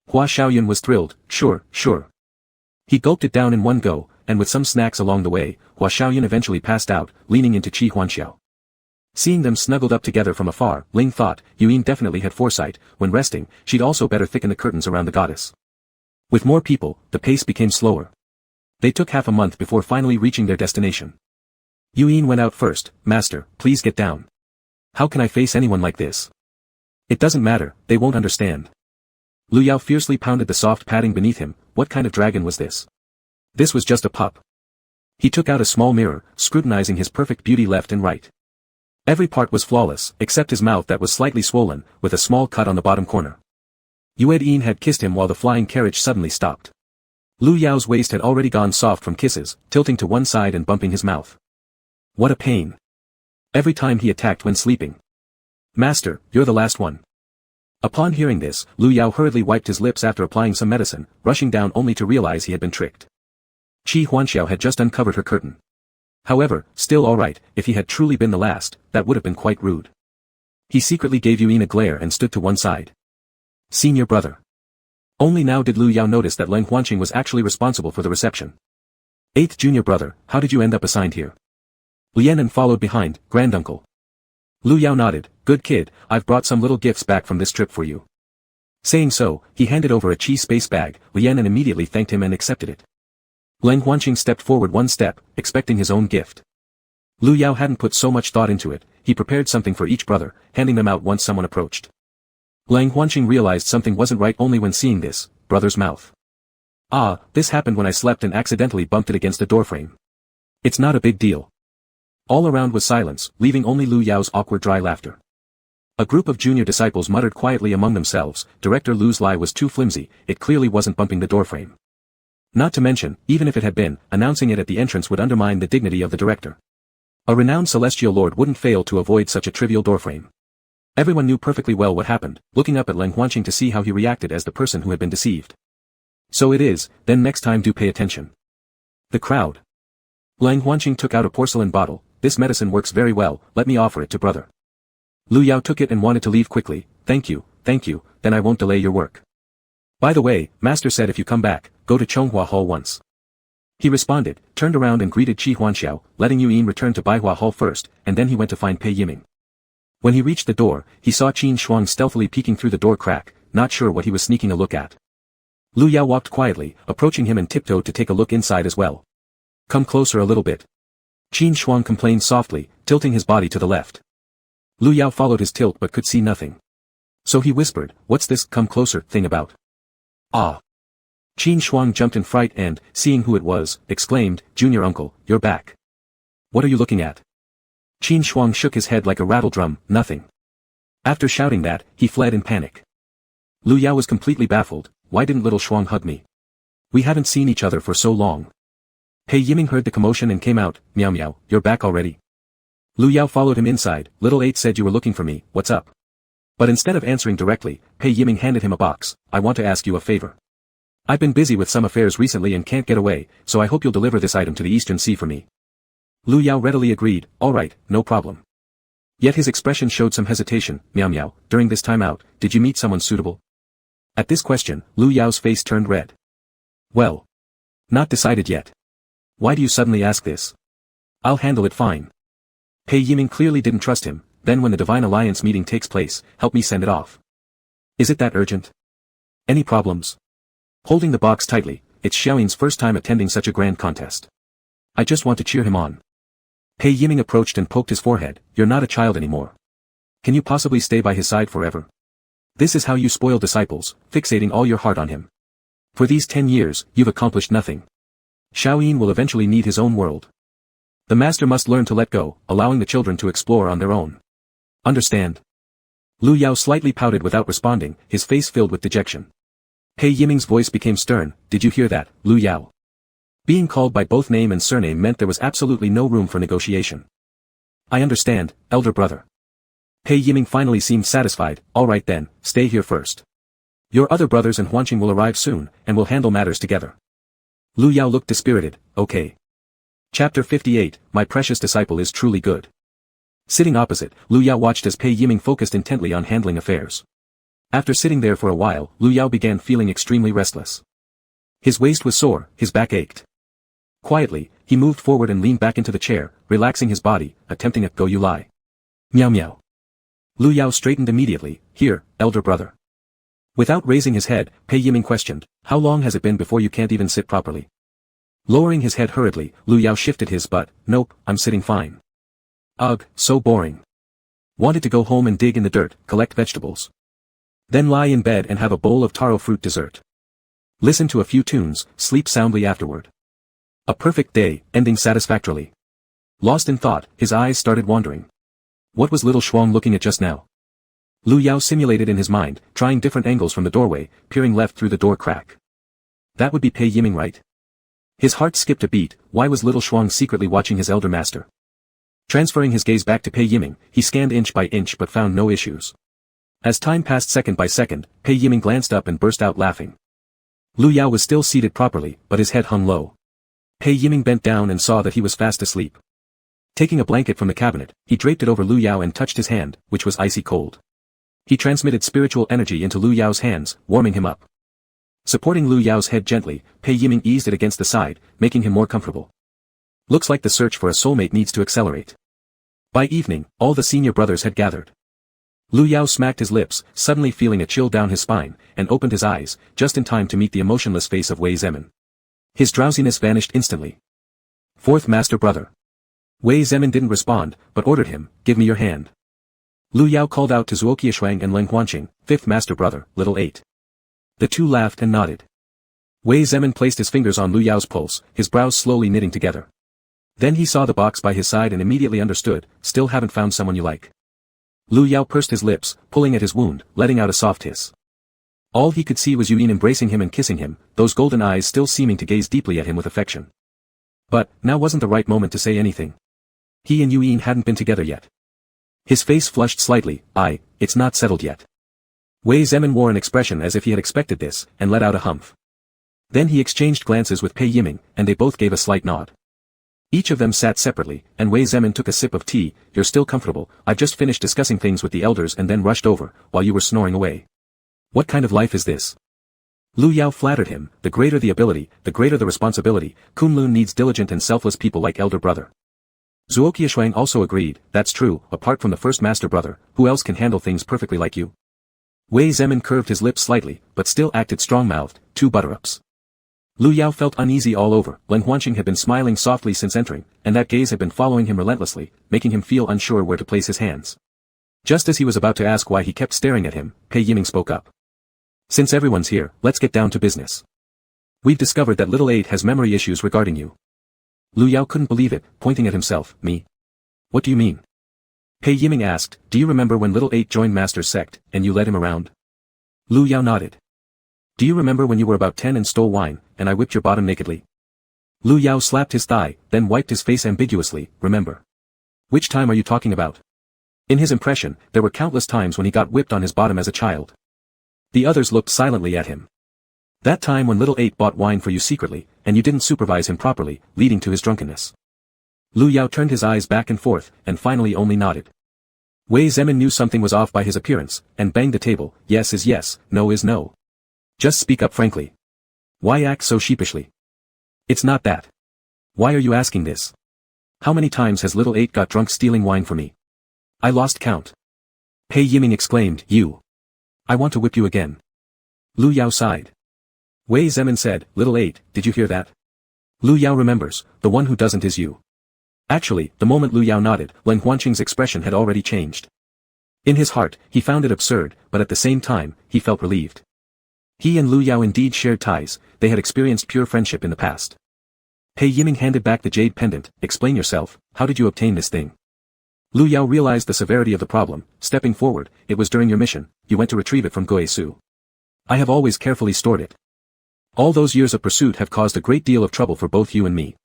Hua Xiaoyun was thrilled. Sure. He gulped it down in one go, and with some snacks along the way, Hua Xiaoyun eventually passed out, leaning into Qi Huanxiao. Seeing them snuggled up together from afar, Ling thought, Yuyin definitely had foresight. When resting, she'd also better thicken the curtains around the goddess. With more people, the pace became slower. They took half a month before finally reaching their destination. Yuyin went out first. Master, please get down. How can I face anyone like this? It doesn't matter, they won't understand. Lu Yao fiercely pounded the soft padding beneath him. What kind of dragon was this? This was just a pup. He took out a small mirror, scrutinizing his perfect beauty left and right. Every part was flawless, except his mouth that was slightly swollen, with a small cut on the bottom corner. Yuyin had kissed him while the flying carriage suddenly stopped. Lu Yao's waist had already gone soft from kisses, tilting to one side and bumping his mouth. What a pain. Every time he attacked when sleeping. Master, you're the last one. Upon hearing this, Lu Yao hurriedly wiped his lips after applying some medicine, rushing down only to realize he had been tricked. Qi Huanxiao had just uncovered her curtain. However, still alright, if he had truly been the last, that would have been quite rude. He secretly gave Yuyin a glare and stood to one side. Senior brother. Only now did Lu Yao notice that Leng Huanqing was actually responsible for the reception. 8th junior brother, how did you end up assigned here? Lianan followed behind, granduncle. Lu Yao nodded. Good kid, I've brought some little gifts back from this trip for you. Saying so, he handed over a chi space bag. Lianan immediately thanked him and accepted it. Leng Huanqing stepped forward one step, expecting his own gift. Lu Yao hadn't put so much thought into it. He prepared something for each brother, handing them out once someone approached. Leng Huanqing realized something wasn't right only when seeing this brother's mouth. Ah, this happened when I slept and accidentally bumped it against a doorframe. It's not a big deal. All around was silence, leaving only Lu Yao's awkward dry laughter. A group of junior disciples muttered quietly among themselves. Director Lu's lie was too flimsy, it clearly wasn't bumping the doorframe. Not to mention, even if it had been, announcing it at the entrance would undermine the dignity of the director. A renowned celestial lord wouldn't fail to avoid such a trivial doorframe. Everyone knew perfectly well what happened, looking up at Leng Huanqing to see how he reacted as the person who had been deceived. So it is, then next time do pay attention. The crowd. Leng Huanqing took out a porcelain bottle. This medicine works very well, let me offer it to brother. Lu Yao took it and wanted to leave quickly. Thank you, then I won't delay your work. By the way, master said if you come back, go to Chonghua Hall once. He responded, turned around and greeted Qi Huanxiao, letting Yuyin return to Baihua Hall first, and then he went to find Pei Yiming. When he reached the door, he saw Qin Shuang stealthily peeking through the door crack, not sure what he was sneaking a look at. Lu Yao walked quietly, approaching him and tiptoed to take a look inside as well. Come closer a little bit. Qin Shuang complained softly, tilting his body to the left. Lu Yao followed his tilt but could see nothing. So he whispered, what's this come closer thing about? Ah. Qin Shuang jumped in fright and, seeing who it was, exclaimed, Junior uncle, you're back. What are you looking at? Qin Shuang shook his head like a rattledrum, nothing. After shouting that, he fled in panic. Lu Yao was completely baffled. Why didn't little Shuang hug me? We haven't seen each other for so long. Pei Yiming heard the commotion and came out. Meow meow, you're back already. Lu Yao followed him inside. Little 8 said you were looking for me, what's up? But instead of answering directly, Pei Yiming handed him a box. I want to ask you a favor. I've been busy with some affairs recently and can't get away, so I hope you'll deliver this item to the Eastern Sea for me. Lu Yao readily agreed. Alright, no problem. Yet his expression showed some hesitation. Meow meow, during this time out, did you meet someone suitable? At this question, Lu Yao's face turned red. Well. Not decided yet. Why do you suddenly ask this? I'll handle it fine. Pei Yiming clearly didn't trust him. Then when the Divine Alliance meeting takes place, help me send it off. Is it that urgent? Any problems? Holding the box tightly, it's Xiaoyin's first time attending such a grand contest. I just want to cheer him on. Pei Yiming approached and poked his forehead. You're not a child anymore. Can you possibly stay by his side forever? This is how you spoil disciples, fixating all your heart on him. For these 10 years, you've accomplished nothing. Xiaoyin will eventually need his own world. The master must learn to let go, allowing the children to explore on their own. Understand? Lu Yao slightly pouted without responding, his face filled with dejection. Pei Yiming's voice became stern. Did you hear that, Lu Yao? Being called by both name and surname meant there was absolutely no room for negotiation. I understand, elder brother. Pei Yiming finally seemed satisfied. Alright then, stay here first. Your other brothers and Huanqing will arrive soon, and we'll handle matters together. Lu Yao looked dispirited. Okay. Chapter 58, My precious disciple is truly good. Sitting opposite, Lu Yao watched as Pei Yiming focused intently on handling affairs. After sitting there for a while, Lu Yao began feeling extremely restless. His waist was sore, his back ached. Quietly, he moved forward and leaned back into the chair, relaxing his body, attempting a go you lie. Meow meow. Lu Yao straightened immediately. Here, elder brother. Without raising his head, Pei Yiming questioned, how long has it been before you can't even sit properly? Lowering his head hurriedly, Lu Yao shifted his butt. Nope, I'm sitting fine. Ugh, so boring. Wanted to go home and dig in the dirt, collect vegetables. Then lie in bed and have a bowl of taro fruit dessert. Listen to a few tunes, sleep soundly afterward. A perfect day, ending satisfactorily. Lost in thought, his eyes started wandering. What was little Shuang looking at just now? Lu Yao simulated in his mind, trying different angles from the doorway, peering left through the door crack. That would be Pei Yiming, right? His heart skipped a beat. Why was little Shuang secretly watching his elder master? Transferring his gaze back to Pei Yiming, he scanned inch by inch but found no issues. As time passed second by second, Pei Yiming glanced up and burst out laughing. Lu Yao was still seated properly, but his head hung low. Pei Yiming bent down and saw that he was fast asleep. Taking a blanket from the cabinet, he draped it over Lu Yao and touched his hand, which was icy cold. He transmitted spiritual energy into Lu Yao's hands, warming him up. Supporting Lu Yao's head gently, Pei Yiming eased it against the side, making him more comfortable. Looks like the search for a soulmate needs to accelerate. By evening, all the senior brothers had gathered. Lu Yao smacked his lips, suddenly feeling a chill down his spine, and opened his eyes, just in time to meet the emotionless face of Wei Zemin. His drowsiness vanished instantly. Fourth master brother. Wei Zemin didn't respond, but ordered him, give me your hand. Lu Yao called out to Zuoqiushuang and Leng Huanqing, fifth master brother, little 8. The two laughed and nodded. Wei Zemin placed his fingers on Lu Yao's pulse, his brows slowly knitting together. Then he saw the box by his side and immediately understood, still haven't found someone you like. Lu Yao pursed his lips, pulling at his wound, letting out a soft hiss. All he could see was Yuyin embracing him and kissing him, those golden eyes still seeming to gaze deeply at him with affection. But, now wasn't the right moment to say anything. He and Yuyin hadn't been together yet. His face flushed slightly. It's not settled yet. Wei Zemin wore an expression as if he had expected this, and let out a humph. Then he exchanged glances with Pei Yiming, and they both gave a slight nod. Each of them sat separately, and Wei Zemin took a sip of tea. You're still comfortable. I've just finished discussing things with the elders and then rushed over, while you were snoring away. What kind of life is this? Lu Yao flattered him. The greater the ability, the greater the responsibility. Kunlun needs diligent and selfless people like elder brother. Zuoqiushuang also agreed. That's true, apart from the first master brother, who else can handle things perfectly like you? Wei Zemin curved his lips slightly, but still acted strong-mouthed. 2 butter-ups. Lu Yao felt uneasy all over. Leng Huanqing had been smiling softly since entering, and that gaze had been following him relentlessly, making him feel unsure where to place his hands. Just as he was about to ask why he kept staring at him, Pei Yiming spoke up. Since everyone's here, let's get down to business. We've discovered that little 8 has memory issues regarding you. Lu Yao couldn't believe it, pointing at himself. Me? What do you mean? Pei Yiming asked, do you remember when little 8 joined Master's sect, and you led him around? Lu Yao nodded. Do you remember when you were about 10 and stole wine, and I whipped your bottom nakedly? Lu Yao slapped his thigh, then wiped his face ambiguously, remember. Which time are you talking about? In his impression, there were countless times when he got whipped on his bottom as a child. The others looked silently at him. That time when little 8 bought wine for you secretly, and you didn't supervise him properly, leading to his drunkenness. Lu Yao turned his eyes back and forth, and finally only nodded. Wei Zemin knew something was off by his appearance, and banged the table. Yes is yes, no is no. Just speak up frankly. Why act so sheepishly? It's not that. Why are you asking this? How many times has little 8 got drunk stealing wine for me? I lost count. Pei Yiming exclaimed, you. I want to whip you again. Lu Yao sighed. Wei Zemin said, little 8, did you hear that? Lu Yao remembers, the one who doesn't is you. Actually, the moment Lu Yao nodded, Leng Huanqing's expression had already changed. In his heart, he found it absurd, but at the same time, he felt relieved. He and Lu Yao indeed shared ties, they had experienced pure friendship in the past. Pei Yiming handed back the jade pendant. Explain yourself, how did you obtain this thing? Lu Yao realized the severity of the problem, stepping forward. It was during your mission, you went to retrieve it from Guisu. I have always carefully stored it. All those years of pursuit have caused a great deal of trouble for both you and me.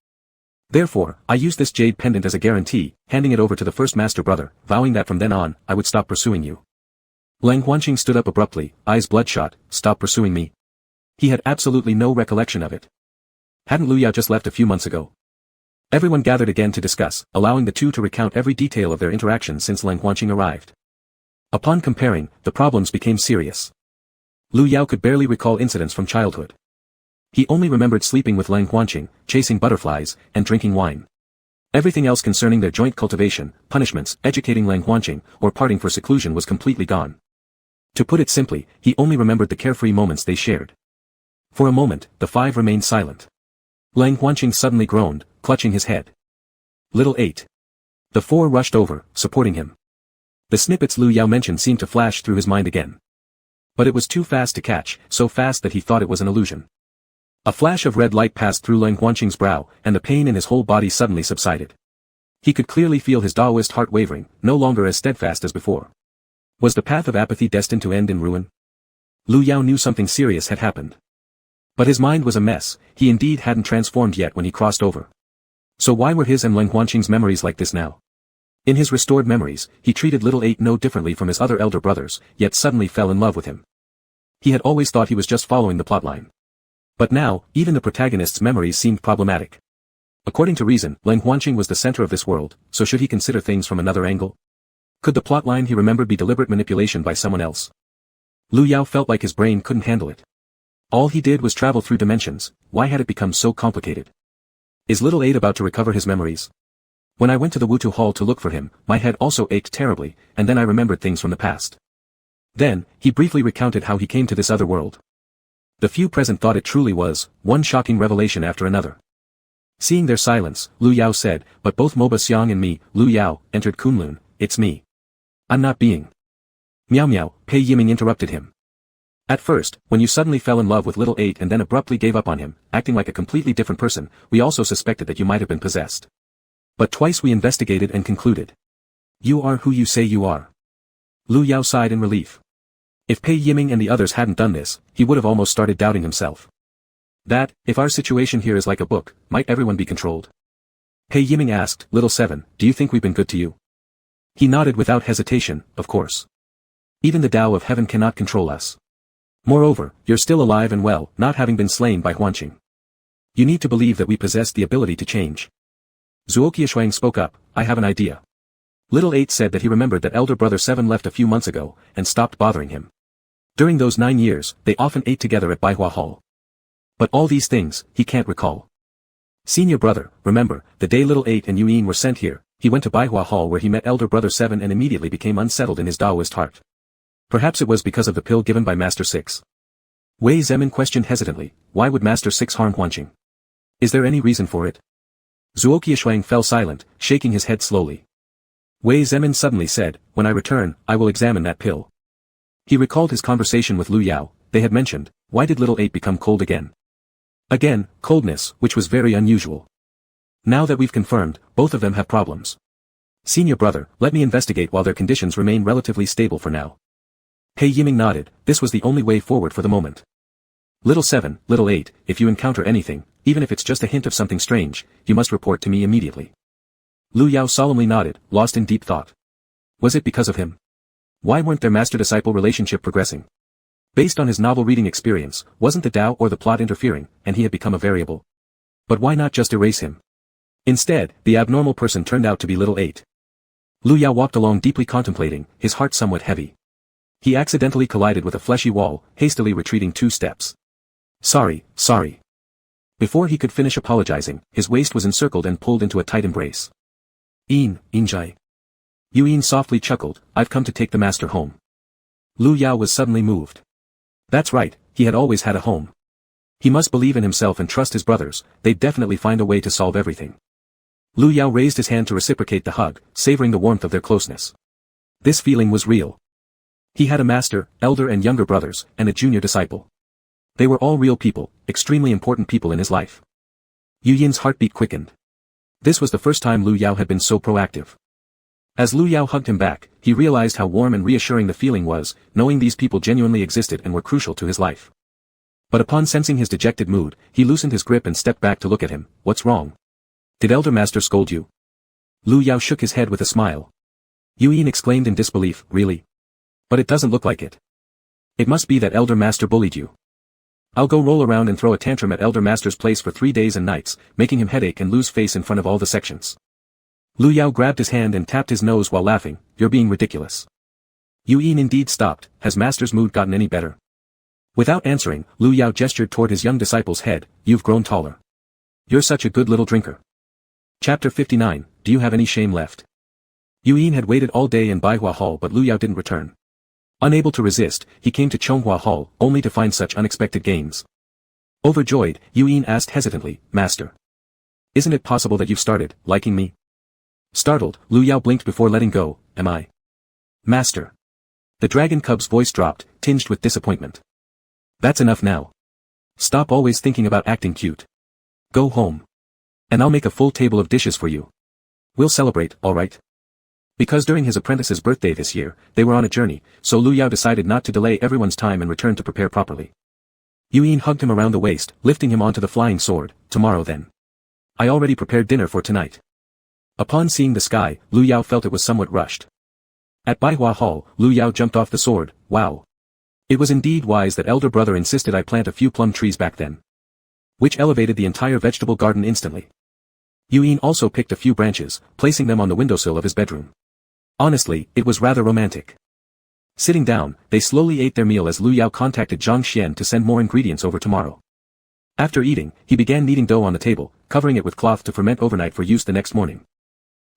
Therefore, I used this jade pendant as a guarantee, handing it over to the first master brother, vowing that from then on, I would stop pursuing you. Leng Huanqing stood up abruptly, eyes bloodshot. Stop pursuing me? He had absolutely no recollection of it. Hadn't Lu Yao just left a few months ago? Everyone gathered again to discuss, allowing the two to recount every detail of their interaction since Leng Huanqing arrived. Upon comparing, the problems became serious. Lu Yao could barely recall incidents from childhood. He only remembered sleeping with Leng Huanqing, chasing butterflies, and drinking wine. Everything else concerning their joint cultivation, punishments, educating Leng Huanqing, or parting for seclusion was completely gone. To put it simply, he only remembered the carefree moments they shared. For a moment, the five remained silent. Leng Huanqing suddenly groaned, clutching his head. Little 8. The four rushed over, supporting him. The snippets Lu Yao mentioned seemed to flash through his mind again. But it was too fast to catch, so fast that he thought it was an illusion. A flash of red light passed through Leng Huanqing's brow, and the pain in his whole body suddenly subsided. He could clearly feel his Taoist heart wavering, no longer as steadfast as before. Was the path of apathy destined to end in ruin? Lu Yao knew something serious had happened. But his mind was a mess. He indeed hadn't transformed yet when he crossed over. So why were his and Leng Huanqing's memories like this now? In his restored memories, he treated little 8 no differently from his other elder brothers, yet suddenly fell in love with him. He had always thought he was just following the plotline. But now, even the protagonist's memories seemed problematic. According to reason, Leng Huanqing was the center of this world, so should he consider things from another angle? Could the plotline he remembered be deliberate manipulation by someone else? Lu Yao felt like his brain couldn't handle it. All he did was travel through dimensions. Why had it become so complicated? Is little 8 about to recover his memories? When I went to the Wutu Hall to look for him, my head also ached terribly, and then I remembered things from the past. Then, he briefly recounted how he came to this other world. The few present thought it truly was, one shocking revelation after another. Seeing their silence, Lu Yao said, but both Moba Xiang and me, Lu Yao, entered Kunlun. It's me. I'm not being. Miao Miao, Pei Yiming interrupted him. At first, when you suddenly fell in love with little 8 and then abruptly gave up on him, acting like a completely different person, we also suspected that you might have been possessed. But twice we investigated and concluded. You are who you say you are. Lu Yao sighed in relief. If Pei Yiming and the others hadn't done this, he would have almost started doubting himself. That, if our situation here is like a book, might everyone be controlled? Pei Yiming asked, Little 7, do you think we've been good to you? He nodded without hesitation, of course. Even the Tao of Heaven cannot control us. Moreover, you're still alive and well, not having been slain by Huanqing. You need to believe that we possess the ability to change. Zuoqiushuang spoke up, I have an idea. Little 8 said that he remembered that elder brother 7 left a few months ago, and stopped bothering him. During those 9 years, they often ate together at Baihua Hall. But all these things, he can't recall. Senior brother, remember, the day little 8 and Yuyin were sent here, he went to Baihua Hall where he met elder brother 7 and immediately became unsettled in his Taoist heart. Perhaps it was because of the pill given by Master 6. Wei Zemin questioned hesitantly, why would Master 6 harm Huanqing? Is there any reason for it? Zuoqiushuang fell silent, shaking his head slowly. Wei Zemin suddenly said, when I return, I will examine that pill. He recalled his conversation with Lu Yao. They had mentioned, why did little 8 become cold again? Again, coldness, which was very unusual. Now that we've confirmed, both of them have problems. Senior brother, let me investigate while their conditions remain relatively stable for now. Pei Yiming nodded. This was the only way forward for the moment. Little 7, little 8, if you encounter anything, even if it's just a hint of something strange, you must report to me immediately. Lu Yao solemnly nodded, lost in deep thought. Was it because of him? Why weren't their master-disciple relationship progressing? Based on his novel reading experience, wasn't the Tao or the plot interfering, and he had become a variable? But why not just erase him? Instead, the abnormal person turned out to be little 8. Lu Yao walked along deeply contemplating, his heart somewhat heavy. He accidentally collided with a fleshy wall, hastily retreating 2 steps. Sorry. Before he could finish apologizing, his waist was encircled and pulled into a tight embrace. Injai. Yuyin softly chuckled, I've come to take the master home. Lu Yao was suddenly moved. That's right, he had always had a home. He must believe in himself and trust his brothers, they'd definitely find a way to solve everything. Lu Yao raised his hand to reciprocate the hug, savoring the warmth of their closeness. This feeling was real. He had a master, elder and younger brothers, and a junior disciple. They were all real people, extremely important people in his life. Yu Yin's heartbeat quickened. This was the first time Lu Yao had been so proactive. As Lu Yao hugged him back, he realized how warm and reassuring the feeling was, knowing these people genuinely existed and were crucial to his life. But upon sensing his dejected mood, he loosened his grip and stepped back to look at him. What's wrong? Did Elder Master scold you? Lu Yao shook his head with a smile. Yu Yin exclaimed in disbelief, really? But it doesn't look like it. It must be that Elder Master bullied you. I'll go roll around and throw a tantrum at Elder Master's place for 3 days and nights, making him headache and lose face in front of all the sections. Lu Yao grabbed his hand and tapped his nose while laughing, you're being ridiculous. Yu Yin indeed stopped, has Master's mood gotten any better? Without answering, Lu Yao gestured toward his young disciple's head, you've grown taller. You're such a good little drinker. Chapter 59, do you have any shame left? Yu Yin had waited all day in Baihua Hall but Lu Yao didn't return. Unable to resist, he came to Chonghua Hall, only to find such unexpected gains. Overjoyed, Yu Yin asked hesitantly, Master. Isn't it possible that you've started liking me? Startled, Lu Yao blinked before letting go, am I? Master. The dragon cub's voice dropped, tinged with disappointment. That's enough now. Stop always thinking about acting cute. Go home. And I'll make a full table of dishes for you. We'll celebrate, alright? Because during his apprentice's birthday this year, they were on a journey, so Lu Yao decided not to delay everyone's time and return to prepare properly. Yu Yin hugged him around the waist, lifting him onto the flying sword, tomorrow then. I already prepared dinner for tonight. Upon seeing the sky, Lu Yao felt it was somewhat rushed. At Baihua Hall, Lu Yao jumped off the sword, wow. It was indeed wise that elder brother insisted I plant a few plum trees back then. Which elevated the entire vegetable garden instantly. Yu Yin also picked a few branches, placing them on the windowsill of his bedroom. Honestly, it was rather romantic. Sitting down, they slowly ate their meal as Lu Yao contacted Zhang Xian to send more ingredients over tomorrow. After eating, he began kneading dough on the table, covering it with cloth to ferment overnight for use the next morning.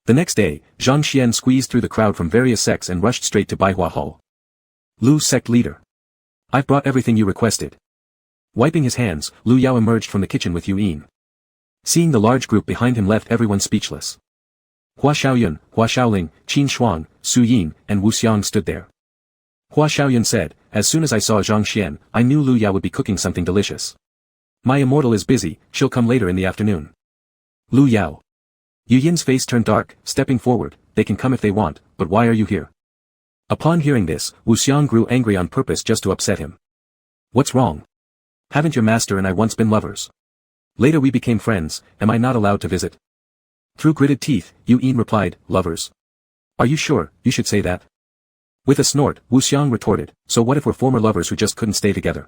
The next day, Zhang Xian squeezed through the crowd from various sects and rushed straight to Baihua Hall. Lu sect leader. I've brought everything you requested. Wiping his hands, Lu Yao emerged from the kitchen with Yu Yin. Seeing the large group behind him left everyone speechless. Hua Xiaoyun, Hua Xiaoling, Qin Shuang, Su Yin, and Wu Xiang stood there. Hua Xiaoyun said, as soon as I saw Zhang Xian, I knew Lu Yao would be cooking something delicious. My immortal is busy, she'll come later in the afternoon. Lu Yao. Yu Yin's face turned dark, stepping forward, they can come if they want, but why are you here? Upon hearing this, Wu Xiang grew angry on purpose just to upset him. What's wrong? Haven't your master and I once been lovers? Later we became friends, am I not allowed to visit? Through gritted teeth, Yu Yin replied, lovers. Are you sure, you should say that? With a snort, Wu Xiang retorted, so what if we're former lovers who just couldn't stay together?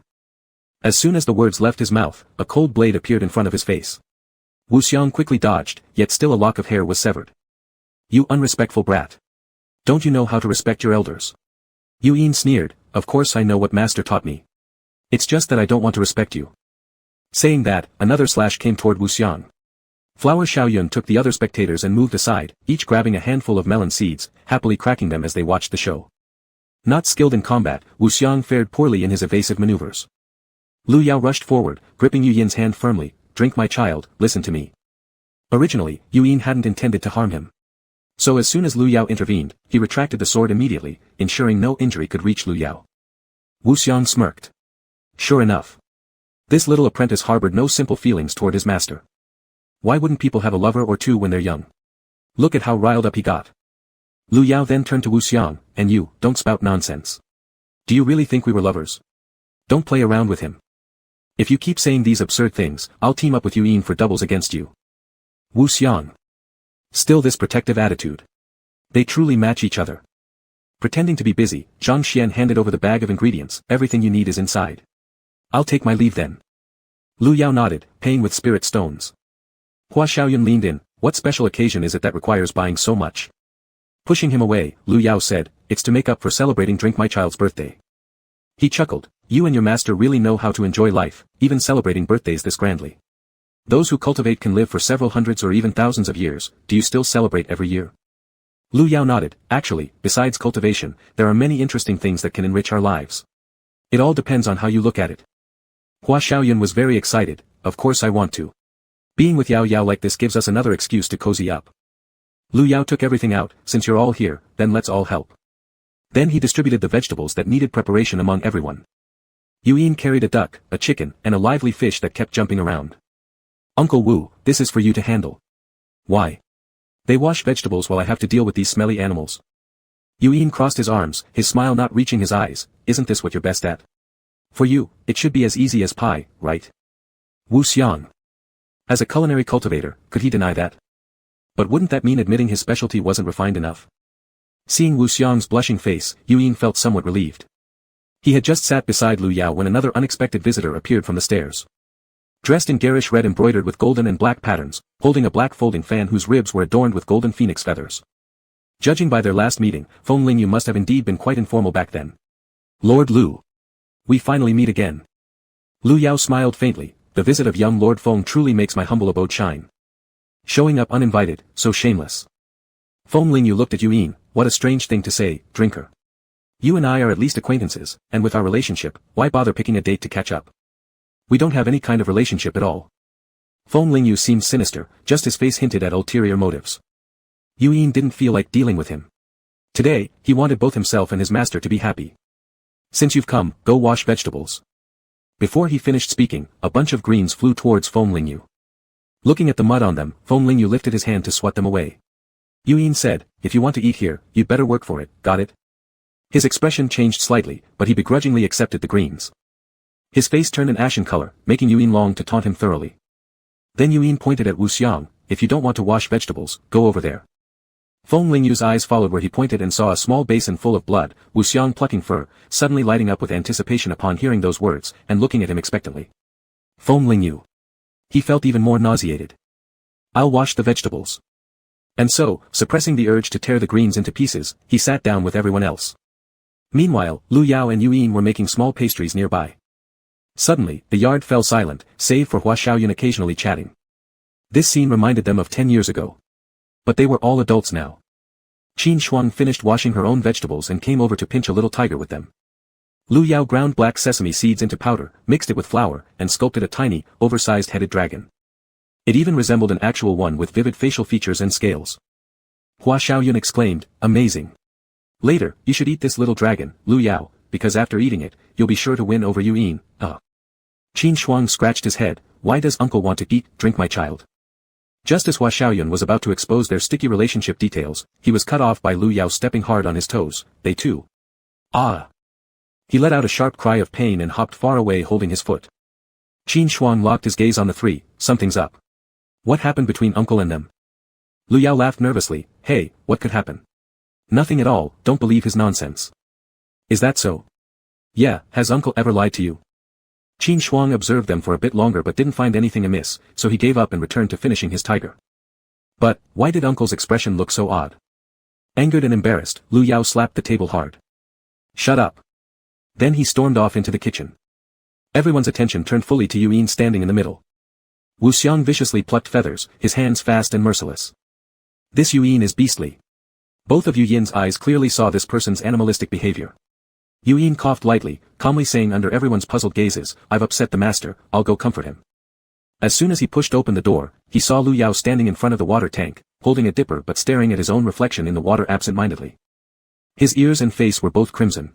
As soon as the words left his mouth, a cold blade appeared in front of his face. Wu Xiang quickly dodged, yet still a lock of hair was severed. You unrespectful brat. Don't you know how to respect your elders? Yu Yin sneered, of course I know what master taught me. It's just that I don't want to respect you. Saying that, another slash came toward Wu Xiang. Flower Xiaoyun took the other spectators and moved aside, each grabbing a handful of melon seeds, happily cracking them as they watched the show. Not skilled in combat, Wu Xiang fared poorly in his evasive maneuvers. Lu Yao rushed forward, gripping Yu Yin's hand firmly, drink my child, listen to me. Originally, Yu Yin hadn't intended to harm him. So as soon as Lu Yao intervened, he retracted the sword immediately, ensuring no injury could reach Lu Yao. Wu Xiang smirked. Sure enough. This little apprentice harbored no simple feelings toward his master. Why wouldn't people have a lover or two when they're young? Look at how riled up he got. Lu Yao then turned to Wu Xiang, and you, don't spout nonsense. Do you really think we were lovers? Don't play around with him. If you keep saying these absurd things, I'll team up with Yuin for doubles against you. Wu Xiang. Still this protective attitude. They truly match each other. Pretending to be busy, Zhang Xian handed over the bag of ingredients. Everything you need is inside. I'll take my leave then. Lu Yao nodded, paying with spirit stones. Hua Xiaoyun leaned in. What special occasion is it that requires buying so much? Pushing him away, Lu Yao said, it's to make up for celebrating Drink My Child's birthday. He chuckled. You and your master really know how to enjoy life, even celebrating birthdays this grandly. Those who cultivate can live for several hundreds or even thousands of years. Do you still celebrate every year? Lu Yao nodded. Actually, besides cultivation, there are many interesting things that can enrich our lives. It all depends on how you look at it. Hua Xiaoyun was very excited. Of course I want to. Being with Yao Yao like this gives us another excuse to cozy up. Lu Yao took everything out. Since you're all here, then let's all help. Then he distributed the vegetables that needed preparation among everyone. Yuin carried a duck, a chicken, and a lively fish that kept jumping around. Uncle Wu, this is for you to handle. Why? They wash vegetables while I have to deal with these smelly animals. Yuin crossed his arms, his smile not reaching his eyes. Isn't this what you're best at? For you, it should be as easy as pie, right? Wu Xiang. As a culinary cultivator, could he deny that? But wouldn't that mean admitting his specialty wasn't refined enough? Seeing Wu Xiang's blushing face, Yuin felt somewhat relieved. He had just sat beside Lu Yao when another unexpected visitor appeared from the stairs. Dressed in garish red embroidered with golden and black patterns, holding a black folding fan whose ribs were adorned with golden phoenix feathers. Judging by their last meeting, Feng Lingyu must have indeed been quite informal back then. Lord Lu. We finally meet again. Lu Yao smiled faintly. The visit of young Lord Feng truly makes my humble abode shine. Showing up uninvited, so shameless. Feng Lingyu looked at Yuin. What a strange thing to say, drinker. You and I are at least acquaintances, and with our relationship, why bother picking a date to catch up? We don't have any kind of relationship at all. Feng Lingyu seemed sinister, just his face hinted at ulterior motives. Yuin didn't feel like dealing with him. Today, he wanted both himself and his master to be happy. Since you've come, go wash vegetables. Before he finished speaking, a bunch of greens flew towards Feng Lingyu. Looking at the mud on them, Feng Lingyu lifted his hand to swat them away. Yuin said, if you want to eat here, you'd better work for it, got it? His expression changed slightly, but he begrudgingly accepted the greens. His face turned an ashen color, making Yuin long to taunt him thoroughly. Then Yuin pointed at Wu Xiang, if you don't want to wash vegetables, go over there. Feng Lingyu's eyes followed where he pointed and saw a small basin full of blood, Wu Xiang plucking fur, suddenly lighting up with anticipation upon hearing those words, and looking at him expectantly. Feng Lingyu. He felt even more nauseated. I'll wash the vegetables. And so, suppressing the urge to tear the greens into pieces, he sat down with everyone else. Meanwhile, Lu Yao and Yuin were making small pastries nearby. Suddenly, the yard fell silent, save for Hua Xiaoyun occasionally chatting. This scene reminded them of 10 years ago. But they were all adults now. Qin Shuang finished washing her own vegetables and came over to pinch a little tiger with them. Lu Yao ground black sesame seeds into powder, mixed it with flour, and sculpted a tiny, oversized headed dragon. It even resembled an actual one with vivid facial features and scales. Hua Xiaoyun exclaimed, amazing. Later, you should eat this little dragon, Lu Yao, because after eating it, you'll be sure to win over Yuin. Qin Shuang scratched his head. Why does uncle want to eat, drink my child? Just as Hua Xiaoyun was about to expose their sticky relationship details, he was cut off by Lu Yao stepping hard on his toes. They too. He let out a sharp cry of pain and hopped far away holding his foot. Qin Shuang locked his gaze on the three. Something's up. What happened between uncle and them? Lu Yao laughed nervously. Hey, what could happen? Nothing at all, don't believe his nonsense. Is that so? Yeah, has uncle ever lied to you? Qin Shuang observed them for a bit longer but didn't find anything amiss, so he gave up and returned to finishing his tiger. But, why did uncle's expression look so odd? Angered and embarrassed, Lu Yao slapped the table hard. Shut up. Then he stormed off into the kitchen. Everyone's attention turned fully to Yuin standing in the middle. Wu Xiang viciously plucked feathers, his hands fast and merciless. This Yuin is beastly. Both of Yu Yin's eyes clearly saw this person's animalistic behavior. Yuin coughed lightly, calmly saying under everyone's puzzled gazes, I've upset the master, I'll go comfort him. As soon as he pushed open the door, he saw Lu Yao standing in front of the water tank, holding a dipper but staring at his own reflection in the water absent-mindedly. His ears and face were both crimson.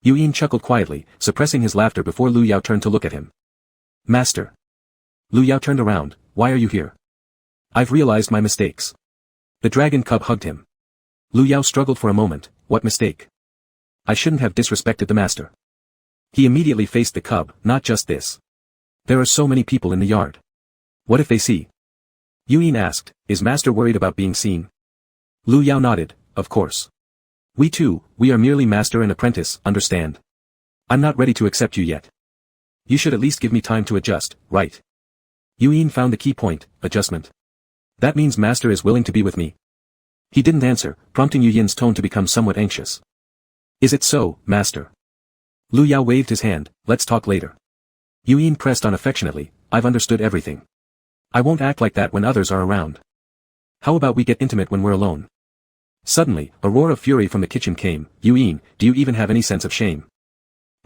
Yuin chuckled quietly, suppressing his laughter before Lu Yao turned to look at him. Master. Lu Yao turned around, why are you here? I've realized my mistakes. The dragon cub hugged him. Lu Yao struggled for a moment, what mistake? I shouldn't have disrespected the master. He immediately faced the cub, not just this. There are so many people in the yard. What if they see? Yuyin asked, is master worried about being seen? Lu Yao nodded, of course. We are merely master and apprentice, understand? I'm not ready to accept you yet. You should at least give me time to adjust, right? Yuyin found the key point, adjustment. That means master is willing to be with me. He didn't answer, prompting Yuyin's tone to become somewhat anxious. Is it so, master? Lu Yao waved his hand, let's talk later. Yuyin pressed on affectionately, I've understood everything. I won't act like that when others are around. How about we get intimate when we're alone? Suddenly, a roar of fury from the kitchen came, Yuyin, do you even have any sense of shame?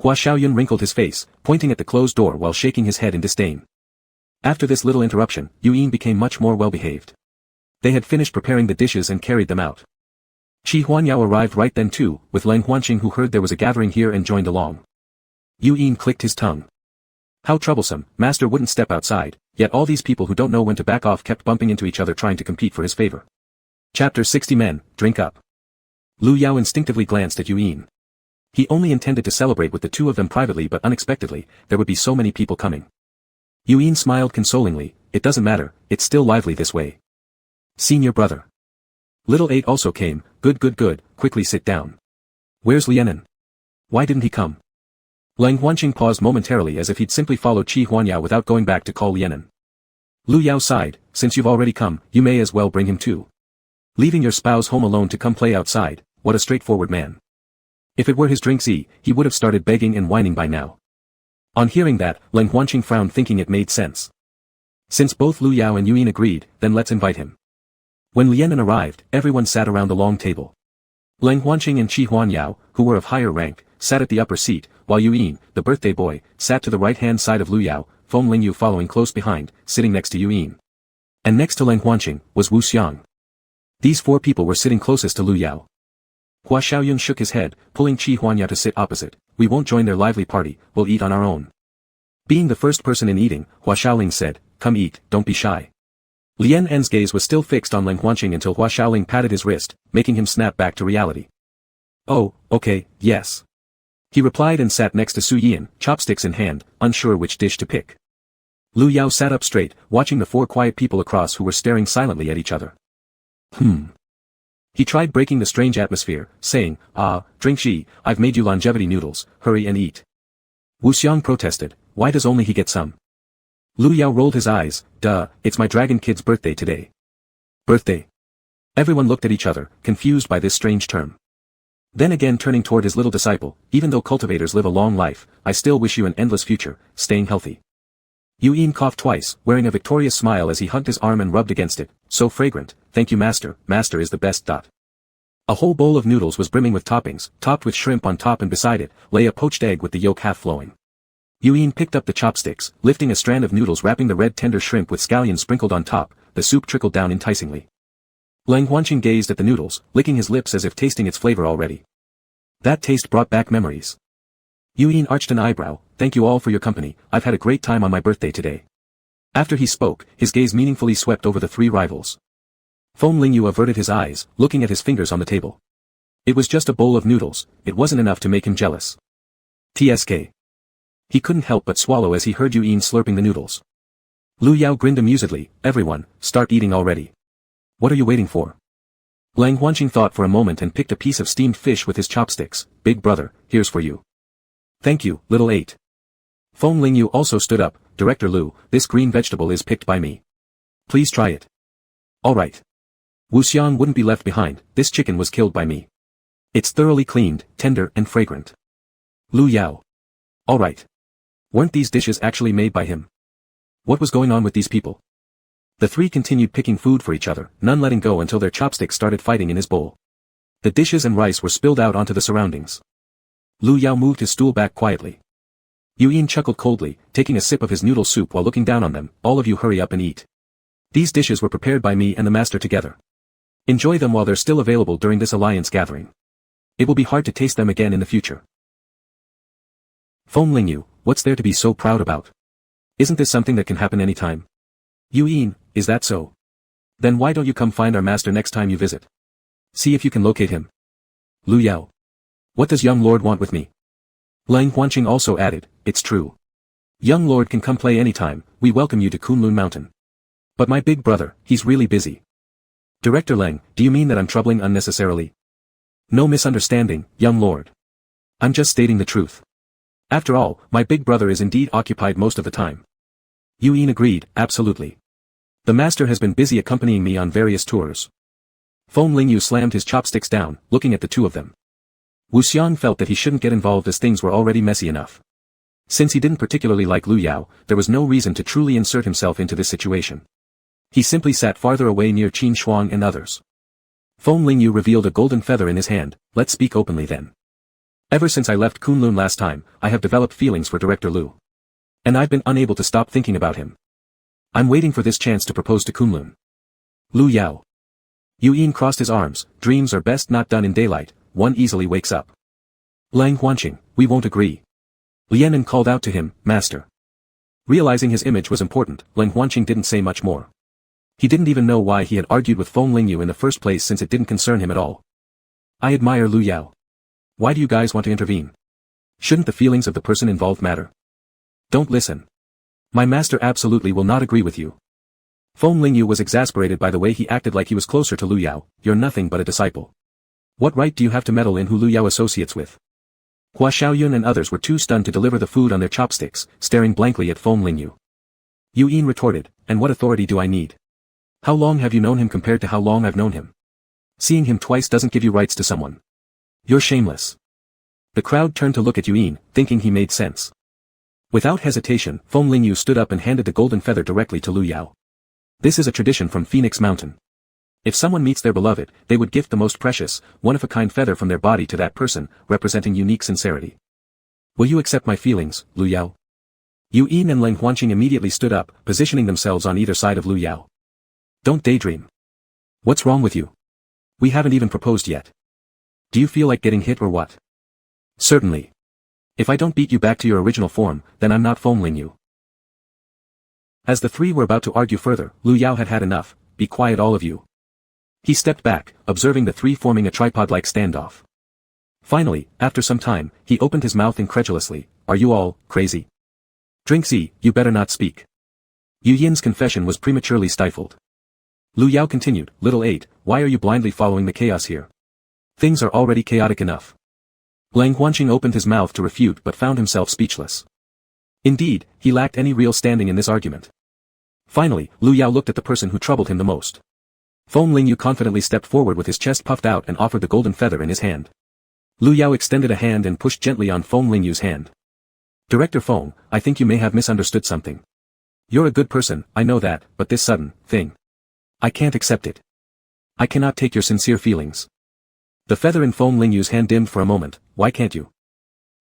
Hua Xiaoyun wrinkled his face, pointing at the closed door while shaking his head in disdain. After this little interruption, Yuyin became much more well-behaved. They had finished preparing the dishes and carried them out. Qi Huanyao arrived right then too, with Lang Huanqing who heard there was a gathering here and joined along. Yuyin clicked his tongue. How troublesome, master wouldn't step outside, yet all these people who don't know when to back off kept bumping into each other trying to compete for his favor. Chapter 60 Men, drink up. Lu Yao instinctively glanced at Yuyin. He only intended to celebrate with the two of them privately but unexpectedly, there would be so many people coming. Yuyin smiled consolingly, it doesn't matter, it's still lively this way. Senior brother. Little 8 also came, good, quickly sit down. Where's Lianen? Why didn't he come? Lang Huanqing paused momentarily as if he'd simply followed Qi Huanyao without going back to call Lianen. Lu Yao sighed, since you've already come, you may as well bring him too. Leaving your spouse home alone to come play outside, what a straightforward man. If it were his drinks he would have started begging and whining by now. On hearing that, Lang Huanqing frowned thinking it made sense. Since both Lu Yao and Yuyin agreed, then let's invite him. When Lianen arrived, everyone sat around the long table. Lang Huanqing and Qi Huanyao, who were of higher rank, sat at the upper seat, while Yuyin, the birthday boy, sat to the right-hand side of Lu Yao, Feng Lingyu following close behind, sitting next to Yuyin. And next to Lang Huanqing, was Wu Xiang. These four people were sitting closest to Lu Yao. Hua Xiaoyun shook his head, pulling Qi Huanyao to sit opposite. We won't join their lively party, we'll eat on our own. Being the first person in eating, Hua Xiaoling said, come eat, don't be shy. Lian En's gaze was still fixed on Lang Huanqing until Hua Xiaoling patted his wrist, making him snap back to reality. Oh, okay, yes. He replied and sat next to Su Yin, chopsticks in hand, unsure which dish to pick. Lu Yao sat up straight, watching the four quiet people across who were staring silently at each other. He tried breaking the strange atmosphere, saying, drink Shi, I've made you longevity noodles, hurry and eat. Wu Xiang protested, why does only he get some? Lu Yao rolled his eyes, duh, it's my dragon kid's birthday today. Birthday? Everyone looked at each other, confused by this strange term. Then again turning toward his little disciple, even though cultivators live a long life, I still wish you an endless future, staying healthy. Yuyin coughed twice, wearing a victorious smile as he hugged his arm and rubbed against it, so fragrant, thank you master, master is the best. A whole bowl of noodles was brimming with toppings, topped with shrimp on top and beside it, lay a poached egg with the yolk half flowing. Yuyin picked up the chopsticks, lifting a strand of noodles wrapping the red tender shrimp with scallions sprinkled on top, the soup trickled down enticingly. Lang Huanqing gazed at the noodles, licking his lips as if tasting its flavor already. That taste brought back memories. Yuyin arched an eyebrow, thank you all for your company, I've had a great time on my birthday today. After he spoke, his gaze meaningfully swept over the three rivals. Feng Lingyu averted his eyes, looking at his fingers on the table. It was just a bowl of noodles, it wasn't enough to make him jealous. TSK. He couldn't help but swallow as he heard Yuyin slurping the noodles. Lu Yao grinned amusedly, everyone, start eating already. What are you waiting for? Lang Huanqing thought for a moment and picked a piece of steamed fish with his chopsticks, big brother, here's for you. Thank you, little 8. Feng Lingyu also stood up, Director Lu, this green vegetable is picked by me. Please try it. Alright. Wu Xiang wouldn't be left behind, this chicken was killed by me. It's thoroughly cleaned, tender and fragrant. Lu Yao. Alright. Weren't these dishes actually made by him? What was going on with these people? The three continued picking food for each other, none letting go until their chopsticks started fighting in his bowl. The dishes and rice were spilled out onto the surroundings. Lu Yao moved his stool back quietly. Yuyin chuckled coldly, taking a sip of his noodle soup while looking down on them, all of you hurry up and eat. These dishes were prepared by me and the master together. Enjoy them while they're still available during this alliance gathering. It will be hard to taste them again in the future. Feng Lingyu, what's there to be so proud about? Isn't this something that can happen anytime? Yuyin, is that so? Then why don't you come find our master next time you visit? See if you can locate him. Lu Yao. What does young lord want with me? Lang Huanqing also added, it's true. Young lord can come play anytime, we welcome you to Kunlun Mountain. But my big brother, he's really busy. Director Leng, do you mean that I'm troubling unnecessarily? No misunderstanding, young lord. I'm just stating the truth. After all, my big brother is indeed occupied most of the time. Yuyin agreed, absolutely. The master has been busy accompanying me on various tours. Feng Lingyu slammed his chopsticks down, looking at the two of them. Wu Xiang felt that he shouldn't get involved as things were already messy enough. Since he didn't particularly like Lu Yao, there was no reason to truly insert himself into this situation. He simply sat farther away near Qin Shuang and others. Feng Lingyu revealed a golden feather in his hand. Let's speak openly then. Ever since I left Kunlun last time, I have developed feelings for Director Lu. And I've been unable to stop thinking about him. I'm waiting for this chance to propose to Kunlun. Lu Yao. Yuyin crossed his arms. Dreams are best not done in daylight, one easily wakes up. Lang Huanqing, we won't agree. Lianen called out to him, Master. Realizing his image was important, Lang Huanqing didn't say much more. He didn't even know why he had argued with Feng Lingyu in the first place since it didn't concern him at all. I admire Lu Yao. Why do you guys want to intervene? Shouldn't the feelings of the person involved matter? Don't listen. My master absolutely will not agree with you. Feng Lingyu was exasperated by the way he acted like he was closer to Lu Yao. You're nothing but a disciple. What right do you have to meddle in who Lu Yao associates with? Hua Xiaoyun and others were too stunned to deliver the food on their chopsticks, staring blankly at Feng Lingyu. Yuyin retorted, and what authority do I need? How long have you known him compared to how long I've known him? Seeing him twice doesn't give you rights to someone. You're shameless. The crowd turned to look at Yuyin, thinking he made sense. Without hesitation, Feng Lingyu stood up and handed the golden feather directly to Lu Yao. This is a tradition from Phoenix Mountain. If someone meets their beloved, they would gift the most precious, one-of-a-kind feather from their body to that person, representing unique sincerity. Will you accept my feelings, Lu Yao? Yuyin and Lang Huanqing immediately stood up, positioning themselves on either side of Lu Yao. Don't daydream. What's wrong with you? We haven't even proposed yet. Do you feel like getting hit or what? Certainly. If I don't beat you back to your original form, then I'm not Feng Lingyu. As the three were about to argue further, Lu Yao had had enough. Be quiet all of you. He stepped back, observing the three forming a tripod-like standoff. Finally, after some time, he opened his mouth incredulously. Are you all crazy? Drinksy, you better not speak. Yu Yin's confession was prematurely stifled. Lu Yao continued, Little 8, why are you blindly following the chaos here? Things are already chaotic enough. Lang Huanqing opened his mouth to refute but found himself speechless. Indeed, he lacked any real standing in this argument. Finally, Lu Yao looked at the person who troubled him the most. Feng Lingyu confidently stepped forward with his chest puffed out and offered the golden feather in his hand. Lu Yao extended a hand and pushed gently on Feng Lingyu's hand. Director Feng, I think you may have misunderstood something. You're a good person, I know that, but this sudden thing. I can't accept it. I cannot take your sincere feelings. The feather in Feng Lingyu's hand dimmed for a moment. Why can't you?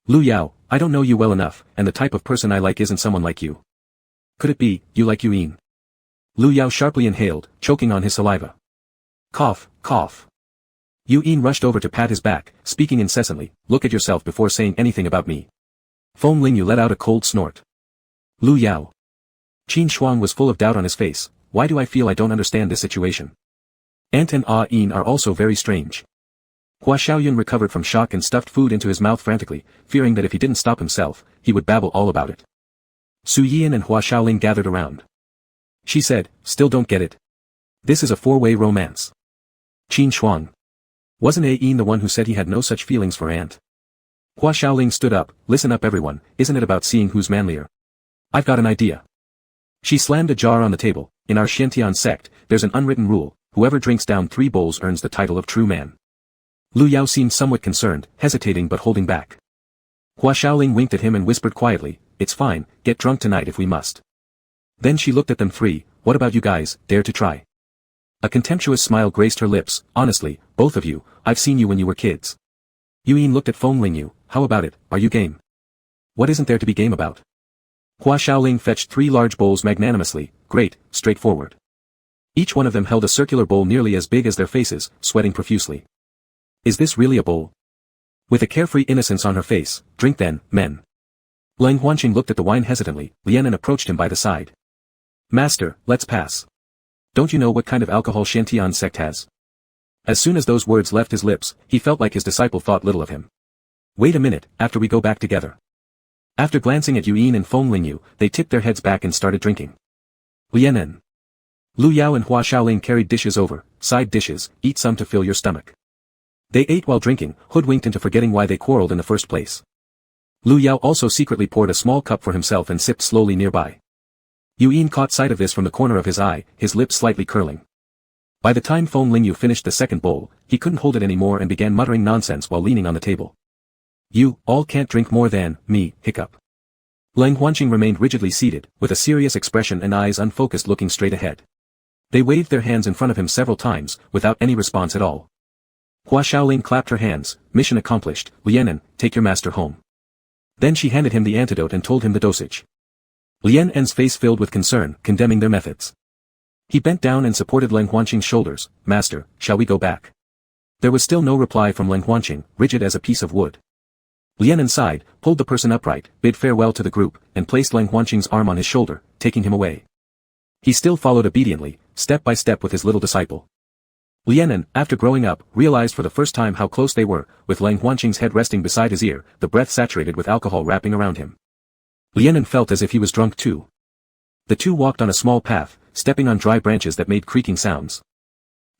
Lu Yao, I don't know you well enough, and the type of person I like isn't someone like you. Could it be, you like Yuyin? Lu Yao sharply inhaled, choking on his saliva. Cough, cough. Yuyin rushed over to pat his back, speaking incessantly, look at yourself before saying anything about me. Feng Lingyu let out a cold snort. Lu Yao. Qin Shuang was full of doubt on his face. Why do I feel I don't understand this situation? Ant and Ah Yin are also very strange. Hua Xiaoyun recovered from shock and stuffed food into his mouth frantically, fearing that if he didn't stop himself, he would babble all about it. Su Yian and Hua Xiaoling gathered around. She said, still don't get it. This is a four-way romance. Qin Shuang. Wasn't A Yin the one who said he had no such feelings for Ant? Hua Xiaoling stood up, listen up everyone, isn't it about seeing who's manlier? I've got an idea. She slammed a jar on the table. In our Xiantian sect, there's an unwritten rule, whoever drinks down 3 bowls earns the title of true man. Lu Yao seemed somewhat concerned, hesitating but holding back. Hua Xiaoling winked at him and whispered quietly, it's fine, get drunk tonight if we must. Then she looked at them three, what about you guys, dare to try? A contemptuous smile graced her lips, honestly, both of you, I've seen you when you were kids. Yuyin looked at Feng Lingyu, how about it, are you game? What isn't there to be game about? Hua Xiaoling fetched 3 large bowls magnanimously, great, straightforward. Each one of them held a circular bowl nearly as big as their faces, sweating profusely. Is this really a bowl? With a carefree innocence on her face, drink then, men. Lang Huanqing looked at the wine hesitantly, Lianen approached him by the side. Master, let's pass. Don't you know what kind of alcohol Xiantian sect has? As soon as those words left his lips, he felt like his disciple thought little of him. Wait a minute, after we go back together. After glancing at Yuan and Feng Lingyu, they tipped their heads back and started drinking. Lianen. Lu Yao and Hua Xiaoling carried dishes over, side dishes, eat some to fill your stomach. They ate while drinking, hoodwinked into forgetting why they quarreled in the first place. Lu Yao also secretly poured a small cup for himself and sipped slowly nearby. Yuan caught sight of this from the corner of his eye, his lips slightly curling. By the time Feng Lingyu finished the second bowl, he couldn't hold it anymore and began muttering nonsense while leaning on the table. You all can't drink more than me, hiccup. Lang Huanqing remained rigidly seated, with a serious expression and eyes unfocused looking straight ahead. They waved their hands in front of him several times, without any response at all. Hua Xiaoling clapped her hands, mission accomplished, Lianen, take your master home. Then she handed him the antidote and told him the dosage. Lianen's face filled with concern, condemning their methods. He bent down and supported Lang Huanqing's shoulders. Master, shall we go back? There was still no reply from Lang Huanqing, rigid as a piece of wood. Lianen sighed, pulled the person upright, bid farewell to the group, and placed Lang Huanqing's arm on his shoulder, taking him away. He still followed obediently, step by step with his little disciple. Lianen, after growing up, realized for the first time how close they were, with Lang Huanqing's head resting beside his ear, the breath saturated with alcohol wrapping around him. Lianen felt as if he was drunk too. The two walked on a small path, stepping on dry branches that made creaking sounds.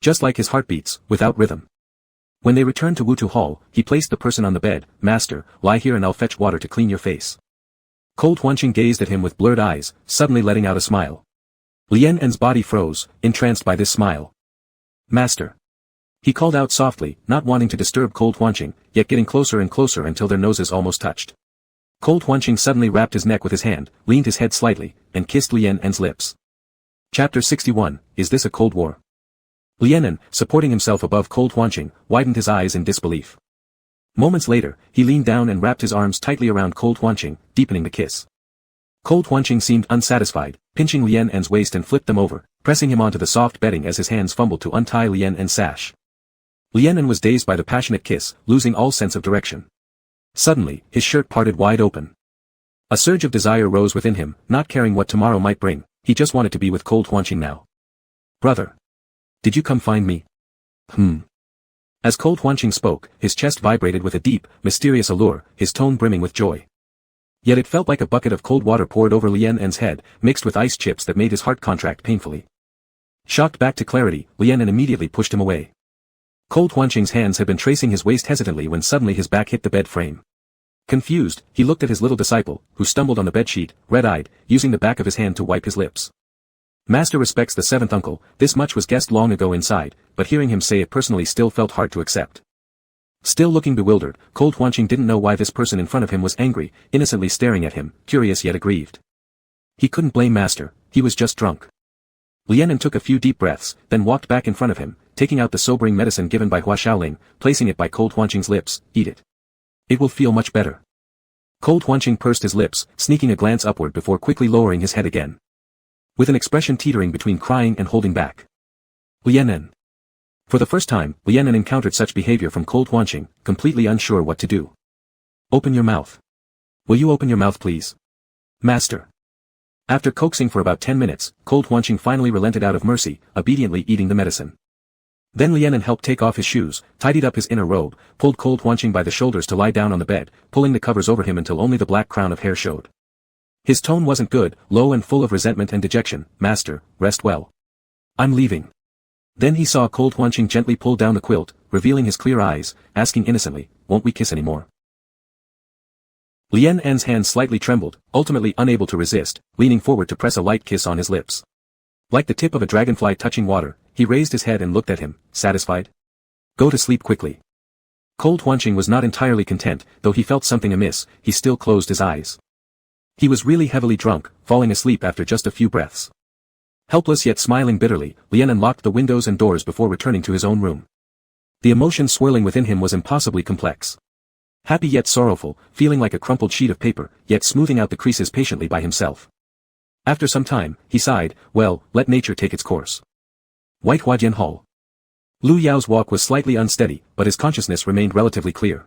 Just like his heartbeats, without rhythm. When they returned to Wutu Hall, he placed the person on the bed. Master, lie here and I'll fetch water to clean your face. Cold Huanqing gazed at him with blurred eyes, suddenly letting out a smile. Lianen's body froze, entranced by this smile. Master. He called out softly, not wanting to disturb Cold Huanqing, yet getting closer and closer until their noses almost touched. Cold Huanqing suddenly wrapped his neck with his hand, leaned his head slightly, and kissed Lianen's lips. Chapter 61, Is This a Cold War? Lianen, supporting himself above Cold Huanqing, widened his eyes in disbelief. Moments later, he leaned down and wrapped his arms tightly around Cold Huanqing, deepening the kiss. Cold Huanqing seemed unsatisfied, pinching Lianen's waist and flipped them over, pressing him onto the soft bedding as his hands fumbled to untie Lianen's sash. Lianen was dazed by the passionate kiss, losing all sense of direction. Suddenly, his shirt parted wide open. A surge of desire rose within him, not caring what tomorrow might bring, he just wanted to be with Cold Huanqing now. Brother. Did you come find me? As Cold Huanqing spoke, his chest vibrated with a deep, mysterious allure, his tone brimming with joy. Yet it felt like a bucket of cold water poured over Lianen's head, mixed with ice chips that made his heart contract painfully. Shocked back to clarity, Lianen immediately pushed him away. Cold Huanqing's hands had been tracing his waist hesitantly when suddenly his back hit the bed frame. Confused, he looked at his little disciple, who stumbled on the bedsheet, red-eyed, using the back of his hand to wipe his lips. Master respects the seventh uncle, this much was guessed long ago inside, but hearing him say it personally still felt hard to accept. Still looking bewildered, Cold Huanqing didn't know why this person in front of him was angry, innocently staring at him, curious yet aggrieved. He couldn't blame Master, he was just drunk. Lianen took a few deep breaths, then walked back in front of him, taking out the sobering medicine given by Hua Xiaoling, placing it by Cold Huanqing's lips. Eat it. It will feel much better. Cold Huanqing pursed his lips, sneaking a glance upward before quickly lowering his head again. With an expression teetering between crying and holding back. Lianen. For the first time, Lianen encountered such behavior from Cold Huanqing, completely unsure what to do. Open your mouth. Will you open your mouth please? Master. After coaxing for about 10 minutes, Cold Huanqing finally relented out of mercy, obediently eating the medicine. Then Lianen helped take off his shoes, tidied up his inner robe, pulled Cold Huanqing by the shoulders to lie down on the bed, pulling the covers over him until only the black crown of hair showed. His tone wasn't good, low and full of resentment and dejection. Master, rest well. I'm leaving. Then he saw Cold Huanqing gently pull down the quilt, revealing his clear eyes, asking innocently, won't we kiss anymore? Lianen's hand slightly trembled, ultimately unable to resist, leaning forward to press a light kiss on his lips. Like the tip of a dragonfly touching water, he raised his head and looked at him, satisfied. Go to sleep quickly. Cold Huanqing was not entirely content, though he felt something amiss, he still closed his eyes. He was really heavily drunk, falling asleep after just a few breaths. Helpless yet smiling bitterly, Lianen locked the windows and doors before returning to his own room. The emotion swirling within him was impossibly complex. Happy yet sorrowful, feeling like a crumpled sheet of paper, yet smoothing out the creases patiently by himself. After some time, he sighed, well, let nature take its course. White Huadian Hall. Lu Yao's walk was slightly unsteady, but his consciousness remained relatively clear.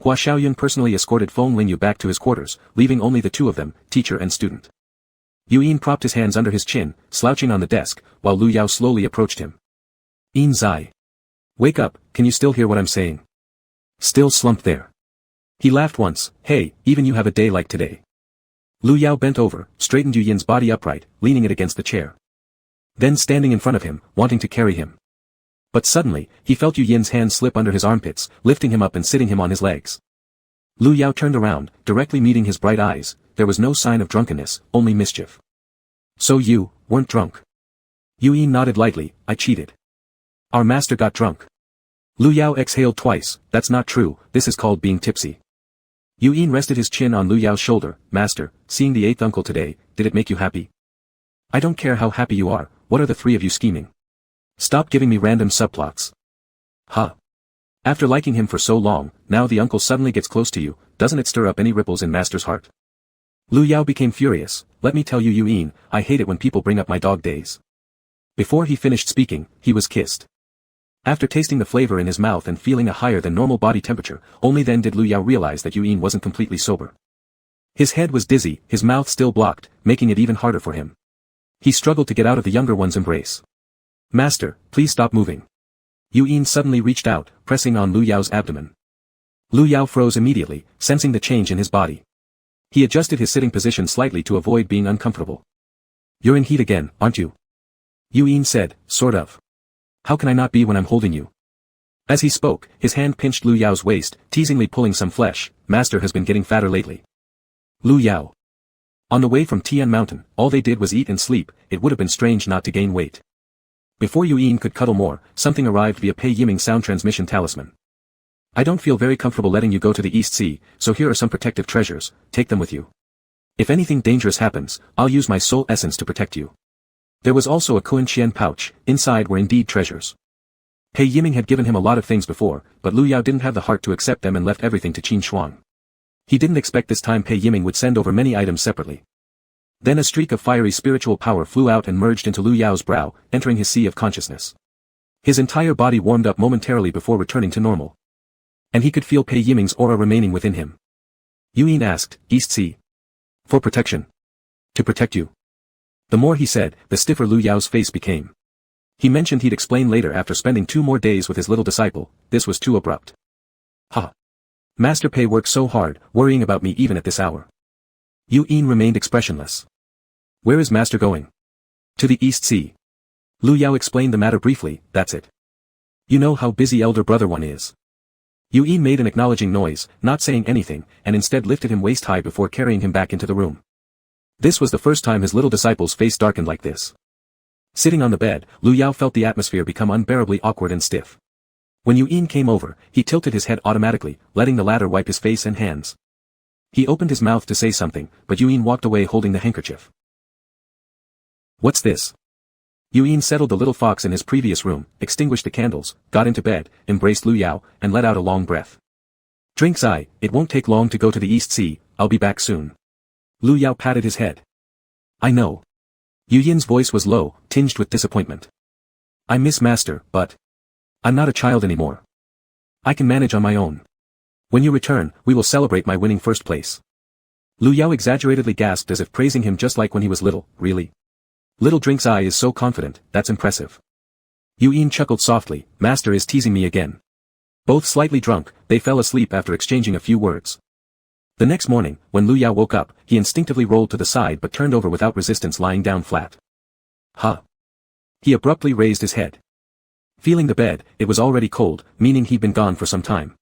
Hua Xiaoyun personally escorted Feng Lingyu back to his quarters, leaving only the two of them, teacher and student. Yuan propped his hands under his chin, slouching on the desk, while Lu Yao slowly approached him. Yin Zai. Wake up, can you still hear what I'm saying? Still slumped there. He laughed once. Hey, even you have a day like today. Lu Yao bent over, straightened Yu Yin's body upright, leaning it against the chair. Then standing in front of him, wanting to carry him. But suddenly, he felt Yu Yin's hands slip under his armpits, lifting him up and sitting him on his legs. Lu Yao turned around, directly meeting his bright eyes. There was no sign of drunkenness, only mischief. So you weren't drunk? Yu Yin nodded lightly. I cheated. Our master got drunk. Lu Yao exhaled twice. That's not true, this is called being tipsy. Yu Yin rested his chin on Lu Yao's shoulder. Master, seeing the eighth uncle today, did it make you happy? I don't care how happy you are, what are the three of you scheming? Stop giving me random subplots. Huh. After liking him for so long, now the uncle suddenly gets close to you, doesn't it stir up any ripples in master's heart? Lu Yao became furious. Let me tell you Yu Yin, I hate it when people bring up my dog days. Before he finished speaking, he was kissed. After tasting the flavor in his mouth and feeling a higher than normal body temperature, only then did Lu Yao realize that Yu Yin wasn't completely sober. His head was dizzy, his mouth still blocked, making it even harder for him. He struggled to get out of the younger one's embrace. Master, please stop moving. Yu Yin suddenly reached out, pressing on Lu Yao's abdomen. Lu Yao froze immediately, sensing the change in his body. He adjusted his sitting position slightly to avoid being uncomfortable. You're in heat again, aren't you? Yu Yin said, sort of. How can I not be when I'm holding you? As he spoke, his hand pinched Lu Yao's waist, teasingly pulling some flesh. Master has been getting fatter lately. Lu Yao. On the way from Tian Mountain, all they did was eat and sleep. It would have been strange not to gain weight. Before Yu Yin could cuddle more, something arrived via Pei Yiming sound transmission talisman. I don't feel very comfortable letting you go to the East Sea, so here are some protective treasures, take them with you. If anything dangerous happens, I'll use my soul essence to protect you. There was also a Kuan Qian pouch, inside were indeed treasures. Pei Yiming had given him a lot of things before, but Lu Yao didn't have the heart to accept them and left everything to Qin Shuang. He didn't expect this time Pei Yiming would send over many items separately. Then a streak of fiery spiritual power flew out and merged into Lu Yao's brow, entering his sea of consciousness. His entire body warmed up momentarily before returning to normal. And he could feel Pei Yiming's aura remaining within him. Yu Yin asked, East Sea. For protection. To protect you. The more he said, the stiffer Lu Yao's face became. He mentioned he'd explain later after spending 2 more days with his little disciple. This was too abrupt. Ha. Master Pei worked so hard, worrying about me even at this hour. Yu Yin remained expressionless. Where is Master going? To the East Sea. Lu Yao explained the matter briefly, that's it. You know how busy elder brother one is. Yu Yin made an acknowledging noise, not saying anything, and instead lifted him waist-high before carrying him back into the room. This was the first time his little disciple's face darkened like this. Sitting on the bed, Lu Yao felt the atmosphere become unbearably awkward and stiff. When Yu Yin came over, he tilted his head automatically, letting the latter wipe his face and hands. He opened his mouth to say something, but Yu Yin walked away holding the handkerchief. What's this? Yu Yin settled the little fox in his previous room, extinguished the candles, got into bed, embraced Lu Yao, and let out a long breath. Drinks I, it won't take long to go to the East Sea, I'll be back soon. Lu Yao patted his head. I know. Yu Yin's voice was low, tinged with disappointment. I miss Master, but I'm not a child anymore. I can manage on my own. When you return, we will celebrate my winning first place. Lu Yao exaggeratedly gasped as if praising him just like when he was little. Really? Little Drinks Eye is so confident, that's impressive. Yu Yin chuckled softly, Master is teasing me again. Both slightly drunk, they fell asleep after exchanging a few words. The next morning, when Lu Yao woke up, he instinctively rolled to the side but turned over without resistance, lying down flat. Huh. He abruptly raised his head. Feeling the bed, it was already cold, meaning he'd been gone for some time.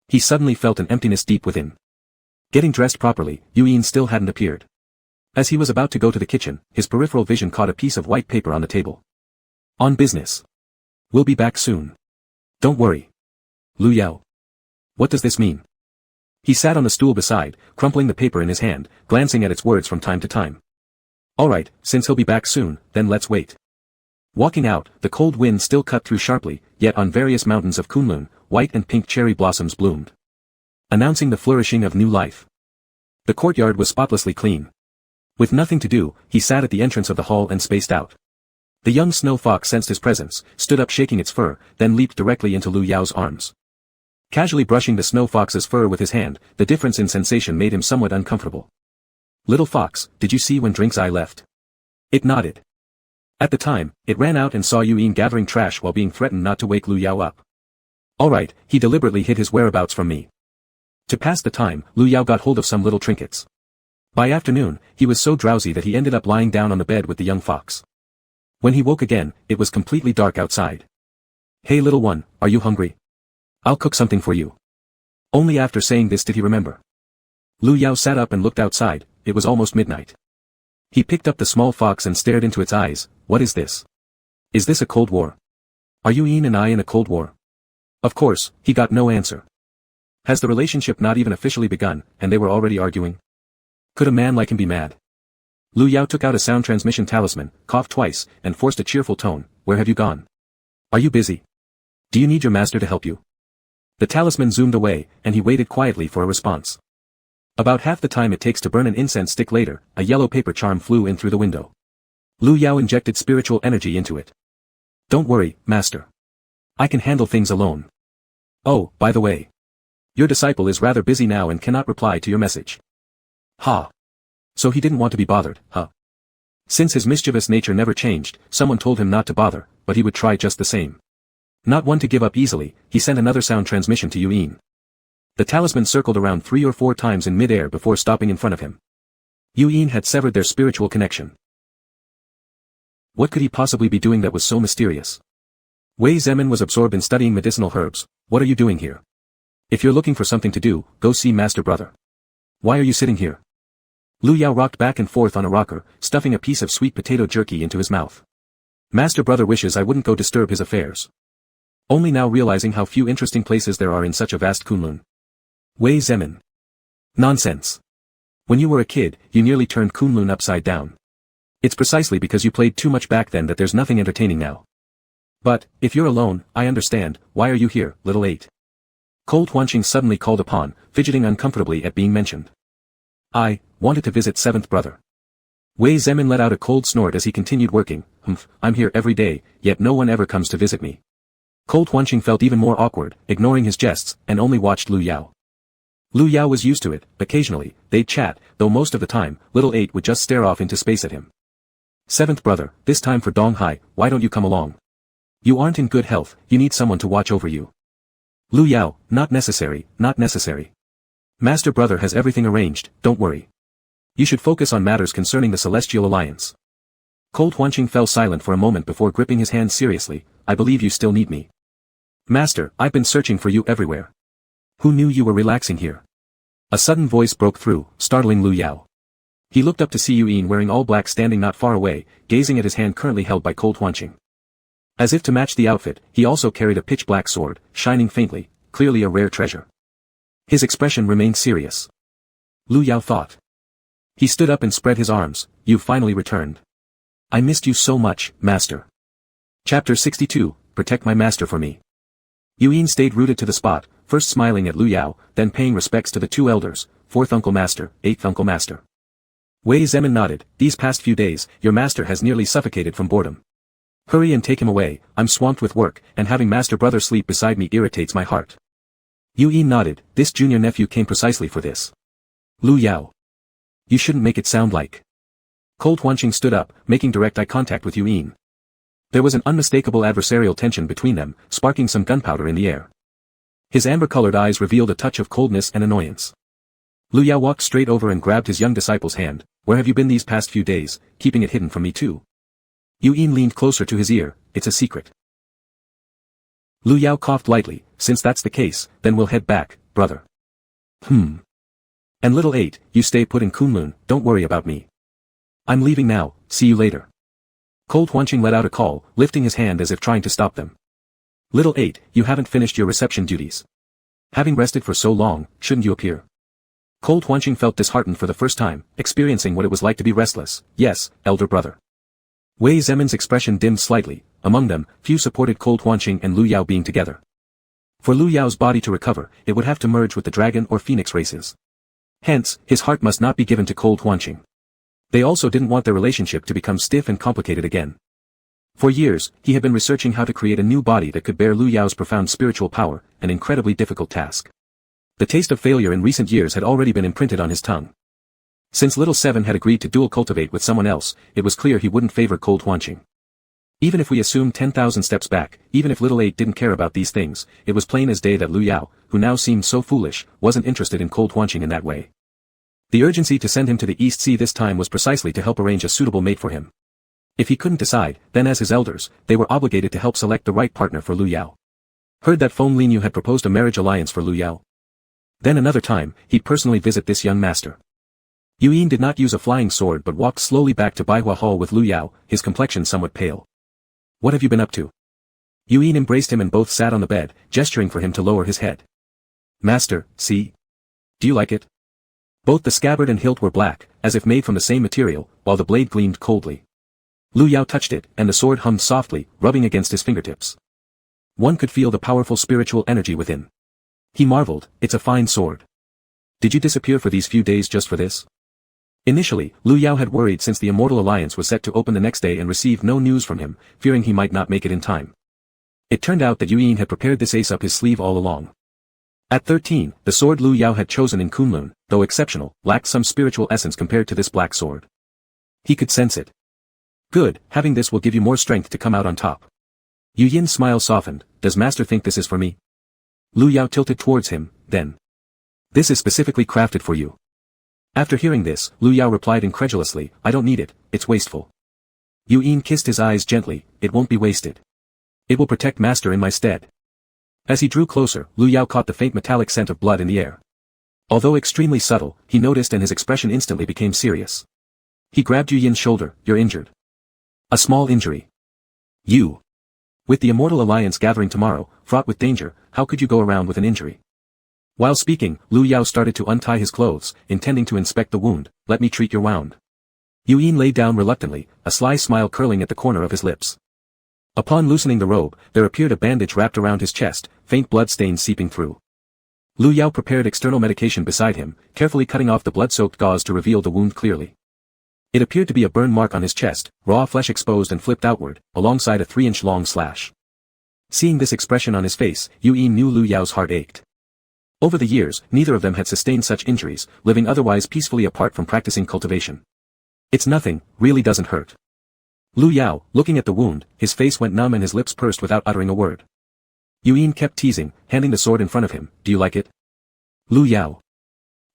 He suddenly felt an emptiness deep within. Getting dressed properly, Yu Yin still hadn't appeared. As he was about to go to the kitchen, his peripheral vision caught a piece of white paper on the table. On business. We'll be back soon. Don't worry. Lu Yao. What does this mean? He sat on the stool beside, crumpling the paper in his hand, glancing at its words from time to time. Alright, since he'll be back soon, then let's wait. Walking out, the cold wind still cut through sharply, yet on various mountains of Kunlun, white and pink cherry blossoms bloomed, announcing the flourishing of new life. The courtyard was spotlessly clean. With nothing to do, he sat at the entrance of the hall and spaced out. The young snow fox sensed his presence, stood up shaking its fur, then leaped directly into Lu Yao's arms. Casually brushing the snow fox's fur with his hand, the difference in sensation made him somewhat uncomfortable. Little fox, did you see when Drinks Eye left? It nodded. At the time, it ran out and saw Yu Yin gathering trash while being threatened not to wake Lu Yao up. Alright, he deliberately hid his whereabouts from me. To pass the time, Lu Yao got hold of some little trinkets. By afternoon, he was so drowsy that he ended up lying down on the bed with the young fox. When he woke again, it was completely dark outside. "Hey little one, are you hungry? I'll cook something for you." Only after saying this did he remember. Lu Yao sat up and looked outside. It was almost midnight. He picked up the small fox and stared into its eyes. "What is this? Is this a cold war? Are you Ian and I in a cold war?" Of course, he got no answer. Has the relationship not even officially begun, and they were already arguing? Could a man like him be mad? Lu Yao took out a sound transmission talisman, coughed twice, and forced a cheerful tone. "Where have you gone? Are you busy? Do you need your master to help you?" The talisman zoomed away, and he waited quietly for a response. About half the time it takes to burn an incense stick later, a yellow paper charm flew in through the window. Lu Yao injected spiritual energy into it. "Don't worry, master. I can handle things alone. Oh, by the way. Your disciple is rather busy now and cannot reply to your message." Ha! So he didn't want to be bothered, huh? Since his mischievous nature never changed, someone told him not to bother, but he would try just the same. Not one to give up easily, he sent another sound transmission to Yuin. The talisman circled around 3 or 4 times in mid-air before stopping in front of him. Yuin had severed their spiritual connection. What could he possibly be doing that was so mysterious? Wei Zemin was absorbed in studying medicinal herbs. "What are you doing here? If you're looking for something to do, go see Master Brother. Why are you sitting here?" Lu Yao rocked back and forth on a rocker, stuffing a piece of sweet potato jerky into his mouth. "Master Brother wishes I wouldn't go disturb his affairs." Only now realizing how few interesting places there are in such a vast Kunlun. Wei Zemin. Nonsense. When you were a kid, you nearly turned Kunlun upside down. It's precisely because you played too much back then that there's nothing entertaining now. But, if you're alone, I understand. Why are you here, little 8? Cold Huanqing suddenly called upon, fidgeting uncomfortably at being mentioned. "I wanted to visit 7th brother." Wei Zemin let out a cold snort as he continued working. "I'm here every day, yet no one ever comes to visit me." Cold Huanqing felt even more awkward, ignoring his jests, and only watched Lu Yao. Lu Yao was used to it. Occasionally, they'd chat, though most of the time, little 8 would just stare off into space at him. "7th brother, this time for Dong Hai, why don't you come along? You aren't in good health, you need someone to watch over you." Lu Yao, not necessary, not necessary. Master Brother has everything arranged, don't worry. You should focus on matters concerning the Celestial Alliance. Cold Huanqing fell silent for a moment before gripping his hand seriously. "I believe you still need me. Master, I've been searching for you everywhere. Who knew you were relaxing here?" A sudden voice broke through, startling Lu Yao. He looked up to see Yuin wearing all black standing not far away, gazing at his hand currently held by Cold Huanqing. As if to match the outfit, he also carried a pitch-black sword, shining faintly, clearly a rare treasure. His expression remained serious. Lu Yao thought. He stood up and spread his arms. "You've finally returned. I missed you so much, master." Chapter 62, Protect my master for me. Yuin stayed rooted to the spot, first smiling at Lu Yao, then paying respects to the 2 elders, 4th uncle master, 8th uncle master. Wei Zemin nodded. "These past few days, your master has nearly suffocated from boredom. Hurry and take him away, I'm swamped with work, and having Master Brother sleep beside me irritates my heart." Yuin nodded. This junior nephew came precisely for this. Lu Yao. You shouldn't make it sound like. Cold Huanqing stood up, making direct eye contact with Yuin. There was an unmistakable adversarial tension between them, sparking some gunpowder in the air. His amber-colored eyes revealed a touch of coldness and annoyance. Lu Yao walked straight over and grabbed his young disciple's hand. "Where have you been these past few days, keeping it hidden from me too?" Yuin leaned closer to his ear. "It's a secret." Lu Yao coughed lightly. "Since that's the case, then we'll head back, brother." And little 8, you stay put in Kunlun, don't worry about me. I'm leaving now, see you later. Cold Huanqing let out a call, lifting his hand as if trying to stop them. "Little 8, you haven't finished your reception duties. Having rested for so long, shouldn't you appear?" Cold Huanqing felt disheartened for the first time, experiencing what it was like to be restless. "Yes, elder brother." Wei Zemin's expression dimmed slightly. Among them, few supported Cold Huanqing and Lu Yao being together. For Lu Yao's body to recover, it would have to merge with the dragon or phoenix races. Hence, his heart must not be given to Cold Huanqing. They also didn't want their relationship to become stiff and complicated again. For years, he had been researching how to create a new body that could bear Lu Yao's profound spiritual power, an incredibly difficult task. The taste of failure in recent years had already been imprinted on his tongue. Since little 7 had agreed to dual cultivate with someone else, it was clear he wouldn't favor Cold Huanqing. Even if we assume 10,000 steps back, even if little 8 didn't care about these things, it was plain as day that Lu Yao, who now seemed so foolish, wasn't interested in cold Huanqing in that way. The urgency to send him to the East Sea this time was precisely to help arrange a suitable mate for him. If he couldn't decide, then as his elders, they were obligated to help select the right partner for Lu Yao. Heard that Feng Linyu had proposed a marriage alliance for Lu Yao. Then another time, he'd personally visit this young master. Yuyin did not use a flying sword but walked slowly back to Baihua Hall with Lu Yao, his complexion somewhat pale. What have you been up to? Yuyin embraced him and both sat on the bed, gesturing for him to lower his head. Master, see? Do you like it? Both the scabbard and hilt were black, as if made from the same material, while the blade gleamed coldly. Lu Yao touched it, and the sword hummed softly, rubbing against his fingertips. One could feel the powerful spiritual energy within. He marveled, it's a fine sword. Did you disappear for these few days just for this? Initially, Lu Yao had worried since the Immortal Alliance was set to open the next day and received no news from him, fearing he might not make it in time. It turned out that Yuyin had prepared this ace up his sleeve all along. At 13, the sword Lu Yao had chosen in Kunlun, though exceptional, lacked some spiritual essence compared to this black sword. He could sense it. Good, having this will give you more strength to come out on top. Yu Yin's smile softened. Does master think this is for me? Lu Yao tilted towards him, then. This is specifically crafted for you. After hearing this, Lu Yao replied incredulously, I don't need it, it's wasteful. Yu Yin kissed his eyes gently, it won't be wasted. It will protect master in my stead. As he drew closer, Lu Yao caught the faint metallic scent of blood in the air. Although extremely subtle, he noticed and his expression instantly became serious. He grabbed Yu Yin's shoulder, you're injured. A small injury. You. With the Immortal Alliance gathering tomorrow, fraught with danger, how could you go around with an injury? While speaking, Lu Yao started to untie his clothes, intending to inspect the wound. Let me treat your wound. Yu Yin lay down reluctantly, a sly smile curling at the corner of his lips. Upon loosening the robe, there appeared a bandage wrapped around his chest, faint blood stains seeping through. Lu Yao prepared external medication beside him, carefully cutting off the blood-soaked gauze to reveal the wound clearly. It appeared to be a burn mark on his chest, raw flesh exposed and flipped outward, alongside a 3-inch long slash. Seeing this expression on his face, Yu Yin knew Lu Yao's heart ached. Over the years, neither of them had sustained such injuries, living otherwise peacefully apart from practicing cultivation. It's nothing, really doesn't hurt. Lu Yao, looking at the wound, his face went numb and his lips pursed without uttering a word. Yu Yin kept teasing, handing the sword in front of him, do you like it? Lu Yao.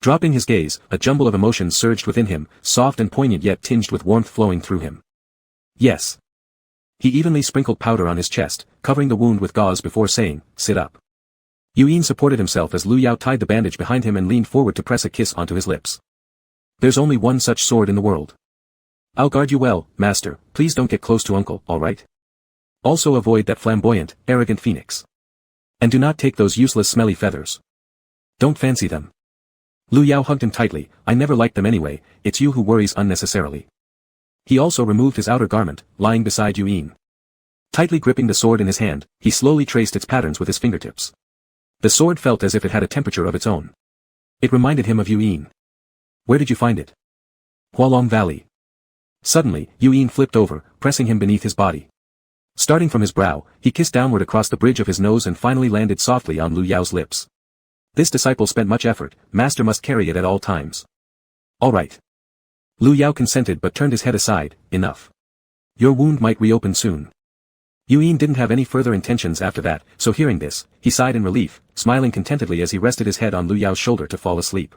Dropping his gaze, a jumble of emotions surged within him, soft and poignant yet tinged with warmth flowing through him. Yes. He evenly sprinkled powder on his chest, covering the wound with gauze before saying, sit up. Yu Yin supported himself as Lu Yao tied the bandage behind him and leaned forward to press a kiss onto his lips. There's only one such sword in the world. I'll guard you well, master, please don't get close to uncle, alright? Also avoid that flamboyant, arrogant phoenix. And do not take those useless smelly feathers. Don't fancy them. Lu Yao hugged him tightly, I never liked them anyway, it's you who worries unnecessarily. He also removed his outer garment, lying beside Yu Yin. Tightly gripping the sword in his hand, he slowly traced its patterns with his fingertips. The sword felt as if it had a temperature of its own. It reminded him of Yu Yin. Where did you find it? Hualong Valley. Suddenly, Yu Yin flipped over, pressing him beneath his body. Starting from his brow, he kissed downward across the bridge of his nose and finally landed softly on Lu Yao's lips. This disciple spent much effort, master must carry it at all times. All right. Lu Yao consented but turned his head aside, enough. Your wound might reopen soon. Yu Yin didn't have any further intentions after that, so hearing this, he sighed in relief, smiling contentedly as he rested his head on Lu Yao's shoulder to fall asleep.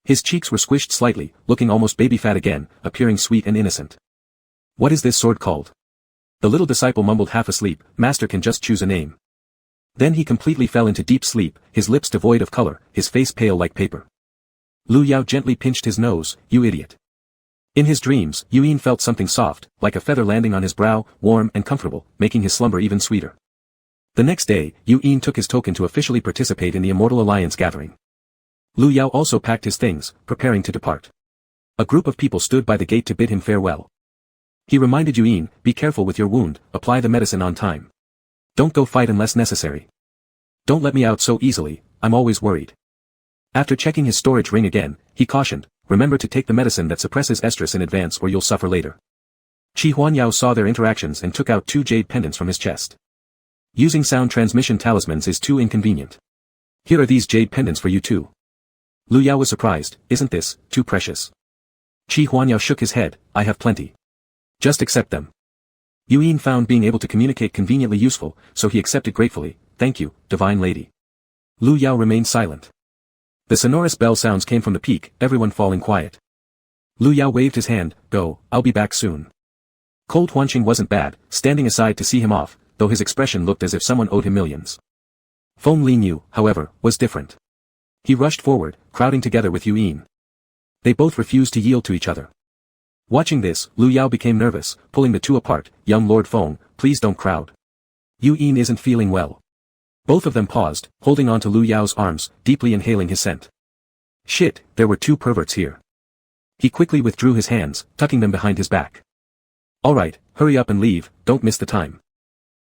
His cheeks were squished slightly, looking almost baby-fat again, appearing sweet and innocent. What is this sword called? The little disciple mumbled half asleep, master can just choose a name. Then he completely fell into deep sleep, his lips devoid of color, his face pale like paper. Lu Yao gently pinched his nose, you idiot. In his dreams, Yu Yin felt something soft, like a feather landing on his brow, warm and comfortable, making his slumber even sweeter. The next day, Yu Yin took his token to officially participate in the Immortal Alliance gathering. Lu Yao also packed his things, preparing to depart. A group of people stood by the gate to bid him farewell. He reminded Yu Yin, be careful with your wound, apply the medicine on time. Don't go fight unless necessary. Don't let me out so easily, I'm always worried. After checking his storage ring again, he cautioned, remember to take the medicine that suppresses estrus in advance or you'll suffer later. Qi Huanyao saw their interactions and took out 2 jade pendants from his chest. Using sound transmission talismans is too inconvenient. Here are these jade pendants for you too. Lu Yao was surprised, isn't this too precious? Qi Huanyao shook his head, I have plenty. Just accept them. Yuan found being able to communicate conveniently useful, so he accepted gratefully, "Thank you, divine lady." Lu Yao remained silent. The sonorous bell sounds came from the peak, everyone falling quiet. Lu Yao waved his hand, "Go, I'll be back soon." Cold Huanqing wasn't bad, standing aside to see him off, though his expression looked as if someone owed him millions. Feng Linyu, however, was different. He rushed forward, crowding together with Yuan. They both refused to yield to each other. Watching this, Lu Yao became nervous, pulling the two apart. "Young Lord Feng, please don't crowd. Yuan isn't feeling well." Both of them paused, holding on to Lu Yao's arms, deeply inhaling his scent. Shit, there were two perverts here. He quickly withdrew his hands, tucking them behind his back. "Alright, hurry up and leave, don't miss the time."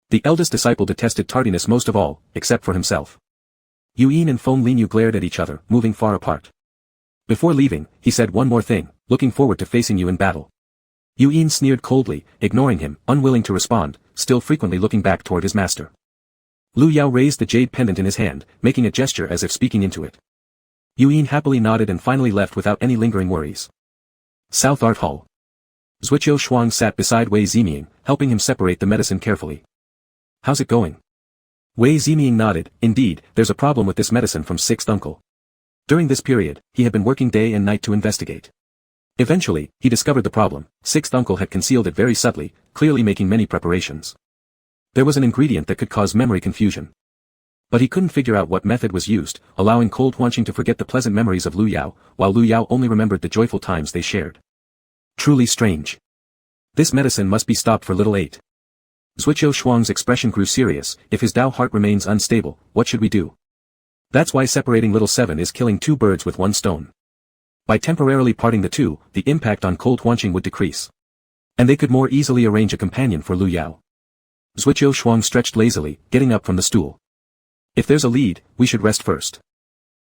The eldest disciple detested tardiness most of all, except for himself. Yuan and Feng Linyu glared at each other, moving far apart. Before leaving, he said one more thing, "Looking forward to facing you in battle." Yuan sneered coldly, ignoring him, unwilling to respond, still frequently looking back toward his master. Lu Yao raised the jade pendant in his hand, making a gesture as if speaking into it. Yuan happily nodded and finally left without any lingering worries. South Art Hall. Zhuqiu Shuang sat beside Wei Ziming, helping him separate the medicine carefully. "How's it going?" Wei Ziming nodded. "Indeed, there's a problem with this medicine from sixth uncle." During this period, he had been working day and night to investigate. Eventually, he discovered the problem. Sixth uncle had concealed it very subtly, clearly making many preparations. There was an ingredient that could cause memory confusion. But he couldn't figure out what method was used, allowing Cold Huanqing to forget the pleasant memories of Lu Yao, while Lu Yao only remembered the joyful times they shared. Truly strange. This medicine must be stopped for little 8. Zhuqiu Shuang's expression grew serious. "If his Dao heart remains unstable, what should we do?" "That's why separating little 7 is killing two birds with one stone. By temporarily parting the two, the impact on Cold Huanqing would decrease. And they could more easily arrange a companion for Lu Yao." Zhuqiu Shuang stretched lazily, getting up from the stool. "If there's a lead, we should rest first.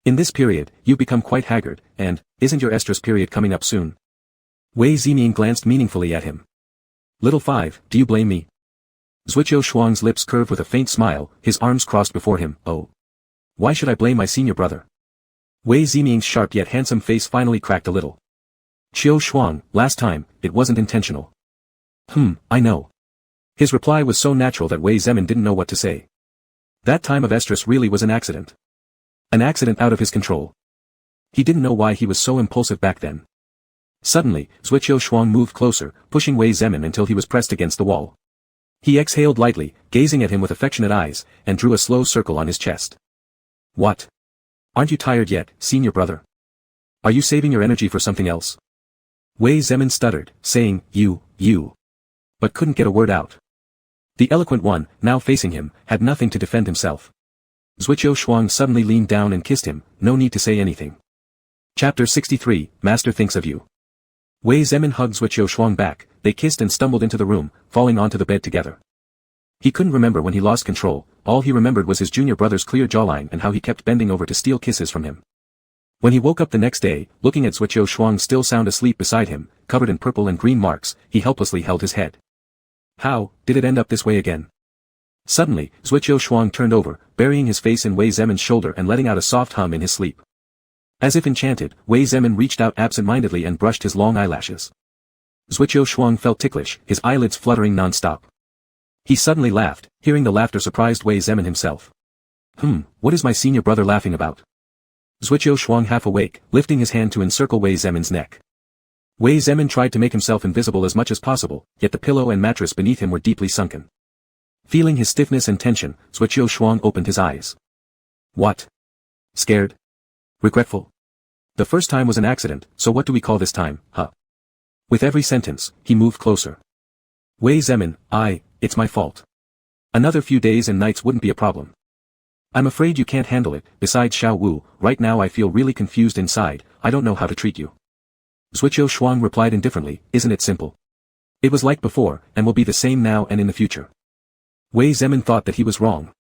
In this period, you become quite haggard, and, isn't your estrus period coming up soon?" Wei Ziming glanced meaningfully at him. "Little 5, do you blame me?" Zhuqiu Shuang's lips curved with a faint smile, his arms crossed before him. "Oh. Why should I blame my senior brother?" Wei Ziming's sharp yet handsome face finally cracked a little. "Qiu Shuang, last time, it wasn't intentional." I know." His reply was so natural that Wei Zemin didn't know what to say. That time of estrus really was an accident. An accident out of his control. He didn't know why he was so impulsive back then. Suddenly, Zhuqiu Shuang moved closer, pushing Wei Zemin until he was pressed against the wall. He exhaled lightly, gazing at him with affectionate eyes, and drew a slow circle on his chest. "What? Aren't you tired yet, senior brother? Are you saving your energy for something else?" Wei Zemin stuttered, saying, you, but couldn't get a word out. The eloquent one, now facing him, had nothing to defend himself. Zhuqiu Shuang suddenly leaned down and kissed him, no need to say anything. Chapter 63, Master Thinks of You. Wei Zemin hugged Zhuqiu Shuang back, they kissed and stumbled into the room, falling onto the bed together. He couldn't remember when he lost control, all he remembered was his junior brother's clear jawline and how he kept bending over to steal kisses from him. When he woke up the next day, looking at Zhuqiu Shuang still sound asleep beside him, covered in purple and green marks, he helplessly held his head. How did it end up this way again? Suddenly, Zhuqiu Shuang turned over, burying his face in Wei Zemin's shoulder and letting out a soft hum in his sleep. As if enchanted, Wei Zemin reached out absent-mindedly and brushed his long eyelashes. Zhuqiu Shuang felt ticklish, his eyelids fluttering non-stop. He suddenly laughed, hearing the laughter surprised Wei Zemin himself. What is my senior brother laughing about? Zhuqiu Shuang half awake, lifting his hand to encircle Wei Zemin's neck. Wei Zemin tried to make himself invisible as much as possible, yet the pillow and mattress beneath him were deeply sunken. Feeling his stiffness and tension, Zhuqiu Shuang opened his eyes. What? Scared? Regretful? The first time was an accident, so what do we call this time, huh? With every sentence, he moved closer. Wei Zemin, it's my fault. Another few days and nights wouldn't be a problem. I'm afraid you can't handle it. Besides Xiao Wu, right now I feel really confused inside, I don't know how to treat you. Zhuqiu Shuang replied indifferently, isn't it simple? It was like before, and will be the same now and in the future. Wei Zemin thought that he was wrong.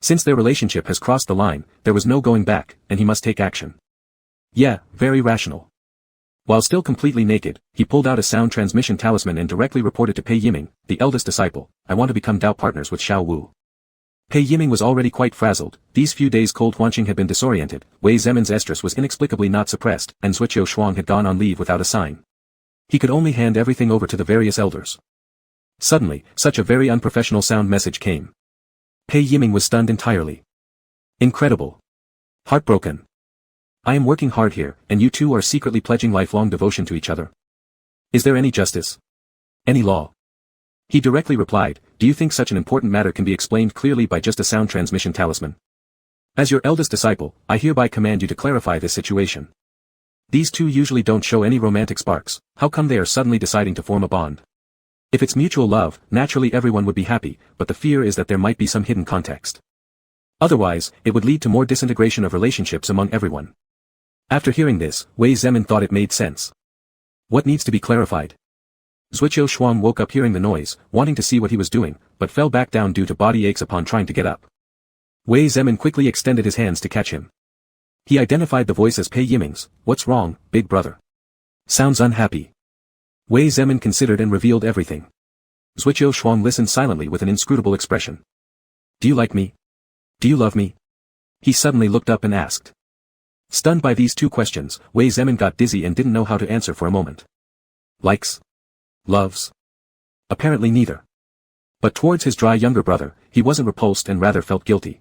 Since their relationship has crossed the line, there was no going back, and he must take action. Yeah, very rational. While still completely naked, he pulled out a sound transmission talisman and directly reported to Pei Yiming, the eldest disciple, I want to become Dao partners with Xiao Wu. Pei Yiming was already quite frazzled, these few days Cold Huanqing had been disoriented, Wei Zemin's estrus was inexplicably not suppressed, and Zhuqiu Shuang had gone on leave without a sign. He could only hand everything over to the various elders. Suddenly, such a very unprofessional sound message came. Pei Yiming was stunned entirely. Incredible. Heartbroken. I am working hard here, and you two are secretly pledging lifelong devotion to each other. Is there any justice? Any law? He directly replied, do you think such an important matter can be explained clearly by just a sound transmission talisman? As your eldest disciple, I hereby command you to clarify this situation. These two usually don't show any romantic sparks, how come they are suddenly deciding to form a bond? If it's mutual love, naturally everyone would be happy, but the fear is that there might be some hidden context. Otherwise, it would lead to more disintegration of relationships among everyone. After hearing this, Wei Zemin thought it made sense. What needs to be clarified? Zhuqiu Shuang woke up hearing the noise, wanting to see what he was doing, but fell back down due to body aches upon trying to get up. Wei Zemin quickly extended his hands to catch him. He identified the voice as Pei Yiming's. What's wrong, big brother? Sounds unhappy. Wei Zemin considered and revealed everything. Zhuqiu Shuang listened silently with an inscrutable expression. Do you like me? Do you love me? He suddenly looked up and asked. Stunned by these two questions, Wei Zemin got dizzy and didn't know how to answer for a moment. Likes? Loves? Apparently neither. But towards his dry younger brother, he wasn't repulsed and rather felt guilty.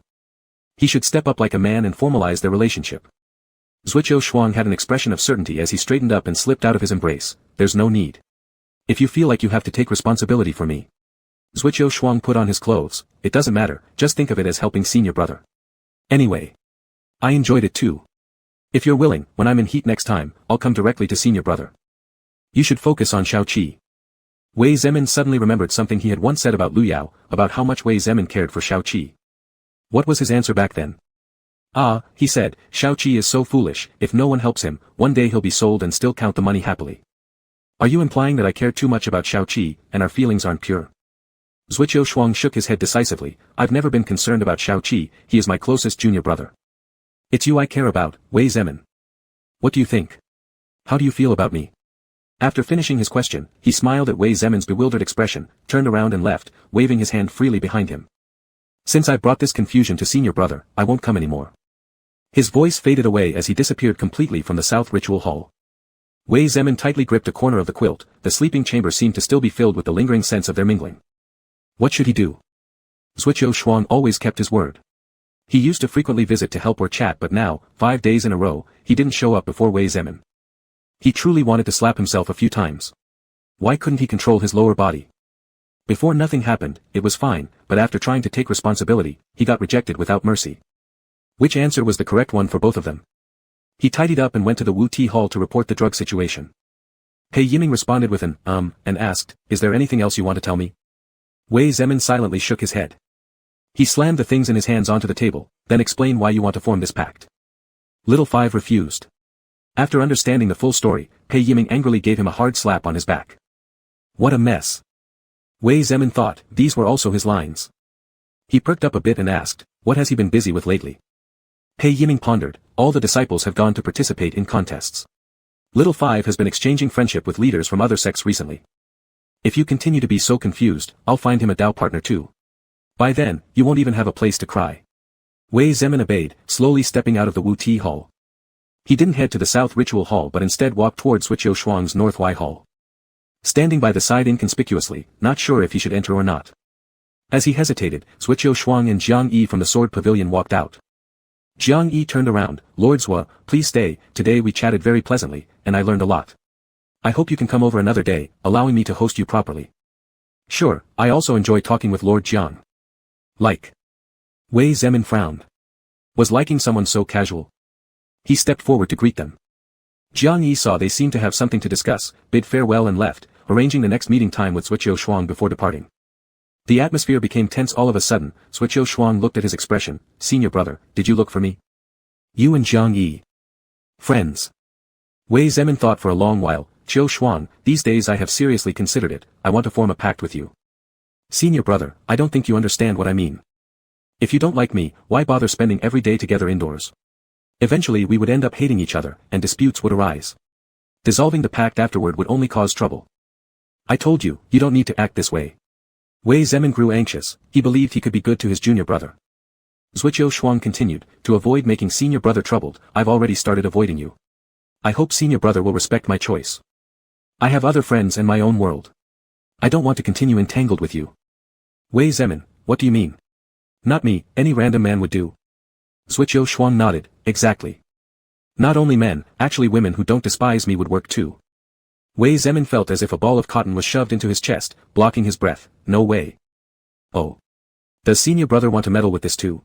He should step up like a man and formalize their relationship. Zhuqiu Shuang had an expression of certainty as he straightened up and slipped out of his embrace. There's no need. If you feel like you have to take responsibility for me. Zhuqiu Shuang put on his clothes. It doesn't matter, just think of it as helping senior brother. Anyway. I enjoyed it too. If you're willing, when I'm in heat next time, I'll come directly to senior brother. You should focus on Xiaoqi. Wei Zemin suddenly remembered something he had once said about Lu Yao, about how much Wei Zemin cared for Xiaoqi. What was his answer back then? Ah, he said, Xiaoqi is so foolish, if no one helps him, one day he'll be sold and still count the money happily. Are you implying that I care too much about Xiaoqi, and our feelings aren't pure? Zhuqiu Shuang shook his head decisively. I've never been concerned about Xiaoqi, he is my closest junior brother. It's you I care about, Wei Zemin. What do you think? How do you feel about me? After finishing his question, he smiled at Wei Zemin's bewildered expression, turned around and left, waving his hand freely behind him. Since I brought this confusion to senior brother, I won't come anymore. His voice faded away as he disappeared completely from the south ritual hall. Wei Zemin tightly gripped a corner of the quilt. The sleeping chamber seemed to still be filled with the lingering sense of their mingling. What should he do? Zhuqiu Shuang always kept his word. He used to frequently visit to help or chat, but now, 5 days in a row, he didn't show up before Wei Zemin. He truly wanted to slap himself a few times. Why couldn't he control his lower body? Before nothing happened, it was fine, but after trying to take responsibility, he got rejected without mercy. Which answer was the correct one for both of them? He tidied up and went to the Wu Ti Hall to report the drug situation. Pei Yiming responded with an, and asked, is there anything else you want to tell me? Wei Zemin silently shook his head. He slammed the things in his hands onto the table, then explain why you want to form this pact. Little Five refused. After understanding the full story, Pei Yiming angrily gave him a hard slap on his back. What a mess. Wei Zemin thought, these were also his lines. He perked up a bit and asked, what has he been busy with lately? Pei Yiming pondered, all the disciples have gone to participate in contests. Little Five has been exchanging friendship with leaders from other sects recently. If you continue to be so confused, I'll find him a Dao partner too. By then, you won't even have a place to cry. Wei Zemin obeyed, slowly stepping out of the Wu Ti Hall. He didn't head to the South Ritual Hall but instead walked towards Zhuqiu Shuang's North Y Hall. Standing by the side inconspicuously, not sure if he should enter or not. As he hesitated, Zhuqiu Shuang and Jiang Yi from the Sword Pavilion walked out. Jiang Yi turned around, Lord Zhua, please stay, today we chatted very pleasantly, and I learned a lot. I hope you can come over another day, allowing me to host you properly. Sure, I also enjoy talking with Lord Jiang. Like. Wei Zemin frowned. Was liking someone so casual? He stepped forward to greet them. Jiang Yi saw they seemed to have something to discuss, bid farewell and left, arranging the next meeting time with Zhuqiu Shuang before departing. The atmosphere became tense all of a sudden. Zhuqiu Shuang looked at his expression. Senior brother, did you look for me? You and Jiang Yi. Friends. Wei Zemin thought for a long while. Qiu Shuang, these days I have seriously considered it. I want to form a pact with you. Senior brother, I don't think you understand what I mean. If you don't like me, why bother spending every day together indoors? Eventually we would end up hating each other, and disputes would arise. Dissolving the pact afterward would only cause trouble. I told you, you don't need to act this way. Wei Zemin grew anxious. He believed he could be good to his junior brother. Zhuqiu Shuang continued, to avoid making senior brother troubled, I've already started avoiding you. I hope senior brother will respect my choice. I have other friends and my own world. I don't want to continue entangled with you. Wei Zemin, what do you mean? Not me, any random man would do. Zhuqiu Shuang nodded, exactly. Not only men, actually women who don't despise me would work too. Wei Zemin felt as if a ball of cotton was shoved into his chest, blocking his breath. No way. Oh. Does senior brother want to meddle with this too?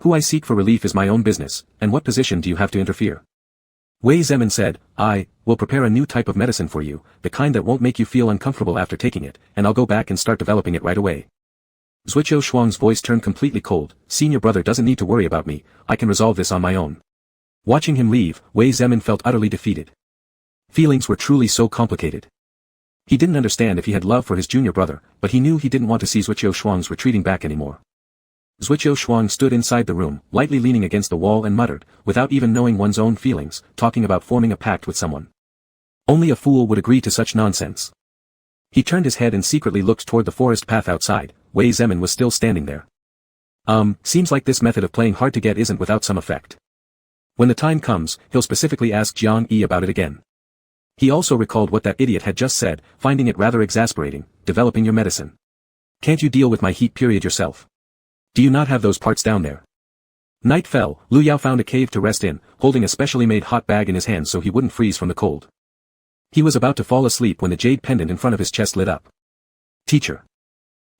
Who I seek for relief is my own business, and what position do you have to interfere? Wei Zemin said, I will prepare a new type of medicine for you, the kind that won't make you feel uncomfortable after taking it, and I'll go back and start developing it right away. Zhuqiu Shuang's voice turned completely cold. Senior brother doesn't need to worry about me, I can resolve this on my own. Watching him leave, Wei Zemin felt utterly defeated. Feelings were truly so complicated. He didn't understand if he had love for his junior brother, but he knew he didn't want to see Zhuqiu Shuang's retreating back anymore. Zhuqiu Shuang stood inside the room, lightly leaning against the wall and muttered, without even knowing one's own feelings, talking about forming a pact with someone. Only a fool would agree to such nonsense. He turned his head and secretly looked toward the forest path outside. Wei Zemin was still standing there. Seems like this method of playing hard to get isn't without some effect. When the time comes, he'll specifically ask Jiang Yi about it again. He also recalled what that idiot had just said, finding it rather exasperating, developing your medicine. Can't you deal with my heat period yourself? Do you not have those parts down there? Night fell. Lu Yao found a cave to rest in, holding a specially made hot bag in his hand so he wouldn't freeze from the cold. He was about to fall asleep when the jade pendant in front of his chest lit up. Teacher.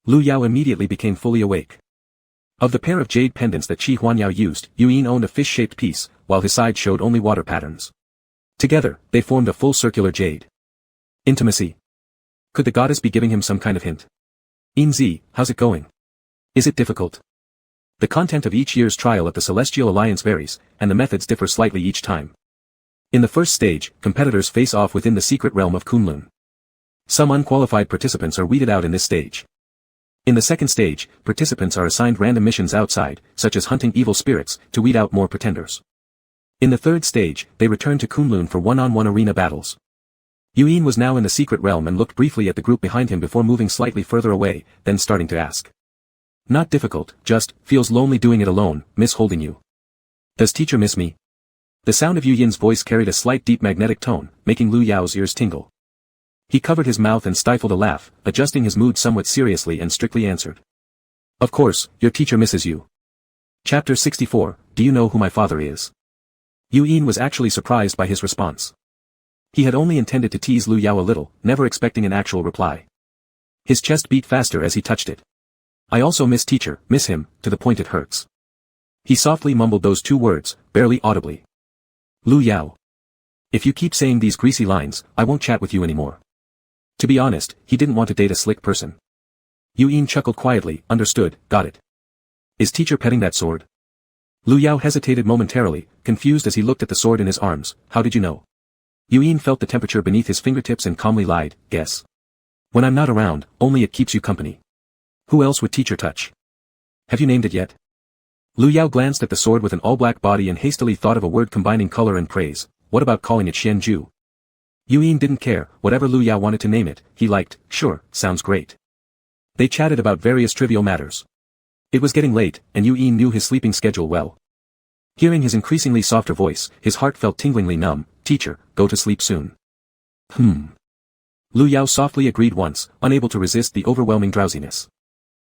Lu Yao immediately became fully awake. Of the pair of jade pendants that Qi Huanyao used, Yuyin owned a fish-shaped piece, while his side showed only water patterns. Together, they formed a full circular jade. Intimacy. Could the goddess be giving him some kind of hint? Inzi, how's it going? Is it difficult? The content of each year's trial at the Celestial Alliance varies, and the methods differ slightly each time. In the first stage, competitors face off within the secret realm of Kunlun. Some unqualified participants are weeded out in this stage. In the second stage, participants are assigned random missions outside, such as hunting evil spirits, to weed out more pretenders. In the third stage, they return to Kunlun for one-on-one arena battles. Yuyin was now in the secret realm and looked briefly at the group behind him before moving slightly further away, then starting to ask. Not difficult, just, feels lonely doing it alone, miss holding you. Does teacher miss me? The sound of Yuyin's voice carried a slight deep magnetic tone, making Lu Yao's ears tingle. He covered his mouth and stifled a laugh, adjusting his mood somewhat seriously and strictly answered. Of course, your teacher misses you. Chapter 64, Do you know who my father is? Yuyin was actually surprised by his response. He had only intended to tease Lu Yao a little, never expecting an actual reply. His chest beat faster as he touched it. I also miss teacher, miss him, to the point it hurts. He softly mumbled those two words, barely audibly. Lu Yao. If you keep saying these greasy lines, I won't chat with you anymore. To be honest, he didn't want to date a slick person. Yuyin chuckled quietly, understood, got it. Is teacher petting that sword? Lu Yao hesitated momentarily, confused as he looked at the sword in his arms. How did you know? Yuyin felt the temperature beneath his fingertips and calmly lied, guess. When I'm not around, only it keeps you company. Who else would teacher touch? Have you named it yet? Lu Yao glanced at the sword with an all-black body and hastily thought of a word combining color and praise. What about calling it Xianju? Yuyin didn't care, whatever Lu Yao wanted to name it, he liked, sure, sounds great. They chatted about various trivial matters. It was getting late, and Yuyin knew his sleeping schedule well. Hearing his increasingly softer voice, his heart felt tinglingly numb. Teacher, go to sleep soon. Lu Yao softly agreed once, unable to resist the overwhelming drowsiness.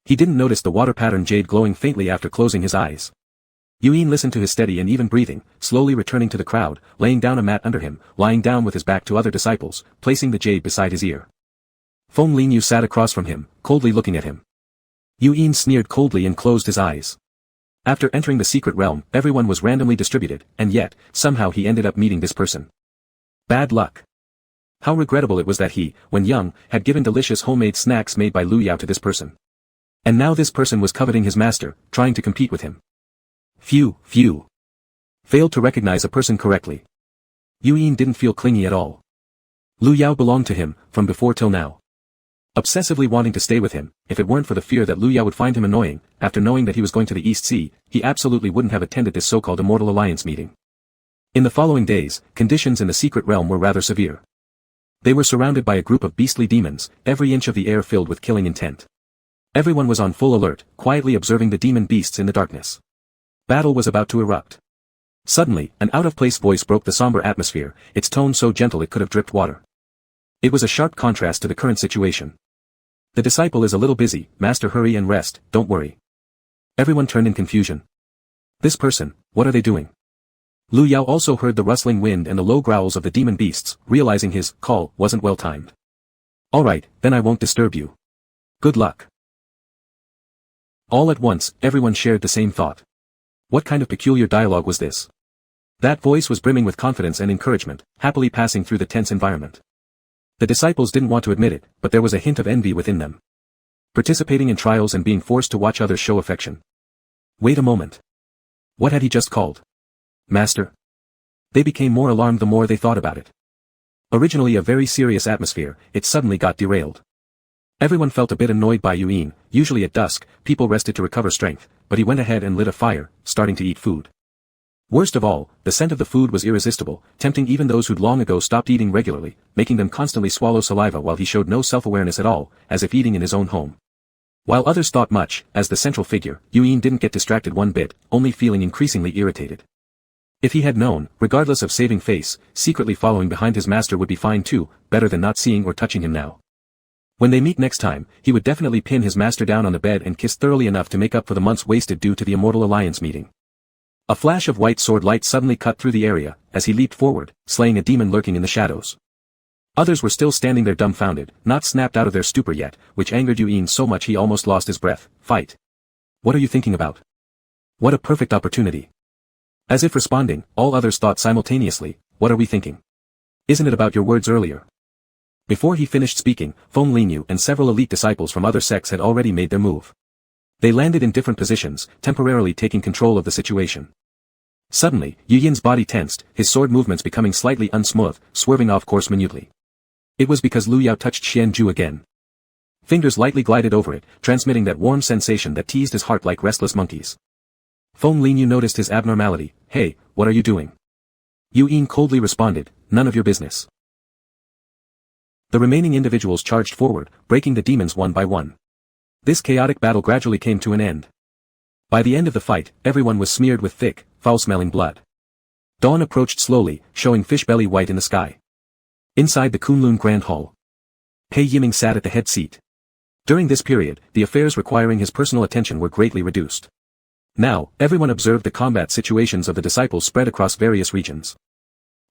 He didn't notice the water-patterned jade glowing faintly after closing his eyes. Yuyin listened to his steady and even breathing, slowly returning to the crowd, laying down a mat under him, lying down with his back to other disciples, placing the jade beside his ear. Feng Lingyu sat across from him, coldly looking at him. Yuyin sneered coldly and closed his eyes. After entering the secret realm, everyone was randomly distributed, and yet, somehow he ended up meeting this person. Bad luck. How regrettable it was that he, when young, had given delicious homemade snacks made by Lu Yao to this person. And now this person was coveting his master, trying to compete with him. Phew. Failed to recognize a person correctly. Yuyin didn't feel clingy at all. Lu Yao belonged to him, from before till now. Obsessively wanting to stay with him, if it weren't for the fear that Lu Yao would find him annoying, after knowing that he was going to the East Sea, he absolutely wouldn't have attended this so-called Immortal Alliance meeting. In the following days, conditions in the secret realm were rather severe. They were surrounded by a group of beastly demons, every inch of the air filled with killing intent. Everyone was on full alert, quietly observing the demon beasts in the darkness. Battle was about to erupt. Suddenly, an out-of-place voice broke the somber atmosphere, its tone so gentle it could have dripped water. It was a sharp contrast to the current situation. The disciple is a little busy, master, hurry and rest, don't worry. Everyone turned in confusion. This person, what are they doing? Lu Yao also heard the rustling wind and the low growls of the demon beasts, realizing his call wasn't well timed. Alright, then I won't disturb you. Good luck. All at once, everyone shared the same thought. What kind of peculiar dialogue was this? That voice was brimming with confidence and encouragement, happily passing through the tense environment. The disciples didn't want to admit it, but there was a hint of envy within them. Participating in trials and being forced to watch others show affection. Wait a moment. What had he just called? Master? They became more alarmed the more they thought about it. Originally a very serious atmosphere, it suddenly got derailed. Everyone felt a bit annoyed by Yuan. Usually at dusk, people rested to recover strength, but he went ahead and lit a fire, starting to eat food. Worst of all, the scent of the food was irresistible, tempting even those who'd long ago stopped eating regularly, making them constantly swallow saliva while he showed no self-awareness at all, as if eating in his own home. While others thought much, as the central figure, Yuan didn't get distracted one bit, only feeling increasingly irritated. If he had known, regardless of saving face, secretly following behind his master would be fine too, better than not seeing or touching him now. When they meet next time, he would definitely pin his master down on the bed and kiss thoroughly enough to make up for the months wasted due to the Immortal Alliance meeting. A flash of white sword light suddenly cut through the area, as he leaped forward, slaying a demon lurking in the shadows. Others were still standing there dumbfounded, not snapped out of their stupor yet, which angered Yuan so much he almost lost his breath. Fight. What are you thinking about? What a perfect opportunity. As if responding, all others thought simultaneously, what are we thinking? Isn't it about your words earlier? Before he finished speaking, Feng Linyu and several elite disciples from other sects had already made their move. They landed in different positions, temporarily taking control of the situation. Suddenly, Yu Yin's body tensed, his sword movements becoming slightly unsmooth, swerving off course minutely. It was because Lu Yao touched Xianju again. Fingers lightly glided over it, transmitting that warm sensation that teased his heart like restless monkeys. Feng Linyu noticed his abnormality. Hey, what are you doing? Yu Yin coldly responded, none of your business. The remaining individuals charged forward, breaking the demons one by one. This chaotic battle gradually came to an end. By the end of the fight, everyone was smeared with thick, foul-smelling blood. Dawn approached slowly, showing fish belly white in the sky. Inside the Kunlun Grand Hall, Pei Yiming sat at the head seat. During this period, the affairs requiring his personal attention were greatly reduced. Now, everyone observed the combat situations of the disciples spread across various regions.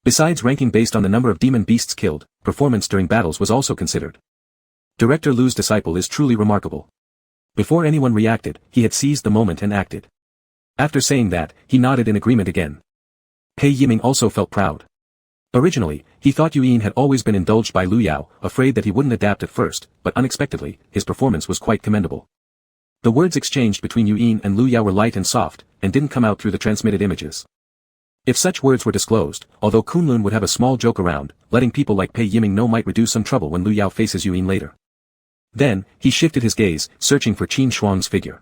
Besides ranking based on the number of demon beasts killed, performance during battles was also considered. Director Lu's disciple is truly remarkable. Before anyone reacted, he had seized the moment and acted. After saying that, he nodded in agreement again. Pei Yiming also felt proud. Originally, he thought Yuan had always been indulged by Lu Yao, afraid that he wouldn't adapt at first, but unexpectedly, his performance was quite commendable. The words exchanged between Yuan and Lu Yao were light and soft, and didn't come out through the transmitted images. If such words were disclosed, although Kunlun would have a small joke around, letting people like Pei Yiming know might reduce some trouble when Lu Yao faces Yuan later. Then, he shifted his gaze, searching for Qin Shuang's figure.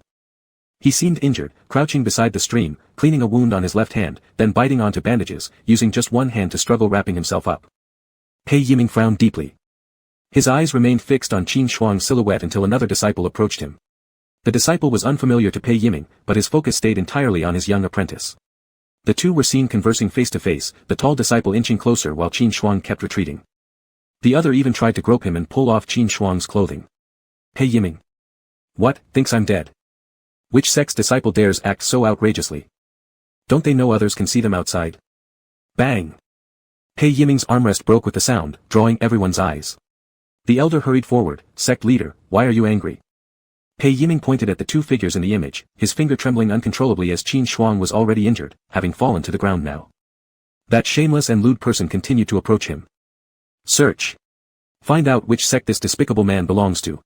He seemed injured, crouching beside the stream, cleaning a wound on his left hand, then biting onto bandages, using just one hand to struggle wrapping himself up. Pei Yiming frowned deeply. His eyes remained fixed on Qin Shuang's silhouette until another disciple approached him. The disciple was unfamiliar to Pei Yiming, but his focus stayed entirely on his young apprentice. The two were seen conversing face to face, the tall disciple inching closer while Qin Shuang kept retreating. The other even tried to grope him and pull off Qin Shuang's clothing. Pei Yiming. What, thinks I'm dead? Which sect's disciple dares act so outrageously? Don't they know others can see them outside? Bang! Pei Yiming's armrest broke with the sound, drawing everyone's eyes. The elder hurried forward, sect leader, why are you angry? Pei Yiming pointed at the two figures in the image, his finger trembling uncontrollably as Qin Shuang was already injured, having fallen to the ground now. That shameless and lewd person continued to approach him. Search. Find out which sect this despicable man belongs to.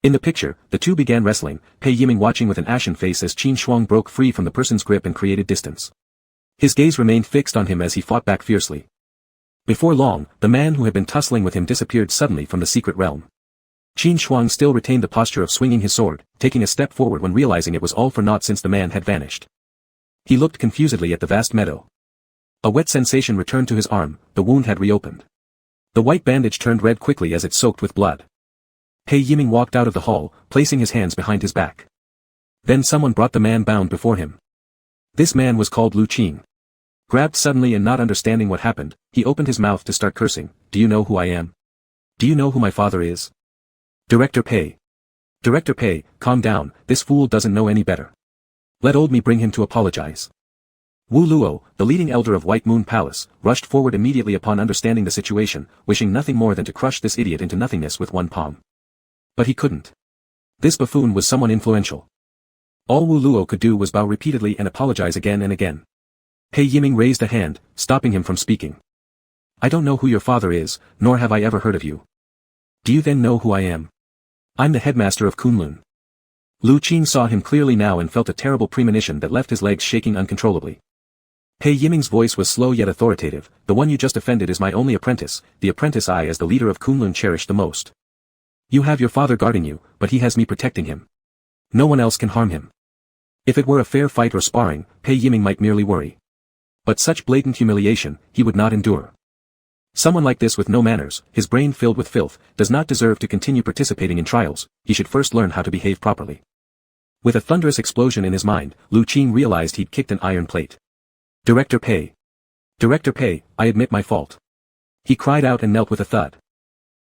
In the picture, the two began wrestling, Pei Yiming watching with an ashen face as Qin Shuang broke free from the person's grip and created distance. His gaze remained fixed on him as he fought back fiercely. Before long, the man who had been tussling with him disappeared suddenly from the secret realm. Qin Shuang still retained the posture of swinging his sword, taking a step forward when realizing it was all for naught since the man had vanished. He looked confusedly at the vast meadow. A wet sensation returned to his arm, the wound had reopened. The white bandage turned red quickly as it soaked with blood. Pei Yiming walked out of the hall, placing his hands behind his back. Then someone brought the man bound before him. This man was called Lu Qing. Grabbed suddenly and not understanding what happened, he opened his mouth to start cursing. Do you know who I am? Do you know who my father is? Director Pei. Director Pei, calm down, this fool doesn't know any better. Let old me bring him to apologize. Wu Luo, the leading elder of White Moon Palace, rushed forward immediately upon understanding the situation, wishing nothing more than to crush this idiot into nothingness with one palm. But he couldn't. This buffoon was someone influential. All Wu Luo could do was bow repeatedly and apologize again and again. Pei Yiming raised a hand, stopping him from speaking. I don't know who your father is, nor have I ever heard of you. Do you then know who I am? I'm the headmaster of Kunlun. Lu Qing saw him clearly now and felt a terrible premonition that left his legs shaking uncontrollably. Pei Yiming's voice was slow yet authoritative. The one you just offended is my only apprentice, the apprentice I as the leader of Kunlun cherish the most. You have your father guarding you, but he has me protecting him. No one else can harm him. If it were a fair fight or sparring, Pei Yiming might merely worry. But such blatant humiliation, he would not endure. Someone like this with no manners, his brain filled with filth, does not deserve to continue participating in trials. He should first learn how to behave properly. With a thunderous explosion in his mind, Lu Qing realized he'd kicked an iron plate. Director Pei. Director Pei, I admit my fault. He cried out and knelt with a thud.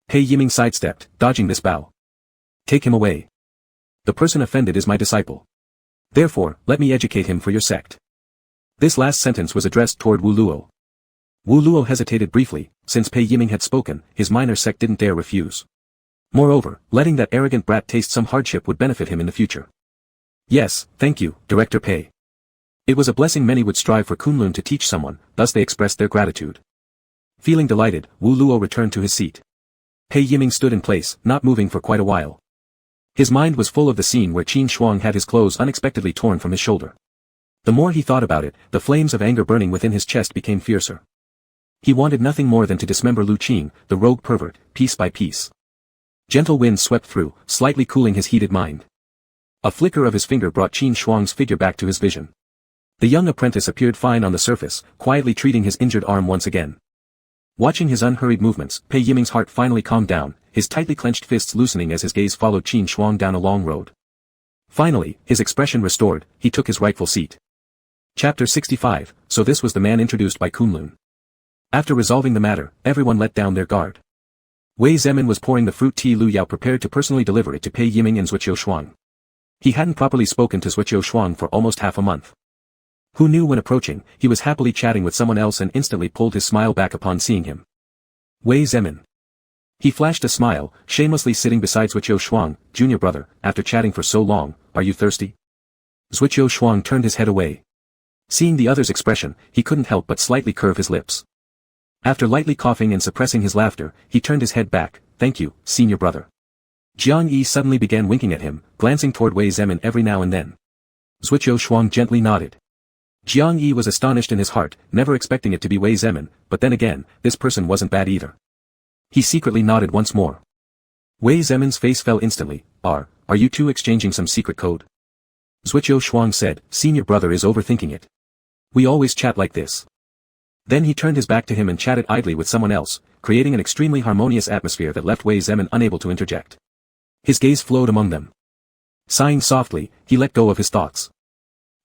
Pei Yiming sidestepped, dodging this bow. Take him away. The person offended is my disciple. Therefore, let me educate him for your sect. This last sentence was addressed toward Wu Luo. Wu Luo hesitated briefly. Since Pei Yiming had spoken, his minor sect didn't dare refuse. Moreover, letting that arrogant brat taste some hardship would benefit him in the future. Yes, thank you, Director Pei. It was a blessing many would strive for Kunlun to teach someone, thus they expressed their gratitude. Feeling delighted, Wu Luo returned to his seat. Pei Yiming stood in place, not moving for quite a while. His mind was full of the scene where Qin Shuang had his clothes unexpectedly torn from his shoulder. The more he thought about it, the flames of anger burning within his chest became fiercer. He wanted nothing more than to dismember Lu Qing, the rogue pervert, piece by piece. Gentle winds swept through, slightly cooling his heated mind. A flicker of his finger brought Qin Shuang's figure back to his vision. The young apprentice appeared fine on the surface, quietly treating his injured arm once again. Watching his unhurried movements, Pei Yiming's heart finally calmed down, his tightly clenched fists loosening as his gaze followed Qin Shuang down a long road. Finally, his expression restored, he took his rightful seat. Chapter 65, So this was the man introduced by Kunlun. After resolving the matter, everyone let down their guard. Wei Zemin was pouring the fruit tea. Lu Yao prepared to personally deliver it to Pei Yiming and Zhuqiu Shuang. He hadn't properly spoken to Zhuqiu Shuang for almost half a month. Who knew when approaching, he was happily chatting with someone else and instantly pulled his smile back upon seeing him. Wei Zemin. He flashed a smile, shamelessly sitting beside Zhuqiu Shuang. Junior brother, after chatting for so long, are you thirsty? Zhuqiu Shuang turned his head away. Seeing the other's expression, he couldn't help but slightly curve his lips. After lightly coughing and suppressing his laughter, he turned his head back. Thank you, senior brother. Jiang Yi suddenly began winking at him, glancing toward Wei Zemin every now and then. Zhuqiu Shuang gently nodded. Jiang Yi was astonished in his heart, never expecting it to be Wei Zemin, but then again, this person wasn't bad either. He secretly nodded once more. Wei Zemin's face fell instantly. Are you two exchanging some secret code? Zhuqiu Shuang said, senior brother is overthinking it. We always chat like this. Then he turned his back to him and chatted idly with someone else, creating an extremely harmonious atmosphere that left Wei Zemin unable to interject. His gaze flowed among them. Sighing softly, he let go of his thoughts.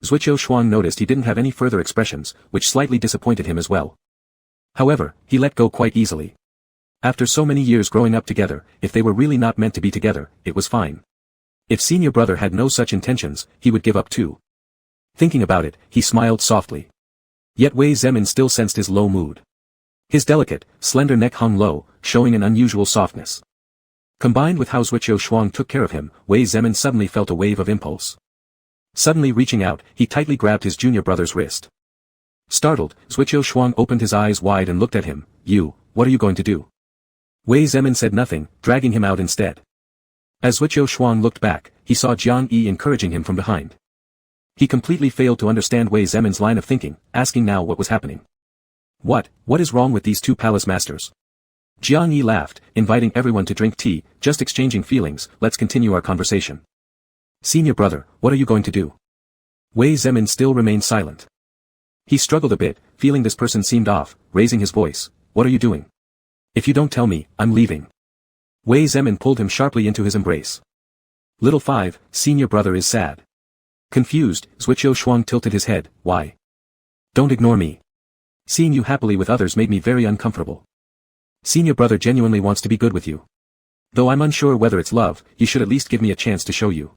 Zhuqiu Shuang noticed he didn't have any further expressions, which slightly disappointed him as well. However, he let go quite easily. After so many years growing up together, if they were really not meant to be together, it was fine. If senior brother had no such intentions, he would give up too. Thinking about it, he smiled softly. Yet Wei Zemin still sensed his low mood. His delicate, slender neck hung low, showing an unusual softness. Combined with how Zhuqiu Shuang took care of him, Wei Zemin suddenly felt a wave of impulse. Suddenly reaching out, he tightly grabbed his junior brother's wrist. Startled, Zhuqiu Shuang opened his eyes wide and looked at him. What are you going to do? Wei Zemin said nothing, dragging him out instead. As Zhuqiu Shuang looked back, he saw Jiang Yi encouraging him from behind. He completely failed to understand Wei Zemin's line of thinking, asking now what was happening. What is wrong with these two palace masters? Jiang Yi laughed, inviting everyone to drink tea, just exchanging feelings, let's continue our conversation. Senior brother, what are you going to do? Wei Zemin still remained silent. He struggled a bit, feeling this person seemed off, raising his voice, what are you doing? If you don't tell me, I'm leaving. Wei Zemin pulled him sharply into his embrace. Little 5, senior brother is sad. Confused, Zhuqiu Shuang tilted his head, why? Don't ignore me. Seeing you happily with others made me very uncomfortable. Senior brother genuinely wants to be good with you. Though I'm unsure whether it's love, you should at least give me a chance to show you.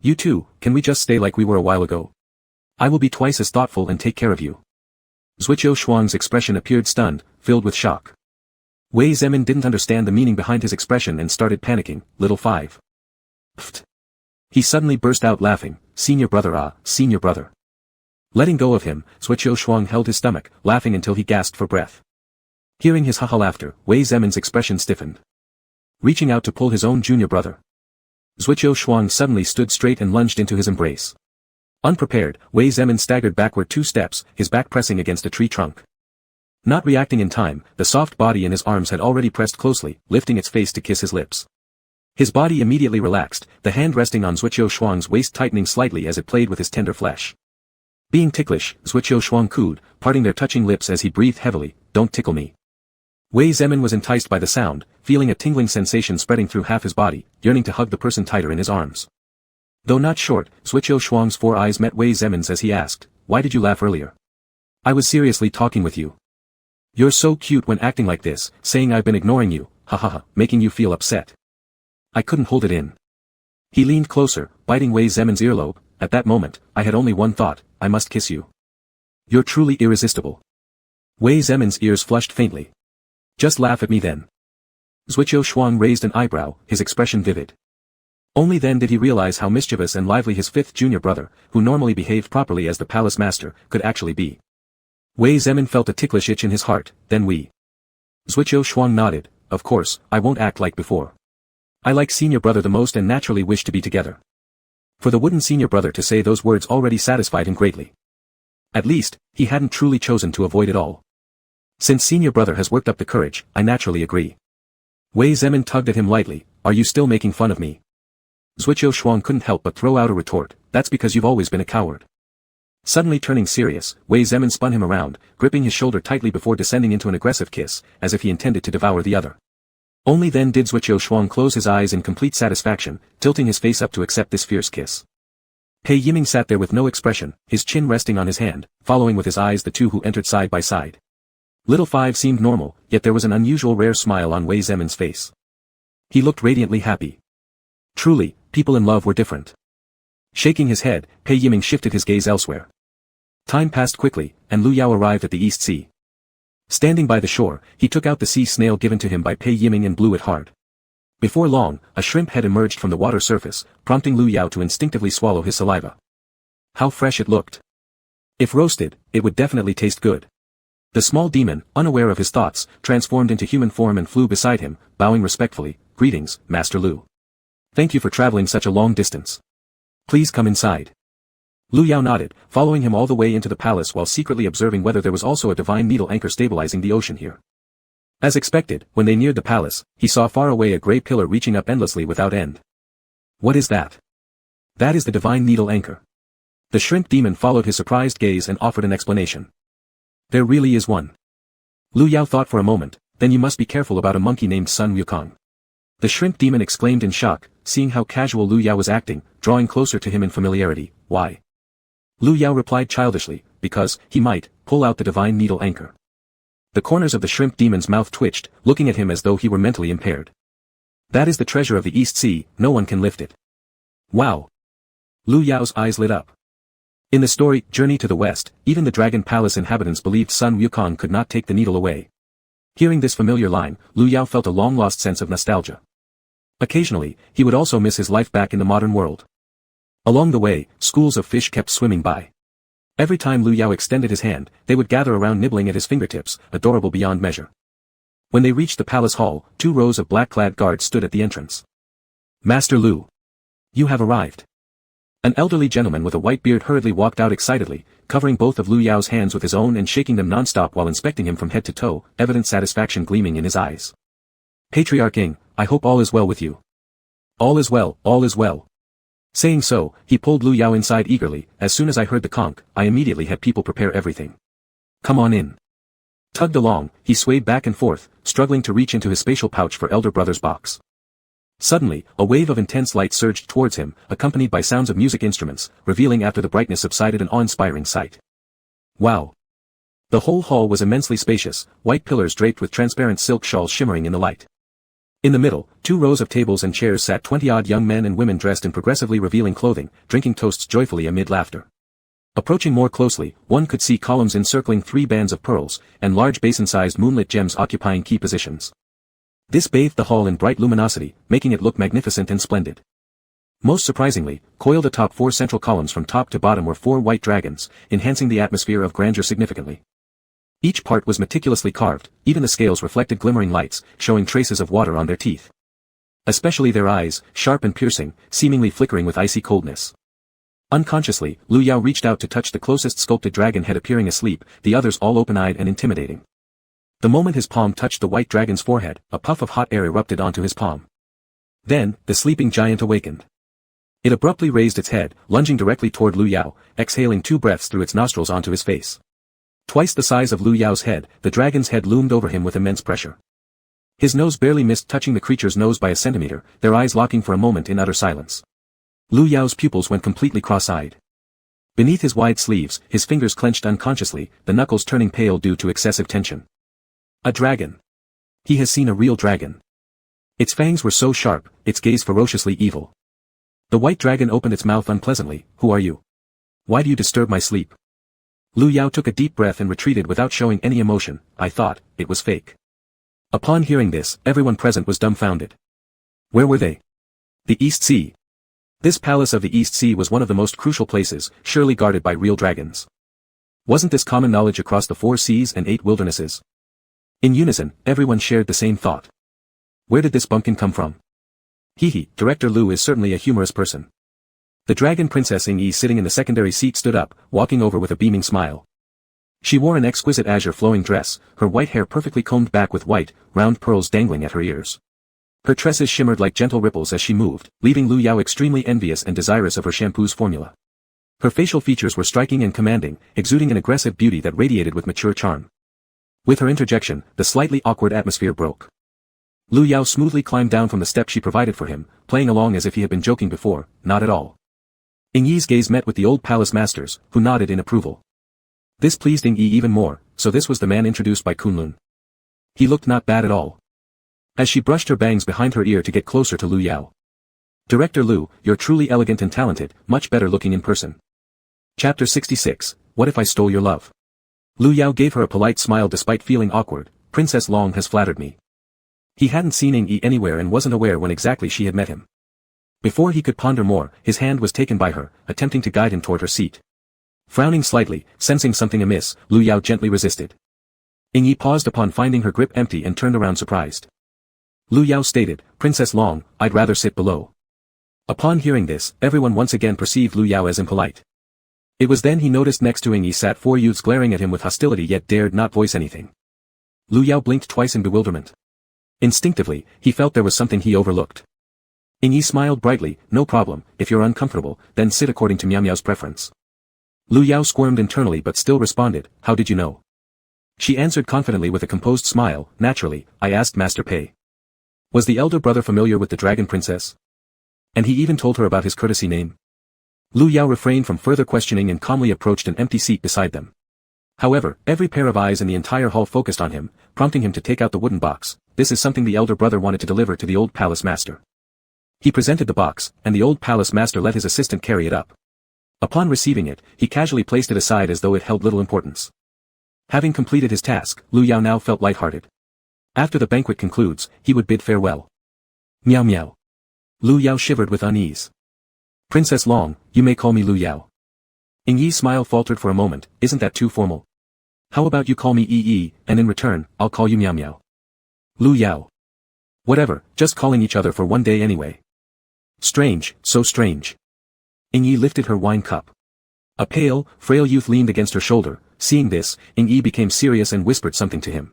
You too, can we just stay like we were a while ago? I will be twice as thoughtful and take care of you. Zhuqiu Shuang's expression appeared stunned, filled with shock. Wei Zemin didn't understand the meaning behind his expression and started panicking. Little 5. Pfft. He suddenly burst out laughing. Senior brother, ah, senior brother. Letting go of him, Zhuqiu Shuang held his stomach, laughing until he gasped for breath. Hearing his haha laughter, Wei Zemin's expression stiffened. Reaching out to pull his own junior brother, Zhuqiu Shuang suddenly stood straight and lunged into his embrace. Unprepared, Wei Zemin staggered backward 2 steps, his back pressing against a tree trunk. Not reacting in time, the soft body in his arms had already pressed closely, lifting its face to kiss his lips. His body immediately relaxed, the hand resting on Zhuqiu Shuang's waist tightening slightly as it played with his tender flesh. Being ticklish, Zhuqiu Shuang cooed, parting their touching lips as he breathed heavily, "Don't tickle me." Wei Zemin was enticed by the sound, feeling a tingling sensation spreading through half his body, yearning to hug the person tighter in his arms. Though not short, Zhuqiu Shuang's 4 eyes met Wei Zemin's as he asked, "Why did you laugh earlier?" "I was seriously talking with you. You're so cute when acting like this, saying I've been ignoring you, ha ha ha, making you feel upset. I couldn't hold it in." He leaned closer, biting Wei Zemin's earlobe. "At that moment, I had only one thought, I must kiss you. You're truly irresistible." Wei Zemin's ears flushed faintly. "Just laugh at me then." Zhuqiu Shuang raised an eyebrow, his expression vivid. Only then did he realize how mischievous and lively his 5th junior brother, who normally behaved properly as the palace master, could actually be. Wei Zemin felt a ticklish itch in his heart, then Zhuqiu Shuang nodded, "Of course, I won't act like before. I like senior brother the most and naturally wish to be together." For the wooden senior brother to say those words already satisfied him greatly. At least, he hadn't truly chosen to avoid it all. "Since senior brother has worked up the courage, I naturally agree." Wei Zemin tugged at him lightly, "Are you still making fun of me?" Zhuqiu Shuang couldn't help but throw out a retort, "That's because you've always been a coward." Suddenly turning serious, Wei Zemin spun him around, gripping his shoulder tightly before descending into an aggressive kiss, as if he intended to devour the other. Only then did Zhuqiu Shuang close his eyes in complete satisfaction, tilting his face up to accept this fierce kiss. Pei Yiming sat there with no expression, his chin resting on his hand, following with his eyes the two who entered side by side. Little 5 seemed normal, yet there was an unusual rare smile on Wei Zemin's face. He looked radiantly happy. Truly, people in love were different. Shaking his head, Pei Yiming shifted his gaze elsewhere. Time passed quickly, and Lu Yao arrived at the East Sea. Standing by the shore, he took out the sea snail given to him by Pei Yiming and blew it hard. Before long, a shrimp head emerged from the water surface, prompting Lu Yao to instinctively swallow his saliva. How fresh it looked. If roasted, it would definitely taste good. The small demon, unaware of his thoughts, transformed into human form and flew beside him, bowing respectfully, "Greetings, Master Lu. Thank you for traveling such a long distance. Please come inside." Lu Yao nodded, following him all the way into the palace while secretly observing whether there was also a divine needle anchor stabilizing the ocean here. As expected, when they neared the palace, he saw far away a grey pillar reaching up endlessly without end. "What is that?" "That is the divine needle anchor." The shrimp demon followed his surprised gaze and offered an explanation. "There really is one." Lu Yao thought for a moment, "Then you must be careful about a monkey named Sun Wukong." The shrimp demon exclaimed in shock, seeing how casual Lu Yao was acting, drawing closer to him in familiarity. "Why?" Lu Yao replied childishly, "Because, he might, pull out the divine needle anchor." The corners of the shrimp demon's mouth twitched, looking at him as though he were mentally impaired. "That is the treasure of the East Sea, no one can lift it." "Wow!" Lu Yao's eyes lit up. In the story, Journey to the West, even the Dragon Palace inhabitants believed Sun Wukong could not take the needle away. Hearing this familiar line, Lu Yao felt a long-lost sense of nostalgia. Occasionally, he would also miss his life back in the modern world. Along the way, schools of fish kept swimming by. Every time Lu Yao extended his hand, they would gather around nibbling at his fingertips, adorable beyond measure. When they reached the palace hall, 2 rows of black-clad guards stood at the entrance. "Master Lu. You have arrived." An elderly gentleman with a white beard hurriedly walked out excitedly, covering both of Lu Yao's hands with his own and shaking them non-stop while inspecting him from head to toe, evident satisfaction gleaming in his eyes. "Patriarch Ing, I hope all is well with you." "All is well, all is well." Saying so, he pulled Lu Yao inside eagerly. "As soon as I heard the conch, I immediately had people prepare everything. Come on in." Tugged along, he swayed back and forth, struggling to reach into his spatial pouch for elder brother's box. Suddenly, a wave of intense light surged towards him, accompanied by sounds of music instruments, revealing after the brightness subsided an awe-inspiring sight. Wow! The whole hall was immensely spacious, white pillars draped with transparent silk shawls shimmering in the light. In the middle, 2 rows of tables and chairs sat 20-odd young men and women dressed in progressively revealing clothing, drinking toasts joyfully amid laughter. Approaching more closely, one could see columns encircling 3 bands of pearls, and large basin-sized moonlit gems occupying key positions. This bathed the hall in bright luminosity, making it look magnificent and splendid. Most surprisingly, coiled atop 4 central columns from top to bottom were 4 white dragons, enhancing the atmosphere of grandeur significantly. Each part was meticulously carved, even the scales reflected glimmering lights, showing traces of water on their teeth. Especially their eyes, sharp and piercing, seemingly flickering with icy coldness. Unconsciously, Lu Yao reached out to touch the closest sculpted dragon head appearing asleep, the others all open-eyed and intimidating. The moment his palm touched the white dragon's forehead, a puff of hot air erupted onto his palm. Then, the sleeping giant awakened. It abruptly raised its head, lunging directly toward Lu Yao, exhaling 2 breaths through its nostrils onto his face. Twice the size of Lu Yao's head, the dragon's head loomed over him with immense pressure. His nose barely missed touching the creature's nose by a centimeter, their eyes locking for a moment in utter silence. Lu Yao's pupils went completely cross-eyed. Beneath his wide sleeves, his fingers clenched unconsciously, the knuckles turning pale due to excessive tension. A dragon. He has seen a real dragon. Its fangs were so sharp, its gaze ferociously evil. The white dragon opened its mouth unpleasantly. Who are you? Why do you disturb my sleep? Lu Yao took a deep breath and retreated without showing any emotion. I thought, it was fake. Upon hearing this, everyone present was dumbfounded. Where were they? The East Sea. This palace of the East Sea was one of the most crucial places, surely guarded by real dragons. Wasn't this common knowledge across the 4 seas and 8 wildernesses? In unison, everyone shared the same thought. Where did this bumpkin come from? Director Lu is certainly a humorous person. The dragon princess Ing Yi sitting in the secondary seat stood up, walking over with a beaming smile. She wore an exquisite azure flowing dress, her white hair perfectly combed back with white, round pearls dangling at her ears. Her tresses shimmered like gentle ripples as she moved, leaving Lu Yao extremely envious and desirous of her shampoo's formula. Her facial features were striking and commanding, exuding an aggressive beauty that radiated with mature charm. With her interjection, the slightly awkward atmosphere broke. Lu Yao smoothly climbed down from the step she provided for him, playing along as if he had been joking before. Not at all. Ing Yi's gaze met with the old palace masters, who nodded in approval. This pleased Ing Yi even more, so this was the man introduced by Kunlun. He looked not bad at all. As she brushed her bangs behind her ear to get closer to Lu Yao. Director Lu, you're truly elegant and talented, much better looking in person. Chapter 66, What if I stole your love? Lu Yao gave her a polite smile despite feeling awkward. Princess Long has flattered me. He hadn't seen Ing Yi anywhere and wasn't aware when exactly she had met him. Before he could ponder more, his hand was taken by her, attempting to guide him toward her seat. Frowning slightly, sensing something amiss, Lu Yao gently resisted. Ing Yi paused upon finding her grip empty and turned around surprised. Lu Yao stated, Princess Long, I'd rather sit below. Upon hearing this, everyone once again perceived Lu Yao as impolite. It was then he noticed next to Ing Yi sat 4 youths glaring at him with hostility yet dared not voice anything. Lu Yao blinked twice in bewilderment. Instinctively, he felt there was something he overlooked. Ing Yi smiled brightly, no problem, if you're uncomfortable, then sit according to Miao Miao's preference. Lu Yao squirmed internally but still responded, how did you know? She answered confidently with a composed smile, naturally, I asked Master Pei. Was the elder brother familiar with the dragon princess? And he even told her about his courtesy name? Lu Yao refrained from further questioning and calmly approached an empty seat beside them. However, every pair of eyes in the entire hall focused on him, prompting him to take out the wooden box. This is something the elder brother wanted to deliver to the old palace master. He presented the box, and the old palace master let his assistant carry it up. Upon receiving it, he casually placed it aside as though it held little importance. Having completed his task, Lu Yao now felt lighthearted. After the banquet concludes, he would bid farewell. Miao Miao. Lu Yao shivered with unease. Princess Long, you may call me Lu Yao. Ing Yi's smile faltered for a moment, isn't that too formal? How about you call me Yi, and in return, I'll call you Miao Miao. Lu Yao. Whatever, just calling each other for one day anyway. Strange, so strange. Ing Yi lifted her wine cup. A pale, frail youth leaned against her shoulder. Seeing this, Ing Yi became serious and whispered something to him.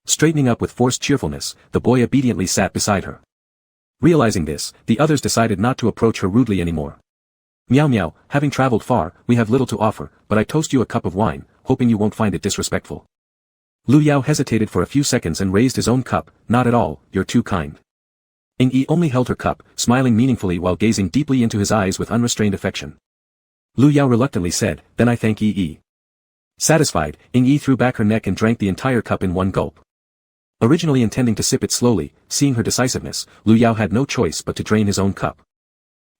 Straightening up with forced cheerfulness, the boy obediently sat beside her. Realizing this, the others decided not to approach her rudely anymore. Miao Miao, having traveled far, we have little to offer, but I toast you a cup of wine, hoping you won't find it disrespectful. Lu Yao hesitated for a few seconds and raised his own cup, not at all, you're too kind. Ing Yi only held her cup, smiling meaningfully while gazing deeply into his eyes with unrestrained affection. Lu Yao reluctantly said, then I thank Yi. Satisfied, Ing Yi threw back her neck and drank the entire cup in one gulp. Originally intending to sip it slowly, seeing her decisiveness, Lu Yao had no choice but to drain his own cup.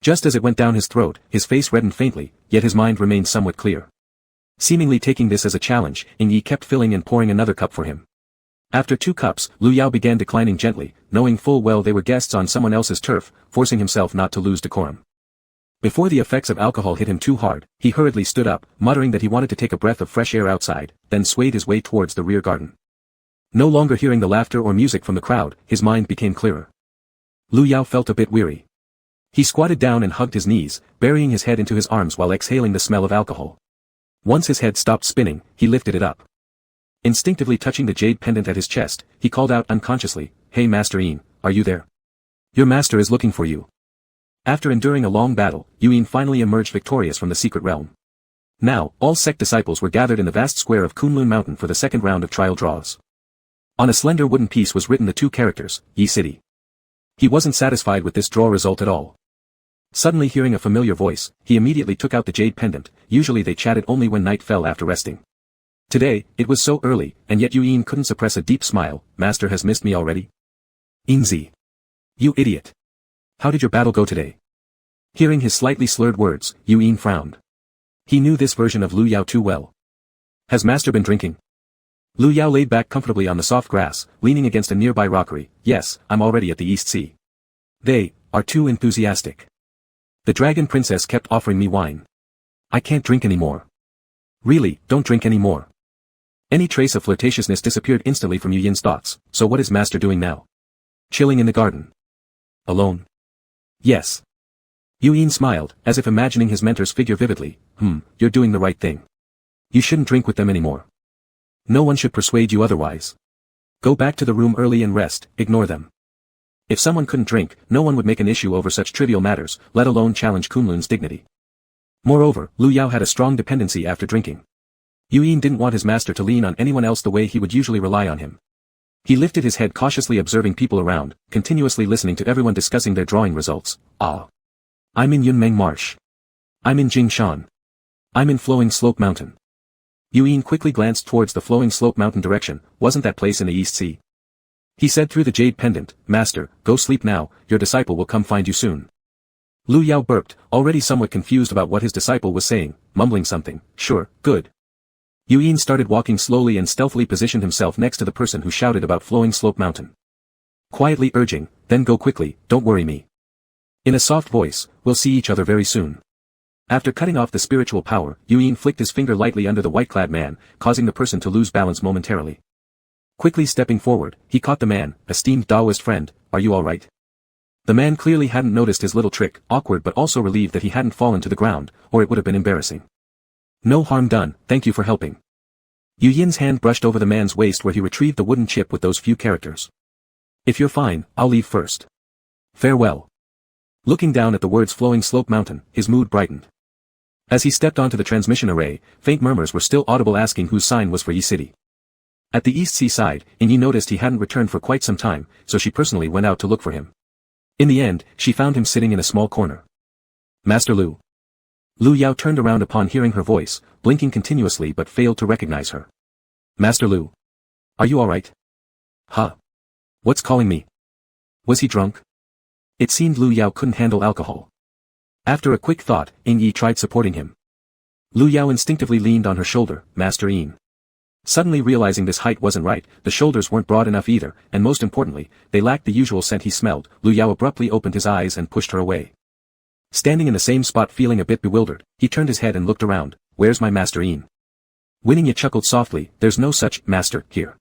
Just as it went down his throat, his face reddened faintly, yet his mind remained somewhat clear. Seemingly taking this as a challenge, Yi kept filling and pouring another cup for him. After 2 cups, Lu Yao began declining gently, knowing full well they were guests on someone else's turf, forcing himself not to lose decorum. Before the effects of alcohol hit him too hard, he hurriedly stood up, muttering that he wanted to take a breath of fresh air outside, then swayed his way towards the rear garden. No longer hearing the laughter or music from the crowd, his mind became clearer. Lu Yao felt a bit weary. He squatted down and hugged his knees, burying his head into his arms while exhaling the smell of alcohol. Once his head stopped spinning, he lifted it up. Instinctively touching the jade pendant at his chest, he called out unconsciously, "Hey Master Yin, are you there? Your master is looking for you." After enduring a long battle, Yin finally emerged victorious from the secret realm. Now, all sect disciples were gathered in the vast square of Kunlun Mountain for the second round of trial draws. On a slender wooden piece was written the 2 characters, Yi City. He wasn't satisfied with this draw result at all. Suddenly hearing a familiar voice, he immediately took out the jade pendant. Usually they chatted only when night fell after resting. Today, it was so early, and yet Yin couldn't suppress a deep smile. "Master has missed me already?" "Ingzi. You idiot. How did your battle go today?" Hearing his slightly slurred words, Yin frowned. He knew this version of Lu Yao too well. "Has Master been drinking?" Lu Yao laid back comfortably on the soft grass, leaning against a nearby rockery. "Yes, I'm already at the East Sea. They are too enthusiastic. The dragon princess kept offering me wine. I can't drink anymore." "Really, don't drink anymore." Any trace of flirtatiousness disappeared instantly from Yin's thoughts. "So what is Master doing now?" "Chilling in the garden." "Alone?" "Yes." Yin smiled, as if imagining his mentor's figure vividly. You're doing the right thing. You shouldn't drink with them anymore. No one should persuade you otherwise. Go back to the room early and rest, ignore them." If someone couldn't drink, no one would make an issue over such trivial matters, let alone challenge Kunlun's dignity. Moreover, Lu Yao had a strong dependency after drinking. Yin didn't want his master to lean on anyone else the way he would usually rely on him. He lifted his head cautiously observing people around, continuously listening to everyone discussing their drawing results. I'm in Yunmeng Marsh. I'm in Jingshan. I'm in Flowing Slope Mountain." Yin quickly glanced towards the Flowing Slope Mountain direction. Wasn't that place in the East Sea? He said through the jade pendant, "Master, go sleep now, your disciple will come find you soon." Lu Yao burped, already somewhat confused about what his disciple was saying, mumbling something. "Sure, good." Yin started walking slowly and stealthily positioned himself next to the person who shouted about Flowing Slope Mountain. Quietly urging, "Then go quickly, don't worry me." In a soft voice, "We'll see each other very soon." After cutting off the spiritual power, Yin flicked his finger lightly under the white-clad man, causing the person to lose balance momentarily. Quickly stepping forward, he caught the man. "Esteemed Taoist friend, are you all right?" The man clearly hadn't noticed his little trick, awkward but also relieved that he hadn't fallen to the ground, or it would have been embarrassing. "No harm done, thank you for helping." Yin's hand brushed over the man's waist where he retrieved the wooden chip with those few characters. "If you're fine, I'll leave first. Farewell." Looking down at the words Flowing Slope Mountain, his mood brightened. As he stepped onto the transmission array, faint murmurs were still audible asking whose sign was for Yi City. At the East Sea side, Yi noticed he hadn't returned for quite some time, so she personally went out to look for him. In the end, she found him sitting in a small corner. "Master Lu." Lu Yao turned around upon hearing her voice, blinking continuously but failed to recognize her. "Master Lu. Are you alright?" "Huh? What's calling me? Was he drunk?" It seemed Lu Yao couldn't handle alcohol. After a quick thought, Yi tried supporting him. Lu Yao instinctively leaned on her shoulder. "Master Yin." Suddenly realizing this height wasn't right, the shoulders weren't broad enough either, and most importantly, they lacked the usual scent he smelled. Lu Yao abruptly opened his eyes and pushed her away. Standing in the same spot feeling a bit bewildered, he turned his head and looked around. "Where's my Master Yin?" Winning chuckled softly. "There's no such master here."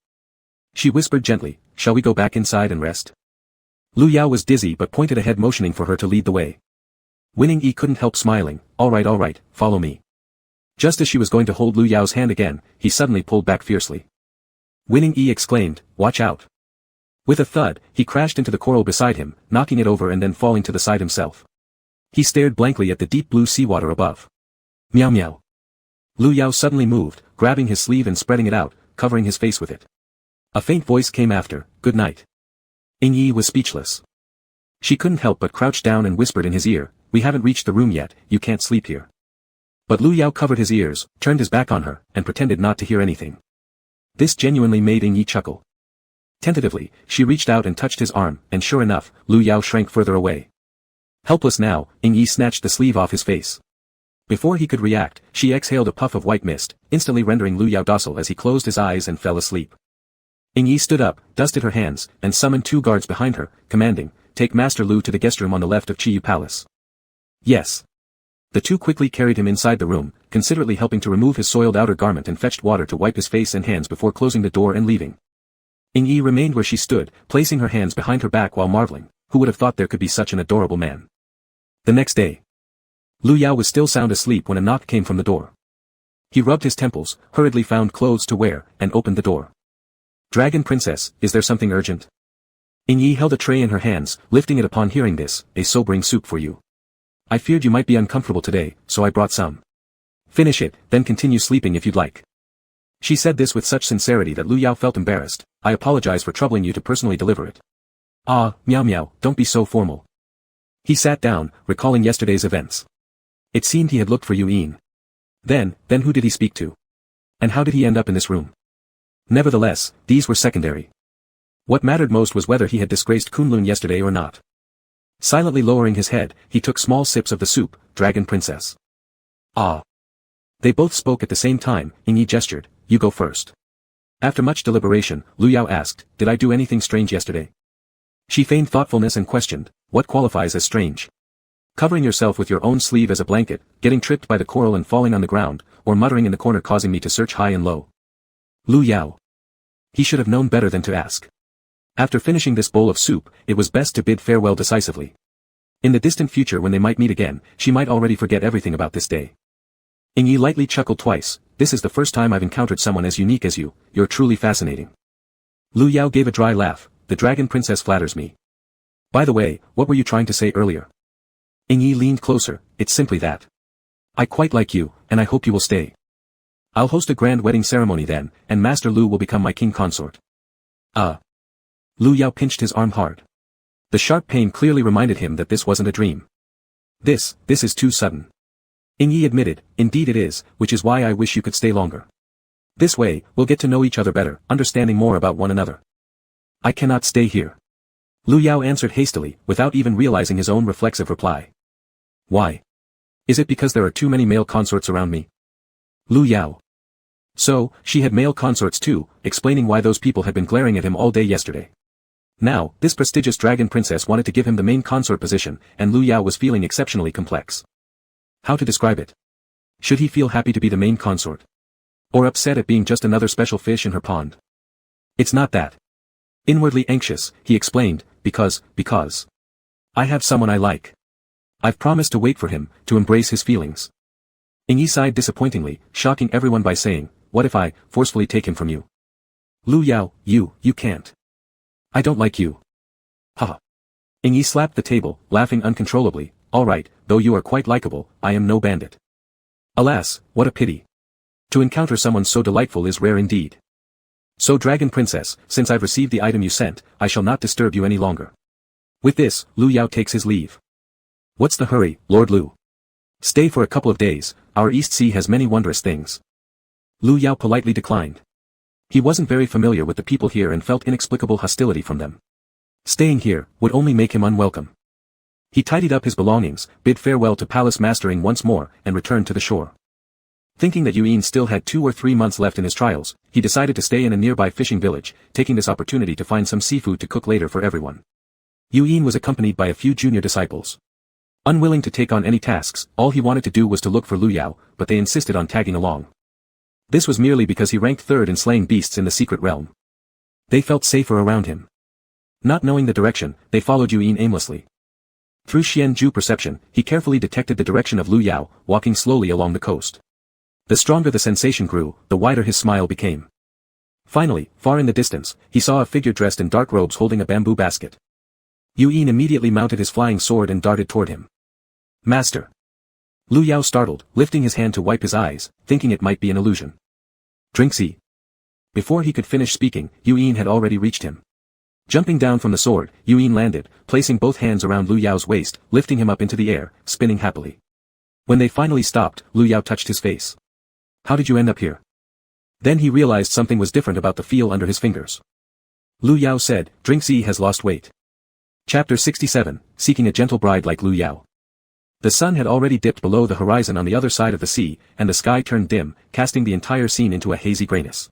She whispered gently, "Shall we go back inside and rest?" Lu Yao was dizzy but pointed ahead motioning for her to lead the way. Winning couldn't help smiling. All right, follow me." Just as she was going to hold Lu Yao's hand again, he suddenly pulled back fiercely. Winning exclaimed, "Watch out." With a thud, he crashed into the coral beside him, knocking it over and then falling to the side himself. He stared blankly at the deep blue seawater above. "Meow meow." Lu Yao suddenly moved, grabbing his sleeve and spreading it out, covering his face with it. A faint voice came after, "Good night." Yi was speechless. She couldn't help but crouch down and whispered in his ear, "We haven't reached the room yet, you can't sleep here." But Lu Yao covered his ears, turned his back on her, and pretended not to hear anything. This genuinely made Yi chuckle. Tentatively, she reached out and touched his arm, and sure enough, Lu Yao shrank further away. Helpless now, Yi snatched the sleeve off his face. Before he could react, she exhaled a puff of white mist, instantly rendering Lu Yao docile as he closed his eyes and fell asleep. Yi stood up, dusted her hands, and summoned 2 guards behind her, commanding, "Take Master Lu to the guest room on the left of Chiyu Palace." Yes. The 2 quickly carried him inside the room, considerately helping to remove his soiled outer garment and fetched water to wipe his face and hands before closing the door and leaving. Yi remained where she stood, placing her hands behind her back while marveling, who would have thought there could be such an adorable man. The next day, Lu Yao was still sound asleep when a knock came from the door. He rubbed his temples, hurriedly found clothes to wear, and opened the door. "Dragon Princess, is there something urgent?" Yi held a tray in her hands, lifting it upon hearing this, "A sobering soup for you. I feared you might be uncomfortable today, so I brought some. Finish it, then continue sleeping if you'd like." She said this with such sincerity that Lu Yao felt embarrassed. "I apologize for troubling you to personally deliver it." "Ah, meow meow, don't be so formal." He sat down, recalling yesterday's events. It seemed he had looked for Yuyin. Then who did he speak to? And how did he end up in this room? Nevertheless, these were secondary. What mattered most was whether he had disgraced Kunlun yesterday or not. Silently lowering his head, he took small sips of the soup. "Dragon Princess." "Ah." They both spoke at the same time. Yi gestured, "You go first." After much deliberation, Lu Yao asked, "Did I do anything strange yesterday?" She feigned thoughtfulness and questioned, "What qualifies as strange? Covering yourself with your own sleeve as a blanket, getting tripped by the coral and falling on the ground, or muttering in the corner causing me to search high and low?" Lu Yao. He should have known better than to ask. After finishing this bowl of soup, it was best to bid farewell decisively. In the distant future when they might meet again, she might already forget everything about this day. Yi lightly chuckled twice. "This is the first time I've encountered someone as unique as you. You're truly fascinating." Lu Yao gave a dry laugh. "The Dragon Princess flatters me. By the way, what were you trying to say earlier?" Yi leaned closer. "It's simply that. I quite like you, and I hope you will stay. I'll host a grand wedding ceremony then, and Master Lu will become my king consort." Lu Yao pinched his arm hard. The sharp pain clearly reminded him that this wasn't a dream. This is too sudden." Yi admitted, "Indeed it is, which is why I wish you could stay longer. This way, we'll get to know each other better, understanding more about one another." "I cannot stay here." Lu Yao answered hastily, without even realizing his own reflexive reply. "Why? Is it because there are too many male consorts around me?" Lu Yao. So, she had male consorts too, explaining why those people had been glaring at him all day yesterday. Now, this prestigious dragon princess wanted to give him the main consort position, and Lu Yao was feeling exceptionally complex. How to describe it? Should he feel happy to be the main consort? Or upset at being just another special fish in her pond? It's not that. Inwardly anxious, he explained, because I have someone I like. I've promised to wait for him, to embrace his feelings. Yi sighed disappointingly, shocking everyone by saying, "What if I forcefully take him from you?" Lu Yao, you can't. I don't like you. Haha. Yi slapped the table, laughing uncontrollably. "All right, though you are quite likable, I am no bandit." Alas, what a pity. To encounter someone so delightful is rare indeed. "So Dragon Princess, since I've received the item you sent, I shall not disturb you any longer." With this, Lu Yao takes his leave. "What's the hurry, Lord Lu? Stay for a couple of days, our East Sea has many wondrous things." Lu Yao politely declined. He wasn't very familiar with the people here and felt inexplicable hostility from them. Staying here would only make him unwelcome. He tidied up his belongings, bid farewell to palace mastering once more, and returned to the shore. Thinking that Yuyin still had 2 or 3 months left in his trials, he decided to stay in a nearby fishing village, taking this opportunity to find some seafood to cook later for everyone. Yuyin was accompanied by a few junior disciples. Unwilling to take on any tasks, all he wanted to do was to look for Lu Yao, but they insisted on tagging along. This was merely because he ranked 3rd in slaying beasts in the secret realm. They felt safer around him. Not knowing the direction, they followed Yuyin aimlessly. Through Xianju perception, he carefully detected the direction of Lu Yao, walking slowly along the coast. The stronger the sensation grew, the wider his smile became. Finally, far in the distance, he saw a figure dressed in dark robes holding a bamboo basket. Yuyin immediately mounted his flying sword and darted toward him. "Master!" Lu Yao startled, lifting his hand to wipe his eyes, thinking it might be an illusion. "Drinksy." Before he could finish speaking, Yuyin had already reached him. Jumping down from the sword, Yuyin landed, placing both hands around Lu Yao's waist, lifting him up into the air, spinning happily. When they finally stopped, Lu Yao touched his face. "How did you end up here?" Then he realized something was different about the feel under his fingers. Lu Yao said, Drink Z has lost weight. Chapter 67, Seeking a Gentle Bride Like Lu Yao. The sun had already dipped below the horizon on the other side of the sea, and the sky turned dim, casting the entire scene into a hazy grayness.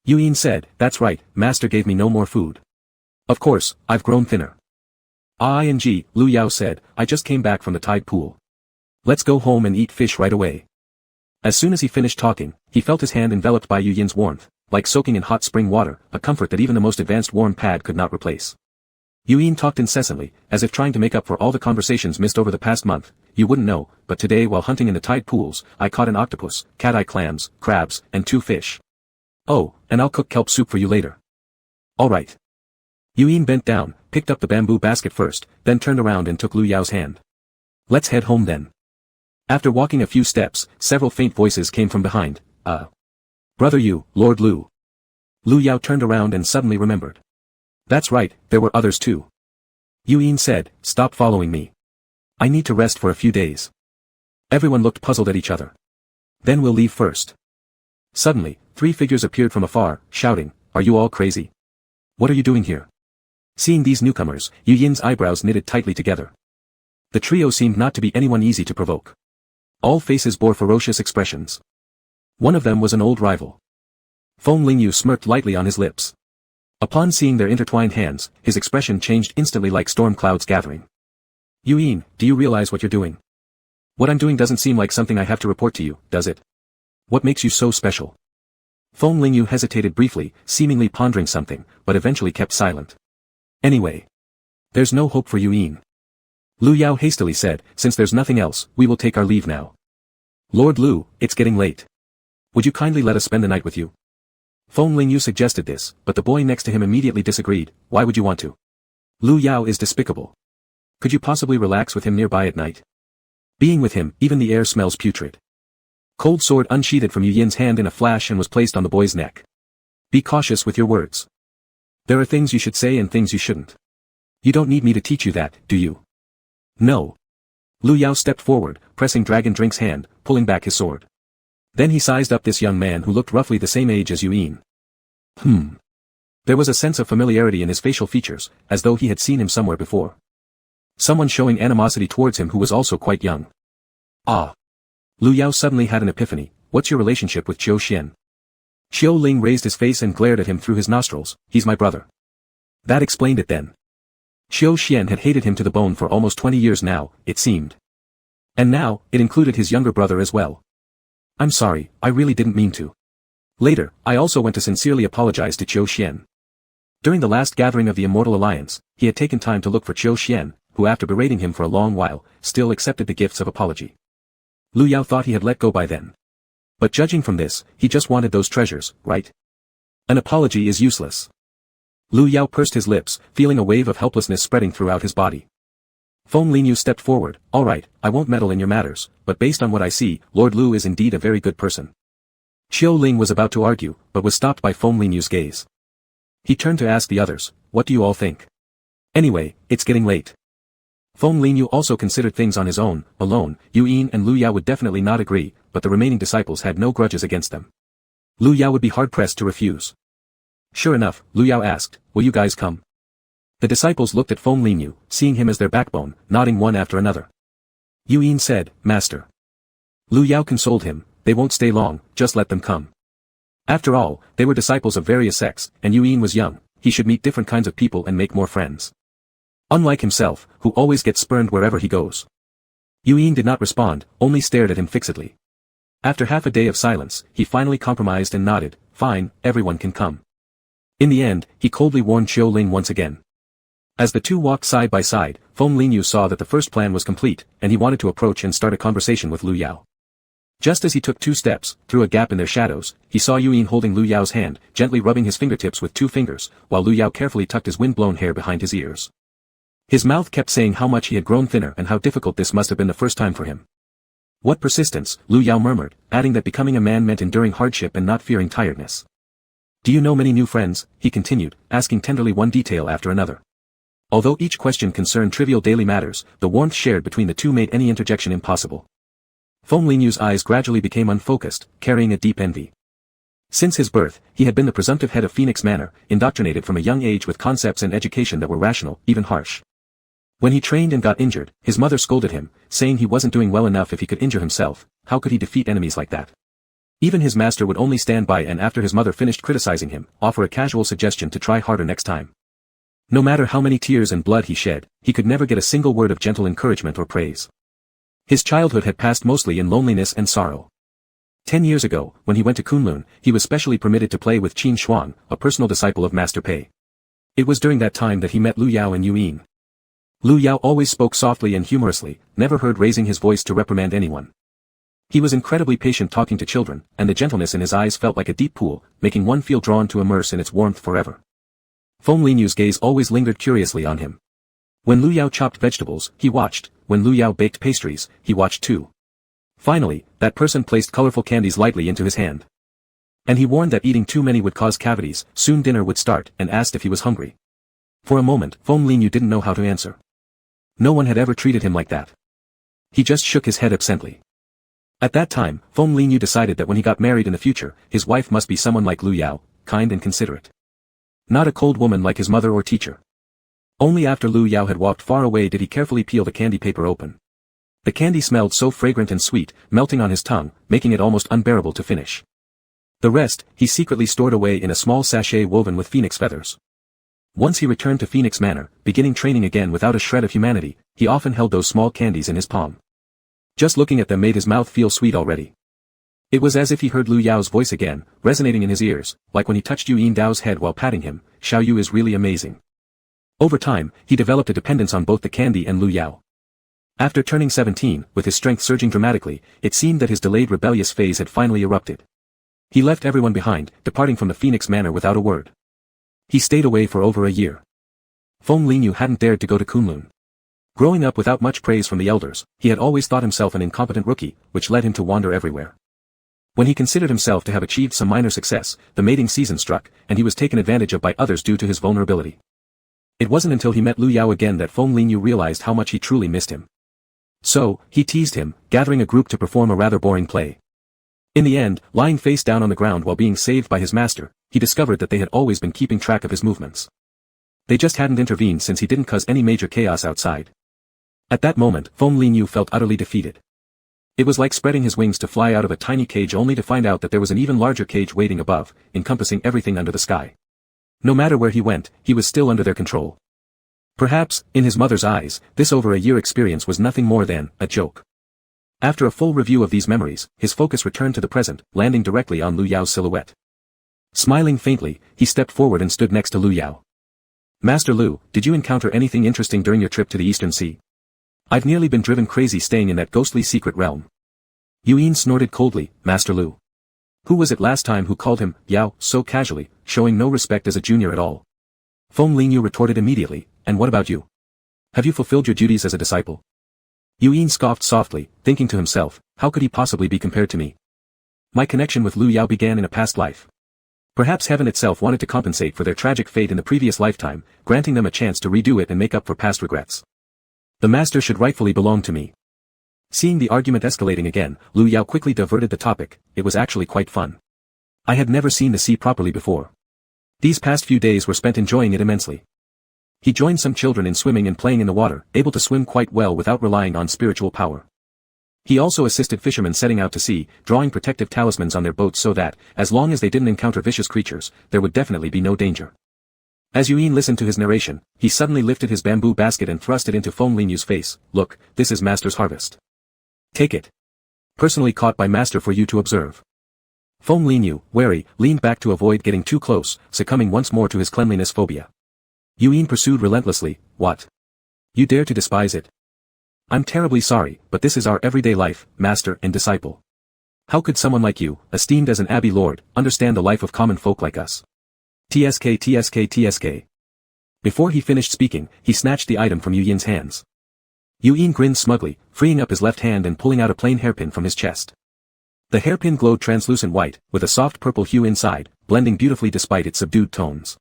Yuyin said, That's right, master gave me no more food. Of course, I've grown thinner. Lu Yao said, I just came back from the tide pool. Let's go home and eat fish right away. As soon as he finished talking, he felt his hand enveloped by Yuyin's warmth, like soaking in hot spring water, a comfort that even the most advanced warm pad could not replace. Yuyin talked incessantly, as if trying to make up for all the conversations missed over the past month. You wouldn't know, but today while hunting in the tide pools, I caught an octopus, cat-eye clams, crabs, and 2 fish. Oh, and I'll cook kelp soup for you later. Alright. Yuyin bent down, picked up the bamboo basket first, then turned around and took Lu Yao's hand. Let's head home then. After walking a few steps, several faint voices came from behind. Brother Yu, Lord Lu. Lu Yao turned around and suddenly remembered. That's right, there were others too. Yuyin said, Stop following me. I need to rest for a few days. Everyone looked puzzled at each other. Then we'll leave first. Suddenly, 3 figures appeared from afar, shouting, Are you all crazy? What are you doing here? Seeing these newcomers, Yuyin's eyebrows knitted tightly together. The trio seemed not to be anyone easy to provoke. All faces bore ferocious expressions. One of them was an old rival. Feng Lingyu smirked lightly on his lips. Upon seeing their intertwined hands, his expression changed instantly like storm clouds gathering. Yuyin, do you realize what you're doing? What I'm doing doesn't seem like something I have to report to you, does it? What makes you so special? Feng Lingyu hesitated briefly, seemingly pondering something, but eventually kept silent. Anyway. There's no hope for Yuyin. Lu Yao hastily said, Since there's nothing else, we will take our leave now. Lord Lu, it's getting late. Would you kindly let us spend the night with you? Feng Lingyu suggested this, but the boy next to him immediately disagreed. Why would you want to? Lu Yao is despicable. Could you possibly relax with him nearby at night? Being with him, even the air smells putrid. Cold sword unsheathed from Yuyin's hand in a flash and was placed on the boy's neck. Be cautious with your words. There are things you should say and things you shouldn't. You don't need me to teach you that, do you? No. Lu Yao stepped forward, pressing Dragon Drink's hand, pulling back his sword. Then he sized up this young man who looked roughly the same age as Yuyin. There was a sense of familiarity in his facial features, as though he had seen him somewhere before. Someone showing animosity towards him who was also quite young. Lu Yao suddenly had an epiphany. What's your relationship with Qiu Xian? Qiu Ling raised his face and glared at him through his nostrils. He's my brother. That explained it then. Qiu Xian had hated him to the bone for almost 20 years now, it seemed. And now, it included his younger brother as well. I'm sorry, I really didn't mean to. Later, I also went to sincerely apologize to Qiu Xian. During the last gathering of the Immortal Alliance, he had taken time to look for Qiu Xian, who after berating him for a long while, still accepted the gifts of apology. Lu Yao thought he had let go by then. But judging from this, he just wanted those treasures, right? An apology is useless. Lu Yao pursed his lips, feeling a wave of helplessness spreading throughout his body. Feng Lingyu stepped forward. Alright, I won't meddle in your matters, but based on what I see, Lord Lu is indeed a very good person. Qiu Ling was about to argue, but was stopped by Feng Lingyu's gaze. He turned to ask the others, what do you all think? Anyway, it's getting late. Feng Lingyu also considered things on his own, alone. Yuyin and Lu Yao would definitely not agree, but the remaining disciples had no grudges against them. Lu Yao would be hard-pressed to refuse. Sure enough, Lu Yao asked, will you guys come? The disciples looked at Feng Lingyu, seeing him as their backbone, nodding one after another. Yuyin said, Master. Lu Yao consoled him, they won't stay long, just let them come. After all, they were disciples of various sects, and Yuyin was young, he should meet different kinds of people and make more friends. Unlike himself, who always gets spurned wherever he goes. Yuyin did not respond, only stared at him fixedly. After half a day of silence, he finally compromised and nodded, fine, everyone can come. In the end, he coldly warned Qiu Ling once again. As the two walked side by side, Feng Lingyu saw that the first plan was complete, and he wanted to approach and start a conversation with Lu Yao. Just as he took 2 steps, through a gap in their shadows, he saw Yuyin holding Lu Yao's hand, gently rubbing his fingertips with 2 fingers, while Lu Yao carefully tucked his wind-blown hair behind his ears. His mouth kept saying how much he had grown thinner and how difficult this must have been the first time for him. What persistence, Lu Yao murmured, adding that becoming a man meant enduring hardship and not fearing tiredness. Do you know many new friends? He continued, asking tenderly one detail after another. Although each question concerned trivial daily matters, the warmth shared between the two made any interjection impossible. Feng Lingyu's eyes gradually became unfocused, carrying a deep envy. Since his birth, he had been the presumptive head of Phoenix Manor, indoctrinated from a young age with concepts and education that were rational, even harsh. When he trained and got injured, his mother scolded him, saying he wasn't doing well enough if he could injure himself. How could he defeat enemies like that? Even his master would only stand by and after his mother finished criticizing him, offer a casual suggestion to try harder next time. No matter how many tears and blood he shed, he could never get a single word of gentle encouragement or praise. His childhood had passed mostly in loneliness and sorrow. 10 years ago, when he went to Kunlun, he was specially permitted to play with Qin Xuan, a personal disciple of Master Pei. It was during that time that he met Lu Yao and Yu Yin. Lu Yao always spoke softly and humorously, never heard raising his voice to reprimand anyone. He was incredibly patient talking to children, and the gentleness in his eyes felt like a deep pool, making one feel drawn to immerse in its warmth forever. Feng Linyu's gaze always lingered curiously on him. When Lu Yao chopped vegetables, he watched. When Lu Yao baked pastries, he watched too. Finally, that person placed colorful candies lightly into his hand. And he warned that eating too many would cause cavities. Soon dinner would start, and asked if he was hungry. For a moment, Feng Linyu didn't know how to answer. No one had ever treated him like that. He just shook his head absently. At that time, Feng Linyu decided that when he got married in the future, his wife must be someone like Lu Yao, kind and considerate. Not a cold woman like his mother or teacher. Only after Lu Yao had walked far away did he carefully peel the candy paper open. The candy smelled so fragrant and sweet, melting on his tongue, making it almost unbearable to finish. The rest, he secretly stored away in a small sachet woven with phoenix feathers. Once he returned to Phoenix Manor, beginning training again without a shred of humanity, he often held those small candies in his palm. Just looking at them made his mouth feel sweet already. It was as if he heard Lu Yao's voice again, resonating in his ears, like when he touched Yu Yin Dao's head while patting him. Xiao Yu is really amazing. Over time, he developed a dependence on both the candy and Lu Yao. After turning 17, with his strength surging dramatically, it seemed that his delayed rebellious phase had finally erupted. He left everyone behind, departing from the Phoenix Manor without a word. He stayed away for over a year. Feng Linyu hadn't dared to go to Kunlun. Growing up without much praise from the elders, he had always thought himself an incompetent rookie, which led him to wander everywhere. When he considered himself to have achieved some minor success, the mating season struck, and he was taken advantage of by others due to his vulnerability. It wasn't until he met Lu Yao again that Feng Linyu realized how much he truly missed him. So, he teased him, gathering a group to perform a rather boring play. In the end, lying face down on the ground while being saved by his master, he discovered that they had always been keeping track of his movements. They just hadn't intervened since he didn't cause any major chaos outside. At that moment, Feng Linyu felt utterly defeated. It was like spreading his wings to fly out of a tiny cage only to find out that there was an even larger cage waiting above, encompassing everything under the sky. No matter where he went, he was still under their control. Perhaps, in his mother's eyes, this over-a-year experience was nothing more than a joke. After a full review of these memories, his focus returned to the present, landing directly on Lu Yao's silhouette. Smiling faintly, he stepped forward and stood next to Lu Yao. Master Lu, did you encounter anything interesting during your trip to the Eastern Sea? I've nearly been driven crazy staying in that ghostly secret realm. Yu Yin snorted coldly, Master Lu. Who was it last time who called him, Yao, so casually, showing no respect as a junior at all? Feng Linyu retorted immediately, and what about you? Have you fulfilled your duties as a disciple? Yu Yin scoffed softly, thinking to himself, how could he possibly be compared to me? My connection with Lu Yao began in a past life. Perhaps heaven itself wanted to compensate for their tragic fate in the previous lifetime, granting them a chance to redo it and make up for past regrets. The master should rightfully belong to me. Seeing the argument escalating again, Lu Yao quickly diverted the topic. It was actually quite fun. I had never seen the sea properly before. These past few days were spent enjoying it immensely. He joined some children in swimming and playing in the water, able to swim quite well without relying on spiritual power. He also assisted fishermen setting out to sea, drawing protective talismans on their boats so that, as long as they didn't encounter vicious creatures, there would definitely be no danger. As Yu Yin listened to his narration, he suddenly lifted his bamboo basket and thrust it into Feng Linyu's face. Look, this is Master's harvest. Take it. Personally caught by Master for you to observe. Feng Linyu, wary, leaned back to avoid getting too close, succumbing once more to his cleanliness phobia. Yu Yin pursued relentlessly, what? You dare to despise it? I'm terribly sorry, but this is our everyday life, master and disciple. How could someone like you, esteemed as an abbey lord, understand the life of common folk like us? TSK. Before he finished speaking, he snatched the item from Yu Yin's hands. Yu Yin grinned smugly, freeing up his left hand and pulling out a plain hairpin from his chest. The hairpin glowed translucent white, with a soft purple hue inside, blending beautifully despite its subdued tones.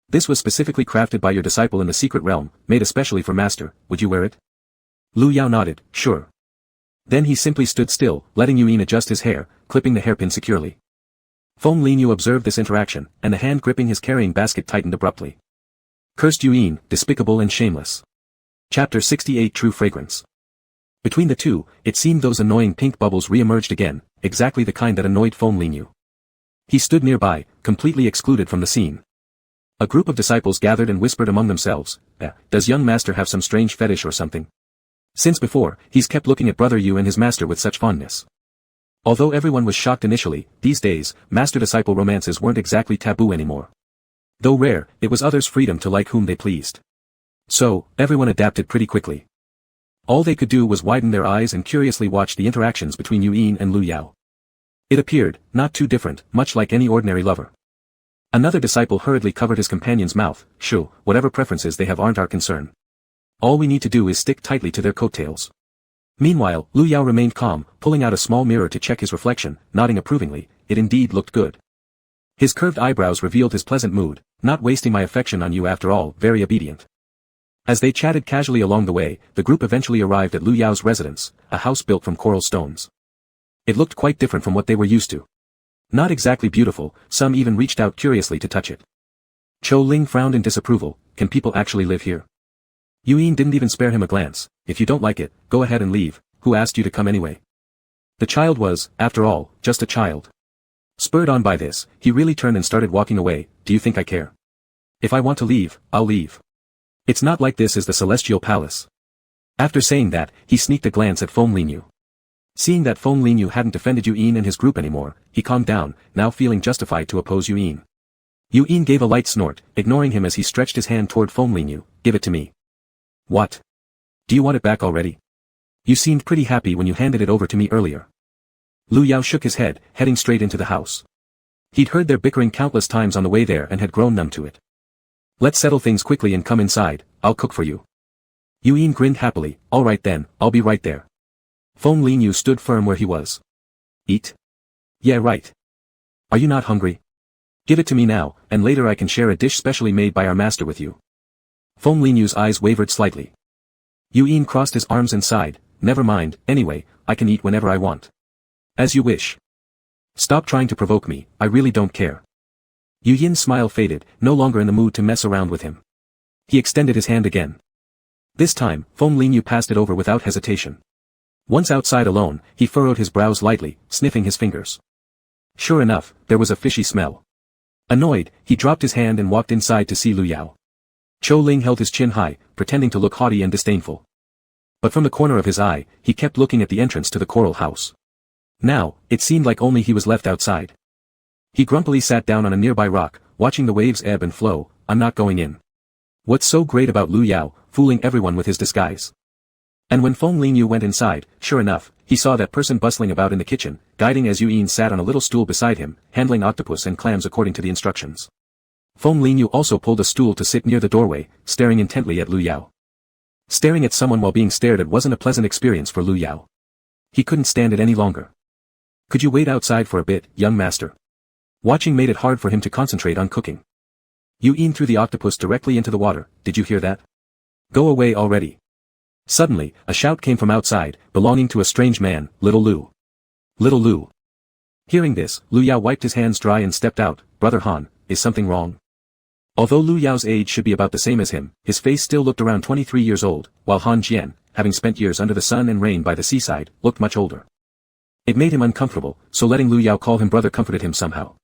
This was specifically crafted by your disciple in the secret realm, made especially for Master. Would you wear it? Lu Yao nodded, sure. Then he simply stood still, letting Yu Yin adjust his hair, clipping the hairpin securely. Feng Linyu observed this interaction, and the hand gripping his carrying basket tightened abruptly. Cursed Yuan, despicable and shameless. Chapter 68 True Fragrance. Between the two, it seemed those annoying pink bubbles re-emerged again, exactly the kind that annoyed Feng Linyu. He stood nearby, completely excluded from the scene. A group of disciples gathered and whispered among themselves, does young master have some strange fetish or something? Since before, he's kept looking at brother Yu and his master with such fondness. Although everyone was shocked initially, these days, master-disciple romances weren't exactly taboo anymore. Though rare, it was others' freedom to like whom they pleased. So, everyone adapted pretty quickly. All they could do was widen their eyes and curiously watch the interactions between Yuan and Lu Yao. It appeared, not too different, much like any ordinary lover. Another disciple hurriedly covered his companion's mouth, "Shoo, whatever preferences they have aren't our concern. All we need to do is stick tightly to their coattails." Meanwhile, Lu Yao remained calm, pulling out a small mirror to check his reflection, nodding approvingly. It indeed looked good. His curved eyebrows revealed his pleasant mood, "Not wasting my affection on you after all, very obedient." As they chatted casually along the way, the group eventually arrived at Lu Yao's residence, a house built from coral stones. It looked quite different from what they were used to. Not exactly beautiful, some even reached out curiously to touch it. Chou Ling frowned in disapproval. Can people actually live here? Yuan didn't even spare him a glance. If you don't like it, go ahead and leave. Who asked you to come anyway? The child was, after all, just a child. Spurred on by this, he really turned and started walking away. Do you think I care? If I want to leave, I'll leave. It's not like this is the celestial palace. After saying that, he sneaked a glance at Feng Linyu. Seeing that Feng Linyu hadn't defended Yuan and his group anymore, he calmed down, now feeling justified to oppose Yuan. Yuan gave a light snort, ignoring him as he stretched his hand toward Feng Linyu. Give it to me. What? Do you want it back already? You seemed pretty happy when you handed it over to me earlier. Lu Yao shook his head, heading straight into the house. He'd heard their bickering countless times on the way there and had grown numb to it. Let's settle things quickly and come inside, I'll cook for you. Yuan grinned happily. All right then, I'll be right there. Feng Linyu stood firm where he was. Eat? Yeah, right. Are you not hungry? Give it to me now, and later I can share a dish specially made by our master with you. Feng Linyu's eyes wavered slightly. Yuan crossed his arms and sighed. Never mind, anyway, I can eat whenever I want. As you wish. Stop trying to provoke me, I really don't care. Yuan's smile faded, no longer in the mood to mess around with him. He extended his hand again. This time, Feng Linyu passed it over without hesitation. Once outside alone, he furrowed his brows lightly, sniffing his fingers. Sure enough, there was a fishy smell. Annoyed, he dropped his hand and walked inside to see Lu Yao. Chou Ling held his chin high, pretending to look haughty and disdainful. But from the corner of his eye, he kept looking at the entrance to the coral house. Now, it seemed like only he was left outside. He grumpily sat down on a nearby rock, watching the waves ebb and flow. I'm not going in. What's so great about Lu Yao, fooling everyone with his disguise? And when Feng Linyu went inside, sure enough, he saw that person bustling about in the kitchen, guiding as Yuan sat on a little stool beside him, handling octopus and clams according to the instructions. Feng Linyu also pulled a stool to sit near the doorway, staring intently at Lu Yao. Staring at someone while being stared at wasn't a pleasant experience for Lu Yao. He couldn't stand it any longer. Could you wait outside for a bit, young master? Watching made it hard for him to concentrate on cooking. Yuan threw the octopus directly into the water. Did you hear that? Go away already. Suddenly, a shout came from outside, belonging to a strange man, Little Lu. Little Lu. Hearing this, Lu Yao wiped his hands dry and stepped out. Brother Han, is something wrong? Although Lu Yao's age should be about the same as him, his face still looked around 23 years old, while Han Jian, having spent years under the sun and rain by the seaside, looked much older. It made him uncomfortable, so letting Lu Yao call him brother comforted him somehow.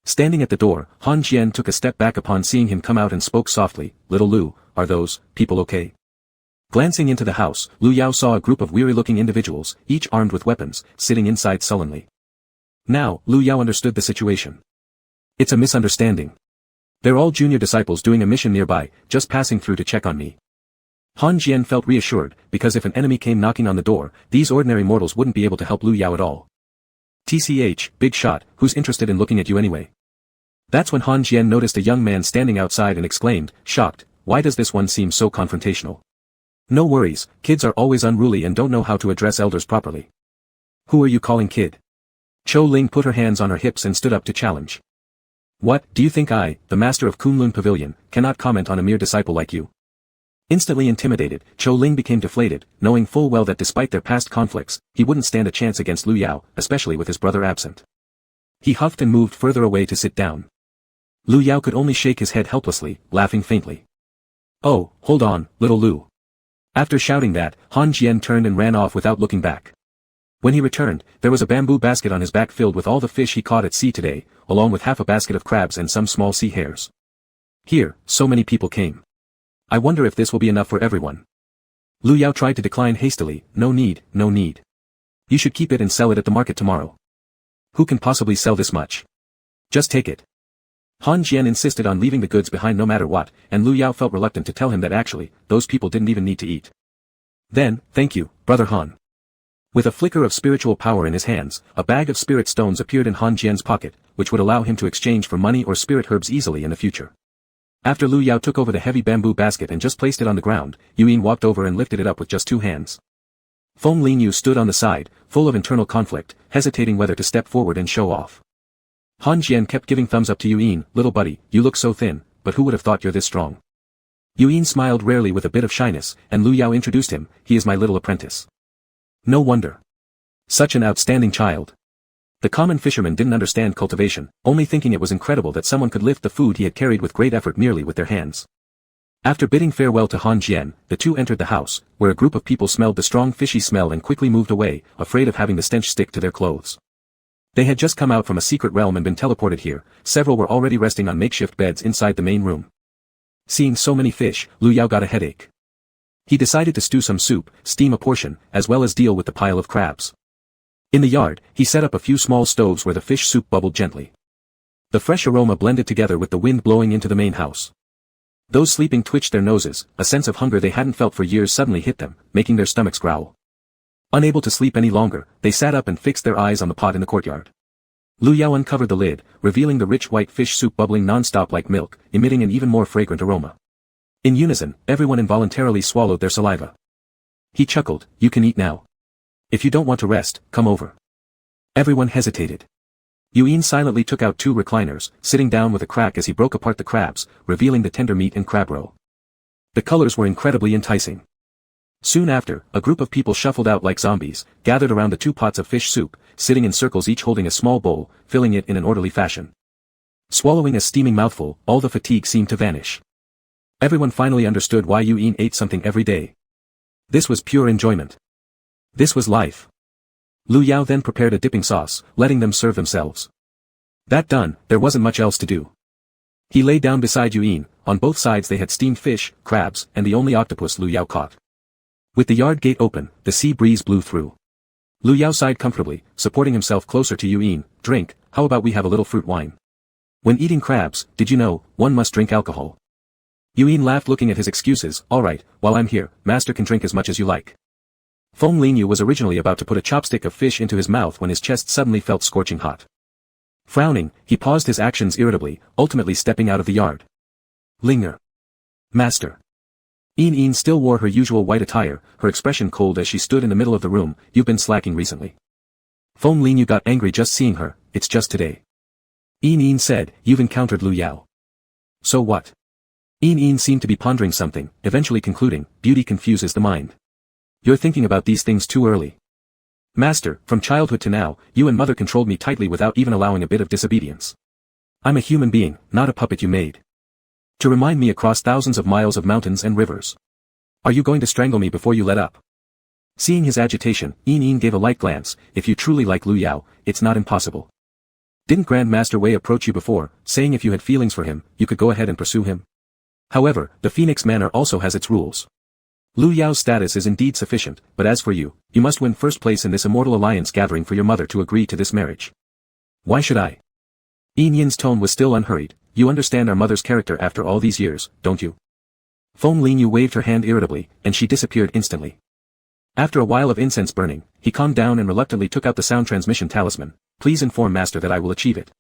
Standing at the door, Han Jian took a step back upon seeing him come out and spoke softly. Little Lu, are those people okay? Glancing into the house, Lu Yao saw a group of weary-looking individuals, each armed with weapons, sitting inside sullenly. Now, Lu Yao understood the situation. It's a misunderstanding. They're all junior disciples doing a mission nearby, just passing through to check on me. Han Jian felt reassured, because if an enemy came knocking on the door, these ordinary mortals wouldn't be able to help Lu Yao at all. TCH, big shot, who's interested in looking at you anyway? That's when Han Jian noticed a young man standing outside and exclaimed, shocked, why does this one seem so confrontational? No worries, kids are always unruly and don't know how to address elders properly. Who are you calling kid? Chou Ling put her hands on her hips and stood up to challenge. What, do you think I, the master of Kunlun Pavilion, cannot comment on a mere disciple like you? Instantly intimidated, Chou Ling became deflated, knowing full well that despite their past conflicts, he wouldn't stand a chance against Lu Yao, especially with his brother absent. He huffed and moved further away to sit down. Lu Yao could only shake his head helplessly, laughing faintly. "Oh, hold on, little Lu." After shouting that, Han Jian turned and ran off without looking back. When he returned, there was a bamboo basket on his back filled with all the fish he caught at sea today, along with half a basket of crabs and some small sea hares. Here, so many people came. I wonder if this will be enough for everyone. Lu Yao tried to decline hastily. No need, no need. You should keep it and sell it at the market tomorrow. Who can possibly sell this much? Just take it. Han Jian insisted on leaving the goods behind no matter what, and Lu Yao felt reluctant to tell him that actually, those people didn't even need to eat. Then, thank you, Brother Han. With a flicker of spiritual power in his hands, a bag of spirit stones appeared in Han Jian's pocket, which would allow him to exchange for money or spirit herbs easily in the future. After Lu Yao took over the heavy bamboo basket and just placed it on the ground, Yuyin walked over and lifted it up with just 2 hands. Feng Linyu stood on the side, full of internal conflict, hesitating whether to step forward and show off. Han Jian kept giving thumbs up to Yuyin. Little buddy, you look so thin, but who would have thought you're this strong? Yuyin smiled rarely with a bit of shyness, and Lu Yao introduced him. He is my little apprentice. No wonder. Such an outstanding child. The common fisherman didn't understand cultivation, only thinking it was incredible that someone could lift the food he had carried with great effort merely with their hands. After bidding farewell to Han Jian, the two entered the house, where a group of people smelled the strong fishy smell and quickly moved away, afraid of having the stench stick to their clothes. They had just come out from a secret realm and been teleported here. Several were already resting on makeshift beds inside the main room. Seeing so many fish, Lu Yao got a headache. He decided to stew some soup, steam a portion, as well as deal with the pile of crabs. In the yard, he set up a few small stoves where the fish soup bubbled gently. The fresh aroma blended together with the wind blowing into the main house. Those sleeping twitched their noses, a sense of hunger they hadn't felt for years suddenly hit them, making their stomachs growl. Unable to sleep any longer, they sat up and fixed their eyes on the pot in the courtyard. Lu Yao uncovered the lid, revealing the rich white fish soup bubbling non-stop like milk, emitting an even more fragrant aroma. In unison, everyone involuntarily swallowed their saliva. He chuckled, you can eat now. If you don't want to rest, come over. Everyone hesitated. Yuyin silently took out 2 recliners, sitting down with a crack as he broke apart the crabs, revealing the tender meat and crab roe. The colors were incredibly enticing. Soon after, a group of people shuffled out like zombies, gathered around the 2 pots of fish soup, sitting in circles each holding a small bowl, filling it in an orderly fashion. Swallowing a steaming mouthful, all the fatigue seemed to vanish. Everyone finally understood why Yuyin ate something every day. This was pure enjoyment. This was life. Lu Yao then prepared a dipping sauce, letting them serve themselves. That done, there wasn't much else to do. He lay down beside Yuyin. On both sides they had steamed fish, crabs, and the only octopus Lu Yao caught. With the yard gate open, the sea breeze blew through. Lu Yao sighed comfortably, supporting himself closer to Yuyin. Drink, how about we have a little fruit wine? When eating crabs, did you know, one must drink alcohol? Yuyin laughed looking at his excuses. Alright, while I'm here, master can drink as much as you like. Feng Linyu was originally about to put a chopstick of fish into his mouth when his chest suddenly felt scorching hot. Frowning, he paused his actions irritably, ultimately stepping out of the yard. Linger. Master. Yin still wore her usual white attire, her expression cold as she stood in the middle of the room. You've been slacking recently. Feng Linyu got angry just seeing her. It's just today. Yin said, you've encountered Lu Yao. So what? Yin seemed to be pondering something, eventually concluding, beauty confuses the mind. You're thinking about these things too early. Master, from childhood to now, you and mother controlled me tightly without even allowing a bit of disobedience. I'm a human being, not a puppet you made. To remind me across thousands of miles of mountains and rivers. Are you going to strangle me before you let up? Seeing his agitation, Yin gave a light glance. If you truly like Lu Yao, it's not impossible. Didn't Grandmaster Wei approach you before, saying if you had feelings for him, you could go ahead and pursue him? However, the Phoenix Manor also has its rules. Lu Yao's status is indeed sufficient, but as for you, you must win first place in this immortal alliance gathering for your mother to agree to this marriage. Why should I? Yin's tone was still unhurried. You understand our mother's character after all these years, don't you? Feng Linyu waved her hand irritably, and she disappeared instantly. After a while of incense burning, he calmed down and reluctantly took out the sound transmission talisman. Please inform Master that I will achieve it.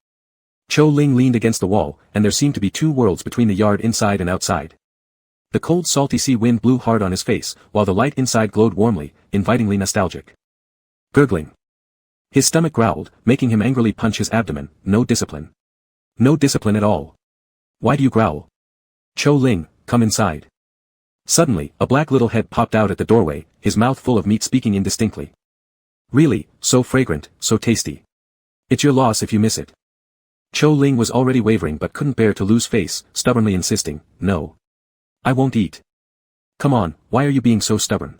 Chou Ling leaned against the wall, and there seemed to be 2 worlds between the yard inside and outside. The cold salty sea wind blew hard on his face, while the light inside glowed warmly, invitingly nostalgic. Gurgling. His stomach growled, making him angrily punch his abdomen. No discipline. No discipline at all. Why do you growl? Chou Ling, come inside. Suddenly, a black little head popped out at the doorway, his mouth full of meat speaking indistinctly. Really, so fragrant, so tasty. It's your loss if you miss it. Cho Ling was already wavering but couldn't bear to lose face, stubbornly insisting, no. I won't eat. Come on, why are you being so stubborn?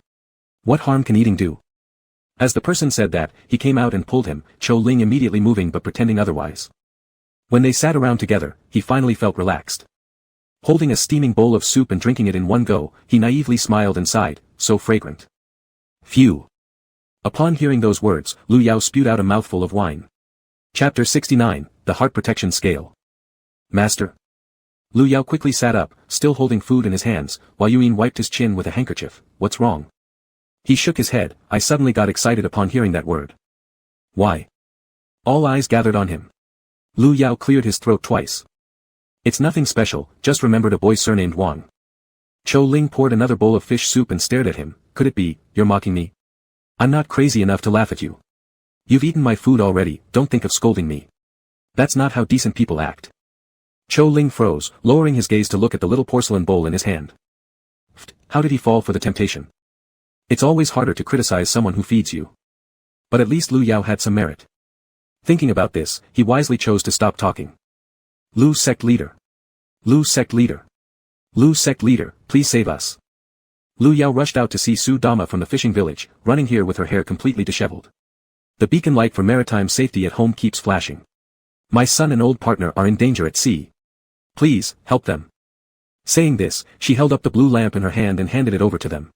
What harm can eating do? As the person said that, he came out and pulled him, Cho Ling immediately moving but pretending otherwise. When they sat around together, he finally felt relaxed. Holding a steaming bowl of soup and drinking it in one go, he naively smiled and sighed, so fragrant. Phew. Upon hearing those words, Lu Yao spewed out a mouthful of wine. Chapter 69, The Heart Protection Scale. Master. Lu Yao quickly sat up, still holding food in his hands, while Yuyin wiped his chin with a handkerchief. What's wrong? He shook his head. I suddenly got excited upon hearing that word. Why? All eyes gathered on him. Lu Yao cleared his throat twice. It's nothing special, just remembered a boy surnamed Wang. Cho Ling poured another bowl of fish soup and stared at him. Could it be, you're mocking me? I'm not crazy enough to laugh at you. You've eaten my food already, don't think of scolding me. That's not how decent people act. Cho Ling froze, lowering his gaze to look at the little porcelain bowl in his hand. How did he fall for the temptation? It's always harder to criticize someone who feeds you. But at least Lu Yao had some merit. Thinking about this, he wisely chose to stop talking. Lu sect leader. Lu sect leader. Lu sect leader, please save us. Lu Yao rushed out to see Su Dama from the fishing village, running here with her hair completely disheveled. The beacon light for maritime safety at home keeps flashing. My son and old partner are in danger at sea. Please, help them. Saying this, she held up the blue lamp in her hand and handed it over to them.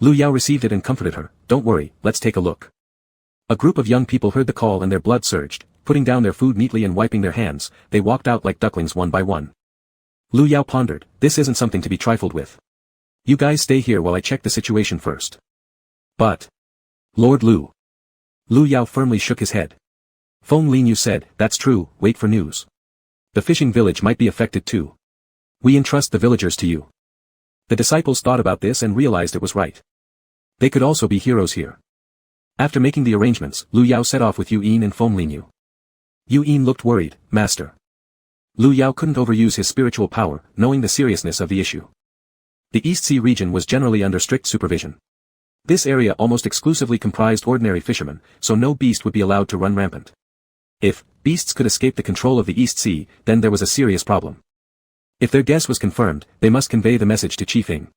Lu Yao received it and comforted her. Don't worry, let's take a look. A group of young people heard the call and their blood surged. Putting down their food neatly and wiping their hands, they walked out like ducklings one by one. Lu Yao pondered, this isn't something to be trifled with. You guys stay here while I check the situation first. But. Lord Lu. Lu Yao firmly shook his head. Feng Linyu said, that's true, wait for news. The fishing village might be affected too. We entrust the villagers to you. The disciples thought about this and realized it was right. They could also be heroes here. After making the arrangements, Lu Yao set off with Yu Yin and Feng Linyu. Yu Yin looked worried, Master. Lu Yao couldn't overuse his spiritual power, knowing the seriousness of the issue. The East Sea region was generally under strict supervision. This area almost exclusively comprised ordinary fishermen, so no beast would be allowed to run rampant. If beasts could escape the control of the East Sea, then there was a serious problem. If their guess was confirmed, they must convey the message to Chief Ing.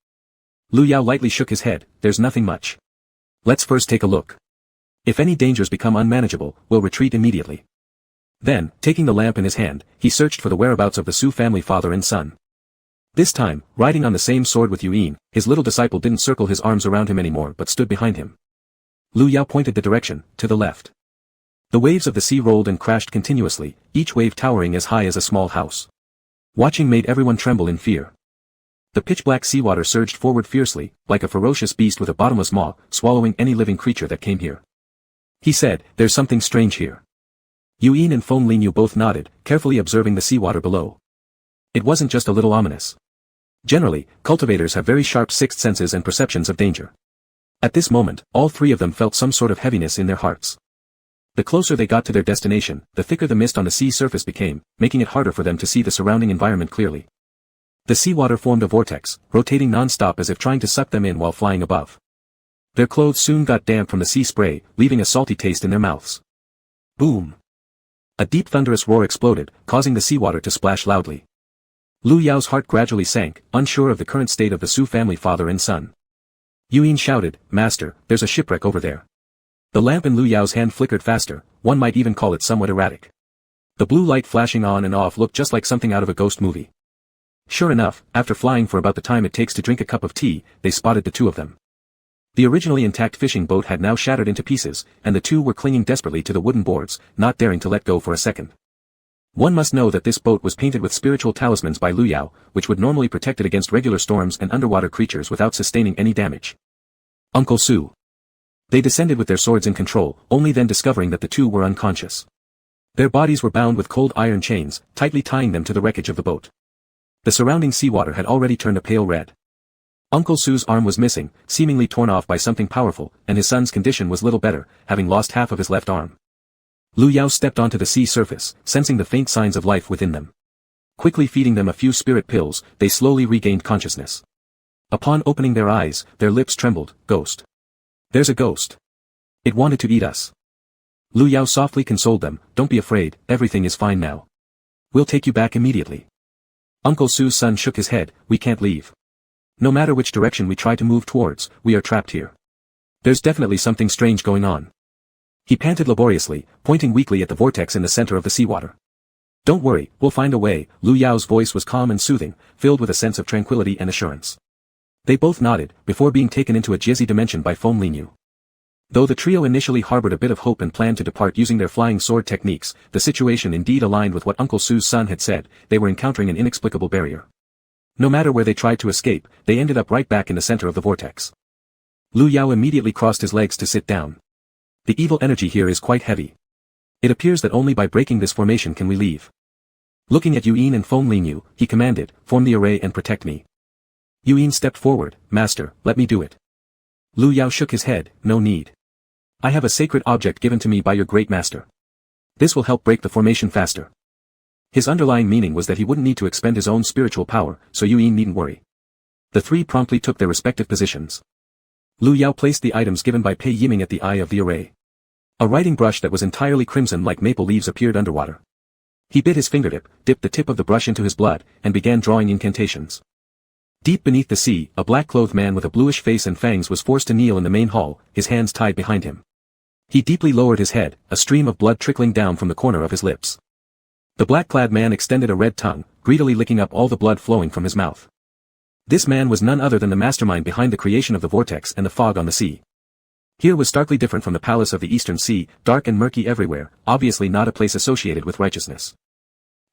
Lu Yao lightly shook his head, there's nothing much. Let's first take a look. If any dangers become unmanageable, we'll retreat immediately. Then, taking the lamp in his hand, he searched for the whereabouts of the Su family father and son. This time, riding on the same sword with Yu Yin, his little disciple didn't circle his arms around him anymore but stood behind him. Lu Yao pointed the direction, to the left. The waves of the sea rolled and crashed continuously, each wave towering as high as a small house. Watching made everyone tremble in fear. The pitch-black seawater surged forward fiercely, like a ferocious beast with a bottomless maw, swallowing any living creature that came here. He said, there's something strange here. Yu Yin and Feng Linyu both nodded, carefully observing the seawater below. It wasn't just a little ominous. Generally, cultivators have very sharp sixth senses and perceptions of danger. At this moment, all three of them felt some sort of heaviness in their hearts. The closer they got to their destination, the thicker the mist on the sea surface became, making it harder for them to see the surrounding environment clearly. The seawater formed a vortex, rotating non-stop as if trying to suck them in while flying above. Their clothes soon got damp from the sea spray, leaving a salty taste in their mouths. Boom! A deep thunderous roar exploded, causing the seawater to splash loudly. Lu Yao's heart gradually sank, unsure of the current state of the Su family father and son. Yu Yin shouted, Master, there's a shipwreck over there. The lamp in Lu Yao's hand flickered faster, one might even call it somewhat erratic. The blue light flashing on and off looked just like something out of a ghost movie. Sure enough, after flying for about the time it takes to drink a cup of tea, they spotted the two of them. The originally intact fishing boat had now shattered into pieces, and the two were clinging desperately to the wooden boards, not daring to let go for a second. One must know that this boat was painted with spiritual talismans by Lu Yao, which would normally protect it against regular storms and underwater creatures without sustaining any damage. Uncle Su. They descended with their swords in control, only then discovering that the two were unconscious. Their bodies were bound with cold iron chains, tightly tying them to the wreckage of the boat. The surrounding seawater had already turned a pale red. Uncle Su's arm was missing, seemingly torn off by something powerful, and his son's condition was little better, having lost half of his left arm. Lu Yao stepped onto the sea surface, sensing the faint signs of life within them. Quickly feeding them a few spirit pills, they slowly regained consciousness. Upon opening their eyes, their lips trembled. Ghost. There's a ghost. It wanted to eat us. Lu Yao softly consoled them, "Don't be afraid, everything is fine now. We'll take you back immediately." Uncle Su's son shook his head, "We can't leave. No matter which direction we try to move towards, we are trapped here. There's definitely something strange going on." He panted laboriously, pointing weakly at the vortex in the center of the seawater. "Don't worry, we'll find a way." Lu Yao's voice was calm and soothing, filled with a sense of tranquility and assurance. They both nodded, before being taken into a Jiezi dimension by Feng Linyu. Though the trio initially harbored a bit of hope and planned to depart using their flying sword techniques, the situation indeed aligned with what Uncle Su's son had said. They were encountering an inexplicable barrier. No matter where they tried to escape, they ended up right back in the center of the vortex. Lu Yao immediately crossed his legs to sit down. "The evil energy here is quite heavy. It appears that only by breaking this formation can we leave." Looking at Yuyin and Feng Linyu, he commanded, "Form the array and protect me." Yuyin stepped forward, "Master, let me do it." Lu Yao shook his head, "No need. I have a sacred object given to me by your great master. This will help break the formation faster." His underlying meaning was that he wouldn't need to expend his own spiritual power, so Yuyin needn't worry. The three promptly took their respective positions. Lu Yao placed the items given by Pei Yiming at the eye of the array. A writing brush that was entirely crimson like maple leaves appeared underwater. He bit his fingertip, dipped the tip of the brush into his blood, and began drawing incantations. Deep beneath the sea, a black-clothed man with a bluish face and fangs was forced to kneel in the main hall, his hands tied behind him. He deeply lowered his head, a stream of blood trickling down from the corner of his lips. The black-clad man extended a red tongue, greedily licking up all the blood flowing from his mouth. This man was none other than the mastermind behind the creation of the vortex and the fog on the sea. Here was starkly different from the palace of the Eastern Sea, dark and murky everywhere, obviously not a place associated with righteousness.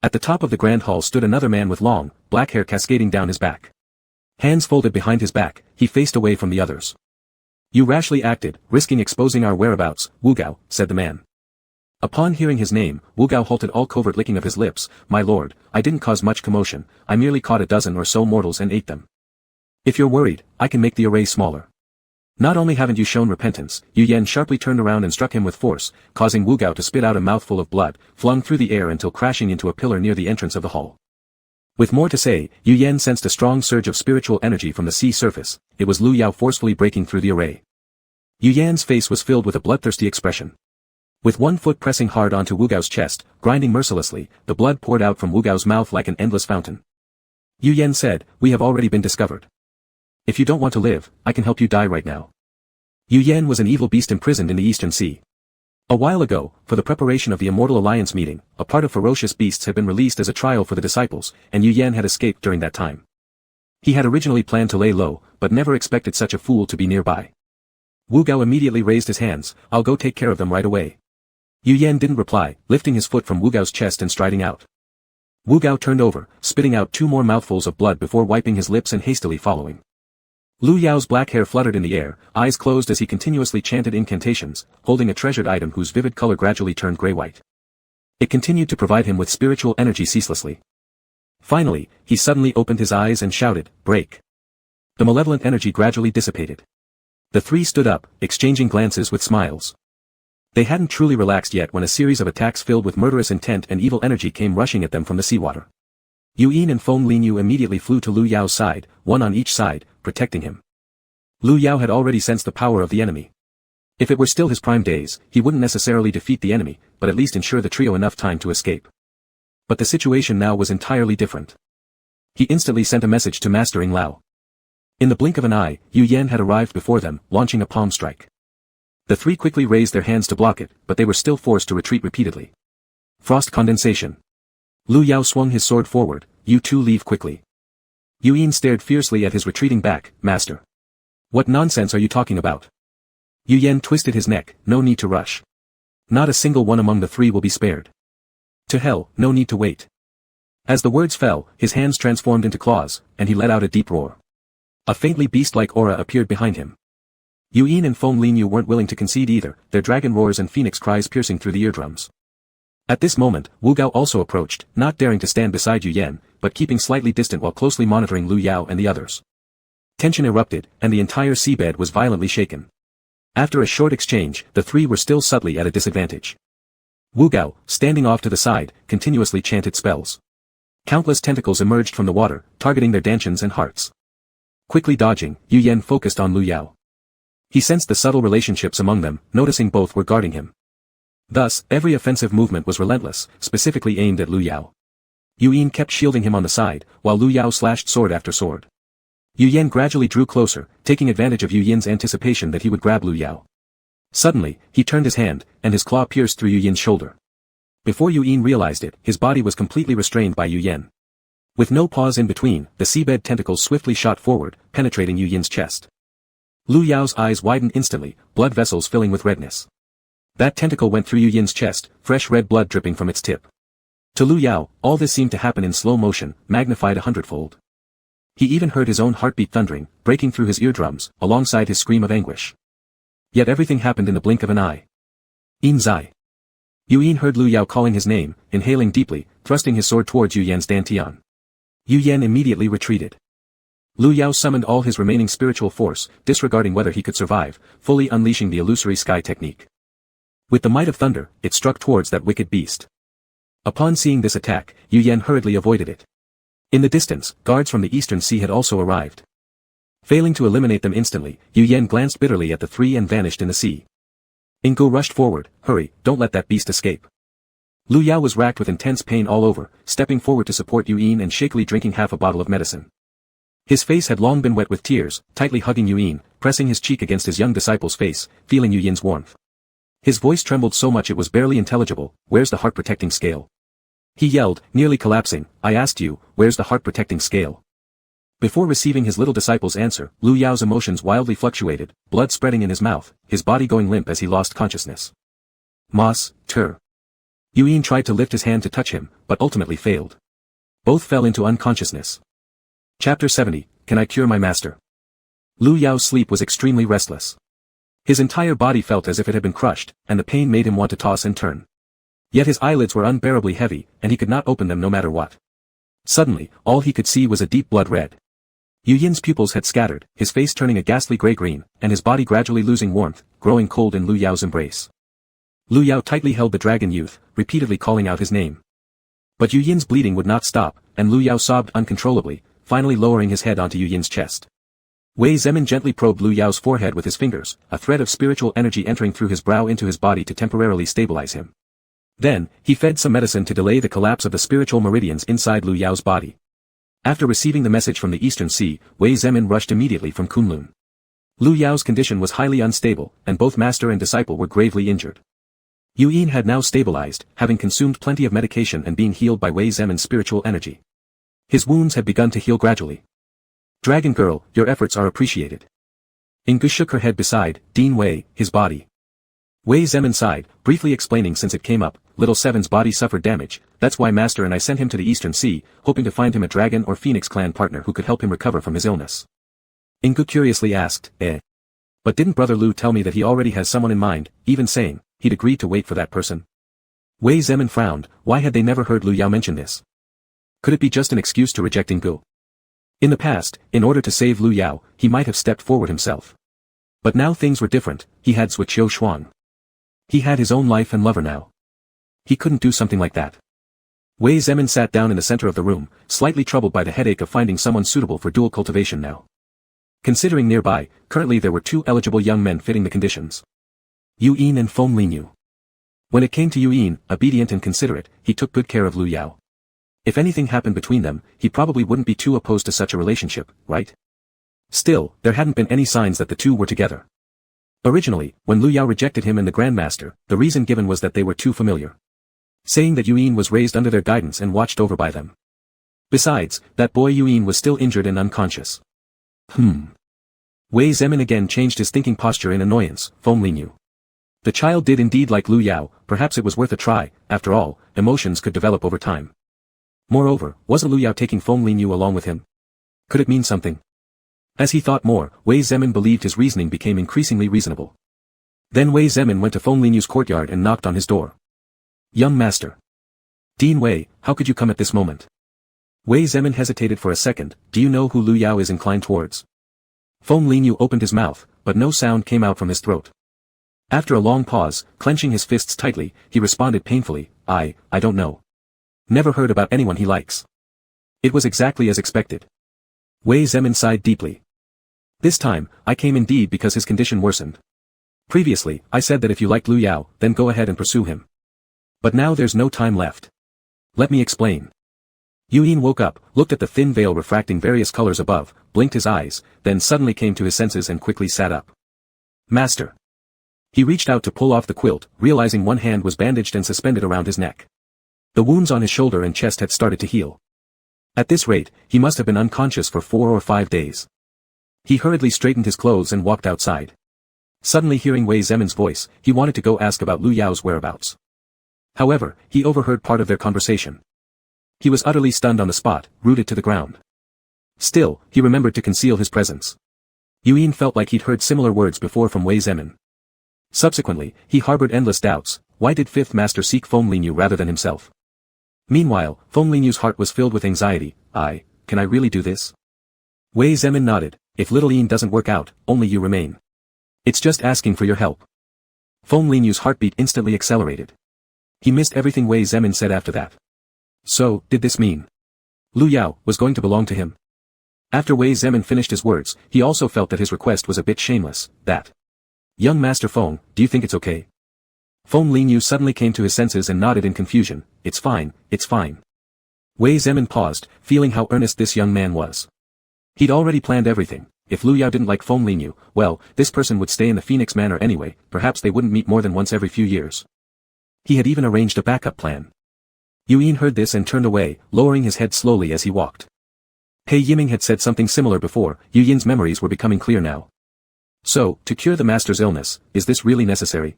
At the top of the grand hall stood another man with long, black hair cascading down his back. Hands folded behind his back, he faced away from the others. "You rashly acted, risking exposing our whereabouts, Wu Gao," said the man. Upon hearing his name, Wu Gao halted all covert licking of his lips. "My lord, I didn't cause much commotion, I merely caught a dozen or so mortals and ate them. If you're worried, I can make the array smaller." "Not only haven't you shown repentance," Yu Yan sharply turned around and struck him with force, causing Wu Gao to spit out a mouthful of blood, flung through the air until crashing into a pillar near the entrance of the hall. With more to say, Yu Yan sensed a strong surge of spiritual energy from the sea surface. It was Lu Yao forcefully breaking through the array. Yu Yan's face was filled with a bloodthirsty expression. With one foot pressing hard onto Wu Gao's chest, grinding mercilessly, the blood poured out from Wu Gao's mouth like an endless fountain. Yu Yan said, "We have already been discovered. If you don't want to live, I can help you die right now." Yu Yan was an evil beast imprisoned in the Eastern Sea. A while ago, for the preparation of the Immortal Alliance meeting, a part of ferocious beasts had been released as a trial for the disciples, and Yu Yan had escaped during that time. He had originally planned to lay low, but never expected such a fool to be nearby. Wu Gao immediately raised his hands, "I'll go take care of them right away." Yu Yan didn't reply, lifting his foot from Wu Gao's chest and striding out. Wu Gao turned over, spitting out 2 more mouthfuls of blood before wiping his lips and hastily following. Lu Yao's black hair fluttered in the air, eyes closed as he continuously chanted incantations, holding a treasured item whose vivid color gradually turned gray-white. It continued to provide him with spiritual energy ceaselessly. Finally, he suddenly opened his eyes and shouted, "Break!" The malevolent energy gradually dissipated. The three stood up, exchanging glances with smiles. They hadn't truly relaxed yet when a series of attacks filled with murderous intent and evil energy came rushing at them from the seawater. Yuyin and Feng Linyu immediately flew to Lu Yao's side, one on each side, protecting him. Lu Yao had already sensed the power of the enemy. If it were still his prime days, he wouldn't necessarily defeat the enemy, but at least ensure the trio enough time to escape. But the situation now was entirely different. He instantly sent a message to Master Ing Lao. In the blink of an eye, Yu Yan had arrived before them, launching a palm strike. The three quickly raised their hands to block it, but they were still forced to retreat repeatedly. Frost condensation. Lu Yao swung his sword forward, "You two leave quickly." Yuyin stared fiercely at his retreating back, "Master. What nonsense are you talking about?" Yu Yan twisted his neck, "No need to rush. Not a single one among the three will be spared. To hell, no need to wait." As the words fell, his hands transformed into claws, and he let out a deep roar. A faintly beast-like aura appeared behind him. Yuyin and Feng Linyu weren't willing to concede either, their dragon roars and phoenix cries piercing through the eardrums. At this moment, Wu Gao also approached, not daring to stand beside Yu Yan, but keeping slightly distant while closely monitoring Lu Yao and the others. Tension erupted, and the entire seabed was violently shaken. After a short exchange, the three were still subtly at a disadvantage. Wu Gao, standing off to the side, continuously chanted spells. Countless tentacles emerged from the water, targeting their dantians and hearts. Quickly dodging, Yu Yan focused on Lu Yao. He sensed the subtle relationships among them, noticing both were guarding him. Thus, every offensive movement was relentless, specifically aimed at Lu Yao. Yu Yin kept shielding him on the side, while Lu Yao slashed sword after sword. Yu Yan gradually drew closer, taking advantage of Yu Yin's anticipation that he would grab Lu Yao. Suddenly, he turned his hand, and his claw pierced through Yu Yin's shoulder. Before Yu Yin realized it, his body was completely restrained by Yu Yan. With no pause in between, the seabed tentacles swiftly shot forward, penetrating Yu Yin's chest. Lu Yao's eyes widened instantly, blood vessels filling with redness. That tentacle went through Yu Yin's chest, fresh red blood dripping from its tip. To Lu Yao, all this seemed to happen in slow motion, magnified 100-fold. He even heard his own heartbeat thundering, breaking through his eardrums, alongside his scream of anguish. Yet everything happened in the blink of an eye. Yin Zai. Yu Yin heard Lu Yao calling his name, inhaling deeply, thrusting his sword towards Yu Yan's dantian. Yu Yan immediately retreated. Lu Yao summoned all his remaining spiritual force, disregarding whether he could survive, fully unleashing the illusory sky technique. With the might of thunder, it struck towards that wicked beast. Upon seeing this attack, Yu Yan hurriedly avoided it. In the distance, guards from the eastern sea had also arrived. Failing to eliminate them instantly, Yu Yan glanced bitterly at the three and vanished in the sea. Engsub rushed forward. Hurry, don't let that beast escape. Lu Yao was racked with intense pain all over, stepping forward to support Yu Yin and shakily drinking half a bottle of medicine. His face had long been wet with tears, tightly hugging Yu Yin, pressing his cheek against his young disciple's face, feeling Yu Yin's warmth. His voice trembled so much it was barely intelligible. Where's the heart-protecting scale? He yelled, nearly collapsing. I asked you, where's the heart-protecting scale? Before receiving his little disciple's answer, Lu Yao's emotions wildly fluctuated, blood spreading in his mouth, his body going limp as he lost consciousness. Mas, Tur. Yu Yin tried to lift his hand to touch him, but ultimately failed. Both fell into unconsciousness. Chapter 70, Can I Cure My Master? Lu Yao's sleep was extremely restless. His entire body felt as if it had been crushed, and the pain made him want to toss and turn. Yet his eyelids were unbearably heavy, and he could not open them no matter what. Suddenly, all he could see was a deep blood red. Yu Yin's pupils had scattered, his face turning a ghastly gray-green, and his body gradually losing warmth, growing cold in Lu Yao's embrace. Lu Yao tightly held the dragon youth, repeatedly calling out his name. But Yu Yin's bleeding would not stop, and Lu Yao sobbed uncontrollably, finally lowering his head onto Yu Yin's chest. Wei Zemin gently probed Lu Yao's forehead with his fingers, a thread of spiritual energy entering through his brow into his body to temporarily stabilize him. Then, he fed some medicine to delay the collapse of the spiritual meridians inside Lu Yao's body. After receiving the message from the Eastern Sea, Wei Zemin rushed immediately from Kunlun. Lu Yao's condition was highly unstable, and both master and disciple were gravely injured. Yu Yin had now stabilized, having consumed plenty of medication and being healed by Wei Zemin's spiritual energy. His wounds had begun to heal gradually. Dragon Girl, your efforts are appreciated. Engu shook her head beside Dean Wei, his body. Wei Zemin sighed, briefly explaining since it came up, Little Seven's body suffered damage, that's why Master and I sent him to the Eastern Sea, hoping to find him a dragon or Phoenix clan partner who could help him recover from his illness. Engu curiously asked, But didn't Brother Lu tell me that he already has someone in mind, even saying, he'd agreed to wait for that person? Wei Zemin frowned, why had they never heard Lu Yao mention this? Could it be just an excuse to reject Engu? In the past, in order to save Lu Yao, he might have stepped forward himself. But now things were different, he had Suqiu Xuan. He had his own life and lover now. He couldn't do something like that. Wei Zemin sat down in the center of the room, slightly troubled by the headache of finding someone suitable for dual cultivation now. Considering nearby, currently there were two eligible young men fitting the conditions. Yu Yin and Feng Linyu. When it came to Yu Yin, obedient and considerate, he took good care of Lu Yao. If anything happened between them, he probably wouldn't be too opposed to such a relationship, right? Still, there hadn't been any signs that the two were together. Originally, when Lu Yao rejected him and the Grandmaster, the reason given was that they were too familiar. Saying that Yu Yin was raised under their guidance and watched over by them. Besides, that boy Yu Yin was still injured and unconscious. Wei Zemin again changed his thinking posture in annoyance, Feng Linyu. The child did indeed like Lu Yao, perhaps it was worth a try, after all, emotions could develop over time. Moreover, wasn't Lu Yao taking Feng Linyu along with him? Could it mean something? As he thought more, Wei Zemin believed his reasoning became increasingly reasonable. Then Wei Zemin went to Feng Linyu's courtyard and knocked on his door. Young master. Dean Wei, how could you come at this moment? Wei Zemin hesitated for a second, do you know who Lu Yao is inclined towards? Feng Linyu opened his mouth, but no sound came out from his throat. After a long pause, clenching his fists tightly, he responded painfully, I don't know. Never heard about anyone he likes. It was exactly as expected. Wei Zemin sighed deeply. This time, I came indeed because his condition worsened. Previously, I said that if you liked Lu Yao, then go ahead and pursue him. But now there's no time left. Let me explain. Yuyin woke up, looked at the thin veil refracting various colors above, blinked his eyes, then suddenly came to his senses and quickly sat up. Master. He reached out to pull off the quilt, realizing one hand was bandaged and suspended around his neck. The wounds on his shoulder and chest had started to heal. At this rate, he must have been unconscious for 4 or 5 days. He hurriedly straightened his clothes and walked outside. Suddenly hearing Wei Zemin's voice, he wanted to go ask about Lu Yao's whereabouts. However, he overheard part of their conversation. He was utterly stunned on the spot, rooted to the ground. Still, he remembered to conceal his presence. Yuyin felt like he'd heard similar words before from Wei Zemin. Subsequently, he harbored endless doubts. Why did Fifth Master seek Feng Linyu rather than himself? Meanwhile, Feng Linyu's heart was filled with anxiety. Can I really do this? Wei Zemin nodded. If little Yin doesn't work out, only you remain. It's just asking for your help. Feng Linyu's heartbeat instantly accelerated. He missed everything Wei Zemin said after that. So, did this mean Lu Yao was going to belong to him? After Wei Zemin finished his words, he also felt that his request was a bit shameless. That. Young Master Feng, do you think it's okay? Feng Linyu suddenly came to his senses and nodded in confusion. It's fine, it's fine. Wei Zemin paused, feeling how earnest this young man was. He'd already planned everything. If Lu Yao didn't like Feng Linyu, well, this person would stay in the Phoenix Manor anyway, perhaps they wouldn't meet more than once every few years. He had even arranged a backup plan. Yuyin heard this and turned away, lowering his head slowly as he walked. Pei Yiming had said something similar before. Yuyin's memories were becoming clear now. So, to cure the master's illness, is this really necessary?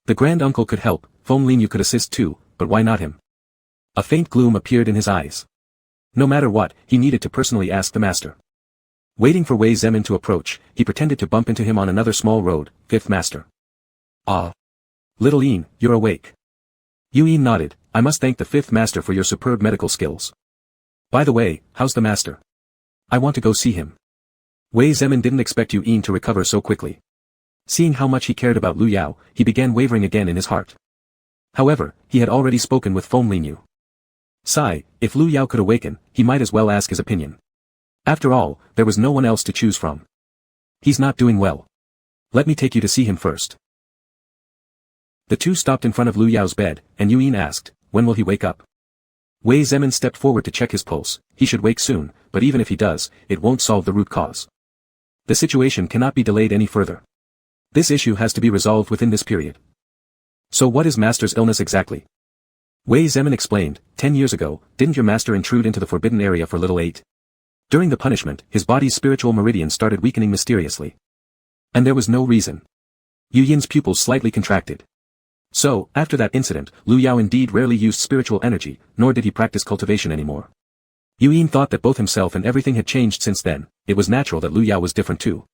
The grand uncle could help, Feng Linyu could assist too, but why not him? A faint gloom appeared in his eyes. No matter what, he needed to personally ask the master. Waiting for Wei Zemin to approach, he pretended to bump into him on another small road. Fifth Master. Ah. Little Yin, you're awake. Yuyin nodded. I must thank the Fifth Master for your superb medical skills. By the way, how's the master? I want to go see him. Wei Zemin didn't expect Yuyin to recover so quickly. Seeing how much he cared about Lu Yao, he began wavering again in his heart. However, he had already spoken with Feng Linyu. If Lu Yao could awaken, he might as well ask his opinion. After all, there was no one else to choose from. He's not doing well. Let me take you to see him first. The two stopped in front of Lu Yao's bed, and Yuyin asked, when will he wake up? Wei Zemin stepped forward to check his pulse. He should wake soon, but even if he does, it won't solve the root cause. The situation cannot be delayed any further. This issue has to be resolved within this period. So what is Master's illness exactly? Wei Zemin explained, 10 years ago, didn't your master intrude into the forbidden area for little 8? During the punishment, his body's spiritual meridian started weakening mysteriously. And there was no reason. Yuyin's pupils slightly contracted. So, after that incident, Lu Yao indeed rarely used spiritual energy, nor did he practice cultivation anymore. Yuyin thought that both himself and everything had changed since then. It was natural that Lu Yao was different too.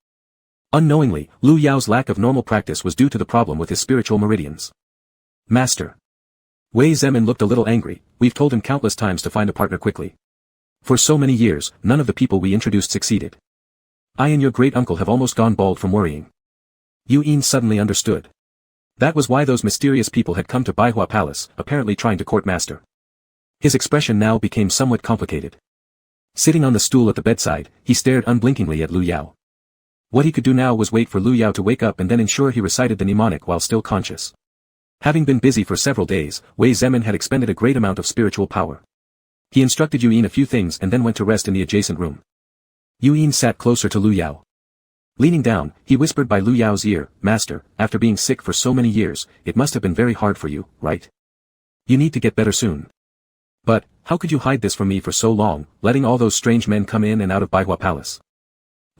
Unknowingly, Lu Yao's lack of normal practice was due to the problem with his spiritual meridians. Master. Wei Zemin looked a little angry. We've told him countless times to find a partner quickly. For so many years, none of the people we introduced succeeded. I and your great uncle have almost gone bald from worrying. Yuyin suddenly understood. That was why those mysterious people had come to Baihua Palace, apparently trying to court Master. His expression now became somewhat complicated. Sitting on the stool at the bedside, he stared unblinkingly at Lu Yao. What he could do now was wait for Lu Yao to wake up and then ensure he recited the mnemonic while still conscious. Having been busy for several days, Wei Zemin had expended a great amount of spiritual power. He instructed Yuyin a few things and then went to rest in the adjacent room. Yuyin sat closer to Lu Yao. Leaning down, he whispered by Lu Yao's ear, Master, after being sick for so many years, it must have been very hard for you, right? You need to get better soon. But, how could you hide this from me for so long, letting all those strange men come in and out of Baihua Palace?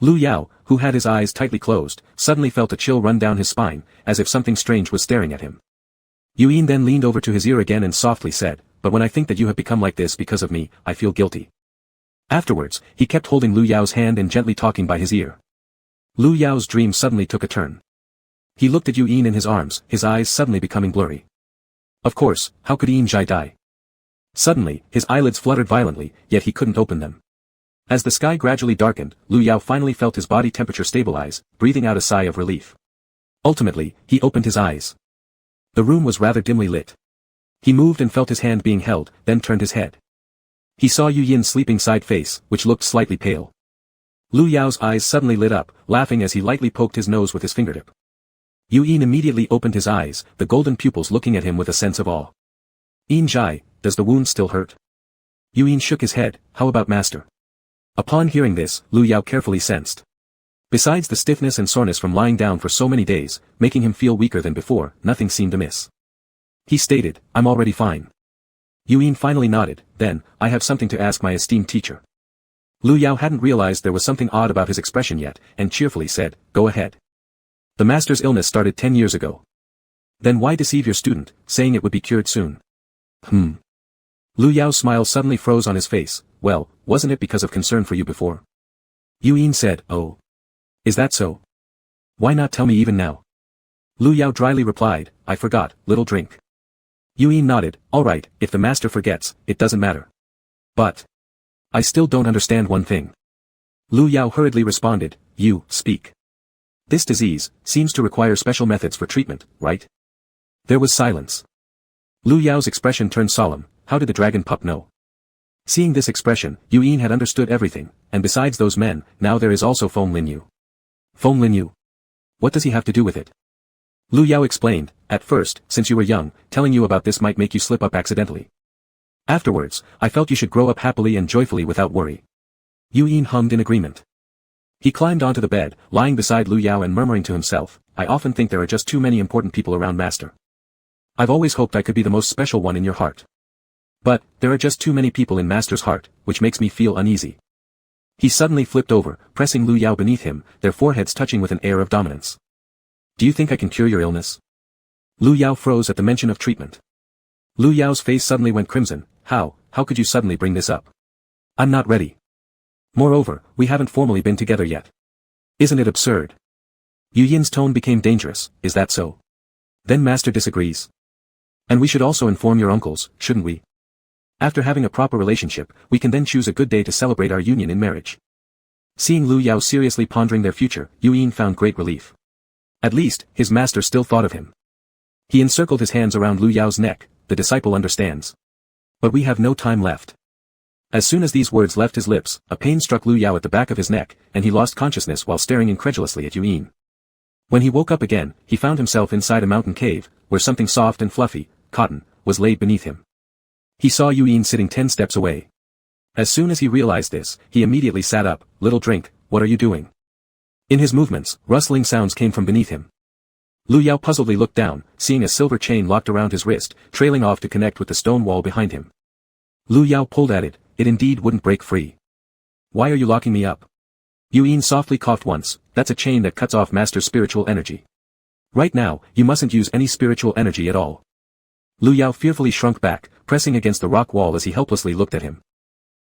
Lu Yao, who had his eyes tightly closed, suddenly felt a chill run down his spine, as if something strange was staring at him. Yuyin then leaned over to his ear again and softly said, but when I think that you have become like this because of me, I feel guilty. Afterwards, he kept holding Lu Yao's hand and gently talking by his ear. Lu Yao's dream suddenly took a turn. He looked at Yuyin in his arms, his eyes suddenly becoming blurry. Of course, how could Yin Jai die? Suddenly, his eyelids fluttered violently, yet he couldn't open them. As the sky gradually darkened, Lu Yao finally felt his body temperature stabilize, breathing out a sigh of relief. Ultimately, he opened his eyes. The room was rather dimly lit. He moved and felt his hand being held, then turned his head. He saw Yuyin's sleeping side face, which looked slightly pale. Lu Yao's eyes suddenly lit up, laughing as he lightly poked his nose with his fingertip. Yin immediately opened his eyes, the golden pupils looking at him with a sense of awe. Yin Zhai, does the wound still hurt? Yin shook his head, how about master? Upon hearing this, Lu Yao carefully sensed. Besides the stiffness and soreness from lying down for so many days, making him feel weaker than before, nothing seemed amiss. He stated, I'm already fine. Yin finally nodded, then, I have something to ask my esteemed teacher. Lu Yao hadn't realized there was something odd about his expression yet, and cheerfully said, go ahead. The master's illness started 10 years ago. Then why deceive your student, saying it would be cured soon? Lu Yao's smile suddenly froze on his face, well, wasn't it because of concern for you before? Yin said, oh. Is that so? Why not tell me even now? Lu Yao dryly replied, I forgot, little drink. Yin nodded, alright, if the master forgets, it doesn't matter. But I still don't understand one thing. Lu Yao hurriedly responded, you, speak. This disease seems to require special methods for treatment, right? There was silence. Lu Yao's expression turned solemn, how did the dragon pup know? Seeing this expression, Yin had understood everything, and besides those men, now there is also Feng Linyu. Feng Linyu? What does he have to do with it? Lu Yao explained, at first, since you were young, telling you about this might make you slip up accidentally. Afterwards, I felt you should grow up happily and joyfully without worry. Yin hummed in agreement. He climbed onto the bed, lying beside Lu Yao and murmuring to himself, I often think there are just too many important people around master. I've always hoped I could be the most special one in your heart. But, there are just too many people in master's heart, which makes me feel uneasy. He suddenly flipped over, pressing Lu Yao beneath him, their foreheads touching with an air of dominance. Do you think I can cure your illness? Lu Yao froze at the mention of treatment. Lu Yao's face suddenly went crimson, how could you suddenly bring this up? I'm not ready. Moreover, we haven't formally been together yet. Isn't it absurd? Yin's tone became dangerous, is that so? Then master disagrees. And we should also inform your uncles, shouldn't we? After having a proper relationship, we can then choose a good day to celebrate our union in marriage. Seeing Lu Yao seriously pondering their future, Yin found great relief. At least, his master still thought of him. He encircled his hands around Lu Yao's neck, the disciple understands. But we have no time left. As soon as these words left his lips, a pain struck Lu Yao at the back of his neck, and he lost consciousness while staring incredulously at Yin. When he woke up again, he found himself inside a mountain cave, where something soft and fluffy, cotton, was laid beneath him. He saw Yin sitting 10 steps away. As soon as he realized this, he immediately sat up, little drink, what are you doing? In his movements, rustling sounds came from beneath him. Lu Yao puzzledly looked down, seeing a silver chain locked around his wrist, trailing off to connect with the stone wall behind him. Lu Yao pulled at it, it indeed wouldn't break free. Why are you locking me up? Yin softly coughed once, that's a chain that cuts off master's spiritual energy. Right now, you mustn't use any spiritual energy at all. Lu Yao fearfully shrunk back, pressing against the rock wall as he helplessly looked at him.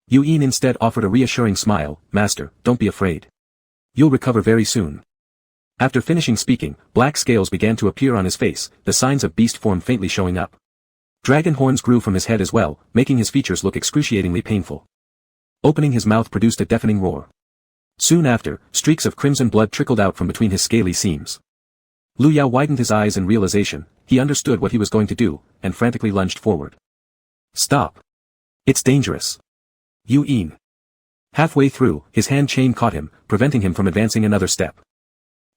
Yin instead offered a reassuring smile, Master, don't be afraid. You'll recover very soon. After finishing speaking, black scales began to appear on his face, the signs of beast form faintly showing up. Dragon horns grew from his head as well, making his features look excruciatingly painful. Opening his mouth produced a deafening roar. Soon after, streaks of crimson blood trickled out from between his scaly seams. Lu Yao widened his eyes in realization, he understood what he was going to do, and frantically lunged forward. Stop. It's dangerous. Yin. Halfway through, his hand chain caught him, preventing him from advancing another step.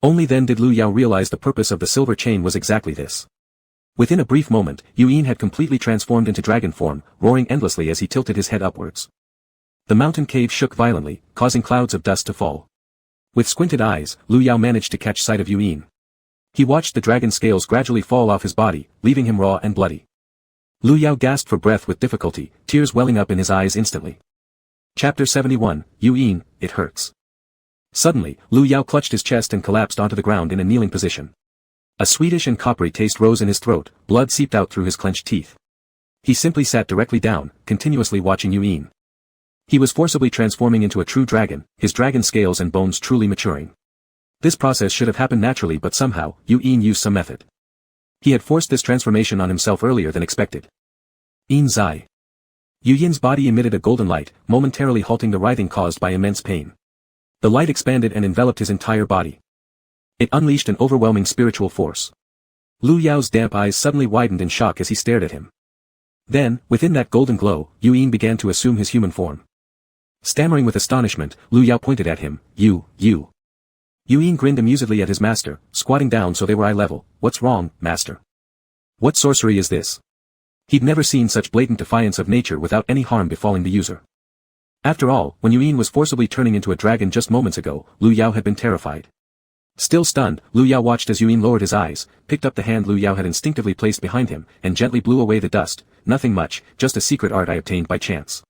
Only then did Lu Yao realize the purpose of the silver chain was exactly this. Within a brief moment, Yin had completely transformed into dragon form, roaring endlessly as he tilted his head upwards. The mountain cave shook violently, causing clouds of dust to fall. With squinted eyes, Lu Yao managed to catch sight of Yin. He watched the dragon scales gradually fall off his body, leaving him raw and bloody. Lu Yao gasped for breath with difficulty, tears welling up in his eyes instantly. Chapter 71, Yin, it hurts. Suddenly, Lu Yao clutched his chest and collapsed onto the ground in a kneeling position. A sweetish and coppery taste rose in his throat, blood seeped out through his clenched teeth. He simply sat directly down, continuously watching Yin. He was forcibly transforming into a true dragon, his dragon scales and bones truly maturing. This process should have happened naturally, but somehow, Yin used some method. He had forced this transformation on himself earlier than expected. Zai. Yin's body emitted a golden light, momentarily halting the writhing caused by immense pain. The light expanded and enveloped his entire body. It unleashed an overwhelming spiritual force. Lu Yao's damp eyes suddenly widened in shock as he stared at him. Then, within that golden glow, Yin began to assume his human form. Stammering with astonishment, Lu Yao pointed at him, You. Yuen grinned amusedly at his master, squatting down so they were eye level. What's wrong, master? What sorcery is this? He'd never seen such blatant defiance of nature without any harm befalling the user. After all, when Yuen was forcibly turning into a dragon just moments ago, Lu Yao had been terrified. Still stunned, Lu Yao watched as Yuen lowered his eyes, picked up the hand Lu Yao had instinctively placed behind him, and gently blew away the dust. Nothing much, just a secret art I obtained by chance.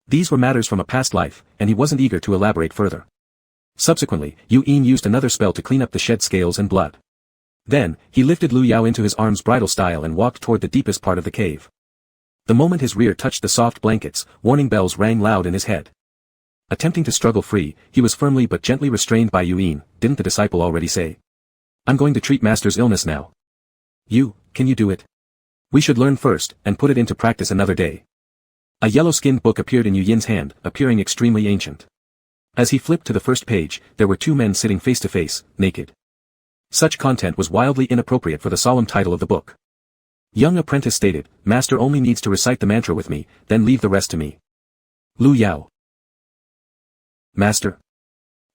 These were matters from a past life, and he wasn't eager to elaborate further. Subsequently, Yuen used another spell to clean up the shed scales and blood. Then, he lifted Lu Yao into his arms bridal style and walked toward the deepest part of the cave. The moment his rear touched the soft blankets, warning bells rang loud in his head. Attempting to struggle free, he was firmly but gently restrained by Yuen. Didn't the disciple already say? I'm going to treat master's illness now. Can you do it? We should learn first, and put it into practice another day. A yellow-skinned book appeared in Yuen's hand, appearing extremely ancient. As he flipped to the first page, there were two men sitting face to face, naked. Such content was wildly inappropriate for the solemn title of the book. Young apprentice stated, Master only needs to recite the mantra with me, then leave the rest to me. Lu Yao. Master.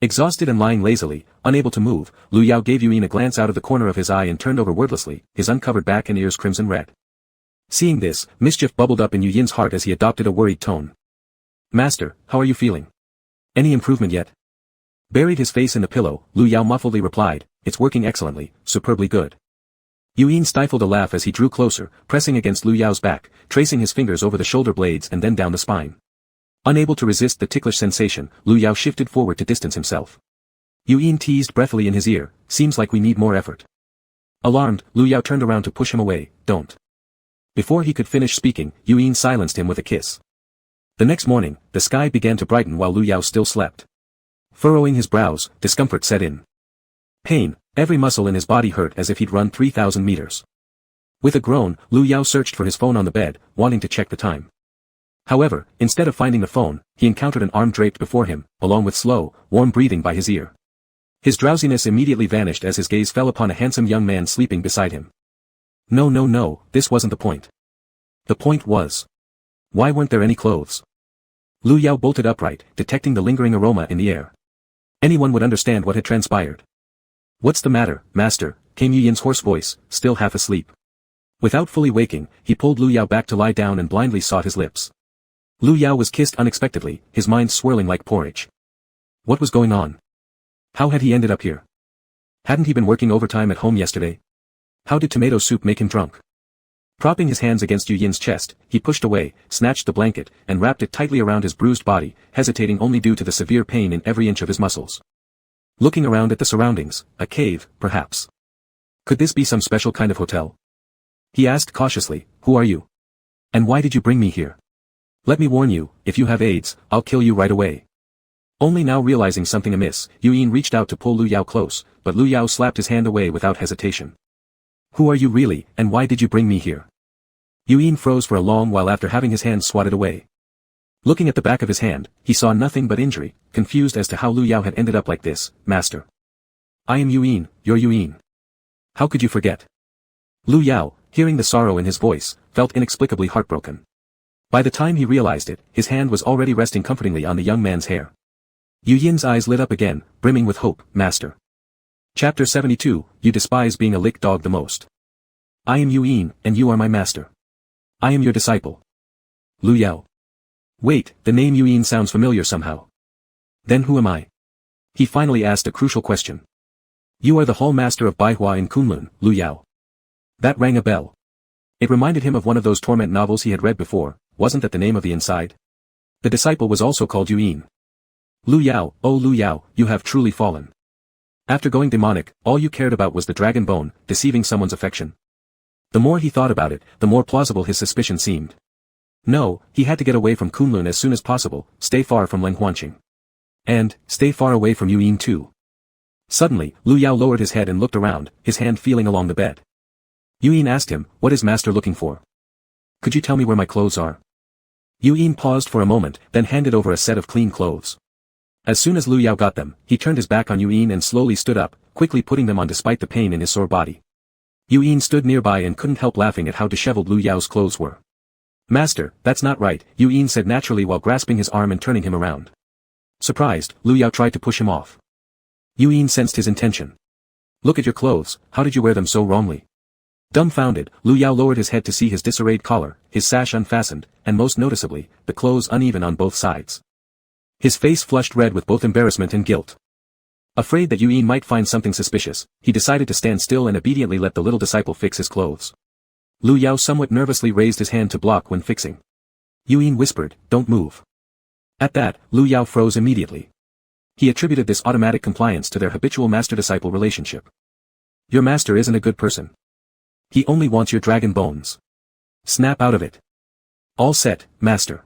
Exhausted and lying lazily, unable to move, Lu Yao gave Yuen a glance out of the corner of his eye and turned over wordlessly, his uncovered back and ears crimson red. Seeing this, mischief bubbled up in Yuen's heart as he adopted a worried tone. Master, how are you feeling? Any improvement yet? Buried his face in the pillow, Lu Yao muffledly replied, It's working excellently, superbly good. Yuen stifled a laugh as he drew closer, pressing against Lu Yao's back, tracing his fingers over the shoulder blades and then down the spine. Unable to resist the ticklish sensation, Lu Yao shifted forward to distance himself. Yuen teased breathily in his ear, Seems like we need more effort. Alarmed, Lu Yao turned around to push him away, Don't. Before he could finish speaking, Yuen silenced him with a kiss. The next morning, the sky began to brighten while Lu Yao still slept. Furrowing his brows, discomfort set in. Pain, every muscle in his body hurt as if he'd run 3,000 meters. With a groan, Lu Yao searched for his phone on the bed, wanting to check the time. However, instead of finding the phone, he encountered an arm draped before him, along with slow, warm breathing by his ear. His drowsiness immediately vanished as his gaze fell upon a handsome young man sleeping beside him. No, this wasn't the point. The point was. Why weren't there any clothes? Lu Yao bolted upright, detecting the lingering aroma in the air. Anyone would understand what had transpired. What's the matter, master? Came Yuen's hoarse voice, still half asleep. Without fully waking, he pulled Lu Yao back to lie down and blindly sought his lips. Lu Yao was kissed unexpectedly, his mind swirling like porridge. What was going on? How had he ended up here? Hadn't he been working overtime at home yesterday? How did tomato soup make him drunk? Propping his hands against Yuen's chest, he pushed away, snatched the blanket, and wrapped it tightly around his bruised body, hesitating only due to the severe pain in every inch of his muscles. Looking around at the surroundings, a cave, perhaps. Could this be some special kind of hotel? He asked cautiously, Who are you? And why did you bring me here? Let me warn you, if you have AIDS, I'll kill you right away. Only now realizing something amiss, Yuen reached out to pull Lu Yao close, but Lu Yao slapped his hand away without hesitation. Who are you really, and why did you bring me here? Yuen froze for a long while after having his hand swatted away. Looking at the back of his hand, he saw nothing but injury, confused as to how Lu Yao had ended up like this. Master. I am Yuen, your Yuen. How could you forget? Lu Yao, hearing the sorrow in his voice, felt inexplicably heartbroken. By the time he realized it, his hand was already resting comfortingly on the young man's hair. Yuen's eyes lit up again, brimming with hope. Master. Chapter 72, You despise being a lick dog the most. I am Yuen, and you are my master. I am your disciple. Lu Yao. Wait, the name Yuen sounds familiar somehow. Then who am I? He finally asked a crucial question. You are the Hall Master of Baihua in Kunlun, Lu Yao. That rang a bell. It reminded him of one of those torment novels he had read before. Wasn't that the name of the inside? The disciple was also called Yuen. Lu Yao, oh Lu Yao, you have truly fallen. After going demonic, all you cared about was the dragon bone, deceiving someone's affection. The more he thought about it, the more plausible his suspicion seemed. No, he had to get away from Kunlun as soon as possible, stay far from Leng Huanqing. And, stay far away from Yuen too. Suddenly, Lu Yao lowered his head and looked around, his hand feeling along the bed. Yuen asked him, What is master looking for? Could you tell me where my clothes are? Yuen paused for a moment, then handed over a set of clean clothes. As soon as Lu Yao got them, he turned his back on Yuen and slowly stood up, quickly putting them on despite the pain in his sore body. Yuen stood nearby and couldn't help laughing at how disheveled Lu Yao's clothes were. Master, that's not right, Yuen said naturally while grasping his arm and turning him around. Surprised, Lu Yao tried to push him off. Yin sensed his intention. Look at your clothes, how did you wear them so wrongly? Dumbfounded, Lu Yao lowered his head to see his disarrayed collar, his sash unfastened, and most noticeably, the clothes uneven on both sides. His face flushed red with both embarrassment and guilt. Afraid that Yin might find something suspicious, he decided to stand still and obediently let the little disciple fix his clothes. Lu Yao somewhat nervously raised his hand to block when fixing. Yin whispered, "Don't move." At that, Lu Yao froze immediately. He attributed this automatic compliance to their habitual master-disciple relationship. Your master isn't a good person. He only wants your dragon bones. Snap out of it. All set, master.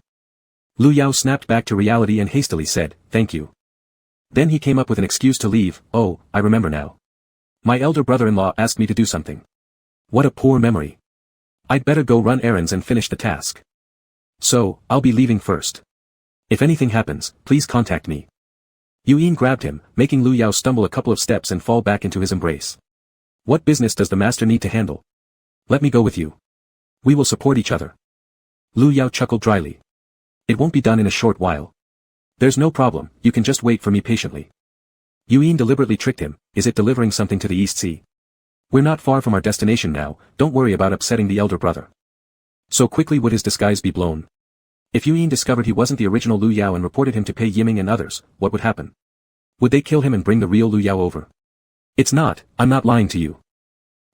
Lu Yao snapped back to reality and hastily said, "Thank you." Then he came up with an excuse to leave. "Oh, I remember now. My elder brother-in-law asked me to do something. What a poor memory. I'd better go run errands and finish the task. So, I'll be leaving first. If anything happens, please contact me." Yin grabbed him, making Lu Yao stumble a couple of steps and fall back into his embrace. "What business does the master need to handle? Let me go with you. We will support each other." Lu Yao chuckled dryly. "It won't be done in a short while. There's no problem, you can just wait for me patiently." Yin deliberately tricked him, "Is it delivering something to the East Sea? We're not far from our destination now, don't worry about upsetting the elder brother." So quickly would his disguise be blown. If Yin discovered he wasn't the original Lu Yao and reported him to Pei Yiming and others, what would happen? Would they kill him and bring the real Lu Yao over? "It's not, I'm not lying to you."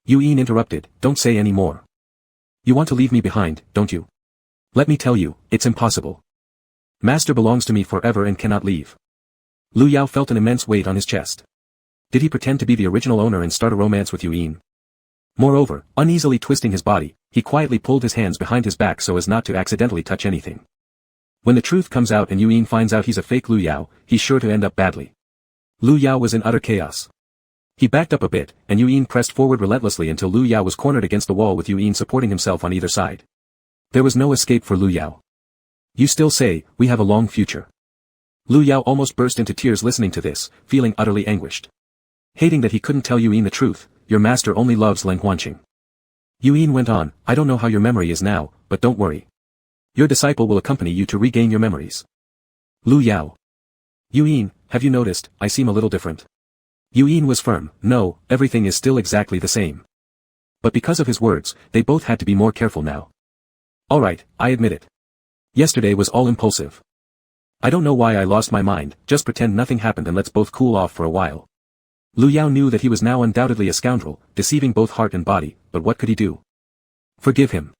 Yin interrupted, "Don't say any more. You want to leave me behind, don't you? Let me tell you, it's impossible. Master belongs to me forever and cannot leave." Lu Yao felt an immense weight on his chest. Did he pretend to be the original owner and start a romance with Yin? Moreover, uneasily twisting his body, he quietly pulled his hands behind his back so as not to accidentally touch anything. When the truth comes out and Yin finds out he's a fake Lu Yao, he's sure to end up badly. Lu Yao was in utter chaos. He backed up a bit, and Yin pressed forward relentlessly until Lu Yao was cornered against the wall with Yin supporting himself on either side. There was no escape for Lu Yao. "You still say, we have a long future." Lu Yao almost burst into tears listening to this, feeling utterly anguished. Hating that he couldn't tell Yin the truth, "Your master only loves Lang Huanqing." Yin went on, "I don't know how your memory is now, but don't worry. Your disciple will accompany you to regain your memories." Lu Yao. "Yin, have you noticed, I seem a little different?" Yin was firm, "No, everything is still exactly the same." But because of his words, they both had to be more careful now. "All right, I admit it. Yesterday was all impulsive. I don't know why I lost my mind, just pretend nothing happened and let's both cool off for a while." Lu Yao knew that he was now undoubtedly a scoundrel, deceiving both heart and body, but what could he do? Forgive him.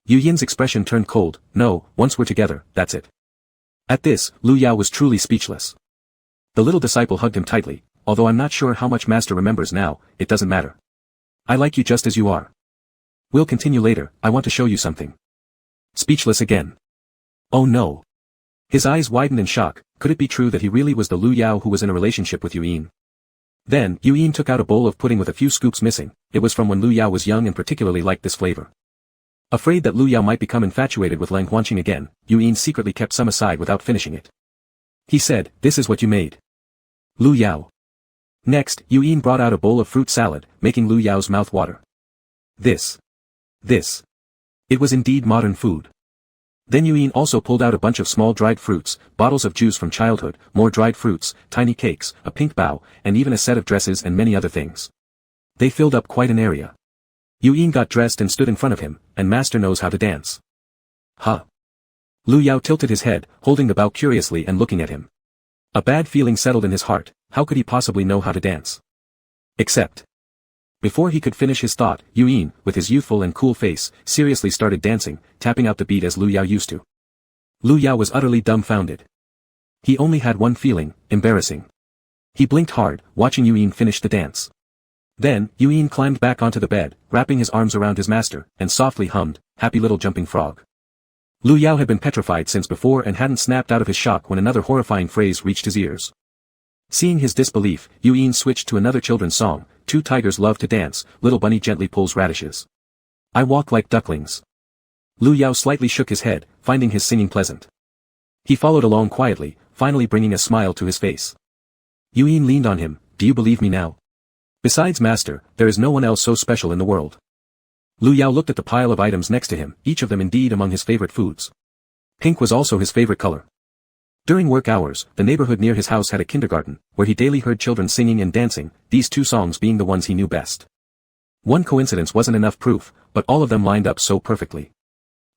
Yin's expression turned cold. "No, once we're together, that's it." At this, Lu Yao was truly speechless. The little disciple hugged him tightly. "Although I'm not sure how much master remembers now, it doesn't matter. I like you just as you are. We'll continue later, I want to show you something." Speechless again. Oh no. His eyes widened in shock. Could it be true that he really was the Lu Yao who was in a relationship with Yin? Then, Yin took out a bowl of pudding with a few scoops missing. It was from when Lu Yao was young and particularly liked this flavor. Afraid that Lu Yao might become infatuated with Lang Huanqing again, Yin secretly kept some aside without finishing it. He said, "This is what you made." Lu Yao. Next, Yin brought out a bowl of fruit salad, making Lu Yao's mouth water. This. It was indeed modern food. Then Yin also pulled out a bunch of small dried fruits, bottles of juice from childhood, more dried fruits, tiny cakes, a pink bow, and even a set of dresses and many other things. They filled up quite an area. Yin got dressed and stood in front of him, and master knows how to dance. Huh. Lu Yao tilted his head, holding the bow curiously and looking at him. A bad feeling settled in his heart. How could he possibly know how to dance? Except. Before he could finish his thought, Yin, with his youthful and cool face, seriously started dancing, tapping out the beat as Lu Yao used to. Lu Yao was utterly dumbfounded. He only had one feeling, embarrassing. He blinked hard, watching Yin finish the dance. Then, Yin climbed back onto the bed, wrapping his arms around his master, and softly hummed, "Happy little jumping frog." Lu Yao had been petrified since before and hadn't snapped out of his shock when another horrifying phrase reached his ears. Seeing his disbelief, Yin switched to another children's song, "Two tigers love to dance, little bunny gently pulls radishes. I walk like ducklings." Lu Yao slightly shook his head, finding his singing pleasant. He followed along quietly, finally bringing a smile to his face. Yin leaned on him, "Do you believe me now? Besides master, there is no one else so special in the world." Lu Yao looked at the pile of items next to him, each of them indeed among his favorite foods. Pink was also his favorite color. During work hours, the neighborhood near his house had a kindergarten, where he daily heard children singing and dancing, these two songs being the ones he knew best. One coincidence wasn't enough proof, but all of them lined up so perfectly.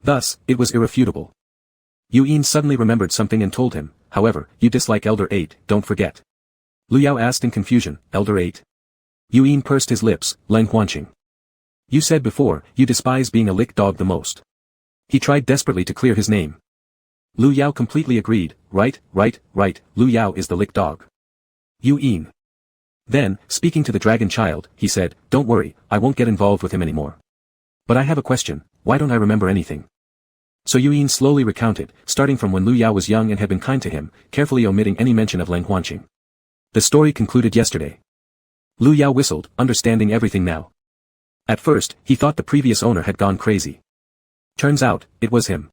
Thus, it was irrefutable. Yuan suddenly remembered something and told him, however, you dislike Elder 8, don't forget. Lu Yao asked in confusion, Elder 8? Yuan pursed his lips, Lang Huanqing. You said before, you despise being a lick dog the most. He tried desperately to clear his name. Lu Yao completely agreed, right, Lu Yao is the lick dog. Yuan. Then, speaking to the dragon child, he said, don't worry, I won't get involved with him anymore. But I have a question, why don't I remember anything? So Yuan slowly recounted, starting from when Lu Yao was young and had been kind to him, carefully omitting any mention of Lang Huanqing. The story concluded yesterday. Lu Yao whistled, understanding everything now. At first, he thought the previous owner had gone crazy. Turns out, it was him.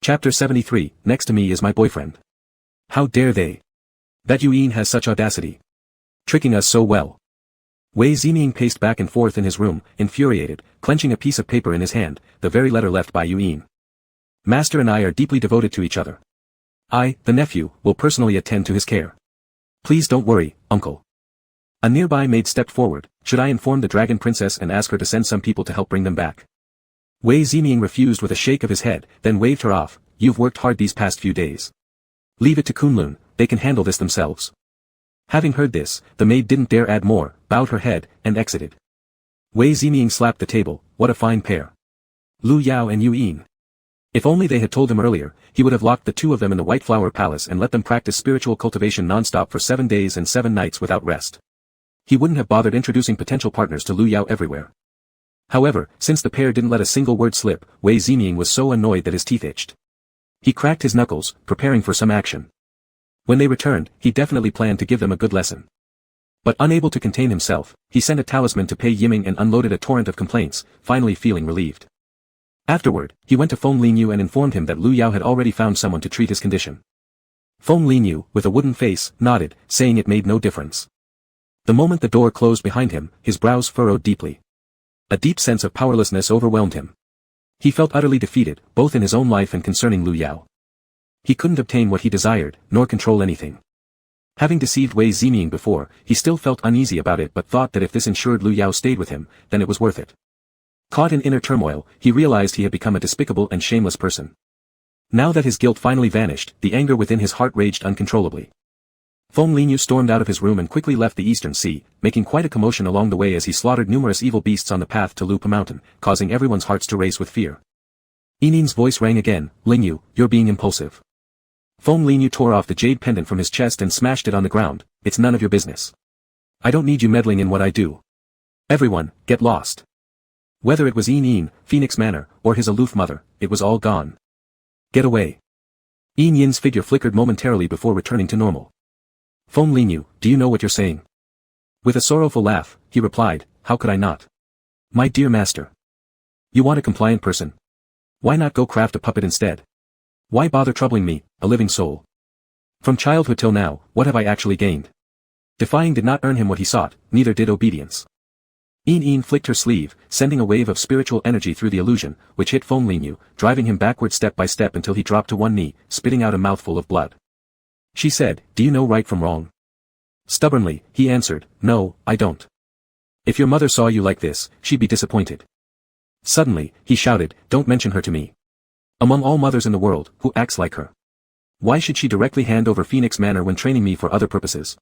Chapter 73, Next to me is my boyfriend. How dare they? That Yuan has such audacity. Tricking us so well. Wei Ziming paced back and forth in his room, infuriated, clenching a piece of paper in his hand, the very letter left by Yuan. Master and I are deeply devoted to each other. I, the nephew, will personally attend to his care. Please don't worry, uncle. A nearby maid stepped forward, should I inform the dragon princess and ask her to send some people to help bring them back? Wei Ziming refused with a shake of his head, then waved her off, you've worked hard these past few days. Leave it to Kunlun, they can handle this themselves. Having heard this, the maid didn't dare add more, bowed her head, and exited. Wei Ziming slapped the table, what a fine pair. Lu Yao and Yuan. If only they had told him earlier, he would have locked the two of them in the White Flower Palace and let them practice spiritual cultivation non-stop for 7 days and 7 nights without rest. He wouldn't have bothered introducing potential partners to Lu Yao everywhere. However, since the pair didn't let a single word slip, Wei Ziming was so annoyed that his teeth itched. He cracked his knuckles, preparing for some action. When they returned, he definitely planned to give them a good lesson. But unable to contain himself, he sent a talisman to pay Yiming and unloaded a torrent of complaints, finally feeling relieved. Afterward, he went to Feng Linyu and informed him that Lu Yao had already found someone to treat his condition. Feng Linyu, with a wooden face, nodded, saying it made no difference. The moment the door closed behind him, his brows furrowed deeply. A deep sense of powerlessness overwhelmed him. He felt utterly defeated, both in his own life and concerning Lu Yao. He couldn't obtain what he desired, nor control anything. Having deceived Wei Ziming before, he still felt uneasy about it but thought that if this ensured Lu Yao stayed with him, then it was worth it. Caught in inner turmoil, he realized he had become a despicable and shameless person. Now that his guilt finally vanished, the anger within his heart raged uncontrollably. Feng Linyu stormed out of his room and quickly left the Eastern Sea, making quite a commotion along the way as he slaughtered numerous evil beasts on the path to Lupa Mountain, causing everyone's hearts to race with fear. Yinin's voice rang again, Linyu, you're being impulsive. Feng Linyu tore off the jade pendant from his chest and smashed it on the ground, it's none of your business. I don't need you meddling in what I do. Everyone, get lost. Whether it was Yin, Phoenix Manor, or his aloof mother, it was all gone. Get away. Yin's figure flickered momentarily before returning to normal. Feng Linyu, do you know what you're saying? With a sorrowful laugh, he replied, how could I not? My dear master. You want a compliant person? Why not go craft a puppet instead? Why bother troubling me, a living soul? From childhood till now, what have I actually gained? Defying did not earn him what he sought, neither did obedience. Yin flicked her sleeve, sending a wave of spiritual energy through the illusion, which hit Feng Linyu, driving him backward step by step until he dropped to one knee, spitting out a mouthful of blood. She said, do you know right from wrong? Stubbornly, he answered, no, I don't. If your mother saw you like this, she'd be disappointed. Suddenly, he shouted, don't mention her to me. Among all mothers in the world, who acts like her? Why should she directly hand over Phoenix Manor when training me for other purposes?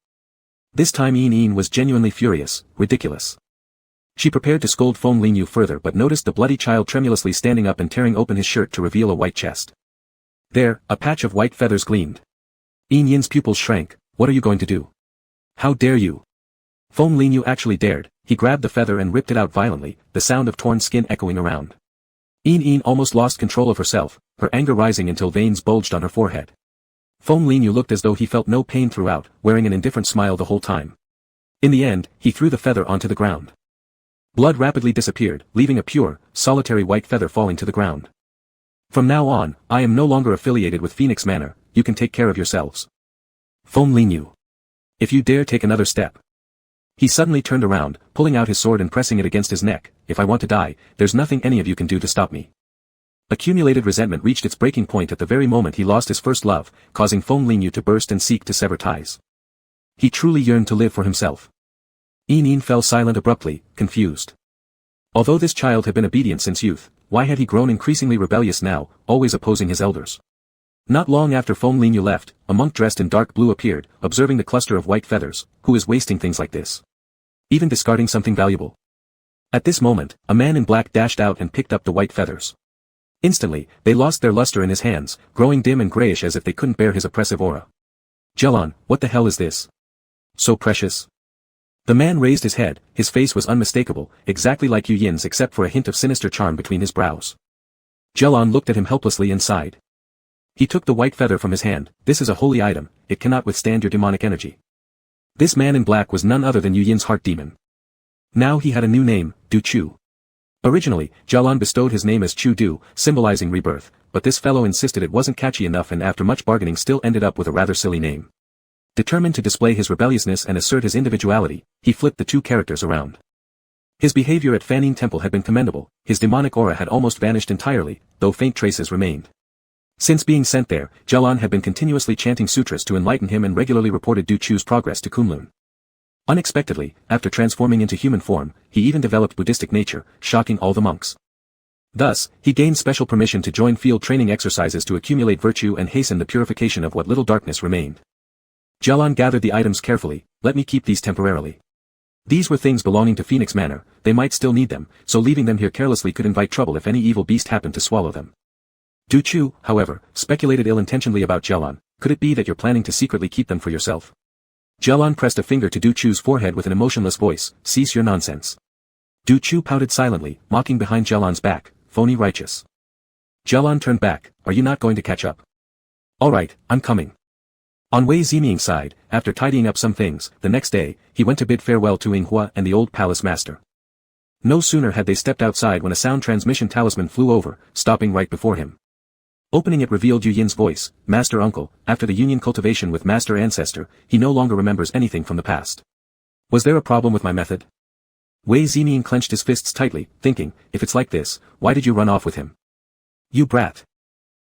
This time Yin was genuinely furious, ridiculous. She prepared to scold Feng Linyu further but noticed the bloody child tremulously standing up and tearing open his shirt to reveal a white chest. There, a patch of white feathers gleamed. Yin's pupils shrank, what are you going to do? How dare you? Feng Linyu actually dared, he grabbed the feather and ripped it out violently, the sound of torn skin echoing around. Yin almost lost control of herself, her anger rising until veins bulged on her forehead. Feng Linyu looked as though he felt no pain throughout, wearing an indifferent smile the whole time. In the end, he threw the feather onto the ground. Blood rapidly disappeared, leaving a pure, solitary white feather falling to the ground. From now on, I am no longer affiliated with Phoenix Manor, you can take care of yourselves. Feng Linyu. If you dare take another step. He suddenly turned around, pulling out his sword and pressing it against his neck, if I want to die, there's nothing any of you can do to stop me. Accumulated resentment reached its breaking point at the very moment he lost his first love, causing Feng Lingyu to burst and seek to sever ties. He truly yearned to live for himself. Yin fell silent abruptly, confused. Although this child had been obedient since youth, why had he grown increasingly rebellious now, always opposing his elders? Not long after Feng Lingyu left, a monk dressed in dark blue appeared, observing the cluster of white feathers. Who is wasting things like this? Even discarding something valuable? At this moment, a man in black dashed out and picked up the white feathers. Instantly, they lost their luster in his hands, growing dim and grayish as if they couldn't bear his oppressive aura. Jialan, what the hell is this? So precious. The man raised his head, his face was unmistakable, exactly like Yu Yin's except for a hint of sinister charm between his brows. Jialan looked at him helplessly and sighed. He took the white feather from his hand. This is a holy item, it cannot withstand your demonic energy. This man in black was none other than Yu Yin's heart demon. Now he had a new name, Du Chu. Originally, Jialan bestowed his name as Chu Du, symbolizing rebirth, but this fellow insisted it wasn't catchy enough and after much bargaining still ended up with a rather silly name. Determined to display his rebelliousness and assert his individuality, he flipped the two characters around. His behavior at Fanning Temple had been commendable, his demonic aura had almost vanished entirely, though faint traces remained. Since being sent there, Jialan had been continuously chanting sutras to enlighten him and regularly reported Du Chu's progress to Kunlun. Unexpectedly, after transforming into human form, he even developed Buddhistic nature, shocking all the monks. Thus, he gained special permission to join field training exercises to accumulate virtue and hasten the purification of what little darkness remained. Jialan gathered the items carefully. Let me keep these temporarily. These were things belonging to Phoenix Manor, they might still need them, so leaving them here carelessly could invite trouble if any evil beast happened to swallow them. Du Chu, however, speculated ill-intentionally about Jialan. Could it be that you're planning to secretly keep them for yourself? Jialan pressed a finger to Du Chu's forehead with an emotionless voice. Cease your nonsense. Du Chu pouted silently, mocking behind Jialan's back. Phony righteous. Jialan turned back. Are you not going to catch up? Alright, I'm coming. On Wei Ziming's side, after tidying up some things, the next day, he went to bid farewell to Yinghua and the old palace master. No sooner had they stepped outside when a sound transmission talisman flew over, stopping right before him. Opening it revealed Yu Yin's voice. Master Uncle, after the union cultivation with Master Ancestor, he no longer remembers anything from the past. Was there a problem with my method? Wei Ziming clenched his fists tightly, thinking, if it's like this, why did you run off with him? You brat.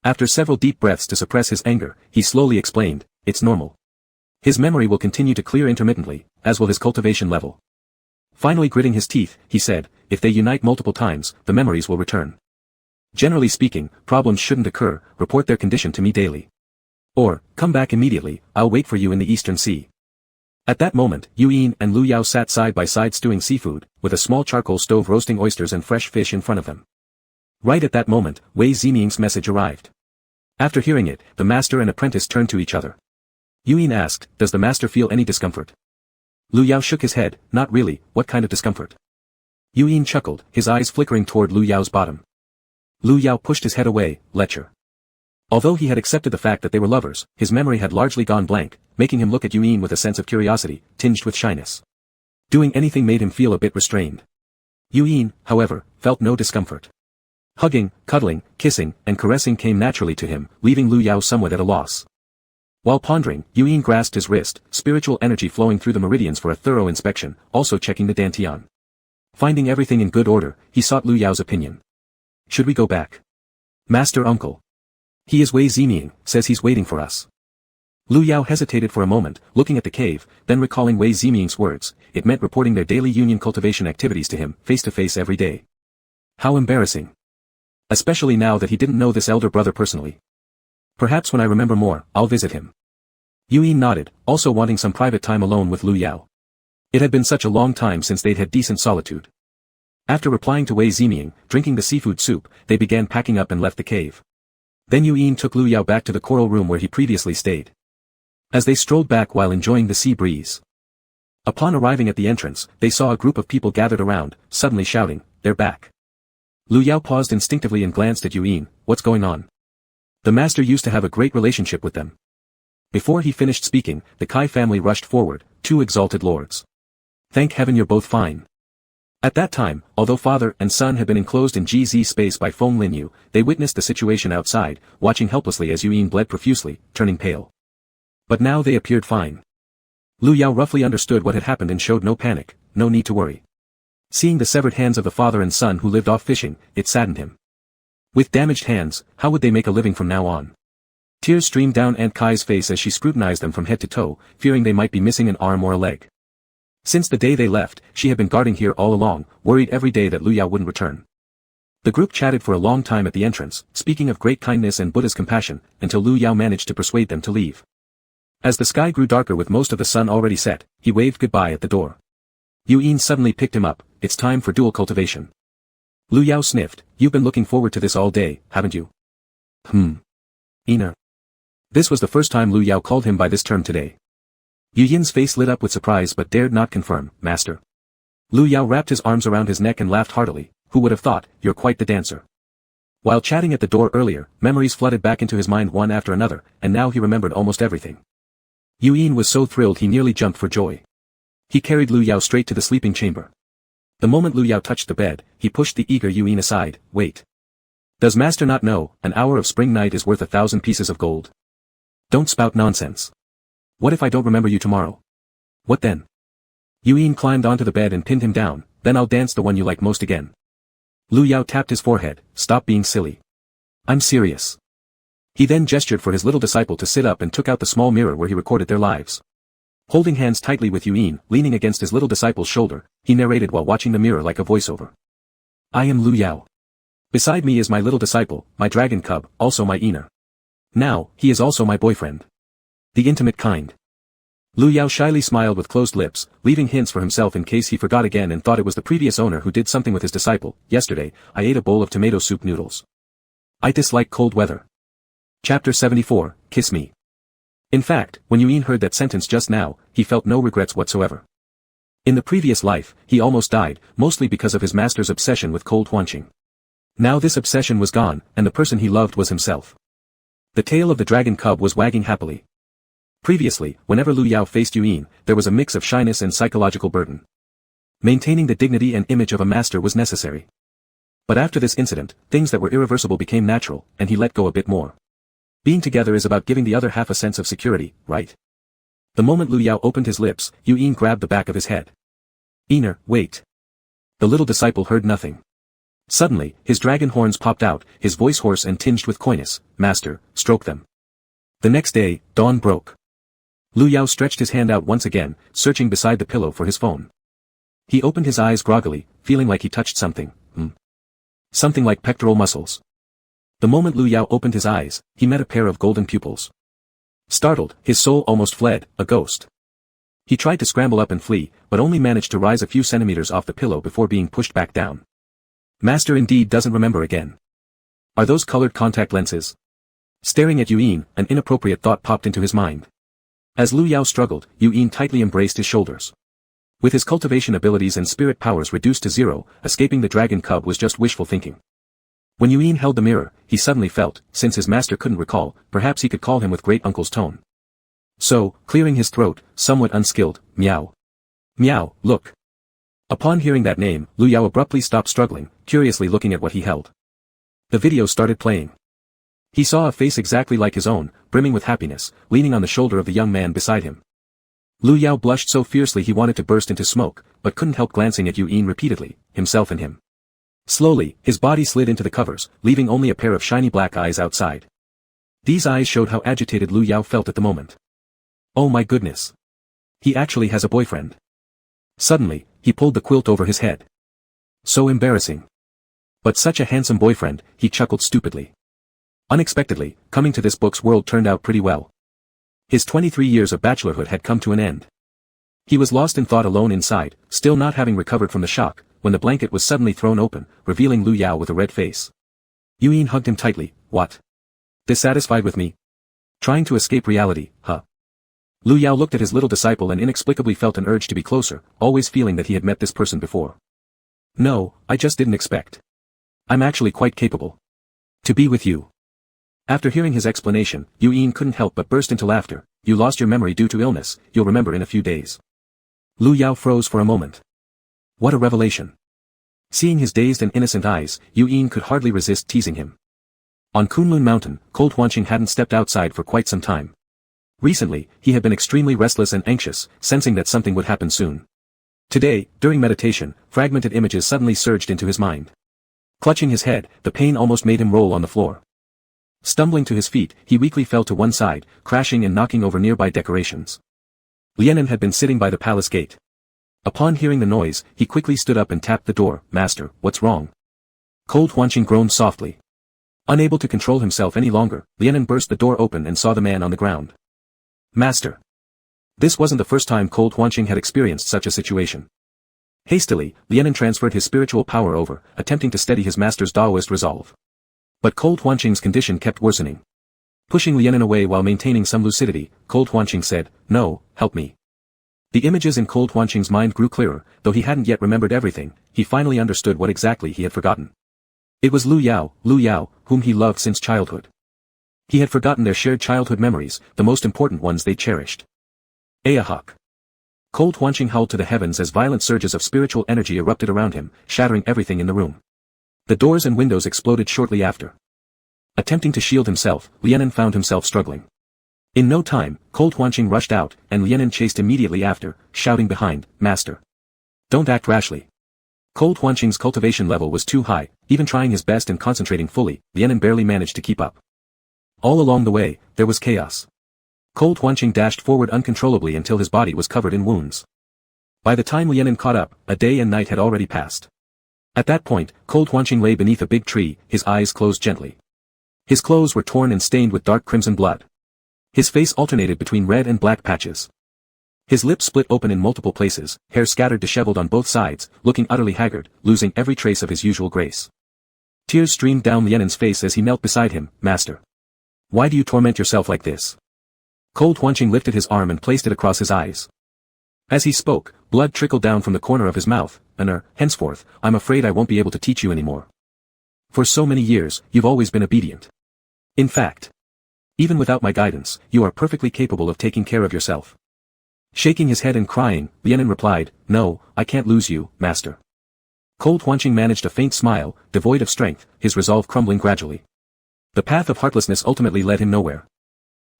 After several deep breaths to suppress his anger, he slowly explained, it's normal. His memory will continue to clear intermittently, as will his cultivation level. Finally gritting his teeth, he said, if they unite multiple times, the memories will return. Generally speaking, problems shouldn't occur, report their condition to me daily. Or, come back immediately, I'll wait for you in the Eastern Sea. At that moment, Yu Yin and Lu Yao sat side by side stewing seafood, with a small charcoal stove roasting oysters and fresh fish in front of them. Right at that moment, Wei Ziming's message arrived. After hearing it, the master and apprentice turned to each other. Yu Yin asked, does the master feel any discomfort? Lu Yao shook his head, not really, what kind of discomfort? Yu Yin chuckled, his eyes flickering toward Lu Yao's bottom. Lu Yao pushed his head away, lecher. Although he had accepted the fact that they were lovers, his memory had largely gone blank, making him look at Yu Yin with a sense of curiosity, tinged with shyness. Doing anything made him feel a bit restrained. Yu Yin, however, felt no discomfort. Hugging, cuddling, kissing, and caressing came naturally to him, leaving Lu Yao somewhat at a loss. While pondering, Yu Yin grasped his wrist, spiritual energy flowing through the meridians for a thorough inspection, also checking the dantian. Finding everything in good order, he sought Lu Yao's opinion. Should we go back? Master Uncle. He is Wei Ziming, says he's waiting for us. Lu Yao hesitated for a moment, looking at the cave, then recalling Wei Ziming's words, it meant reporting their daily union cultivation activities to him, face to face every day. How embarrassing. Especially now that he didn't know this elder brother personally. Perhaps when I remember more, I'll visit him. Yu Yin nodded, also wanting some private time alone with Lu Yao. It had been such a long time since they'd had decent solitude. After replying to Wei Ziming, drinking the seafood soup, they began packing up and left the cave. Then Yu Yin took Lu Yao back to the coral room where he previously stayed. As they strolled back while enjoying the sea breeze. Upon arriving at the entrance, they saw a group of people gathered around, suddenly shouting, they're back. Lu Yao paused instinctively and glanced at Yu Yin, what's going on? The master used to have a great relationship with them. Before he finished speaking, the Kai family rushed forward, two exalted lords. Thank heaven you're both fine. At that time, although father and son had been enclosed in GZ space by Feng Lingyu, they witnessed the situation outside, watching helplessly as Yu Yin bled profusely, turning pale. But now they appeared fine. Lu Yao roughly understood what had happened and showed no panic, no need to worry. Seeing the severed hands of the father and son who lived off fishing, it saddened him. With damaged hands, how would they make a living from now on? Tears streamed down Aunt Kai's face as she scrutinized them from head to toe, fearing they might be missing an arm or a leg. Since the day they left, she had been guarding here all along, worried every day that Lu Yao wouldn't return. The group chatted for a long time at the entrance, speaking of great kindness and Buddha's compassion, until Lu Yao managed to persuade them to leave. As the sky grew darker with most of the sun already set, he waved goodbye at the door. Yuan suddenly picked him up. It's time for dual cultivation. Lu Yao sniffed. You've been looking forward to this all day, haven't you? Ina. This was the first time Lu Yao called him by this term today. Yu Yin's face lit up with surprise but dared not confirm, Master. Lu Yao wrapped his arms around his neck and laughed heartily. Who would have thought, you're quite the dancer. While chatting at the door earlier, memories flooded back into his mind one after another, and now he remembered almost everything. Yu Yin was so thrilled he nearly jumped for joy. He carried Lu Yao straight to the sleeping chamber. The moment Lu Yao touched the bed, he pushed the eager Yu Yin aside. Wait. Does Master not know, an hour of spring night is worth 1,000 pieces of gold? Don't spout nonsense. What if I don't remember you tomorrow? What then? Yu Yin climbed onto the bed and pinned him down. Then I'll dance the one you like most again. Lu Yao tapped his forehead. Stop being silly. I'm serious. He then gestured for his little disciple to sit up and took out the small mirror where he recorded their lives. Holding hands tightly with Yu Yin, leaning against his little disciple's shoulder, he narrated while watching the mirror like a voiceover. I am Lu Yao. Beside me is my little disciple, my dragon cub, also my Ina. Now, he is also my boyfriend. The intimate kind. Lu Yao shyly smiled with closed lips, leaving hints for himself in case he forgot again and thought it was the previous owner who did something with his disciple. Yesterday, I ate a bowl of tomato soup noodles. I dislike cold weather. Chapter 74, Kiss Me. In fact, when Yu Yin heard that sentence just now, he felt no regrets whatsoever. In the previous life, he almost died, mostly because of his master's obsession with cold Huanqing. Now this obsession was gone, and the person he loved was himself. The tail of the dragon cub was wagging happily. Previously, whenever Lu Yao faced Yu Yin, there was a mix of shyness and psychological burden. Maintaining the dignity and image of a master was necessary. But after this incident, things that were irreversible became natural, and he let go a bit more. Being together is about giving the other half a sense of security, right? The moment Lu Yao opened his lips, Yu Yin grabbed the back of his head. Ina, wait. The little disciple heard nothing. Suddenly, his dragon horns popped out, his voice hoarse and tinged with coyness. Master, stroke them. The next day, dawn broke. Lu Yao stretched his hand out once again, searching beside the pillow for his phone. He opened his eyes groggily, feeling like he touched something. Something like pectoral muscles. The moment Lu Yao opened his eyes, he met a pair of golden pupils. Startled, his soul almost fled, a ghost. He tried to scramble up and flee, but only managed to rise a few centimeters off the pillow before being pushed back down. Master indeed doesn't remember again. Are those colored contact lenses? Staring at Yu Yin, an inappropriate thought popped into his mind. As Lu Yao struggled, Yu Yin tightly embraced his shoulders. With his cultivation abilities and spirit powers reduced to zero, escaping the dragon cub was just wishful thinking. When Yu Yin held the mirror, he suddenly felt, since his master couldn't recall, perhaps he could call him with great uncle's tone. So, clearing his throat, somewhat unskilled, meow. Meow, look. Upon hearing that name, Lu Yao abruptly stopped struggling, curiously looking at what he held. The video started playing. He saw a face exactly like his own, brimming with happiness, leaning on the shoulder of the young man beside him. Lu Yao blushed so fiercely he wanted to burst into smoke, but couldn't help glancing at Yu Yin repeatedly, himself and him. Slowly, his body slid into the covers, leaving only a pair of shiny black eyes outside. These eyes showed how agitated Lu Yao felt at the moment. Oh my goodness. He actually has a boyfriend. Suddenly, he pulled the quilt over his head. So embarrassing. But such a handsome boyfriend, he chuckled stupidly. Unexpectedly, coming to this book's world turned out pretty well. His 23 years of bachelorhood had come to an end. He was lost in thought alone inside, still not having recovered from the shock, when the blanket was suddenly thrown open, revealing Lu Yao with a red face. Yu Yin hugged him tightly. What? Dissatisfied with me? Trying to escape reality, huh? Lu Yao looked at his little disciple and inexplicably felt an urge to be closer, always feeling that he had met this person before. No, I just didn't expect. I'm actually quite capable. To be with you. After hearing his explanation, Yu Yin couldn't help but burst into laughter. You lost your memory due to illness, you'll remember in a few days. Lu Yao froze for a moment. What a revelation. Seeing his dazed and innocent eyes, Yu Yin could hardly resist teasing him. On Kunlun Mountain, Cold Huanqing hadn't stepped outside for quite some time. Recently, he had been extremely restless and anxious, sensing that something would happen soon. Today, during meditation, fragmented images suddenly surged into his mind. Clutching his head, the pain almost made him roll on the floor. Stumbling to his feet, he weakly fell to one side, crashing and knocking over nearby decorations. Lianen had been sitting by the palace gate. Upon hearing the noise, he quickly stood up and tapped the door. "Master, what's wrong?" Cold Huanqing groaned softly. Unable to control himself any longer, Lianen burst the door open and saw the man on the ground. "Master." This wasn't the first time Cold Huanqing had experienced such a situation. Hastily, Lianen transferred his spiritual power over, attempting to steady his master's Taoist resolve. But Cold Huanqing's condition kept worsening. Pushing Lianen away while maintaining some lucidity, Cold Huanqing said, "No, help me." The images in Cold Huanqing's mind grew clearer, though he hadn't yet remembered everything. He finally understood what exactly he had forgotten. It was Lu Yao, whom he loved since childhood. He had forgotten their shared childhood memories, the most important ones they cherished. Ahawk. Cold Huanqing howled to the heavens as violent surges of spiritual energy erupted around him, shattering everything in the room. The doors and windows exploded shortly after. Attempting to shield himself, Lianen found himself struggling. In no time, Cold Huanqing rushed out, and Lianen chased immediately after, shouting behind, "Master! Don't act rashly." Cold Huanqing's cultivation level was too high, even trying his best and concentrating fully, Lianen barely managed to keep up. All along the way, there was chaos. Cold Huanqing dashed forward uncontrollably until his body was covered in wounds. By the time Lianen caught up, a day and night had already passed. At that point, Cold Huanqing lay beneath a big tree, his eyes closed gently. His clothes were torn and stained with dark crimson blood. His face alternated between red and black patches. His lips split open in multiple places, hair scattered disheveled on both sides, looking utterly haggard, losing every trace of his usual grace. Tears streamed down Lianen's face as he knelt beside him. "Master! Why do you torment yourself like this?" Cold Huanqing lifted his arm and placed it across his eyes. As he spoke, blood trickled down from the corner of his mouth. Henceforth, I'm afraid I won't be able to teach you anymore. For so many years, you've always been obedient. In fact, even without my guidance, you are perfectly capable of taking care of yourself." Shaking his head and crying, Lianen replied, "No, I can't lose you, master." Cold Huanqing managed a faint smile, devoid of strength, his resolve crumbling gradually. The path of heartlessness ultimately led him nowhere.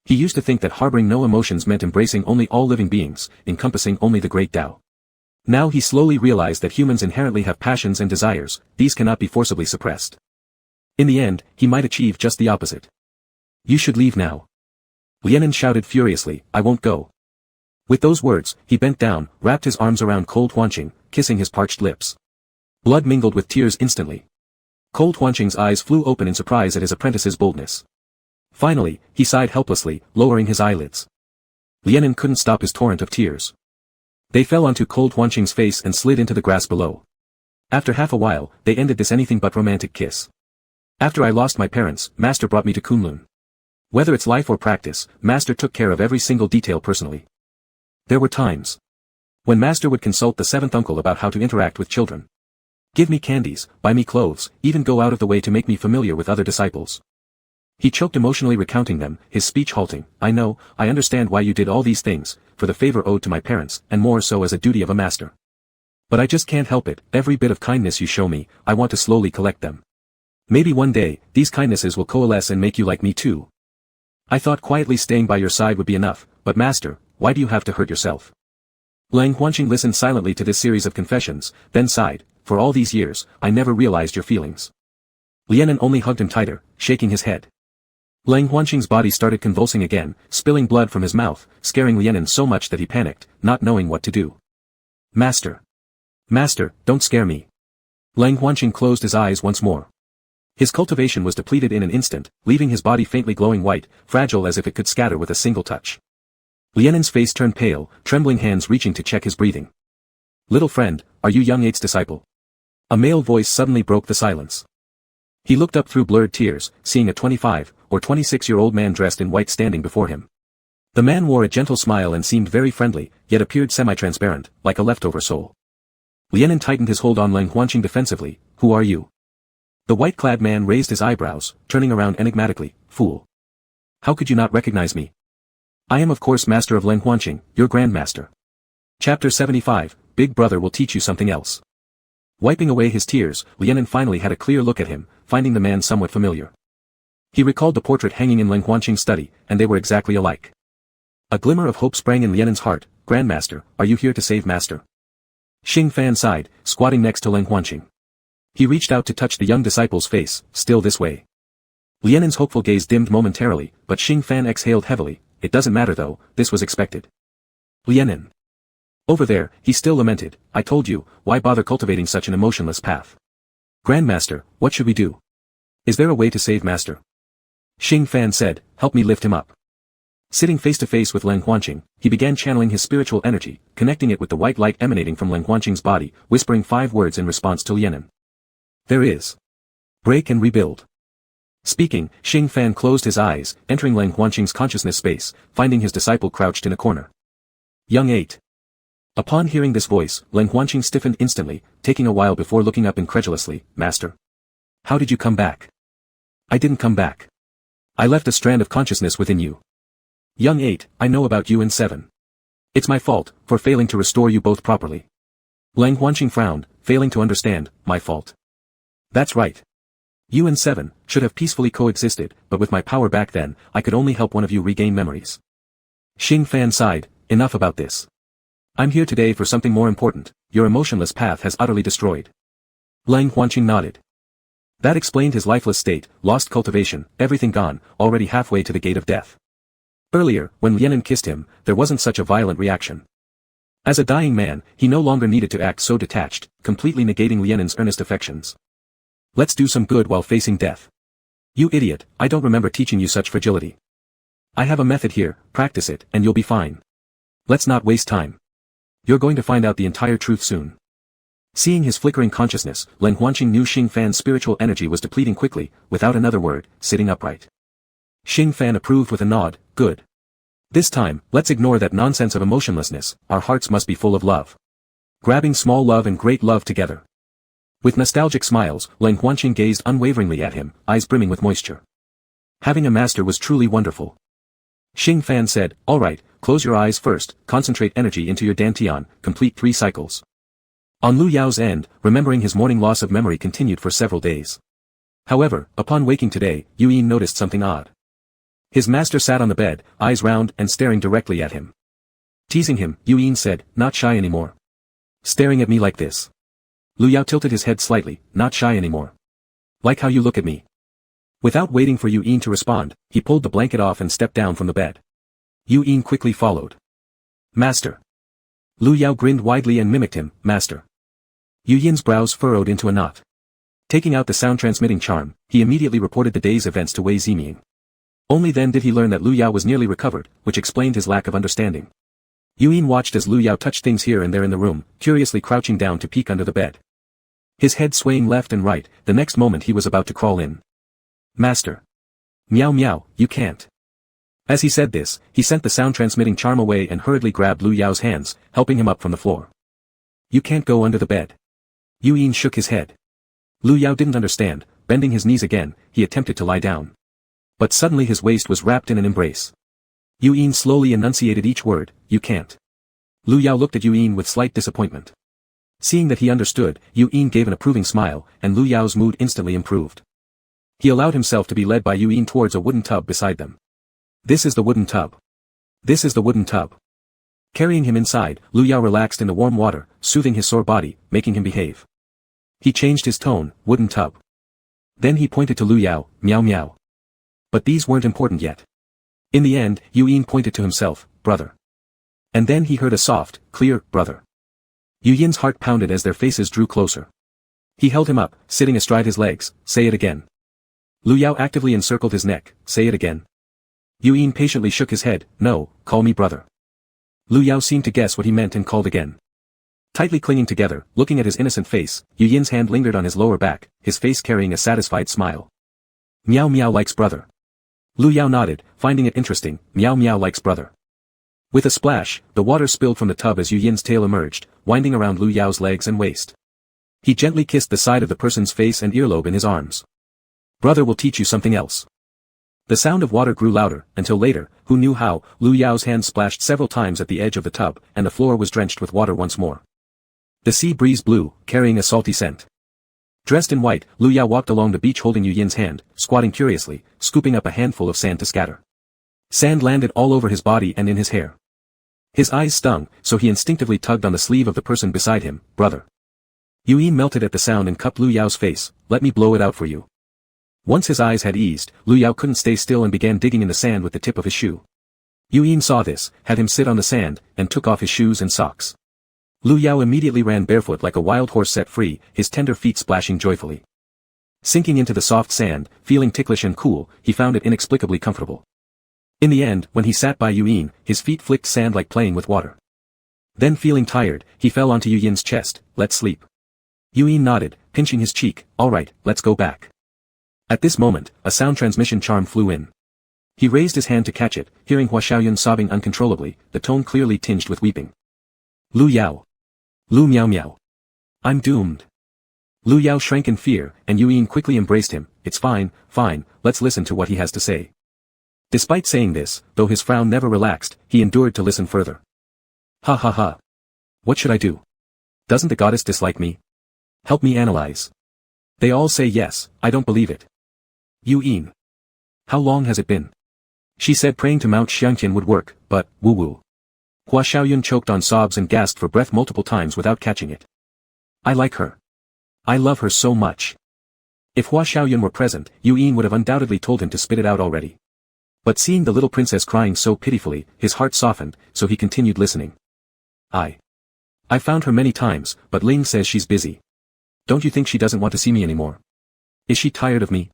He used to think that harboring no emotions meant embracing only all living beings, encompassing only the great Tao. Now he slowly realized that humans inherently have passions and desires, these cannot be forcibly suppressed. In the end, he might achieve just the opposite. "You should leave now." Lianen shouted furiously, "I won't go." With those words, he bent down, wrapped his arms around Cold Huanqing, kissing his parched lips. Blood mingled with tears instantly. Cold Huanqing's eyes flew open in surprise at his apprentice's boldness. Finally, he sighed helplessly, lowering his eyelids. Lianen couldn't stop his torrent of tears. They fell onto Cold Huanqing's face and slid into the grass below. After half a while, they ended this anything but romantic kiss. "After I lost my parents, Master brought me to Kunlun. Whether it's life or practice, Master took care of every single detail personally. There were times when Master would consult the seventh uncle about how to interact with children. Give me candies, buy me clothes, even go out of the way to make me familiar with other disciples." He choked emotionally recounting them, his speech halting. "I know, I understand why you did all these things, for the favor owed to my parents, and more so as a duty of a master. But I just can't help it, every bit of kindness you show me, I want to slowly collect them. Maybe one day, these kindnesses will coalesce and make you like me too. I thought quietly staying by your side would be enough, but master, why do you have to hurt yourself?" Lang Huanqing listened silently to this series of confessions, then sighed, "For all these years, I never realized your feelings." Lianen only hugged him tighter, shaking his head. Lang Huanqing's body started convulsing again, spilling blood from his mouth, scaring Lianen so much that he panicked, not knowing what to do. "Master! Master, don't scare me." Lang Huanqing closed his eyes once more. His cultivation was depleted in an instant, leaving his body faintly glowing white, fragile as if it could scatter with a single touch. Lianen's face turned pale, trembling hands reaching to check his breathing. "Little friend, are you Young Eight's disciple?" A male voice suddenly broke the silence. He looked up through blurred tears, seeing a 25 or 26-year-old man dressed in white standing before him. The man wore a gentle smile and seemed very friendly, yet appeared semi-transparent, like a leftover soul. Lianen tightened his hold on Lang Huanqing defensively. "Who are you?" The white-clad man raised his eyebrows, turning around enigmatically. "Fool! How could you not recognize me? I am of course Master of Lang Huanqing, your Grandmaster." Chapter 75, Big Brother will teach you something else. Wiping away his tears, Lianen finally had a clear look at him, finding the man somewhat familiar. He recalled the portrait hanging in Lang Huanqing's study, and they were exactly alike. A glimmer of hope sprang in Lianen's heart. "Grandmaster, are you here to save Master?" Xing Fan sighed, squatting next to Lang Huanqing. He reached out to touch the young disciple's face, still this way. Lianen's hopeful gaze dimmed momentarily, but Xing Fan exhaled heavily. It doesn't matter though, this was expected. Lianen. Over there, he still lamented, I told you, why bother cultivating such an emotionless path? Grandmaster, what should we do? Is there a way to save Master? Xing Fan said, help me lift him up. Sitting face to face with Leng Huanqing, he began channeling his spiritual energy, connecting it with the white light emanating from Leng Huanqing's body, whispering 5 words in response to Lianen. There is. Break and rebuild. Speaking, Xing Fan closed his eyes, entering Leng Huanqing's consciousness space, finding his disciple crouched in a corner. Young 8. Upon hearing this voice, Leng Huanqing stiffened instantly, taking a while before looking up incredulously, Master. How did you come back? I didn't come back. I left a strand of consciousness within you. Young 8, I know about you and 7. It's my fault, for failing to restore you both properly. Leng Huanqing frowned, failing to understand, my fault. That's right. You and 7 should have peacefully coexisted, but with my power back then, I could only help one of you regain memories. Xing Fan sighed, enough about this. I'm here today for something more important, your emotionless path has utterly destroyed. Leng Huanqing nodded. That explained his lifeless state, lost cultivation, everything gone, already halfway to the gate of death. Earlier, when Lianen kissed him, there wasn't such a violent reaction. As a dying man, he no longer needed to act so detached, completely negating Lianen's earnest affections. Let's do some good while facing death. You idiot, I don't remember teaching you such fragility. I have a method here, practice it, and you'll be fine. Let's not waste time. You're going to find out the entire truth soon. Seeing his flickering consciousness, Leng Huanqing knew Xing Fan's spiritual energy was depleting quickly, without another word, sitting upright. Xing Fan approved with a nod, good. This time, let's ignore that nonsense of emotionlessness, our hearts must be full of love. Grabbing small love and great love together. With nostalgic smiles, Leng Huanqing gazed unwaveringly at him, eyes brimming with moisture. Having a master was truly wonderful. Xing Fan said, all right, close your eyes first, concentrate energy into your dantian, complete 3 cycles. On Lu Yao's end, remembering his morning loss of memory continued for several days. However, upon waking today, Yu Yin noticed something odd. His master sat on the bed, eyes round and staring directly at him. Teasing him, Yu Yin said, not shy anymore. Staring at me like this. Lu Yao tilted his head slightly, not shy anymore. Like how you look at me. Without waiting for Yu Yin to respond, he pulled the blanket off and stepped down from the bed. Yu Yin quickly followed. Master. Lu Yao grinned widely and mimicked him, Master. Yu Yin's brows furrowed into a knot. Taking out the sound-transmitting charm, he immediately reported the day's events to Wei Ziming. Only then did he learn that Lu Yao was nearly recovered, which explained his lack of understanding. Yu Yin watched as Lu Yao touched things here and there in the room, curiously crouching down to peek under the bed. His head swaying left and right, the next moment he was about to crawl in. Master. Meow meow, you can't. As he said this, he sent the sound-transmitting charm away and hurriedly grabbed Lu Yao's hands, helping him up from the floor. You can't go under the bed. Yu Yin shook his head. Lu Yao didn't understand, bending his knees again, he attempted to lie down. But suddenly his waist was wrapped in an embrace. Yu Yin slowly enunciated each word, you can't. Lu Yao looked at Yu Yin with slight disappointment. Seeing that he understood, Yu Yin gave an approving smile, and Lu Yao's mood instantly improved. He allowed himself to be led by Yu Yin towards a wooden tub beside them. This is the wooden tub. This is the wooden tub. Carrying him inside, Lu Yao relaxed in the warm water, soothing his sore body, making him behave. He changed his tone, wooden tub. Then he pointed to Lu Yao, meow meow. But these weren't important yet. In the end, Yu Yin pointed to himself, brother. And then he heard a soft, clear, brother. Yu Yin's heart pounded as their faces drew closer. He held him up, sitting astride his legs, say it again. Lu Yao actively encircled his neck, say it again. Yu Yin patiently shook his head, no, call me brother. Lu Yao seemed to guess what he meant and called again. Tightly clinging together, looking at his innocent face, Yu Yin's hand lingered on his lower back, his face carrying a satisfied smile. Meow meow likes brother. Lu Yao nodded, finding it interesting, meow meow likes brother. With a splash, the water spilled from the tub as Yu Yin's tail emerged, winding around Lu Yao's legs and waist. He gently kissed the side of the person's face and earlobe in his arms. Brother will teach you something else. The sound of water grew louder, until later, who knew how, Lu Yao's hand splashed several times at the edge of the tub, and the floor was drenched with water once more. The sea breeze blew, carrying a salty scent. Dressed in white, Lu Yao walked along the beach holding Yu Yin's hand, squatting curiously, scooping up a handful of sand to scatter. Sand landed all over his body and in his hair. His eyes stung, so he instinctively tugged on the sleeve of the person beside him, brother. Yuyin melted at the sound and cupped Lu Yao's face. "Let me blow it out for you." Once his eyes had eased, Lu Yao couldn't stay still and began digging in the sand with the tip of his shoe. Yuyin saw this, had him sit on the sand, and took off his shoes and socks. Lu Yao immediately ran barefoot like a wild horse set free, his tender feet splashing joyfully. Sinking into the soft sand, feeling ticklish and cool, he found it inexplicably comfortable. In the end, when he sat by Yuyin, his feet flicked sand like playing with water. Then feeling tired, he fell onto Yuyin's chest. "Let's sleep." Yuyin nodded, pinching his cheek. "All right, let's go back." At this moment, a sound transmission charm flew in. He raised his hand to catch it, hearing Hua Xiaoyun sobbing uncontrollably, the tone clearly tinged with weeping. "Lu Yao. Lu Miao Miao. I'm doomed." Lu Yao shrank in fear, and Yuyin quickly embraced him. "It's fine, fine, let's listen to what he has to say." Despite saying this, though his frown never relaxed, he endured to listen further. "Ha ha ha. What should I do? Doesn't the goddess dislike me? Help me analyze." "They all say yes, I don't believe it." "Yuyin. How long has it been?" She said praying to Mount Xiangtian would work, but, woo-woo. Hua Xiaoyun choked on sobs and gasped for breath multiple times without catching it. "I like her. I love her so much." If Hua Xiaoyun were present, Yuyin would have undoubtedly told him to spit it out already. But seeing the little princess crying so pitifully, his heart softened, so he continued listening. I found her many times, but Ling says she's busy. Don't you think she doesn't want to see me anymore? Is she tired of me?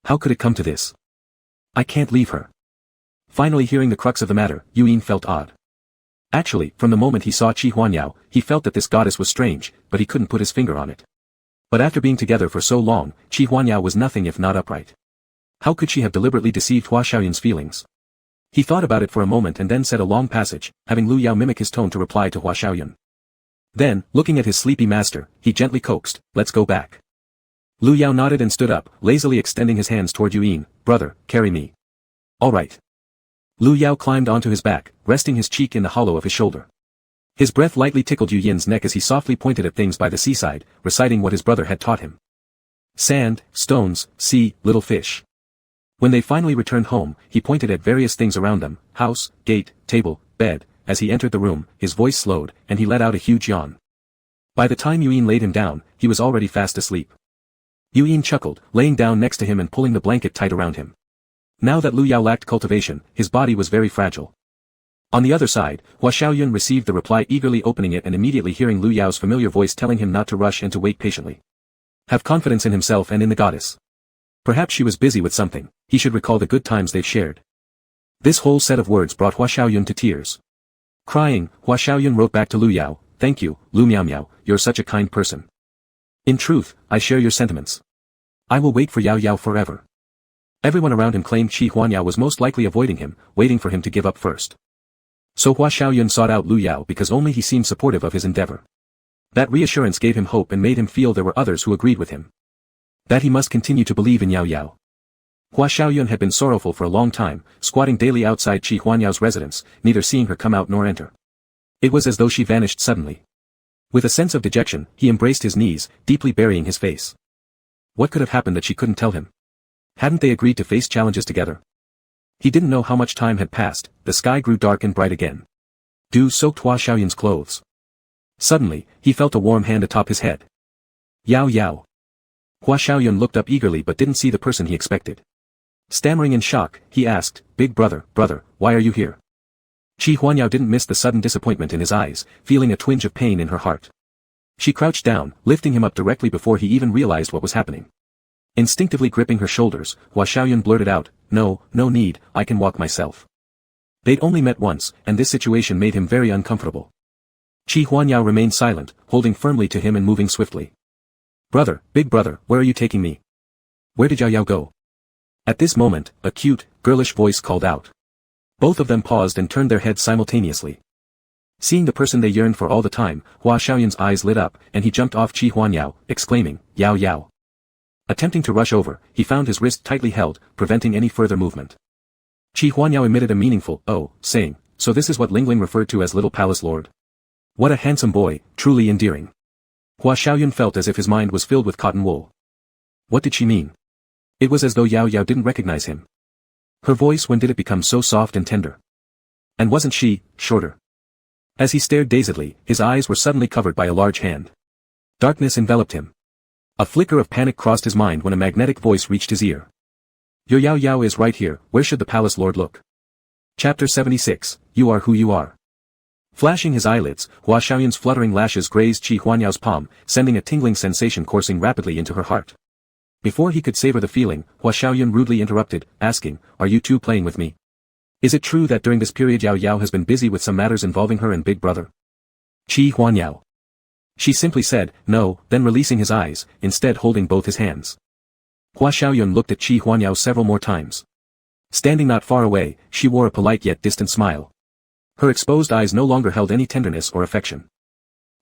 How could it come to this? I can't leave her." Finally hearing the crux of the matter, Yuyin felt odd. Actually, from the moment he saw Qi Huanyao, he felt that this goddess was strange, but he couldn't put his finger on it. But after being together for so long, Qi Huanyao was nothing if not upright. How could she have deliberately deceived Hua Xiaoyun's feelings? He thought about it for a moment and then said a long passage, having Lu Yao mimic his tone to reply to Hua Xiaoyun. Then, looking at his sleepy master, he gently coaxed, "Let's go back." Lu Yao nodded and stood up, lazily extending his hands toward Yuyin. "Brother, carry me." "All right." Lu Yao climbed onto his back, resting his cheek in the hollow of his shoulder. His breath lightly tickled Yuyin's neck as he softly pointed at things by the seaside, reciting what his brother had taught him. Sand, stones, sea, little fish. When they finally returned home, he pointed at various things around them, house, gate, table, bed. As he entered the room, his voice slowed, and he let out a huge yawn. By the time Yuyin laid him down, he was already fast asleep. Yuyin chuckled, laying down next to him and pulling the blanket tight around him. Now that Lu Yao lacked cultivation, his body was very fragile. On the other side, Hua Xiaoyun received the reply eagerly opening it and immediately hearing Lu Yao's familiar voice telling him not to rush and to wait patiently. Have confidence in himself and in the goddess. Perhaps she was busy with something, he should recall the good times they've shared. This whole set of words brought Hua Xiaoyun to tears. Crying, Hua Xiaoyun wrote back to Lu Yao, "Thank you, Lu Miao Miao, you're such a kind person. In truth, I share your sentiments. I will wait for Yao Yao forever." Everyone around him claimed Qi Huanyao was most likely avoiding him, waiting for him to give up first. So Hua Xiaoyun sought out Lu Yao because only he seemed supportive of his endeavor. That reassurance gave him hope and made him feel there were others who agreed with him. That he must continue to believe in Yao Yao. Hua Xiaoyun had been sorrowful for a long time, squatting daily outside Qi Huanyao's residence, neither seeing her come out nor enter. It was as though she vanished suddenly. With a sense of dejection, he embraced his knees, deeply burying his face. What could have happened that she couldn't tell him? Hadn't they agreed to face challenges together? He didn't know how much time had passed, the sky grew dark and bright again. Dew soaked Hua Xiaoyun's clothes. Suddenly, he felt a warm hand atop his head. Yao Yao. Hua Xiaoyun looked up eagerly but didn't see the person he expected. Stammering in shock, he asked, "Big brother, why are you here?" Qi Huanyao didn't miss the sudden disappointment in his eyes, feeling a twinge of pain in her heart. She crouched down, lifting him up directly before he even realized what was happening. Instinctively gripping her shoulders, Hua Xiaoyun blurted out, No need, I can walk myself." They'd only met once, and this situation made him very uncomfortable. Qi Huanyao remained silent, holding firmly to him and moving swiftly. Big brother, where are you taking me? Where did Yao Yao go?" At this moment, a cute, girlish voice called out. Both of them paused and turned their heads simultaneously. Seeing the person they yearned for all the time, Hua Xiaoyun's eyes lit up, and he jumped off Qi Huanyao, exclaiming, "Yao Yao." Attempting to rush over, he found his wrist tightly held, preventing any further movement. Qi Huanyao emitted a meaningful, "Oh," saying, "So this is what Lingling referred to as Little Palace Lord. What a handsome boy, truly endearing." Hua Xiaoyun felt as if his mind was filled with cotton wool. What did she mean? It was as though Yao Yao didn't recognize him. Her voice, when did it become so soft and tender? And wasn't she, shorter? As he stared dazedly, his eyes were suddenly covered by a large hand. Darkness enveloped him. A flicker of panic crossed his mind when a magnetic voice reached his ear. Your Yao Yao is right here, where should the palace lord look? Chapter 76, You Are Who You Are. Flashing his eyelids, Hua Xiaoyun's fluttering lashes grazed Qi Huanyao's palm, sending a tingling sensation coursing rapidly into her heart. Before he could savor the feeling, Hua Xiaoyun rudely interrupted, asking, Are you two playing with me? Is it true that during this period Yao Yao has been busy with some matters involving her and Big Brother? Qi Huanyao. She simply said, no, then releasing his eyes, instead holding both his hands. Hua Xiaoyun looked at Qi Huanyao several more times. Standing not far away, she wore a polite yet distant smile. Her exposed eyes no longer held any tenderness or affection.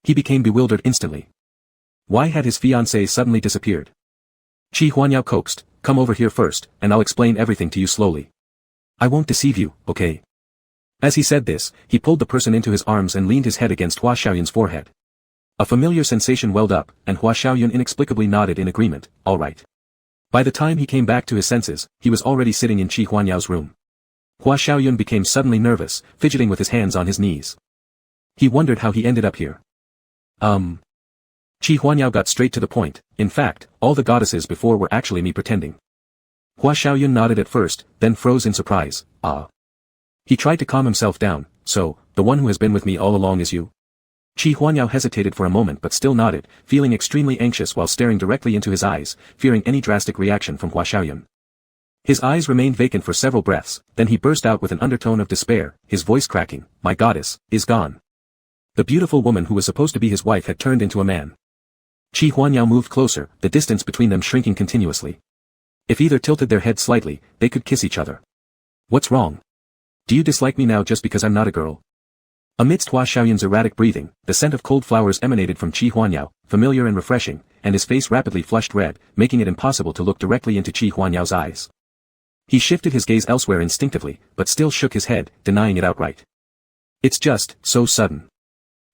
He became bewildered instantly. Why had his fiancée suddenly disappeared? Qi Huanyao coaxed, come over here first, and I'll explain everything to you slowly. I won't deceive you, okay? As he said this, he pulled the person into his arms and leaned his head against Hua Xiaoyun's forehead. A familiar sensation welled up, and Hua Xiaoyun inexplicably nodded in agreement, all right. By the time he came back to his senses, he was already sitting in Qi Huanyao's room. Hua Xiaoyun became suddenly nervous, fidgeting with his hands on his knees. He wondered how he ended up here. Qi Huanyao got straight to the point, in fact, all the goddesses before were actually me pretending. Hua Xiaoyun nodded at first, then froze in surprise, ah. He tried to calm himself down, so, the one who has been with me all along is you? Qi Huanyao hesitated for a moment but still nodded, feeling extremely anxious while staring directly into his eyes, fearing any drastic reaction from Hua Xiaoyun. His eyes remained vacant for several breaths, then he burst out with an undertone of despair, his voice cracking, my goddess, is gone. The beautiful woman who was supposed to be his wife had turned into a man. Qi Huanyao moved closer, the distance between them shrinking continuously. If either tilted their heads slightly, they could kiss each other. What's wrong? Do you dislike me now just because I'm not a girl? Amidst Hua Xiaoyun's erratic breathing, the scent of cold flowers emanated from Qi Huanyao, familiar and refreshing, and his face rapidly flushed red, making it impossible to look directly into Qi Huanyao's eyes. He shifted his gaze elsewhere instinctively, but still shook his head, denying it outright. It's just, so sudden.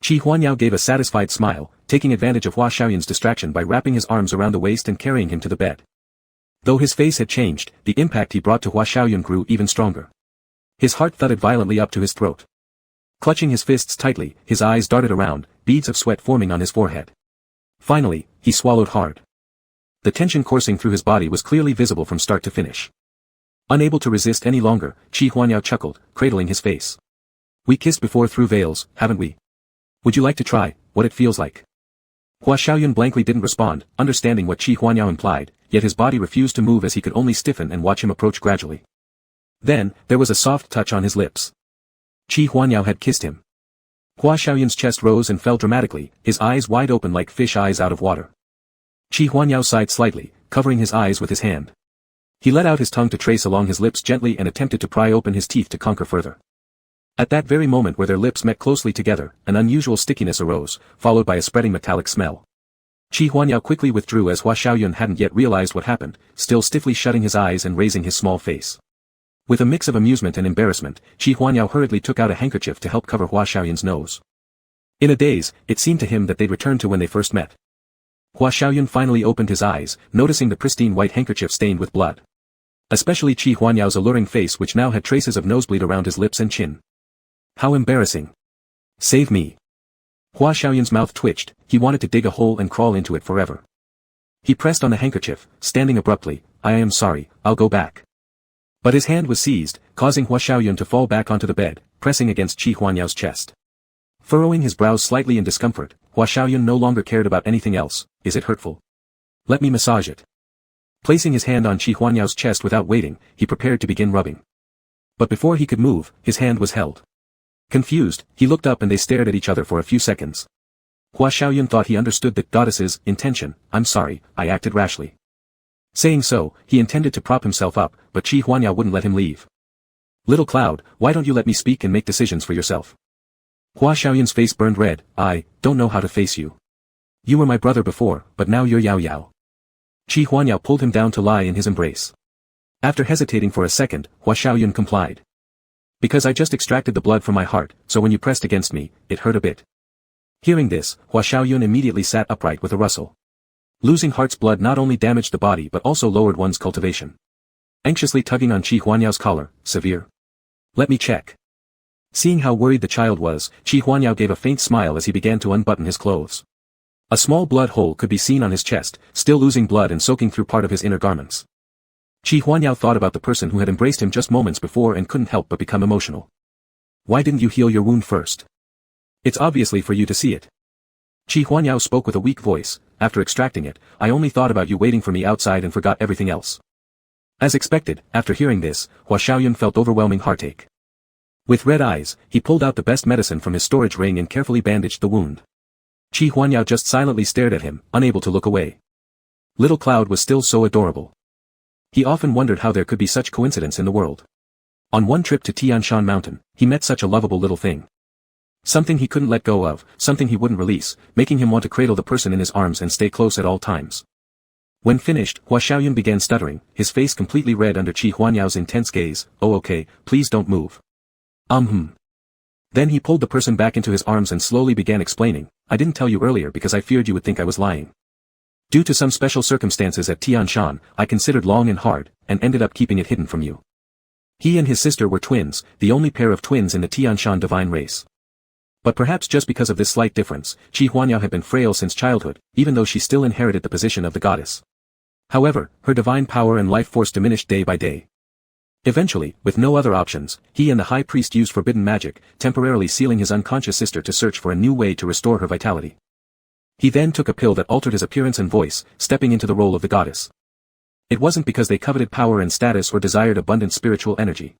Qi Huanyao gave a satisfied smile, taking advantage of Hua Xiaoyun's distraction by wrapping his arms around the waist and carrying him to the bed. Though his face had changed, the impact he brought to Hua Xiaoyun grew even stronger. His heart thudded violently up to his throat. Clutching his fists tightly, his eyes darted around, beads of sweat forming on his forehead. Finally, he swallowed hard. The tension coursing through his body was clearly visible from start to finish. Unable to resist any longer, Qi Huanyao chuckled, cradling his face. We kissed before through veils, haven't we? Would you like to try, what it feels like? Hua Xiaoyun blankly didn't respond, understanding what Qi Huanyao implied, yet his body refused to move as he could only stiffen and watch him approach gradually. Then, there was a soft touch on his lips. Qi Huanyao had kissed him. Hua Xiaoyun's chest rose and fell dramatically, his eyes wide open like fish eyes out of water. Qi Huanyao sighed slightly, covering his eyes with his hand. He let out his tongue to trace along his lips gently and attempted to pry open his teeth to conquer further. At that very moment where their lips met closely together, an unusual stickiness arose, followed by a spreading metallic smell. Qi Huanyao quickly withdrew as Hua Xiaoyun hadn't yet realized what happened, still stiffly shutting his eyes and raising his small face. With a mix of amusement and embarrassment, Qi Huanyao hurriedly took out a handkerchief to help cover Hua Xiaoyun's nose. In a daze, it seemed to him that they'd returned to when they first met. Hua Xiaoyun finally opened his eyes, noticing the pristine white handkerchief stained with blood. Especially Qi Huanyao's alluring face which now had traces of nosebleed around his lips and chin. How embarrassing. Save me. Hua Xiaoyun's mouth twitched, he wanted to dig a hole and crawl into it forever. He pressed on the handkerchief, standing abruptly, I am sorry, I'll go back. But his hand was seized, causing Hua Xiaoyun to fall back onto the bed, pressing against Qi Huanyao's chest. Furrowing his brows slightly in discomfort, Hua Xiaoyun no longer cared about anything else. Is it hurtful? Let me massage it. Placing his hand on Qi Huanyao's chest without waiting, he prepared to begin rubbing. But before he could move, his hand was held. Confused, he looked up and they stared at each other for a few seconds. Hua Xiaoyun thought he understood the goddess's intention. I'm sorry, I acted rashly. Saying so, he intended to prop himself up, but Qi Huanyao wouldn't let him leave. Little cloud, why don't you let me speak and make decisions for yourself? Hua Xiaoyun's face burned red. I don't know how to face you. You were my brother before, but now you're Yao Yao. Qi Huanyao pulled him down to lie in his embrace. After hesitating for a second, Hua Xiaoyun complied. Because I just extracted the blood from my heart, so when you pressed against me, it hurt a bit. Hearing this, Hua Xiaoyun immediately sat upright with a rustle. Losing heart's blood not only damaged the body but also lowered one's cultivation. Anxiously tugging on Qi Huanyao's collar, severe. Let me check. Seeing how worried the child was, Qi Huanyao gave a faint smile as he began to unbutton his clothes. A small blood hole could be seen on his chest, still oozing blood and soaking through part of his inner garments. Qi Huanyao thought about the person who had embraced him just moments before and couldn't help but become emotional. Why didn't you heal your wound first? It's obviously for you to see it. Qi Huanyao spoke with a weak voice. After extracting it, I only thought about you waiting for me outside and forgot everything else. As expected, after hearing this, Hua Xiaoyun felt overwhelming heartache. With red eyes, he pulled out the best medicine from his storage ring and carefully bandaged the wound. Qi Huanyao just silently stared at him, unable to look away. Little Cloud was still so adorable. He often wondered how there could be such coincidence in the world. On one trip to Tianshan Mountain, he met such a lovable little thing. Something he couldn't let go of, something he wouldn't release, making him want to cradle the person in his arms and stay close at all times. When finished, Hua Xiaoyun began stuttering, his face completely red under Qi Huanyao's intense gaze. Oh okay, please don't move. Then he pulled the person back into his arms and slowly began explaining, I didn't tell you earlier because I feared you would think I was lying. Due to some special circumstances at Tianshan, I considered long and hard, and ended up keeping it hidden from you. He and his sister were twins, the only pair of twins in the Tianshan divine race. But perhaps just because of this slight difference, Qi Huanyao had been frail since childhood, even though she still inherited the position of the goddess. However, her divine power and life force diminished day by day. Eventually, with no other options, he and the high priest used forbidden magic, temporarily sealing his unconscious sister to search for a new way to restore her vitality. He then took a pill that altered his appearance and voice, stepping into the role of the goddess. It wasn't because they coveted power and status or desired abundant spiritual energy.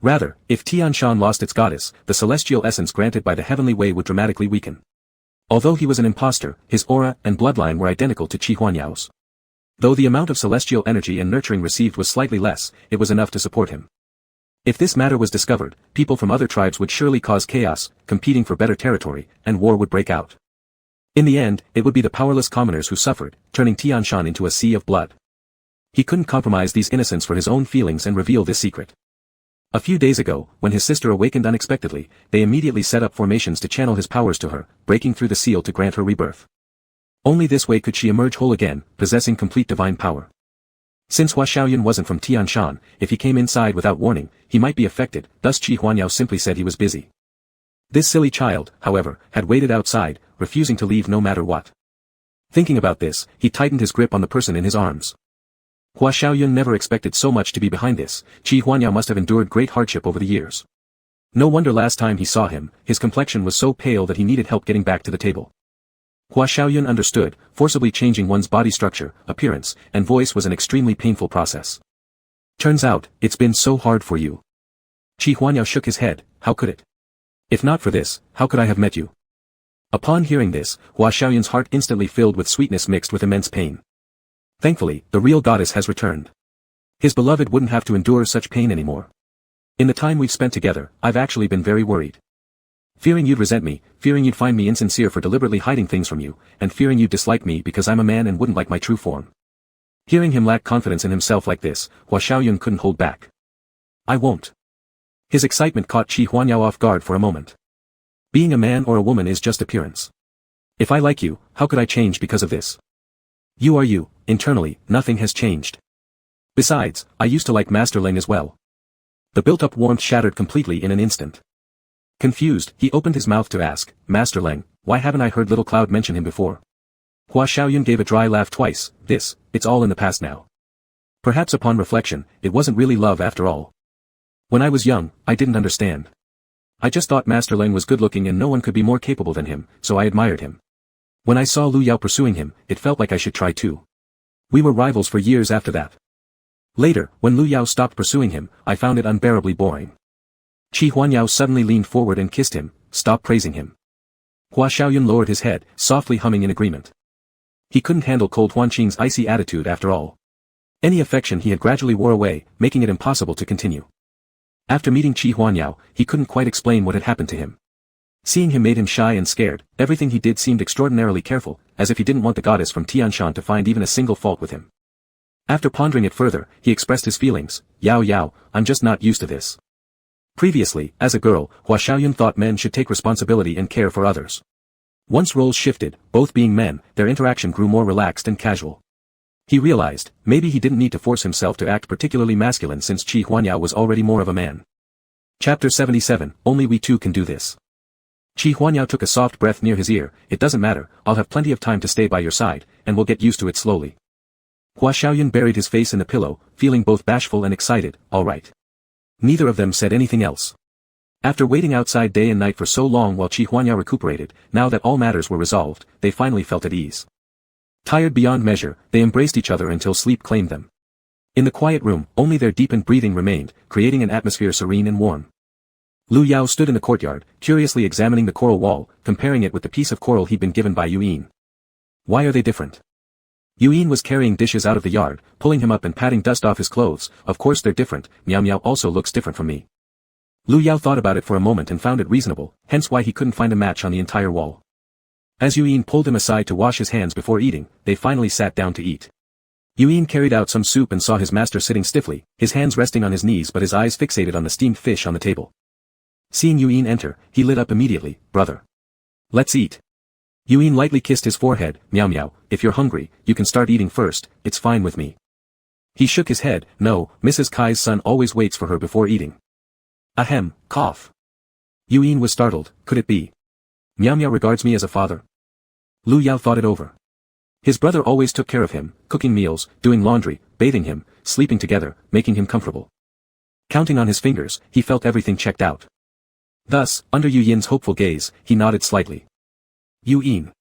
Rather, if Tianshan lost its goddess, the celestial essence granted by the heavenly way would dramatically weaken. Although he was an impostor, his aura and bloodline were identical to Qi Huanyao's. Though the amount of celestial energy and nurturing received was slightly less, it was enough to support him. If this matter was discovered, people from other tribes would surely cause chaos, competing for better territory, and war would break out. In the end, it would be the powerless commoners who suffered, turning Tianshan into a sea of blood. He couldn't compromise these innocents for his own feelings and reveal this secret. A few days ago, when his sister awakened unexpectedly, they immediately set up formations to channel his powers to her, breaking through the seal to grant her rebirth. Only this way could she emerge whole again, possessing complete divine power. Since Hua Xiaoyun wasn't from Tianshan, if he came inside without warning, he might be affected, thus Qi Huanyao simply said he was busy. This silly child, however, had waited outside, refusing to leave no matter what. Thinking about this, he tightened his grip on the person in his arms. Hua Xiaoyun never expected so much to be behind this. Qi Huanyao must have endured great hardship over the years. No wonder last time he saw him, his complexion was so pale that he needed help getting back to the table. Hua Xiaoyun understood, forcibly changing one's body structure, appearance, and voice was an extremely painful process. Turns out, it's been so hard for you. Qi Huanyao shook his head, how could it? If not for this, how could I have met you? Upon hearing this, Hua Xiaoyun's heart instantly filled with sweetness mixed with immense pain. Thankfully, the real goddess has returned. His beloved wouldn't have to endure such pain anymore. In the time we've spent together, I've actually been very worried. Fearing you'd resent me, fearing you'd find me insincere for deliberately hiding things from you, and fearing you'd dislike me because I'm a man and wouldn't like my true form. Hearing him lack confidence in himself like this, Hua Xiaoyun couldn't hold back. I won't. His excitement caught Qi Huanyao off guard for a moment. Being a man or a woman is just appearance. If I like you, how could I change because of this? You are you, internally, nothing has changed. Besides, I used to like Master Leng as well. The built-up warmth shattered completely in an instant. Confused, he opened his mouth to ask, Master Leng, why haven't I heard Little Cloud mention him before? Hua Xiaoyun gave a dry laugh twice. It's all in the past now. Perhaps upon reflection, it wasn't really love after all. When I was young, I didn't understand. I just thought Master Leng was good-looking and no one could be more capable than him, so I admired him. When I saw Lu Yao pursuing him, it felt like I should try too. We were rivals for years after that. Later, when Lu Yao stopped pursuing him, I found it unbearably boring. Qi Huanyao suddenly leaned forward and kissed him. Stop praising him. Hua Xiaoyun lowered his head, softly humming in agreement. He couldn't handle cold Huanqing's icy attitude after all. Any affection he had gradually wore away, making it impossible to continue. After meeting Qi Huanyao, he couldn't quite explain what had happened to him. Seeing him made him shy and scared, everything he did seemed extraordinarily careful, as if he didn't want the goddess from Tianshan to find even a single fault with him. After pondering it further, he expressed his feelings. Yao, I'm just not used to this. Previously, as a girl, Hua Xiaoyun thought men should take responsibility and care for others. Once roles shifted, both being men, their interaction grew more relaxed and casual. He realized, maybe he didn't need to force himself to act particularly masculine since Qi Huanyao was already more of a man. Chapter 77, Only We Two Can Do This. Qi Huanyao took a soft breath near his ear. It doesn't matter, I'll have plenty of time to stay by your side, and we'll get used to it slowly. Hua Xiaoyun buried his face in the pillow, feeling both bashful and excited. All right. Neither of them said anything else. After waiting outside day and night for so long while Qi Huanyao recuperated, now that all matters were resolved, they finally felt at ease. Tired beyond measure, they embraced each other until sleep claimed them. In the quiet room, only their deepened breathing remained, creating an atmosphere serene and warm. Lu Yao stood in the courtyard, curiously examining the coral wall, comparing it with the piece of coral he'd been given by Yuyin. Why are they different? Yuyin was carrying dishes out of the yard, pulling him up and patting dust off his clothes. Of course they're different, Miao Miao also looks different from me. Lu Yao thought about it for a moment and found it reasonable, hence why he couldn't find a match on the entire wall. As Yuyin pulled him aside to wash his hands before eating, they finally sat down to eat. Yuyin carried out some soup and saw his master sitting stiffly, his hands resting on his knees but his eyes fixated on the steamed fish on the table. Seeing Yuyin enter, he lit up immediately. Brother. Let's eat. Yuyin lightly kissed his forehead. Miao Miao, if you're hungry, you can start eating first, it's fine with me. He shook his head. No, Mrs. Kai's son always waits for her before eating. Ahem, cough. Yuyin was startled. Could it be? Miao Miao regards me as a father. Lu Yao thought it over. His brother always took care of him, cooking meals, doing laundry, bathing him, sleeping together, making him comfortable. Counting on his fingers, he felt everything checked out. Thus, under Yuyin's hopeful gaze, he nodded slightly. Yuyin.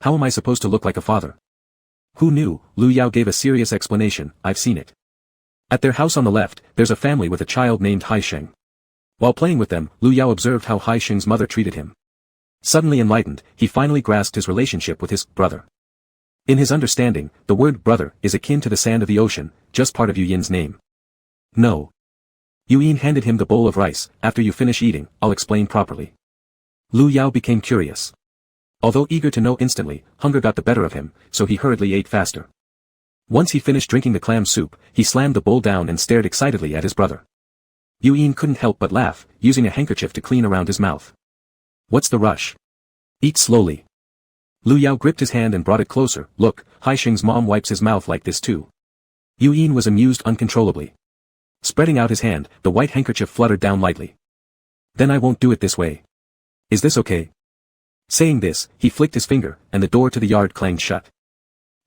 How am I supposed to look like a father? Who knew? Lu Yao gave a serious explanation. I've seen it. At their house on the left, there's a family with a child named Hai Sheng. While playing with them, Lu Yao observed how Hai Sheng's mother treated him. Suddenly enlightened, he finally grasped his relationship with his brother. In his understanding, the word brother is akin to the sand of the ocean, just part of Yuyin's name. No. Yuyin handed him the bowl of rice. After you finish eating, I'll explain properly. Lu Yao became curious. Although eager to know instantly, hunger got the better of him, so he hurriedly ate faster. Once he finished drinking the clam soup, he slammed the bowl down and stared excitedly at his brother. Yuyin couldn't help but laugh, using a handkerchief to clean around his mouth. What's the rush? Eat slowly. Lu Yao gripped his hand and brought it closer. Look, Hai Sheng's mom wipes his mouth like this too. Yuyin was amused uncontrollably. Spreading out his hand, the white handkerchief fluttered down lightly. Then I won't do it this way. Is this okay? Saying this, he flicked his finger, and the door to the yard clanged shut.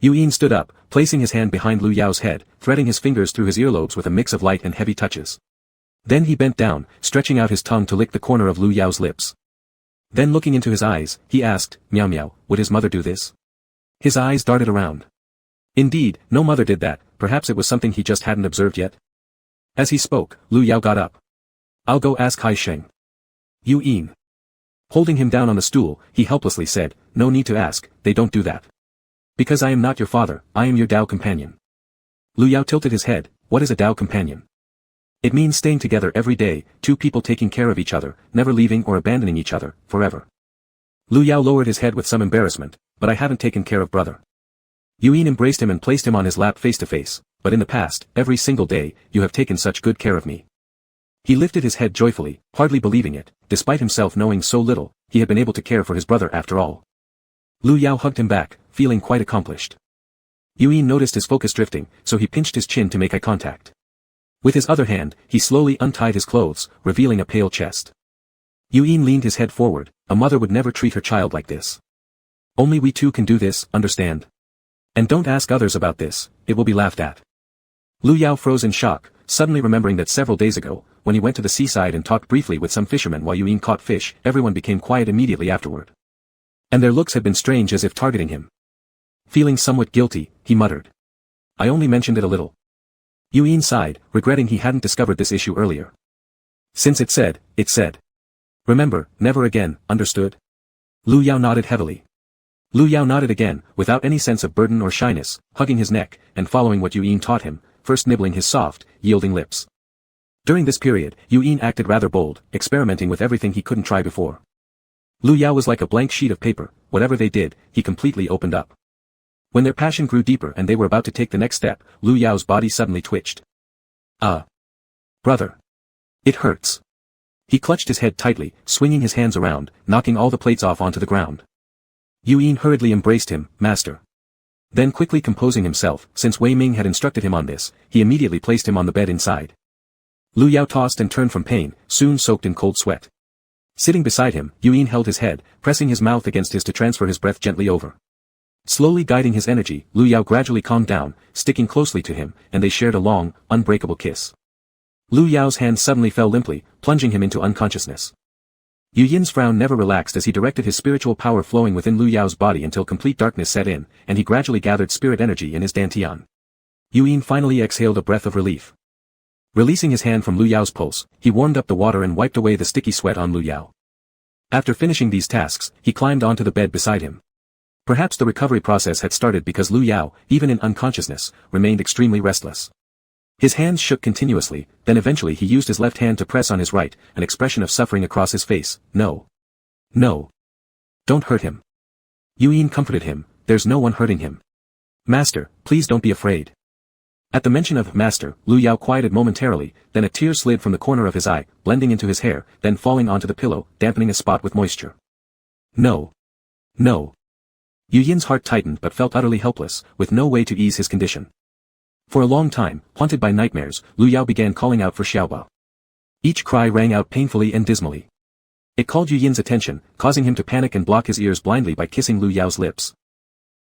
Yuyin stood up, placing his hand behind Lu Yao's head, threading his fingers through his earlobes with a mix of light and heavy touches. Then he bent down, stretching out his tongue to lick the corner of Lu Yao's lips. Then looking into his eyes, he asked, Miao Miao, would his mother do this? His eyes darted around. Indeed, no mother did that, perhaps it was something he just hadn't observed yet. As he spoke, Lu Yao got up. I'll go ask Hai Sheng. Yuyin. Holding him down on the stool, he helplessly said, no need to ask, they don't do that. Because I am not your father, I am your Dao companion. Lu Yao tilted his head. What is a Dao companion? It means staying together every day, two people taking care of each other, never leaving or abandoning each other, forever. Lu Yao lowered his head with some embarrassment, but I haven't taken care of brother. Yuyin embraced him and placed him on his lap face to face, but in the past, every single day, you have taken such good care of me. He lifted his head joyfully, hardly believing it, despite himself knowing so little, he had been able to care for his brother after all. Lu Yao hugged him back, feeling quite accomplished. Yuyin noticed his focus drifting, so he pinched his chin to make eye contact. With his other hand, he slowly untied his clothes, revealing a pale chest. Yuyin leaned his head forward. A mother would never treat her child like this. Only we two can do this, understand? And don't ask others about this, it will be laughed at. Lu Yao froze in shock, suddenly remembering that several days ago, when he went to the seaside and talked briefly with some fishermen while Yuyin caught fish, everyone became quiet immediately afterward. And their looks had been strange as if targeting him. Feeling somewhat guilty, he muttered. I only mentioned it a little. Yuyin sighed, regretting he hadn't discovered this issue earlier. Since it said. Remember, never again, understood? Lu Yao nodded heavily. Lu Yao nodded again, without any sense of burden or shyness, hugging his neck, and following what Yuyin taught him, first nibbling his soft, yielding lips. During this period, Yuyin acted rather bold, experimenting with everything he couldn't try before. Lu Yao was like a blank sheet of paper, whatever they did, he completely opened up. When their passion grew deeper and they were about to take the next step, Lu Yao's body suddenly twitched. Brother. It hurts. He clutched his head tightly, swinging his hands around, knocking all the plates off onto the ground. Yuyin hurriedly embraced him, master. Then quickly composing himself, since Wei Ming had instructed him on this, he immediately placed him on the bed inside. Lu Yao tossed and turned from pain, soon soaked in cold sweat. Sitting beside him, Yuin held his head, pressing his mouth against his to transfer his breath gently over. Slowly guiding his energy, Lu Yao gradually calmed down, sticking closely to him, and they shared a long, unbreakable kiss. Lu Yao's hand suddenly fell limply, plunging him into unconsciousness. Yu Yin's frown never relaxed as he directed his spiritual power flowing within Lu Yao's body until complete darkness set in, and he gradually gathered spirit energy in his dantian. Yu Yin finally exhaled a breath of relief. Releasing his hand from Lu Yao's pulse, he warmed up the water and wiped away the sticky sweat on Lu Yao. After finishing these tasks, he climbed onto the bed beside him. Perhaps the recovery process had started because Lu Yao, even in unconsciousness, remained extremely restless. His hands shook continuously, then eventually he used his left hand to press on his right, an expression of suffering across his face. No. No. Don't hurt him. Yu Yin comforted him, there's no one hurting him. Master, please don't be afraid. At the mention of Master, Lu Yao quieted momentarily, then a tear slid from the corner of his eye, blending into his hair, then falling onto the pillow, dampening a spot with moisture. No. No. Yu Yin's heart tightened but felt utterly helpless, with no way to ease his condition. For a long time, haunted by nightmares, Lu Yao began calling out for Xiaoba. Each cry rang out painfully and dismally. It called Yu Yin's attention, causing him to panic and block his ears blindly by kissing Lu Yao's lips.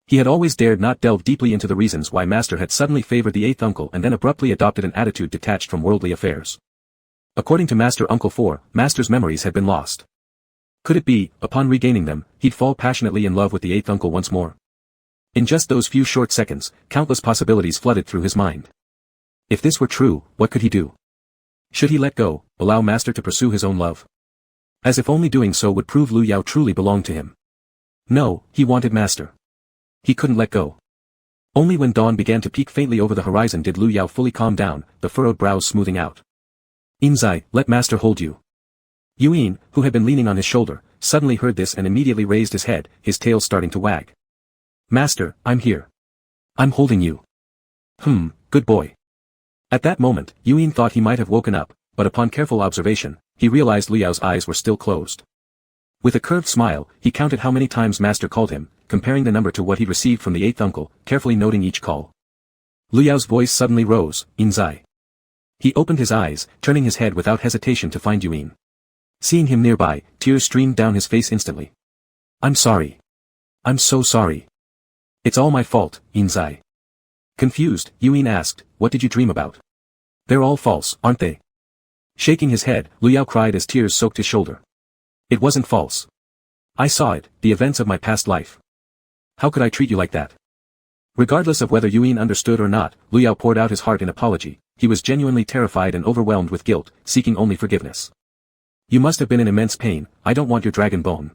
He had always dared not delve deeply into the reasons why Master had suddenly favored the eighth uncle and then abruptly adopted an attitude detached from worldly affairs. According to Master Uncle 4, Master's memories had been lost. Could it be, upon regaining them, he'd fall passionately in love with the eighth uncle once more? In just those few short seconds, countless possibilities flooded through his mind. If this were true, what could he do? Should he let go, allow Master to pursue his own love? As if only doing so would prove Lu Yao truly belonged to him. No, he wanted Master. He couldn't let go. Only when dawn began to peek faintly over the horizon did Lu Yao fully calm down, the furrowed brows smoothing out. Inzai, let Master hold you. Yu Yin, who had been leaning on his shoulder, suddenly heard this and immediately raised his head, his tail starting to wag. Master, I'm here. I'm holding you. Good boy. At that moment, Yu Yin thought he might have woken up, but upon careful observation, he realized Lu Yao's eyes were still closed. With a curved smile, he counted how many times Master called him, comparing the number to what he'd received from the eighth uncle, carefully noting each call. Lu Yao's voice suddenly rose, Inzai. He opened his eyes, turning his head without hesitation to find Yu Yin. Seeing him nearby, tears streamed down his face instantly. I'm sorry. I'm so sorry. It's all my fault, Inzai. Confused, Yu Yin asked, what did you dream about? They're all false, aren't they? Shaking his head, Lu Yao cried as tears soaked his shoulder. It wasn't false. I saw it, the events of my past life. How could I treat you like that? Regardless of whether Yu Yin understood or not, Lu Yao poured out his heart in apology. He was genuinely terrified and overwhelmed with guilt, seeking only forgiveness. You must have been in immense pain. I don't want your dragon bone.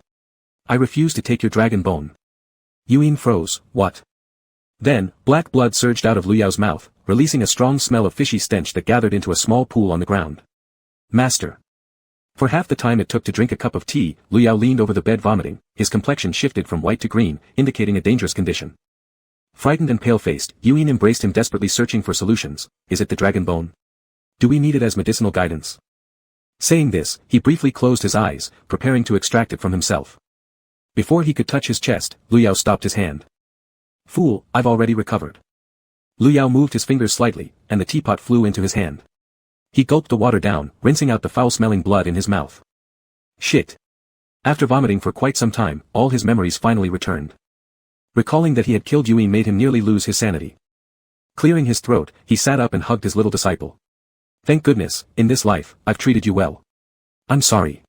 I refuse to take your dragon bone. Yu Yin froze, what? Then, black blood surged out of Lu Yao's mouth, releasing a strong smell of fishy stench that gathered into a small pool on the ground. Master. For half the time it took to drink a cup of tea, Lu Yao leaned over the bed vomiting, his complexion shifted from white to green, indicating a dangerous condition. Frightened and pale-faced, Yu Yin embraced him desperately searching for solutions. Is it the dragon bone? Do we need it as medicinal guidance? Saying this, he briefly closed his eyes, preparing to extract it from himself. Before he could touch his chest, Lu Yao stopped his hand. Fool, I've already recovered. Lu Yao moved his fingers slightly, and the teapot flew into his hand. He gulped the water down, rinsing out the foul-smelling blood in his mouth. Shit. After vomiting for quite some time, all his memories finally returned. Recalling that he had killed Yu Yin made him nearly lose his sanity. Clearing his throat, he sat up and hugged his little disciple. Thank goodness, in this life, I've treated you well. I'm sorry.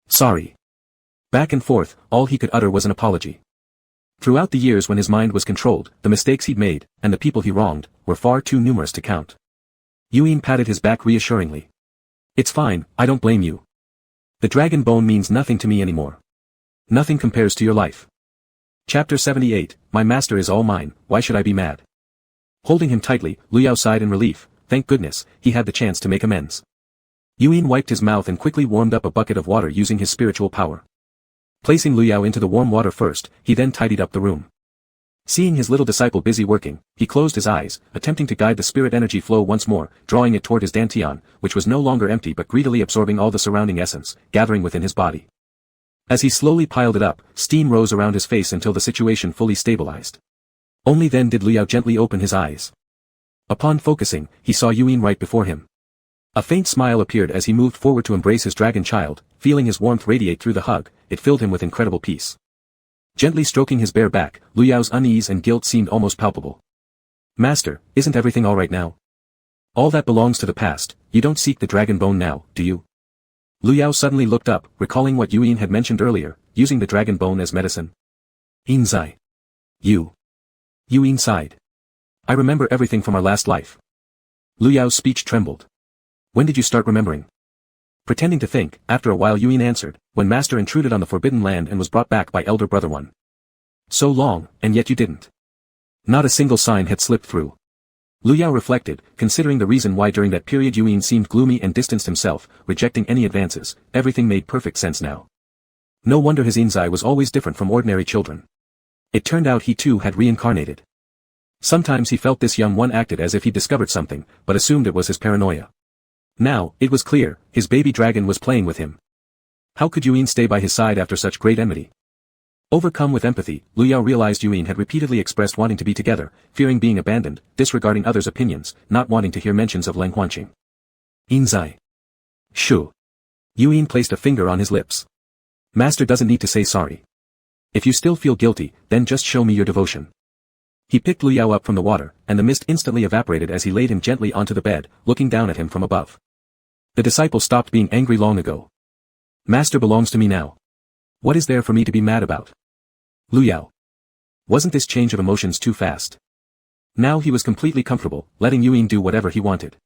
Sorry. Back and forth, all he could utter was an apology. Throughout the years when his mind was controlled, the mistakes he'd made, and the people he wronged, were far too numerous to count. Yu Yin patted his back reassuringly. It's fine, I don't blame you. The dragon bone means nothing to me anymore. Nothing compares to your life. Chapter 78, My master is all mine, why should I be mad? Holding him tightly, Lu Yao sighed in relief. Thank goodness, he had the chance to make amends. Yu Yin wiped his mouth and quickly warmed up a bucket of water using his spiritual power. Placing Lu Yao into the warm water first, he then tidied up the room. Seeing his little disciple busy working, he closed his eyes, attempting to guide the spirit energy flow once more, drawing it toward his dantian, which was no longer empty but greedily absorbing all the surrounding essence, gathering within his body. As he slowly piled it up, steam rose around his face until the situation fully stabilized. Only then did Lu Yao gently open his eyes. Upon focusing, he saw Yu Yin right before him. A faint smile appeared as he moved forward to embrace his dragon child, feeling his warmth radiate through the hug, it filled him with incredible peace. Gently stroking his bare back, Lu Yao's unease and guilt seemed almost palpable. Master, isn't everything alright now? All that belongs to the past, you don't seek the dragon bone now, do you? Lu Yao suddenly looked up, recalling what Yuyin had mentioned earlier, using the dragon bone as medicine. Inzai. Yuyin sighed. I remember everything from our last life. Lu Yao's speech trembled. When did you start remembering? Pretending to think, after a while Yuyin answered, when Master intruded on the forbidden land and was brought back by Elder Brother One. So long, and yet you didn't. Not a single sign had slipped through. Lu Yao reflected, considering the reason why during that period Yuyin seemed gloomy and distanced himself, rejecting any advances, everything made perfect sense now. No wonder his Inzai was always different from ordinary children. It turned out he too had reincarnated. Sometimes he felt this young one acted as if he discovered something, but assumed it was his paranoia. Now, it was clear, his baby dragon was playing with him. How could Yuyin stay by his side after such great enmity? Overcome with empathy, Lu Yao realized Yuyin had repeatedly expressed wanting to be together, fearing being abandoned, disregarding others' opinions, not wanting to hear mentions of Leng Huanqing. Inzai. Shu. Yuyin placed a finger on his lips. Master doesn't need to say sorry. If you still feel guilty, then just show me your devotion. He picked Lu Yao up from the water, and the mist instantly evaporated as he laid him gently onto the bed, looking down at him from above. The disciple stopped being angry long ago. Master belongs to me now. What is there for me to be mad about? Lu Yao. Wasn't this change of emotions too fast? Now he was completely comfortable, letting Yuyin do whatever he wanted.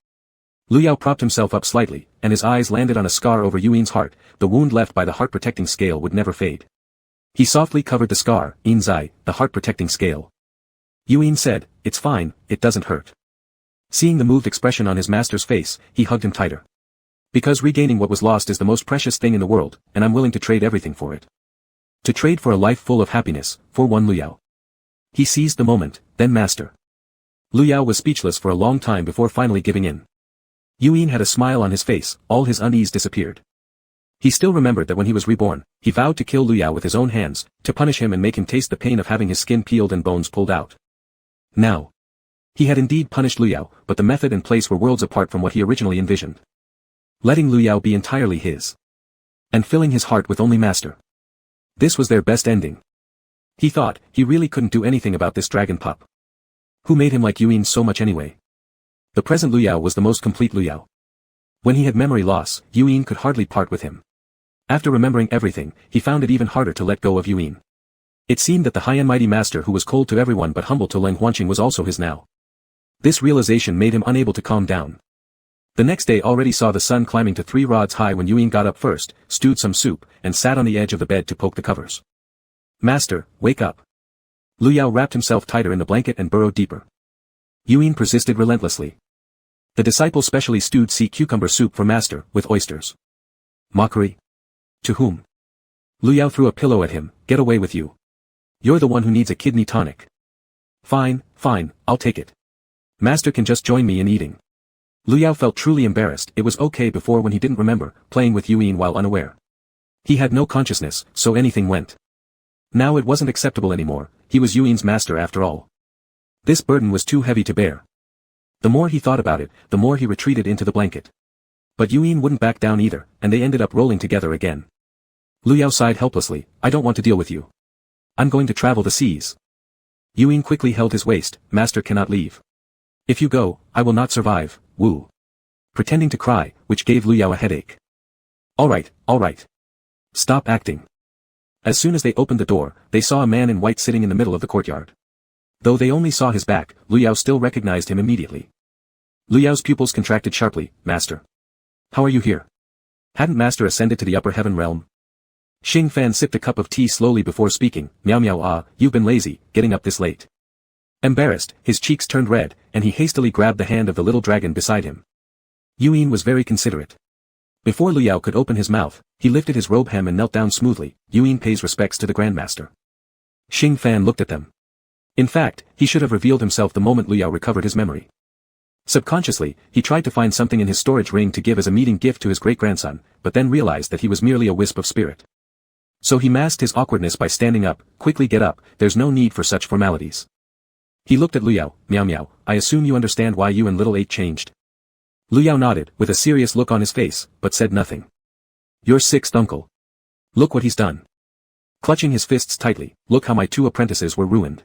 Lu Yao propped himself up slightly, and his eyes landed on a scar over Yuyin's heart. The wound left by the heart-protecting scale would never fade. He softly covered the scar, Inzai, the heart-protecting scale. Yuyin said, it's fine, it doesn't hurt. Seeing the moved expression on his master's face, he hugged him tighter. Because regaining what was lost is the most precious thing in the world, and I'm willing to trade everything for it. To trade for a life full of happiness, for one Lu Yao. He seized the moment, then master. Lu Yao was speechless for a long time before finally giving in. Yuyin had a smile on his face, all his unease disappeared. He still remembered that when he was reborn, he vowed to kill Lu Yao with his own hands, to punish him and make him taste the pain of having his skin peeled and bones pulled out. Now. He had indeed punished Lu Yao, but the method and place were worlds apart from what he originally envisioned. Letting Lu Yao be entirely his. And filling his heart with only master. This was their best ending. He thought, he really couldn't do anything about this dragon pup. Who made him like Yuyin so much anyway? The present Lu Yao was the most complete Lu Yao. When he had memory loss, Yuyin could hardly part with him. After remembering everything, he found it even harder to let go of Yuyin. It seemed that the high and mighty master who was cold to everyone but humble to Leng Huanqing was also his now. This realization made him unable to calm down. The next day already saw the sun climbing to 3 rods high when Yuyin got up first, stewed some soup, and sat on the edge of the bed to poke the covers. Master, wake up. Lu Yao wrapped himself tighter in the blanket and burrowed deeper. Yuyin persisted relentlessly. The disciple specially stewed sea cucumber soup for master, with oysters. Mockery? To whom? Lu Yao threw a pillow at him, get away with you. You're the one who needs a kidney tonic. Fine, I'll take it. Master can just join me in eating. Lu Yao felt truly embarrassed. It was okay before when he didn't remember, playing with Yuyin while unaware. He had no consciousness, so anything went. Now it wasn't acceptable anymore, he was Yuyin's master after all. This burden was too heavy to bear. The more he thought about it, the more he retreated into the blanket. But Yuyin wouldn't back down either, and they ended up rolling together again. Lu Yao sighed helplessly, I don't want to deal with you. I'm going to travel the seas. Yuyin quickly held his waist, master cannot leave. If you go, I will not survive, woo. Pretending to cry, which gave Lu Yao a headache. Alright. Stop acting. As soon as they opened the door, they saw a man in white sitting in the middle of the courtyard. Though they only saw his back, Lu Yao still recognized him immediately. Lu Yao's pupils contracted sharply, Master. How are you here? Hadn't Master ascended to the upper heaven realm? Xing Fan sipped a cup of tea slowly before speaking, Meow, you've been lazy, getting up this late. Embarrassed, his cheeks turned red, and he hastily grabbed the hand of the little dragon beside him. Yuyin was very considerate. Before Lu Yao could open his mouth, he lifted his robe hem and knelt down smoothly. Yuyin pays respects to the Grandmaster. Xing Fan looked at them. In fact, he should have revealed himself the moment Lu Yao recovered his memory. Subconsciously, he tried to find something in his storage ring to give as a meeting gift to his great-grandson, but then realized that he was merely a wisp of spirit. So he masked his awkwardness by standing up, quickly get up, there's no need for such formalities. He looked at Lu Yao, Meow, I assume you understand why you and little 8 changed. Lu Yao nodded, with a serious look on his face, but said nothing. Your sixth uncle. Look what he's done. Clutching his fists tightly, look how my two apprentices were ruined.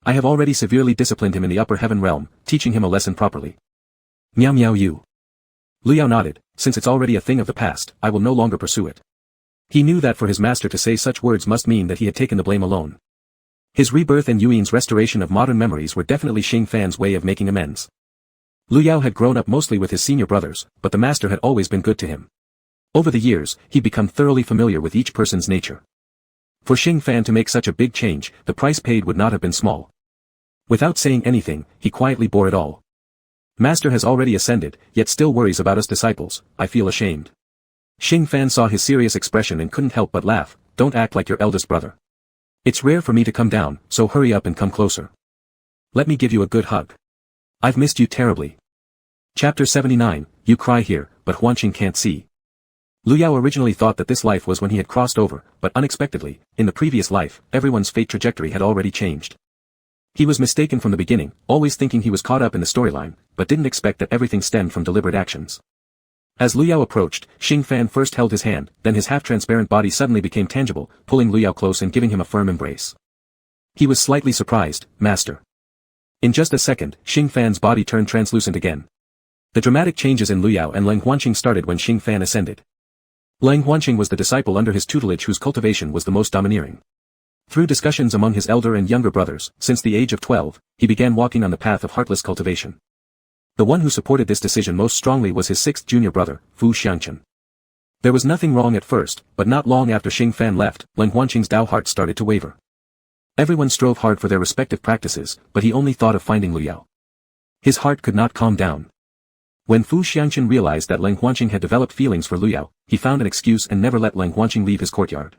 I have already severely disciplined him in the upper heaven realm, teaching him a lesson properly. Meow meow you. Liu Yao nodded, since it's already a thing of the past, I will no longer pursue it. He knew that for his master to say such words must mean that he had taken the blame alone. His rebirth and Yuan's restoration of modern memories were definitely Xing Fan's way of making amends. Liu Yao had grown up mostly with his senior brothers, but the master had always been good to him. Over the years, he'd become thoroughly familiar with each person's nature. For Xing Fan to make such a big change, the price paid would not have been small. Without saying anything, he quietly bore it all. Master has already ascended, yet still worries about us disciples, I feel ashamed. Xing Fan saw his serious expression and couldn't help but laugh, don't act like your eldest brother. It's rare for me to come down, so hurry up and come closer. Let me give you a good hug. I've missed you terribly. Chapter 79, You cry here, but Huanqing can't see. Liu Yao originally thought that this life was when he had crossed over, but unexpectedly, in the previous life, everyone's fate trajectory had already changed. He was mistaken from the beginning, always thinking he was caught up in the storyline, but didn't expect that everything stemmed from deliberate actions. As Liu Yao approached, Xing Fan first held his hand, then his half-transparent body suddenly became tangible, pulling Liu Yao close and giving him a firm embrace. He was slightly surprised, Master. In just a second, Xing Fan's body turned translucent again. The dramatic changes in Liu Yao and Lang Huanqing started when Xing Fan ascended. Lang Huanqing was the disciple under his tutelage whose cultivation was the most domineering. Through discussions among his elder and younger brothers, since the age of 12, he began walking on the path of heartless cultivation. The one who supported this decision most strongly was his sixth junior brother, Fu Xiangchen. There was nothing wrong at first, but not long after Xing Fan left, Lang Huanqing's Dao heart started to waver. Everyone strove hard for their respective practices, but he only thought of finding Liu Yao. His heart could not calm down. When Fu Xiangchen realized that Lang Huanqing had developed feelings for Liu Yao, he found an excuse and never let Lang Huanqing leave his courtyard.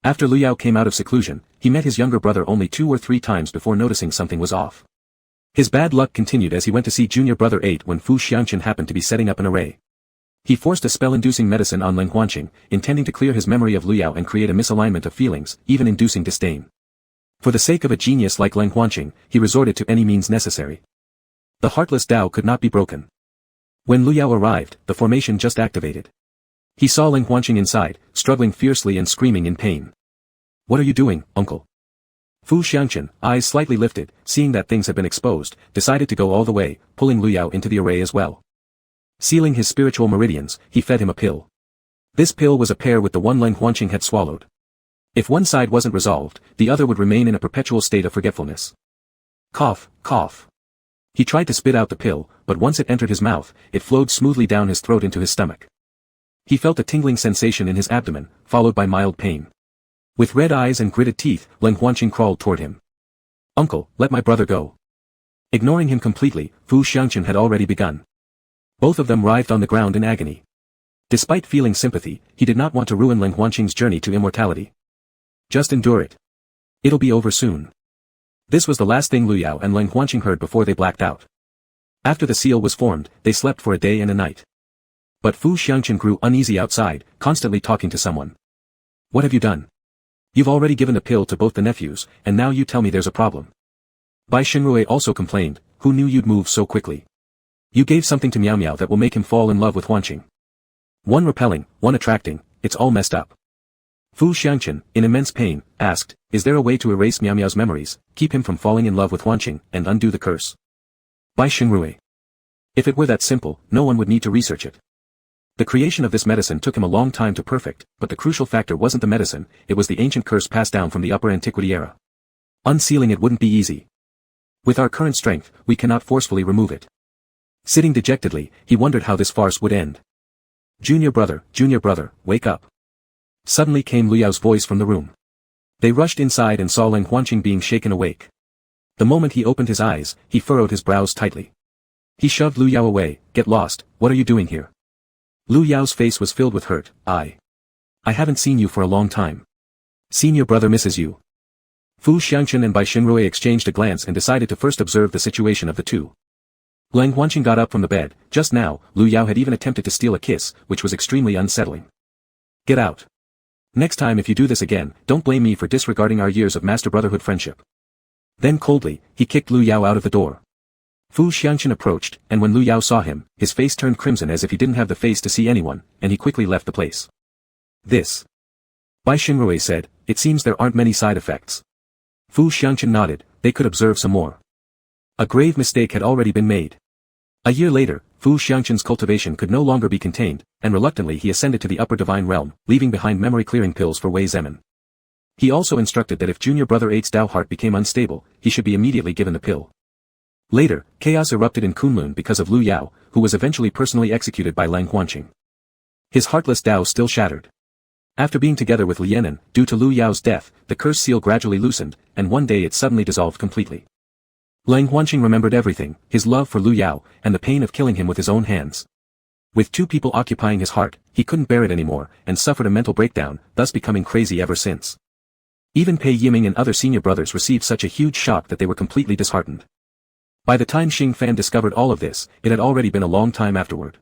After Liu Yao came out of seclusion, he met his younger brother only 2 or 3 times before noticing something was off. His bad luck continued as he went to see junior brother 8 when Fu Xiangchen happened to be setting up an array. He forced a spell-inducing medicine on Lang Huanqing, intending to clear his memory of Liu Yao and create a misalignment of feelings, even inducing disdain. For the sake of a genius like Lang Huanqing, he resorted to any means necessary. The heartless Dao could not be broken. When Liu Yao arrived, the formation just activated. He saw Lang Huanqing inside, struggling fiercely and screaming in pain. What are you doing, uncle? Fu Xiangchen, eyes slightly lifted, seeing that things had been exposed, decided to go all the way, pulling Liu Yao into the array as well. Sealing his spiritual meridians, he fed him a pill. This pill was a pair with the one Lang Huanqing had swallowed. If one side wasn't resolved, the other would remain in a perpetual state of forgetfulness. Cough, cough. He tried to spit out the pill, but once it entered his mouth, it flowed smoothly down his throat into his stomach. He felt a tingling sensation in his abdomen, followed by mild pain. With red eyes and gritted teeth, Lang Huanqing crawled toward him. Uncle, let my brother go. Ignoring him completely, Fu Xiangchen had already begun. Both of them writhed on the ground in agony. Despite feeling sympathy, he did not want to ruin Lang Huanqing's journey to immortality. Just endure it. It'll be over soon. This was the last thing Liu Yao and Lang Huanqing heard before they blacked out. After the seal was formed, they slept for a day and a night. But Fu Xiangchen grew uneasy outside, constantly talking to someone. What have you done? You've already given a pill to both the nephews, and now you tell me there's a problem. Bai Xinrui also complained, who knew you'd move so quickly? You gave something to Miao Miao that will make him fall in love with Huanqing. One repelling, one attracting, it's all messed up. Fu Xiangchen, in immense pain, asked, is there a way to erase Miao Miao's memories, keep him from falling in love with Huanqing, and undo the curse? Bai Xinrui. If it were that simple, no one would need to research it. The creation of this medicine took him a long time to perfect, but the crucial factor wasn't the medicine, it was the ancient curse passed down from the upper antiquity era. Unsealing it wouldn't be easy. With our current strength, we cannot forcefully remove it. Sitting dejectedly, he wondered how this farce would end. Junior brother, wake up. Suddenly came Liu Yao's voice from the room. They rushed inside and saw Lang Huanqing being shaken awake. The moment he opened his eyes, he furrowed his brows tightly. He shoved Liu Yao away, get lost, what are you doing here? Liu Yao's face was filled with hurt, I haven't seen you for a long time. Senior brother misses you. Fu Xiangchen and Bai Xinrui exchanged a glance and decided to first observe the situation of the two. Lang Huanqing got up from the bed, just now, Liu Yao had even attempted to steal a kiss, which was extremely unsettling. Get out. Next time if you do this again, don't blame me for disregarding our years of master brotherhood friendship. Then coldly, he kicked Liu Yao out of the door. Fu Xiangchen approached, and when Liu Yao saw him, his face turned crimson as if he didn't have the face to see anyone, and he quickly left the place. This. Bai Xinrui said, it seems there aren't many side effects. Fu Xiangchen nodded, they could observe some more. A grave mistake had already been made. A year later, Fu Xiangchen's cultivation could no longer be contained, and reluctantly he ascended to the upper divine realm, leaving behind memory-clearing pills for Wei Zemin. He also instructed that if junior brother 8's Dao heart became unstable, he should be immediately given the pill. Later, chaos erupted in Kunlun because of Lu Yao, who was eventually personally executed by Lang Huanqing. His heartless Dao still shattered. After being together with Lianen, due to Lu Yao's death, the curse seal gradually loosened, and one day it suddenly dissolved completely. Lang Huanqing remembered everything, his love for Lu Yao, and the pain of killing him with his own hands. With two people occupying his heart, he couldn't bear it anymore, and suffered a mental breakdown, thus becoming crazy ever since. Even Pei Yiming and other senior brothers received such a huge shock that they were completely disheartened. By the time Xing Fan discovered all of this, it had already been a long time afterward.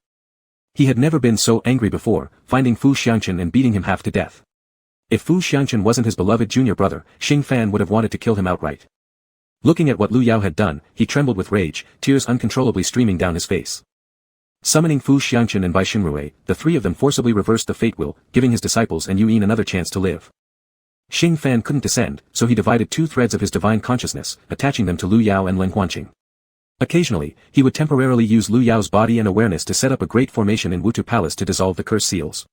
He had never been so angry before, finding Fu Xiangchen and beating him half to death. If Fu Xiangchen wasn't his beloved junior brother, Xing Fan would have wanted to kill him outright. Looking at what Lu Yao had done, he trembled with rage, tears uncontrollably streaming down his face. Summoning Fu Xiangchen and Bai Xinrui, the three of them forcibly reversed the fate will, giving his disciples and Yuyin another chance to live. Xing Fan couldn't descend, so he divided two threads of his divine consciousness, attaching them to Lu Yao and Lang Huanqing. Occasionally, he would temporarily use Lu Yao's body and awareness to set up a great formation in Wutu Palace to dissolve the curse seals.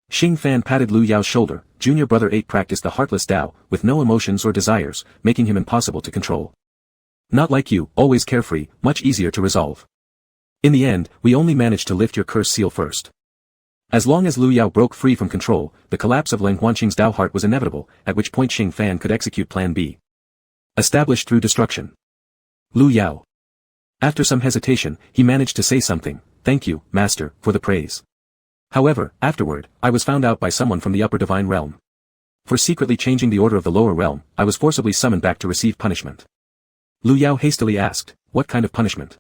Xing Fan patted Lu Yao's shoulder. Junior brother 8 practiced the heartless Dao, with no emotions or desires, making him impossible to control. Not like you, always carefree, much easier to resolve. In the end, we only managed to lift your curse seal first. As long as Lu Yao broke free from control, the collapse of Lang Huanqing's Dao heart was inevitable, at which point Xing Fan could execute Plan B. Established through destruction. Lu Yao. After some hesitation, he managed to say something, "Thank you, Master, for the praise. However, afterward, I was found out by someone from the upper divine realm. For secretly changing the order of the lower realm, I was forcibly summoned back to receive punishment." Lu Yao hastily asked, "What kind of punishment?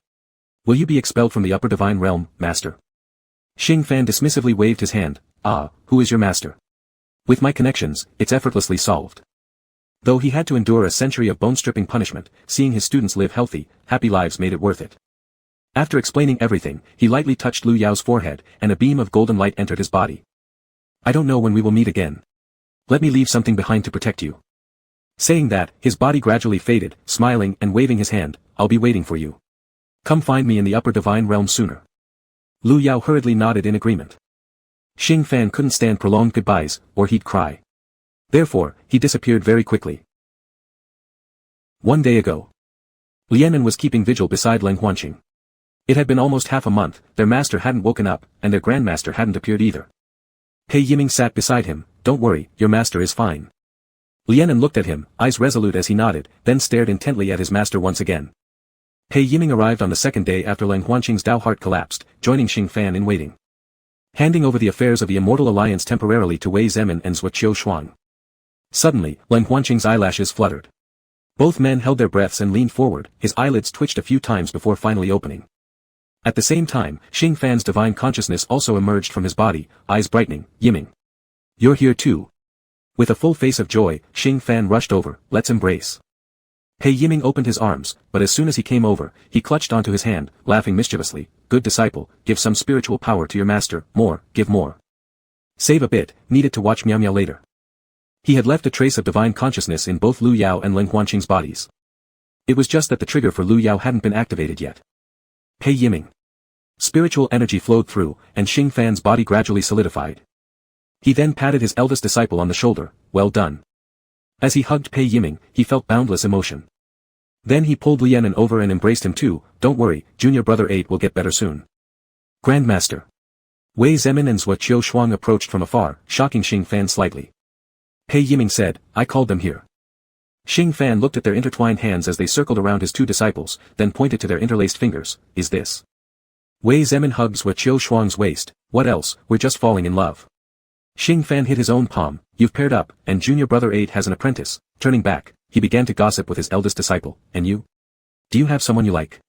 Will you be expelled from the upper divine realm, Master?" Xing Fan dismissively waved his hand, "Ah, who is your master? With my connections, it's effortlessly solved." Though he had to endure a century of bone-stripping punishment, seeing his students live healthy, happy lives made it worth it. After explaining everything, he lightly touched Lu Yao's forehead, and a beam of golden light entered his body. "I don't know when we will meet again. Let me leave something behind to protect you." Saying that, his body gradually faded, smiling and waving his hand, "I'll be waiting for you. Come find me in the upper divine realm sooner." Lu Yao hurriedly nodded in agreement. Xing Fan couldn't stand prolonged goodbyes, or he'd cry. Therefore, he disappeared very quickly. One day ago. Lianen was keeping vigil beside Lang Huanqing. It had been almost half a month, their master hadn't woken up, and their grandmaster hadn't appeared either. Pei Yiming sat beside him, "Don't worry, your master is fine." Lianen looked at him, eyes resolute as he nodded, then stared intently at his master once again. Pei Yiming arrived on the second day after Lang Huanqing's Dao heart collapsed, joining Xing Fan in waiting. Handing over the affairs of the Immortal Alliance temporarily to Wei Zemin and Zhuo Shuang. Suddenly, Lang Huanqing's eyelashes fluttered. Both men held their breaths and leaned forward, his eyelids twitched a few times before finally opening. At the same time, Xing Fan's divine consciousness also emerged from his body, eyes brightening, "Yiming. You're here too." With a full face of joy, Xing Fan rushed over, "Let's embrace." Pei Yiming opened his arms, but as soon as he came over, he clutched onto his hand, laughing mischievously, "Good disciple, give some spiritual power to your master, more, give more. Save a bit, need it to watch Miao Miao later." He had left a trace of divine consciousness in both Lu Yao and Lang Huanqing's bodies. It was just that the trigger for Lu Yao hadn't been activated yet. Pei Yiming. Spiritual energy flowed through, and Xing Fan's body gradually solidified. He then patted his eldest disciple on the shoulder, "Well done." As he hugged Pei Yiming, he felt boundless emotion. Then he pulled Lianen over and embraced him too, "Don't worry, junior brother 8 will get better soon." Grandmaster. Wei Zemin and Zhuo Shuang approached from afar, shocking Xing Fan slightly. Pei Yiming said, "I called them here." Xing Fan looked at their intertwined hands as they circled around his two disciples, then pointed to their interlaced fingers, "Is this?" Wei Zemin hugged Zhuo Shuang's waist, "What else, we're just falling in love." Xing Fan hit his own palm, "You've paired up, and junior brother 8 has an apprentice." Turning back, he began to gossip with his eldest disciple, "And you? Do you have someone you like?"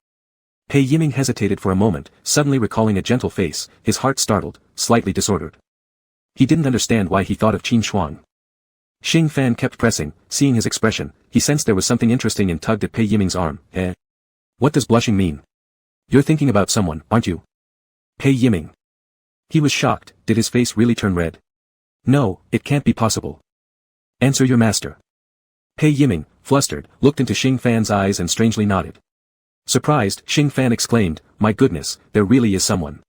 Pei Yiming hesitated for a moment, suddenly recalling a gentle face, his heart startled, slightly disordered. He didn't understand why he thought of Qin Shuang. Xing Fan kept pressing, seeing his expression, he sensed there was something interesting and tugged at Pei Yiming's arm. What does blushing mean? You're thinking about someone, aren't you? Pei Yiming. He was shocked, did his face really turn red? No, it can't be possible. Answer your master. Pei Yiming, flustered, looked into Xing Fan's eyes and strangely nodded. Surprised, Xing Fan exclaimed, my goodness, there really is someone.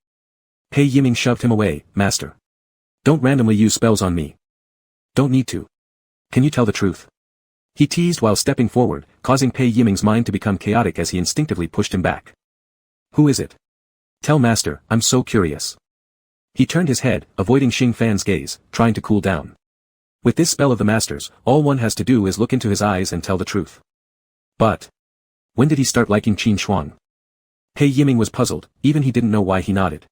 Pei Yiming shoved him away, master. Don't randomly use spells on me. Don't need to. Can you tell the truth? He teased while stepping forward, causing Pei Yiming's mind to become chaotic as he instinctively pushed him back. Who is it? Tell master, I'm so curious. He turned his head, avoiding Xing Fan's gaze, trying to cool down. With this spell of the master's, all one has to do is look into his eyes and tell the truth. But when did he start liking Qin Shuang? Pei Yiming was puzzled, even he didn't know why he nodded.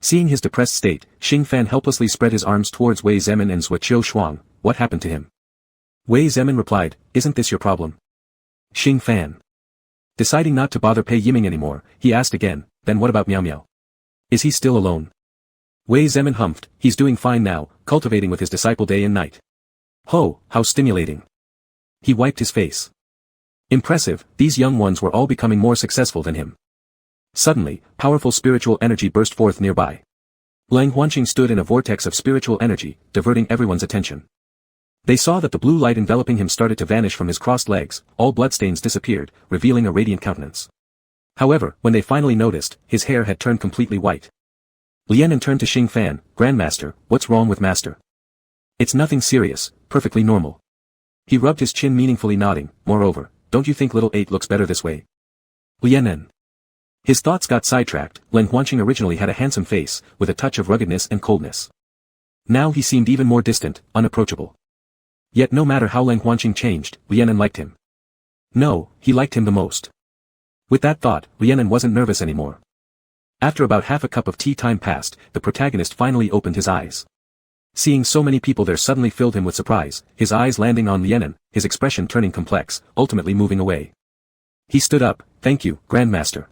Seeing his depressed state, Xing Fan helplessly spread his arms towards Wei Zemin and Zuoqiu Shuang. What happened to him? Wei Zemin replied, isn't this your problem? Xing Fan. Deciding not to bother Pei Yiming anymore, he asked again, then what about Miao Miao? Is he still alone? Wei Zemin humphed, he's doing fine now, cultivating with his disciple day and night. Ho, how stimulating. He wiped his face. Impressive, these young ones were all becoming more successful than him. Suddenly, powerful spiritual energy burst forth nearby. Lang Huanqing stood in a vortex of spiritual energy, diverting everyone's attention. They saw that the blue light enveloping him started to vanish from his crossed legs, all bloodstains disappeared, revealing a radiant countenance. However, when they finally noticed, his hair had turned completely white. Lianen turned to Xing Fan, Grandmaster, what's wrong with master? It's nothing serious, perfectly normal. He rubbed his chin meaningfully nodding, moreover, don't you think little 8 looks better this way? Lianen. His thoughts got sidetracked. Lang Huanqing originally had a handsome face, with a touch of ruggedness and coldness. Now he seemed even more distant, unapproachable. Yet no matter how Lang Huanqing changed, Lianen liked him. No, he liked him the most. With that thought, Lianen wasn't nervous anymore. After about half a cup of tea time passed, the protagonist finally opened his eyes. Seeing so many people there suddenly filled him with surprise, his eyes landing on Lianen, his expression turning complex, ultimately moving away. He stood up, thank you, Grandmaster.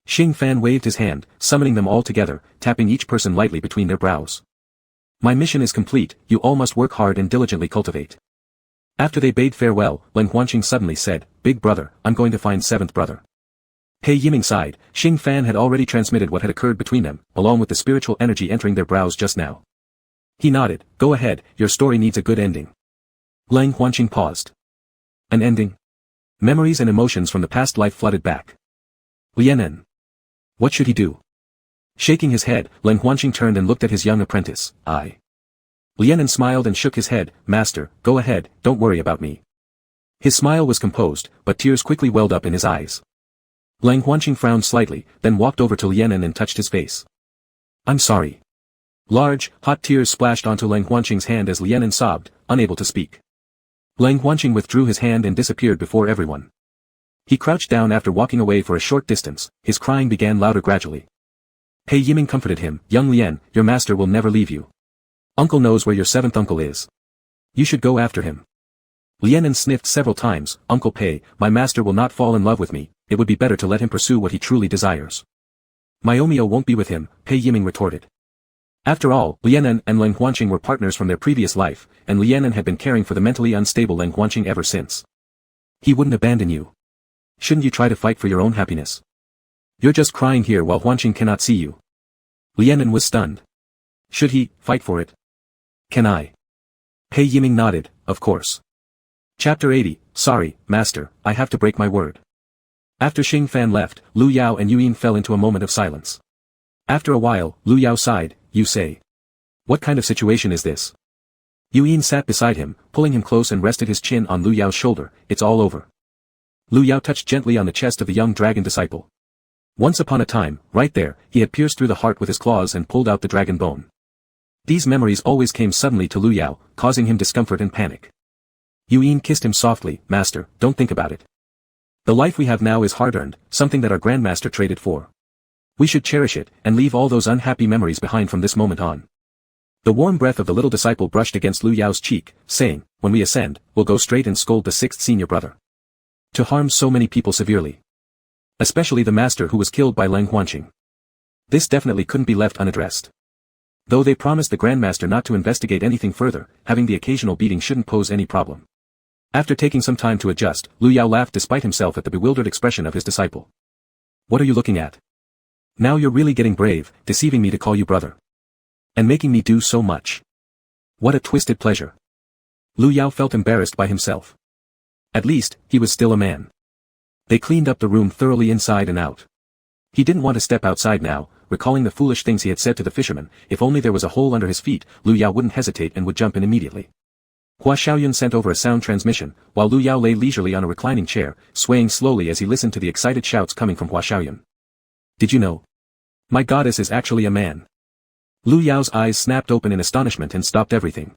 Xing Fan waved his hand, summoning them all together, tapping each person lightly between their brows. My mission is complete, you all must work hard and diligently cultivate. After they bade farewell, Lang Huanqing suddenly said, Big brother, I'm going to find 7th brother. Pei Yiming sighed. Xing Fan had already transmitted what had occurred between them, along with the spiritual energy entering their brows just now. He nodded, go ahead, your story needs a good ending. Lang Huanqing paused. An ending? Memories and emotions from the past life flooded back. Lianen. What should he do? Shaking his head, Lang Huanqing turned and looked at his young apprentice, I. Lianen smiled and shook his head, Master, go ahead, don't worry about me. His smile was composed, but tears quickly welled up in his eyes. Lang Huanqing frowned slightly, then walked over to Lianen and touched his face. I'm sorry. Large, hot tears splashed onto Lang Huanqing's hand as Lianen sobbed, unable to speak. Lang Huanqing withdrew his hand and disappeared before everyone. He crouched down after walking away for a short distance, his crying began louder gradually. Pei Yiming comforted him, young Lian, your master will never leave you. Uncle knows where your 7th uncle is. You should go after him. Lianen sniffed several times, Uncle Pei, my master will not fall in love with me, it would be better to let him pursue what he truly desires. Miao won't be with him, Pei Yiming retorted. After all, Lianen and Lang Huanqing were partners from their previous life, and Lianen had been caring for the mentally unstable Lang Huanqing ever since. He wouldn't abandon you. Shouldn't you try to fight for your own happiness? You're just crying here while Huanqing cannot see you. Lianen was stunned. Should he fight for it? Can I? Pei Yiming nodded, of course. Chapter 80, Sorry, Master, I have to break my word. After Xing Fan left, Lu Yao and Yuyin fell into a moment of silence. After a while, Lu Yao sighed, you say. What kind of situation is this? Yuyin sat beside him, pulling him close and rested his chin on Lu Yao's shoulder, it's all over. Lu Yao touched gently on the chest of the young dragon disciple. Once upon a time, right there, he had pierced through the heart with his claws and pulled out the dragon bone. These memories always came suddenly to Lu Yao, causing him discomfort and panic. Yuyin kissed him softly, Master, don't think about it. The life we have now is hard-earned, something that our grandmaster traded for. We should cherish it, and leave all those unhappy memories behind from this moment on. The warm breath of the little disciple brushed against Lu Yao's cheek, saying, when we ascend, we'll go straight and scold the 6th senior brother. To harm so many people severely. Especially the master who was killed by Lang Huanqing. This definitely couldn't be left unaddressed. Though they promised the grandmaster not to investigate anything further, having the occasional beating shouldn't pose any problem. After taking some time to adjust, Lu Yao laughed despite himself at the bewildered expression of his disciple. What are you looking at? Now you're really getting brave, deceiving me to call you brother. And making me do so much. What a twisted pleasure. Lu Yao felt embarrassed by himself. At least, he was still a man. They cleaned up the room thoroughly inside and out. He didn't want to step outside now, recalling the foolish things he had said to the fisherman. If only there was a hole under his feet, Lu Yao wouldn't hesitate and would jump in immediately. Hua Xiaoyun sent over a sound transmission, while Lu Yao lay leisurely on a reclining chair, swaying slowly as he listened to the excited shouts coming from Hua Xiaoyun. Did you know? My goddess is actually a man. Lu Yao's eyes snapped open in astonishment and stopped everything.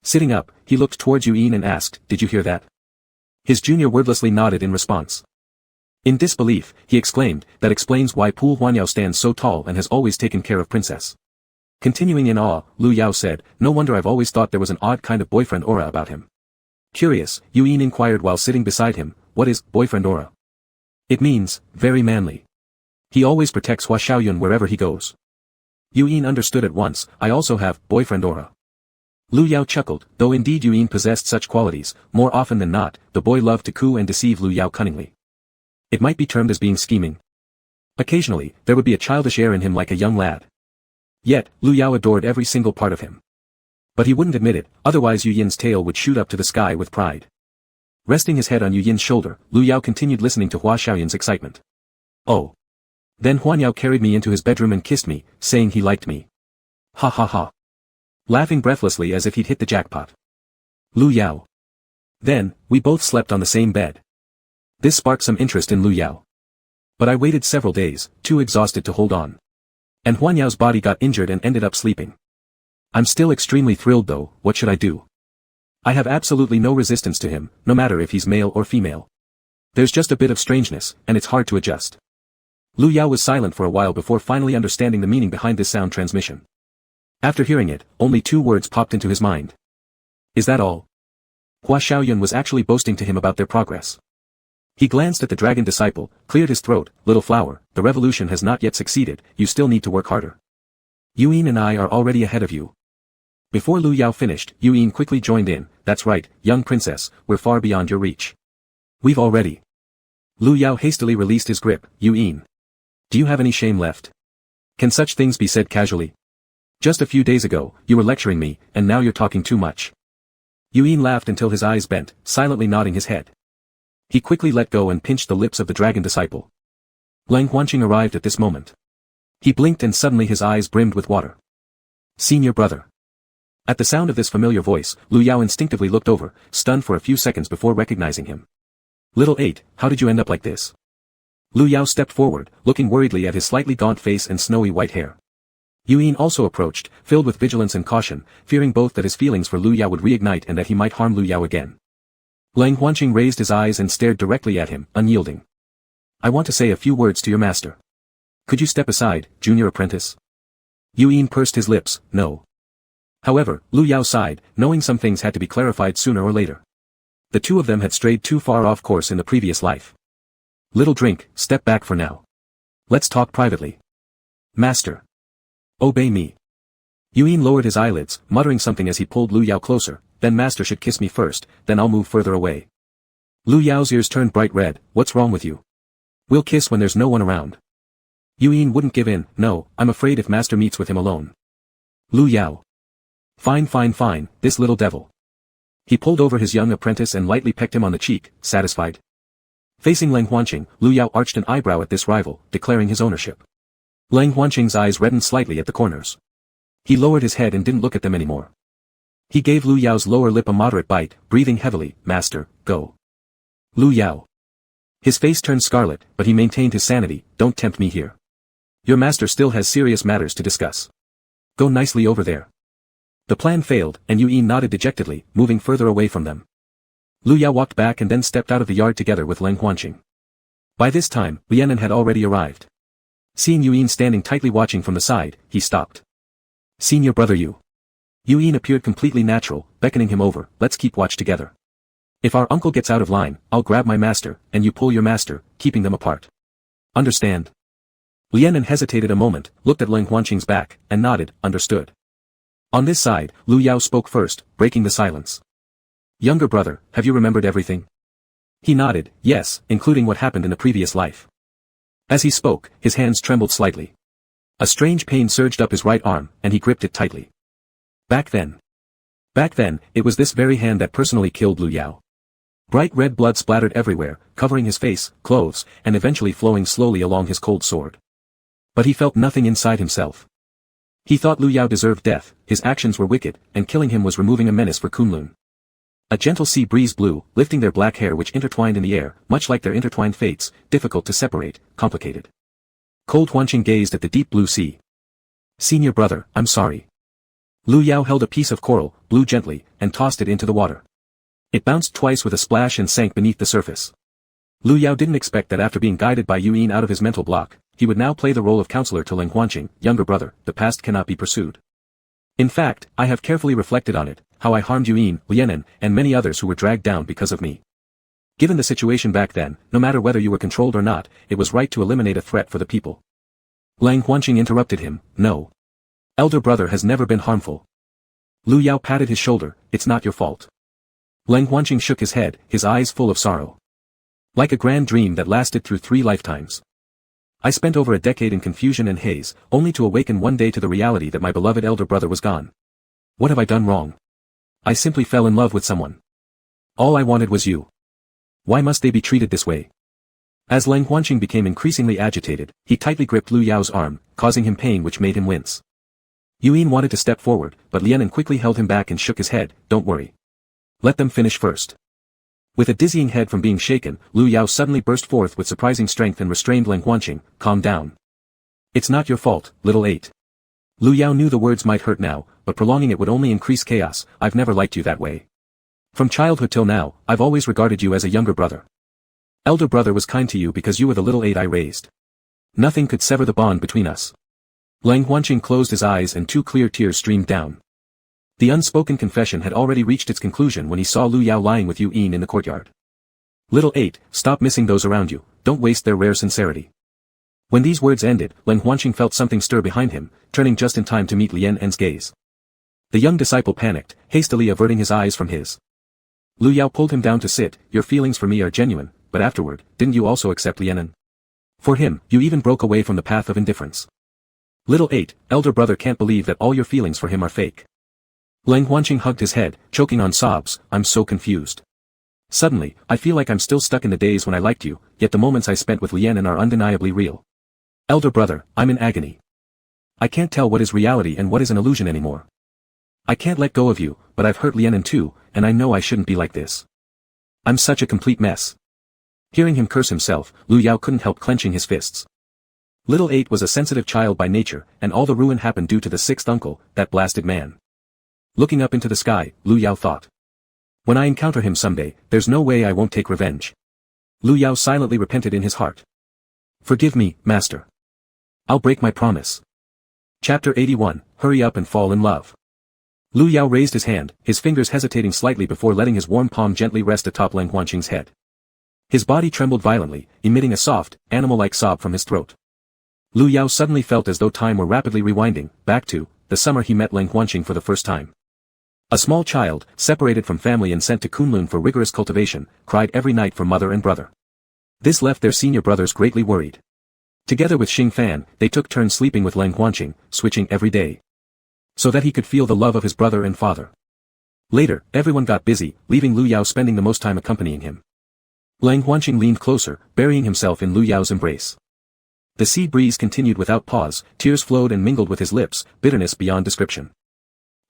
Sitting up, he looked towards Yuyin and asked, did you hear that? His junior wordlessly nodded in response. In disbelief, he exclaimed, that explains why Pu Huanyao stands so tall and has always taken care of Princess. Continuing in awe, Lu Yao said, no wonder I've always thought there was an odd kind of boyfriend aura about him. Curious, Yuyin inquired while sitting beside him, what is boyfriend aura? It means, very manly. He always protects Hua Xiaoyun wherever he goes. Yuyin understood at once, I also have boyfriend aura. Lu Yao chuckled, though indeed Yuyin possessed such qualities, more often than not, the boy loved to coo and deceive Lu Yao cunningly. It might be termed as being scheming. Occasionally, there would be a childish air in him like a young lad. Yet, Lu Yao adored every single part of him. But he wouldn't admit it, otherwise Yuyin's tail would shoot up to the sky with pride. Resting his head on Yuyin's shoulder, Lu Yao continued listening to Hua Xiaoyun's excitement. Oh. Then Huanyao carried me into his bedroom and kissed me, saying he liked me. Ha ha ha. Laughing breathlessly as if he'd hit the jackpot. Lu Yao. Then, we both slept on the same bed. This sparked some interest in Lu Yao. But I waited several days, too exhausted to hold on. And Huanyao's body got injured and ended up sleeping. I'm still extremely thrilled though, what should I do? I have absolutely no resistance to him, no matter if he's male or female. There's just a bit of strangeness, and it's hard to adjust. Lu Yao was silent for a while before finally understanding the meaning behind this sound transmission. After hearing it, only 2 words popped into his mind. Is that all? Hua Xiaoyun was actually boasting to him about their progress. He glanced at the dragon disciple, cleared his throat, little flower, the revolution has not yet succeeded, you still need to work harder. Yuyin and I are already ahead of you. Before Lu Yao finished, Yuyin quickly joined in, that's right, young princess, we're far beyond your reach. We've already. Lu Yao hastily released his grip, Yuyin. Do you have any shame left? Can such things be said casually? Just a few days ago, you were lecturing me, and now you're talking too much. Yuyin laughed until his eyes bent, silently nodding his head. He quickly let go and pinched the lips of the dragon disciple. Lang Huanqing arrived at this moment. He blinked and suddenly his eyes brimmed with water. Senior brother. At the sound of this familiar voice, Lu Yao instinctively looked over, stunned for a few seconds before recognizing him. Little 8, how did you end up like this? Lu Yao stepped forward, looking worriedly at his slightly gaunt face and snowy white hair. Yuyin also approached, filled with vigilance and caution, fearing both that his feelings for Lu Yao would reignite and that he might harm Lu Yao again. Lang Huanqing raised his eyes and stared directly at him, unyielding. I want to say a few words to your master. Could you step aside, junior apprentice? Yuyin pursed his lips, no. However, Lu Yao sighed, knowing some things had to be clarified sooner or later. The two of them had strayed too far off course in the previous life. Little drink, step back for now. Let's talk privately. Master. Obey me. Yuyin lowered his eyelids, muttering something as he pulled Lu Yao closer, then master should kiss me first, then I'll move further away. Lu Yao's ears turned bright red, what's wrong with you? We'll kiss when there's no one around. Yuyin wouldn't give in, no, I'm afraid if master meets with him alone. Lu Yao. Fine fine fine, this little devil. He pulled over his young apprentice and lightly pecked him on the cheek, satisfied. Facing Lang Huanqing, Lu Yao arched an eyebrow at this rival, declaring his ownership. Lang Huanqing's eyes reddened slightly at the corners. He lowered his head and didn't look at them anymore. He gave Lu Yao's lower lip a moderate bite, breathing heavily, master, go. Lu Yao. His face turned scarlet, but he maintained his sanity, don't tempt me here. Your master still has serious matters to discuss. Go nicely over there. The plan failed, and Yuyin nodded dejectedly, moving further away from them. Lu Yao walked back and then stepped out of the yard together with Lang Huanqing. By this time, Lianen had already arrived. Seeing Yuyin standing tightly watching from the side, he stopped. Senior brother Yuyin appeared completely natural, beckoning him over, let's keep watch together. If our uncle gets out of line, I'll grab my master, and you pull your master, keeping them apart. Understand? Lianen hesitated a moment, looked at Lang Huanqing's back, and nodded, understood. On this side, Lu Yao spoke first, breaking the silence. Younger brother, have you remembered everything? He nodded, yes, including what happened in the previous life. As he spoke, his hands trembled slightly. A strange pain surged up his right arm, and he gripped it tightly. Back then, it was this very hand that personally killed Lu Yao. Bright red blood splattered everywhere, covering his face, clothes, and eventually flowing slowly along his cold sword. But he felt nothing inside himself. He thought Lu Yao deserved death, his actions were wicked, and killing him was removing a menace for Kunlun. A gentle sea breeze blew, lifting their black hair which intertwined in the air, much like their intertwined fates, difficult to separate, complicated. Cold Huanqing gazed at the deep blue sea. Senior brother, I'm sorry. Lu Yao held a piece of coral, blew gently, and tossed it into the water. It bounced twice with a splash and sank beneath the surface. Lu Yao didn't expect that after being guided by Yuyin out of his mental block, he would now play the role of counselor to Leng Huanqing, younger brother, the past cannot be pursued. In fact, I have carefully reflected on it, how I harmed Yuyin, Lianen, and many others who were dragged down because of me. Given the situation back then, no matter whether you were controlled or not, it was right to eliminate a threat for the people. Leng Huanqing interrupted him, no. Elder brother has never been harmful. Lu Yao patted his shoulder, it's not your fault. Leng Huanqing shook his head, his eyes full of sorrow. Like a grand dream that lasted through 3 lifetimes. I spent over a decade in confusion and haze, only to awaken one day to the reality that my beloved elder brother was gone. What have I done wrong? I simply fell in love with someone. All I wanted was you. Why must they be treated this way? As Leng Huanqing became increasingly agitated, he tightly gripped Lu Yao's arm, causing him pain which made him wince. Yuyin wanted to step forward, but Lianen quickly held him back and shook his head, don't worry. Let them finish first. With a dizzying head from being shaken, Lu Yao suddenly burst forth with surprising strength and restrained Leng Huanqing, calm down. It's not your fault, little 8. Lu Yao knew the words might hurt now, but prolonging it would only increase chaos, I've never liked you that way. From childhood till now, I've always regarded you as a younger brother. Elder brother was kind to you because you were the little 8 I raised. Nothing could sever the bond between us. Leng Huanqing closed his eyes and 2 clear tears streamed down. The unspoken confession had already reached its conclusion when he saw Lu Yao lying with Yuyin in the courtyard. Little 8, stop missing those around you, don't waste their rare sincerity. When these words ended, Leng Huanqing felt something stir behind him, turning just in time to meet Lianen's gaze. The young disciple panicked, hastily averting his eyes from his. Lu Yao pulled him down to sit, your feelings for me are genuine, but afterward, didn't you also accept Lianen? For him, you even broke away from the path of indifference. Little 8, elder brother can't believe that all your feelings for him are fake. Leng Huanqing hugged his head, choking on sobs, I'm so confused. Suddenly, I feel like I'm still stuck in the days when I liked you, yet the moments I spent with Lianen are undeniably real. Elder brother, I'm in agony. I can't tell what is reality and what is an illusion anymore. I can't let go of you, but I've hurt Lianen too, and I know I shouldn't be like this. I'm such a complete mess. Hearing him curse himself, Lu Yao couldn't help clenching his fists. Little 8 was a sensitive child by nature, and all the ruin happened due to the 6th uncle, that blasted man. Looking up into the sky, Lu Yao thought. When I encounter him someday, there's no way I won't take revenge. Lu Yao silently repented in his heart. Forgive me, master. I'll break my promise. Chapter 81, Hurry Up and Fall in Love. Lu Yao raised his hand, his fingers hesitating slightly before letting his warm palm gently rest atop Leng Huanqing's head. His body trembled violently, emitting a soft, animal-like sob from his throat. Lu Yao suddenly felt as though time were rapidly rewinding, back to the summer he met Leng Huanqing for the first time. A small child, separated from family and sent to Kunlun for rigorous cultivation, cried every night for mother and brother. This left their senior brothers greatly worried. Together with Xing Fan, they took turns sleeping with Leng Huanqing, switching every day. So that he could feel the love of his brother and father. Later, everyone got busy, leaving Lu Yao spending the most time accompanying him. Leng Huanqing leaned closer, burying himself in Lu Yao's embrace. The sea breeze continued without pause, tears flowed and mingled with his lips, bitterness beyond description.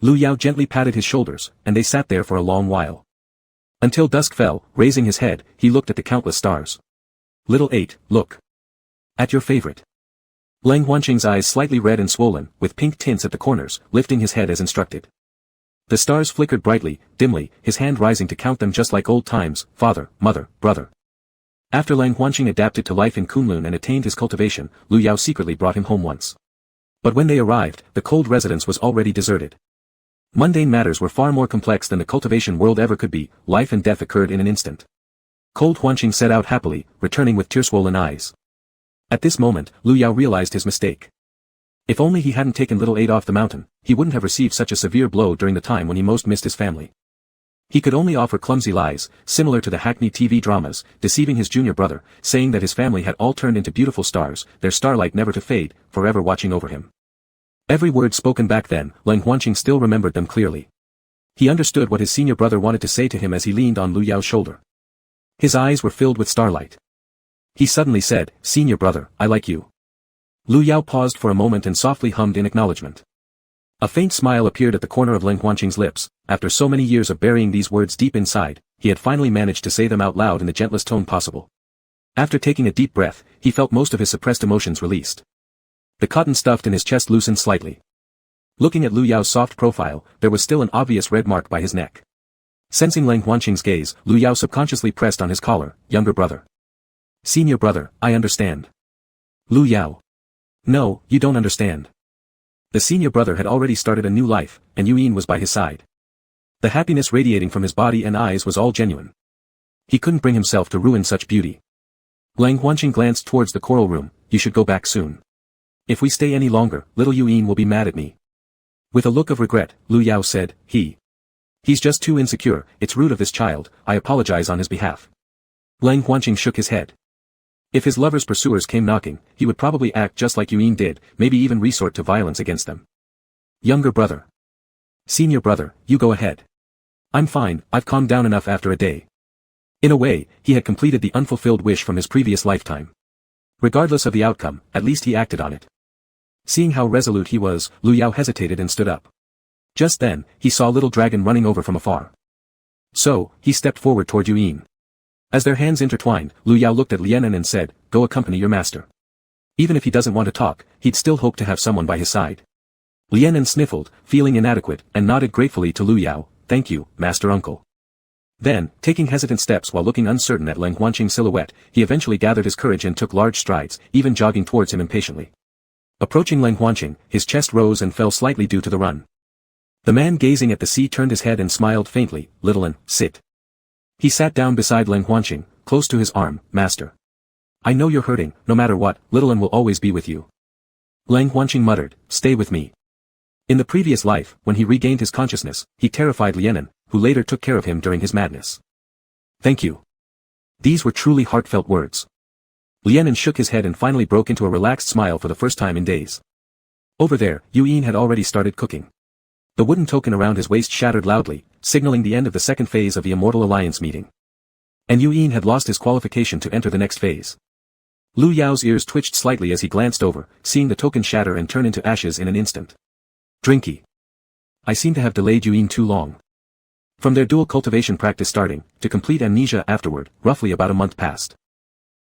Lu Yao gently patted his shoulders, and they sat there for a long while. Until dusk fell, raising his head, he looked at the countless stars. Little 8, look. At your favorite. Leng Huanqing's eyes slightly red and swollen, with pink tints at the corners, lifting his head as instructed. The stars flickered brightly, dimly, his hand rising to count them just like old times, father, mother, brother. After Leng Huanqing adapted to life in Kunlun and attained his cultivation, Lu Yao secretly brought him home once. But when they arrived, the cold residence was already deserted. Mundane matters were far more complex than the cultivation world ever could be, life and death occurred in an instant. Cold Huanqing set out happily, returning with tear-swollen eyes. At this moment, Lu Yao realized his mistake. If only he hadn't taken little 8 off the mountain, he wouldn't have received such a severe blow during the time when he most missed his family. He could only offer clumsy lies, similar to the Hackney TV dramas, deceiving his junior brother, saying that his family had all turned into beautiful stars, their starlight never to fade, forever watching over him. Every word spoken back then, Leng Huanqing still remembered them clearly. He understood what his senior brother wanted to say to him as he leaned on Lu Yao's shoulder. His eyes were filled with starlight. He suddenly said, "Senior brother, I like you." Lu Yao paused for a moment and softly hummed in acknowledgement. A faint smile appeared at the corner of Leng Huanqing's lips. After so many years of burying these words deep inside, he had finally managed to say them out loud in the gentlest tone possible. After taking a deep breath, he felt most of his suppressed emotions released. The cotton stuffed in his chest loosened slightly. Looking at Lu Yao's soft profile, there was still an obvious red mark by his neck. Sensing Leng Huanqing's gaze, Lu Yao subconsciously pressed on his collar, "Younger brother." "Senior brother, I understand." Lu Yao. "No, you don't understand." The senior brother had already started a new life, and Yuyin was by his side. The happiness radiating from his body and eyes was all genuine. He couldn't bring himself to ruin such beauty. Leng Huanqing glanced towards the coral room. "You should go back soon. If we stay any longer, little Yuyin will be mad at me." With a look of regret, Lu Yao said, He's just too insecure, it's rude of this child, I apologize on his behalf." Leng Huanqing shook his head. If his lover's pursuers came knocking, he would probably act just like Yuyin did, maybe even resort to violence against them. "Younger brother." "Senior brother, you go ahead. I'm fine, I've calmed down enough after a day." In a way, he had completed the unfulfilled wish from his previous lifetime. Regardless of the outcome, at least he acted on it. Seeing how resolute he was, Lu Yao hesitated and stood up. Just then, he saw Little Dragon running over from afar. So, he stepped forward toward Yuyin. As their hands intertwined, Lu Yao looked at Lianen and said, "Go accompany your master." Even if he doesn't want to talk, he'd still hope to have someone by his side. Lianen sniffled, feeling inadequate, and nodded gratefully to Lu Yao, "Thank you, master uncle." Then, taking hesitant steps while looking uncertain at Leng Huanqing's silhouette, he eventually gathered his courage and took large strides, even jogging towards him impatiently. Approaching Leng Huanqing, his chest rose and fell slightly due to the run. The man gazing at the sea turned his head and smiled faintly, "Little Lin, sit." He sat down beside Leng Huanqing, close to his arm, "Master. I know you're hurting, no matter what, Little Lin will always be with you." Leng Huanqing muttered, "Stay with me." In the previous life, when he regained his consciousness, he terrified Lianen, who later took care of him during his madness. "Thank you." These were truly heartfelt words. Lianen shook his head and finally broke into a relaxed smile for the first time in days. Over there, Yuyin had already started cooking. The wooden token around his waist shattered loudly, signaling the end of the second phase of the Immortal Alliance meeting. And Yuyin had lost his qualification to enter the next phase. Lu Yao's ears twitched slightly as he glanced over, seeing the token shatter and turn into ashes in an instant. Drinky. I seem to have delayed Yuyin too long. From their dual cultivation practice starting, to complete amnesia afterward, roughly about a month passed.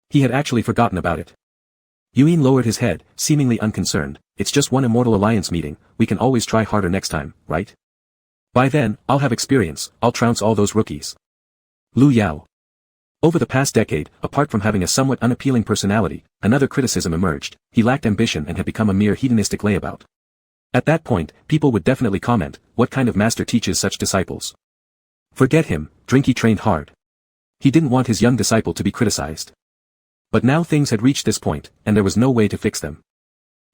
He had actually forgotten about it. Yuyin lowered his head, seemingly unconcerned. "It's just one Immortal Alliance meeting, we can always try harder next time, right? By then, I'll have experience, I'll trounce all those rookies." Lu Yao. Over the past decade, apart from having a somewhat unappealing personality, another criticism emerged: he lacked ambition and had become a mere hedonistic layabout. At that point, people would definitely comment, what kind of master teaches such disciples? Forget him, Drinky trained hard. He didn't want his young disciple to be criticized. But now things had reached this point, and there was no way to fix them.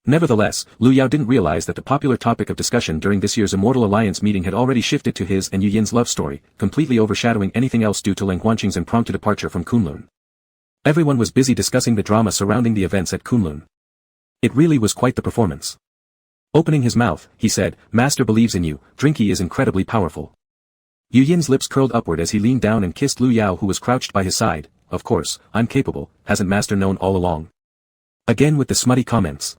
Nevertheless, Lu Yao didn't realize that the popular topic of discussion during this year's Immortal Alliance meeting had already shifted to his and Yu Yin's love story, completely overshadowing anything else due to Leng Huanqing's impromptu departure from Kunlun. Everyone was busy discussing the drama surrounding the events at Kunlun. It really was quite the performance. Opening his mouth, he said, "Master believes in you, Drinky is incredibly powerful." Yu Yin's lips curled upward as he leaned down and kissed Lu Yao, who was crouched by his side. "Of course, I'm capable, hasn't Master known all along?" Again with the smutty comments.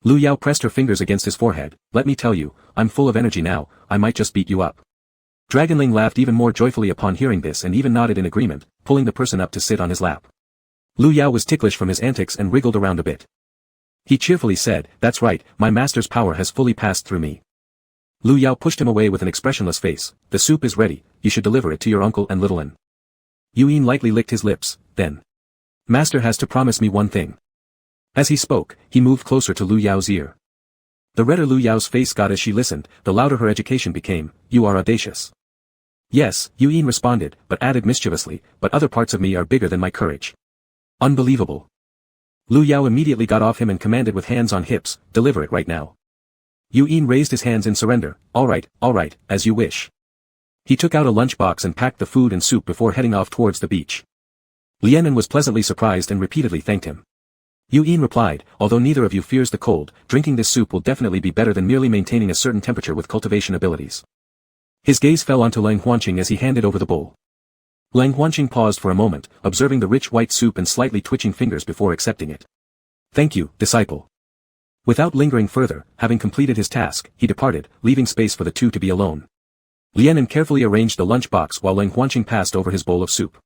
Lu Yao pressed her fingers against his forehead. "Let me tell you, I'm full of energy now, I might just beat you up." Dragonling laughed even more joyfully upon hearing this and even nodded in agreement, pulling the person up to sit on his lap. Lu Yao was ticklish from his antics and wriggled around a bit. He cheerfully said, "That's right, my master's power has fully passed through me." Lu Yao pushed him away with an expressionless face. "The soup is ready, you should deliver it to your uncle and Little Lin." Yuyin lightly licked his lips, then. "Master has to promise me one thing." As he spoke, he moved closer to Lu Yao's ear. The redder Lu Yao's face got as she listened, the louder her education became. "You are audacious." "Yes," Yuyin responded, but added mischievously, "but other parts of me are bigger than my courage." "Unbelievable." Lu Yao immediately got off him and commanded with hands on hips, "Deliver it right now." Yuyin raised his hands in surrender. All right, as you wish." He took out a lunchbox and packed the food and soup before heading off towards the beach. Lianen was pleasantly surprised and repeatedly thanked him. Yuyin replied, although neither of you fears the cold, drinking this soup will definitely be better than merely maintaining a certain temperature with cultivation abilities. His gaze fell onto Lang Huanqing as he handed over the bowl. Lang Huanqing paused for a moment, observing the rich white soup and slightly twitching fingers before accepting it. Thank you, disciple. Without lingering further, having completed his task, he departed, leaving space for the two to be alone. Lianen carefully arranged the lunchbox while Lang Huanqing passed over his bowl of soup.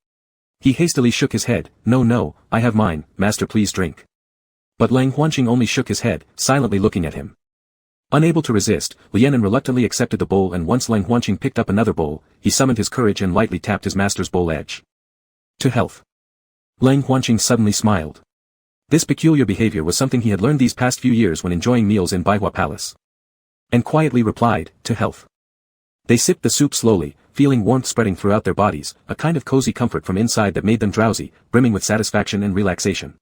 He hastily shook his head, no, I have mine, master please drink. But Lang Huanqing only shook his head, silently looking at him. Unable to resist, Lianen reluctantly accepted the bowl, and once Lang Huanqing picked up another bowl, he summoned his courage and lightly tapped his master's bowl edge. To health. Lang Huanqing suddenly smiled. This peculiar behavior was something he had learned these past few years when enjoying meals in Baihua Palace. And quietly replied, to health. They sipped the soup slowly, feeling warmth spreading throughout their bodies, a kind of cozy comfort from inside that made them drowsy, brimming with satisfaction and relaxation.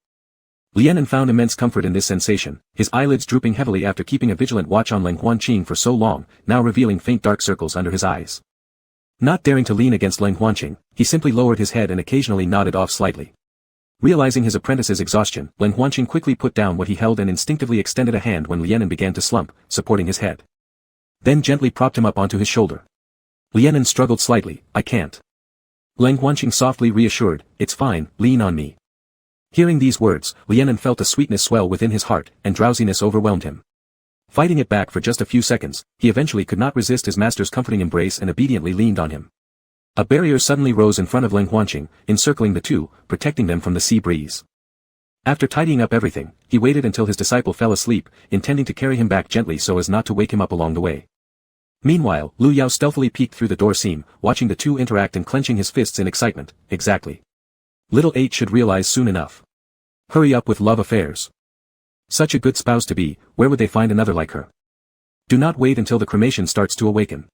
Lianen found immense comfort in this sensation, his eyelids drooping heavily after keeping a vigilant watch on Lang Huanqing for so long, now revealing faint dark circles under his eyes. Not daring to lean against Lang Huanqing, he simply lowered his head and occasionally nodded off slightly. Realizing his apprentice's exhaustion, Lang Huanqing quickly put down what he held and instinctively extended a hand when Lianen began to slump, supporting his head. Then gently propped him up onto his shoulder. Lianen struggled slightly, I can't. Lang Huanqing softly reassured, it's fine, lean on me. Hearing these words, Lianen felt a sweetness swell within his heart, and drowsiness overwhelmed him. Fighting it back for just a few seconds, he eventually could not resist his master's comforting embrace and obediently leaned on him. A barrier suddenly rose in front of Lang Huanqing, encircling the two, protecting them from the sea breeze. After tidying up everything, he waited until his disciple fell asleep, intending to carry him back gently so as not to wake him up along the way. Meanwhile, Lu Yao stealthily peeked through the door seam, watching the two interact and clenching his fists in excitement. Exactly. Little 8 should realize soon enough. Hurry up with love affairs. Such a good spouse to be, where would they find another like her? Do not wait until the cremation starts to awaken.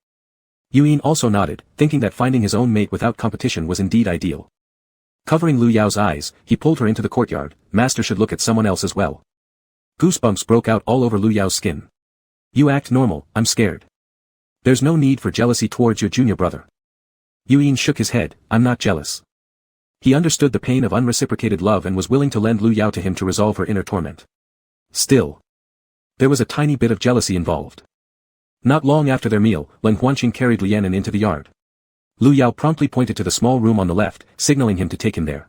Yuyin also nodded, thinking that finding his own mate without competition was indeed ideal. Covering Lu Yao's eyes, he pulled her into the courtyard. Master should look at someone else as well. Goosebumps broke out all over Lu Yao's skin. You act normal, I'm scared. There's no need for jealousy towards your junior brother. Yuyin shook his head, I'm not jealous. He understood the pain of unreciprocated love and was willing to lend Lu Yao to him to resolve her inner torment. Still, there was a tiny bit of jealousy involved. Not long after their meal, Lang Huanqing carried Lianen into the yard. Lu Yao promptly pointed to the small room on the left, signaling him to take him there.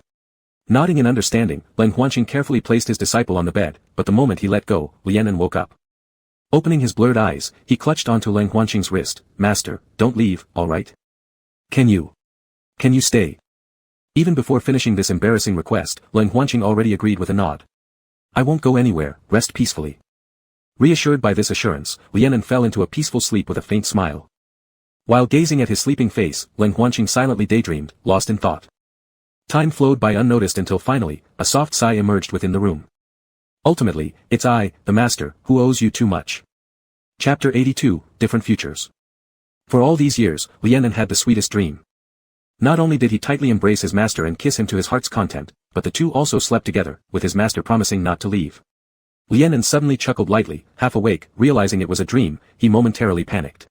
Nodding in understanding, Lang Huanqing carefully placed his disciple on the bed, but the moment he let go, Lianen woke up. Opening his blurred eyes, he clutched onto Lang Huanqing's wrist. Master, don't leave, all right? Can you stay? Even before finishing this embarrassing request, Lang Huanqing already agreed with a nod. I won't go anywhere, rest peacefully. Reassured by this assurance, Lianen fell into a peaceful sleep with a faint smile. While gazing at his sleeping face, Lang Huanqing silently daydreamed, lost in thought. Time flowed by unnoticed until finally, a soft sigh emerged within the room. Ultimately, it's I, the master, who owes you too much. Chapter 82, Different Futures. For all these years, Lianen had the sweetest dream. Not only did he tightly embrace his master and kiss him to his heart's content, but the two also slept together, with his master promising not to leave. Lianen suddenly chuckled lightly, half awake, realizing it was a dream, he momentarily panicked.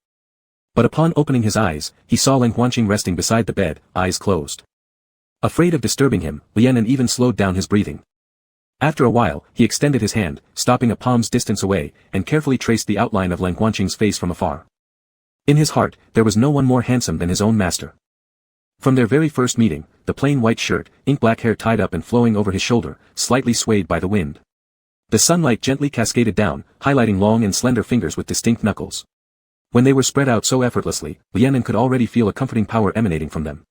But upon opening his eyes, he saw Lang Huanqing resting beside the bed, eyes closed. Afraid of disturbing him, Lianen even slowed down his breathing. After a while, he extended his hand, stopping a palm's distance away, and carefully traced the outline of Lang Huanqing's face from afar. In his heart, there was no one more handsome than his own master. From their very first meeting, the plain white shirt, ink-black hair tied up and flowing over his shoulder, slightly swayed by the wind. The sunlight gently cascaded down, highlighting long and slender fingers with distinct knuckles. When they were spread out so effortlessly, Lianen could already feel a comforting power emanating from them.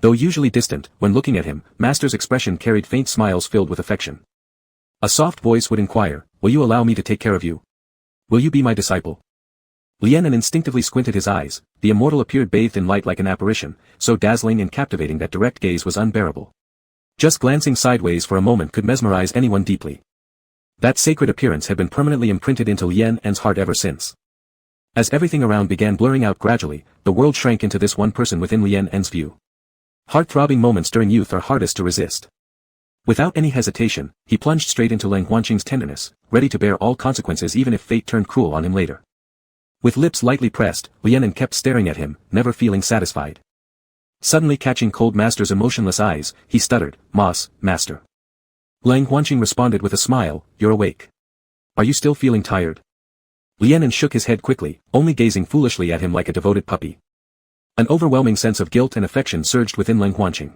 Though usually distant, when looking at him, Master's expression carried faint smiles filled with affection. A soft voice would inquire, will you allow me to take care of you? Will you be my disciple? Lianen instinctively squinted his eyes. The immortal appeared bathed in light like an apparition, so dazzling and captivating that direct gaze was unbearable. Just glancing sideways for a moment could mesmerize anyone deeply. That sacred appearance had been permanently imprinted into Lianen's heart ever since. As everything around began blurring out gradually, the world shrank into this one person within Lianen's view. Heart-throbbing moments during youth are hardest to resist. Without any hesitation, he plunged straight into Lang Huanqing's tenderness, ready to bear all consequences even if fate turned cruel on him later. With lips lightly pressed, Lianen kept staring at him, never feeling satisfied. Suddenly catching cold master's emotionless eyes, he stuttered, master. Lang Huanqing responded with a smile, you're awake. Are you still feeling tired? Lianen shook his head quickly, only gazing foolishly at him like a devoted puppy. An overwhelming sense of guilt and affection surged within Lang Huanqing.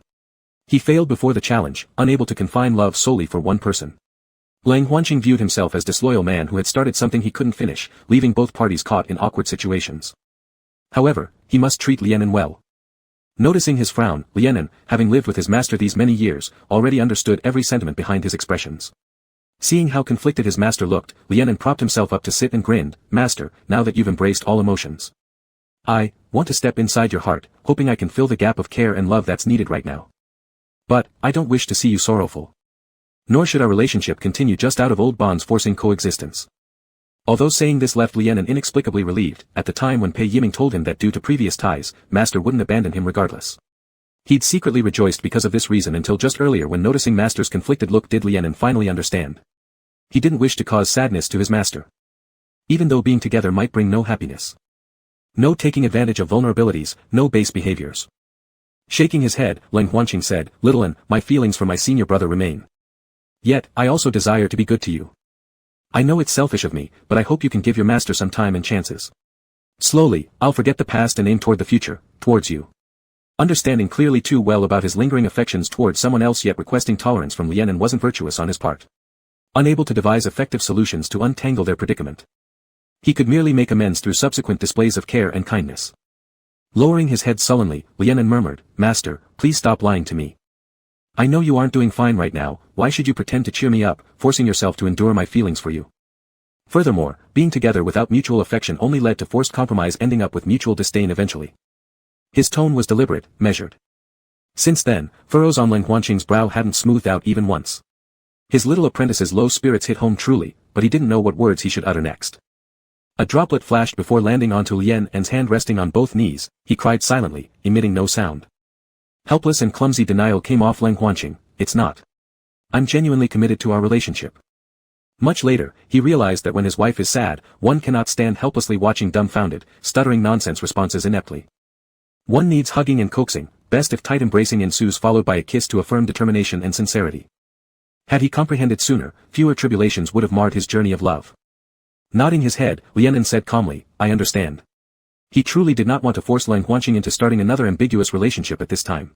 He failed before the challenge, unable to confine love solely for one person. Lang Huanqing viewed himself as disloyal man who had started something he couldn't finish, leaving both parties caught in awkward situations. However, he must treat Lianen well. Noticing his frown, Lianen, having lived with his master these many years, already understood every sentiment behind his expressions. Seeing how conflicted his master looked, Lianen propped himself up to sit and grinned, Master, now that you've embraced all emotions. I want to step inside your heart, hoping I can fill the gap of care and love that's needed right now. But, I don't wish to see you sorrowful. Nor should our relationship continue just out of old bonds forcing coexistence. Although saying this left Lianen inexplicably relieved, at the time when Pei Yiming told him that due to previous ties, Master wouldn't abandon him regardless. He'd secretly rejoiced because of this reason until just earlier when noticing Master's conflicted look did Lianen finally understand. He didn't wish to cause sadness to his master. Even though being together might bring no happiness. No taking advantage of vulnerabilities, no base behaviors. Shaking his head, Lang Huanqing said, Little An, my feelings for my senior brother remain. Yet, I also desire to be good to you. I know it's selfish of me, but I hope you can give your master some time and chances. Slowly, I'll forget the past and aim toward the future, towards you. Understanding clearly too well about his lingering affections towards someone else yet requesting tolerance from Lianen wasn't virtuous on his part. Unable to devise effective solutions to untangle their predicament. He could merely make amends through subsequent displays of care and kindness. Lowering his head sullenly, Lianen murmured, Master, please stop lying to me. I know you aren't doing fine right now, why should you pretend to cheer me up, forcing yourself to endure my feelings for you? Furthermore, being together without mutual affection only led to forced compromise ending up with mutual disdain eventually. His tone was deliberate, measured. Since then, furrows on Lang Huanqing's brow hadn't smoothed out even once. His little apprentice's low spirits hit home truly, but he didn't know what words he should utter next. A droplet flashed before landing onto Lianen's hand resting on both knees, he cried silently, emitting no sound. Helpless and clumsy denial came off Lang Huanqing, it's not. I'm genuinely committed to our relationship. Much later, he realized that when his wife is sad, one cannot stand helplessly watching dumbfounded, stuttering nonsense responses ineptly. One needs hugging and coaxing, best if tight embracing ensues followed by a kiss to affirm determination and sincerity. Had he comprehended sooner, fewer tribulations would have marred his journey of love. Nodding his head, Lianen said calmly, I understand. He truly did not want to force Lang Huanqing into starting another ambiguous relationship at this time.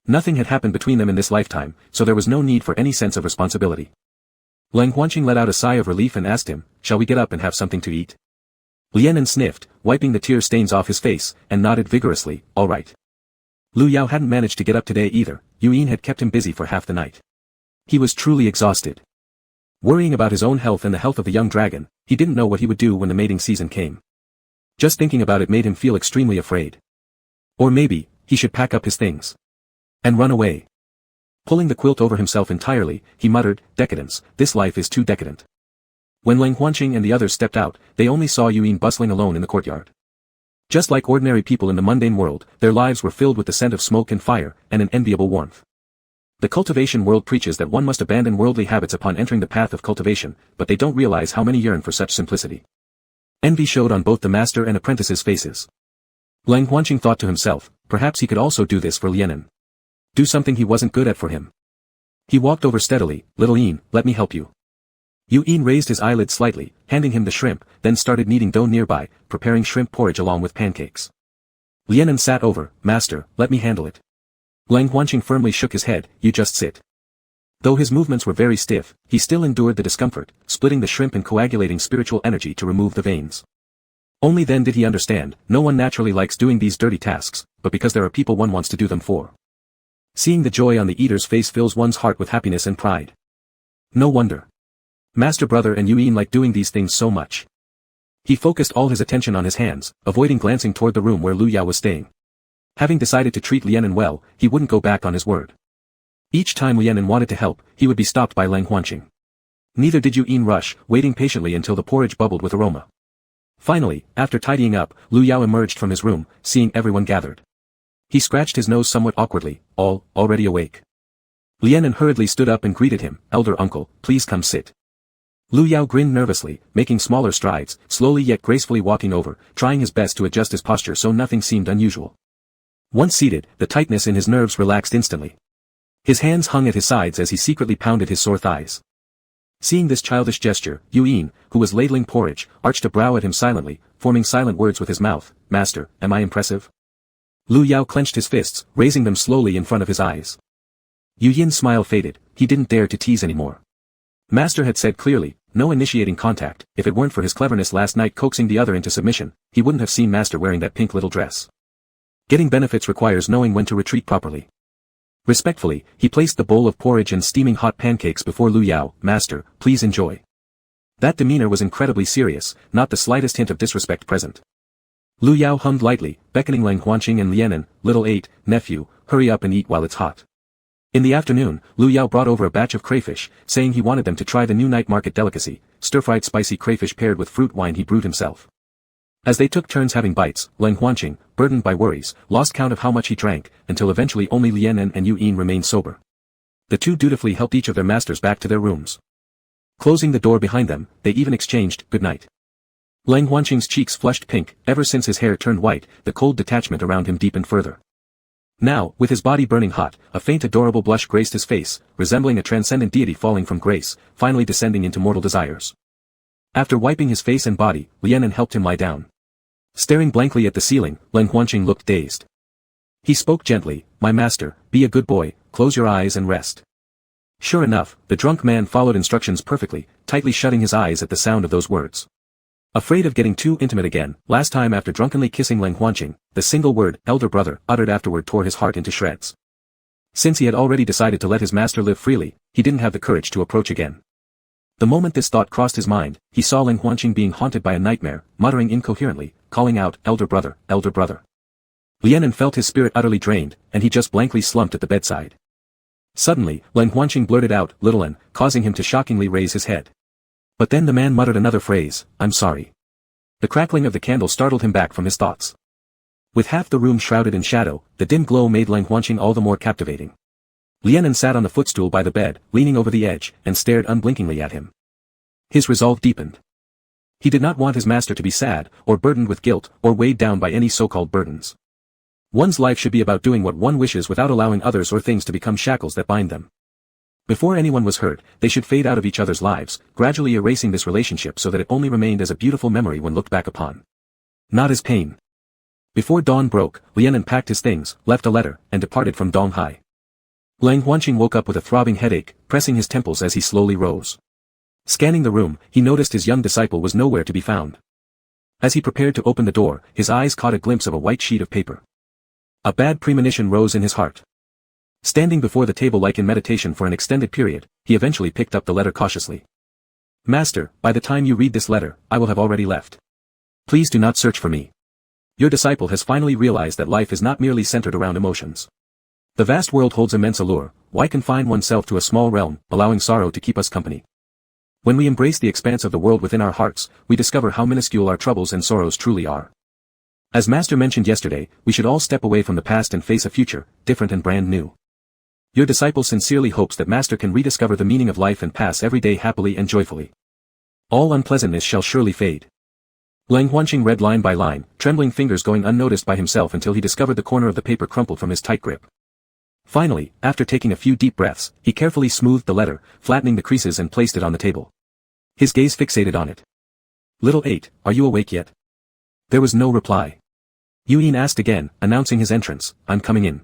Nothing had happened between them in this lifetime, so there was no need for any sense of responsibility. Lang Huanqing let out a sigh of relief and asked him, shall we get up and have something to eat? Lianen sniffed, wiping the tear stains off his face, and nodded vigorously, all right. Lu Yao hadn't managed to get up today either, Yuyin had kept him busy for half the night. He was truly exhausted. Worrying about his own health and the health of the young dragon, he didn't know what he would do when the mating season came. Just thinking about it made him feel extremely afraid. Or maybe, he should pack up his things. And run away. Pulling the quilt over himself entirely, he muttered, decadence, this life is too decadent. When Lang Huanqing and the others stepped out, they only saw Yuyin bustling alone in the courtyard. Just like ordinary people in the mundane world, their lives were filled with the scent of smoke and fire, and an enviable warmth. The cultivation world preaches that one must abandon worldly habits upon entering the path of cultivation, but they don't realize how many yearn for such simplicity. Envy showed on both the master and apprentice's faces. Lang Huanqing thought to himself, perhaps he could also do this for Lianen. Do something he wasn't good at for him. He walked over steadily, little Yin, let me help you. Yin raised his eyelids slightly, handing him the shrimp, then started kneading dough nearby, preparing shrimp porridge along with pancakes. Lianen sat over, master, let me handle it. Lang Huanqing firmly shook his head, you just sit. Though his movements were very stiff, he still endured the discomfort, splitting the shrimp and coagulating spiritual energy to remove the veins. Only then did he understand, no one naturally likes doing these dirty tasks, but because there are people one wants to do them for. Seeing the joy on the eater's face fills one's heart with happiness and pride. No wonder. Master brother and Yuyin like doing these things so much. He focused all his attention on his hands, avoiding glancing toward the room where Lu Yao was staying. Having decided to treat Lianen well, he wouldn't go back on his word. Each time Lianen wanted to help, he would be stopped by Lang Huanqing. Neither did Yuyin rush, waiting patiently until the porridge bubbled with aroma. Finally, after tidying up, Lu Yao emerged from his room, seeing everyone gathered. He scratched his nose somewhat awkwardly, already awake. Lianen hurriedly stood up and greeted him, elder uncle, please come sit. Lu Yao grinned nervously, making smaller strides, slowly yet gracefully walking over, trying his best to adjust his posture so nothing seemed unusual. Once seated, the tightness in his nerves relaxed instantly. His hands hung at his sides as he secretly pounded his sore thighs. Seeing this childish gesture, Yuyin, who was ladling porridge, arched a brow at him silently, forming silent words with his mouth. Master, am I impressive? Lu Yao clenched his fists, raising them slowly in front of his eyes. Yuyin's smile faded, he didn't dare to tease anymore. Master had said clearly, no initiating contact. If it weren't for his cleverness last night coaxing the other into submission, he wouldn't have seen Master wearing that pink little dress. Getting benefits requires knowing when to retreat properly. Respectfully, he placed the bowl of porridge and steaming hot pancakes before Lu Yao. Master, please enjoy. That demeanor was incredibly serious, not the slightest hint of disrespect present. Lu Yao hummed lightly, beckoning Lang Huanqing and Lianen. Little 8, nephew, hurry up and eat while it's hot. In the afternoon, Lu Yao brought over a batch of crayfish, saying he wanted them to try the new night market delicacy, stir-fried spicy crayfish paired with fruit wine he brewed himself. As they took turns having bites, Lang Huanqing, burdened by worries, lost count of how much he drank, until eventually only Lianen and Yuyin remained sober. The two dutifully helped each of their masters back to their rooms. Closing the door behind them, they even exchanged good night. Lang Huanqing's cheeks flushed pink. Ever since his hair turned white, the cold detachment around him deepened further. Now, with his body burning hot, a faint adorable blush graced his face, resembling a transcendent deity falling from grace, finally descending into mortal desires. After wiping his face and body, Lianen helped him lie down. Staring blankly at the ceiling, Lang Huanqing looked dazed. He spoke gently, my master, be a good boy, close your eyes and rest. Sure enough, the drunk man followed instructions perfectly, tightly shutting his eyes at the sound of those words. Afraid of getting too intimate again, last time after drunkenly kissing Lang Huanqing, the single word, elder brother, uttered afterward tore his heart into shreds. Since he had already decided to let his master live freely, he didn't have the courage to approach again. The moment this thought crossed his mind, he saw Lang Huanqing being haunted by a nightmare, muttering incoherently, calling out, elder brother, elder brother. Lianen felt his spirit utterly drained, and he just blankly slumped at the bedside. Suddenly, Lang Huanqing blurted out, little N, causing him to shockingly raise his head. But then the man muttered another phrase, I'm sorry. The crackling of the candle startled him back from his thoughts. With half the room shrouded in shadow, the dim glow made Lang Huanqing all the more captivating. Lianen sat on the footstool by the bed, leaning over the edge, and stared unblinkingly at him. His resolve deepened. He did not want his master to be sad, or burdened with guilt, or weighed down by any so-called burdens. One's life should be about doing what one wishes without allowing others or things to become shackles that bind them. Before anyone was hurt, they should fade out of each other's lives, gradually erasing this relationship so that it only remained as a beautiful memory when looked back upon. Not as pain. Before dawn broke, Lianen packed his things, left a letter, and departed from Donghai. Lang Huanqing woke up with a throbbing headache, pressing his temples as he slowly rose. Scanning the room, he noticed his young disciple was nowhere to be found. As he prepared to open the door, his eyes caught a glimpse of a white sheet of paper. A bad premonition rose in his heart. Standing before the table like in meditation for an extended period, he eventually picked up the letter cautiously. Master, by the time you read this letter, I will have already left. Please do not search for me. Your disciple has finally realized that life is not merely centered around emotions. The vast world holds immense allure. Why confine oneself to a small realm, allowing sorrow to keep us company? When we embrace the expanse of the world within our hearts, we discover how minuscule our troubles and sorrows truly are. As Master mentioned yesterday, we should all step away from the past and face a future, different and brand new. Your disciple sincerely hopes that Master can rediscover the meaning of life and pass every day happily and joyfully. All unpleasantness shall surely fade. Lang Huanqing read line by line, trembling fingers going unnoticed by himself until he discovered the corner of the paper crumpled from his tight grip. Finally, after taking a few deep breaths, he carefully smoothed the letter, flattening the creases and placed it on the table. His gaze fixated on it. Little 8, are you awake yet? There was no reply. Yuyin asked again, announcing his entrance, I'm coming in.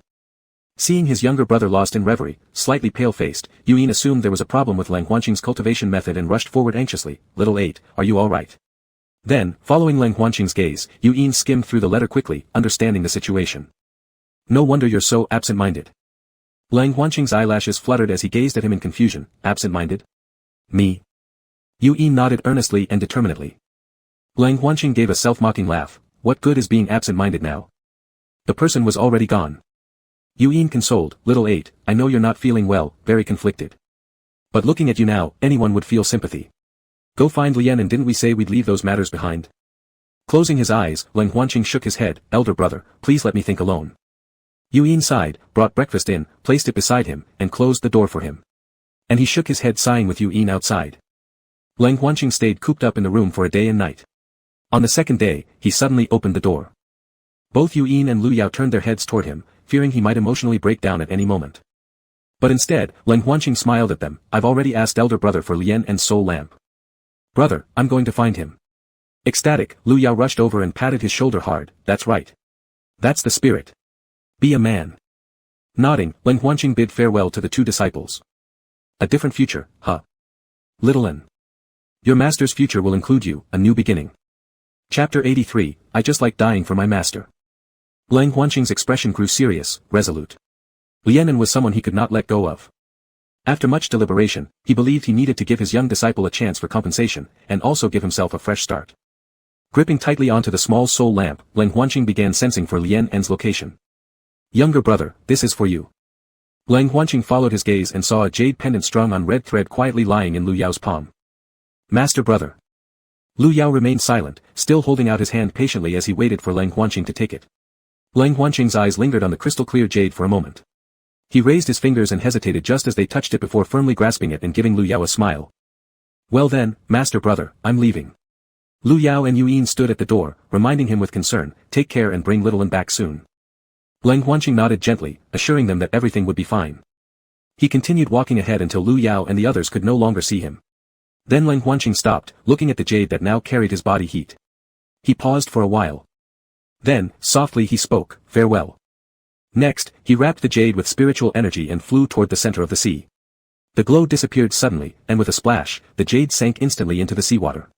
Seeing his younger brother lost in reverie, slightly pale-faced, Yuyin assumed there was a problem with Lang Huanqing's cultivation method and rushed forward anxiously, Little 8, are you all right? Then, following Lang Huanqing's gaze, Yuyin skimmed through the letter quickly, understanding the situation. No wonder you're so absent-minded. Lang Huanqing's eyelashes fluttered as he gazed at him in confusion, absent-minded? Me? Yuyin nodded earnestly and determinedly. Lang Huanqing gave a self-mocking laugh, what good is being absent-minded now? The person was already gone. Yuyin consoled, Little 8, I know you're not feeling well, very conflicted. But looking at you now, anyone would feel sympathy. Go find Lian and didn't we say we'd leave those matters behind? Closing his eyes, Lang Huanqing shook his head, elder brother, please let me think alone. Yuyin sighed, brought breakfast in, placed it beside him, and closed the door for him. And he shook his head sighing with Yuyin outside. Lang Huanqing stayed cooped up in the room for a day and night. On the second day, he suddenly opened the door. Both Yu Yin and Lu Yao turned their heads toward him, fearing he might emotionally break down at any moment. But instead, Lang Huanqing smiled at them. I've already asked elder brother for Lian and soul lamp. Brother, I'm going to find him. Ecstatic, Lu Yao rushed over and patted his shoulder hard. That's right. That's the spirit. Be a man. Nodding, Lang Huanqing bid farewell to the two disciples. A different future, huh? Little N. Your master's future will include you, a new beginning. Chapter 83, I just like dying for my master. Lang Huanqing's expression grew serious, resolute. Lianen was someone he could not let go of. After much deliberation, he believed he needed to give his young disciple a chance for compensation, and also give himself a fresh start. Gripping tightly onto the small soul lamp, Lang Huanqing began sensing for Lianen's location. Younger brother, this is for you. Lang Huanqing followed his gaze and saw a jade pendant strung on red thread quietly lying in Lu Yao's palm. Master brother. Lu Yao remained silent, still holding out his hand patiently as he waited for Lang Huanqing to take it. Lang Huanqing's eyes lingered on the crystal-clear jade for a moment. He raised his fingers and hesitated just as they touched it before firmly grasping it and giving Lu Yao a smile. Well then, master brother, I'm leaving. Lu Yao and Yu Yin stood at the door, reminding him with concern, take care and bring little one back soon. Lang Huanqing nodded gently, assuring them that everything would be fine. He continued walking ahead until Lu Yao and the others could no longer see him. Then Lang Huanqing stopped, looking at the jade that now carried his body heat. He paused for a while. Then, softly he spoke, farewell. Next, he wrapped the jade with spiritual energy and flew toward the center of the sea. The glow disappeared suddenly, and with a splash, the jade sank instantly into the seawater.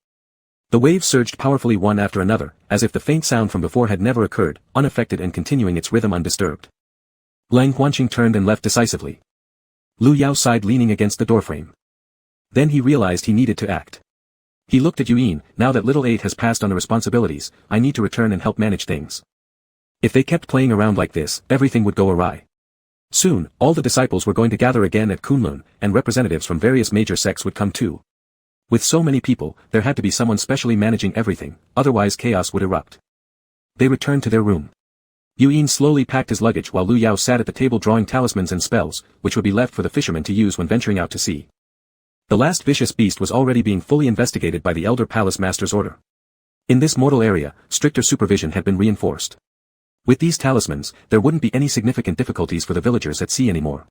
The waves surged powerfully one after another, as if the faint sound from before had never occurred, unaffected and continuing its rhythm undisturbed. Lang Huanqing turned and left decisively. Lu Yao sighed leaning against the doorframe. Then he realized he needed to act. He looked at Yu Yin, now that little 8 has passed on the responsibilities, I need to return and help manage things. If they kept playing around like this, everything would go awry. Soon, all the disciples were going to gather again at Kunlun, and representatives from various major sects would come too. With so many people, there had to be someone specially managing everything, otherwise chaos would erupt. They returned to their room. Yu Yin slowly packed his luggage while Lu Yao sat at the table drawing talismans and spells, which would be left for the fishermen to use when venturing out to sea. The last vicious beast was already being fully investigated by the Elder Palace Master's order. In this mortal area, stricter supervision had been reinforced. With these talismans, there wouldn't be any significant difficulties for the villagers at sea anymore.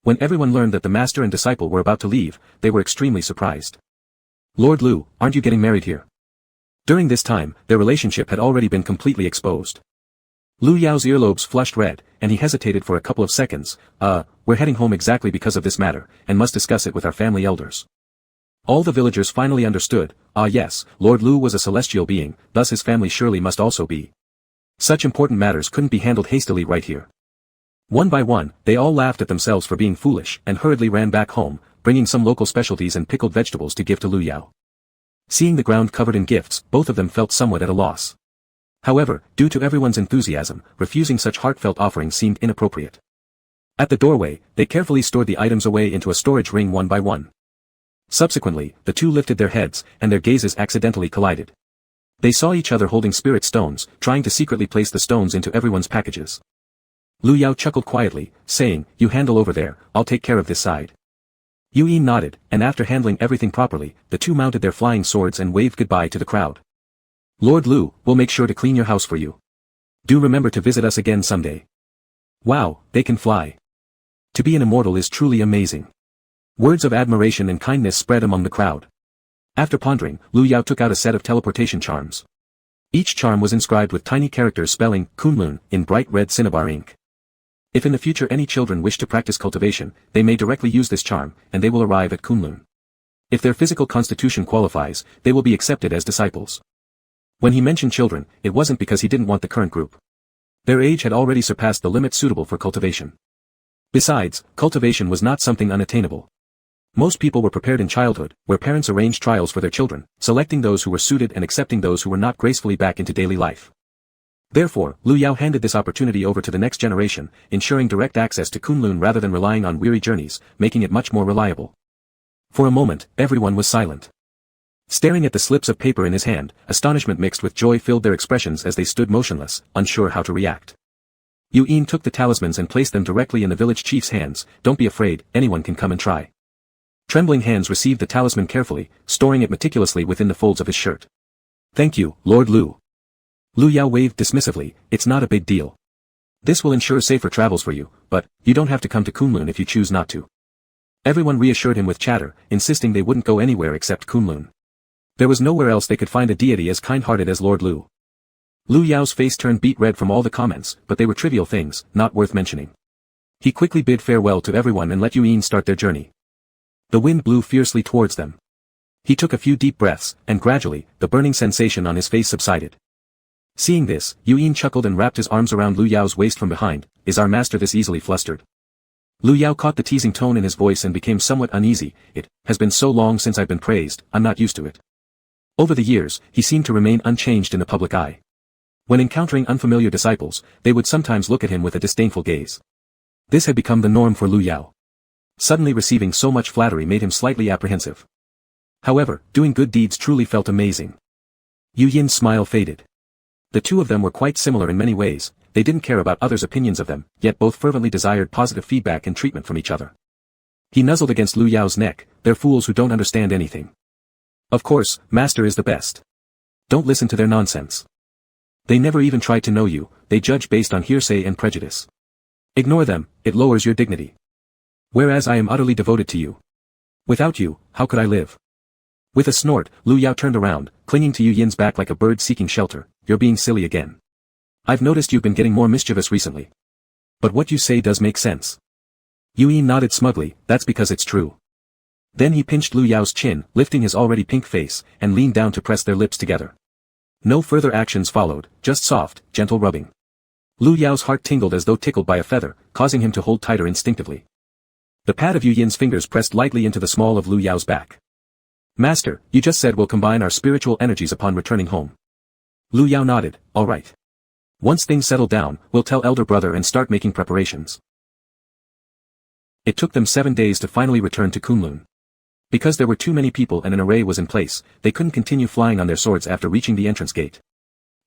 When everyone learned that the master and disciple were about to leave, they were extremely surprised. Lord Lu, aren't you getting married here? During this time, their relationship had already been completely exposed. Lu Yao's earlobes flushed red, and he hesitated for a couple of seconds. We're heading home exactly because of this matter, and must discuss it with our family elders. All the villagers finally understood, yes, Lord Lu was a celestial being, thus his family surely must also be. Such important matters couldn't be handled hastily right here. One by one, they all laughed at themselves for being foolish and hurriedly ran back home, bringing some local specialties and pickled vegetables to give to Lu Yao. Seeing the ground covered in gifts, both of them felt somewhat at a loss. However, due to everyone's enthusiasm, refusing such heartfelt offerings seemed inappropriate. At the doorway, they carefully stored the items away into a storage ring one by one. Subsequently, the two lifted their heads, and their gazes accidentally collided. They saw each other holding spirit stones, trying to secretly place the stones into everyone's packages. Lu Yao chuckled quietly, saying, you handle over there, I'll take care of this side. Yu Yin nodded, and after handling everything properly, the two mounted their flying swords and waved goodbye to the crowd. Lord Lu, we'll make sure to clean your house for you. Do remember to visit us again someday. Wow, they can fly. To be an immortal is truly amazing. Words of admiration and kindness spread among the crowd. After pondering, Lu Yao took out a set of teleportation charms. Each charm was inscribed with tiny characters spelling Kunlun in bright red cinnabar ink. If in the future any children wish to practice cultivation, they may directly use this charm, and they will arrive at Kunlun. If their physical constitution qualifies, they will be accepted as disciples. When he mentioned children, it wasn't because he didn't want the current group. Their age had already surpassed the limit suitable for cultivation. Besides, cultivation was not something unattainable. Most people were prepared in childhood, where parents arranged trials for their children, selecting those who were suited and accepting those who were not gracefully back into daily life. Therefore, Lu Yao handed this opportunity over to the next generation, ensuring direct access to Kunlun rather than relying on weary journeys, making it much more reliable. For a moment, everyone was silent. Staring at the slips of paper in his hand, astonishment mixed with joy filled their expressions as they stood motionless, unsure how to react. Yu Yin took the talismans and placed them directly in the village chief's hands. Don't be afraid, anyone can come and try. Trembling hands received the talisman carefully, storing it meticulously within the folds of his shirt. Thank you, Lord Lu. Lu Yao waved dismissively, it's not a big deal. This will ensure safer travels for you, but, you don't have to come to Kunlun if you choose not to. Everyone reassured him with chatter, insisting they wouldn't go anywhere except Kunlun. There was nowhere else they could find a deity as kind-hearted as Lord Lu. Lu Yao's face turned beet red from all the comments, but they were trivial things, not worth mentioning. He quickly bid farewell to everyone and let Yuyin start their journey. The wind blew fiercely towards them. He took a few deep breaths, and gradually, the burning sensation on his face subsided. Seeing this, Yuyin chuckled and wrapped his arms around Lu Yao's waist from behind. Is our master this easily flustered? Lu Yao caught the teasing tone in his voice and became somewhat uneasy. It has been so long since I've been praised, I'm not used to it. Over the years, he seemed to remain unchanged in the public eye. When encountering unfamiliar disciples, they would sometimes look at him with a disdainful gaze. This had become the norm for Lu Yao. Suddenly receiving so much flattery made him slightly apprehensive. However, doing good deeds truly felt amazing. Yu Yin's smile faded. The two of them were quite similar in many ways, they didn't care about others' opinions of them, yet both fervently desired positive feedback and treatment from each other. He nuzzled against Lu Yao's neck, they're fools who don't understand anything. Of course, master is the best. Don't listen to their nonsense. They never even try to know you, they judge based on hearsay and prejudice. Ignore them, it lowers your dignity. Whereas I am utterly devoted to you. Without you, how could I live? With a snort, Lu Yao turned around, clinging to Yu Yin's back like a bird seeking shelter. You're being silly again. I've noticed you've been getting more mischievous recently. But what you say does make sense. Yu Yin nodded smugly, that's because it's true. Then he pinched Lu Yao's chin, lifting his already pink face, and leaned down to press their lips together. No further actions followed, just soft, gentle rubbing. Lu Yao's heart tingled as though tickled by a feather, causing him to hold tighter instinctively. The pad of Yu Yin's fingers pressed lightly into the small of Lu Yao's back. Master, you just said we'll combine our spiritual energies upon returning home. Lu Yao nodded, all right. Once things settle down, we'll tell elder brother and start making preparations. It took them 7 days to finally return to Kunlun. Because there were too many people and an array was in place, they couldn't continue flying on their swords after reaching the entrance gate.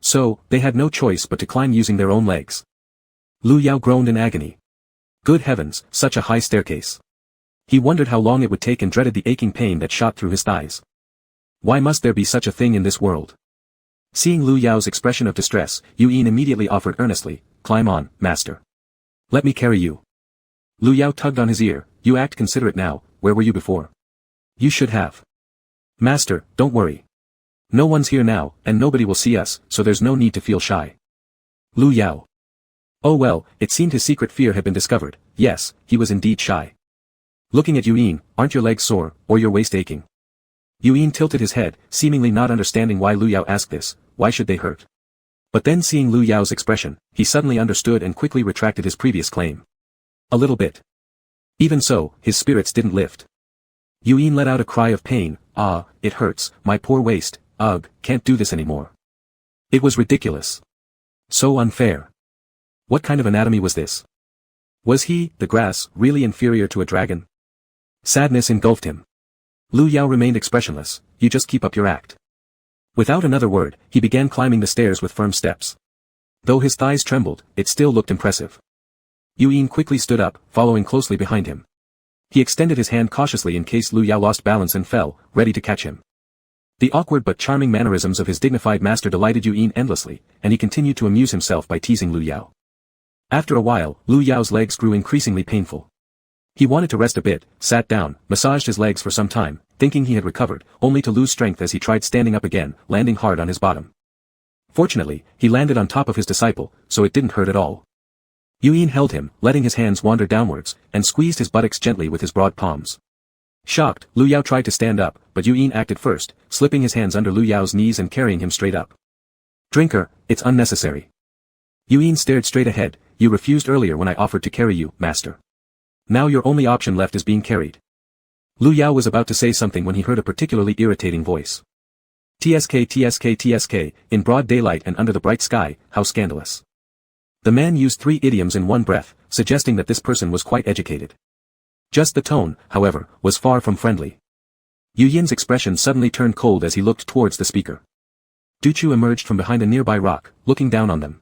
So, they had no choice but to climb using their own legs. Lu Yao groaned in agony. Good heavens, such a high staircase. He wondered how long it would take and dreaded the aching pain that shot through his thighs. Why must there be such a thing in this world? Seeing Lu Yao's expression of distress, Yu Yin immediately offered earnestly, climb on, master. Let me carry you. Lu Yao tugged on his ear, you act considerate now, where were you before? You should have. Master, don't worry. No one's here now, and nobody will see us, so there's no need to feel shy. Lu Yao. Oh well, it seemed his secret fear had been discovered, yes, he was indeed shy. Looking at Yu Yin, aren't your legs sore, or your waist aching? Yu Yin tilted his head, seemingly not understanding why Lu Yao asked this, why should they hurt? But then seeing Lu Yao's expression, he suddenly understood and quickly retracted his previous claim. A little bit. Even so, his spirits didn't lift. Yu Yin let out a cry of pain, ah, it hurts, my poor waist, ugh, can't do this anymore. It was ridiculous. So unfair. What kind of anatomy was this? Was he, the grass, really inferior to a dragon? Sadness engulfed him. Lu Yao remained expressionless, you just keep up your act. Without another word, he began climbing the stairs with firm steps. Though his thighs trembled, it still looked impressive. Yu Yin quickly stood up, following closely behind him. He extended his hand cautiously in case Lu Yao lost balance and fell, ready to catch him. The awkward but charming mannerisms of his dignified master delighted Yu Yin endlessly, and he continued to amuse himself by teasing Lu Yao. After a while, Lu Yao's legs grew increasingly painful. He wanted to rest a bit, sat down, massaged his legs for some time, thinking he had recovered, only to lose strength as he tried standing up again, landing hard on his bottom. Fortunately, he landed on top of his disciple, so it didn't hurt at all. Yu Yin held him, letting his hands wander downwards, and squeezed his buttocks gently with his broad palms. Shocked, Lu Yao tried to stand up, but Yu Yin acted first, slipping his hands under Lu Yao's knees and carrying him straight up. Drinker, it's unnecessary. Yu Yin stared straight ahead, you refused earlier when I offered to carry you, master. Now your only option left is being carried. Lu Yao was about to say something when he heard a particularly irritating voice. TSK TSK TSK, in broad daylight and under the bright sky, how scandalous. The man used 3 idioms in one breath, suggesting that this person was quite educated. Just the tone, however, was far from friendly. Yu Yin's expression suddenly turned cold as he looked towards the speaker. Duchu emerged from behind a nearby rock, looking down on them.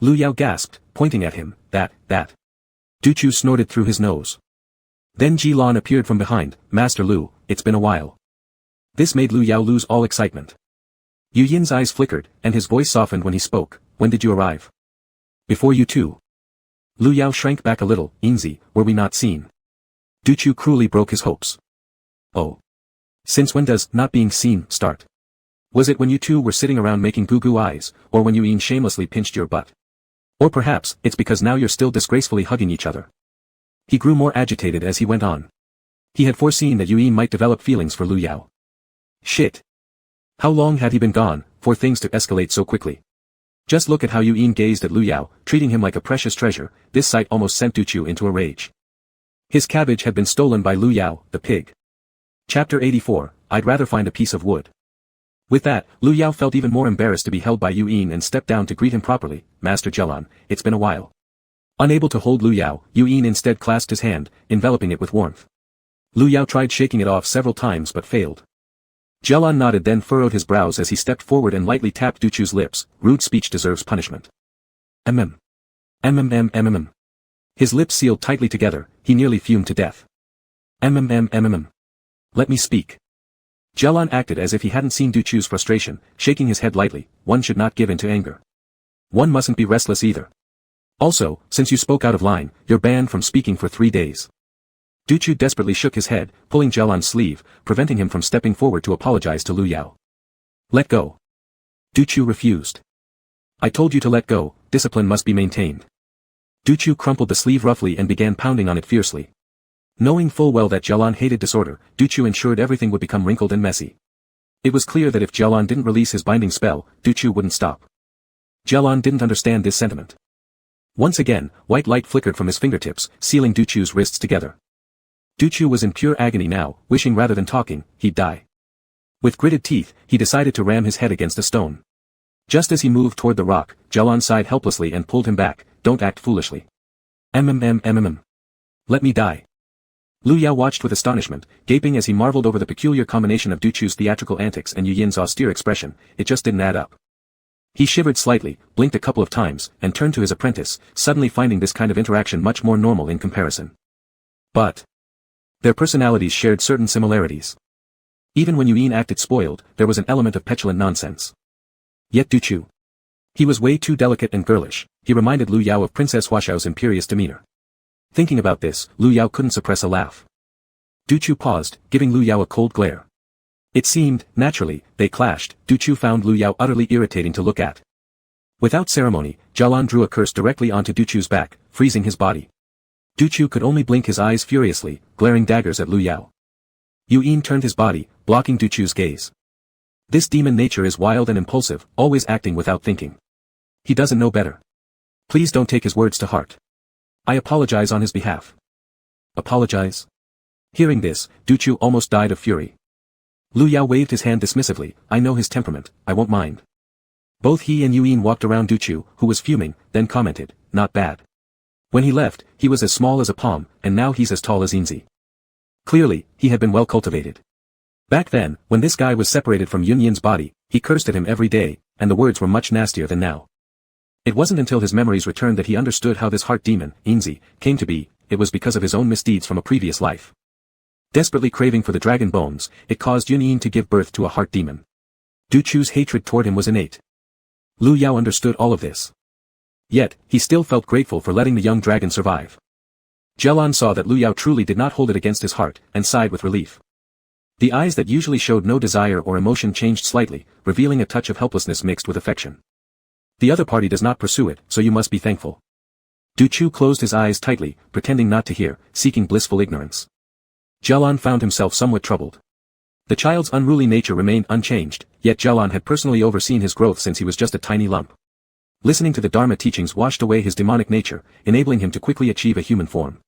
Lu Yao gasped, pointing at him, that. Duchu snorted through his nose. Then Ji Lan appeared from behind. Master Lu, it's been a while. This made Lu Yao lose all excitement. Yu Yin's eyes flickered, and his voice softened when he spoke. When did you arrive? Before you too. Lu Yao shrank back a little. Engsub, were we not seen? Du Chu cruelly broke his hopes. Oh. Since when does not being seen start? Was it when you two were sitting around making goo-goo eyes, or when Yu Yin shamelessly pinched your butt? Or perhaps, it's because now you're still disgracefully hugging each other. He grew more agitated as he went on. He had foreseen that Yu Yin might develop feelings for Lu Yao. Shit. How long had he been gone, for things to escalate so quickly? Just look at how Yu Yin gazed at Lu Yao, treating him like a precious treasure. This sight almost sent Du Chu into a rage. His cabbage had been stolen by Lu Yao, the pig. Chapter 84, I'd rather find a piece of wood. With that, Lu Yao felt even more embarrassed to be held by Yu Yin and stepped down to greet him properly. Master Jilan, it's been a while. Unable to hold Lu Yao, Yu Yin instead clasped his hand, enveloping it with warmth. Lu Yao tried shaking it off several times but failed. Jilan nodded, then furrowed his brows as he stepped forward and lightly tapped Du Chu's lips. Rude speech deserves punishment. His lips sealed tightly together, he nearly fumed to death. Let me speak. Jilan acted as if he hadn't seen Du Chu's frustration, shaking his head lightly. One should not give in to anger. One mustn't be restless either. Also, since you spoke out of line, you're banned from speaking for 3 days. Du Chu desperately shook his head, pulling Jilan's sleeve, preventing him from stepping forward to apologize to Lu Yao. Let go. Du Chu refused. I told you to let go, discipline must be maintained. Du Chu crumpled the sleeve roughly and began pounding on it fiercely. Knowing full well that Jilan hated disorder, Du Chu ensured everything would become wrinkled and messy. It was clear that if Jilan didn't release his binding spell, Du Chu wouldn't stop. Jilan didn't understand this sentiment. Once again, white light flickered from his fingertips, sealing Du Chu's wrists together. Du Chu was in pure agony now, wishing rather than talking, he'd die. With gritted teeth, he decided to ram his head against a stone. Just as he moved toward the rock, Jilan sighed helplessly and pulled him back. Don't act foolishly. Let me die. Lu Yao watched with astonishment, gaping as he marveled over the peculiar combination of Du Chu's theatrical antics and Yu Yin's austere expression. It just didn't add up. He shivered slightly, blinked a couple of times, and turned to his apprentice, suddenly finding this kind of interaction much more normal in comparison. But their personalities shared certain similarities. Even when Yu Yin acted spoiled, there was an element of petulant nonsense. Yet Du Chu. He was way too delicate and girlish. He reminded Lu Yao of Princess Huashao's imperious demeanor. Thinking about this, Lu Yao couldn't suppress a laugh. Du Chu paused, giving Lu Yao a cold glare. It seemed, naturally, they clashed. Du Chu found Lu Yao utterly irritating to look at. Without ceremony, Jilan drew a curse directly onto Du Chu's back, freezing his body. Du Chu could only blink his eyes furiously, glaring daggers at Lu Yao. Yu Yin turned his body, blocking Du Chu's gaze. This demon nature is wild and impulsive, always acting without thinking. He doesn't know better. Please don't take his words to heart. I apologize on his behalf. Apologize? Hearing this, Du Chu almost died of fury. Lu Yao waved his hand dismissively. I know his temperament, I won't mind. Both he and Yu Yin walked around Du Chu, who was fuming, then commented, not bad. When he left, he was as small as a palm, and now he's as tall as Engsub. Clearly, he had been well cultivated. Back then, when this guy was separated from Yun Yin's body, he cursed at him every day, and the words were much nastier than now. It wasn't until his memories returned that he understood how this heart demon, Engsub, came to be. It was because of his own misdeeds from a previous life. Desperately craving for the dragon bones, it caused Yun Yin to give birth to a heart demon. Du Chu's hatred toward him was innate. Lu Yao understood all of this. Yet, he still felt grateful for letting the young dragon survive. Jilan saw that Lu Yao truly did not hold it against his heart, and sighed with relief. The eyes that usually showed no desire or emotion changed slightly, revealing a touch of helplessness mixed with affection. The other party does not pursue it, so you must be thankful. Du Chu closed his eyes tightly, pretending not to hear, seeking blissful ignorance. Jilan found himself somewhat troubled. The child's unruly nature remained unchanged, yet Jilan had personally overseen his growth since he was just a tiny lump. Listening to the Dharma teachings washed away his demonic nature, enabling him to quickly achieve a human form.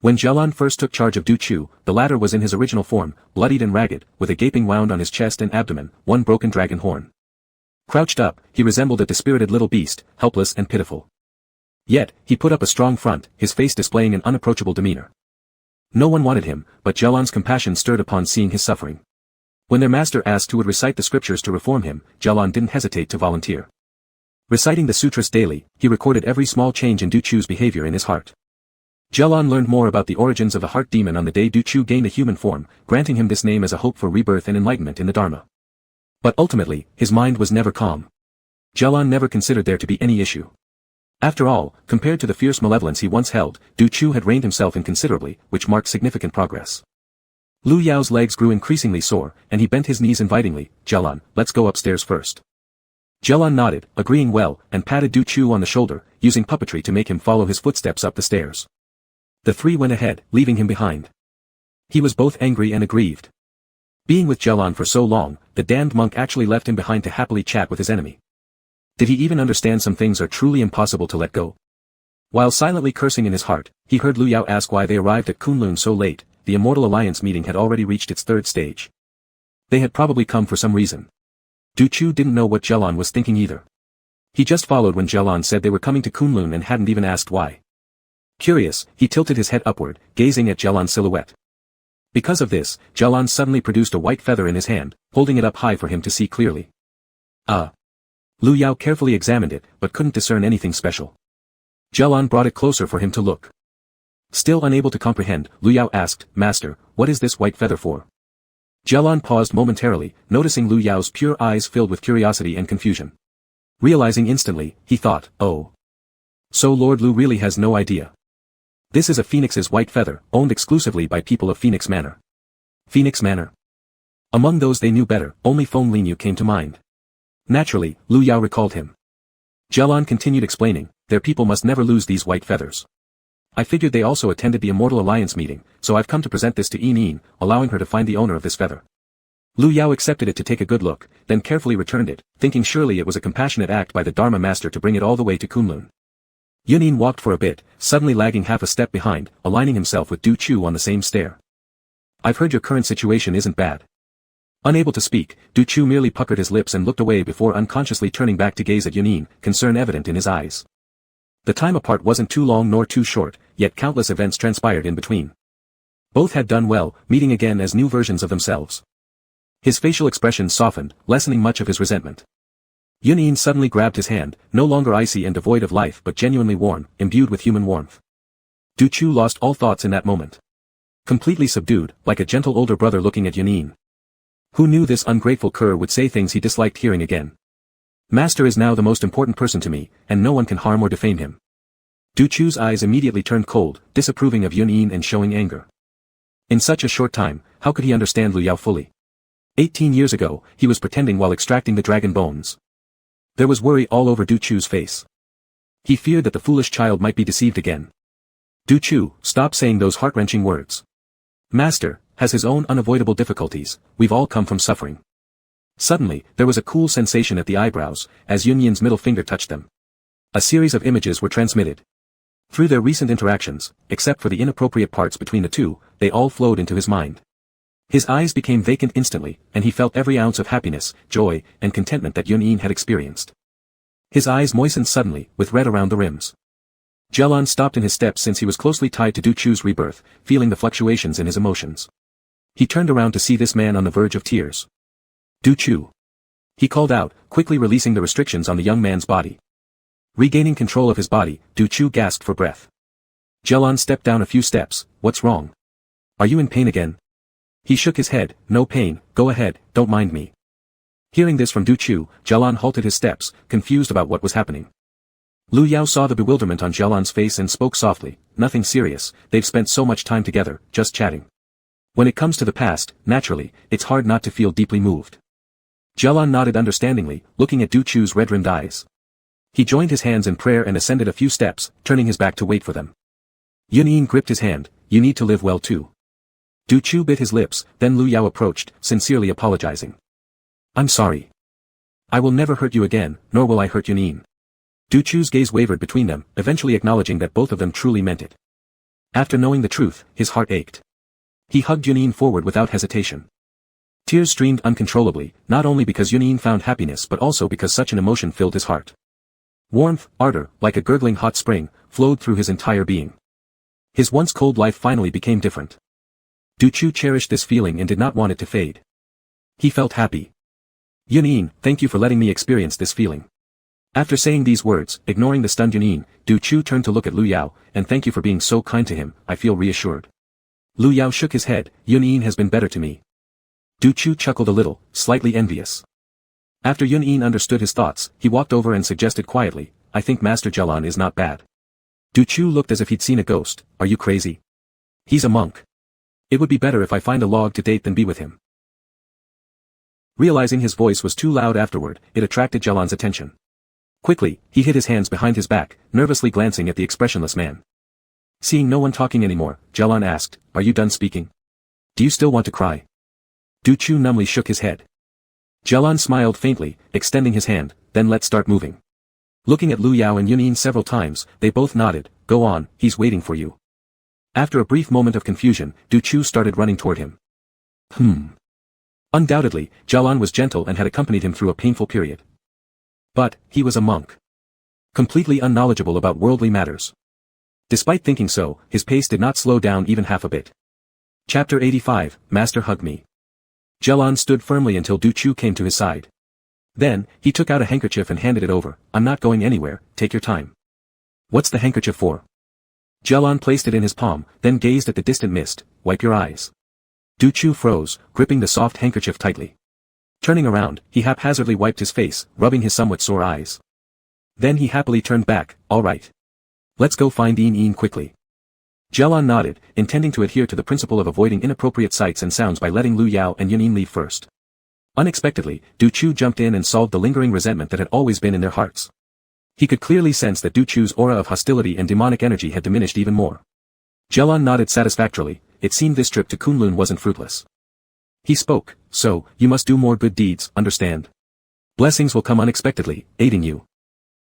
When Jilan first took charge of Du Chu, the latter was in his original form, bloodied and ragged, with a gaping wound on his chest and abdomen, one broken dragon horn. Crouched up, he resembled a dispirited little beast, helpless and pitiful. Yet, he put up a strong front, his face displaying an unapproachable demeanor. No one wanted him, but Jilan's compassion stirred upon seeing his suffering. When their master asked who would recite the scriptures to reform him, Jilan didn't hesitate to volunteer. Reciting the sutras daily, he recorded every small change in Du Chu's behavior in his heart. Jialan learned more about the origins of the heart demon on the day Du Chu gained a human form, granting him this name as a hope for rebirth and enlightenment in the Dharma. But ultimately, his mind was never calm. Jialan never considered there to be any issue. After all, compared to the fierce malevolence he once held, Du Chu had reined himself in considerably, which marked significant progress. Lu Yao's legs grew increasingly sore, and he bent his knees invitingly. Jialan, let's go upstairs first. Jialan nodded, agreeing well, and patted Du Chu on the shoulder, using puppetry to make him follow his footsteps up the stairs. The three went ahead, leaving him behind. He was both angry and aggrieved. Being with Jialan for so long, the damned monk actually left him behind to happily chat with his enemy. Did he even understand some things are truly impossible to let go? While silently cursing in his heart, he heard Lu Yao ask why they arrived at Kunlun so late. The Immortal Alliance meeting had already reached its third stage. They had probably come for some reason. Du Chu didn't know what Jialan was thinking either. He just followed when Jialan said they were coming to Kunlun and hadn't even asked why. Curious, he tilted his head upward, gazing at Jialan's silhouette. Because of this, Jialan suddenly produced a white feather in his hand, holding it up high for him to see clearly. Lu Yao carefully examined it, but couldn't discern anything special. Jialan brought it closer for him to look. Still unable to comprehend, Lu Yao asked, Master, what is this white feather for? Jialan paused momentarily, noticing Lu Yao's pure eyes filled with curiosity and confusion. Realizing instantly, he thought, oh. So Lord Lu really has no idea. This is a phoenix's white feather, owned exclusively by people of Phoenix Manor. Phoenix Manor? Among those they knew better, only Feng Linyu came to mind. Naturally, Lu Yao recalled him. Jialan continued explaining, their people must never lose these white feathers. I figured they also attended the Immortal Alliance meeting, so I've come to present this to Yin, allowing her to find the owner of this feather. Lu Yao accepted it to take a good look, then carefully returned it, thinking surely it was a compassionate act by the Dharma Master to bring it all the way to Kunlun. Yin walked for a bit, suddenly lagging half a step behind, aligning himself with Du Chu on the same stair. I've heard your current situation isn't bad. Unable to speak, Du Chu merely puckered his lips and looked away before unconsciously turning back to gaze at Yin, concern evident in his eyes. The time apart wasn't too long nor too short, yet countless events transpired in between. Both had done well, meeting again as new versions of themselves. His facial expression softened, lessening much of his resentment. Yin suddenly grabbed his hand, no longer icy and devoid of life but genuinely warm, imbued with human warmth. Du Chu lost all thoughts in that moment. Completely subdued, like a gentle older brother looking at Yin. Who knew this ungrateful cur would say things he disliked hearing again? Master is now the most important person to me, and no one can harm or defame him. Du Chu's eyes immediately turned cold, disapproving of Yin and showing anger. In such a short time, how could he understand Lu Yao fully? 18 years ago, he was pretending while extracting the dragon bones. There was worry all over Du Chu's face. He feared that the foolish child might be deceived again. Du Chu, stop saying those heart-wrenching words. Master has his own unavoidable difficulties, we've all come from suffering. Suddenly, there was a cool sensation at the eyebrows, as Yin's middle finger touched them. A series of images were transmitted. Through their recent interactions, except for the inappropriate parts between the two, they all flowed into his mind. His eyes became vacant instantly, and he felt every ounce of happiness, joy, and contentment that Yin had experienced. His eyes moistened suddenly, with red around the rims. Jialan stopped in his steps since he was closely tied to Du Chu's rebirth, feeling the fluctuations in his emotions. He turned around to see this man on the verge of tears. Du Chu. He called out, quickly releasing the restrictions on the young man's body. Regaining control of his body, Du Chu gasped for breath. Jialan stepped down a few steps, what's wrong? Are you in pain again? He shook his head, no pain, go ahead, don't mind me. Hearing this from Du Chu, Jialan halted his steps, confused about what was happening. Lu Yao saw the bewilderment on Jialan's face and spoke softly, nothing serious, they've spent so much time together, just chatting. When it comes to the past, naturally, it's hard not to feel deeply moved. Jialan nodded understandingly, looking at Du Chu's red-rimmed eyes. He joined his hands in prayer and ascended a few steps, turning his back to wait for them. Yin gripped his hand, you need to live well too. Du Chu bit his lips, then Lu Yao approached, sincerely apologizing. I'm sorry. I will never hurt you again, nor will I hurt Yin. Du Chu's gaze wavered between them, eventually acknowledging that both of them truly meant it. After knowing the truth, his heart ached. He hugged Yin forward without hesitation. Tears streamed uncontrollably, not only because Yin found happiness but also because such an emotion filled his heart. Warmth, ardor, like a gurgling hot spring, flowed through his entire being. His once cold life finally became different. Du Chu cherished this feeling and did not want it to fade. He felt happy. Yin, thank you for letting me experience this feeling. After saying these words, ignoring the stunned Yunyin, Du Chu turned to look at Lu Yao, and thank you for being so kind to him, I feel reassured. Lu Yao shook his head, Yunyin has been better to me. Du Chu chuckled a little, slightly envious. After Yunyin understood his thoughts, he walked over and suggested quietly, I think Master Jialan is not bad. Du Chu looked as if he'd seen a ghost, are you crazy? He's a monk. It would be better if I find a log to date than be with him. Realizing his voice was too loud afterward, it attracted Jialan's attention. Quickly, he hid his hands behind his back, nervously glancing at the expressionless man. Seeing no one talking anymore, Jialan asked, are you done speaking? Do you still want to cry? Du Chu numbly shook his head. Jialan smiled faintly, extending his hand, then let's start moving. Looking at Lu Yao and Yunyin several times, they both nodded, go on, he's waiting for you. After a brief moment of confusion, Du Chu started running toward him. Undoubtedly, Jialan was gentle and had accompanied him through a painful period. But, he was a monk. Completely unknowledgeable about worldly matters. Despite thinking so, his pace did not slow down even half a bit. Chapter 85, Master Hug Me. Jialan stood firmly until Du Chu came to his side. Then, he took out a handkerchief and handed it over, I'm not going anywhere, take your time. What's the handkerchief for? Jialan placed it in his palm, then gazed at the distant mist, wipe your eyes. Du Chu froze, gripping the soft handkerchief tightly. Turning around, he haphazardly wiped his face, rubbing his somewhat sore eyes. Then he happily turned back, all right. Let's go find Yin quickly. Jialan nodded, intending to adhere to the principle of avoiding inappropriate sights and sounds by letting Lu Yao and Yunyin leave first. Unexpectedly, Du Chu jumped in and solved the lingering resentment that had always been in their hearts. He could clearly sense that Du Chu's aura of hostility and demonic energy had diminished even more. Jialan nodded satisfactorily, it seemed this trip to Kunlun wasn't fruitless. He spoke, so, you must do more good deeds, understand? Blessings will come unexpectedly, aiding you.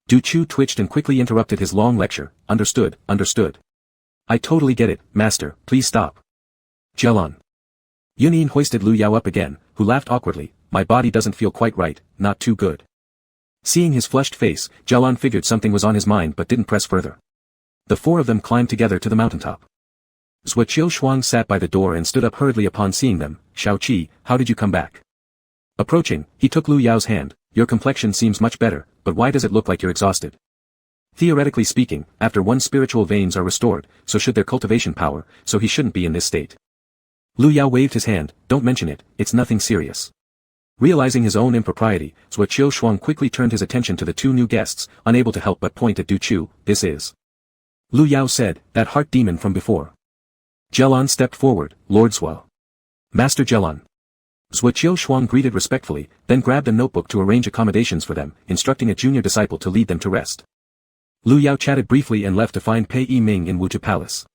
Du Chu twitched and quickly interrupted his long lecture, understood. I totally get it, master, please stop. Jialan. Yunyin hoisted Lu Yao up again, who laughed awkwardly, my body doesn't feel quite right, not too good. Seeing his flushed face, Jialan figured something was on his mind but didn't press further. The four of them climbed together to the mountaintop. Zhuo Shuang sat by the door and stood up hurriedly upon seeing them, Shaoqi, how did you come back? Approaching, he took Lu Yao's hand, your complexion seems much better, but why does it look like you're exhausted? Theoretically speaking, after one's spiritual veins are restored, so should their cultivation power, so he shouldn't be in this state. Lu Yao waved his hand, don't mention it, it's nothing serious. Realizing his own impropriety, Zhuo Shuang quickly turned his attention to the two new guests, unable to help but point at Du Chu, this is. Lu Yao said, that heart demon from before. Jialan stepped forward, Lord Zhuo. Master Jialan. Zhuo Shuang greeted respectfully, then grabbed a notebook to arrange accommodations for them, instructing a junior disciple to lead them to rest. Lu Yao chatted briefly and left to find Pei Yiming in Wutu Palace.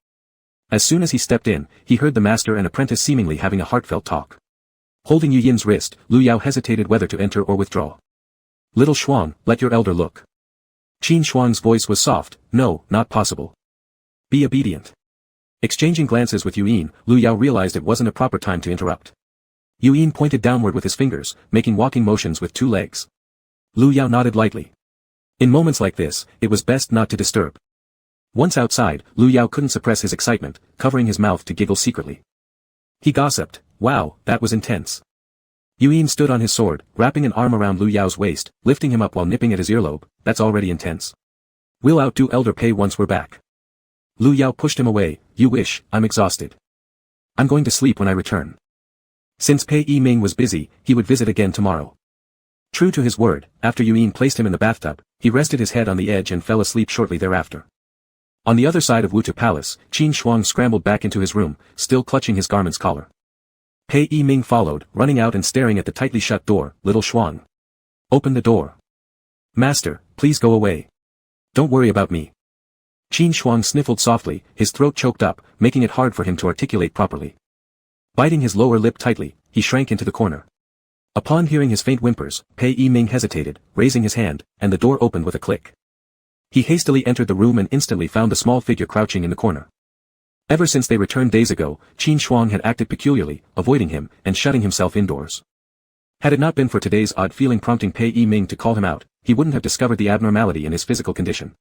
As soon as he stepped in, he heard the master and apprentice seemingly having a heartfelt talk. Holding Yu Yin's wrist, Lu Yao hesitated whether to enter or withdraw. Little Shuang, let your elder look. Qin Shuang's voice was soft, no, not possible. Be obedient. Exchanging glances with Yu Yin, Lu Yao realized it wasn't a proper time to interrupt. Yu Yin pointed downward with his fingers, making walking motions with two legs. Lu Yao nodded lightly. In moments like this, it was best not to disturb. Once outside, Lu Yao couldn't suppress his excitement, covering his mouth to giggle secretly. He gossiped, wow, that was intense. Yu Yin stood on his sword, wrapping an arm around Lu Yao's waist, lifting him up while nipping at his earlobe, that's already intense. We'll outdo Elder Pei once we're back. Lu Yao pushed him away, you wish, I'm exhausted. I'm going to sleep when I return. Since Pei Yiming was busy, he would visit again tomorrow. True to his word, after Yu Yin placed him in the bathtub, he rested his head on the edge and fell asleep shortly thereafter. On the other side of Wutu Palace, Qin Shuang scrambled back into his room, still clutching his garment's collar. Pei Yiming followed, running out and staring at the tightly shut door, little Shuang. Open the door. Master, please go away. Don't worry about me. Qin Shuang sniffled softly, his throat choked up, making it hard for him to articulate properly. Biting his lower lip tightly, he shrank into the corner. Upon hearing his faint whimpers, Pei Yiming hesitated, raising his hand, and the door opened with a click. He hastily entered the room and instantly found a small figure crouching in the corner. Ever since they returned days ago, Qin Shuang had acted peculiarly, avoiding him, and shutting himself indoors. Had it not been for today's odd feeling prompting Pei Yiming to call him out, he wouldn't have discovered the abnormality in his physical condition.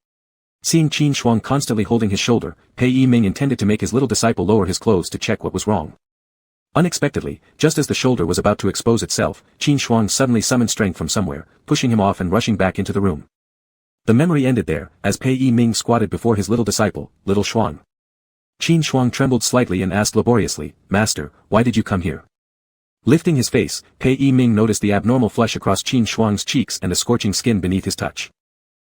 Seeing Qin Shuang constantly holding his shoulder, Pei Yiming intended to make his little disciple lower his clothes to check what was wrong. Unexpectedly, just as the shoulder was about to expose itself, Qin Shuang suddenly summoned strength from somewhere, pushing him off and rushing back into the room. The memory ended there, as Pei Yi-ming squatted before his little disciple, little Shuang. Qin Shuang trembled slightly and asked laboriously, "Master, why did you come here?" Lifting his face, Pei Yi-ming noticed the abnormal flush across Qin Shuang's cheeks and the scorching skin beneath his touch.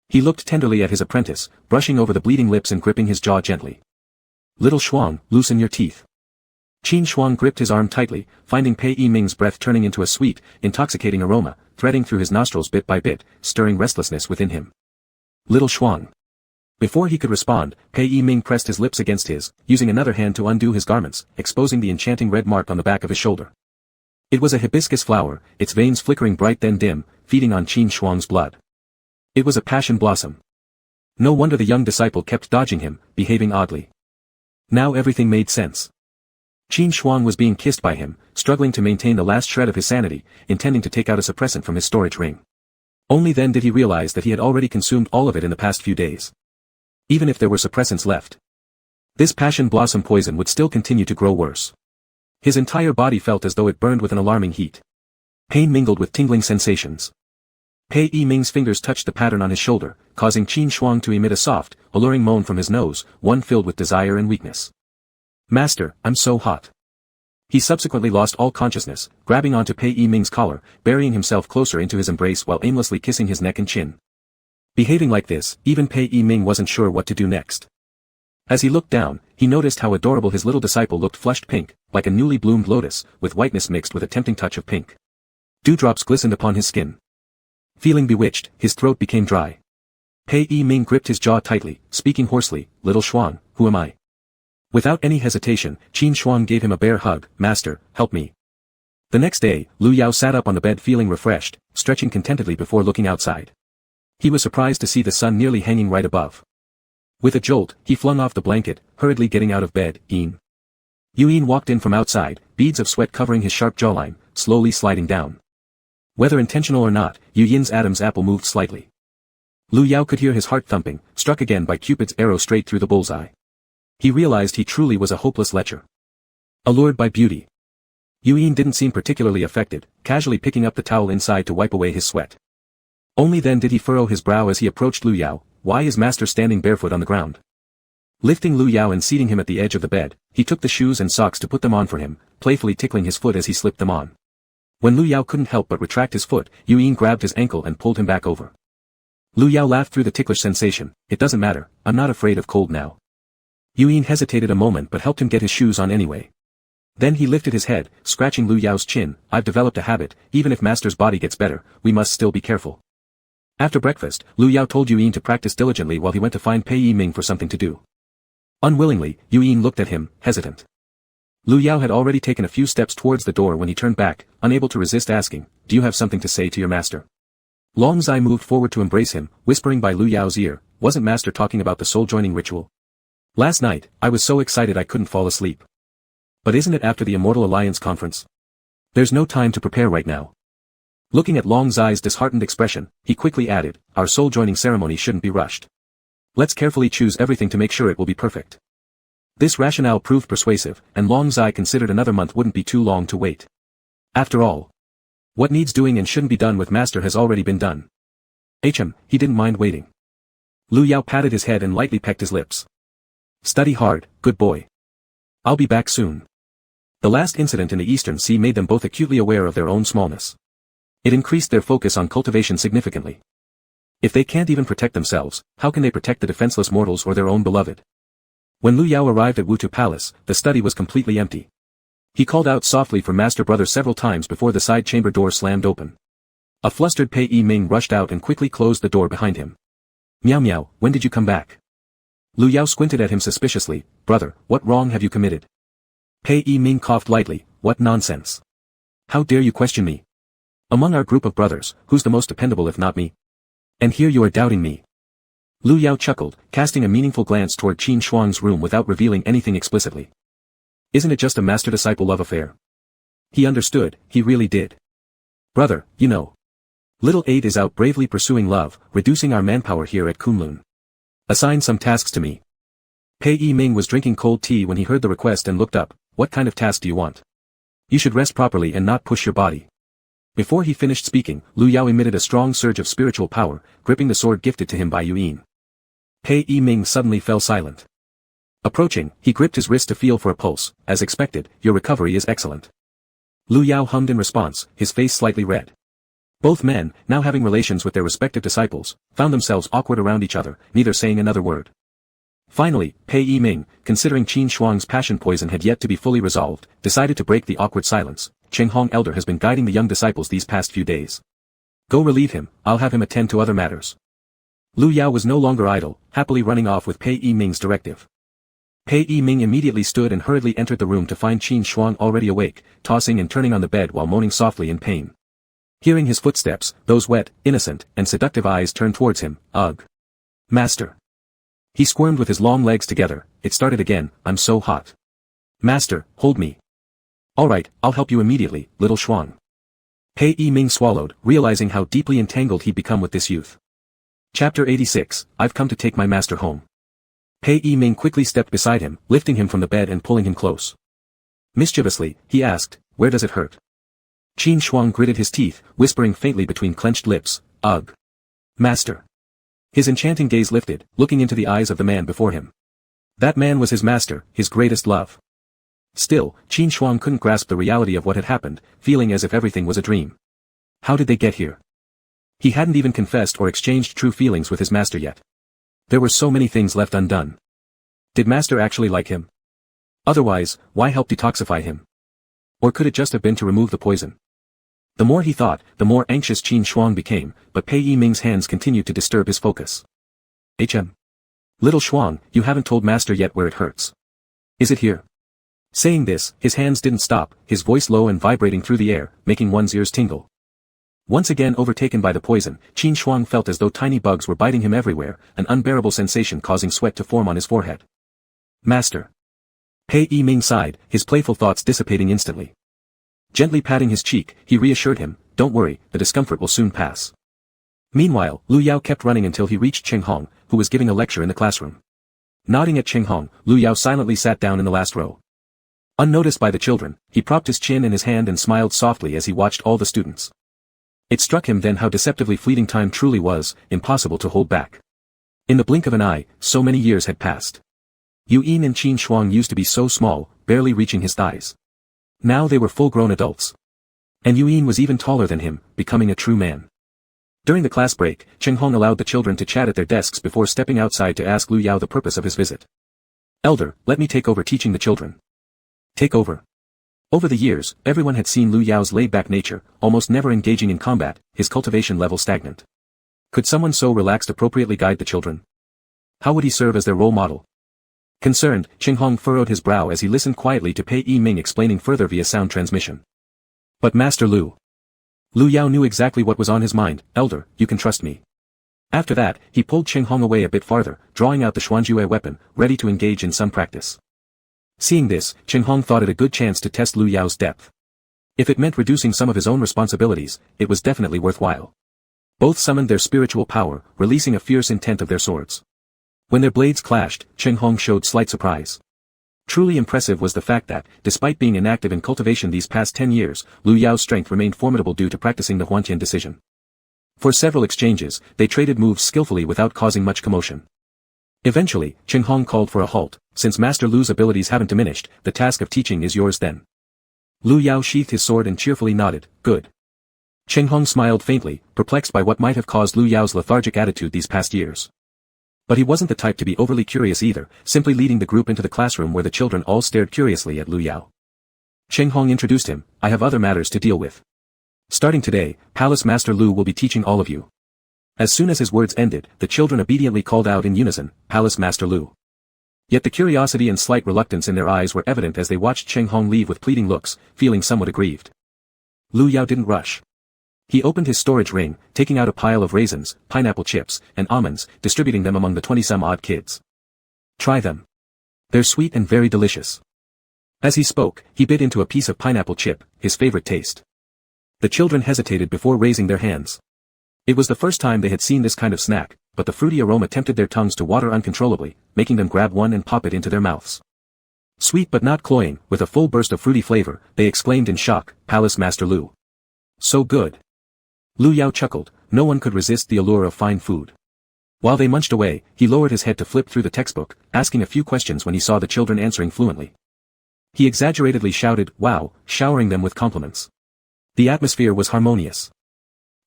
He looked tenderly at his apprentice, brushing over the bleeding lips and gripping his jaw gently. "Little Shuang, loosen your teeth." Qin Shuang gripped his arm tightly, finding Pei Yi-ming's breath turning into a sweet, intoxicating aroma, threading through his nostrils bit by bit, stirring restlessness within him. "Little Shuang." Before he could respond, Pei Yi-ming pressed his lips against his, using another hand to undo his garments, exposing the enchanting red mark on the back of his shoulder. It was a hibiscus flower, its veins flickering bright then dim, feeding on Qin Shuang's blood. It was a passion blossom. No wonder the young disciple kept dodging him, behaving oddly. Now everything made sense. Qin Shuang was being kissed by him, struggling to maintain the last shred of his sanity, intending to take out a suppressant from his storage ring. Only then did he realize that he had already consumed all of it in the past few days. Even if there were suppressants left, this passion blossom poison would still continue to grow worse. His entire body felt as though it burned with an alarming heat. Pain mingled with tingling sensations. Pei Yi-ming's fingers touched the pattern on his shoulder, causing Qin Shuang to emit a soft, alluring moan from his nose, one filled with desire and weakness. "Master, I'm so hot." He subsequently lost all consciousness, grabbing onto Pei Yi-ming's collar, burying himself closer into his embrace while aimlessly kissing his neck and chin. Behaving like this, even Pei Yi-ming wasn't sure what to do next. As he looked down, he noticed how adorable his little disciple looked, flushed pink, like a newly bloomed lotus, with whiteness mixed with a tempting touch of pink. Dewdrops glistened upon his skin. Feeling bewitched, his throat became dry. Pei Yi-ming gripped his jaw tightly, speaking hoarsely, "Little Shuang, who am I?" Without any hesitation, Qin Shuang gave him a bear hug. "Master, help me." The next day, Lu Yao sat up on the bed feeling refreshed, stretching contentedly before looking outside. He was surprised to see the sun nearly hanging right above. With a jolt, he flung off the blanket, hurriedly getting out of bed. Yin walked in from outside, beads of sweat covering his sharp jawline, slowly sliding down. Whether intentional or not, Yin's Adam's apple moved slightly. Lu Yao could hear his heart thumping, struck again by Cupid's arrow straight through the bullseye. He realized he truly was a hopeless lecher. Allured by beauty. Yin didn't seem particularly affected, casually picking up the towel inside to wipe away his sweat. Only then did he furrow his brow as he approached Lu Yao. "Why is master standing barefoot on the ground?" Lifting Lu Yao and seating him at the edge of the bed, he took the shoes and socks to put them on for him, playfully tickling his foot as he slipped them on. When Lu Yao couldn't help but retract his foot, Yin grabbed his ankle and pulled him back over. Lu Yao laughed through the ticklish sensation. "It doesn't matter, I'm not afraid of cold now." Yin hesitated a moment but helped him get his shoes on anyway. Then he lifted his head, scratching Lu Yao's chin. "I've developed a habit, even if master's body gets better, we must still be careful." After breakfast, Lu Yao told Yin to practice diligently while he went to find Pei Yi-ming for something to do. Unwillingly, Yin looked at him, hesitant. Lu Yao had already taken a few steps towards the door when he turned back, unable to resist asking, "Do you have something to say to your master?" Long Zai moved forward to embrace him, whispering by Lu Yao's ear, "Wasn't master talking about the soul-joining ritual? Last night, I was so excited I couldn't fall asleep." "But isn't it after the Immortal Alliance conference? There's no time to prepare right now." Looking at Long Zai's disheartened expression, he quickly added, "Our soul-joining ceremony shouldn't be rushed. Let's carefully choose everything to make sure it will be perfect." This rationale proved persuasive, and Long Zai considered another month wouldn't be too long to wait. After all, what needs doing and shouldn't be done with master has already been done. He didn't mind waiting. Lu Yao patted his head and lightly pecked his lips. "Study hard, good boy. I'll be back soon." The last incident in the Eastern Sea made them both acutely aware of their own smallness. It increased their focus on cultivation significantly. If they can't even protect themselves, how can they protect the defenseless mortals or their own beloved? When Lu Yao arrived at Wutu Palace, the study was completely empty. He called out softly for Master Brother several times before the side chamber door slammed open. A flustered Pei Yi-ming rushed out and quickly closed the door behind him. "Meow meow, when did you come back?" Lu Yao squinted at him suspiciously. "Brother, what wrong have you committed?" Pei Yi-ming coughed lightly. "What nonsense. How dare you question me? Among our group of brothers, who's the most dependable if not me? And here you are doubting me." Lu Yao chuckled, casting a meaningful glance toward Qin Shuang's room without revealing anything explicitly. "Isn't it just a master-disciple love affair?" He understood, he really did. "Brother, you know. Little 8 is out bravely pursuing love, reducing our manpower here at Kunlun. Assign some tasks to me." Pei Yi-ming was drinking cold tea when he heard the request and looked up. "What kind of task do you want? You should rest properly and not push your body." Before he finished speaking, Lu Yao emitted a strong surge of spiritual power, gripping the sword gifted to him by Yuyin. Pei Yiming suddenly fell silent. Approaching, he gripped his wrist to feel for a pulse. As expected, your recovery is excellent. Lu Yao hummed in response, his face slightly red. Both men, now having relations with their respective disciples, found themselves awkward around each other, neither saying another word. Finally, Pei Yiming, considering Qin Shuang's passion poison had yet to be fully resolved, decided to break the awkward silence. Cheng Hong elder has been guiding the young disciples these past few days. Go relieve him, I'll have him attend to other matters. Lu Yao was no longer idle, happily running off with Pei Yiming's directive. Pei Yiming immediately stood and hurriedly entered the room to find Qin Shuang already awake, tossing and turning on the bed while moaning softly in pain. Hearing his footsteps, those wet, innocent, and seductive eyes turned towards him. Ugh. Master. He squirmed with his long legs together. It started again, I'm so hot. Master, hold me. Alright, I'll help you immediately, little Shuang. Pei Yiming swallowed, realizing how deeply entangled he'd become with this youth. Chapter 86, I've come to take my master home. Pei Yiming quickly stepped beside him, lifting him from the bed and pulling him close. Mischievously, he asked, where does it hurt? Qin Shuang gritted his teeth, whispering faintly between clenched lips, ugh. Master. His enchanting gaze lifted, looking into the eyes of the man before him. That man was his master, his greatest love. Still, Qin Shuang couldn't grasp the reality of what had happened, feeling as if everything was a dream. How did they get here? He hadn't even confessed or exchanged true feelings with his master yet. There were so many things left undone. Did master actually like him? Otherwise, why help detoxify him? Or could it just have been to remove the poison? The more he thought, the more anxious Qin Shuang became, but Pei Yiming's hands continued to disturb his focus. Little Shuang, you haven't told master yet where it hurts. Is it here? Saying this, his hands didn't stop, his voice low and vibrating through the air, making one's ears tingle. Once again overtaken by the poison, Qin Shuang felt as though tiny bugs were biting him everywhere, an unbearable sensation causing sweat to form on his forehead. Master. Pei Yiming sighed, his playful thoughts dissipating instantly. Gently patting his cheek, he reassured him, don't worry, the discomfort will soon pass. Meanwhile, Lu Yao kept running until he reached Cheng Hong, who was giving a lecture in the classroom. Nodding at Cheng Hong, Lu Yao silently sat down in the last row. Unnoticed by the children, he propped his chin in his hand and smiled softly as he watched all the students. It struck him then how deceptively fleeting time truly was, impossible to hold back. In the blink of an eye, so many years had passed. Yuyin and Qin Shuang used to be so small, barely reaching his thighs. Now they were full-grown adults. And Yuyin was even taller than him, becoming a true man. During the class break, Cheng Hong allowed the children to chat at their desks before stepping outside to ask Lu Yao the purpose of his visit. Elder, let me take over teaching the children. Take over. Over the years, everyone had seen Lu Yao's laid-back nature, almost never engaging in combat, his cultivation level stagnant. Could someone so relaxed appropriately guide the children? How would he serve as their role model? Concerned, Cheng Hong furrowed his brow as he listened quietly to Pei Yiming explaining further via sound transmission. But Master Lu. Lu Yao knew exactly what was on his mind. Elder, you can trust me. After that, he pulled Cheng Hong away a bit farther, drawing out the Xuanjue weapon, ready to engage in some practice. Seeing this, Cheng Hong thought it a good chance to test Lu Yao's depth. If it meant reducing some of his own responsibilities, it was definitely worthwhile. Both summoned their spiritual power, releasing a fierce intent of their swords. When their blades clashed, Cheng Hong showed slight surprise. Truly impressive was the fact that, despite being inactive in cultivation these past 10 years, Lu Yao's strength remained formidable due to practicing the Huantian decision. For several exchanges, they traded moves skillfully without causing much commotion. Eventually, Cheng Hong called for a halt. Since Master Lu's abilities haven't diminished, the task of teaching is yours then. Lu Yao sheathed his sword and cheerfully nodded, good. Cheng Hong smiled faintly, perplexed by what might have caused Lu Yao's lethargic attitude these past years. But he wasn't the type to be overly curious either, simply leading the group into the classroom where the children all stared curiously at Lu Yao. Cheng Hong introduced him, I have other matters to deal with. Starting today, Palace Master Lu will be teaching all of you. As soon as his words ended, the children obediently called out in unison, Palace Master Lu. Yet the curiosity and slight reluctance in their eyes were evident as they watched Cheng Hong leave with pleading looks, feeling somewhat aggrieved. Lu Yao didn't rush. He opened his storage ring, taking out a pile of raisins, pineapple chips, and almonds, distributing them among the 20-some-odd kids. Try them. They're sweet and very delicious. As he spoke, he bit into a piece of pineapple chip, his favorite taste. The children hesitated before raising their hands. It was the first time they had seen this kind of snack, but the fruity aroma tempted their tongues to water uncontrollably, making them grab one and pop it into their mouths. Sweet but not cloying, with a full burst of fruity flavor, they exclaimed in shock, Palace Master Lu. So good. Lu Yao chuckled, no one could resist the allure of fine food. While they munched away, he lowered his head to flip through the textbook, asking a few questions when he saw the children answering fluently. He exaggeratedly shouted, "Wow," showering them with compliments. The atmosphere was harmonious.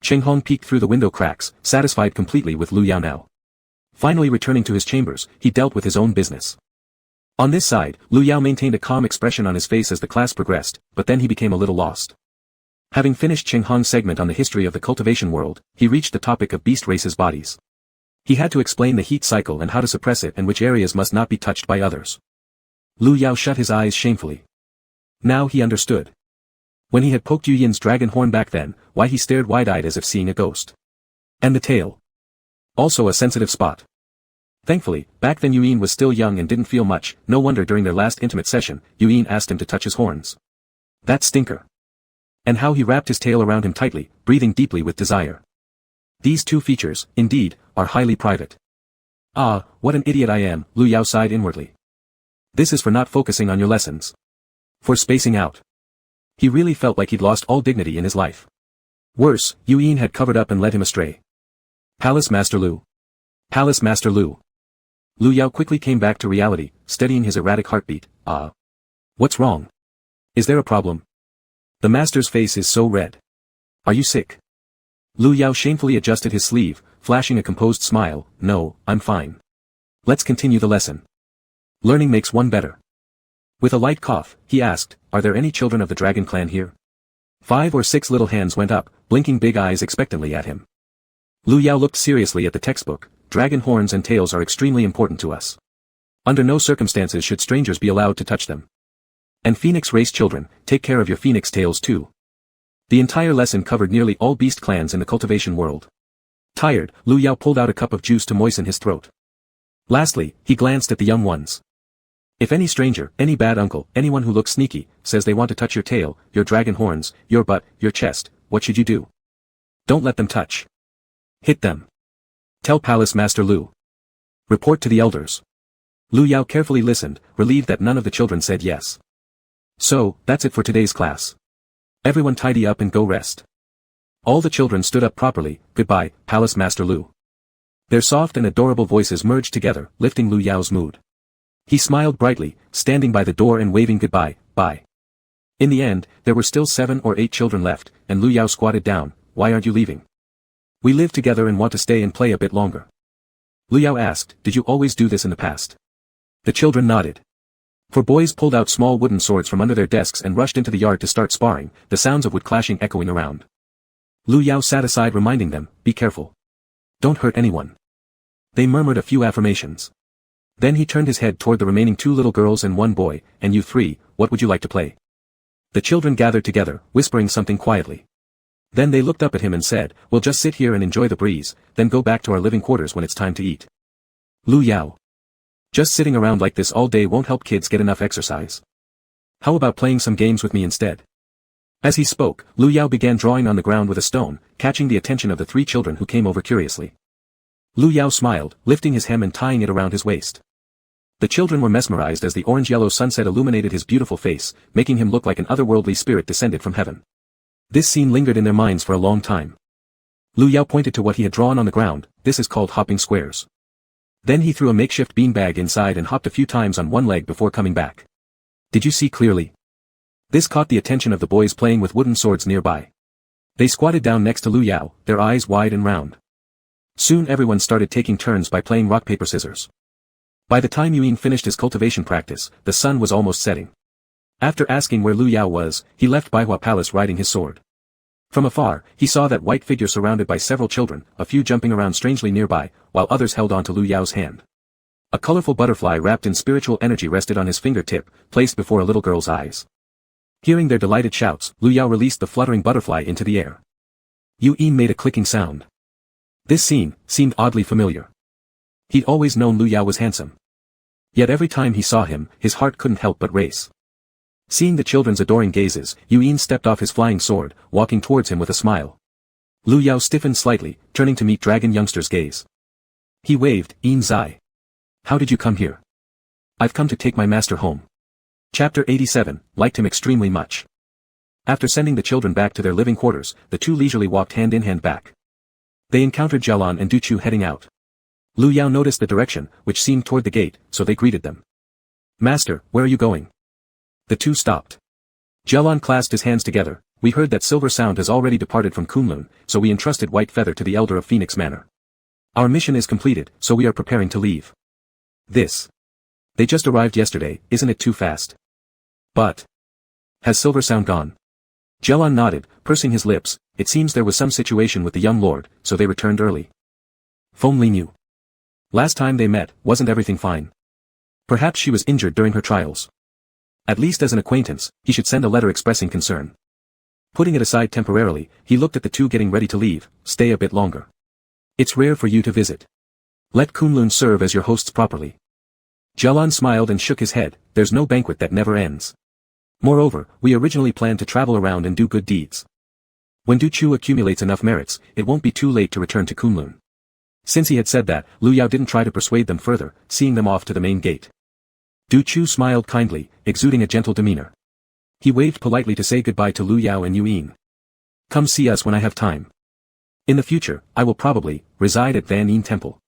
Cheng Hong peeked through the window cracks, satisfied completely with Lu Yao now. Finally returning to his chambers, he dealt with his own business. On this side, Lu Yao maintained a calm expression on his face as the class progressed, but then he became a little lost. Having finished Cheng Hong's segment on the history of the cultivation world, he reached the topic of beast races' bodies. He had to explain the heat cycle and how to suppress it and which areas must not be touched by others. Lu Yao shut his eyes shamefully. Now he understood. When he had poked Yu Yin's dragon horn back then, why he stared wide-eyed as if seeing a ghost. And the tail. Also a sensitive spot. Thankfully, back then Yu Yin was still young and didn't feel much, no wonder during their last intimate session, Yu Yin asked him to touch his horns. That stinker. And how he wrapped his tail around him tightly, breathing deeply with desire. These two features, indeed, are highly private. Ah, what an idiot I am, Lu Yao sighed inwardly. This is for not focusing on your lessons. For spacing out. He really felt like he'd lost all dignity in his life. Worse, Yu Yin had covered up and led him astray. Palace Master Lu. Palace Master Lu. Lu Yao quickly came back to reality, steadying his erratic heartbeat. Ah. What's wrong? Is there a problem? The master's face is so red. Are you sick? Lu Yao shamefully adjusted his sleeve, flashing a composed smile. No, I'm fine. Let's continue the lesson. Learning makes one better. With a light cough, he asked, are there any children of the dragon clan here? 5 or 6 little hands went up, blinking big eyes expectantly at him. Lu Yao looked seriously at the textbook. Dragon horns and tails are extremely important to us. Under no circumstances should strangers be allowed to touch them. And phoenix race children, take care of your phoenix tails too. The entire lesson covered nearly all beast clans in the cultivation world. Tired, Lu Yao pulled out a cup of juice to moisten his throat. Lastly, he glanced at the young ones. If any stranger, any bad uncle, anyone who looks sneaky, says they want to touch your tail, your dragon horns, your butt, your chest, what should you do? Don't let them touch. Hit them. Tell Palace Master Lu. Report to the elders. Lu Yao carefully listened, relieved that none of the children said yes. So, that's it for today's class. Everyone tidy up and go rest. All the children stood up properly. Goodbye, Palace Master Lu. Their soft and adorable voices merged together, lifting Lu Yao's mood. He smiled brightly, standing by the door and waving goodbye, bye. In the end, there were still 7 or 8 children left, and Lu Yao squatted down. Why aren't you leaving? We live together and want to stay and play a bit longer. Lu Yao asked, did you always do this in the past? The children nodded. 4 boys pulled out small wooden swords from under their desks and rushed into the yard to start sparring, the sounds of wood clashing echoing around. Lu Yao sat aside reminding them, be careful. Don't hurt anyone. They murmured a few affirmations. Then he turned his head toward the remaining 2 little girls and 1 boy, and you 3, what would you like to play? The children gathered together, whispering something quietly. Then they looked up at him and said, we'll just sit here and enjoy the breeze, then go back to our living quarters when it's time to eat. Lu Yao. Just sitting around like this all day won't help kids get enough exercise. How about playing some games with me instead? As he spoke, Lu Yao began drawing on the ground with a stone, catching the attention of the 3 children who came over curiously. Lu Yao smiled, lifting his hem and tying it around his waist. The children were mesmerized as the orange-yellow sunset illuminated his beautiful face, making him look like an otherworldly spirit descended from heaven. This scene lingered in their minds for a long time. Lu Yao pointed to what he had drawn on the ground, this is called hopping squares. Then he threw a makeshift beanbag inside and hopped a few times on one leg before coming back. Did you see clearly? This caught the attention of the boys playing with wooden swords nearby. They squatted down next to Lu Yao, their eyes wide and round. Soon everyone started taking turns by playing rock paper scissors. By the time Yu Yin finished his cultivation practice, the sun was almost setting. After asking where Lu Yao was, he left Baihua Palace riding his sword. From afar, he saw that white figure surrounded by several children, a few jumping around strangely nearby, while others held on to Lu Yao's hand. A colorful butterfly wrapped in spiritual energy rested on his fingertip, placed before a little girl's eyes. Hearing their delighted shouts, Lu Yao released the fluttering butterfly into the air. Yu Yin made a clicking sound. This scene seemed oddly familiar. He'd always known Lu Yao was handsome. Yet every time he saw him, his heart couldn't help but race. Seeing the children's adoring gazes, Yu Yin stepped off his flying sword, walking towards him with a smile. Lu Yao stiffened slightly, turning to meet dragon youngster's gaze. He waved, Yin Zai. How did you come here? I've come to take my master home. Chapter 87, liked him extremely much. After sending the children back to their living quarters, the two leisurely walked hand in hand back. They encountered Jialan and Duchu heading out. Lu Yao noticed the direction, which seemed toward the gate, so they greeted them. "Master, where are you going?" The two stopped. Jialan clasped his hands together. "We heard that Silver Sound has already departed from Kunlun, so we entrusted White Feather to the elder of Phoenix Manor. Our mission is completed, so we are preparing to leave." "This. They just arrived yesterday, isn't it too fast?" "But. Has Silver Sound gone?" Jialan nodded, pursing his lips. It seems there was some situation with the young lord, so they returned early. Feng Li knew. Last time they met, wasn't everything fine? Perhaps she was injured during her trials. At least as an acquaintance, he should send a letter expressing concern. Putting it aside temporarily, he looked at the two getting ready to leave. "Stay a bit longer. It's rare for you to visit. Let Kunlun serve as your hosts properly." Jialan smiled and shook his head. "There's no banquet that never ends. Moreover, we originally planned to travel around and do good deeds. When Du Chu accumulates enough merits, it won't be too late to return to Kunlun." Since he had said that, Lu Yao didn't try to persuade them further, seeing them off to the main gate. Du Chu smiled kindly, exuding a gentle demeanor. He waved politely to say goodbye to Lu Yao and Yuyin. "Come see us when I have time. In the future, I will probably reside at Van Yin Temple.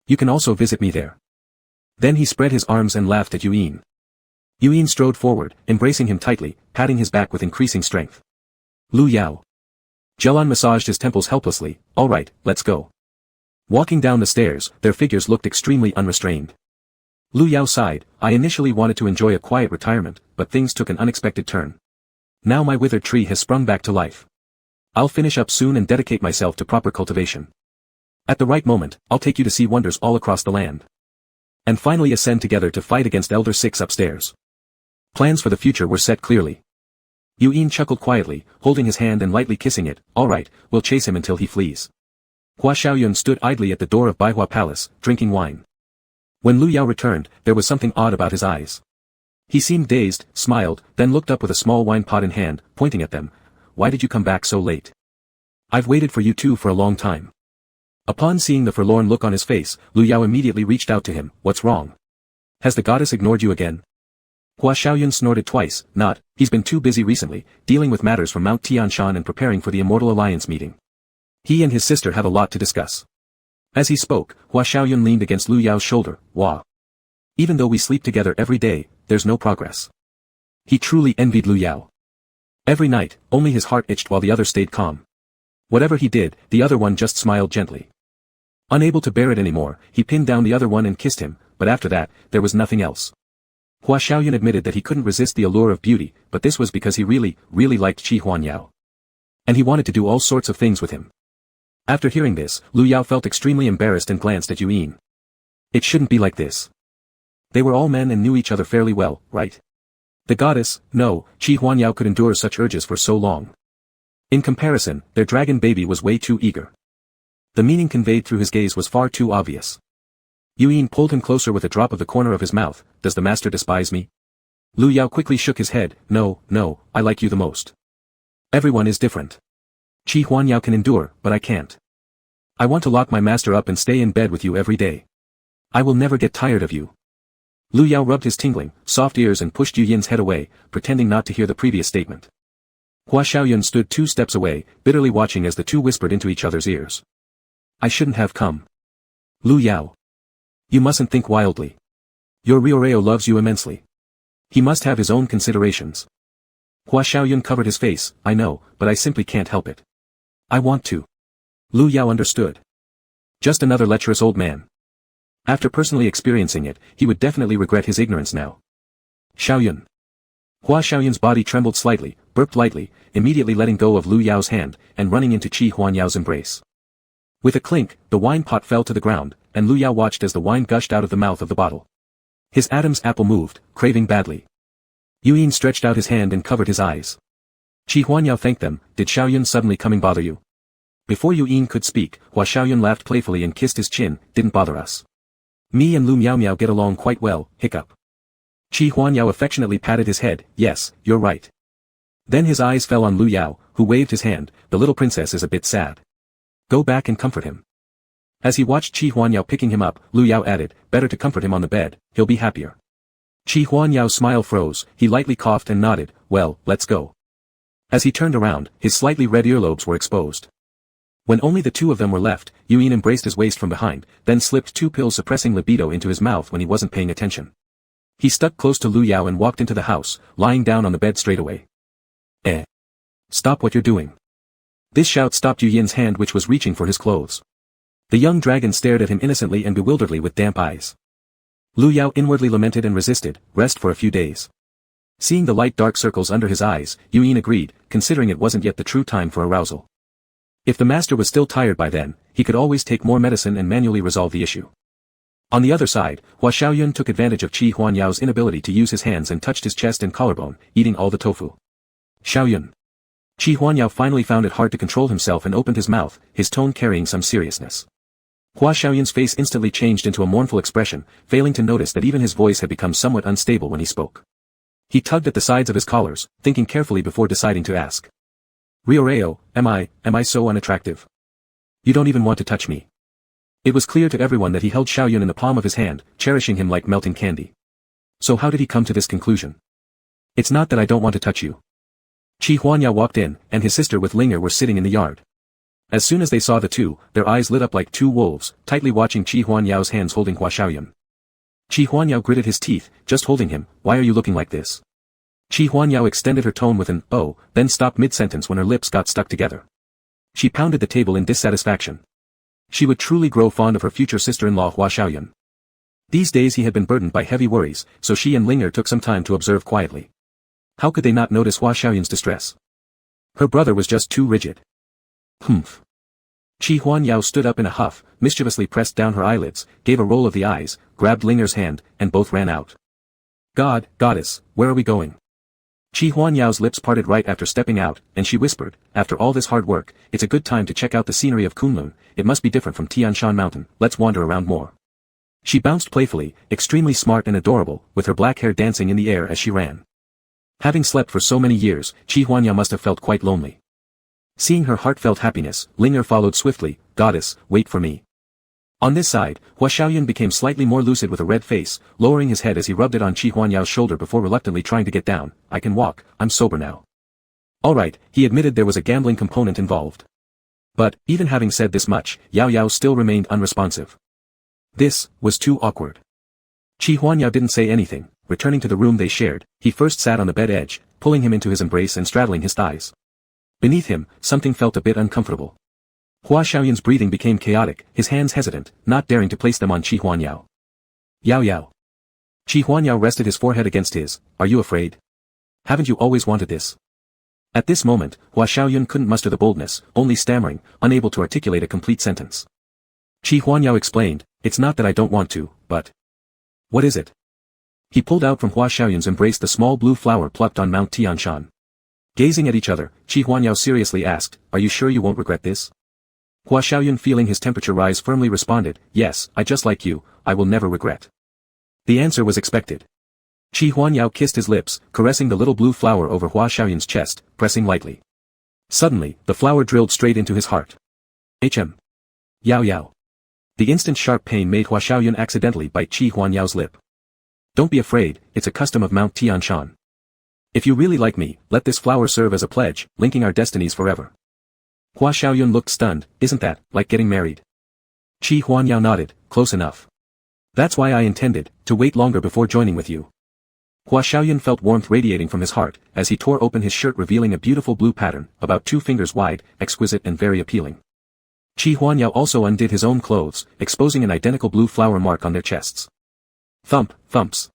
You can also visit me there." Then he spread his arms and laughed at Yuyin. Yuyin strode forward, embracing him tightly, patting his back with increasing strength. "Lu Yao." Jialan massaged his temples helplessly. "All right, let's go." Walking down the stairs, their figures looked extremely unrestrained. Lu Yao sighed. "I initially wanted to enjoy a quiet retirement, but things took an unexpected turn. Now my withered tree has sprung back to life. I'll finish up soon and dedicate myself to proper cultivation. At the right moment, I'll take you to see wonders all across the land. And finally ascend together to fight against Elder Six upstairs." Plans for the future were set clearly. Yuyin chuckled quietly, holding his hand and lightly kissing it. "All right, we'll chase him until he flees." Hua Xiaoyun stood idly at the door of Baihua Palace, drinking wine. When Lu Yao returned, there was something odd about his eyes. He seemed dazed, smiled, then looked up with a small wine pot in hand, pointing at them. "Why did you come back so late? I've waited for you two for a long time." Upon seeing the forlorn look on his face, Lu Yao immediately reached out to him. "What's wrong? Has the goddess ignored you again?" Hua Xiaoyun snorted twice. "Not, he's been too busy recently, dealing with matters from Mount Tianshan and preparing for the Immortal Alliance meeting. He and his sister have a lot to discuss." As he spoke, Hua Xiaoyun leaned against Lu Yao's shoulder. "Hua. Even though we sleep together every day, there's no progress." He truly envied Lu Yao. Every night, only his heart itched while the other stayed calm. Whatever he did, the other one just smiled gently. Unable to bear it anymore, he pinned down the other one and kissed him, but after that, there was nothing else. Hua Xiaoyun admitted that he couldn't resist the allure of beauty, but this was because he really liked Qi Huanyao. And he wanted to do all sorts of things with him. After hearing this, Lu Yao felt extremely embarrassed and glanced at Yuyin. It shouldn't be like this. They were all men and knew each other fairly well, right? The goddess, no, Qi Huanyao could endure such urges for so long. In comparison, their dragon baby was way too eager. The meaning conveyed through his gaze was far too obvious. Yuyin pulled him closer with a drop of the corner of his mouth. "Does the master despise me?" Lu Yao quickly shook his head. No, I like you the most. Everyone is different. Qi Huanyao can endure, but I can't. I want to lock my master up and stay in bed with you every day. I will never get tired of you." Lu Yao rubbed his tingling, soft ears and pushed Yuyin's head away, pretending not to hear the previous statement. Hua Xiaoyun stood 2 steps away, bitterly watching as the two whispered into each other's ears. "I shouldn't have come. Lu Yao. You mustn't think wildly. Your Ryoreo loves you immensely. He must have his own considerations." Hua Xiaoyun covered his face. "I know, but I simply can't help it. I want to." Lu Yao understood. Just another lecherous old man. After personally experiencing it, he would definitely regret his ignorance now. "Xiaoyun." Hua Xiaoyun's body trembled slightly, burped lightly, immediately letting go of Lu Yao's hand, and running into Qi Huanyao's embrace. With a clink, the wine pot fell to the ground, and Lu Yao watched as the wine gushed out of the mouth of the bottle. His Adam's apple moved, craving badly. Yuyin stretched out his hand and covered his eyes. Qi Huanyao thanked them. "Did Xiaoyun suddenly coming bother you?" Before Yuyin could speak, Hua Xiaoyun laughed playfully and kissed his chin. "Didn't bother us. Me and Lu Miao Miao get along quite well." Hiccup. Qi Huanyao affectionately patted his head. "Yes, you're right." Then his eyes fell on Lu Yao, who waved his hand. "The little princess is a bit sad. Go back and comfort him." As he watched Qi Huanyao picking him up, Lu Yao added, "Better to comfort him on the bed, he'll be happier." Qi Huanyao's smile froze, he lightly coughed and nodded. "Well, let's go." As he turned around, his slightly red earlobes were exposed. When only the two of them were left, Yuin embraced his waist from behind, then slipped 2 pills suppressing libido into his mouth when he wasn't paying attention. He stuck close to Lu Yao and walked into the house, lying down on the bed straight away. Stop what you're doing. This shout stopped Yuyin's hand which was reaching for his clothes. The young dragon stared at him innocently and bewilderedly with damp eyes. Lu Yao inwardly lamented and resisted, rest for a few days. Seeing the light dark circles under his eyes, Yuyin agreed, considering it wasn't yet the true time for arousal. If the master was still tired by then, he could always take more medicine and manually resolve the issue. On the other side, Hua Xiaoyun took advantage of Qi Huanyao's inability to use his hands and touched his chest and collarbone, eating all the tofu. Xiaoyun. Qi Huanyao finally found it hard to control himself and opened his mouth, his tone carrying some seriousness. Hua Xiaoyun's face instantly changed into a mournful expression, failing to notice that even his voice had become somewhat unstable when he spoke. He tugged at the sides of his collars, thinking carefully before deciding to ask. Rioreo, am I so unattractive? You don't even want to touch me. It was clear to everyone that he held Xiaoyun in the palm of his hand, cherishing him like melting candy. So how did he come to this conclusion? It's not that I don't want to touch you. Qi Huanyao walked in, and his sister with Linger were sitting in the yard. As soon as they saw the two, their eyes lit up like 2 wolves, tightly watching Qi Huanyao's hands holding Hua Xiaoyun. Qi Huanyao gritted his teeth, just holding him, why are you looking like this? Qi Huanyao extended her tone with an, oh, then stopped mid-sentence when her lips got stuck together. She pounded the table in dissatisfaction. She would truly grow fond of her future sister-in-law Hua Xiaoyun. These days he had been burdened by heavy worries, so she and Linger took some time to observe quietly. How could they not notice Hua Xiaoyun's distress? Her brother was just too rigid. Humph. Qi Huanyao stood up in a huff, mischievously pressed down her eyelids, gave a roll of the eyes, grabbed Linger's hand, and both ran out. Goddess, where are we going? Qi Huanyao's lips parted right after stepping out, and she whispered, after all this hard work, it's a good time to check out the scenery of Kunlun, it must be different from Tianshan Mountain, let's wander around more. She bounced playfully, extremely smart and adorable, with her black hair dancing in the air as she ran. Having slept for so many years, Qi Huanyao must have felt quite lonely. Seeing her heartfelt happiness, Linger followed swiftly, Goddess, wait for me. On this side, Hua Xiaoyun became slightly more lucid with a red face, lowering his head as he rubbed it on Qi Huanyao's shoulder before reluctantly trying to get down, I can walk, I'm sober now. Alright, he admitted there was a gambling component involved. But, even having said this much, Yao Yao still remained unresponsive. This was too awkward. Qi Huanyao didn't say anything. Returning to the room they shared, he first sat on the bed edge, pulling him into his embrace and straddling his thighs. Beneath him, something felt a bit uncomfortable. Hua Xiaoyun's breathing became chaotic, his hands hesitant, not daring to place them on Qi Huanyao. Yao Yao. Qi Huanyao rested his forehead against his, are you afraid? Haven't you always wanted this? At this moment, Hua Xiaoyun couldn't muster the boldness, only stammering, unable to articulate a complete sentence. Qi Huanyao explained, it's not that I don't want to, but... What is it? He pulled out from Hua Xiaoyun's embrace the small blue flower plucked on Mount Tianshan. Gazing at each other, Qi Huanyao seriously asked, are you sure you won't regret this? Hua Xiaoyun feeling his temperature rise firmly responded, yes, I just like you, I will never regret. The answer was expected. Qi Huanyao kissed his lips, caressing the little blue flower over Hua Xiaoyun's chest, pressing lightly. Suddenly, the flower drilled straight into his heart. Yao Yao. The instant sharp pain made Hua Xiaoyun accidentally bite Qi Huanyao's lip. Don't be afraid, it's a custom of Mount Tianshan. If you really like me, let this flower serve as a pledge, linking our destinies forever. Hua Xiaoyun looked stunned, isn't that, like getting married? Qi Huanyao nodded, close enough. That's why I intended, to wait longer before joining with you. Hua Xiaoyun felt warmth radiating from his heart, as he tore open his shirt revealing a beautiful blue pattern, about 2 fingers wide, exquisite and very appealing. Qi Huanyao also undid his own clothes, exposing an identical blue flower mark on their chests. Thump, thumps.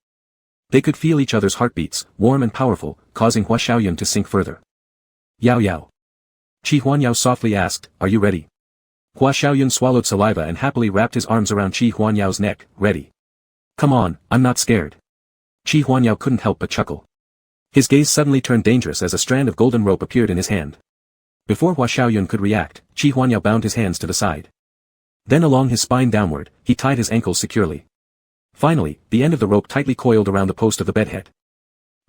They could feel each other's heartbeats, warm and powerful, causing Hua Xiaoyun to sink further. Yao Yao. Qi Huanyao softly asked, are you ready? Hua Xiaoyun swallowed saliva and happily wrapped his arms around Qi Huanyao's neck, ready. Come on, I'm not scared. Qi Huanyao couldn't help but chuckle. His gaze suddenly turned dangerous as a strand of golden rope appeared in his hand. Before Hua Xiaoyun could react, Qi Huanyao bound his hands to the side. Then along his spine downward, he tied his ankles securely. Finally, the end of the rope tightly coiled around the post of the bedhead.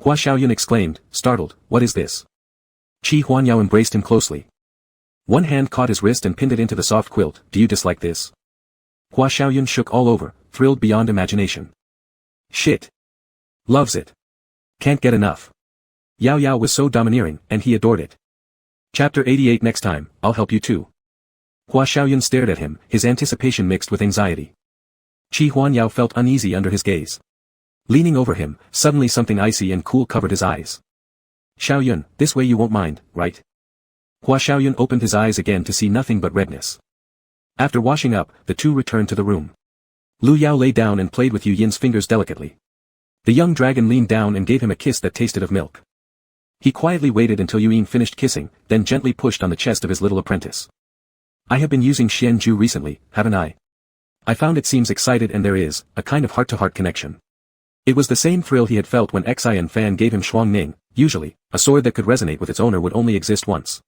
Hua Xiaoyun exclaimed, startled, what is this? Qi Huanyao embraced him closely. One hand caught his wrist and pinned it into the soft quilt, do you dislike this? Hua Xiaoyun shook all over, thrilled beyond imagination. Shit. Loves it. Can't get enough. Yao Yao was so domineering, and he adored it. Chapter 88. Next time, I'll help you too. Hua Xiaoyun stared at him, his anticipation mixed with anxiety. Qi Huanyao felt uneasy under his gaze. Leaning over him, suddenly something icy and cool covered his eyes. Xiaoyun, this way you won't mind, right? Hua Xiaoyun opened his eyes again to see nothing but redness. After washing up, the two returned to the room. Lu Yao lay down and played with Yu Yin's fingers delicately. The young dragon leaned down and gave him a kiss that tasted of milk. He quietly waited until Yu Yin finished kissing, then gently pushed on the chest of his little apprentice. I have been using Xianju recently, haven't I? I found it seems excited and there is, a kind of heart-to-heart connection. It was the same thrill he had felt when Xian Fan gave him Shuang Ning. Usually, a sword that could resonate with its owner would only exist once.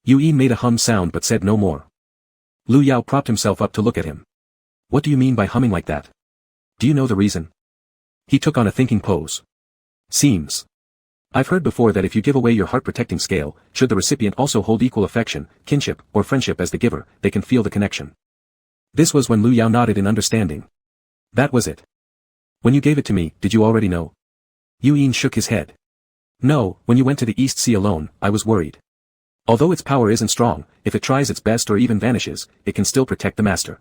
Yu Yin made a hum sound but said no more. Lu Yao propped himself up to look at him. What do you mean by humming like that? Do you know the reason? He took on a thinking pose. Seems. I've heard before that if you give away your heart-protecting scale, should the recipient also hold equal affection, kinship, or friendship as the giver, they can feel the connection. This was when Lu Yao nodded in understanding. That was it. When you gave it to me, did you already know? Yu Yin shook his head. No, when you went to the East Sea alone, I was worried. Although its power isn't strong, if it tries its best or even vanishes, it can still protect the master.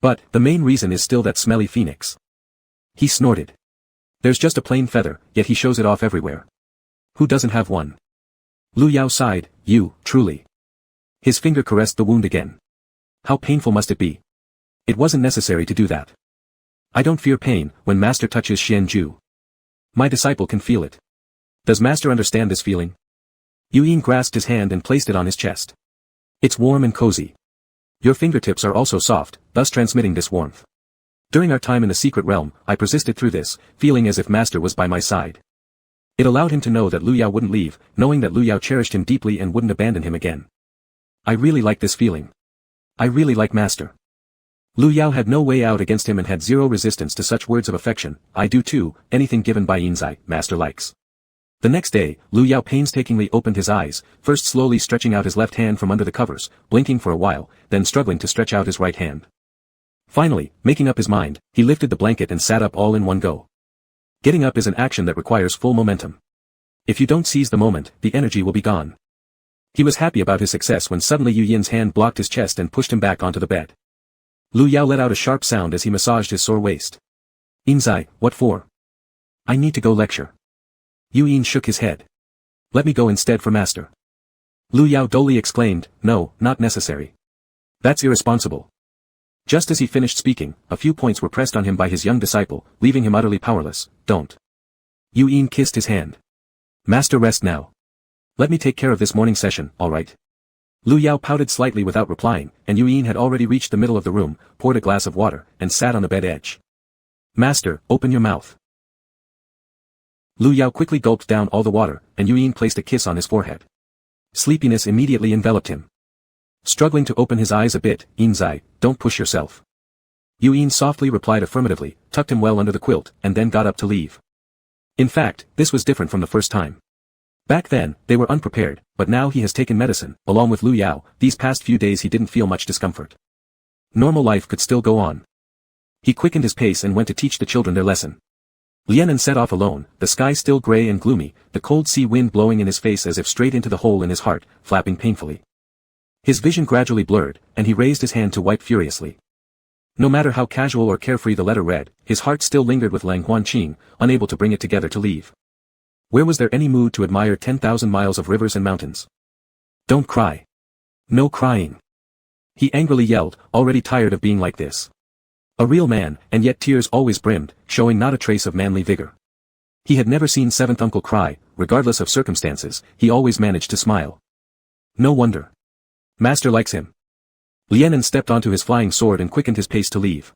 But, the main reason is still that smelly phoenix. He snorted. There's just a plain feather, yet he shows it off everywhere. Who doesn't have one? Lu Yao sighed, you, truly. His finger caressed the wound again. How painful must it be? It wasn't necessary to do that. I don't fear pain, when master touches Xianju. My disciple can feel it. Does master understand this feeling? Yu Yin grasped his hand and placed it on his chest. It's warm and cozy. Your fingertips are also soft, thus transmitting this warmth. During our time in the secret realm, I persisted through this, feeling as if master was by my side. It allowed him to know that Lu Yao wouldn't leave, knowing that Lu Yao cherished him deeply and wouldn't abandon him again. I really like this feeling. I really like master. Lu Yao had no way out against him and had zero resistance to such words of affection. I do too, anything given by Yinzai, master likes. The next day, Lu Yao painstakingly opened his eyes, first slowly stretching out his left hand from under the covers, blinking for a while, then struggling to stretch out his right hand. Finally, making up his mind, he lifted the blanket and sat up all in one go. Getting up is an action that requires full momentum. If you don't seize the moment, the energy will be gone. He was happy about his success when suddenly Yu Yin's hand blocked his chest and pushed him back onto the bed. Lu Yao let out a sharp sound as he massaged his sore waist. Yinzai, what for? I need to go lecture. Yu Yin shook his head. Let me go instead for master. Lu Yao dully exclaimed, no, not necessary. That's irresponsible. Just as he finished speaking, a few points were pressed on him by his young disciple, leaving him utterly powerless. Don't. Yu Yin kissed his hand. Master, rest now. Let me take care of this morning session, all right? Lu Yao pouted slightly without replying, and Yu Yin had already reached the middle of the room, poured a glass of water, and sat on the bed edge. Master, open your mouth. Lu Yao quickly gulped down all the water, and Yu Yin placed a kiss on his forehead. Sleepiness immediately enveloped him. Struggling to open his eyes a bit, Yinzai, don't push yourself. Yu Yin softly replied affirmatively, tucked him well under the quilt, and then got up to leave. In fact, this was different from the first time. Back then, they were unprepared, but now he has taken medicine, along with Lu Yao. These past few days he didn't feel much discomfort. Normal life could still go on. He quickened his pace and went to teach the children their lesson. Lianan set off alone, the sky still gray and gloomy, the cold sea wind blowing in his face as if straight into the hole in his heart, flapping painfully. His vision gradually blurred, and he raised his hand to wipe furiously. No matter how casual or carefree the letter read, his heart still lingered with Lang Huanqing, unable to bring it together to leave. Where was there any mood to admire 10,000 miles of rivers and mountains? Don't cry. No crying. He angrily yelled, already tired of being like this. A real man, and yet tears always brimmed, showing not a trace of manly vigor. He had never seen seventh uncle cry, regardless of circumstances, he always managed to smile. No wonder. Master likes him. Lianan stepped onto his flying sword and quickened his pace to leave.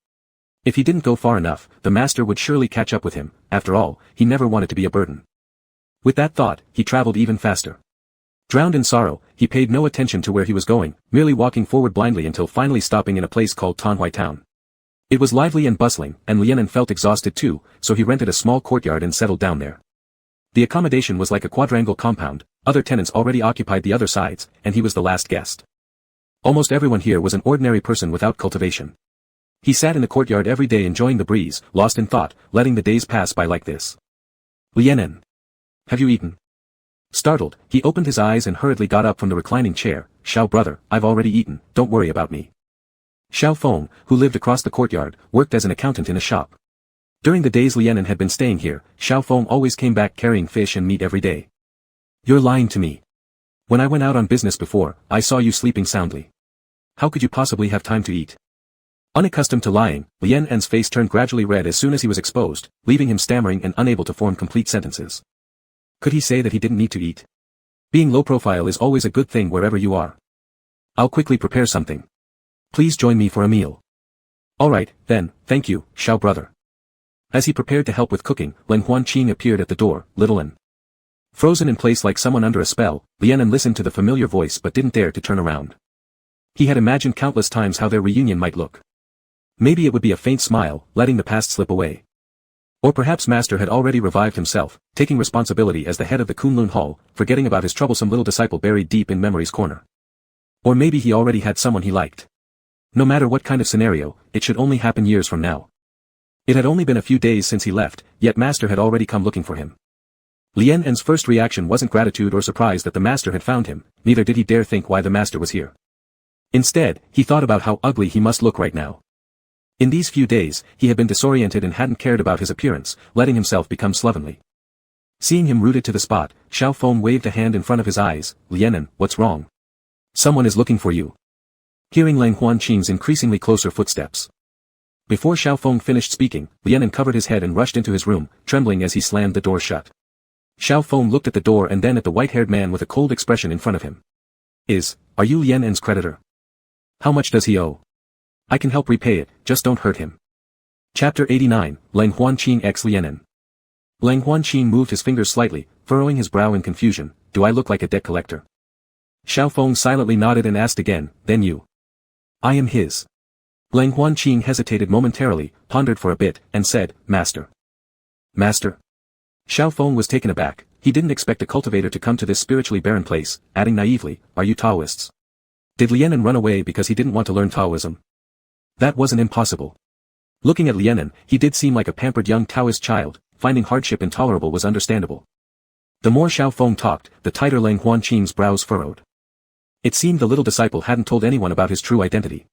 If he didn't go far enough, the master would surely catch up with him. After all, he never wanted to be a burden. With that thought, he traveled even faster. Drowned in sorrow, he paid no attention to where he was going, merely walking forward blindly until finally stopping in a place called Tanhui Town. It was lively and bustling, and Lianan felt exhausted too, so he rented a small courtyard and settled down there. The accommodation was like a quadrangle compound, other tenants already occupied the other sides, and he was the last guest. Almost everyone here was an ordinary person without cultivation. He sat in the courtyard every day enjoying the breeze, lost in thought, letting the days pass by like this. Lianan. Have you eaten? Startled, he opened his eyes and hurriedly got up from the reclining chair. Xiao brother, I've already eaten, don't worry about me. Xiao Feng, who lived across the courtyard, worked as an accountant in a shop. During the days Lianen had been staying here, Xiao Feng always came back carrying fish and meat every day. You're lying to me. When I went out on business before, I saw you sleeping soundly. How could you possibly have time to eat? Unaccustomed to lying, Lianen's face turned gradually red as soon as he was exposed, leaving him stammering and unable to form complete sentences. Could he say that he didn't need to eat? Being low profile is always a good thing wherever you are. I'll quickly prepare something. Please join me for a meal. Alright, then, thank you, Xiao brother. As he prepared to help with cooking, Len Huanqing appeared at the door, little and frozen in place like someone under a spell. Lianen listened to the familiar voice but didn't dare to turn around. He had imagined countless times how their reunion might look. Maybe it would be a faint smile, letting the past slip away. Or perhaps Master had already revived himself, taking responsibility as the head of the Kunlun Hall, forgetting about his troublesome little disciple buried deep in memory's corner. Or maybe he already had someone he liked. No matter what kind of scenario, it should only happen years from now. It had only been a few days since he left, yet Master had already come looking for him. Lianen's first reaction wasn't gratitude or surprise that the Master had found him, neither did he dare think why the Master was here. Instead, he thought about how ugly he must look right now. In these few days, he had been disoriented and hadn't cared about his appearance, letting himself become slovenly. Seeing him rooted to the spot, Xiao Feng waved a hand in front of his eyes. Lianen, what's wrong? Someone is looking for you. Hearing Lang Huanqing's increasingly closer footsteps. Before Xiao Feng finished speaking, Lianen covered his head and rushed into his room, trembling as he slammed the door shut. Xiao Feng looked at the door and then at the white-haired man with a cold expression in front of him. Are you Lianen's creditor? How much does he owe? I can help repay it, just don't hurt him. Chapter 89, Lang Huanqing x Lianen. Lang Huanqing moved his fingers slightly, furrowing his brow in confusion. Do I look like a debt collector? Xiao Feng silently nodded and asked again, then you? I am his. Lang Huanqing hesitated momentarily, pondered for a bit, and said, Master. Master? Xiao Feng was taken aback. He didn't expect a cultivator to come to this spiritually barren place, adding naively, are you Taoists? Did Lianen run away because he didn't want to learn Taoism? That wasn't impossible. Looking at Lianen, he did seem like a pampered young Taoist child. Finding hardship intolerable was understandable. The more Xiao Feng talked, the tighter Lang Huanqing's brows furrowed. It seemed the little disciple hadn't told anyone about his true identity.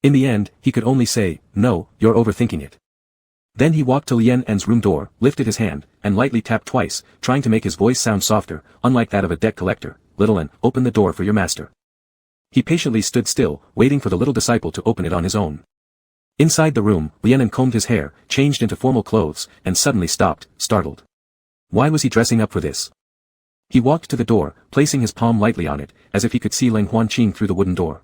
In the end, he could only say, no, you're overthinking it. Then he walked to Lianen's room door, lifted his hand, and lightly tapped twice, trying to make his voice sound softer, unlike that of a debt collector. Little N, open the door for your master. He patiently stood still, waiting for the little disciple to open it on his own. Inside the room, Lianen combed his hair, changed into formal clothes, and suddenly stopped, startled. Why was he dressing up for this? He walked to the door, placing his palm lightly on it, as if he could see Lang Huanqing through the wooden door.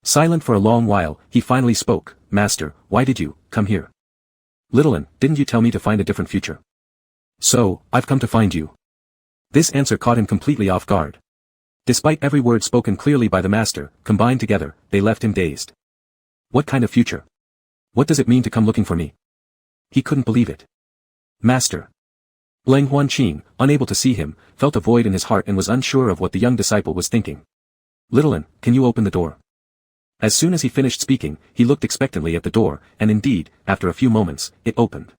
Silent for a long while, he finally spoke, Master, why did you come here? Little N, didn't you tell me to find a different future? So, I've come to find you. This answer caught him completely off guard. Despite every word spoken clearly by the Master, combined together, they left him dazed. What kind of future? What does it mean to come looking for me? He couldn't believe it. Master. Lang Huanqing, unable to see him, felt a void in his heart and was unsure of what the young disciple was thinking. Little N, can you open the door? As soon as he finished speaking, he looked expectantly at the door, and indeed, after a few moments, it opened.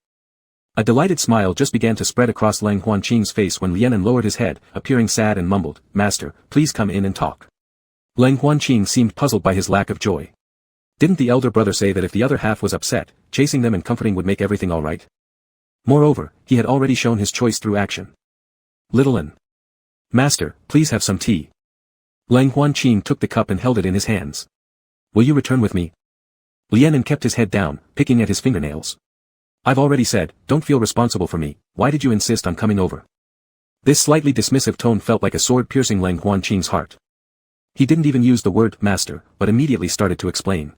A delighted smile just began to spread across Lang Huanqing's face when Lianen lowered his head, appearing sad and mumbled, Master, please come in and talk. Lang Huanqing seemed puzzled by his lack of joy. Didn't the elder brother say that if the other half was upset, chasing them and comforting would make everything all right? Moreover, he had already shown his choice through action. Little N. Master, please have some tea. Lang Huanqing took the cup and held it in his hands. Will you return with me? Lianen kept his head down, picking at his fingernails. I've already said, don't feel responsible for me, why did you insist on coming over? This slightly dismissive tone felt like a sword piercing Lang Huanqing's heart. He didn't even use the word master, but immediately started to explain.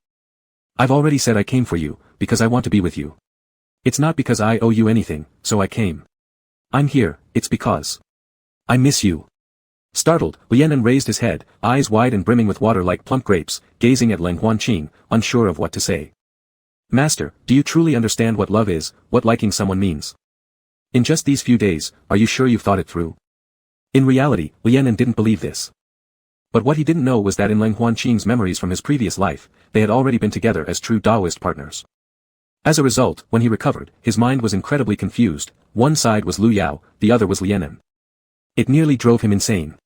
I've already said I came for you, because I want to be with you. It's not because I owe you anything, so I came. I'm here, it's because I miss you. Startled, Lianen raised his head, eyes wide and brimming with water like plump grapes, gazing at Lang Huanqing, unsure of what to say. Master, do you truly understand what love is, what liking someone means? In just these few days, are you sure you've thought it through? In reality, Lianen didn't believe this. But what he didn't know was that in Lang Huanqing's memories from his previous life, they had already been together as true Taoist partners. As a result, when he recovered, his mind was incredibly confused. One side was Lu Yao, the other was Lianen. It nearly drove him insane.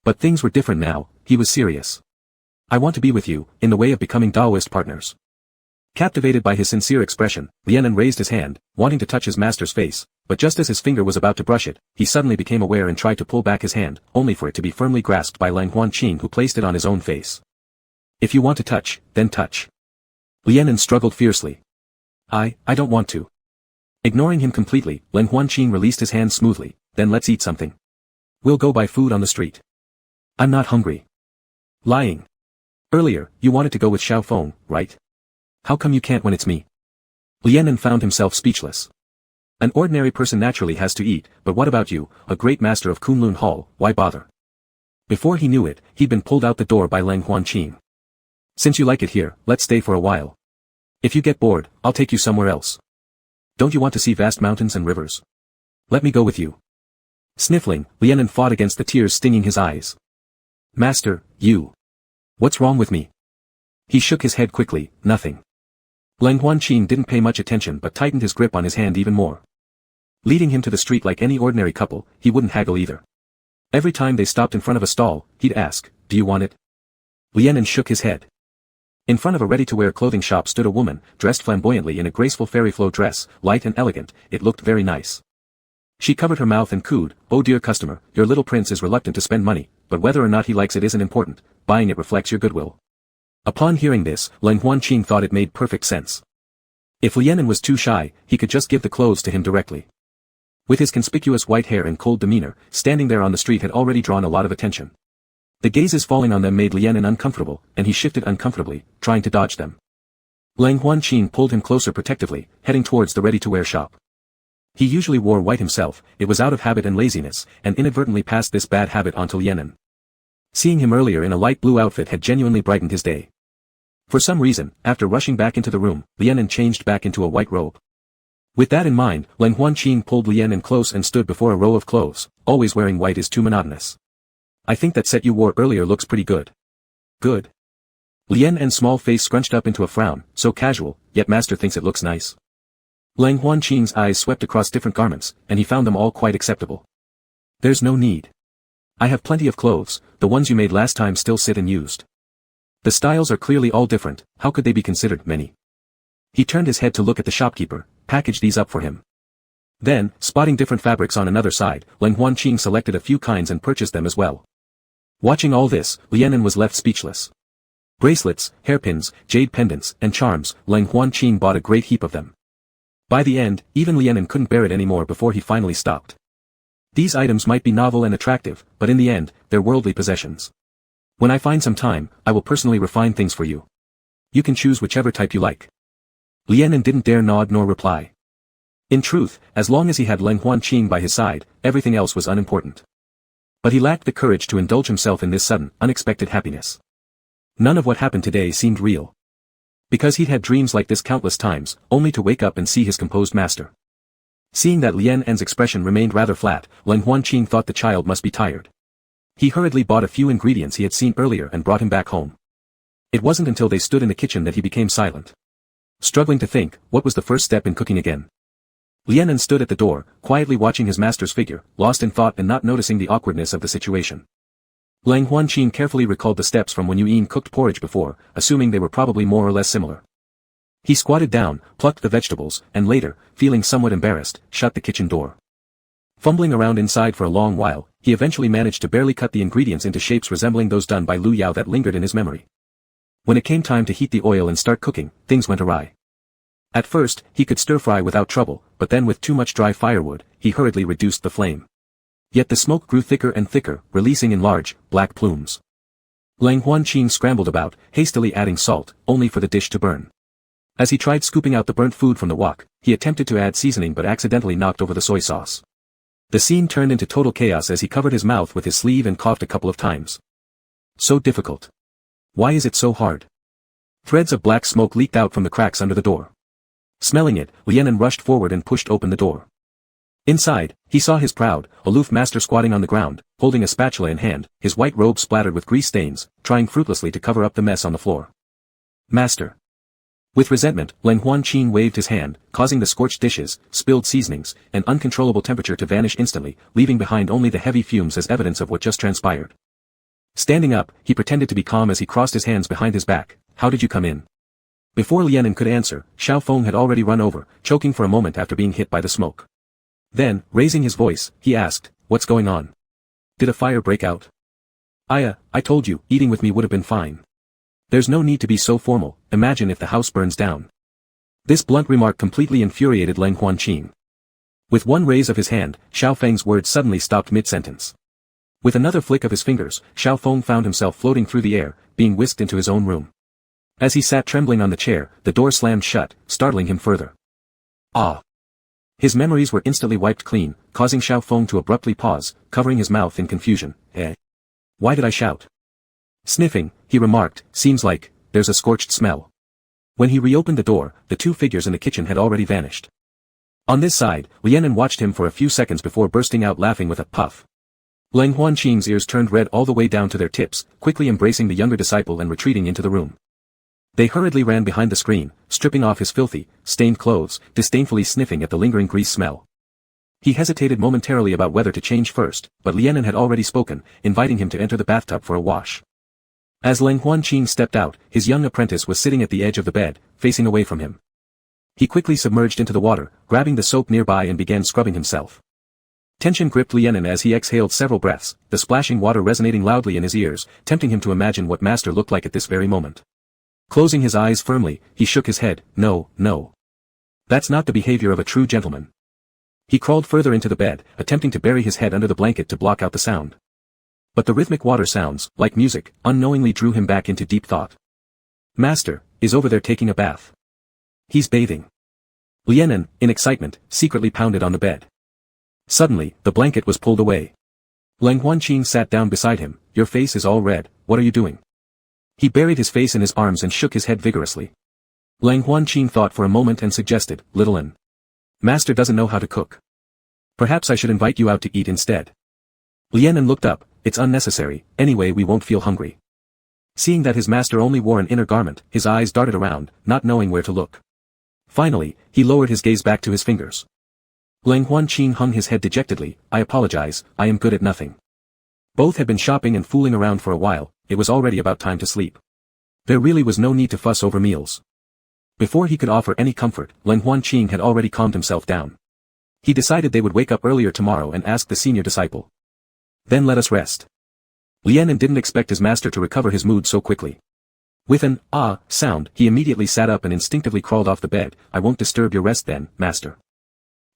But things were different now, he was serious. I want to be with you, in the way of becoming Taoist partners. Captivated by his sincere expression, Lianen raised his hand, wanting to touch his master's face, but just as his finger was about to brush it, he suddenly became aware and tried to pull back his hand, only for it to be firmly grasped by Lang Huanqing, who placed it on his own face. If you want to touch, then touch. Lianen struggled fiercely. I don't want to. Ignoring him completely, Lang Huanqing released his hand smoothly, then let's eat something. We'll go buy food on the street. I'm not hungry. Lying. Earlier, you wanted to go with Xiao Feng, right? How come you can't when it's me? Lianen found himself speechless. An ordinary person naturally has to eat, but what about you, a great master of Kunlun Hall, why bother? Before he knew it, he'd been pulled out the door by Lang Huanqing. Since you like it here, let's stay for a while. If you get bored, I'll take you somewhere else. Don't you want to see vast mountains and rivers? Let me go with you. Sniffling, Lianen fought against the tears stinging his eyes. Master, you. What's wrong with me? He shook his head quickly, nothing. Lang Huanqing didn't pay much attention but tightened his grip on his hand even more. Leading him to the street like any ordinary couple, he wouldn't haggle either. Every time they stopped in front of a stall, he'd ask, do you want it? Lianen shook his head. In front of a ready-to-wear clothing shop stood a woman, dressed flamboyantly in a graceful fairy flow dress, light and elegant, it looked very nice. She covered her mouth and cooed, oh dear customer, your little prince is reluctant to spend money, but whether or not he likes it isn't important, buying it reflects your goodwill. Upon hearing this, Lang Huanqing thought it made perfect sense. If Lianen was too shy, he could just give the clothes to him directly. With his conspicuous white hair and cold demeanor, standing there on the street had already drawn a lot of attention. The gazes falling on them made Lianen uncomfortable, and he shifted uncomfortably, trying to dodge them. Lang Huanqing pulled him closer protectively, heading towards the ready-to-wear shop. He usually wore white himself, it was out of habit and laziness, and inadvertently passed this bad habit on to Lianen. Seeing him earlier in a light blue outfit had genuinely brightened his day. For some reason, after rushing back into the room, Lianen changed back into a white robe. With that in mind, Lang Huanqing pulled Lianen close and stood before a row of clothes. Always wearing white is too monotonous. I think that set you wore earlier looks pretty good. Good. Lianen's small face scrunched up into a frown, so casual, yet master thinks it looks nice. Lang Huanqing's eyes swept across different garments, and he found them all quite acceptable. There's no need. I have plenty of clothes, the ones you made last time still sit and used. The styles are clearly all different, how could they be considered many? He turned his head to look at the shopkeeper, package these up for him. Then, spotting different fabrics on another side, Lang Huanqing selected a few kinds and purchased them as well. Watching all this, Lianen was left speechless. Bracelets, hairpins, jade pendants, and charms, Lang Huanqing bought a great heap of them. By the end, even Lianen couldn't bear it anymore before he finally stopped. These items might be novel and attractive, but in the end, they're worldly possessions. When I find some time, I will personally refine things for you. You can choose whichever type you like. Lianen didn't dare nod nor reply. In truth, as long as he had Lang Huanqing by his side, everything else was unimportant. But he lacked the courage to indulge himself in this sudden, unexpected happiness. None of what happened today seemed real. Because he'd had dreams like this countless times, only to wake up and see his composed master. Seeing that Lianen's expression remained rather flat, Lang Huanqing thought the child must be tired. He hurriedly bought a few ingredients he had seen earlier and brought him back home. It wasn't until they stood in the kitchen that he became silent. Struggling to think, what was the first step in cooking again? Lianen stood at the door, quietly watching his master's figure, lost in thought and not noticing the awkwardness of the situation. Lang Huanqing carefully recalled the steps from when Yuan cooked porridge before, assuming they were probably more or less similar. He squatted down, plucked the vegetables, and later, feeling somewhat embarrassed, shut the kitchen door. Fumbling around inside for a long while, he eventually managed to barely cut the ingredients into shapes resembling those done by Lu Yao that lingered in his memory. When it came time to heat the oil and start cooking, things went awry. At first, he could stir-fry without trouble, but then with too much dry firewood, he hurriedly reduced the flame. Yet the smoke grew thicker and thicker, releasing in large, black plumes. Lang Huanqing scrambled about, hastily adding salt, only for the dish to burn. As he tried scooping out the burnt food from the wok, he attempted to add seasoning but accidentally knocked over the soy sauce. The scene turned into total chaos as he covered his mouth with his sleeve and coughed a couple of times. So difficult. Why is it so hard? Threads of black smoke leaked out from the cracks under the door. Smelling it, Lianen rushed forward and pushed open the door. Inside, he saw his proud, aloof master squatting on the ground, holding a spatula in hand, his white robe splattered with grease stains, trying fruitlessly to cover up the mess on the floor. Master. With resentment, Leng Huanqing waved his hand, causing the scorched dishes, spilled seasonings, and uncontrollable temperature to vanish instantly, leaving behind only the heavy fumes as evidence of what just transpired. Standing up, he pretended to be calm as he crossed his hands behind his back. How did you come in? Before Lianen could answer, Xiao Feng had already run over, choking for a moment after being hit by the smoke. Then, raising his voice, he asked, what's going on? Did a fire break out? I told you, eating with me would have been fine. There's no need to be so formal, imagine if the house burns down. This blunt remark completely infuriated Leng Huanqing. With one raise of his hand, Xiao Feng's words suddenly stopped mid-sentence. With another flick of his fingers, Xiao Feng found himself floating through the air, being whisked into his own room. As he sat trembling on the chair, the door slammed shut, startling him further. Ah! His memories were instantly wiped clean, causing Xiao Feng to abruptly pause, covering his mouth in confusion. Why did I shout? Sniffing, he remarked, seems like, there's a scorched smell. When he reopened the door, the two figures in the kitchen had already vanished. On this side, Lianen watched him for a few seconds before bursting out laughing with a puff. Leng Huanqing's ears turned red all the way down to their tips, quickly embracing the younger disciple and retreating into the room. They hurriedly ran behind the screen, stripping off his filthy, stained clothes, disdainfully sniffing at the lingering grease smell. He hesitated momentarily about whether to change first, but Lianen had already spoken, inviting him to enter the bathtub for a wash. As Leng Huanqing stepped out, his young apprentice was sitting at the edge of the bed, facing away from him. He quickly submerged into the water, grabbing the soap nearby and began scrubbing himself. Tension gripped Lianen as he exhaled several breaths, the splashing water resonating loudly in his ears, tempting him to imagine what Master looked like at this very moment. Closing his eyes firmly, he shook his head. No. That's not the behavior of a true gentleman. He crawled further into the bed, attempting to bury his head under the blanket to block out the sound. But the rhythmic water sounds, like music, unknowingly drew him back into deep thought. Master is over there taking a bath. He's bathing. Lianen, in excitement, secretly pounded on the bed. Suddenly, the blanket was pulled away. Leng Huanqing sat down beside him. Your face is all red, what are you doing? He buried his face in his arms and shook his head vigorously. Leng Huanqing thought for a moment and suggested, Little N. Master doesn't know how to cook. Perhaps I should invite you out to eat instead. Lianen looked up, it's unnecessary, anyway we won't feel hungry. Seeing that his master only wore an inner garment, his eyes darted around, not knowing where to look. Finally, he lowered his gaze back to his fingers. Leng Huanqing hung his head dejectedly, I apologize, I am good at nothing. Both had been shopping and fooling around for a while, it was already about time to sleep. There really was no need to fuss over meals. Before he could offer any comfort, Leng Huanqing had already calmed himself down. He decided they would wake up earlier tomorrow and ask the senior disciple. Then let us rest. Lianen didn't expect his master to recover his mood so quickly. With an ah sound, he immediately sat up and instinctively crawled off the bed. I won't disturb your rest then, master.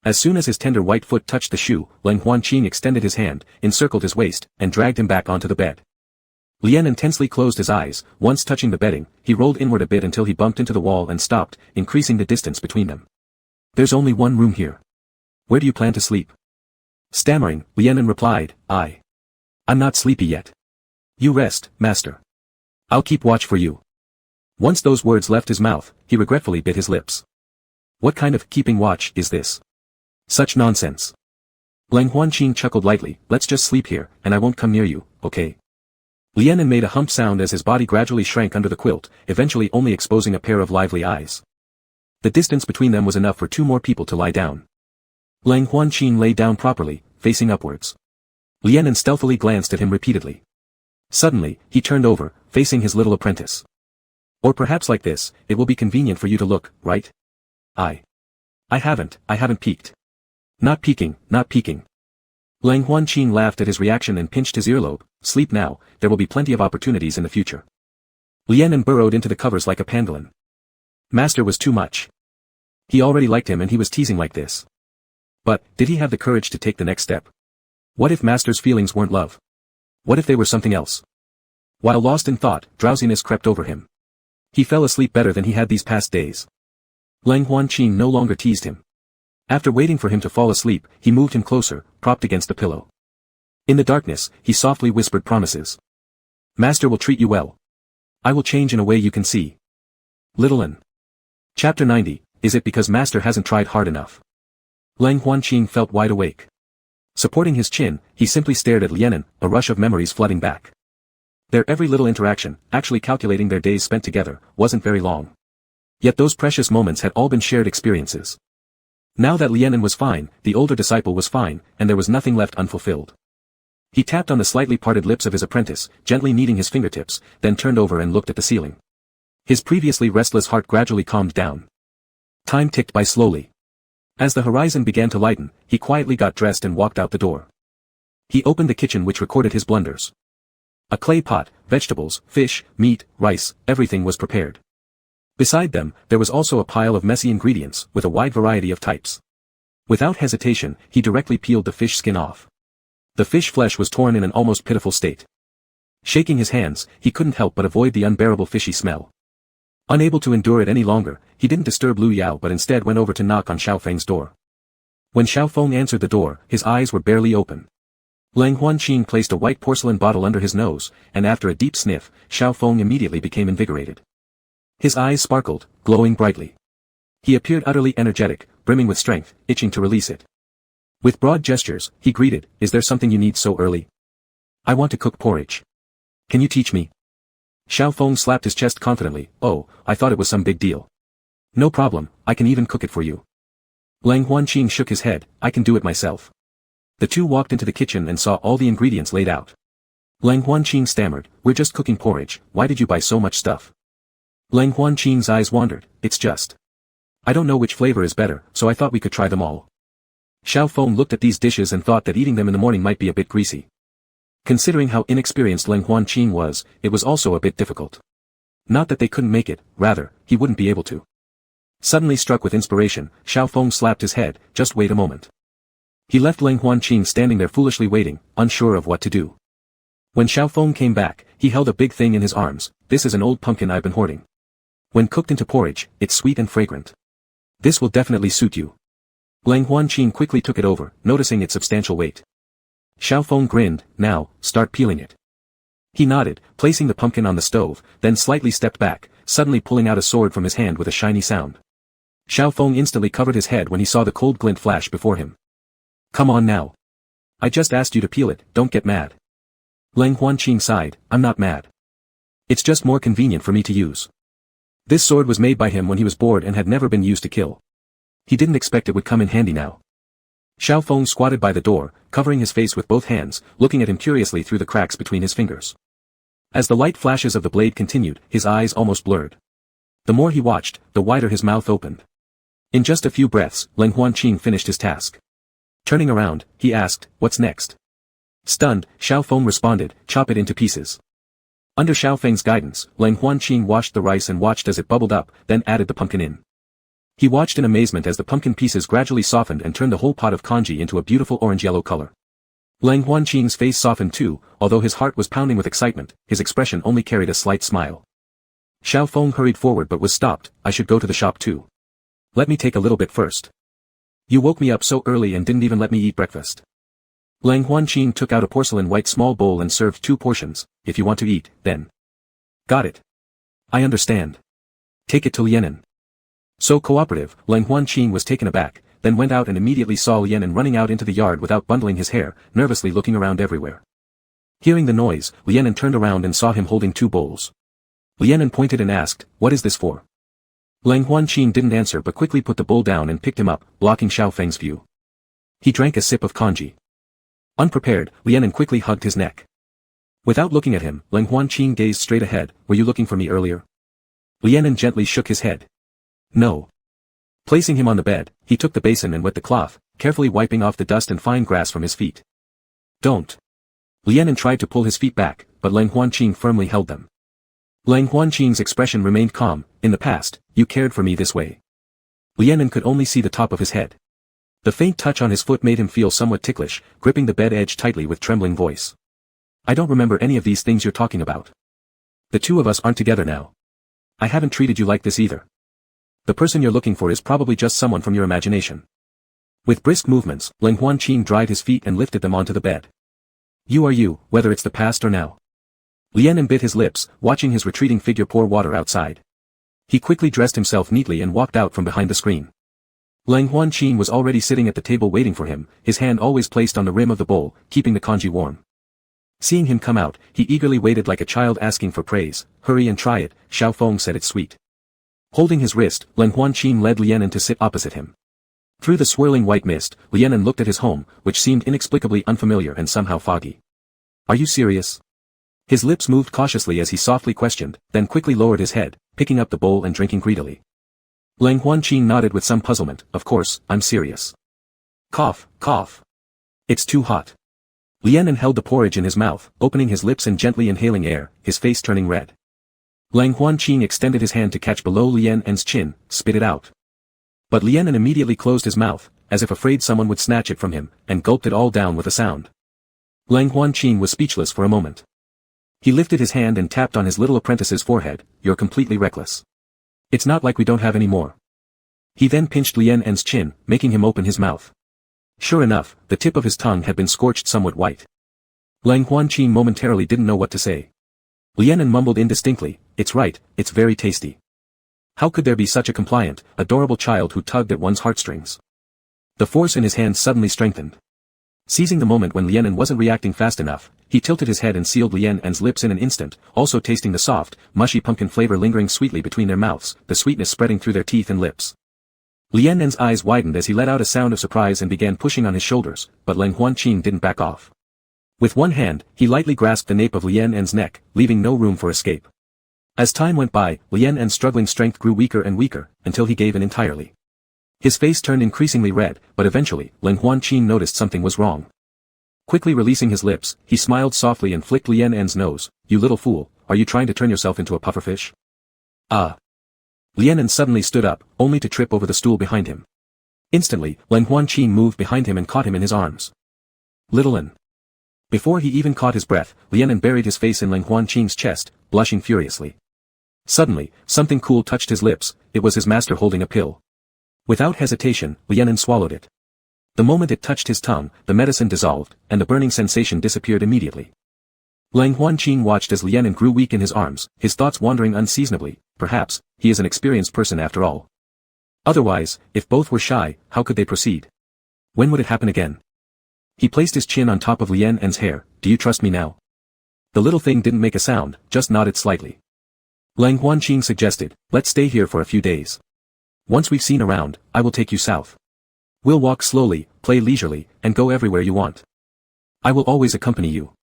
As soon as his tender white foot touched the shoe, Leng Huanqing extended his hand, encircled his waist, and dragged him back onto the bed. Lianen tensely closed his eyes. Once touching the bedding, he rolled inward a bit until he bumped into the wall and stopped, increasing the distance between them. There's only one room here. Where do you plan to sleep? Stammering, Lianen replied, I'm not sleepy yet. You rest, master. I'll keep watch for you. Once those words left his mouth, he regretfully bit his lips. What kind of keeping watch is this? Such nonsense. Leng Huanqing chuckled lightly, let's just sleep here, and I won't come near you, okay? Lianen made a humped sound as his body gradually shrank under the quilt, eventually only exposing a pair of lively eyes. The distance between them was enough for two more people to lie down. Leng Huanqing lay down properly, facing upwards. Lianen stealthily glanced at him repeatedly. Suddenly, he turned over, facing his little apprentice. Or perhaps like this, it will be convenient for you to look, right? I haven't peeked. Not peeking. Leng Huanqing laughed at his reaction and pinched his earlobe. Sleep now, there will be plenty of opportunities in the future. Lianen burrowed into the covers like a pangolin. Master was too much. He already liked him and he was teasing like this. But, did he have the courage to take the next step? What if Master's feelings weren't love? What if they were something else? While lost in thought, drowsiness crept over him. He fell asleep better than he had these past days. Leng Huanqing no longer teased him. After waiting for him to fall asleep, he moved him closer, propped against the pillow. In the darkness, he softly whispered promises. Master will treat you well. I will change in a way you can see. Little N. Chapter 90, Is it because Master hasn't tried hard enough? Leng Huanqing felt wide awake. Supporting his chin, he simply stared at Lianen, a rush of memories flooding back. Their every little interaction, actually calculating their days spent together, wasn't very long. Yet those precious moments had all been shared experiences. Now that Lianen was fine, the older disciple was fine, and there was nothing left unfulfilled. He tapped on the slightly parted lips of his apprentice, gently kneading his fingertips, then turned over and looked at the ceiling. His previously restless heart gradually calmed down. Time ticked by slowly. As the horizon began to lighten, he quietly got dressed and walked out the door. He opened the kitchen which recorded his blunders. A clay pot, vegetables, fish, meat, rice, everything was prepared. Beside them, there was also a pile of messy ingredients, with a wide variety of types. Without hesitation, he directly peeled the fish skin off. The fish flesh was torn in an almost pitiful state. Shaking his hands, he couldn't help but avoid the unbearable fishy smell. Unable to endure it any longer, he didn't disturb Lu Yao but instead went over to knock on Xiaofeng's door. When Xiaofeng answered the door, his eyes were barely open. Lang Huanqing placed a white porcelain bottle under his nose, and after a deep sniff, Xiaofeng immediately became invigorated. His eyes sparkled, glowing brightly. He appeared utterly energetic, brimming with strength, itching to release it. With broad gestures, he greeted, "Is there something you need so early? I want to cook porridge. Can you teach me?" Xiaofeng slapped his chest confidently. "Oh, I thought it was some big deal. No problem, I can even cook it for you." Lang Huanqing shook his head, "I can do it myself." The two walked into the kitchen and saw all the ingredients laid out. Lang Huanqing stammered, "We're just cooking porridge, why did you buy so much stuff?" Lang Huanqing's eyes wandered, "It's just. I don't know which flavor is better, so I thought we could try them all." Xiaofeng looked at these dishes and thought that eating them in the morning might be a bit greasy. Considering how inexperienced Lang Huanqing was, it was also a bit difficult. Not that they couldn't make it, rather, he wouldn't be able to. Suddenly struck with inspiration, Xiaofeng slapped his head, "Just wait a moment." He left Lang Huanqing standing there foolishly waiting, unsure of what to do. When Xiaofeng came back, he held a big thing in his arms. "This is an old pumpkin I've been hoarding. When cooked into porridge, it's sweet and fragrant. This will definitely suit you." Lang Huanqing quickly took it over, noticing its substantial weight. Xiaofeng grinned, "Now, start peeling it." He nodded, placing the pumpkin on the stove, then slightly stepped back, suddenly pulling out a sword from his hand with a shiny sound. Xiaofeng instantly covered his head when he saw the cold glint flash before him. "Come on now. I just asked you to peel it, don't get mad." Lang Huanqing sighed, "I'm not mad. It's just more convenient for me to use." This sword was made by him when he was bored and had never been used to kill. He didn't expect it would come in handy now. Xiaofeng squatted by the door, covering his face with both hands, looking at him curiously through the cracks between his fingers. As the light flashes of the blade continued, his eyes almost blurred. The more he watched, the wider his mouth opened. In just a few breaths, Lang Huanqing finished his task. Turning around, he asked, "What's next?" Stunned, Xiaofeng responded, "Chop it into pieces." Under Xiaofeng's guidance, Lang Huanqing washed the rice and watched as it bubbled up, then added the pumpkin in. He watched in amazement as the pumpkin pieces gradually softened and turned the whole pot of congee into a beautiful orange-yellow color. Lang Huanqing's face softened too, although his heart was pounding with excitement, his expression only carried a slight smile. Xiaofeng hurried forward but was stopped. "I should go to the shop too. Let me take a little bit first. You woke me up so early and didn't even let me eat breakfast." Lang Huanqing took out a porcelain white small bowl and served 2 portions. "If you want to eat, then." "Got it. I understand. Take it to Lianen." So cooperative, Lang Huanqing was taken aback, then went out and immediately saw Lianen running out into the yard without bundling his hair, nervously looking around everywhere. Hearing the noise, Lianen turned around and saw him holding 2 bowls. Lianen pointed and asked, "What is this for?" Lang Huanqing didn't answer but quickly put the bowl down and picked him up, blocking Xiaofeng's view. He drank a sip of congee. Unprepared, Lianen quickly hugged his neck. Without looking at him, Lang Huanqing gazed straight ahead. "Were you looking for me earlier?" Lianen gently shook his head. "No." Placing him on the bed, he took the basin and wet the cloth, carefully wiping off the dust and fine grass from his feet. "Don't." Lianen tried to pull his feet back, but Lang Huanqing firmly held them. Lang Huanqing's expression remained calm. "In the past, you cared for me this way." Lianen could only see the top of his head. The faint touch on his foot made him feel somewhat ticklish, gripping the bed edge tightly with trembling voice. "I don't remember any of these things you're talking about. The two of us aren't together now. I haven't treated you like this either. The person you're looking for is probably just someone from your imagination." With brisk movements, Lang Huanqing dried his feet and lifted them onto the bed. "You are you, whether it's the past or now." Lianen bit his lips, watching his retreating figure pour water outside. He quickly dressed himself neatly and walked out from behind the screen. Lang Huanqing was already sitting at the table waiting for him, his hand always placed on the rim of the bowl, keeping the congee warm. Seeing him come out, he eagerly waited like a child asking for praise. "Hurry and try it," Xiaofeng said, "it's sweet." Holding his wrist, Leng Huanqin led Lianen to sit opposite him. Through the swirling white mist, Lianen looked at his home, which seemed inexplicably unfamiliar and somehow foggy. Are you serious? His lips moved cautiously as he softly questioned, then quickly lowered his head, picking up the bowl and drinking greedily. Leng Huanqin nodded with some puzzlement. Of course, I'm serious. Cough, cough. It's too hot. Lianen held the porridge in his mouth, opening his lips and gently inhaling air, his face turning red. Leng Huanqin extended his hand to catch below Lianen's chin, spit it out. But Lianen immediately closed his mouth, as if afraid someone would snatch it from him, and gulped it all down with a sound. Leng Huanqin was speechless for a moment. He lifted his hand and tapped on his little apprentice's forehead. You're completely reckless. It's not like we don't have any more. He then pinched Lianen's chin, making him open his mouth. Sure enough, the tip of his tongue had been scorched somewhat white. Leng Huanqin momentarily didn't know what to say. Lianen mumbled indistinctly, it's right, it's very tasty. How could there be such a compliant, adorable child who tugged at one's heartstrings? The force in his hand suddenly strengthened. Seizing the moment when Lianen wasn't reacting fast enough, he tilted his head and sealed Lianen's lips in an instant, also tasting the soft, mushy pumpkin flavor lingering sweetly between their mouths, the sweetness spreading through their teeth and lips. Lianen's eyes widened as he let out a sound of surprise and began pushing on his shoulders, but Leng Huanqin didn't back off. With one hand, he lightly grasped the nape of Lianen's neck, leaving no room for escape. As time went by, Lianen's struggling strength grew weaker and weaker, until he gave in entirely. His face turned increasingly red, but eventually, Leng Huanqin noticed something was wrong. Quickly releasing his lips, he smiled softly and flicked Lianen's nose. You little fool, are you trying to turn yourself into a pufferfish? Ah. Lianen suddenly stood up, only to trip over the stool behind him. Instantly, Leng Huanqin moved behind him and caught him in his arms. Little Lin. Before he even caught his breath, Lianen buried his face in Leng Huanqin's chest, blushing furiously. Suddenly, something cool touched his lips. It was his master holding a pill. Without hesitation, Lianen swallowed it. The moment it touched his tongue, the medicine dissolved, and the burning sensation disappeared immediately. Leng Huanqin watched as Lianen grew weak in his arms, his thoughts wandering unseasonably. Perhaps, he is an experienced person after all. Otherwise, if both were shy, how could they proceed? When would it happen again? He placed his chin on top of Lianen's hair. Do you trust me now? The little thing didn't make a sound, just nodded slightly. Leng Huanqin suggested, let's stay here for a few days. Once we've seen around, I will take you south. We'll walk slowly, play leisurely, and go everywhere you want. I will always accompany you.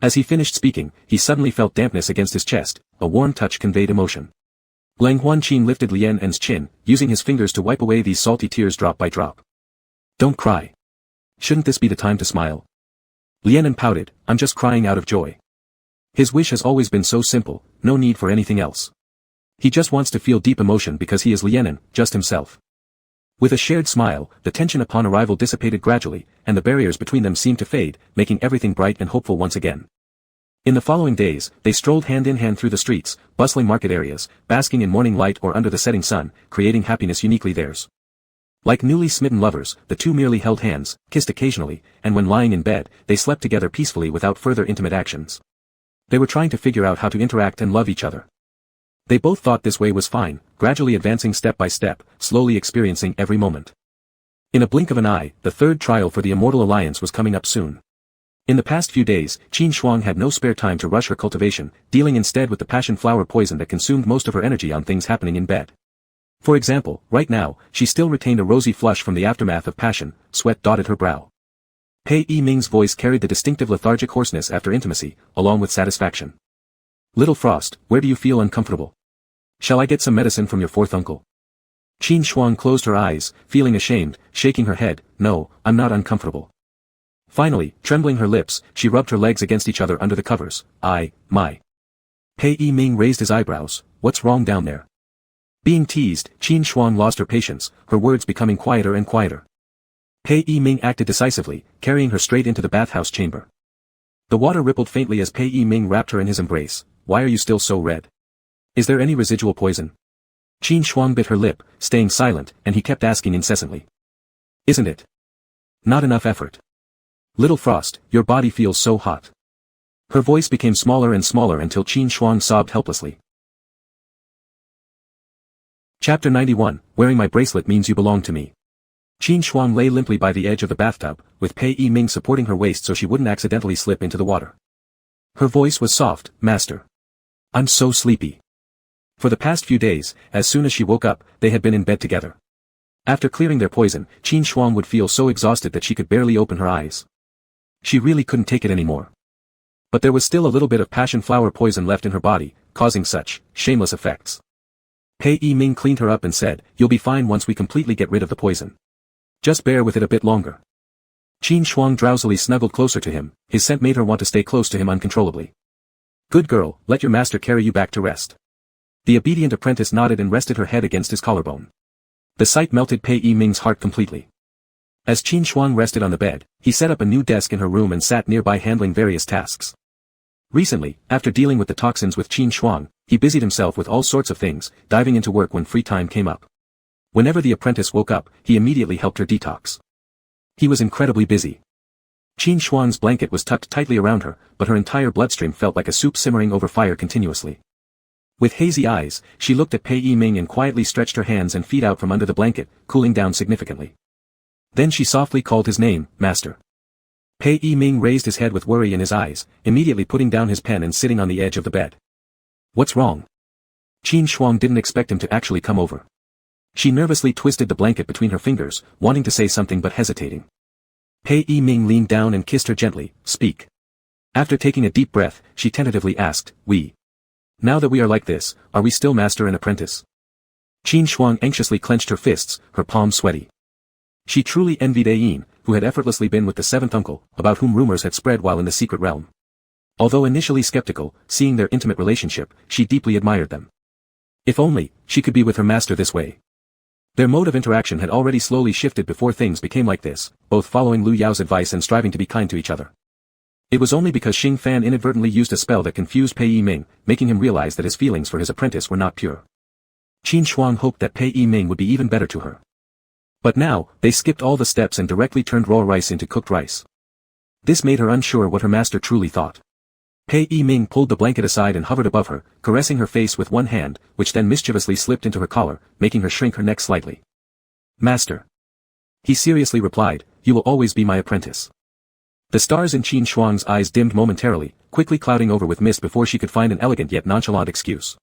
As he finished speaking, he suddenly felt dampness against his chest. A warm touch conveyed emotion. Leng Huanqin lifted Lianen's chin, using his fingers to wipe away these salty tears drop by drop. Don't cry. Shouldn't this be the time to smile? Lianen pouted, I'm just crying out of joy. His wish has always been so simple, no need for anything else. He just wants to feel deep emotion because he is Lianen, just himself. With a shared smile, the tension upon arrival dissipated gradually, and the barriers between them seemed to fade, making everything bright and hopeful once again. In the following days, they strolled hand in hand through the streets, bustling market areas, basking in morning light or under the setting sun, creating happiness uniquely theirs. Like newly smitten lovers, the two merely held hands, kissed occasionally, and when lying in bed, they slept together peacefully without further intimate actions. They were trying to figure out how to interact and love each other. They both thought this way was fine, gradually advancing step by step, slowly experiencing every moment. In a blink of an eye, the third trial for the Immortal Alliance was coming up soon. In the past few days, Qin Shuang had no spare time to rush her cultivation, dealing instead with the passion flower poison that consumed most of her energy on things happening in bed. For example, right now, she still retained a rosy flush from the aftermath of passion, sweat dotted her brow. Pei Yiming's voice carried the distinctive lethargic hoarseness after intimacy, along with satisfaction. Little Frost, where do you feel uncomfortable? Shall I get some medicine from your fourth uncle? Qin Shuang closed her eyes, feeling ashamed, shaking her head. No, I'm not uncomfortable. Finally, trembling her lips, she rubbed her legs against each other under the covers. My. Pei Yiming raised his eyebrows. What's wrong down there? Being teased, Qin Shuang lost her patience, her words becoming quieter and quieter. Pei Yiming acted decisively, carrying her straight into the bathhouse chamber. The water rippled faintly as Pei Yiming wrapped her in his embrace. Why are you still so red? Is there any residual poison? Qin Shuang bit her lip, staying silent, and he kept asking incessantly. Isn't it? Not enough effort. Little Frost, your body feels so hot. Her voice became smaller and smaller until Qin Shuang sobbed helplessly. Chapter 91, Wearing my bracelet means you belong to me. Qin Shuang lay limply by the edge of the bathtub, with Pei Yiming supporting her waist so she wouldn't accidentally slip into the water. Her voice was soft, Master. I'm so sleepy. For the past few days, as soon as she woke up, they had been in bed together. After clearing their poison, Qin Shuang would feel so exhausted that she could barely open her eyes. She really couldn't take it anymore. But there was still a little bit of passion flower poison left in her body, causing such shameless effects. Pei Yiming cleaned her up and said, "You'll be fine once we completely get rid of the poison. Just bear with it a bit longer." Qin Shuang drowsily snuggled closer to him, his scent made her want to stay close to him uncontrollably. "Good girl, let your master carry you back to rest." The obedient apprentice nodded and rested her head against his collarbone. The sight melted Pei Yiming's heart completely. As Qin Shuang rested on the bed, he set up a new desk in her room and sat nearby handling various tasks. Recently, after dealing with the toxins with Qin Shuang, he busied himself with all sorts of things, diving into work when free time came up. Whenever the apprentice woke up, he immediately helped her detox. He was incredibly busy. Qin Shuang's blanket was tucked tightly around her, but her entire bloodstream felt like a soup simmering over fire continuously. With hazy eyes, she looked at Pei Yiming and quietly stretched her hands and feet out from under the blanket, cooling down significantly. Then she softly called his name, "Master." Pei Yiming raised his head with worry in his eyes, immediately putting down his pen and sitting on the edge of the bed. "What's wrong?" Qin Shuang didn't expect him to actually come over. She nervously twisted the blanket between her fingers, wanting to say something but hesitating. Pei Yiming leaned down and kissed her gently. "Speak." After taking a deep breath, she tentatively asked, Now that we are like this, are we still master and apprentice?" Qin Shuang anxiously clenched her fists, her palms sweaty. She truly envied Yin, who had effortlessly been with the seventh uncle, about whom rumors had spread while in the secret realm. Although initially skeptical, seeing their intimate relationship, she deeply admired them. If only, she could be with her master this way. Their mode of interaction had already slowly shifted before things became like this, both following Lu Yao's advice and striving to be kind to each other. It was only because Xing Fan inadvertently used a spell that confused Pei Yiming, making him realize that his feelings for his apprentice were not pure. Qin Shuang hoped that Pei Yiming would be even better to her. But now, they skipped all the steps and directly turned raw rice into cooked rice. This made her unsure what her master truly thought. Pei Yiming pulled the blanket aside and hovered above her, caressing her face with one hand, which then mischievously slipped into her collar, making her shrink her neck slightly. "Master." He seriously replied, "You will always be my apprentice." The stars in Qin Shuang's eyes dimmed momentarily, quickly clouding over with mist before she could find an elegant yet nonchalant excuse.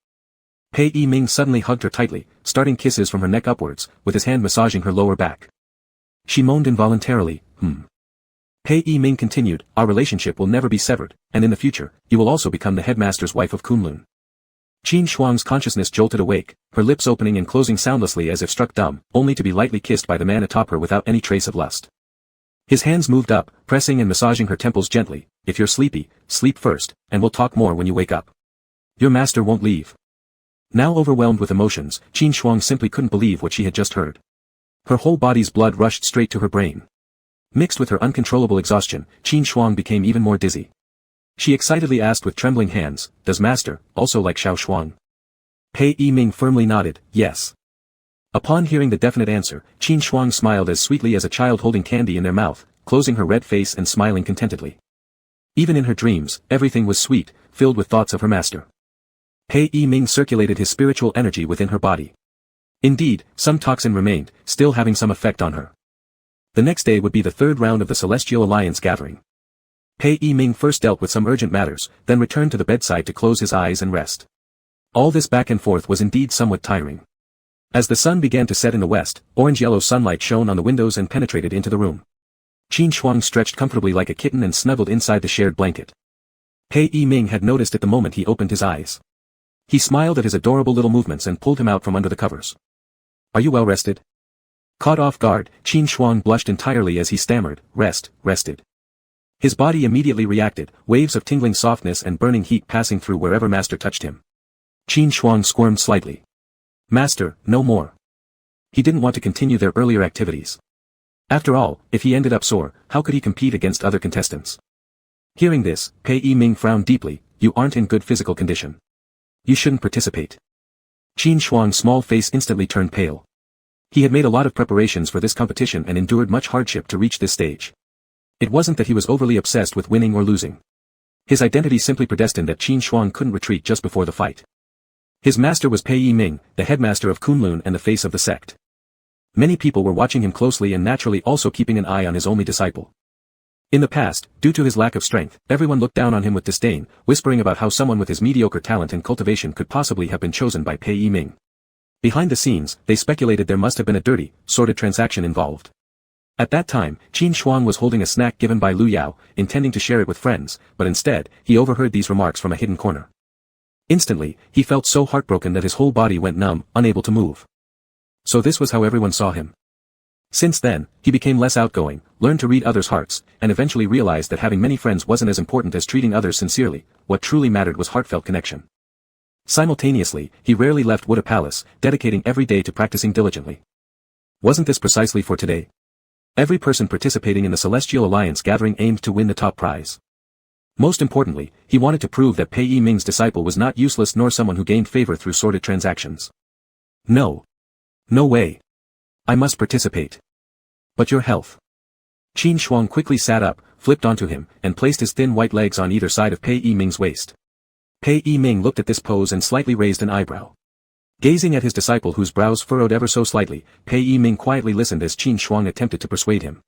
Pei Yiming suddenly hugged her tightly, starting kisses from her neck upwards, with his hand massaging her lower back. She moaned involuntarily, Pei Yiming continued, "Our relationship will never be severed, and in the future, you will also become the headmaster's wife of Kunlun." Qin Shuang's consciousness jolted awake, her lips opening and closing soundlessly as if struck dumb, only to be lightly kissed by the man atop her without any trace of lust. His hands moved up, pressing and massaging her temples gently. "If you're sleepy, sleep first, and we'll talk more when you wake up. Your master won't leave." Now overwhelmed with emotions, Qin Shuang simply couldn't believe what she had just heard. Her whole body's blood rushed straight to her brain. Mixed with her uncontrollable exhaustion, Qin Shuang became even more dizzy. She excitedly asked with trembling hands, "Does master also like Xiao Shuang?" Pei Yiming firmly nodded, "Yes." Upon hearing the definite answer, Qin Shuang smiled as sweetly as a child holding candy in their mouth, closing her red face and smiling contentedly. Even in her dreams, everything was sweet, filled with thoughts of her master. Pei Yiming circulated his spiritual energy within her body. Indeed, some toxin remained, still having some effect on her. The next day would be the third round of the Celestial Alliance gathering. Pei Yiming first dealt with some urgent matters, then returned to the bedside to close his eyes and rest. All this back and forth was indeed somewhat tiring. As the sun began to set in the west, orange-yellow sunlight shone on the windows and penetrated into the room. Qin Shuang stretched comfortably like a kitten and snuggled inside the shared blanket. Pei Yiming had noticed it the moment he opened his eyes. He smiled at his adorable little movements and pulled him out from under the covers. "Are you well rested?" Caught off guard, Qin Shuang blushed entirely as he stammered, rested. His body immediately reacted, waves of tingling softness and burning heat passing through wherever master touched him. Qin Shuang squirmed slightly. "Master, no more." He didn't want to continue their earlier activities. After all, if he ended up sore, how could he compete against other contestants? Hearing this, Pei Yiming frowned deeply. "You aren't in good physical condition. You shouldn't participate." Qin Shuang's small face instantly turned pale. He had made a lot of preparations for this competition and endured much hardship to reach this stage. It wasn't that he was overly obsessed with winning or losing. His identity simply predestined that Qin Shuang couldn't retreat just before the fight. His master was Pei Yiming, the headmaster of Kunlun and the face of the sect. Many people were watching him closely and naturally also keeping an eye on his only disciple. In the past, due to his lack of strength, everyone looked down on him with disdain, whispering about how someone with his mediocre talent and cultivation could possibly have been chosen by Pei Yiming. Behind the scenes, they speculated there must have been a dirty, sordid transaction involved. At that time, Qin Shuang was holding a snack given by Lu Yao, intending to share it with friends, but instead, he overheard these remarks from a hidden corner. Instantly, he felt so heartbroken that his whole body went numb, unable to move. So this was how everyone saw him. Since then, he became less outgoing, learned to read others' hearts, and eventually realized that having many friends wasn't as important as treating others sincerely. What truly mattered was heartfelt connection. Simultaneously, he rarely left Wuda Palace, dedicating every day to practicing diligently. Wasn't this precisely for today? Every person participating in the Celestial Alliance gathering aimed to win the top prize. Most importantly, he wanted to prove that Pei Yiming's disciple was not useless nor someone who gained favor through sordid transactions. No. No way. I must participate. But your health. Qin Shuang quickly sat up, flipped onto him, and placed his thin white legs on either side of Pei Yiming's waist. Pei Yiming looked at this pose and slightly raised an eyebrow. Gazing at his disciple whose brows furrowed ever so slightly, Pei Yiming quietly listened as Qin Shuang attempted to persuade him.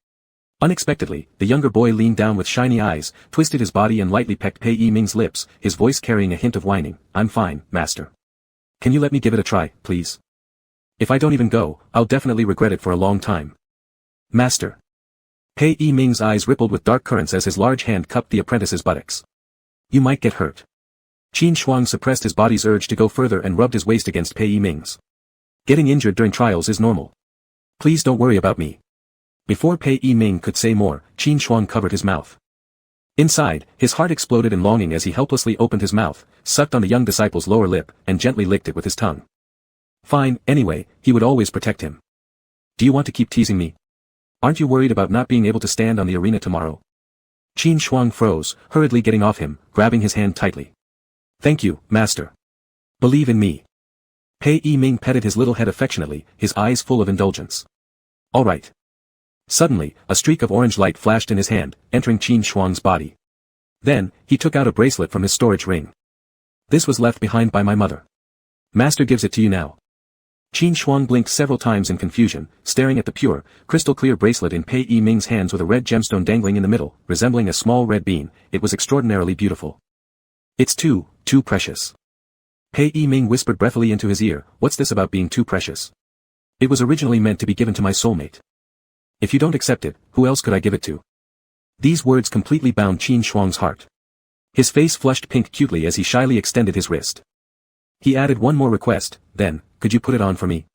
Unexpectedly, the younger boy leaned down with shiny eyes, twisted his body and lightly pecked Pei Yiming's lips, his voice carrying a hint of whining. I'm fine, master. Can you let me give it a try, please? If I don't even go, I'll definitely regret it for a long time. Master. Pei Yiming's eyes rippled with dark currents as his large hand cupped the apprentice's buttocks. You might get hurt. Qin Shuang suppressed his body's urge to go further and rubbed his waist against Pei Yiming's. Getting injured during trials is normal. Please don't worry about me. Before Pei Yiming could say more, Qin Shuang covered his mouth. Inside, his heart exploded in longing as he helplessly opened his mouth, sucked on the young disciple's lower lip, and gently licked it with his tongue. Fine, anyway, he would always protect him. Do you want to keep teasing me? Aren't you worried about not being able to stand on the arena tomorrow? Qin Shuang froze, hurriedly getting off him, grabbing his hand tightly. Thank you, master. Believe in me. Pei Yiming petted his little head affectionately, his eyes full of indulgence. All right. Suddenly, a streak of orange light flashed in his hand, entering Qin Shuang's body. Then, he took out a bracelet from his storage ring. This was left behind by my mother. Master gives it to you now. Qin Shuang blinked several times in confusion, staring at the pure, crystal-clear bracelet in Pei Yiming's hands with a red gemstone dangling in the middle, resembling a small red bean. It was extraordinarily beautiful. It's too precious. Pei Yiming whispered breathily into his ear, what's this about being too precious? It was originally meant to be given to my soulmate. If you don't accept it, who else could I give it to? These words completely bound Qin Shuang's heart. His face flushed pink cutely as he shyly extended his wrist. He added one more request, then, could you put it on for me?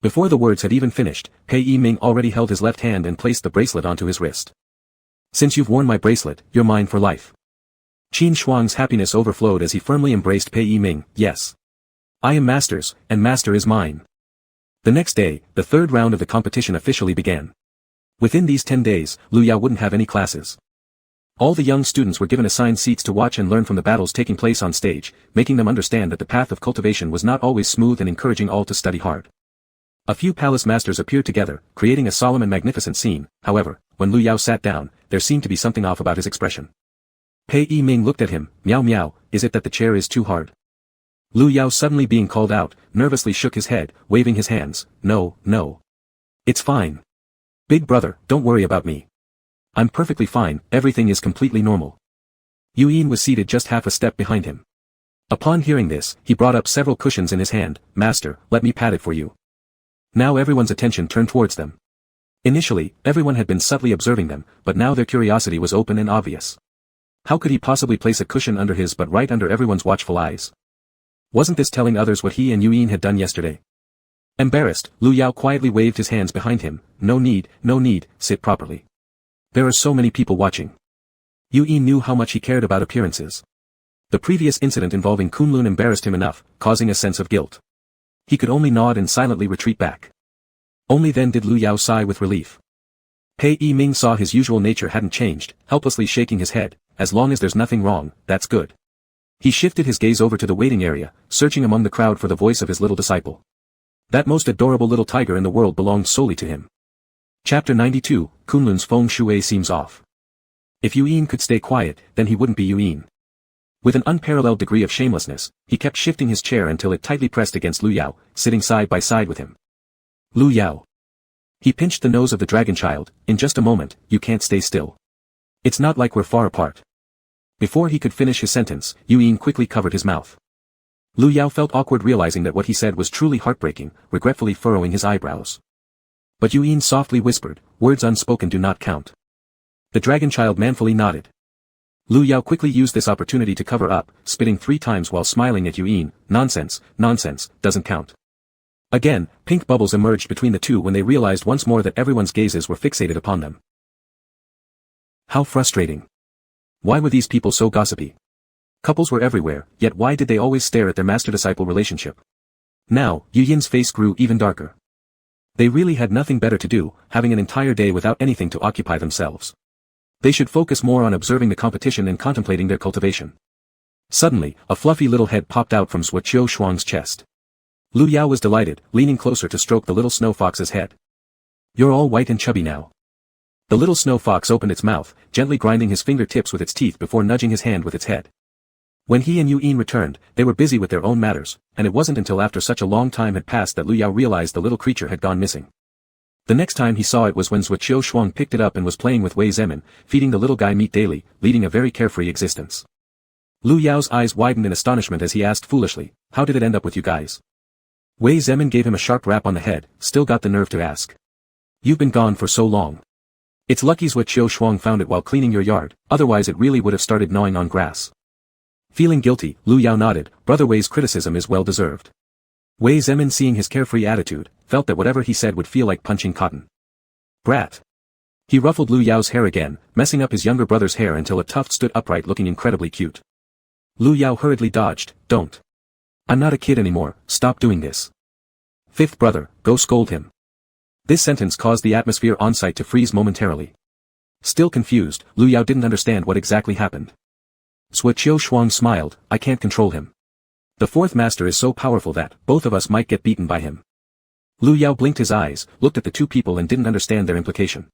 Before the words had even finished, Pei Yiming already held his left hand and placed the bracelet onto his wrist. Since you've worn my bracelet, you're mine for life. Qin Shuang's happiness overflowed as he firmly embraced Pei Yiming. Yes. I am master's, and master is mine. The next day, the third round of the competition officially began. Within these 10 days, Lu Yao wouldn't have any classes. All the young students were given assigned seats to watch and learn from the battles taking place on stage, making them understand that the path of cultivation was not always smooth and encouraging all to study hard. A few palace masters appeared together, creating a solemn and magnificent scene. However, when Lu Yao sat down, there seemed to be something off about his expression. Pei Yiming looked at him. Meow meow, is it that the chair is too hard? Lu Yao, suddenly being called out, nervously shook his head, waving his hands. No. It's fine. Big brother, don't worry about me. I'm perfectly fine, everything is completely normal. Yuyin was seated just half a step behind him. Upon hearing this, he brought up several cushions in his hand. Master, let me pat it for you. Now everyone's attention turned towards them. Initially, everyone had been subtly observing them, but now their curiosity was open and obvious. How could he possibly place a cushion under his but right under everyone's watchful eyes? Wasn't this telling others what he and Yuyin had done yesterday? Embarrassed, Lu Yao quietly waved his hands behind him. No need, sit properly. There are so many people watching. Yuyin knew how much he cared about appearances. The previous incident involving Kunlun embarrassed him enough, causing a sense of guilt. He could only nod and silently retreat back. Only then did Lu Yao sigh with relief. Pei Yiming saw his usual nature hadn't changed, helplessly shaking his head. As long as there's nothing wrong, that's good. He shifted his gaze over to the waiting area, searching among the crowd for the voice of his little disciple. That most adorable little tiger in the world belonged solely to him. Chapter 92, Kunlun's feng shui seems off. If Yuyin could stay quiet, then he wouldn't be Yuyin. With an unparalleled degree of shamelessness, he kept shifting his chair until it tightly pressed against Lu Yao, sitting side by side with him. Lu Yao. He pinched the nose of the dragon child. In just a moment, you can't stay still. It's not like we're far apart. Before he could finish his sentence, Yue quickly covered his mouth. Lu Yao felt awkward realizing that what he said was truly heartbreaking, regretfully furrowing his eyebrows. But Yue softly whispered, words unspoken do not count. The dragon child manfully nodded. Lu Yao quickly used this opportunity to cover up, spitting 3 times while smiling at Yue. Nonsense, nonsense, doesn't count. Again, pink bubbles emerged between the two when they realized once more that everyone's gazes were fixated upon them. How frustrating. Why were these people so gossipy? Couples were everywhere, yet why did they always stare at their master-disciple relationship? Now, Yuein's face grew even darker. They really had nothing better to do, having an entire day without anything to occupy themselves. They should focus more on observing the competition and contemplating their cultivation. Suddenly, a fluffy little head popped out from Zhuo Shuang's chest. Lu Yao was delighted, leaning closer to stroke the little snow fox's head. You're all white and chubby now. The little snow fox opened its mouth, gently grinding his fingertips with its teeth before nudging his hand with its head. When he and Yue returned, they were busy with their own matters, and it wasn't until after such a long time had passed that Lu Yao realized the little creature had gone missing. The next time he saw it was when Zhuo Shuang picked it up and was playing with Wei Zemin, feeding the little guy meat daily, leading a very carefree existence. Lu Yao's eyes widened in astonishment as he asked foolishly, how did it end up with you guys? Wei Zemin gave him a sharp rap on the head, still got the nerve to ask. You've been gone for so long. It's lucky Zhuo Shuang found it while cleaning your yard, otherwise it really would have started gnawing on grass. Feeling guilty, Lu Yao nodded, Brother Wei's criticism is well deserved. Wei Zemin, seeing his carefree attitude, felt that whatever he said would feel like punching cotton. Brat. He ruffled Lu Yao's hair again, messing up his younger brother's hair until a tuft stood upright looking incredibly cute. Lu Yao hurriedly dodged, don't. I'm not a kid anymore, stop doing this. Fifth brother, go scold him. This sentence caused the atmosphere on site to freeze momentarily. Still confused, Lu Yao didn't understand what exactly happened. Zhuo Shuang smiled, I can't control him. The fourth master is so powerful that both of us might get beaten by him. Lu Yao blinked his eyes, looked at the two people and didn't understand their implication.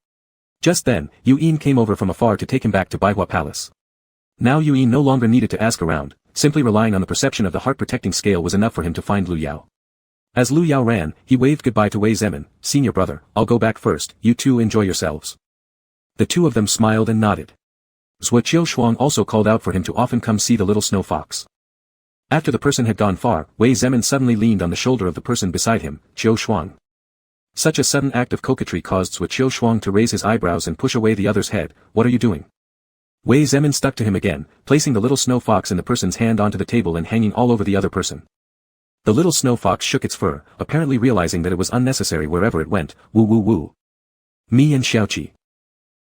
Just then, Yue came over from afar to take him back to Baihua Palace. Now Yue no longer needed to ask around, simply relying on the perception of the heart-protecting scale was enough for him to find Lu Yao. As Lu Yao ran, he waved goodbye to Wei Zemin, senior brother, I'll go back first, you two enjoy yourselves. The two of them smiled and nodded. Zhuo Shuang also called out for him to often come see the little snow fox. After the person had gone far, Wei Zemin suddenly leaned on the shoulder of the person beside him, Zhuo Shuang. Such a sudden act of coquetry caused Zhuo Shuang to raise his eyebrows and push away the other's head, what are you doing? Wei Zemin stuck to him again, placing the little snow fox in the person's hand onto the table and hanging all over the other person. The little snow fox shook its fur, apparently realizing that it was unnecessary wherever it went, woo woo woo. Me and Xiaoqi.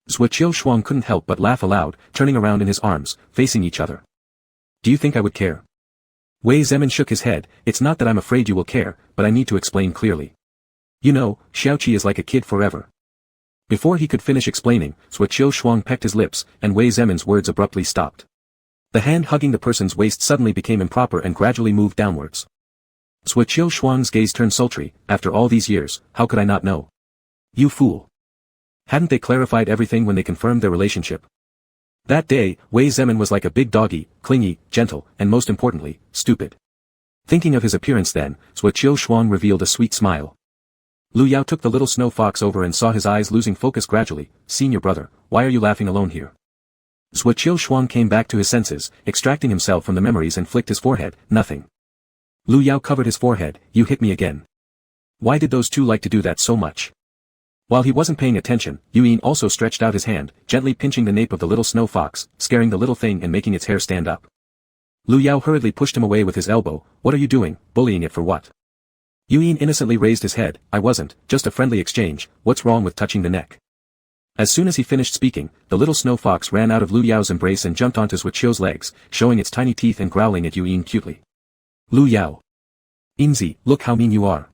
Zhuo Shuang couldn't help but laugh aloud, turning around in his arms, facing each other. Do you think I would care? Wei Zemin shook his head, it's not that I'm afraid you will care, but I need to explain clearly. You know, Xiaoqi is like a kid forever. Before he could finish explaining, Zhuo Shuang pecked his lips, and Wei Zemin's words abruptly stopped. The hand hugging the person's waist suddenly became improper and gradually moved downwards. Zhuo Shuang's gaze turned sultry, after all these years, how could I not know? You fool. Hadn't they clarified everything when they confirmed their relationship? That day, Wei Zemin was like a big doggy, clingy, gentle, and most importantly, stupid. Thinking of his appearance then, Zhuo Shuang revealed a sweet smile. Lu Yao took the little snow fox over and saw his eyes losing focus gradually, senior brother, why are you laughing alone here? Zhuo Shuang came back to his senses, extracting himself from the memories and flicked his forehead, nothing. Lu Yao covered his forehead, you hit me again. Why did those two like to do that so much? While he wasn't paying attention, Yue also stretched out his hand, gently pinching the nape of the little snow fox, scaring the little thing and making its hair stand up. Lu Yao hurriedly pushed him away with his elbow, what are you doing, bullying it for what? Yue innocently raised his head, I wasn't, just a friendly exchange, what's wrong with touching the neck? As soon as he finished speaking, the little snow fox ran out of Lu Yao's embrace and jumped onto Zhuo's legs, showing its tiny teeth and growling at Yue cutely. Lu Yao. Inzi, look how mean you are.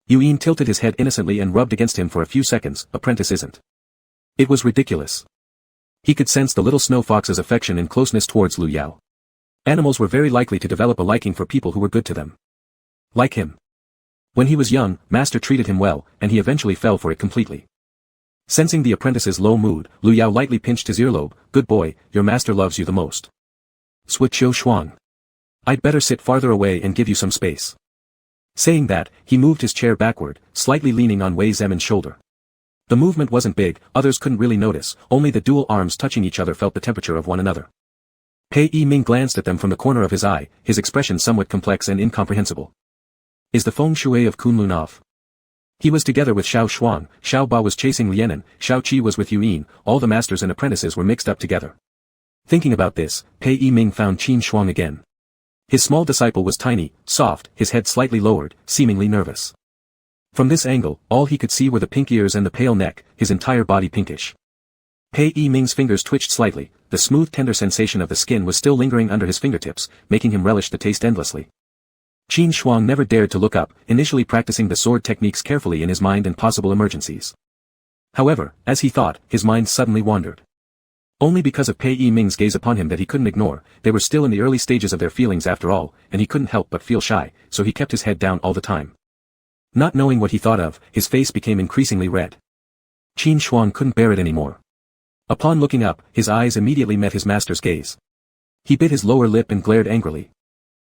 Yue tilted his head innocently and rubbed against him for a few seconds, apprentice isn't. It was ridiculous. He could sense the little snow fox's affection and closeness towards Lu Yao. Animals were very likely to develop a liking for people who were good to them. Like him. When he was young, Master treated him well, and he eventually fell for it completely. Sensing the apprentice's low mood, Lu Yao lightly pinched his earlobe, good boy, your master loves you the most. Zhuo Shuang. I'd better sit farther away and give you some space. Saying that, he moved his chair backward, slightly leaning on Wei Zemin's shoulder. The movement wasn't big, others couldn't really notice, only the dual arms touching each other felt the temperature of one another. Pei Yiming glanced at them from the corner of his eye, his expression somewhat complex and incomprehensible. Is the feng shui of Kunlun off? He was together with Xiao Shuang, Xiao Ba was chasing Lianen, Xiao Qi was with Yuyin, all the masters and apprentices were mixed up together. Thinking about this, Pei Yiming found Qin Shuang again. His small disciple was tiny, soft, his head slightly lowered, seemingly nervous. From this angle, all he could see were the pink ears and the pale neck, his entire body pinkish. Pei Yiming's fingers twitched slightly, the smooth tender sensation of the skin was still lingering under his fingertips, making him relish the taste endlessly. Qin Shuang never dared to look up, initially practicing the sword techniques carefully in his mind and possible emergencies. However, as he thought, his mind suddenly wandered. Only because of Pei Yiming's gaze upon him that he couldn't ignore, they were still in the early stages of their feelings after all, and he couldn't help but feel shy, so he kept his head down all the time. Not knowing what he thought of, his face became increasingly red. Qin Shuang couldn't bear it anymore. Upon looking up, his eyes immediately met his master's gaze. He bit his lower lip and glared angrily.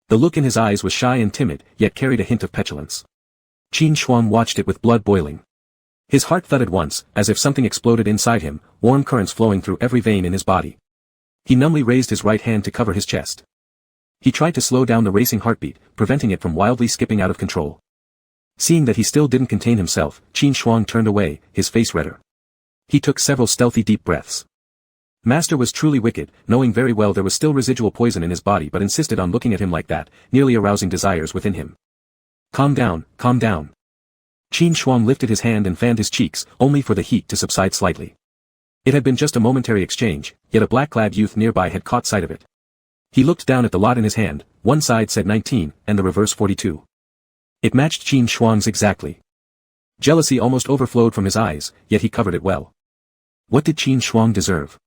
The look in his eyes was shy and timid, yet carried a hint of petulance. Qin Shuang watched it with blood boiling. His heart thudded once, as if something exploded inside him, warm currents flowing through every vein in his body. He numbly raised his right hand to cover his chest. He tried to slow down the racing heartbeat, preventing it from wildly skipping out of control. Seeing that he still didn't contain himself, Qin Shuang turned away, his face redder. He took several stealthy deep breaths. Master was truly wicked, knowing very well there was still residual poison in his body but insisted on looking at him like that, nearly arousing desires within him. Calm down, calm down. Qin Shuang lifted his hand and fanned his cheeks, only for the heat to subside slightly. It had been just a momentary exchange, yet a black-clad youth nearby had caught sight of it. He looked down at the lot in his hand, one side said 19, and the reverse 42. It matched Qin Shuang's exactly. Jealousy almost overflowed from his eyes, yet he covered it well. What did Qin Shuang deserve?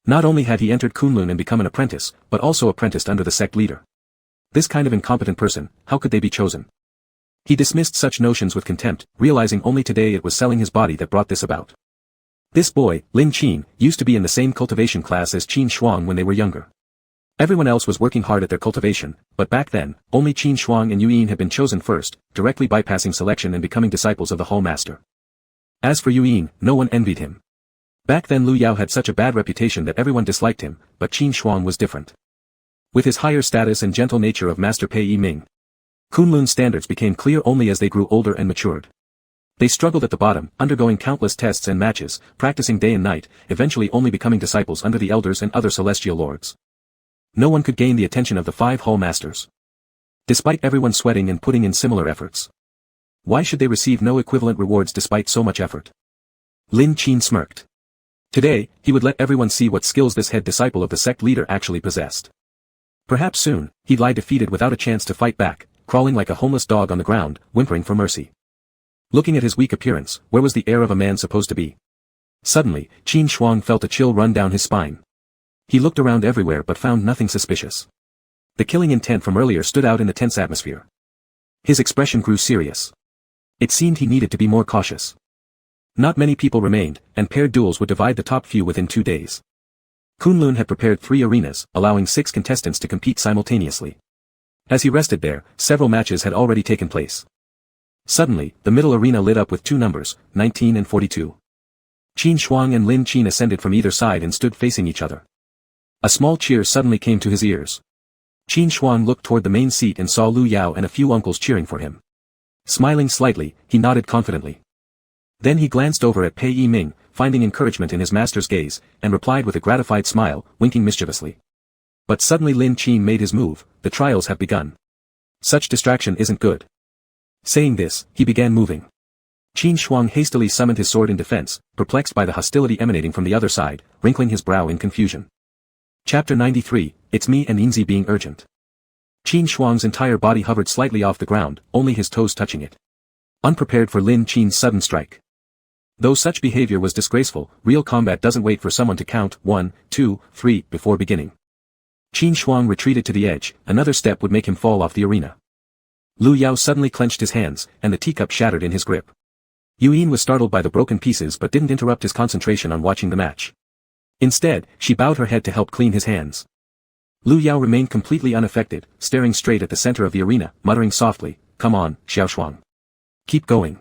Not only had he entered Kunlun and become an apprentice, but also apprenticed under the sect leader. This kind of incompetent person, how could they be chosen? He dismissed such notions with contempt, realizing only today it was selling his body that brought this about. This boy, Lin Qin, used to be in the same cultivation class as Qin Shuang when they were younger. Everyone else was working hard at their cultivation, but back then, only Qin Shuang and Yuyin had been chosen first, directly bypassing selection and becoming disciples of the Hall Master. As for Yuyin, no one envied him. Back then Lu Yao had such a bad reputation that everyone disliked him, but Qin Shuang was different. With his higher status and gentle nature of Master Pei Yiming, Kunlun's standards became clear only as they grew older and matured. They struggled at the bottom, undergoing countless tests and matches, practicing day and night, eventually only becoming disciples under the elders and other celestial lords. No one could gain the attention of the 5 Hall Masters. Despite everyone sweating and putting in similar efforts. Why should they receive no equivalent rewards despite so much effort? Lin Qin smirked. Today, he would let everyone see what skills this head disciple of the sect leader actually possessed. Perhaps soon, he'd lie defeated without a chance to fight back, crawling like a homeless dog on the ground, whimpering for mercy. Looking at his weak appearance, where was the air of a man supposed to be? Suddenly, Qin Shuang felt a chill run down his spine. He looked around everywhere but found nothing suspicious. The killing intent from earlier stood out in the tense atmosphere. His expression grew serious. It seemed he needed to be more cautious. Not many people remained, and paired duels would divide the top few within 2 days. Kunlun had prepared 3 arenas, allowing 6 contestants to compete simultaneously. As he rested there, several matches had already taken place. Suddenly, the middle arena lit up with 2 numbers, 19 and 42. Qin Shuang and Lin Qin ascended from either side and stood facing each other. A small cheer suddenly came to his ears. Qin Shuang looked toward the main seat and saw Lu Yao and a few uncles cheering for him. Smiling slightly, he nodded confidently. Then he glanced over at Pei Yiming, finding encouragement in his master's gaze, and replied with a gratified smile, winking mischievously. But suddenly Lin Qin made his move. The trials have begun. Such distraction isn't good. Saying this, he began moving. Qin Shuang hastily summoned his sword in defense, perplexed by the hostility emanating from the other side, wrinkling his brow in confusion. Chapter 93, It's Me and Yingzi being urgent. Qin Shuang's entire body hovered slightly off the ground, only his toes touching it. Unprepared for Lin Qin's sudden strike. Though such behavior was disgraceful, real combat doesn't wait for someone to count 1, 2, 3 before beginning. Qin Shuang retreated to the edge, another step would make him fall off the arena. Lu Yao suddenly clenched his hands, and the teacup shattered in his grip. Yuyin was startled by the broken pieces but didn't interrupt his concentration on watching the match. Instead, she bowed her head to help clean his hands. Lu Yao remained completely unaffected, staring straight at the center of the arena, muttering softly, "Come on, Xiao Shuang. Keep going."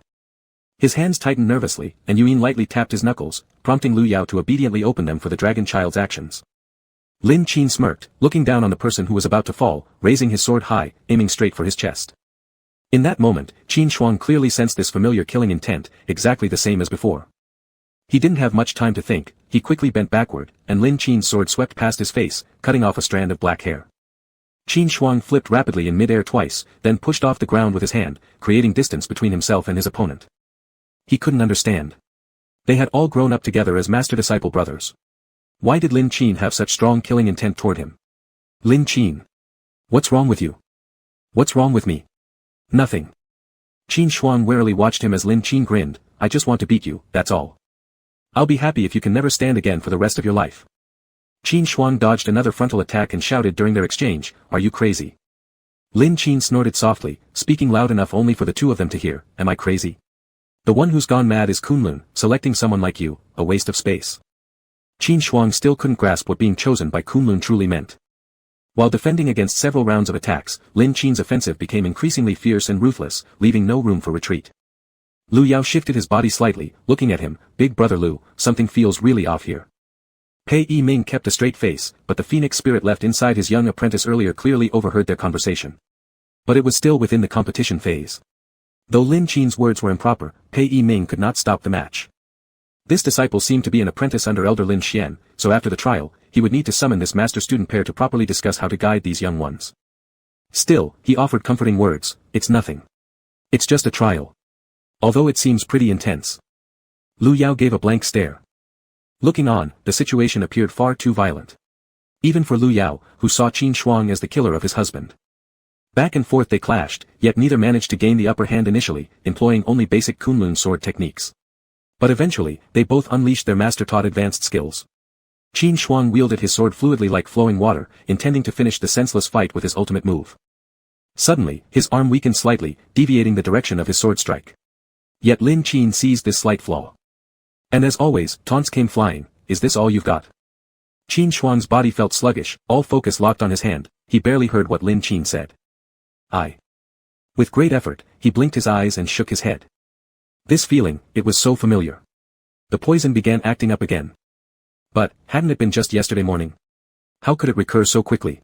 His hands tightened nervously, and Yuan lightly tapped his knuckles, prompting Lu Yao to obediently open them for the dragon child's actions. Lin Qin smirked, looking down on the person who was about to fall, raising his sword high, aiming straight for his chest. In that moment, Qin Shuang clearly sensed this familiar killing intent, exactly the same as before. He didn't have much time to think, he quickly bent backward, and Lin Qin's sword swept past his face, cutting off a strand of black hair. Qin Shuang flipped rapidly in midair twice, then pushed off the ground with his hand, creating distance between himself and his opponent. He couldn't understand. They had all grown up together as master-disciple brothers. Why did Lin Qin have such strong killing intent toward him? Lin Qin. What's wrong with you? What's wrong with me? Nothing. Qin Shuang warily watched him as Lin Qin grinned, I just want to beat you, that's all. I'll be happy if you can never stand again for the rest of your life. Qin Shuang dodged another frontal attack and shouted during their exchange, are you crazy? Lin Qin snorted softly, speaking loud enough only for the two of them to hear, am I crazy? The one who's gone mad is Kunlun, selecting someone like you, a waste of space. Qin Shuang still couldn't grasp what being chosen by Kunlun truly meant. While defending against several rounds of attacks, Lin Qin's offensive became increasingly fierce and ruthless, leaving no room for retreat. Lu Yao shifted his body slightly, looking at him, Big Brother Lu, something feels really off here. Pei Yiming kept a straight face, but the phoenix spirit left inside his young apprentice earlier clearly overheard their conversation. But it was still within the competition phase. Though Lin Qin's words were improper, Pei Yiming could not stop the match. This disciple seemed to be an apprentice under Elder Lin Xian, so after the trial, he would need to summon this master-student pair to properly discuss how to guide these young ones. Still, he offered comforting words, it's nothing. It's just a trial. Although it seems pretty intense. Lu Yao gave a blank stare. Looking on, the situation appeared far too violent. Even for Lu Yao, who saw Qin Shuang as the killer of his husband. Back and forth they clashed, yet neither managed to gain the upper hand initially, employing only basic Kunlun sword techniques. But eventually, they both unleashed their master-taught advanced skills. Qin Shuang wielded his sword fluidly like flowing water, intending to finish the senseless fight with his ultimate move. Suddenly, his arm weakened slightly, deviating the direction of his sword strike. Yet Lin Qin seized this slight flaw. And as always, taunts came flying, is this all you've got? Qin Shuang's body felt sluggish, all focus locked on his hand, he barely heard what Lin Qin said. With great effort, he blinked his eyes and shook his head. This feeling, it was so familiar. The poison began acting up again. But, hadn't it been just yesterday morning? How could it recur so quickly?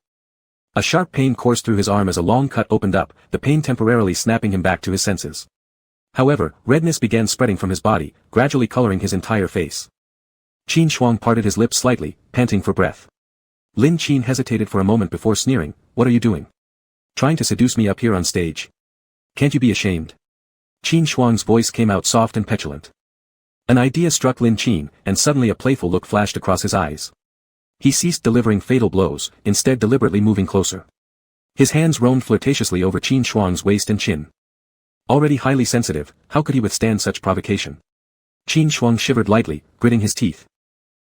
A sharp pain coursed through his arm as a long cut opened up, the pain temporarily snapping him back to his senses. However, redness began spreading from his body, gradually coloring his entire face. Qin Shuang parted his lips slightly, panting for breath. Lin Qin hesitated for a moment before sneering, what are you doing? Trying to seduce me up here on stage? Can't you be ashamed? Qin Shuang's voice came out soft and petulant. An idea struck Lin Qin, and suddenly a playful look flashed across his eyes. He ceased delivering fatal blows, instead deliberately moving closer. His hands roamed flirtatiously over Qin Shuang's waist and chin. Already highly sensitive, how could he withstand such provocation? Qin Shuang shivered lightly, gritting his teeth.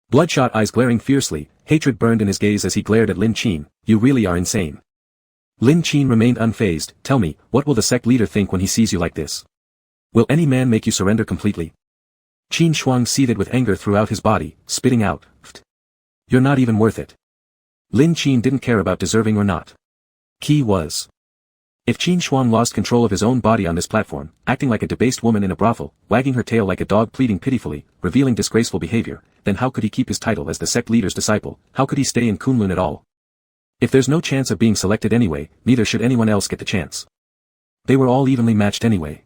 Bloodshot eyes glaring fiercely, hatred burned in his gaze as he glared at Lin Qin, you really are insane. Lin Qin remained unfazed, tell me, what will the sect leader think when he sees you like this? Will any man make you surrender completely? Qin Shuang seethed with anger throughout his body, spitting out, Pht. You're not even worth it. Lin Qin didn't care about deserving or not. Key was. If Qin Shuang lost control of his own body on this platform, acting like a debased woman in a brothel, wagging her tail like a dog pleading pitifully, revealing disgraceful behavior, then how could he keep his title as the sect leader's disciple, how could he stay in Kunlun at all? If there's no chance of being selected anyway, neither should anyone else get the chance. They were all evenly matched anyway.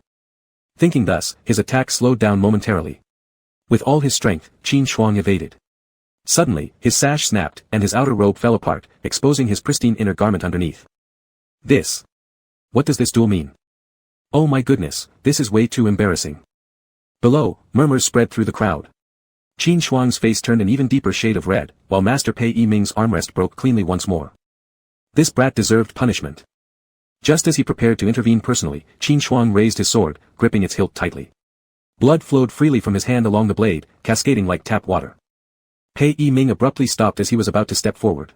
Thinking thus, his attack slowed down momentarily. With all his strength, Qin Shuang evaded. Suddenly, his sash snapped, and his outer robe fell apart, exposing his pristine inner garment underneath. This. What does this duel mean? Oh my goodness, this is way too embarrassing. Below, murmurs spread through the crowd. Qin Shuang's face turned an even deeper shade of red, while Master Pei Yiming's armrest broke cleanly once more. This brat deserved punishment. Just as he prepared to intervene personally, Qin Shuang raised his sword, gripping its hilt tightly. Blood flowed freely from his hand along the blade, cascading like tap water. Pei Yiming abruptly stopped as he was about to step forward.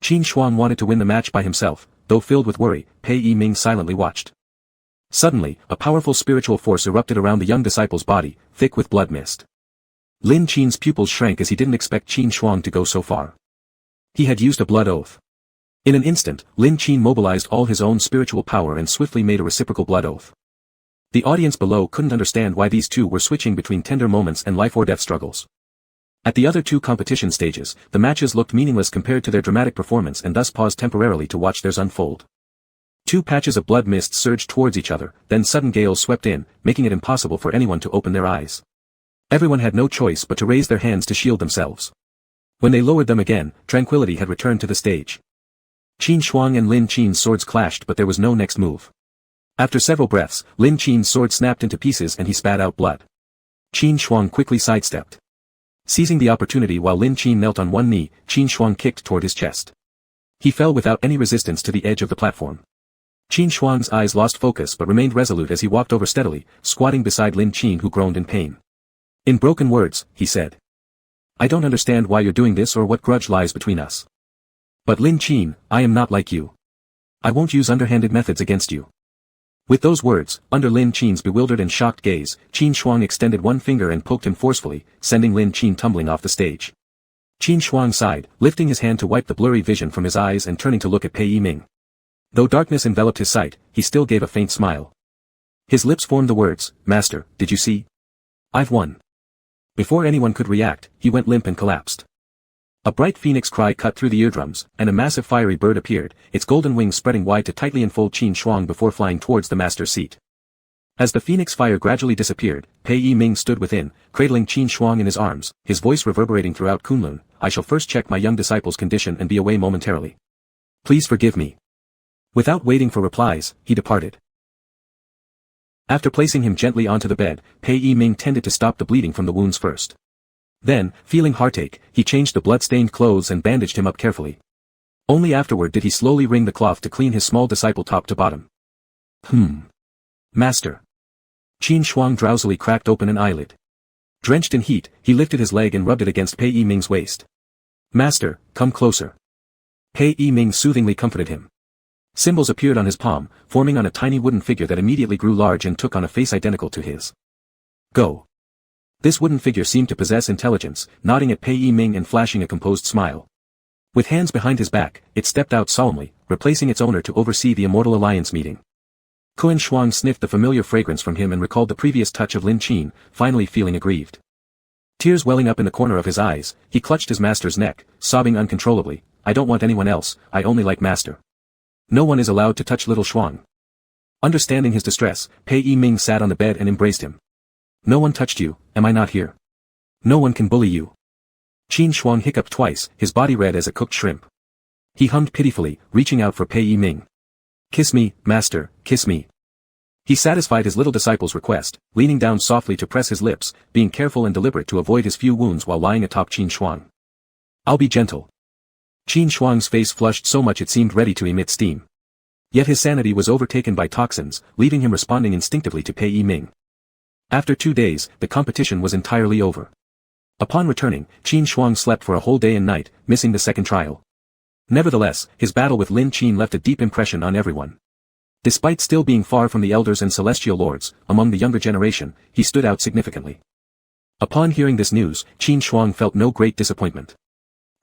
Qin Shuang wanted to win the match by himself, though filled with worry, Pei Yiming silently watched. Suddenly, a powerful spiritual force erupted around the young disciple's body, thick with blood mist. Lin Qin's pupils shrank as he didn't expect Qin Shuang to go so far. He had used a blood oath. In an instant, Lin Qin mobilized all his own spiritual power and swiftly made a reciprocal blood oath. The audience below couldn't understand why these two were switching between tender moments and life-or-death struggles. At the other two competition stages, the matches looked meaningless compared to their dramatic performance and thus paused temporarily to watch theirs unfold. Two patches of blood mist surged towards each other, then sudden gales swept in, making it impossible for anyone to open their eyes. Everyone had no choice but to raise their hands to shield themselves. When they lowered them again, tranquility had returned to the stage. Qin Shuang and Lin Qin's swords clashed, but there was no next move. After several breaths, Lin Qin's sword snapped into pieces and he spat out blood. Qin Shuang quickly sidestepped. Seizing the opportunity while Lin Qin knelt on one knee, Qin Shuang kicked toward his chest. He fell without any resistance to the edge of the platform. Qin Shuang's eyes lost focus but remained resolute as he walked over steadily, squatting beside Lin Qin, who groaned in pain. In broken words, he said, "I don't understand why you're doing this or what grudge lies between us. But Lin Qin, I am not like you. I won't use underhanded methods against you." With those words, under Lin Qin's bewildered and shocked gaze, Qin Shuang extended one finger and poked him forcefully, sending Lin Qin tumbling off the stage. Qin Shuang sighed, lifting his hand to wipe the blurry vision from his eyes and turning to look at Pei Yiming. Though darkness enveloped his sight, he still gave a faint smile. His lips formed the words, "Master, did you see? I've won." Before anyone could react, he went limp and collapsed. A bright phoenix cry cut through the eardrums, and a massive fiery bird appeared, its golden wings spreading wide to tightly enfold Qin Shuang before flying towards the master's seat. As the phoenix fire gradually disappeared, Pei Yiming stood within, cradling Qin Shuang in his arms, his voice reverberating throughout Kunlun. "I shall first check my young disciple's condition and be away momentarily. Please forgive me." Without waiting for replies, he departed. After placing him gently onto the bed, Pei Yiming tended to stop the bleeding from the wounds first. Then, feeling heartache, he changed the blood-stained clothes and bandaged him up carefully. Only afterward did he slowly wring the cloth to clean his small disciple top to bottom. Master. Qin Shuang drowsily cracked open an eyelid. Drenched in heat, he lifted his leg and rubbed it against Pei Yiming's waist. "Master, come closer." Pei Yiming soothingly comforted him. Symbols appeared on his palm, forming on a tiny wooden figure that immediately grew large and took on a face identical to his. "Go." This wooden figure seemed to possess intelligence, nodding at Pei Yiming and flashing a composed smile. With hands behind his back, it stepped out solemnly, replacing its owner to oversee the Immortal Alliance meeting. Qin Shuang sniffed the familiar fragrance from him and recalled the previous touch of Lin Qin, finally feeling aggrieved. Tears welling up in the corner of his eyes, he clutched his master's neck, sobbing uncontrollably, "I don't want anyone else, I only like master. No one is allowed to touch little Shuang." Understanding his distress, Pei Yiming sat on the bed and embraced him. "No one touched you, am I not here? No one can bully you." Qin Shuang hiccuped twice, his body red as a cooked shrimp. He hummed pitifully, reaching out for Pei Yiming. "Kiss me, master, kiss me." He satisfied his little disciple's request, leaning down softly to press his lips, being careful and deliberate to avoid his few wounds while lying atop Qin Shuang. "I'll be gentle." Qin Shuang's face flushed so much it seemed ready to emit steam. Yet his sanity was overtaken by toxins, leaving him responding instinctively to Pei Yiming. After 2 days, the competition was entirely over. Upon returning, Qin Shuang slept for a whole day and night, missing the second trial. Nevertheless, his battle with Lin Qin left a deep impression on everyone. Despite still being far from the elders and celestial lords, among the younger generation, he stood out significantly. Upon hearing this news, Qin Shuang felt no great disappointment.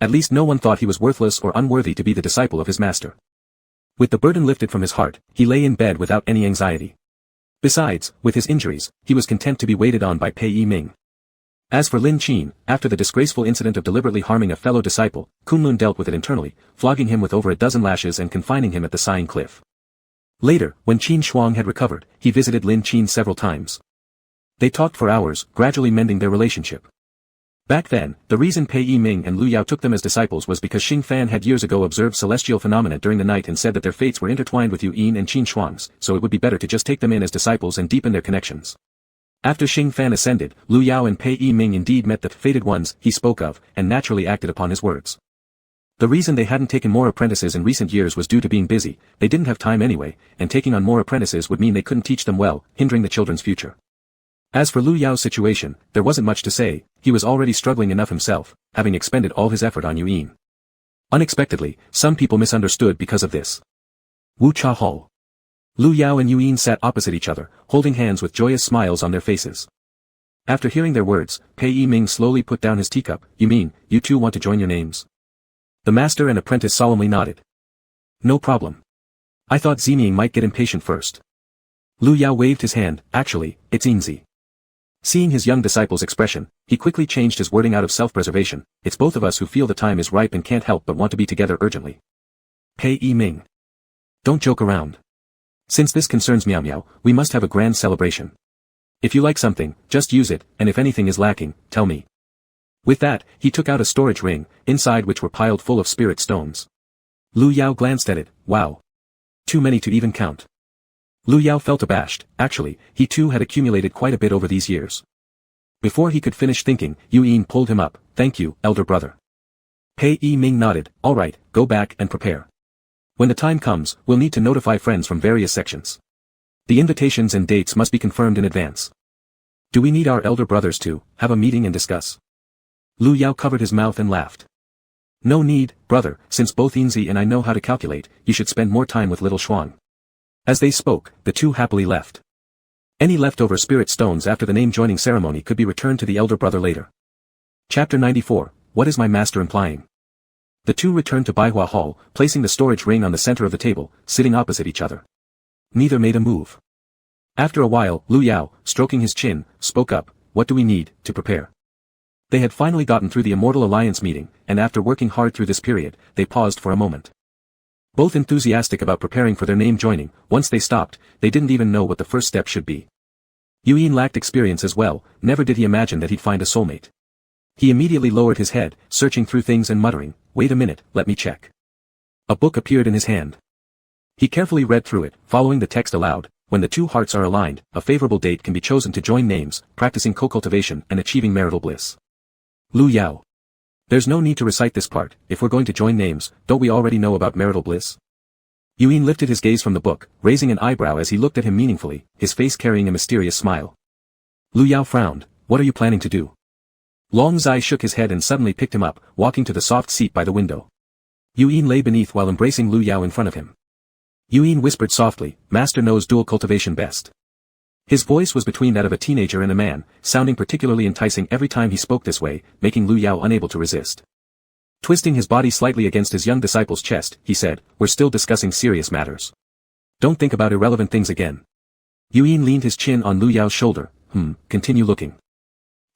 At least no one thought he was worthless or unworthy to be the disciple of his master. With the burden lifted from his heart, he lay in bed without any anxiety. Besides, with his injuries, he was content to be waited on by Pei Yiming. As for Lin Qin, after the disgraceful incident of deliberately harming a fellow disciple, Kunlun dealt with it internally, flogging him with over a dozen lashes and confining him at the Sighing Cliff. Later, when Qin Shuang had recovered, he visited Lin Qin several times. They talked for hours, gradually mending their relationship. Back then, the reason Pei Yiming and Lu Yao took them as disciples was because Xing Fan had years ago observed celestial phenomena during the night and said that their fates were intertwined with Yu Yin and Qin Shuang's, so it would be better to just take them in as disciples and deepen their connections. After Xing Fan ascended, Lu Yao and Pei Yiming indeed met the fated ones he spoke of, and naturally acted upon his words. The reason they hadn't taken more apprentices in recent years was due to being busy, they didn't have time anyway, and taking on more apprentices would mean they couldn't teach them well, hindering the children's future. As for Lu Yao's situation, there wasn't much to say, he was already struggling enough himself, having expended all his effort on Yu Yin. Unexpectedly, some people misunderstood because of this. Wu Cha Hall. Lu Yao and Yu Yin sat opposite each other, holding hands with joyous smiles on their faces. After hearing their words, Pei Yiming slowly put down his teacup. "You mean, you two want to join your names?" The master and apprentice solemnly nodded. "No problem. I thought Ximing might get impatient first." Lu Yao waved his hand. Actually, it's easy. Seeing his young disciple's expression, he quickly changed his wording out of self-preservation. It's both of us who feel the time is ripe and can't help but want to be together urgently. Pei Yi Ming. Don't joke around. Since this concerns Miao Miao, we must have a grand celebration. If you like something, just use it, and if anything is lacking, tell me. With that, he took out a storage ring, inside which were piled full of spirit stones. Lu Yao glanced at it. Wow. Too many to even count. Lu Yao felt abashed. Actually, he too had accumulated quite a bit over these years. Before he could finish thinking, Yu Yin pulled him up. Thank you, elder brother. Pei Yi Ming nodded. All right, go back and prepare. When the time comes, we'll need to notify friends from various sections. The invitations and dates must be confirmed in advance. Do we need our elder brothers to have a meeting and discuss? Lu Yao covered his mouth and laughed. No need, brother, since both Yinzi and I know how to calculate, you should spend more time with little Shuang. As they spoke, the two happily left. Any leftover spirit stones after the name-joining ceremony could be returned to the elder brother later. Chapter 94, What is my master implying? The two returned to Baihua Hall, placing the storage ring on the center of the table, sitting opposite each other. Neither made a move. After a while, Lu Yao, stroking his chin, spoke up. What do we need to prepare? They had finally gotten through the Immortal Alliance meeting, and after working hard through this period, they paused for a moment. Both enthusiastic about preparing for their name joining, once they stopped, they didn't even know what the first step should be. Yu Yin lacked experience as well, never did he imagine that he'd find a soulmate. He immediately lowered his head, searching through things and muttering, wait a minute, let me check. A book appeared in his hand. He carefully read through it, following the text aloud. When the two hearts are aligned, a favorable date can be chosen to join names, practicing co-cultivation and achieving marital bliss. Lu Yao. There's no need to recite this part. If we're going to join names, don't we already know about marital bliss? Yu Yin lifted his gaze from the book, raising an eyebrow as he looked at him meaningfully, his face carrying a mysterious smile. Lu Yao frowned. What are you planning to do? Long Zai shook his head and suddenly picked him up, walking to the soft seat by the window. Yu Yin lay beneath while embracing Lu Yao in front of him. Yu Yin whispered softly, Master knows dual cultivation best. His voice was between that of a teenager and a man, sounding particularly enticing every time he spoke this way, making Lu Yao unable to resist. Twisting his body slightly against his young disciple's chest, he said, we're still discussing serious matters. Don't think about irrelevant things again. Yu Yin leaned his chin on Lu Yao's shoulder. Continue looking.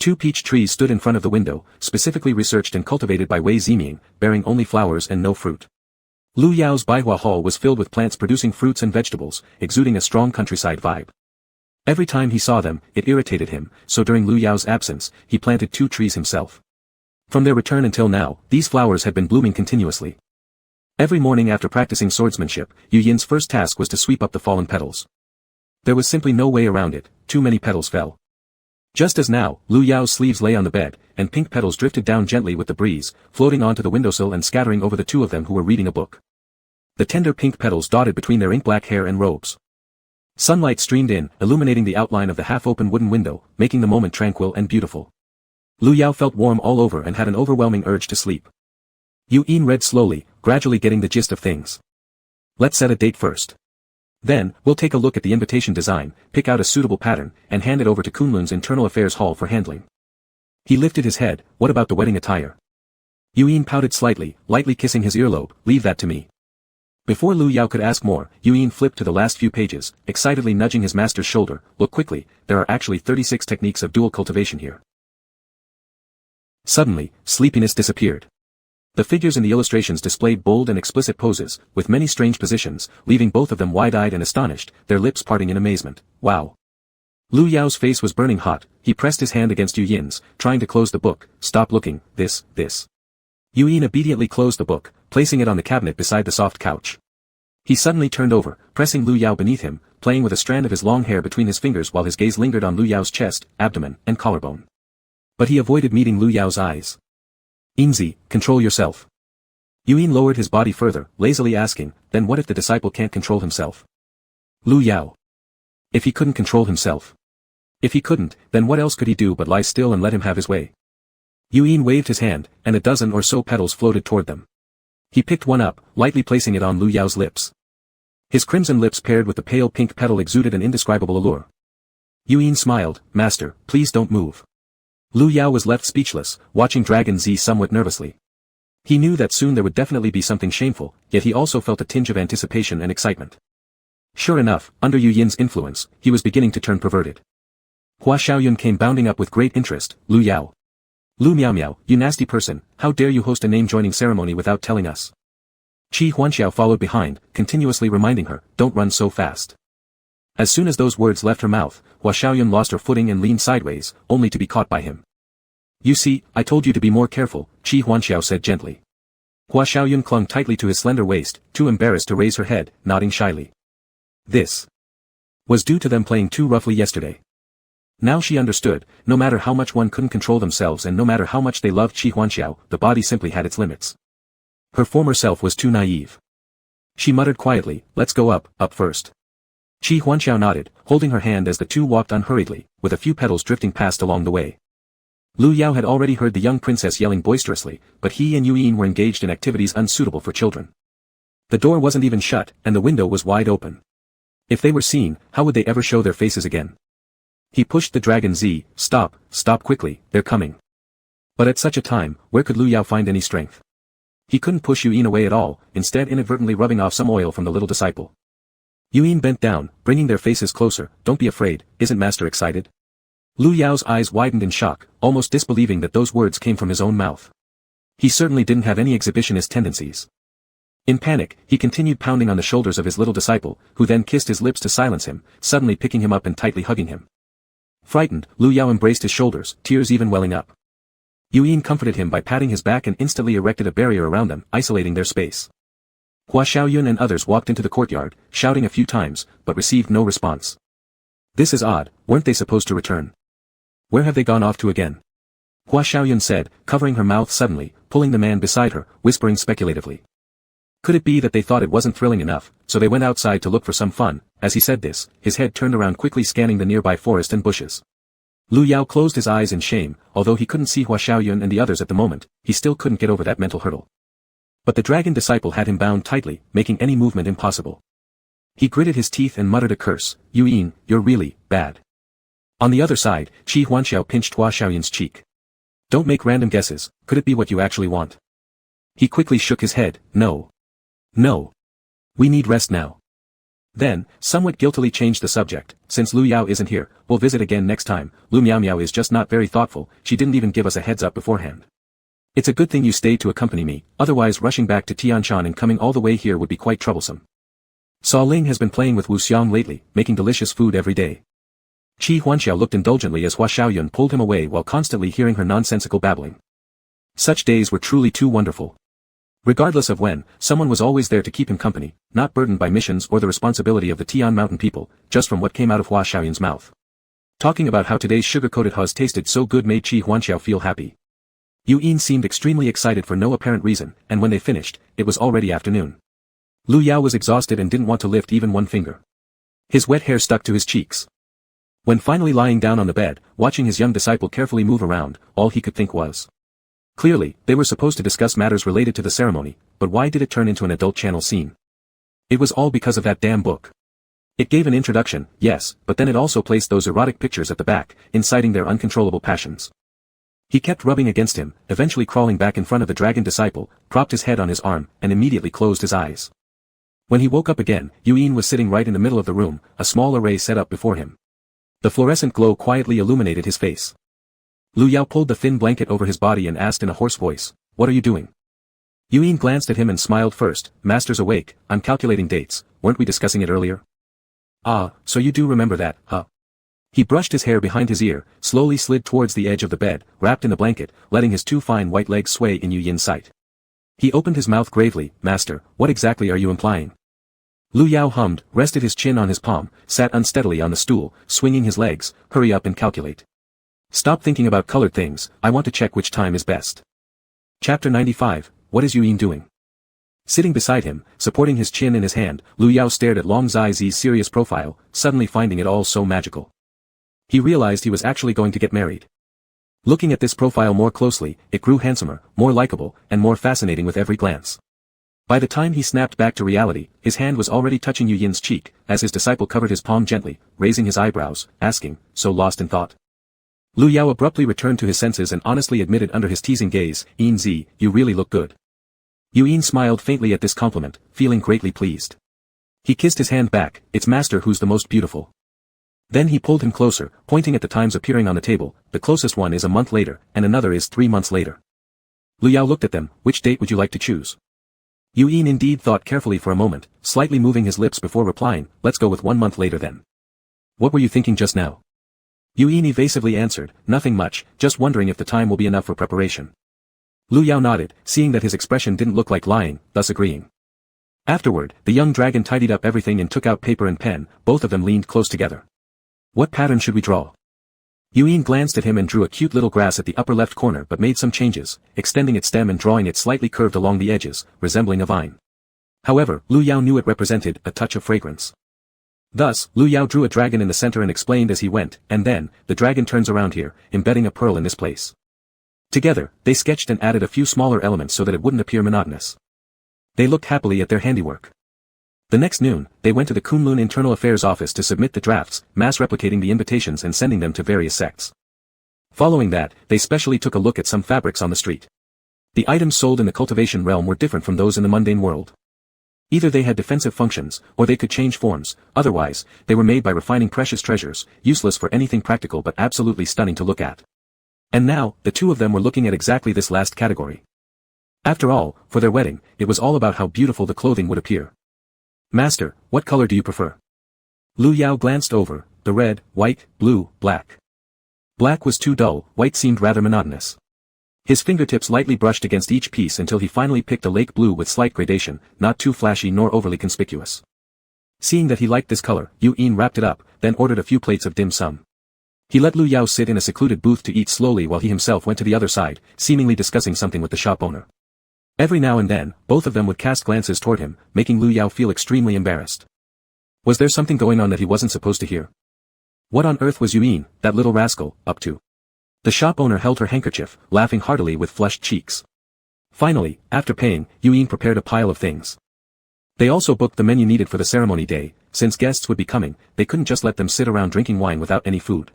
2 peach trees stood in front of the window, specifically researched and cultivated by Wei Ziming, bearing only flowers and no fruit. Lu Yao's Baihua Hall was filled with plants producing fruits and vegetables, exuding a strong countryside vibe. Every time he saw them, it irritated him, so during Lu Yao's absence, he planted 2 trees himself. From their return until now, these flowers had been blooming continuously. Every morning after practicing swordsmanship, Yu Yin's first task was to sweep up the fallen petals. There was simply no way around it, too many petals fell. Just as now, Lu Yao's sleeves lay on the bed, and pink petals drifted down gently with the breeze, floating onto the windowsill and scattering over the two of them who were reading a book. The tender pink petals dotted between their ink-black hair and robes. Sunlight streamed in, illuminating the outline of the half-open wooden window, making the moment tranquil and beautiful. Lu Yao felt warm all over and had an overwhelming urge to sleep. Yu Yin read slowly, gradually getting the gist of things. Let's set a date first. Then, we'll take a look at the invitation design, pick out a suitable pattern, and hand it over to Kunlun's Internal Affairs Hall for handling. He lifted his head. What about the wedding attire? Yu Yin pouted slightly, lightly kissing his earlobe. Leave that to me. Before Lu Yao could ask more, Yu Yin flipped to the last few pages, excitedly nudging his master's shoulder. Look quickly, there are actually 36 techniques of dual cultivation here. Suddenly, sleepiness disappeared. The figures in the illustrations displayed bold and explicit poses, with many strange positions, leaving both of them wide-eyed and astonished, their lips parting in amazement. Wow. Lu Yao's face was burning hot. He pressed his hand against Yu Yin's, trying to close the book. Stop looking, this. Yu Yin obediently closed the book, placing it on the cabinet beside the soft couch. He suddenly turned over, pressing Lu Yao beneath him, playing with a strand of his long hair between his fingers while his gaze lingered on Lu Yao's chest, abdomen, and collarbone. But he avoided meeting Lu Yao's eyes. Yinzi, control yourself. Yu Yin lowered his body further, lazily asking, then what if the disciple can't control himself? Lu Yao. If he couldn't control himself. If he couldn't, then what else could he do but lie still and let him have his way? Yu Yin waved his hand, and a dozen or so petals floated toward them. He picked one up, lightly placing it on Lu Yao's lips. His crimson lips paired with the pale pink petal exuded an indescribable allure. Yu Yin smiled. Master, please don't move. Lu Yao was left speechless, watching Dragon Z somewhat nervously. He knew that soon there would definitely be something shameful, yet he also felt a tinge of anticipation and excitement. Sure enough, under Yu Yin's influence, he was beginning to turn perverted. Hua Xiaoyun came bounding up with great interest. Lu Yao. Lu Miao Miao, you nasty person, how dare you host a name-joining ceremony without telling us? Qi Huanxiao followed behind, continuously reminding her, don't run so fast. As soon as those words left her mouth, Hua Xiaoyun lost her footing and leaned sideways, only to be caught by him. You see, I told you to be more careful, Qi Huanxiao said gently. Hua Xiaoyun clung tightly to his slender waist, too embarrassed to raise her head, nodding shyly. This was due to them playing too roughly yesterday. Now she understood, no matter how much one couldn't control themselves and no matter how much they loved Qi Huanxiao, the body simply had its limits. Her former self was too naive. She muttered quietly, let's go up first. Qi Huanxiao nodded, holding her hand as the two walked unhurriedly, with a few petals drifting past along the way. Lu Yao had already heard the young princess yelling boisterously, but he and Yu Yin were engaged in activities unsuitable for children. The door wasn't even shut, and the window was wide open. If they were seen, how would they ever show their faces again? He pushed the dragon Z, stop quickly, they're coming. But at such a time, where could Lu Yao find any strength? He couldn't push Yu Yin away at all, instead inadvertently rubbing off some oil from the little disciple. Yu Yin bent down, bringing their faces closer, don't be afraid, isn't master excited? Lu Yao's eyes widened in shock, almost disbelieving that those words came from his own mouth. He certainly didn't have any exhibitionist tendencies. In panic, he continued pounding on the shoulders of his little disciple, who then kissed his lips to silence him, suddenly picking him up and tightly hugging him. Frightened, Lu Yao embraced his shoulders, tears even welling up. Yu Yin comforted him by patting his back and instantly erected a barrier around them, isolating their space. Hua Xiaoyun and others walked into the courtyard, shouting a few times, but received no response. This is odd, weren't they supposed to return? Where have they gone off to again? Hua Xiaoyun said, covering her mouth suddenly, pulling the man beside her, whispering speculatively. Could it be that they thought it wasn't thrilling enough, so they went outside to look for some fun? As he said this, his head turned around quickly scanning the nearby forest and bushes. Lu Yao closed his eyes in shame, although he couldn't see Hua Xiaoyun and the others at the moment, he still couldn't get over that mental hurdle. But the dragon disciple had him bound tightly, making any movement impossible. He gritted his teeth and muttered a curse, Yu Yin, you're really bad. On the other side, Qi Huanxiao pinched Hua Xiaoyun's cheek. Don't make random guesses, could it be what you actually want? He quickly shook his head, no. No. We need rest now. Then, somewhat guiltily changed the subject, since Lu Yao isn't here, we'll visit again next time, Lu Miao Miao is just not very thoughtful, she didn't even give us a heads up beforehand. It's a good thing you stayed to accompany me, otherwise rushing back to Tianshan and coming all the way here would be quite troublesome. Sa Ling has been playing with Wu Xiang lately, making delicious food every day. Qi Huanxiao looked indulgently as Hua Xiaoyun pulled him away while constantly hearing her nonsensical babbling. Such days were truly too wonderful. Regardless of when, someone was always there to keep him company, not burdened by missions or the responsibility of the Tian Mountain people, just from what came out of Hua Xiaoyun's mouth. Talking about how today's sugar-coated huz tasted so good made Qi Huanxiao feel happy. Yu Yin seemed extremely excited for no apparent reason, and when they finished, it was already afternoon. Lu Yao was exhausted and didn't want to lift even one finger. His wet hair stuck to his cheeks. When finally lying down on the bed, watching his young disciple carefully move around, all he could think was. Clearly, they were supposed to discuss matters related to the ceremony, but why did it turn into an adult channel scene? It was all because of that damn book. It gave an introduction, yes, but then it also placed those erotic pictures at the back, inciting their uncontrollable passions. He kept rubbing against him, eventually crawling back in front of the dragon disciple, propped his head on his arm, and immediately closed his eyes. When he woke up again, Yu Yin was sitting right in the middle of the room, a small array set up before him. The fluorescent glow quietly illuminated his face. Lu Yao pulled the thin blanket over his body and asked in a hoarse voice, what are you doing? Yu Yin glanced at him and smiled first, master's awake, I'm calculating dates, weren't we discussing it earlier? Ah, so you do remember that, huh? He brushed his hair behind his ear, slowly slid towards the edge of the bed, wrapped in the blanket, letting his two fine white legs sway in Yu Yin's sight. He opened his mouth gravely, master, what exactly are you implying? Lu Yao hummed, rested his chin on his palm, sat unsteadily on the stool, swinging his legs, hurry up and calculate. Stop thinking about colored things, I want to check which time is best. Chapter 95, What is Yu Yin doing? Sitting beside him, supporting his chin in his hand, Lu Yao stared at Long Zai Zi's serious profile, suddenly finding it all so magical. He realized he was actually going to get married. Looking at this profile more closely, it grew handsomer, more likable, and more fascinating with every glance. By the time he snapped back to reality, his hand was already touching Yu Yin's cheek, as his disciple covered his palm gently, raising his eyebrows, asking, so lost in thought. Lu Yao abruptly returned to his senses and honestly admitted under his teasing gaze, Yin Zi, you really look good. Yu Yin smiled faintly at this compliment, feeling greatly pleased. He kissed his hand back, "It's master who's the most beautiful." Then he pulled him closer, pointing at the times appearing on the table. "The closest one is a month later, and another is 3 months later." Lu Yao looked at them. "Which date would you like to choose?" Yu Yin indeed thought carefully for a moment, slightly moving his lips before replying, "Let's go with 1 month later then." "What were you thinking just now?" Yu Yin evasively answered, "Nothing much, just wondering if the time will be enough for preparation." Lu Yao nodded, seeing that his expression didn't look like lying, thus agreeing. Afterward, the young dragon tidied up everything and took out paper and pen. Both of them leaned close together. "What pattern should we draw?" Yu Yin glanced at him and drew a cute little grass at the upper left corner but made some changes, extending its stem and drawing it slightly curved along the edges, resembling a vine. However, Lu Yao knew it represented a touch of fragrance. Thus, Lu Yao drew a dragon in the center and explained as he went, "And then, the dragon turns around here, embedding a pearl in this place." Together, they sketched and added a few smaller elements so that it wouldn't appear monotonous. They looked happily at their handiwork. The next noon, they went to the Kunlun Internal Affairs office to submit the drafts, mass replicating the invitations and sending them to various sects. Following that, they specially took a look at some fabrics on the street. The items sold in the cultivation realm were different from those in the mundane world. Either they had defensive functions, or they could change forms, otherwise, they were made by refining precious treasures, useless for anything practical but absolutely stunning to look at. And now, the two of them were looking at exactly this last category. After all, for their wedding, it was all about how beautiful the clothing would appear. "Master, what color do you prefer?" Lu Yao glanced over, the red, white, blue, black. Black was too dull, white seemed rather monotonous. His fingertips lightly brushed against each piece until he finally picked a lake blue with slight gradation, not too flashy nor overly conspicuous. Seeing that he liked this color, Yu Yin wrapped it up, then ordered a few plates of dim sum. He let Lu Yao sit in a secluded booth to eat slowly while he himself went to the other side, seemingly discussing something with the shop owner. Every now and then, both of them would cast glances toward him, making Lu Yao feel extremely embarrassed. Was there something going on that he wasn't supposed to hear? What on earth was Yu Yin, that little rascal, up to? The shop owner held her handkerchief, laughing heartily with flushed cheeks. Finally, after paying, Yu Yin prepared a pile of things. They also booked the menu needed for the ceremony day. Since guests would be coming, they couldn't just let them sit around drinking wine without any food.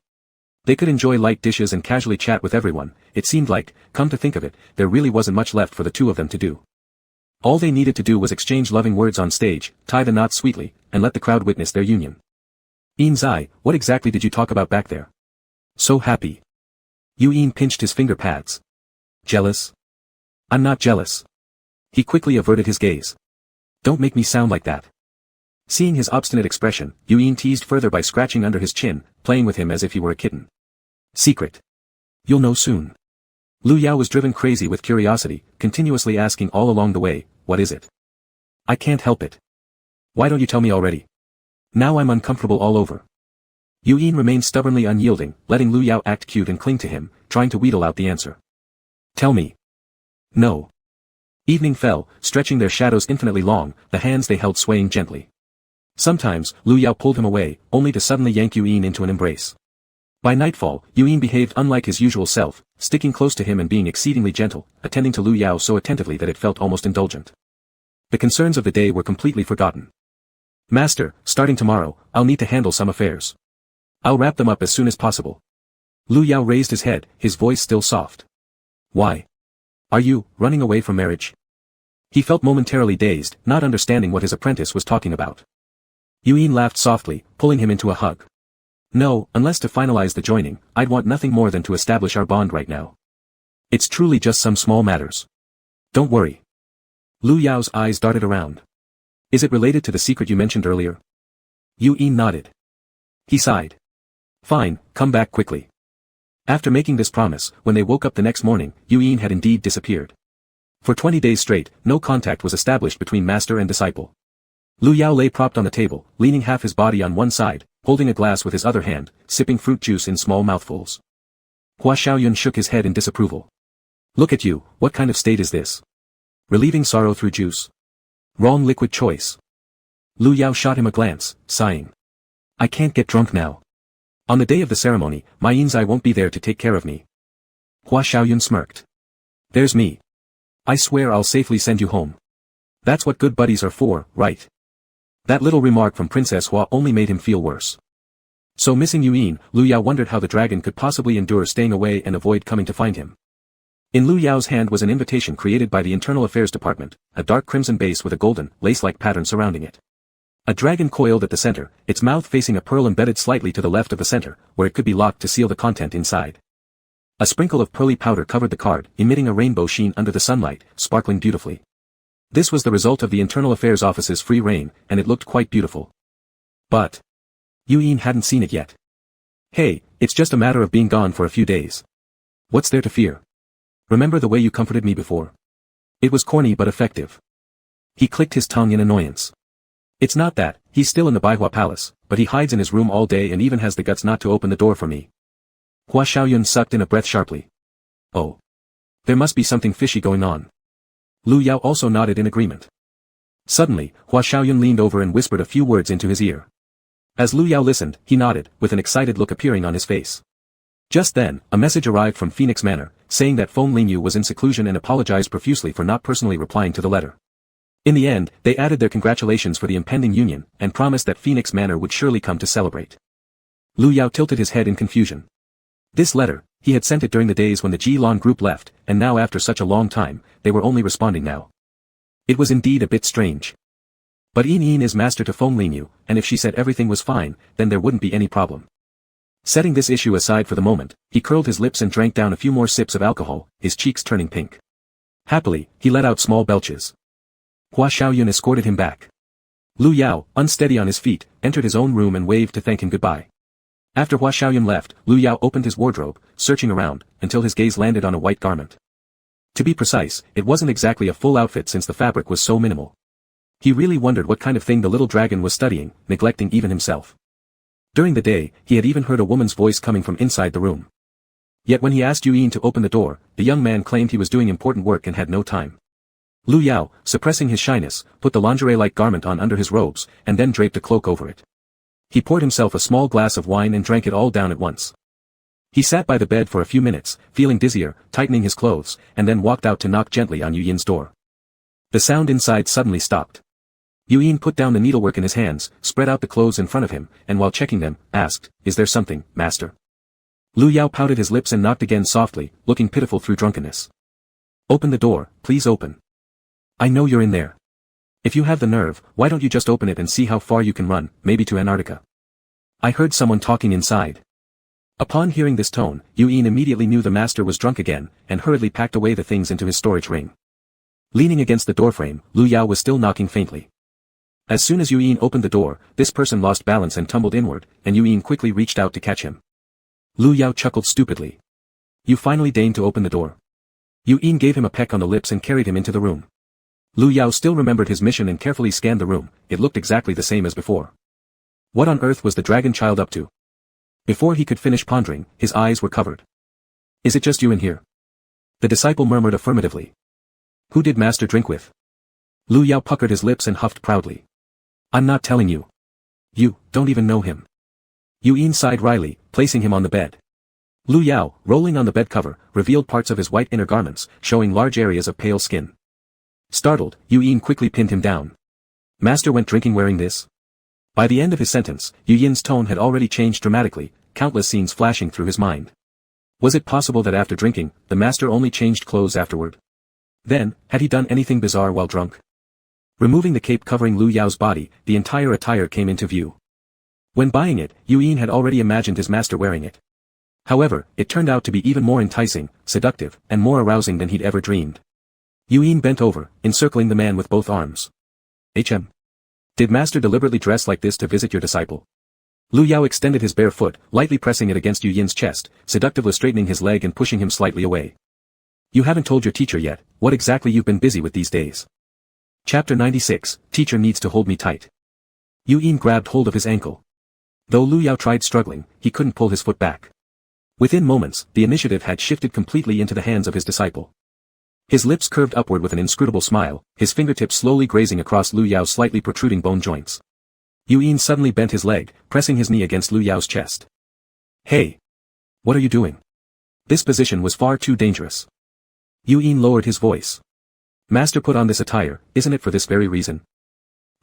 They could enjoy light dishes and casually chat with everyone. It seemed like, come to think of it, there really wasn't much left for the two of them to do. All they needed to do was exchange loving words on stage, tie the knots sweetly, and let the crowd witness their union. "Yin Zai, what exactly did you talk about back there? So happy." Yu Yin pinched his finger pads. "Jealous? I'm not jealous." He quickly averted his gaze. "Don't make me sound like that." Seeing his obstinate expression, Yu Yin teased further by scratching under his chin, playing with him as if he were a kitten. "Secret. You'll know soon." Lu Yao was driven crazy with curiosity, continuously asking all along the way, "What is it?" "I can't help it." "Why don't you tell me already?" "Now I'm uncomfortable all over." Yu Yin remained stubbornly unyielding, letting Lu Yao act cute and cling to him, trying to wheedle out the answer. "Tell me." "No." Evening fell, stretching their shadows infinitely long, the hands they held swaying gently. Sometimes, Lu Yao pulled him away, only to suddenly yank Yu Yin into an embrace. By nightfall, Yu Yin behaved unlike his usual self, sticking close to him and being exceedingly gentle, attending to Lu Yao so attentively that it felt almost indulgent. The concerns of the day were completely forgotten. "Master, starting tomorrow, I'll need to handle some affairs. I'll wrap them up as soon as possible." Lu Yao raised his head, his voice still soft. "Why? Are you running away from marriage?" He felt momentarily dazed, not understanding what his apprentice was talking about. Yu Yin laughed softly, pulling him into a hug. "No, unless to finalize the joining, I'd want nothing more than to establish our bond right now. It's truly just some small matters. Don't worry." Lu Yao's eyes darted around. "Is it related to the secret you mentioned earlier?" Yu Yin nodded. He sighed. "Fine, come back quickly." After making this promise, when they woke up the next morning, Yu Yin had indeed disappeared. For 20 days straight, no contact was established between master and disciple. Lu Yao lay propped on the table, leaning half his body on one side, holding a glass with his other hand, sipping fruit juice in small mouthfuls. Hua Xiaoyun shook his head in disapproval. "Look at you, what kind of state is this? Relieving sorrow through juice? Wrong liquid choice." Lu Yao shot him a glance, sighing. "I can't get drunk now. On the day of the ceremony, my Yinzai won't be there to take care of me." Hua Xiaoyun smirked. "There's me. I swear I'll safely send you home. That's what good buddies are for, right?" That little remark from Princess Hua only made him feel worse. So missing Yu Yin, Lu Yao wondered how the dragon could possibly endure staying away and avoid coming to find him. In Lu Yao's hand was an invitation created by the Internal Affairs Department, a dark crimson base with a golden, lace-like pattern surrounding it. A dragon coiled at the center, its mouth facing a pearl embedded slightly to the left of the center, where it could be locked to seal the content inside. A sprinkle of pearly powder covered the card, emitting a rainbow sheen under the sunlight, sparkling beautifully. This was the result of the Internal Affairs Office's free reign, and it looked quite beautiful. But Yuyin hadn't seen it yet. Hey, it's just a matter of being gone for a few days. What's there to fear? Remember the way you comforted me before? It was corny but effective. He clicked his tongue in annoyance. It's not that, he's still in the Baihua Palace, but he hides in his room all day and even has the guts not to open the door for me. Hua Xiaoyun sucked in a breath sharply. Oh. There must be something fishy going on. Lu Yao also nodded in agreement. Suddenly, Hua Xiaoyun leaned over and whispered a few words into his ear. As Lu Yao listened, he nodded, with an excited look appearing on his face. Just then, a message arrived from Phoenix Manor, saying that Feng Lingyu was in seclusion and apologized profusely for not personally replying to the letter. In the end, they added their congratulations for the impending union, and promised that Phoenix Manor would surely come to celebrate. Lu Yao tilted his head in confusion. This letter, he had sent it during the days when the Ji-Lan group left, and now after such a long time, they were only responding now. It was indeed a bit strange. But Yin is master to Feng Lingyu, and if she said everything was fine, then there wouldn't be any problem. Setting this issue aside for the moment, he curled his lips and drank down a few more sips of alcohol, his cheeks turning pink. Happily, he let out small belches. Hua Xiaoyun escorted him back. Lu Yao, unsteady on his feet, entered his own room and waved to thank him goodbye. After Hua Xiaoyun left, Lu Yao opened his wardrobe, searching around, until his gaze landed on a white garment. To be precise, it wasn't exactly a full outfit since the fabric was so minimal. He really wondered what kind of thing the little dragon was studying, neglecting even himself. During the day, he had even heard a woman's voice coming from inside the room. Yet when he asked Yuyin to open the door, the young man claimed he was doing important work and had no time. Lu Yao, suppressing his shyness, put the lingerie-like garment on under his robes, and then draped a cloak over it. He poured himself a small glass of wine and drank it all down at once. He sat by the bed for a few minutes, feeling dizzier, tightening his clothes, and then walked out to knock gently on Yuyin's door. The sound inside suddenly stopped. Yuyin put down the needlework in his hands, spread out the clothes in front of him, and while checking them, asked, "Is there something, master?" Lu Yao pouted his lips and knocked again softly, looking pitiful through drunkenness. "Open the door, please open. I know you're in there. If you have the nerve, why don't you just open it and see how far you can run, maybe to Antarctica. I heard someone talking inside." Upon hearing this tone, Yuyin immediately knew the master was drunk again, and hurriedly packed away the things into his storage ring. Leaning against the doorframe, Lu Yao was still knocking faintly. As soon as Yuyin opened the door, this person lost balance and tumbled inward, and Yuyin quickly reached out to catch him. Lu Yao chuckled stupidly. "You finally deigned to open the door." Yuyin gave him a peck on the lips and carried him into the room. Lu Yao still remembered his mission and carefully scanned the room. It looked exactly the same as before. What on earth was the dragon child up to? Before he could finish pondering, his eyes were covered. "Is it just you in here?" The disciple murmured affirmatively. "Who did master drink with?" Lu Yao puckered his lips and huffed proudly. "I'm not telling you. You don't even know him." Yuyin sighed wryly, placing him on the bed. Lu Yao, rolling on the bed cover, revealed parts of his white inner garments, showing large areas of pale skin. Startled, Yuyin quickly pinned him down. "Master went drinking wearing this?" By the end of his sentence, Yuyin's tone had already changed dramatically, countless scenes flashing through his mind. Was it possible that after drinking, the master only changed clothes afterward? Then, had he done anything bizarre while drunk? Removing the cape covering Lu Yao's body, the entire attire came into view. When buying it, Yuyin had already imagined his master wearing it. However, it turned out to be even more enticing, seductive, and more arousing than he'd ever dreamed. Yuyin bent over, encircling the man with both arms. Did master deliberately dress like this to visit your disciple?" Lu Yao extended his bare foot, lightly pressing it against Yuyin's chest, seductively straightening his leg and pushing him slightly away. "You haven't told your teacher yet, what exactly you've been busy with these days." Chapter 96, Teacher Needs to Hold Me Tight. Yuyin grabbed hold of his ankle. Though Lu Yao tried struggling, he couldn't pull his foot back. Within moments, the initiative had shifted completely into the hands of his disciple. His lips curved upward with an inscrutable smile, his fingertips slowly grazing across Lu Yao's slightly protruding bone joints. Yuyin suddenly bent his leg, pressing his knee against Lu Yao's chest. "Hey! What are you doing?" This position was far too dangerous. Yuyin lowered his voice. "Master put on this attire, isn't it for this very reason?"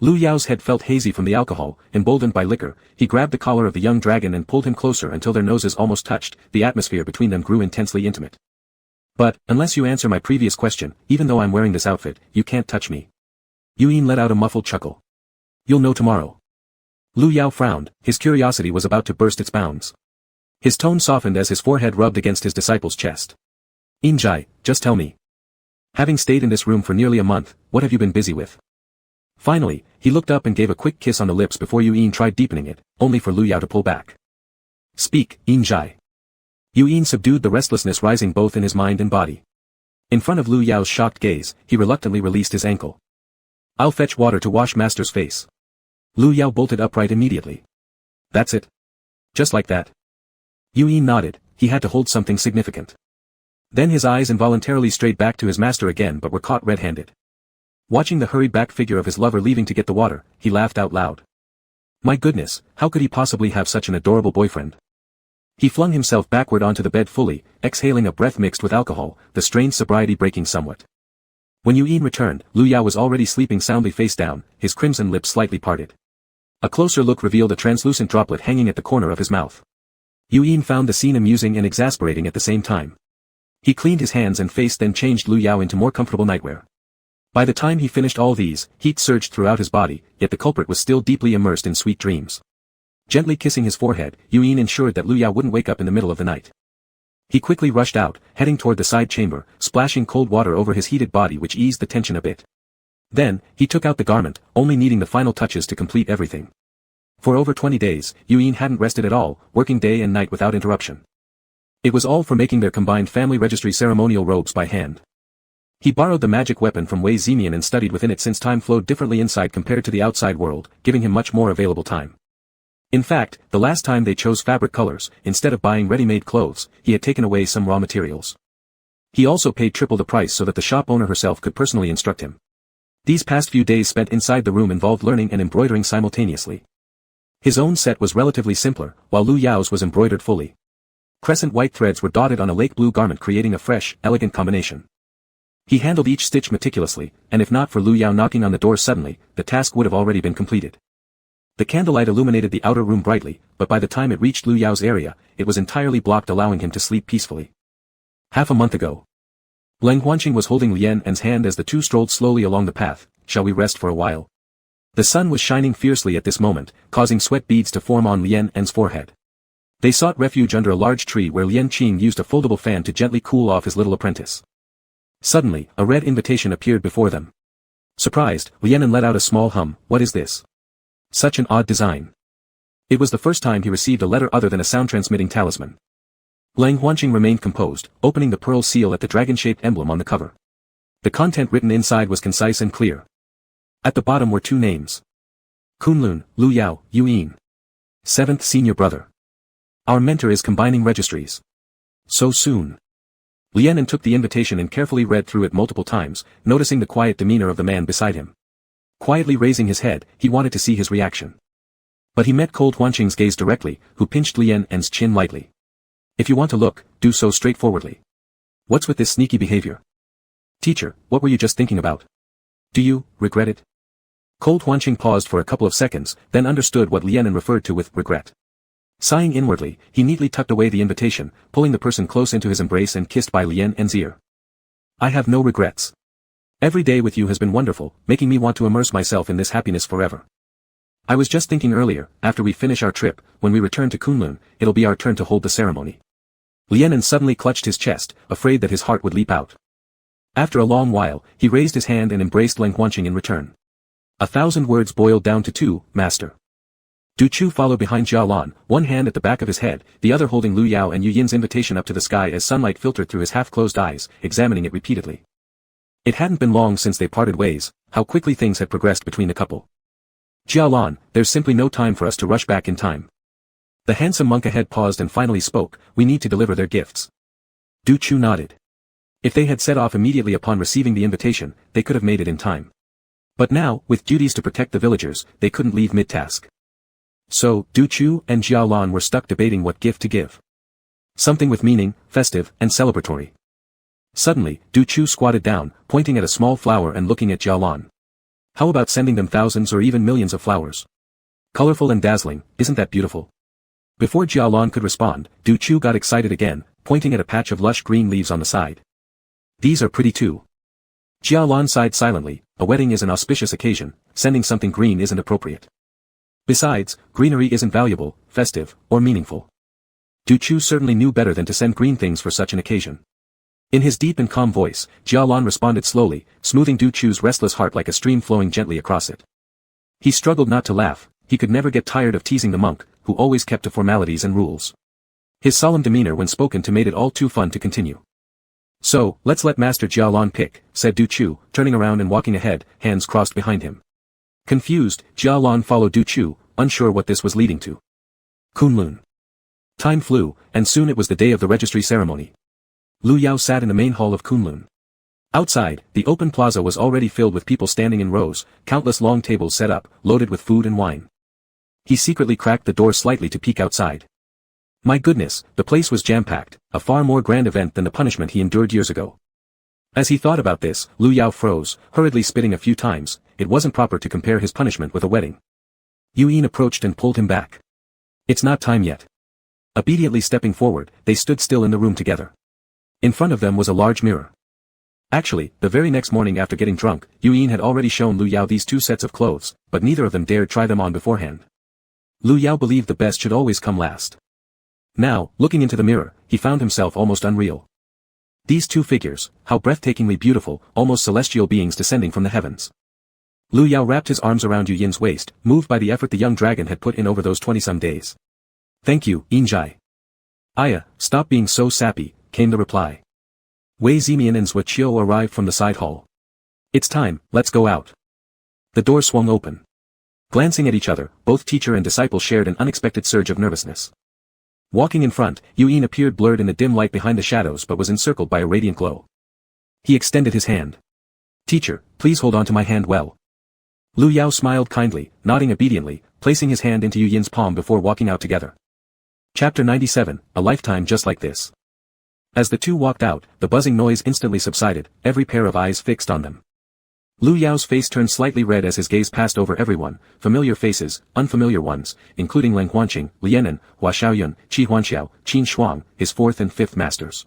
Lu Yao's head felt hazy from the alcohol, emboldened by liquor. He grabbed the collar of the young dragon and pulled him closer until their noses almost touched. The atmosphere between them grew intensely intimate. "But, unless you answer my previous question, even though I'm wearing this outfit, you can't touch me." Yuyin let out a muffled chuckle. You'll know tomorrow. Lu Yao frowned, his curiosity was about to burst its bounds. His tone softened as his forehead rubbed against his disciple's chest. Injai, just tell me. Having stayed in this room for nearly a month, what have you been busy with? Finally, he looked up and gave a quick kiss on the lips before Yuyin tried deepening it, only for Lu Yao to pull back. Speak, Injai. Yuyin subdued the restlessness rising both in his mind and body. In front of Lu Yao's shocked gaze, he reluctantly released his ankle. I'll fetch water to wash master's face. Lu Yao bolted upright immediately. That's it? Just like that? Yuyin nodded, he had to hold something significant. Then his eyes involuntarily strayed back to his master again but were caught red-handed. Watching the hurried back figure of his lover leaving to get the water, he laughed out loud. My goodness, how could he possibly have such an adorable boyfriend? He flung himself backward onto the bed fully, exhaling a breath mixed with alcohol, the strained sobriety breaking somewhat. When Yuyin returned, Lu Yao was already sleeping soundly face down, his crimson lips slightly parted. A closer look revealed a translucent droplet hanging at the corner of his mouth. Yuyin found the scene amusing and exasperating at the same time. He cleaned his hands and face then changed Lu Yao into more comfortable nightwear. By the time he finished all these, heat surged throughout his body, yet the culprit was still deeply immersed in sweet dreams. Gently kissing his forehead, Yuyin ensured that Lu Yao wouldn't wake up in the middle of the night. He quickly rushed out, heading toward the side chamber, splashing cold water over his heated body which eased the tension a bit. Then, he took out the garment, only needing the final touches to complete everything. For over 20 days, Yuyin hadn't rested at all, working day and night without interruption. It was all for making their combined family registry ceremonial robes by hand. He borrowed the magic weapon from Wei Zemian and studied within it since time flowed differently inside compared to the outside world, giving him much more available time. In fact, the last time they chose fabric colors, instead of buying ready-made clothes, he had taken away some raw materials. He also paid triple the price so that the shop owner herself could personally instruct him. These past few days spent inside the room involved learning and embroidering simultaneously. His own set was relatively simpler, while Lu Yao's was embroidered fully. Crescent white threads were dotted on a lake blue garment creating a fresh, elegant combination. He handled each stitch meticulously, and if not for Lu Yao knocking on the door suddenly, the task would have already been completed. The candlelight illuminated the outer room brightly, but by the time it reached Lu Yao's area, it was entirely blocked allowing him to sleep peacefully. Half a month ago. Leng Huanqing was holding Lian En's hand as the two strolled slowly along the path. Shall we rest for a while? The sun was shining fiercely at this moment, causing sweat beads to form on Lian En's forehead. They sought refuge under a large tree where Lian Qing used a foldable fan to gently cool off his little apprentice. Suddenly, a red invitation appeared before them. Surprised, Lian En let out a small hum. What is this? Such an odd design. It was the first time he received a letter other than a sound-transmitting talisman. Leng Huanqing remained composed, opening the pearl seal at the dragon-shaped emblem on the cover. The content written inside was concise and clear. At the bottom were two names. Kunlun, Lu Yao, Yuyin. 7th senior brother. Our mentor is combining registries. So soon. Lian En took the invitation and carefully read through it multiple times, noticing the quiet demeanor of the man beside him. Quietly raising his head, he wanted to see his reaction. But he met cold Huanqing's gaze directly, who pinched Lian En's chin lightly. If you want to look, do so straightforwardly. What's with this sneaky behavior? Teacher, what were you just thinking about? Do you regret it? Cold Huanqing paused for a couple of seconds, then understood what Lian En referred to with regret. Sighing inwardly, he neatly tucked away the invitation, pulling the person close into his embrace and kissed by Lian En's ear. I have no regrets. Every day with you has been wonderful, making me want to immerse myself in this happiness forever. I was just thinking earlier, after we finish our trip, when we return to Kunlun, it'll be our turn to hold the ceremony. Lian En suddenly clutched his chest, afraid that his heart would leap out. After a long while, he raised his hand and embraced Leng Huanqing in return. 1,000 words boiled down to 2, Master. Du Chu followed behind Jia Lan, one hand at the back of his head, the other holding Lu Yao and Yu Yin's invitation up to the sky as sunlight filtered through his half-closed eyes, examining it repeatedly. It hadn't been long since they parted ways, how quickly things had progressed between the couple. Jia Lan, there's simply no time for us to rush back in time. The handsome monk ahead paused and finally spoke, we need to deliver their gifts. Du Chu nodded. If they had set off immediately upon receiving the invitation, they could have made it in time. But now, with duties to protect the villagers, they couldn't leave mid-task. So, Du Chu and Jia Lan were stuck debating what gift to give. Something with meaning, festive, and celebratory. Suddenly, Du Chu squatted down, pointing at a small flower and looking at Jia Lan. How about sending them thousands or even millions of flowers? Colorful and dazzling, isn't that beautiful? Before Jia Lan could respond, Du Chu got excited again, pointing at a patch of lush green leaves on the side. These are pretty too. Jialan sighed silently. A wedding is an auspicious occasion, sending something green isn't appropriate. Besides, greenery isn't valuable, festive, or meaningful. Du Chu certainly knew better than to send green things for such an occasion. In his deep and calm voice, Jialan responded slowly, smoothing Du Chu's restless heart like a stream flowing gently across it. He struggled not to laugh. He could never get tired of teasing the monk, who always kept to formalities and rules. His solemn demeanor when spoken to made it all too fun to continue. So, let's let Master Jialan pick, said Du Chu, turning around and walking ahead, hands crossed behind him. Confused, Jialan followed Du Chu, unsure what this was leading to. Kunlun. Time flew, and soon it was the day of the registry ceremony. Lu Yao sat in the main hall of Kunlun. Outside, the open plaza was already filled with people standing in rows, countless long tables set up, loaded with food and wine. He secretly cracked the door slightly to peek outside. My goodness, the place was jam-packed, a far more grand event than the punishment he endured years ago. As he thought about this, Lu Yao froze, hurriedly spitting a few times. It wasn't proper to compare his punishment with a wedding. Yuyin approached and pulled him back. It's not time yet. Obediently stepping forward, they stood still in the room together. In front of them was a large mirror. Actually, the very next morning after getting drunk, Yuyin had already shown Lu Yao these two sets of clothes, but neither of them dared try them on beforehand. Lu Yao believed the best should always come last. Now, looking into the mirror, he found himself almost unreal. These two figures, how breathtakingly beautiful, almost celestial beings descending from the heavens. Lu Yao wrapped his arms around Yu Yin's waist, moved by the effort the young dragon had put in over those 20-some days. Thank you, Yinjai. Aya, stop being so sappy, came the reply. Wei Zimian and Zhua Qiu arrived from the side hall. It's time, let's go out. The door swung open. Glancing at each other, both teacher and disciple shared an unexpected surge of nervousness. Walking in front, Yuyin appeared blurred in the dim light behind the shadows but was encircled by a radiant glow. He extended his hand. Teacher, please hold on to my hand well. Lu Yao smiled kindly, nodding obediently, placing his hand into Yu Yin's palm before walking out together. Chapter 97, A Lifetime Just Like This. As the two walked out, the buzzing noise instantly subsided, every pair of eyes fixed on them. Lu Yao's face turned slightly red as his gaze passed over everyone, familiar faces, unfamiliar ones, including Leng Huanqing, Lianen, Hua Xiaoyun, Qi Huanxiao, Qin Shuang, his fourth and fifth masters.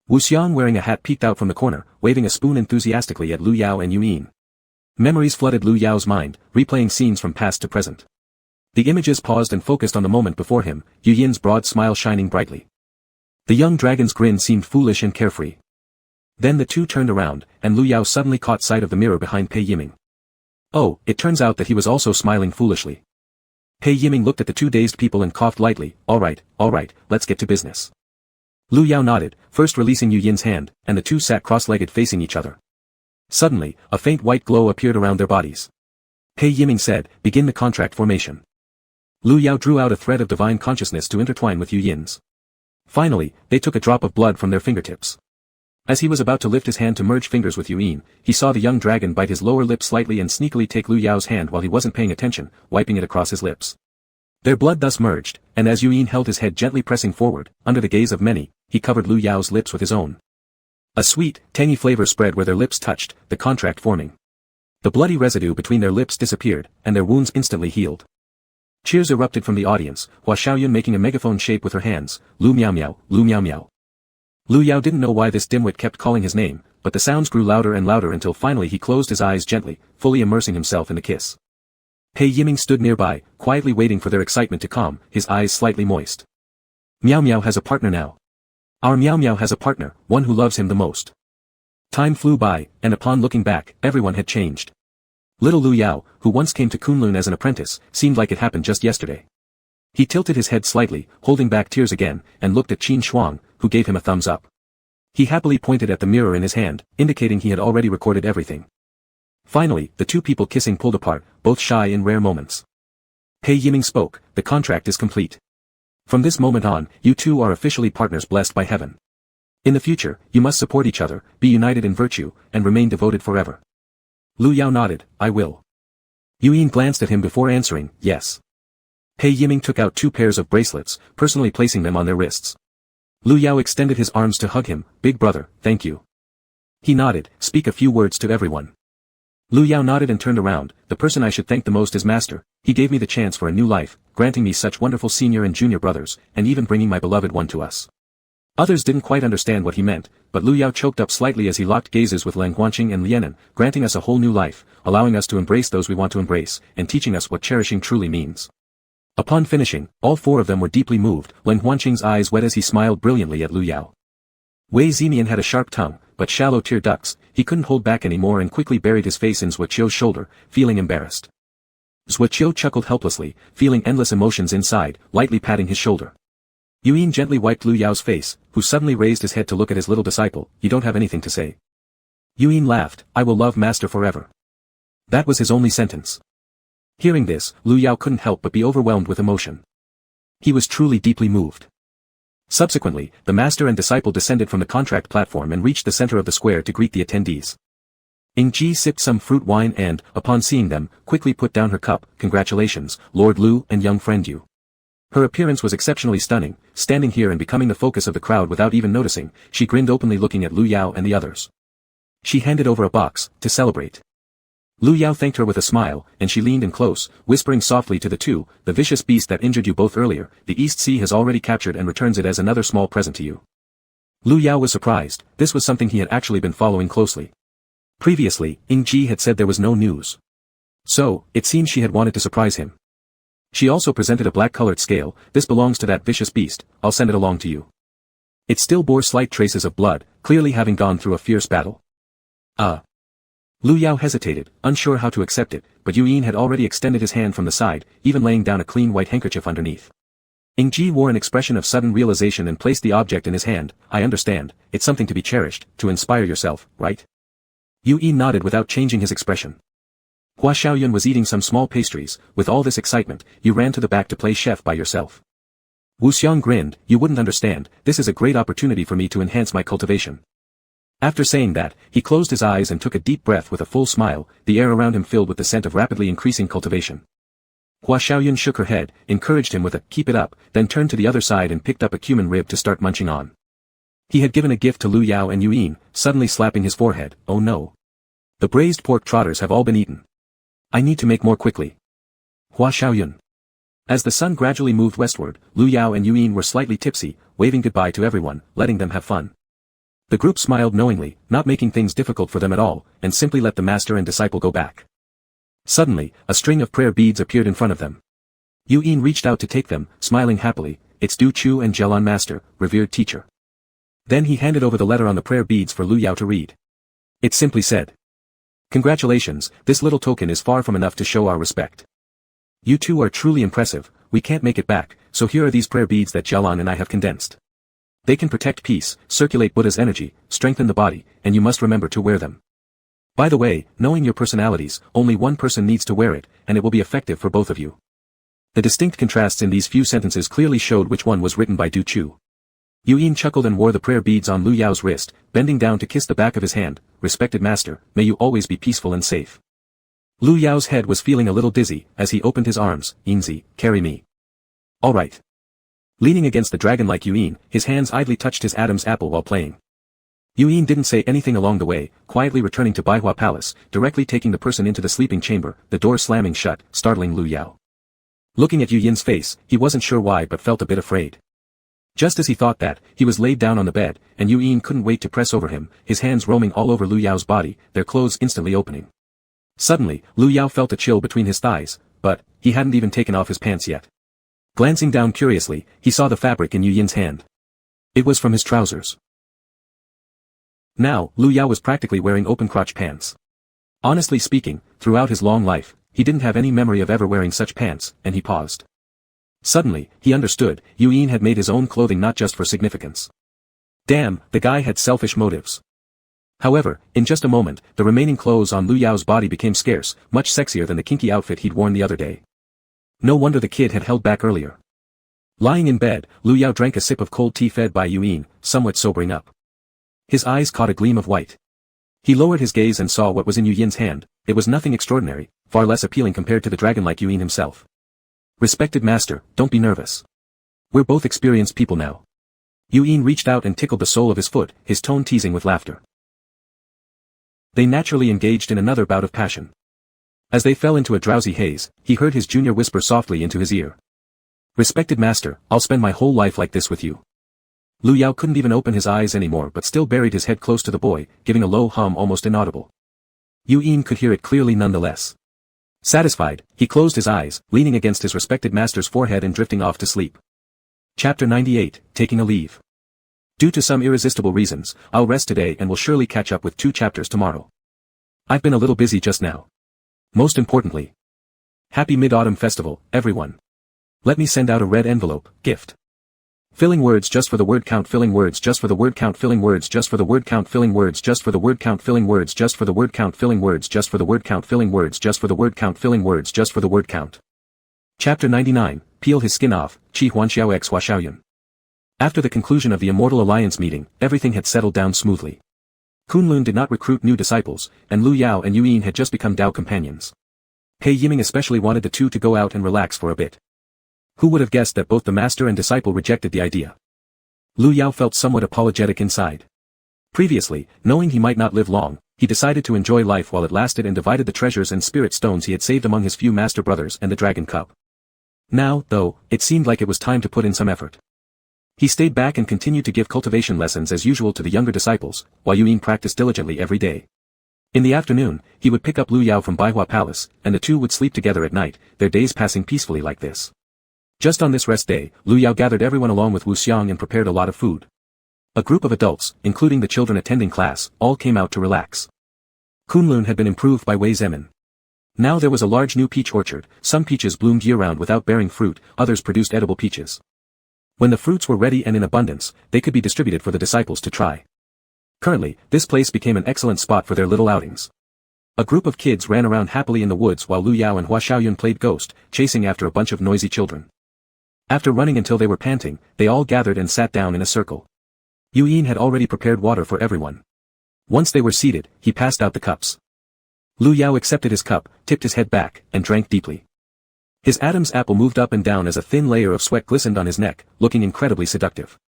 Wu Xiang wearing a hat peeked out from the corner, waving a spoon enthusiastically at Lu Yao and Yuyin. Memories flooded Lu Yao's mind, replaying scenes from past to present. The images paused and focused on the moment before him, Yu Yin's broad smile shining brightly. The young dragon's grin seemed foolish and carefree. Then the two turned around, and Lu Yao suddenly caught sight of the mirror behind Pei Yiming. Oh, it turns out that he was also smiling foolishly. Pei Yiming looked at the two dazed people and coughed lightly. All right, let's get to business. Lu Yao nodded, first releasing Yu Yin's hand, and the two sat cross-legged facing each other. Suddenly, a faint white glow appeared around their bodies. Pei Yiming said, begin the contract formation. Lu Yao drew out a thread of divine consciousness to intertwine with Yu Yin's. Finally, they took a drop of blood from their fingertips. As he was about to lift his hand to merge fingers with Yu Yin, he saw the young dragon bite his lower lip slightly and sneakily take Lu Yao's hand while he wasn't paying attention, wiping it across his lips. Their blood thus merged, and as Yu Yin held his head gently pressing forward, under the gaze of many, he covered Lu Yao's lips with his own. A sweet, tangy flavor spread where their lips touched, the contract forming. The bloody residue between their lips disappeared, and their wounds instantly healed. Cheers erupted from the audience, Hua Xiaoyun making a megaphone shape with her hands, Lu Miao Miao, Lu Miao Miao. Lu Yao didn't know why this dimwit kept calling his name, but the sounds grew louder and louder until finally he closed his eyes gently, fully immersing himself in the kiss. Pei Yiming stood nearby, quietly waiting for their excitement to calm, his eyes slightly moist. Miao Miao has a partner now. Our Miao Miao has a partner, one who loves him the most. Time flew by, and upon looking back, everyone had changed. Little Lu Yao, who once came to Kunlun as an apprentice, seemed like it happened just yesterday. He tilted his head slightly, holding back tears again, and looked at Qin Shuang, who gave him a thumbs up. He happily pointed at the mirror in his hand, indicating he had already recorded everything. Finally, the two people kissing pulled apart, both shy in rare moments. Pei Yiming spoke, the contract is complete. From this moment on, you two are officially partners blessed by heaven. In the future, you must support each other, be united in virtue, and remain devoted forever. Lu Yao nodded, I will. Yuyin glanced at him before answering, yes. Pei Yiming took out 2 pairs of bracelets, personally placing them on their wrists. Lu Yao extended his arms to hug him, big brother, thank you. He nodded, speak a few words to everyone. Lu Yao nodded and turned around, the person I should thank the most is Master, he gave me the chance for a new life, granting me such wonderful senior and junior brothers, and even bringing my beloved one to us. Others didn't quite understand what he meant, but Lu Yao choked up slightly as he locked gazes with Lang Guanqing and Lianen, granting us a whole new life, allowing us to embrace those we want to embrace, and teaching us what cherishing truly means. Upon finishing, all four of them were deeply moved, Lang Guanqing's eyes wet as he smiled brilliantly at Lu Yao. Wei Zimian had a sharp tongue, but shallow tear ducts, he couldn't hold back anymore and quickly buried his face in Zhuoqiu's shoulder, feeling embarrassed. Zhuoqiu chuckled helplessly, feeling endless emotions inside, lightly patting his shoulder. Yuyin gently wiped Lu Yao's face, who suddenly raised his head to look at his little disciple. You don't have anything to say. Yuyin laughed, I will love master forever. That was his only sentence. Hearing this, Lu Yao couldn't help but be overwhelmed with emotion. He was truly deeply moved. Subsequently, the master and disciple descended from the contract platform and reached the center of the square to greet the attendees. Yingji sipped some fruit wine and, upon seeing them, quickly put down her cup. Congratulations, Lord Lu and young friend Yu. Her appearance was exceptionally stunning, standing here and becoming the focus of the crowd without even noticing. She grinned openly looking at Lu Yao and the others. She handed over a box, to celebrate. Lu Yao thanked her with a smile, and she leaned in close, whispering softly to the two, the vicious beast that injured you both earlier, the East Sea has already captured and returns it as another small present to you. Lu Yao was surprised, this was something he had actually been following closely. Previously, Yingji had said there was no news. So, it seems she had wanted to surprise him. She also presented a black-colored scale. This belongs to that vicious beast, I'll send it along to you. It still bore slight traces of blood, clearly having gone through a fierce battle. Lu Yao hesitated, unsure how to accept it, but Yuyin had already extended his hand from the side, even laying down a clean white handkerchief underneath. Yingji wore an expression of sudden realization and placed the object in his hand. I understand, it's something to be cherished, to inspire yourself, right? Yuyin nodded without changing his expression. Hua Xiaoyun was eating some small pastries. With all this excitement, you ran to the back to play chef by yourself. Wu Xiang grinned, you wouldn't understand, this is a great opportunity for me to enhance my cultivation. After saying that, he closed his eyes and took a deep breath with a full smile, the air around him filled with the scent of rapidly increasing cultivation. Hua Xiaoyun shook her head, encouraged him with a, keep it up, then turned to the other side and picked up a cumin rib to start munching on. He had given a gift to Lu Yao and Yuyin, suddenly slapping his forehead, oh no. The braised pork trotters have all been eaten. I need to make more quickly. Hua Xiaoyun. As the sun gradually moved westward, Lu Yao and Yuyin were slightly tipsy, waving goodbye to everyone, letting them have fun. The group smiled knowingly, not making things difficult for them at all, and simply let the master and disciple go back. Suddenly, a string of prayer beads appeared in front of them. Yuyin reached out to take them, smiling happily, it's Du Chu and Jialan master, revered teacher. Then he handed over the letter on the prayer beads for Lu Yao to read. It simply said, congratulations, this little token is far from enough to show our respect. You two are truly impressive, we can't make it back, so here are these prayer beads that Jialan and I have condensed. They can protect peace, circulate Buddha's energy, strengthen the body, and you must remember to wear them. By the way, knowing your personalities, only one person needs to wear it, and it will be effective for both of you. The distinct contrasts in these few sentences clearly showed which one was written by Du Chu. Yuyin chuckled and wore the prayer beads on Lu Yao's wrist, bending down to kiss the back of his hand. Respected master, may you always be peaceful and safe. Lu Yao's head was feeling a little dizzy, as he opened his arms. Yingzi, carry me. All right. Leaning against the dragon like Yuyin, his hands idly touched his Adam's apple while playing. Yuyin didn't say anything along the way, quietly returning to Baihua Palace, directly taking the person into the sleeping chamber, the door slamming shut, startling Lu Yao. Looking at Yuyin's face, he wasn't sure why but felt a bit afraid. Just as he thought that, he was laid down on the bed, and Yuyin couldn't wait to press over him, his hands roaming all over Lu Yao's body, their clothes instantly opening. Suddenly, Lu Yao felt a chill between his thighs, but, he hadn't even taken off his pants yet. Glancing down curiously, he saw the fabric in Yuyin's hand. It was from his trousers. Now, Lu Yao was practically wearing open-crotch pants. Honestly speaking, throughout his long life, he didn't have any memory of ever wearing such pants, and he paused. Suddenly, he understood, Yuyin had made his own clothing not just for significance. Damn, the guy had selfish motives. However, in just a moment, the remaining clothes on Lu Yao's body became scarce, much sexier than the kinky outfit he'd worn the other day. No wonder the kid had held back earlier. Lying in bed, Lu Yao drank a sip of cold tea fed by Yuyin, somewhat sobering up. His eyes caught a gleam of white. He lowered his gaze and saw what was in Yuyin's hand. It was nothing extraordinary, far less appealing compared to the dragon like Yuyin himself. Respected master, don't be nervous. We're both experienced people now. Yuyin reached out and tickled the sole of his foot, his tone teasing with laughter. They naturally engaged in another bout of passion. As they fell into a drowsy haze, he heard his junior whisper softly into his ear. Respected master, I'll spend my whole life like this with you. Lu Yao couldn't even open his eyes anymore but still buried his head close to the boy, giving a low hum almost inaudible. Yu Yin could hear it clearly nonetheless. Satisfied, he closed his eyes, leaning against his respected master's forehead and drifting off to sleep. Chapter 98, Taking a Leave. Due to some irresistible reasons, I'll rest today and will surely catch up with 2 chapters tomorrow. I've been a little busy just now. Most importantly, Happy Mid-Autumn Festival, everyone. Let me send out a red envelope, gift. Filling words just for the word count, filling words just for the word count, filling words just for the word count, filling words just for the word count, filling words just for the word count, filling words just for the word count, filling words just for the word count, filling words just for the word count. Chapter 99, Peel His Skin Off, Qi Huanxiao x Hua Xiaoyun. After the conclusion of the Immortal Alliance meeting, everything had settled down smoothly. Kunlun did not recruit new disciples, and Lu Yao and Yu Yin had just become Dao companions. Pei Yiming especially wanted the two to go out and relax for a bit. Who would have guessed that both the master and disciple rejected the idea? Lu Yao felt somewhat apologetic inside. Previously, knowing he might not live long, he decided to enjoy life while it lasted and divided the treasures and spirit stones he had saved among his few master brothers and the dragon cup. Now, though, it seemed like it was time to put in some effort. He stayed back and continued to give cultivation lessons as usual to the younger disciples, while Yu Yin practiced diligently every day. In the afternoon, he would pick up Lu Yao from Baihua Palace, and the two would sleep together at night, their days passing peacefully like this. Just on this rest day, Lu Yao gathered everyone along with Wu Xiang and prepared a lot of food. A group of adults, including the children attending class, all came out to relax. Kunlun had been improved by Wei Zemin. Now there was a large new peach orchard, some peaches bloomed year-round without bearing fruit, others produced edible peaches. When the fruits were ready and in abundance, they could be distributed for the disciples to try. Currently, this place became an excellent spot for their little outings. A group of kids ran around happily in the woods while Lu Yao and Hua Xiaoyun played ghost, chasing after a bunch of noisy children. After running until they were panting, they all gathered and sat down in a circle. Yu Yin had already prepared water for everyone. Once they were seated, he passed out the cups. Lu Yao accepted his cup, tipped his head back, and drank deeply. His Adam's apple moved up and down as a thin layer of sweat glistened on his neck, looking incredibly seductive.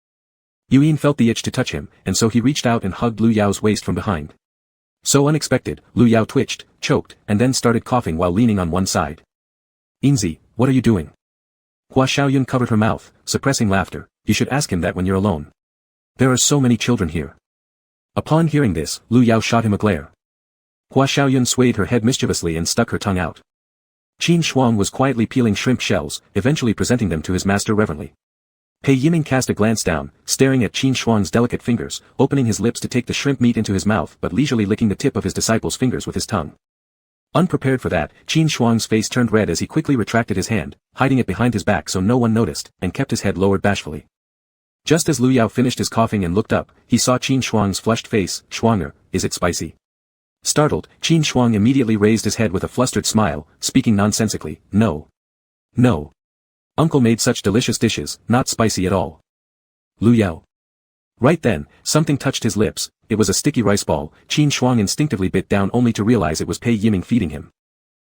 Yu Yin felt the itch to touch him, and so he reached out and hugged Lu Yao's waist from behind. So unexpected, Lu Yao twitched, choked, and then started coughing while leaning on one side. "Inzi, what are you doing?" Hua Xiaoyun covered her mouth, suppressing laughter. "You should ask him that when you're alone. There are so many children here." Upon hearing this, Lu Yao shot him a glare. Hua Xiaoyun swayed her head mischievously and stuck her tongue out. Qin Shuang was quietly peeling shrimp shells, eventually presenting them to his master reverently. Pei Yiming cast a glance down, staring at Qin Shuang's delicate fingers, opening his lips to take the shrimp meat into his mouth but leisurely licking the tip of his disciple's fingers with his tongue. Unprepared for that, Qin Shuang's face turned red as he quickly retracted his hand, hiding it behind his back so no one noticed, and kept his head lowered bashfully. Just as Lu Yao finished his coughing and looked up, he saw Qin Shuang's flushed face. "Shuanger, is it spicy?" Startled, Qin Shuang immediately raised his head with a flustered smile, speaking nonsensically, "No. No. Uncle made such delicious dishes, not spicy at all." Lu Yao. Right then, something touched his lips. It was a sticky rice ball. Qin Shuang instinctively bit down only to realize it was Pei Yiming feeding him.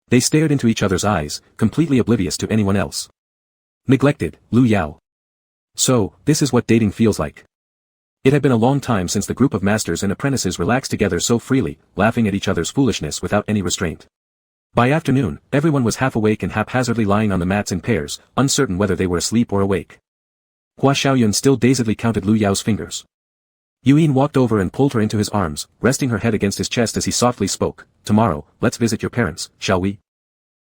They stared into each other's eyes, completely oblivious to anyone else. Neglected, Lu Yao. So, this is what dating feels like. It had been a long time since the group of masters and apprentices relaxed together so freely, laughing at each other's foolishness without any restraint. By afternoon, everyone was half awake and haphazardly lying on the mats in pairs, uncertain whether they were asleep or awake. Hua Xiaoyun still dazedly counted Lu Yao's fingers. Yu Yin walked over and pulled her into his arms, resting her head against his chest as he softly spoke, "Tomorrow, let's visit your parents, shall we?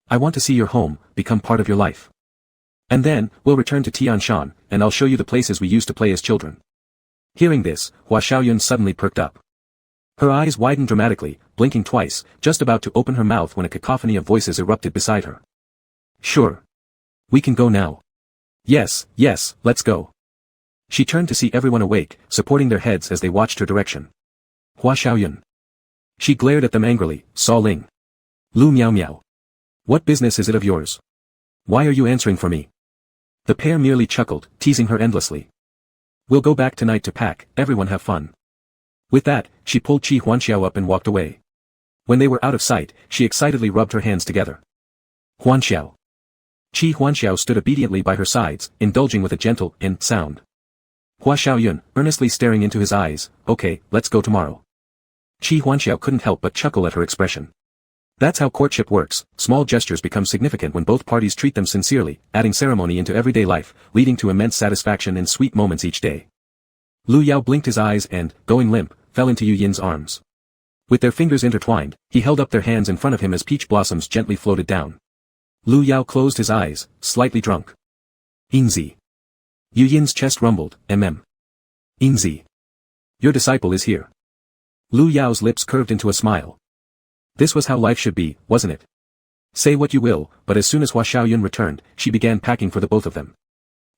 I want to see your home, become part of your life. And then, we'll return to Tianshan, and I'll show you the places we used to play as children." Hearing this, Hua Xiaoyun suddenly perked up. Her eyes widened dramatically, blinking twice, just about to open her mouth when a cacophony of voices erupted beside her. "Sure. We can go now." Yes, let's go." She turned to see everyone awake, supporting their heads as they watched her direction. "Hua Xiaoyun." She glared at them angrily. "Saw Ling. Lu Miao Miao. What business is it of yours? Why are you answering for me?" The pair merely chuckled, teasing her endlessly. "We'll go back tonight to pack, everyone have fun." With that, she pulled Qi Huanxiao up and walked away. When they were out of sight, she excitedly rubbed her hands together. "Huanxiao." Qi Huanxiao stood obediently by her sides, indulging with a gentle sound. Hua Xiaoyun, earnestly staring into his eyes, "Okay, let's go tomorrow." Qi Huanxiao couldn't help but chuckle at her expression. That's how courtship works. Small gestures become significant when both parties treat them sincerely, adding ceremony into everyday life, leading to immense satisfaction and sweet moments each day. Lu Yao blinked his eyes and, going limp, fell into Yu Yin's arms. With their fingers intertwined, he held up their hands in front of him as peach blossoms gently floated down. Lu Yao closed his eyes, slightly drunk. Ingzi. Yu Yin's chest rumbled, Ingzi. Your disciple is here. Lu Yao's lips curved into a smile. This was how life should be, wasn't it? Say what you will, but as soon as Hua Xiaoyun returned, she began packing for the both of them.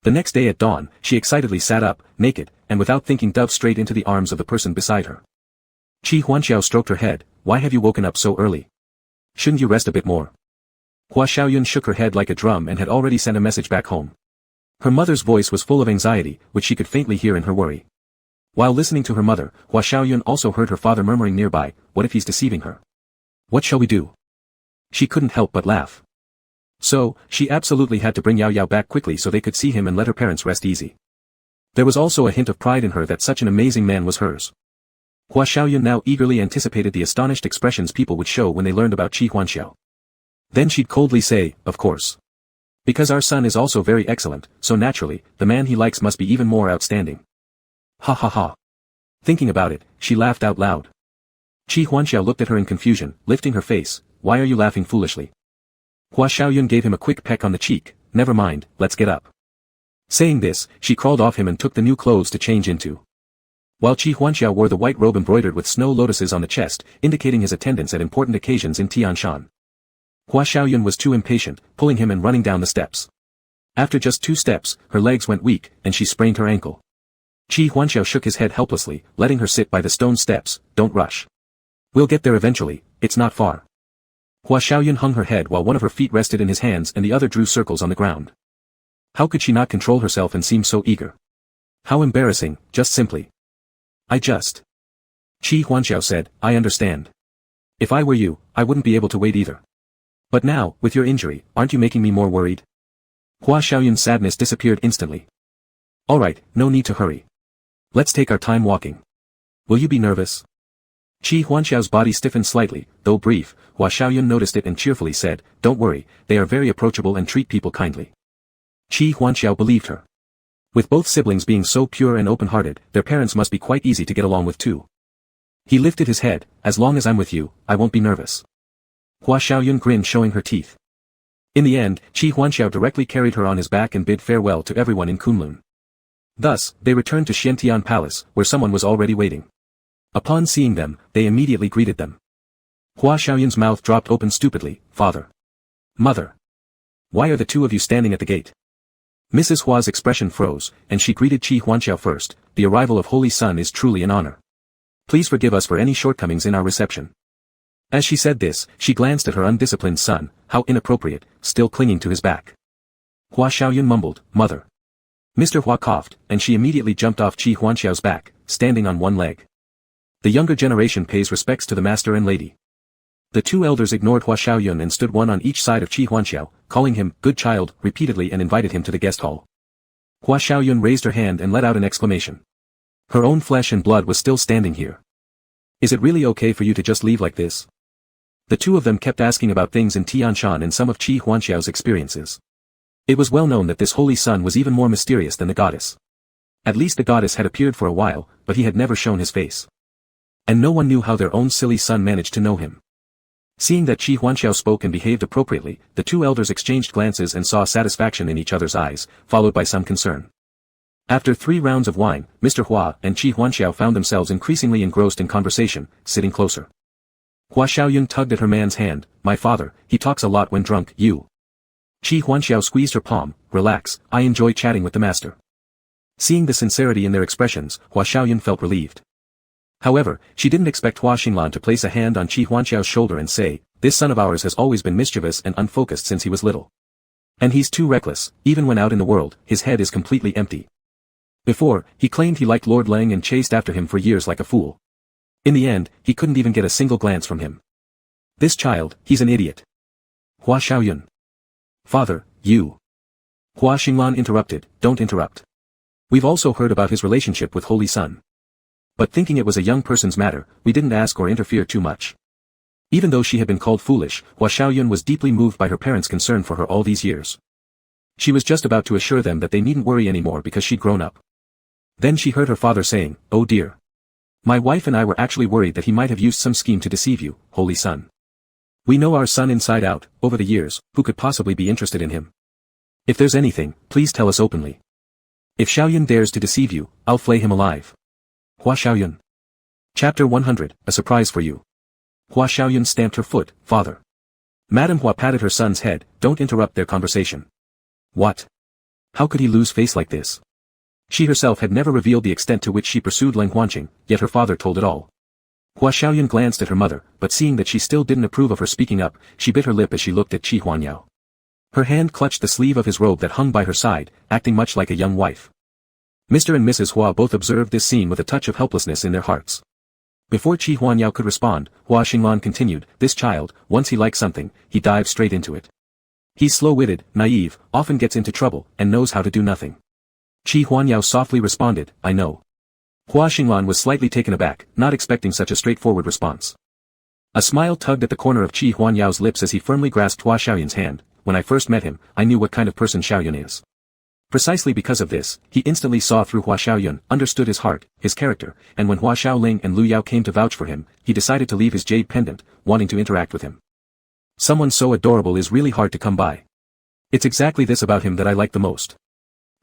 The next day at dawn, she excitedly sat up, naked, and without thinking dove straight into the arms of the person beside her. Qi Huanxiao stroked her head. Why have you woken up so early? Shouldn't you rest a bit more? Hua Xiaoyun shook her head like a drum and had already sent a message back home. Her mother's voice was full of anxiety, which she could faintly hear in her worry. While listening to her mother, Hua Xiaoyun also heard her father murmuring nearby, what if he's deceiving her? What shall we do? She couldn't help but laugh. So, she absolutely had to bring Yao Yao back quickly so they could see him and let her parents rest easy. There was also a hint of pride in her that such an amazing man was hers. Hua Xiaoyun now eagerly anticipated the astonished expressions people would show when they learned about Qi Huanxiao. Then she'd coldly say, of course. Because our son is also very excellent, so naturally, the man he likes must be even more outstanding. Ha ha ha. Thinking about it, she laughed out loud. Qi Huanxiao looked at her in confusion, lifting her face. Why are you laughing foolishly? Hua Xiaoyun gave him a quick peck on the cheek. Never mind, let's get up. Saying this, she crawled off him and took the new clothes to change into. While Qi Huanxiao wore the white robe embroidered with snow lotuses on the chest, indicating his attendance at important occasions in Tianshan. Hua Xiaoyun was too impatient, pulling him and running down the steps. After just 2 steps, her legs went weak, and she sprained her ankle. Qi Huanxiao shook his head helplessly, letting her sit by the stone steps. Don't rush. We'll get there eventually, it's not far. Hua Xiaoyun hung her head while one of her feet rested in his hands and the other drew circles on the ground. How could she not control herself and seem so eager? How embarrassing, just simply. Qi Huanxiao said, I understand. If I were you, I wouldn't be able to wait either. But now, with your injury, aren't you making me more worried? Hua Xiaoyun's sadness disappeared instantly. Alright, no need to hurry. Let's take our time walking. Will you be nervous? Qi Huanxiao's body stiffened slightly, though brief. Hua Xiaoyun noticed it and cheerfully said, don't worry, they are very approachable and treat people kindly. Qi Huanxiao believed her. With both siblings being so pure and open-hearted, their parents must be quite easy to get along with too. He lifted his head. As long as I'm with you, I won't be nervous. Hua Xiaoyun grinned, showing her teeth. In the end, Qi Huanxiao directly carried her on his back and bid farewell to everyone in Kunlun. Thus, they returned to Xiantian Palace, where someone was already waiting. Upon seeing them, they immediately greeted them. Hua Xiaoyun's mouth dropped open stupidly. Father. Mother. Why are the two of you standing at the gate? Mrs. Hua's expression froze, and she greeted Qi Huanxiao first. The arrival of Holy Sun is truly an honor. Please forgive us for any shortcomings in our reception. As she said this, she glanced at her undisciplined son. How inappropriate, still clinging to his back. Hua Xiaoyun mumbled, Mother. Mr. Hua coughed, and she immediately jumped off Qi Huanxiao's back, standing on one leg. The younger generation pays respects to the master and lady. The two elders ignored Hua Xiaoyun and stood one on each side of Qi Huanxiao, calling him, good child, repeatedly and invited him to the guest hall. Hua Xiaoyun raised her hand and let out an exclamation. Her own flesh and blood was still standing here. Is it really okay for you to just leave like this? The two of them kept asking about things in Tianshan and some of Qi Huanxiao's experiences. It was well known that this holy son was even more mysterious than the goddess. At least the goddess had appeared for a while, but he had never shown his face. And no one knew how their own silly son managed to know him. Seeing that Qi Huanxiao spoke and behaved appropriately, the two elders exchanged glances and saw satisfaction in each other's eyes, followed by some concern. After 3 rounds of wine, Mr. Hua and Qi Huanxiao found themselves increasingly engrossed in conversation, sitting closer. Hua Xiaoyun tugged at her man's hand. My father, he talks a lot when drunk. You. Qi Huanxiao squeezed her palm. Relax, I enjoy chatting with the master. Seeing the sincerity in their expressions, Hua Xiaoyun felt relieved. However, she didn't expect Hua Xinglan to place a hand on Qi Huanxiao's shoulder and say, this son of ours has always been mischievous and unfocused since he was little. And he's too reckless, even when out in the world, his head is completely empty. Before, he claimed he liked Lord Lang and chased after him for years like a fool. In the end, he couldn't even get a single glance from him. This child, he's an idiot. Hua Xiaoyun. Father, you. Hua Xinglan interrupted, don't interrupt. We've also heard about his relationship with Holy Sun. But thinking it was a young person's matter, we didn't ask or interfere too much. Even though she had been called foolish, Hua Xiaoyun was deeply moved by her parents' concern for her all these years. She was just about to assure them that they needn't worry anymore because she'd grown up. Then she heard her father saying, "Oh dear. My wife and I were actually worried that he might have used some scheme to deceive you, holy son. We know our son inside out, over the years, who could possibly be interested in him? If there's anything, please tell us openly. If Xiaoyun dares to deceive you, I'll flay him alive." Hua Xiaoyun. Chapter 100, A Surprise for You. Hua Xiaoyun stamped her foot. "Father." Madame Hua patted her son's head. "Don't interrupt their conversation." What? How could he lose face like this? She herself had never revealed the extent to which she pursued Leng Huanqing, yet her father told it all. Hua Xiaoyun glanced at her mother, but seeing that she still didn't approve of her speaking up, she bit her lip as she looked at Qi Huanyao. Her hand clutched the sleeve of his robe that hung by her side, acting much like a young wife. Mr. and Mrs. Hua both observed this scene with a touch of helplessness in their hearts. Before Qi Huanyao could respond, Hua Xinglan continued, "This child, once he likes something, he dives straight into it. He's slow-witted, naive, often gets into trouble, and knows how to do nothing." Qi Huanyao softly responded, "I know." Hua Xinglan was slightly taken aback, not expecting such a straightforward response. A smile tugged at the corner of Qi Huanyao's lips as he firmly grasped Hua Xiaoyun's hand. "When I first met him, I knew what kind of person Xiaoyun is. Precisely because of this, he instantly saw through Hua Xiaoyun, understood his heart, his character, and when Hua Xiaoling and Lu Yao came to vouch for him, he decided to leave his jade pendant, wanting to interact with him. Someone so adorable is really hard to come by. It's exactly this about him that I like the most.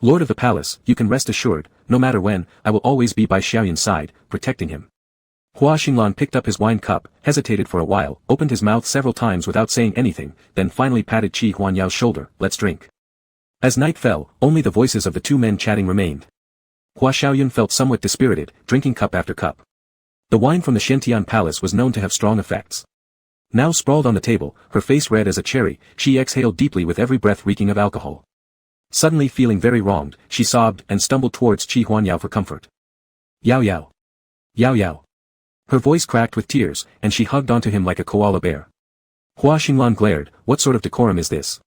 Lord of the Palace, you can rest assured, no matter when, I will always be by Xiaoyun's side, protecting him." Hua Xinglan picked up his wine cup, hesitated for a while, opened his mouth several times without saying anything, then finally patted Qi Huanyao's shoulder. "Let's drink." As night fell, only the voices of the two men chatting remained. Hua Xiaoyun felt somewhat dispirited, drinking cup after cup. The wine from the Shentian Palace was known to have strong effects. Now sprawled on the table, her face red as a cherry, she exhaled deeply with every breath reeking of alcohol. Suddenly feeling very wronged, she sobbed and stumbled towards Qi Huanyao for comfort. "Yao Yao. Yao Yao." Her voice cracked with tears, and she hugged onto him like a koala bear. Hua Xinglan glared, "What sort of decorum is this?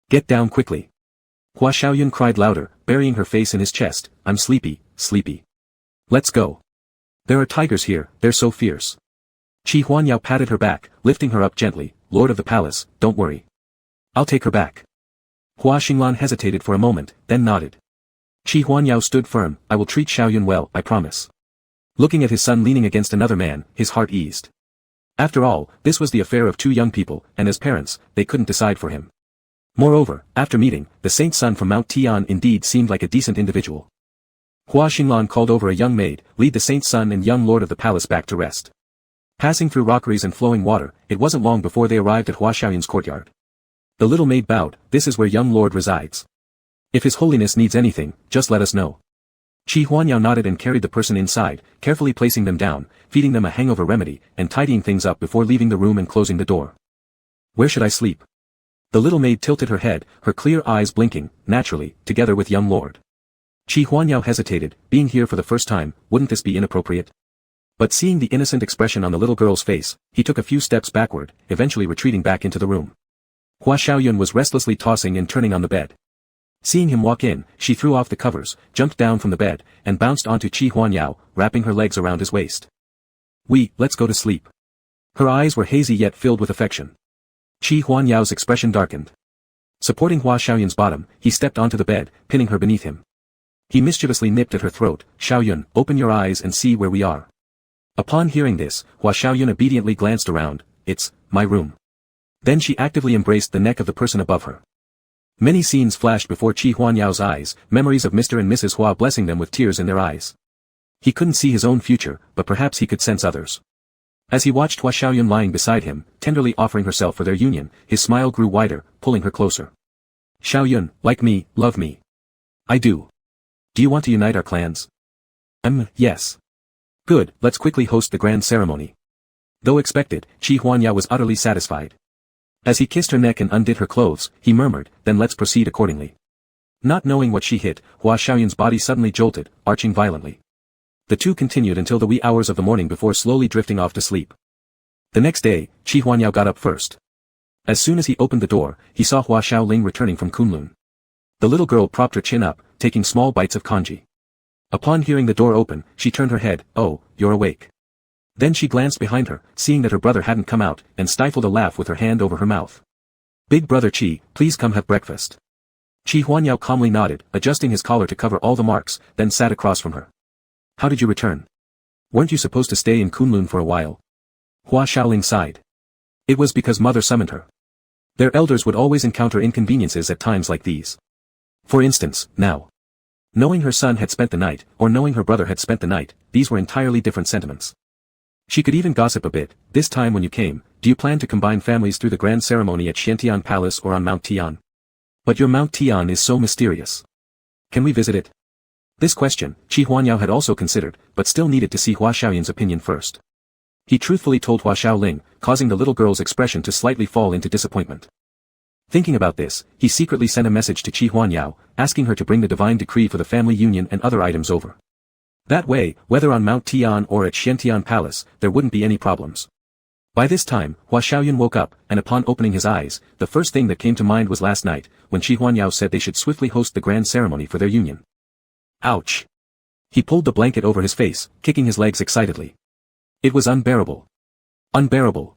Get down quickly." Hua Xiaoyun cried louder, burying her face in his chest, "I'm sleepy, sleepy. Let's go. There are tigers here, they're so fierce." Qi Huanyao patted her back, lifting her up gently. "Lord of the Palace, don't worry. I'll take her back." Hua Xinglan hesitated for a moment, then nodded. Qi Huanyao stood firm. "I will treat Xiaoyun well, I promise." Looking at his son leaning against another man, his heart eased. After all, this was the affair of two young people, and as parents, they couldn't decide for him. Moreover, after meeting, the saint's son from Mount Tian indeed seemed like a decent individual. Hua Xinglan called over a young maid, "Lead the saint's son and young lord of the palace back to rest." Passing through rockeries and flowing water, it wasn't long before they arrived at Hua Xiaoyun's courtyard. The little maid bowed. "This is where young lord resides. If his holiness needs anything, just let us know." Qi Huanyao nodded and carried the person inside, carefully placing them down, feeding them a hangover remedy, and tidying things up before leaving the room and closing the door. "Where should I sleep?" The little maid tilted her head, her clear eyes blinking, "Naturally, together with young lord." Qi Huanyao hesitated, being here for the first time, wouldn't this be inappropriate? But seeing the innocent expression on the little girl's face, he took a few steps backward, eventually retreating back into the room. Hua Xiaoyun was restlessly tossing and turning on the bed. Seeing him walk in, she threw off the covers, jumped down from the bed, and bounced onto Qi Huanyao, wrapping her legs around his waist. Let's go to sleep." Her eyes were hazy yet filled with affection. Qi Huanyao's expression darkened. Supporting Hua Xiaoyun's bottom, he stepped onto the bed, pinning her beneath him. He mischievously nipped at her throat. "Xiaoyun, open your eyes and see where we are." Upon hearing this, Hua Xiaoyun obediently glanced around. "It's my room." Then she actively embraced the neck of the person above her. Many scenes flashed before Qi Huanyao's eyes, memories of Mr. and Mrs. Hua blessing them with tears in their eyes. He couldn't see his own future, but perhaps he could sense others. As he watched Hua Xiaoyun lying beside him, tenderly offering herself for their union, his smile grew wider, pulling her closer. "Xiaoyun, like me, love me." "I do. Do you want to unite our clans?" Yes." "Good, let's quickly host the grand ceremony." Though expected, Qi Huanyao was utterly satisfied. As he kissed her neck and undid her clothes, he murmured, "Then let's proceed accordingly." Not knowing what she hit, Hua Xiaoyun's body suddenly jolted, arching violently. The two continued until the wee hours of the morning before slowly drifting off to sleep. The next day, Qi Huanyao got up first. As soon as he opened the door, he saw Hua Xiaoling returning from Kunlun. The little girl propped her chin up, taking small bites of congee. Upon hearing the door open, she turned her head. "Oh, you're awake." Then she glanced behind her, seeing that her brother hadn't come out, and stifled a laugh with her hand over her mouth. "Big brother Qi, please come have breakfast." Qi Huanyao calmly nodded, adjusting his collar to cover all the marks, then sat across from her. How did you return? Weren't you supposed to stay in Kunlun for a while? Hua Xiaoling sighed. It was because mother summoned her. Their elders would always encounter inconveniences at times like these. For instance, now. Knowing her son had spent the night, or knowing her brother had spent the night, these were entirely different sentiments. She could even gossip a bit. This time when you came, do you plan to combine families through the grand ceremony at Xiantian Palace or on Mount Tian? But your Mount Tian is so mysterious. Can we visit it? This question, Qi Huanyao had also considered, but still needed to see Hua Xiaoyun's opinion first. He truthfully told Hua Xiaoling, causing the little girl's expression to slightly fall into disappointment. Thinking about this, he secretly sent a message to Qi Huanyao, asking her to bring the divine decree for the family union and other items over. That way, whether on Mount Tian or at Xiantian Palace, there wouldn't be any problems. By this time, Hua Xiaoyun woke up, and upon opening his eyes, the first thing that came to mind was last night, when Qi Huanyao said they should swiftly host the grand ceremony for their union. Ouch! He pulled the blanket over his face, kicking his legs excitedly. It was unbearable. Unbearable.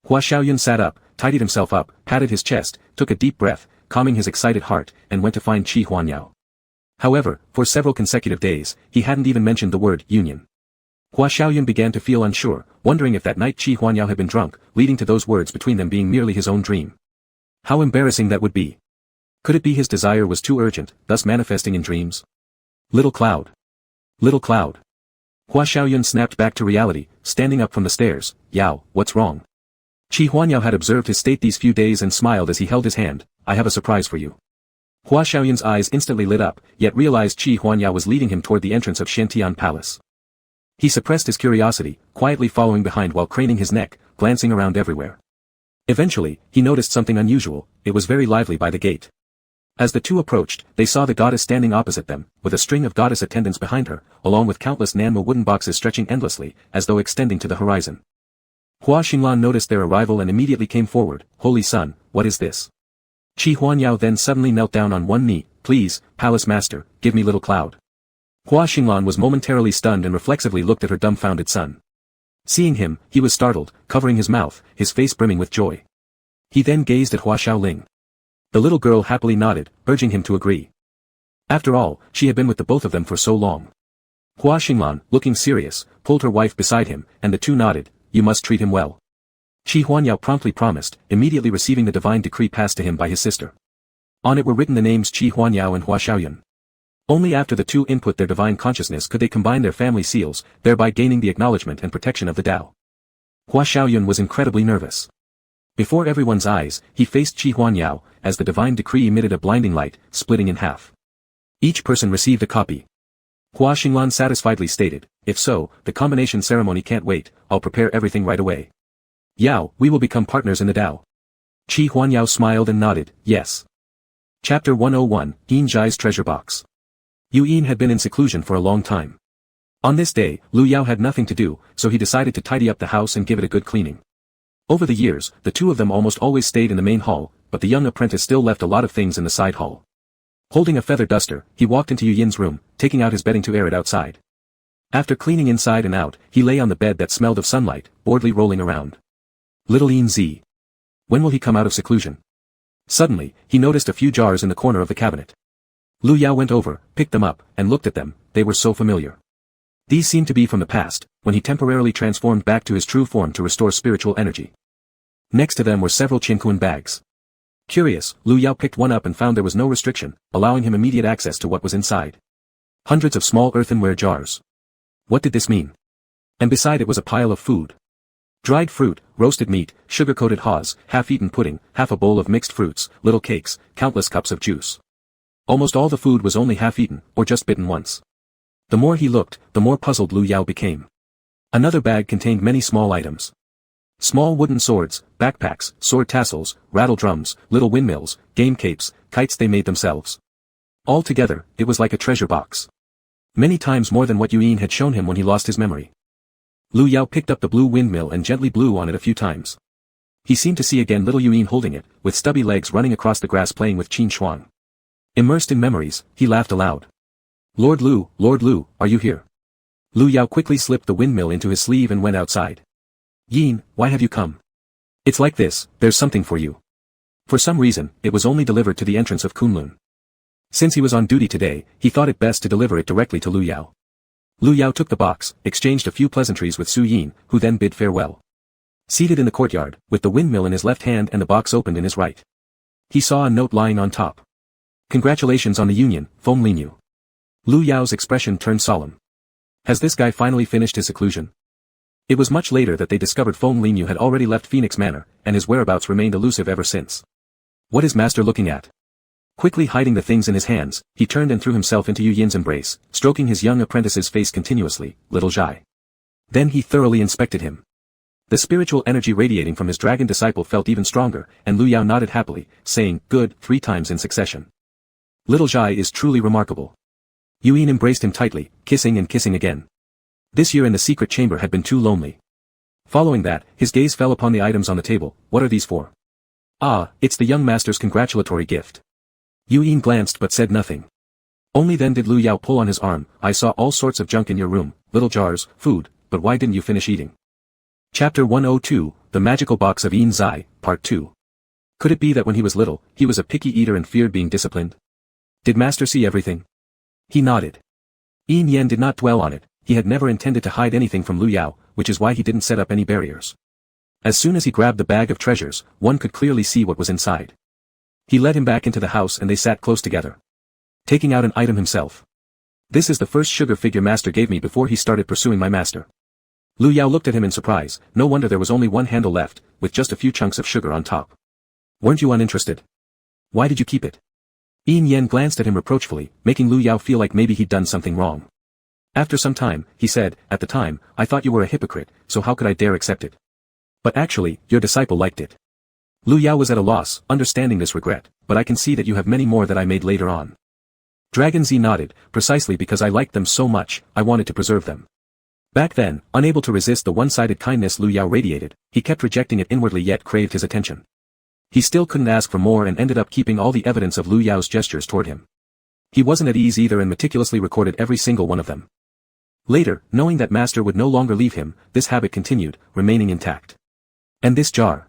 Hua Xiaoyun sat up, tidied himself up, patted his chest, took a deep breath, calming his excited heart, and went to find Qi Huanyao. However, for several consecutive days, he hadn't even mentioned the word union. Hua Xiaoyun began to feel unsure, wondering if that night Qi Huanyao had been drunk, leading to those words between them being merely his own dream. How embarrassing that would be. Could it be his desire was too urgent, thus manifesting in dreams? Little cloud. Little cloud. Hua Xiaoyun snapped back to reality, standing up from the stairs. Yao, what's wrong? Qi Huanyao had observed his state these few days and smiled as he held his hand. I have a surprise for you. Hua Xiaoyun's eyes instantly lit up, yet realized Qi Huanyao was leading him toward the entrance of Xiantian Palace. He suppressed his curiosity, quietly following behind while craning his neck, glancing around everywhere. Eventually, he noticed something unusual. It was very lively by the gate. As the two approached, they saw the goddess standing opposite them, with a string of goddess attendants behind her, along with countless Nanmo wooden boxes stretching endlessly, as though extending to the horizon. Hua Xinglan noticed their arrival and immediately came forward. Holy Sun, what is this? Qi Huanyao then suddenly knelt down on one knee. Please, Palace Master, give me little cloud. Hua Xinglan was momentarily stunned and reflexively looked at her dumbfounded son. Seeing him, he was startled, covering his mouth, his face brimming with joy. He then gazed at Hua Xiaoling. The little girl happily nodded, urging him to agree. After all, she had been with the both of them for so long. Hua Xinglan, looking serious, pulled her wife beside him, and the two nodded. You must treat him well. Qi Huanyao promptly promised, immediately receiving the divine decree passed to him by his sister. On it were written the names Qi Huanyao and Hua Xiaoyun. Only after the two input their divine consciousness could they combine their family seals, thereby gaining the acknowledgement and protection of the Tao. Hua Xiaoyun was incredibly nervous. Before everyone's eyes, he faced Qi Huanyao, as the divine decree emitted a blinding light, splitting in half. Each person received a copy. Hua Xinglan satisfiedly stated, if so, the combination ceremony can't wait, I'll prepare everything right away. Yao, we will become partners in the Tao. Qi Huanyao smiled and nodded, yes. Chapter 101, Yin Zhai's Treasure Box. Yu Yin had been in seclusion for a long time. On this day, Lu Yao had nothing to do, so he decided to tidy up the house and give it a good cleaning. Over the years, the two of them almost always stayed in the main hall, but the young apprentice still left a lot of things in the side hall. Holding a feather duster, he walked into Yu Yin's room, taking out his bedding to air it outside. After cleaning inside and out, he lay on the bed that smelled of sunlight, boredly rolling around. Little Yin Zi. When will he come out of seclusion? Suddenly, he noticed a few jars in the corner of the cabinet. Lu Yao went over, picked them up, and looked at them. They were so familiar. These seemed to be from the past, when he temporarily transformed back to his true form to restore spiritual energy. Next to them were several Qinkuan bags. Curious, Lu Yao picked one up and found there was no restriction, allowing him immediate access to what was inside. Hundreds of small earthenware jars. What did this mean? And beside it was a pile of food. Dried fruit, roasted meat, sugar-coated haws, half-eaten pudding, half a bowl of mixed fruits, little cakes, countless cups of juice. Almost all the food was only half-eaten, or just bitten once. The more he looked, the more puzzled Lu Yao became. Another bag contained many small items. Small wooden swords, backpacks, sword tassels, rattle drums, little windmills, game capes, kites they made themselves. All together, it was like a treasure box. Many times more than what Yu Yin had shown him when he lost his memory. Lu Yao picked up the blue windmill and gently blew on it a few times. He seemed to see again little Yu Yin holding it, with stubby legs running across the grass playing with Qin Shuang. Immersed in memories, he laughed aloud. Lord Lu, are you here? Lu Yao quickly slipped the windmill into his sleeve and went outside. Yin, why have you come? It's like this, there's something for you. For some reason, it was only delivered to the entrance of Kunlun. Since he was on duty today, he thought it best to deliver it directly to Lu Yao. Lu Yao took the box, exchanged a few pleasantries with Su Yin, who then bid farewell. Seated in the courtyard, with the windmill in his left hand and the box opened in his right, he saw a note lying on top. Congratulations on the union, Feng Linyu. Lu Yao's expression turned solemn. Has this guy finally finished his seclusion? It was much later that they discovered Feng Linyu had already left Phoenix Manor, and his whereabouts remained elusive ever since. What is master looking at? Quickly hiding the things in his hands, he turned and threw himself into Yu Yin's embrace, stroking his young apprentice's face continuously, little shy. Then he thoroughly inspected him. The spiritual energy radiating from his dragon disciple felt even stronger, and Lu Yao nodded happily, saying, good, 3 times in succession. Little Zhai is truly remarkable. Yu Yin embraced him tightly, kissing and kissing again. This year in the secret chamber had been too lonely. Following that, his gaze fell upon the items on the table. What are these for? Ah, it's the young master's congratulatory gift. Yu Yin glanced but said nothing. Only then did Lu Yao pull on his arm. I saw all sorts of junk in your room, little jars, food, but why didn't you finish eating? Chapter 102, The Magical Box of Yin Zai, Part 2. Could it be that when he was little, he was a picky eater and feared being disciplined? Did master see everything? He nodded. Yin Yen did not dwell on it. He had never intended to hide anything from Lu Yao, which is why he didn't set up any barriers. As soon as he grabbed the bag of treasures, one could clearly see what was inside. He led him back into the house and they sat close together. Taking out an item himself. This is the first sugar figure master gave me before he started pursuing my master. Lu Yao looked at him in surprise. No wonder there was only one handle left, with just a few chunks of sugar on top. Weren't you uninterested? Why did you keep it? Yin Yen glanced at him reproachfully, making Lu Yao feel like maybe he'd done something wrong. After some time, he said, at the time, I thought you were a hypocrite, so how could I dare accept it? But actually, your disciple liked it. Lu Yao was at a loss, understanding this regret, but I can see that you have many more that I made later on. Dragon Z nodded, precisely because I liked them so much, I wanted to preserve them. Back then, unable to resist the one-sided kindness Lu Yao radiated, he kept rejecting it inwardly yet craved his attention. He still couldn't ask for more and ended up keeping all the evidence of Lu Yao's gestures toward him. He wasn't at ease either and meticulously recorded every single one of them. Later, knowing that master would no longer leave him, this habit continued, remaining intact. And this jar.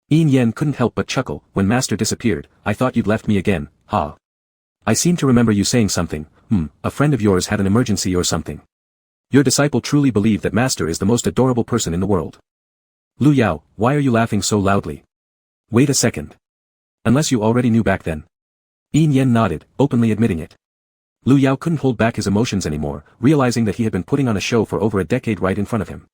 Yin Yen couldn't help but chuckle. When master disappeared, I thought you'd left me again, ha. I seem to remember you saying something, a friend of yours had an emergency or something. Your disciple truly believed that master is the most adorable person in the world. Lu Yao, why are you laughing so loudly? Wait a second. Unless you already knew back then. Yin Yen nodded, openly admitting it. Lu Yao couldn't hold back his emotions anymore, realizing that he had been putting on a show for over a decade right in front of him.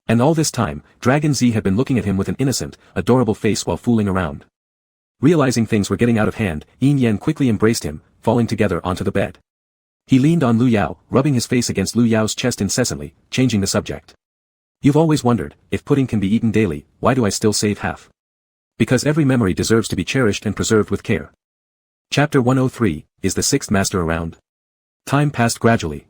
And all this time, Dragon Z had been looking at him with an innocent, adorable face while fooling around. Realizing things were getting out of hand, Yin Yen quickly embraced him, falling together onto the bed. He leaned on Lu Yao, rubbing his face against Lu Yao's chest incessantly, changing the subject. You've always wondered, if pudding can be eaten daily, why do I still save half? Because every memory deserves to be cherished and preserved with care. Chapter 103, Is the Sixth Master Around? Time passed gradually.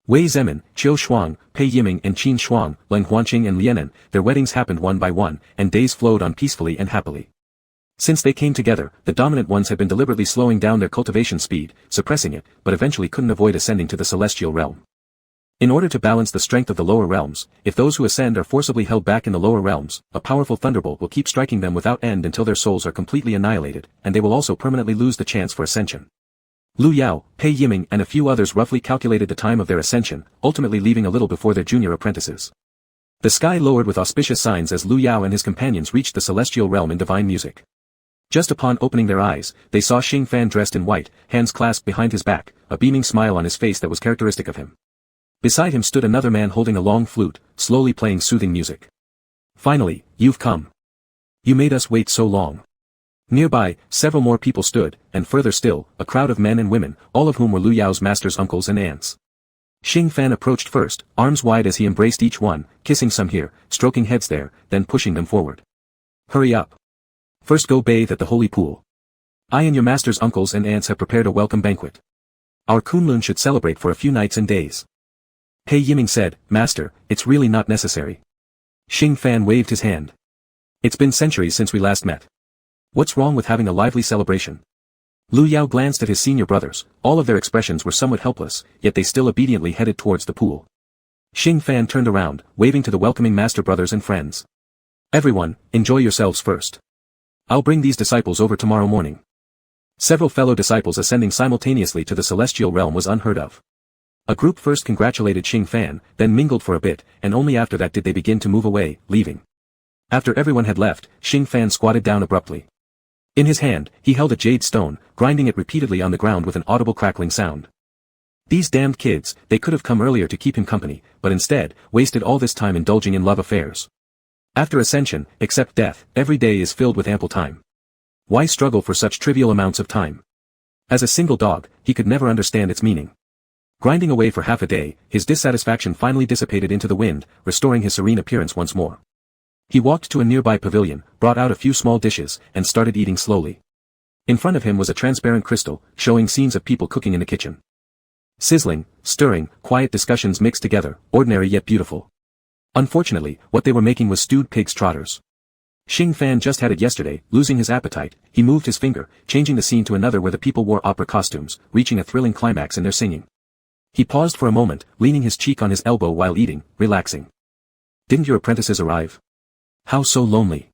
Wei Zemin, Qiu Shuang, Pei Yiming and Qin Shuang, Leng Huanqing and Lianen, their weddings happened one by one, and days flowed on peacefully and happily. Since they came together, the dominant ones had been deliberately slowing down their cultivation speed, suppressing it, but eventually couldn't avoid ascending to the celestial realm. In order to balance the strength of the lower realms, if those who ascend are forcibly held back in the lower realms, a powerful thunderbolt will keep striking them without end until their souls are completely annihilated, and they will also permanently lose the chance for ascension. Lu Yao, Pei Yiming and a few others roughly calculated the time of their ascension, ultimately leaving a little before their junior apprentices. The sky lowered with auspicious signs as Lu Yao and his companions reached the celestial realm in divine music. Just upon opening their eyes, they saw Xing Fan dressed in white, hands clasped behind his back, a beaming smile on his face that was characteristic of him. Beside him stood another man holding a long flute, slowly playing soothing music. Finally, you've come. You made us wait so long. Nearby, several more people stood, and further still, a crowd of men and women, all of whom were Lu Yao's master's uncles and aunts. Xing Fan approached first, arms wide as he embraced each one, kissing some here, stroking heads there, then pushing them forward. Hurry up. First go bathe at the holy pool. I and your master's uncles and aunts have prepared a welcome banquet. Our Kunlun should celebrate for a few nights and days. Pei Yiming said, Master, it's really not necessary. Xing Fan waved his hand. It's been centuries since we last met. What's wrong with having a lively celebration? Lu Yao glanced at his senior brothers, all of their expressions were somewhat helpless, yet they still obediently headed towards the pool. Xing Fan turned around, waving to the welcoming master brothers and friends. Everyone, enjoy yourselves first. I'll bring these disciples over tomorrow morning. Several fellow disciples ascending simultaneously to the celestial realm was unheard of. A group first congratulated Xing Fan, then mingled for a bit, and only after that did they begin to move away, leaving. After everyone had left, Xing Fan squatted down abruptly. In his hand, he held a jade stone, grinding it repeatedly on the ground with an audible crackling sound. These damned kids, they could have come earlier to keep him company, but instead, wasted all this time indulging in love affairs. After ascension, except death, every day is filled with ample time. Why struggle for such trivial amounts of time? As a single dog, he could never understand its meaning. Grinding away for half a day, his dissatisfaction finally dissipated into the wind, restoring his serene appearance once more. He walked to a nearby pavilion, brought out a few small dishes, and started eating slowly. In front of him was a transparent crystal, showing scenes of people cooking in the kitchen. Sizzling, stirring, quiet discussions mixed together, ordinary yet beautiful. Unfortunately, what they were making was stewed pig's trotters. Xing Fan just had it yesterday. Losing his appetite, he moved his finger, changing the scene to another where the people wore opera costumes, reaching a thrilling climax in their singing. He paused for a moment, leaning his cheek on his elbow while eating, relaxing. Didn't your apprentices arrive? How so lonely?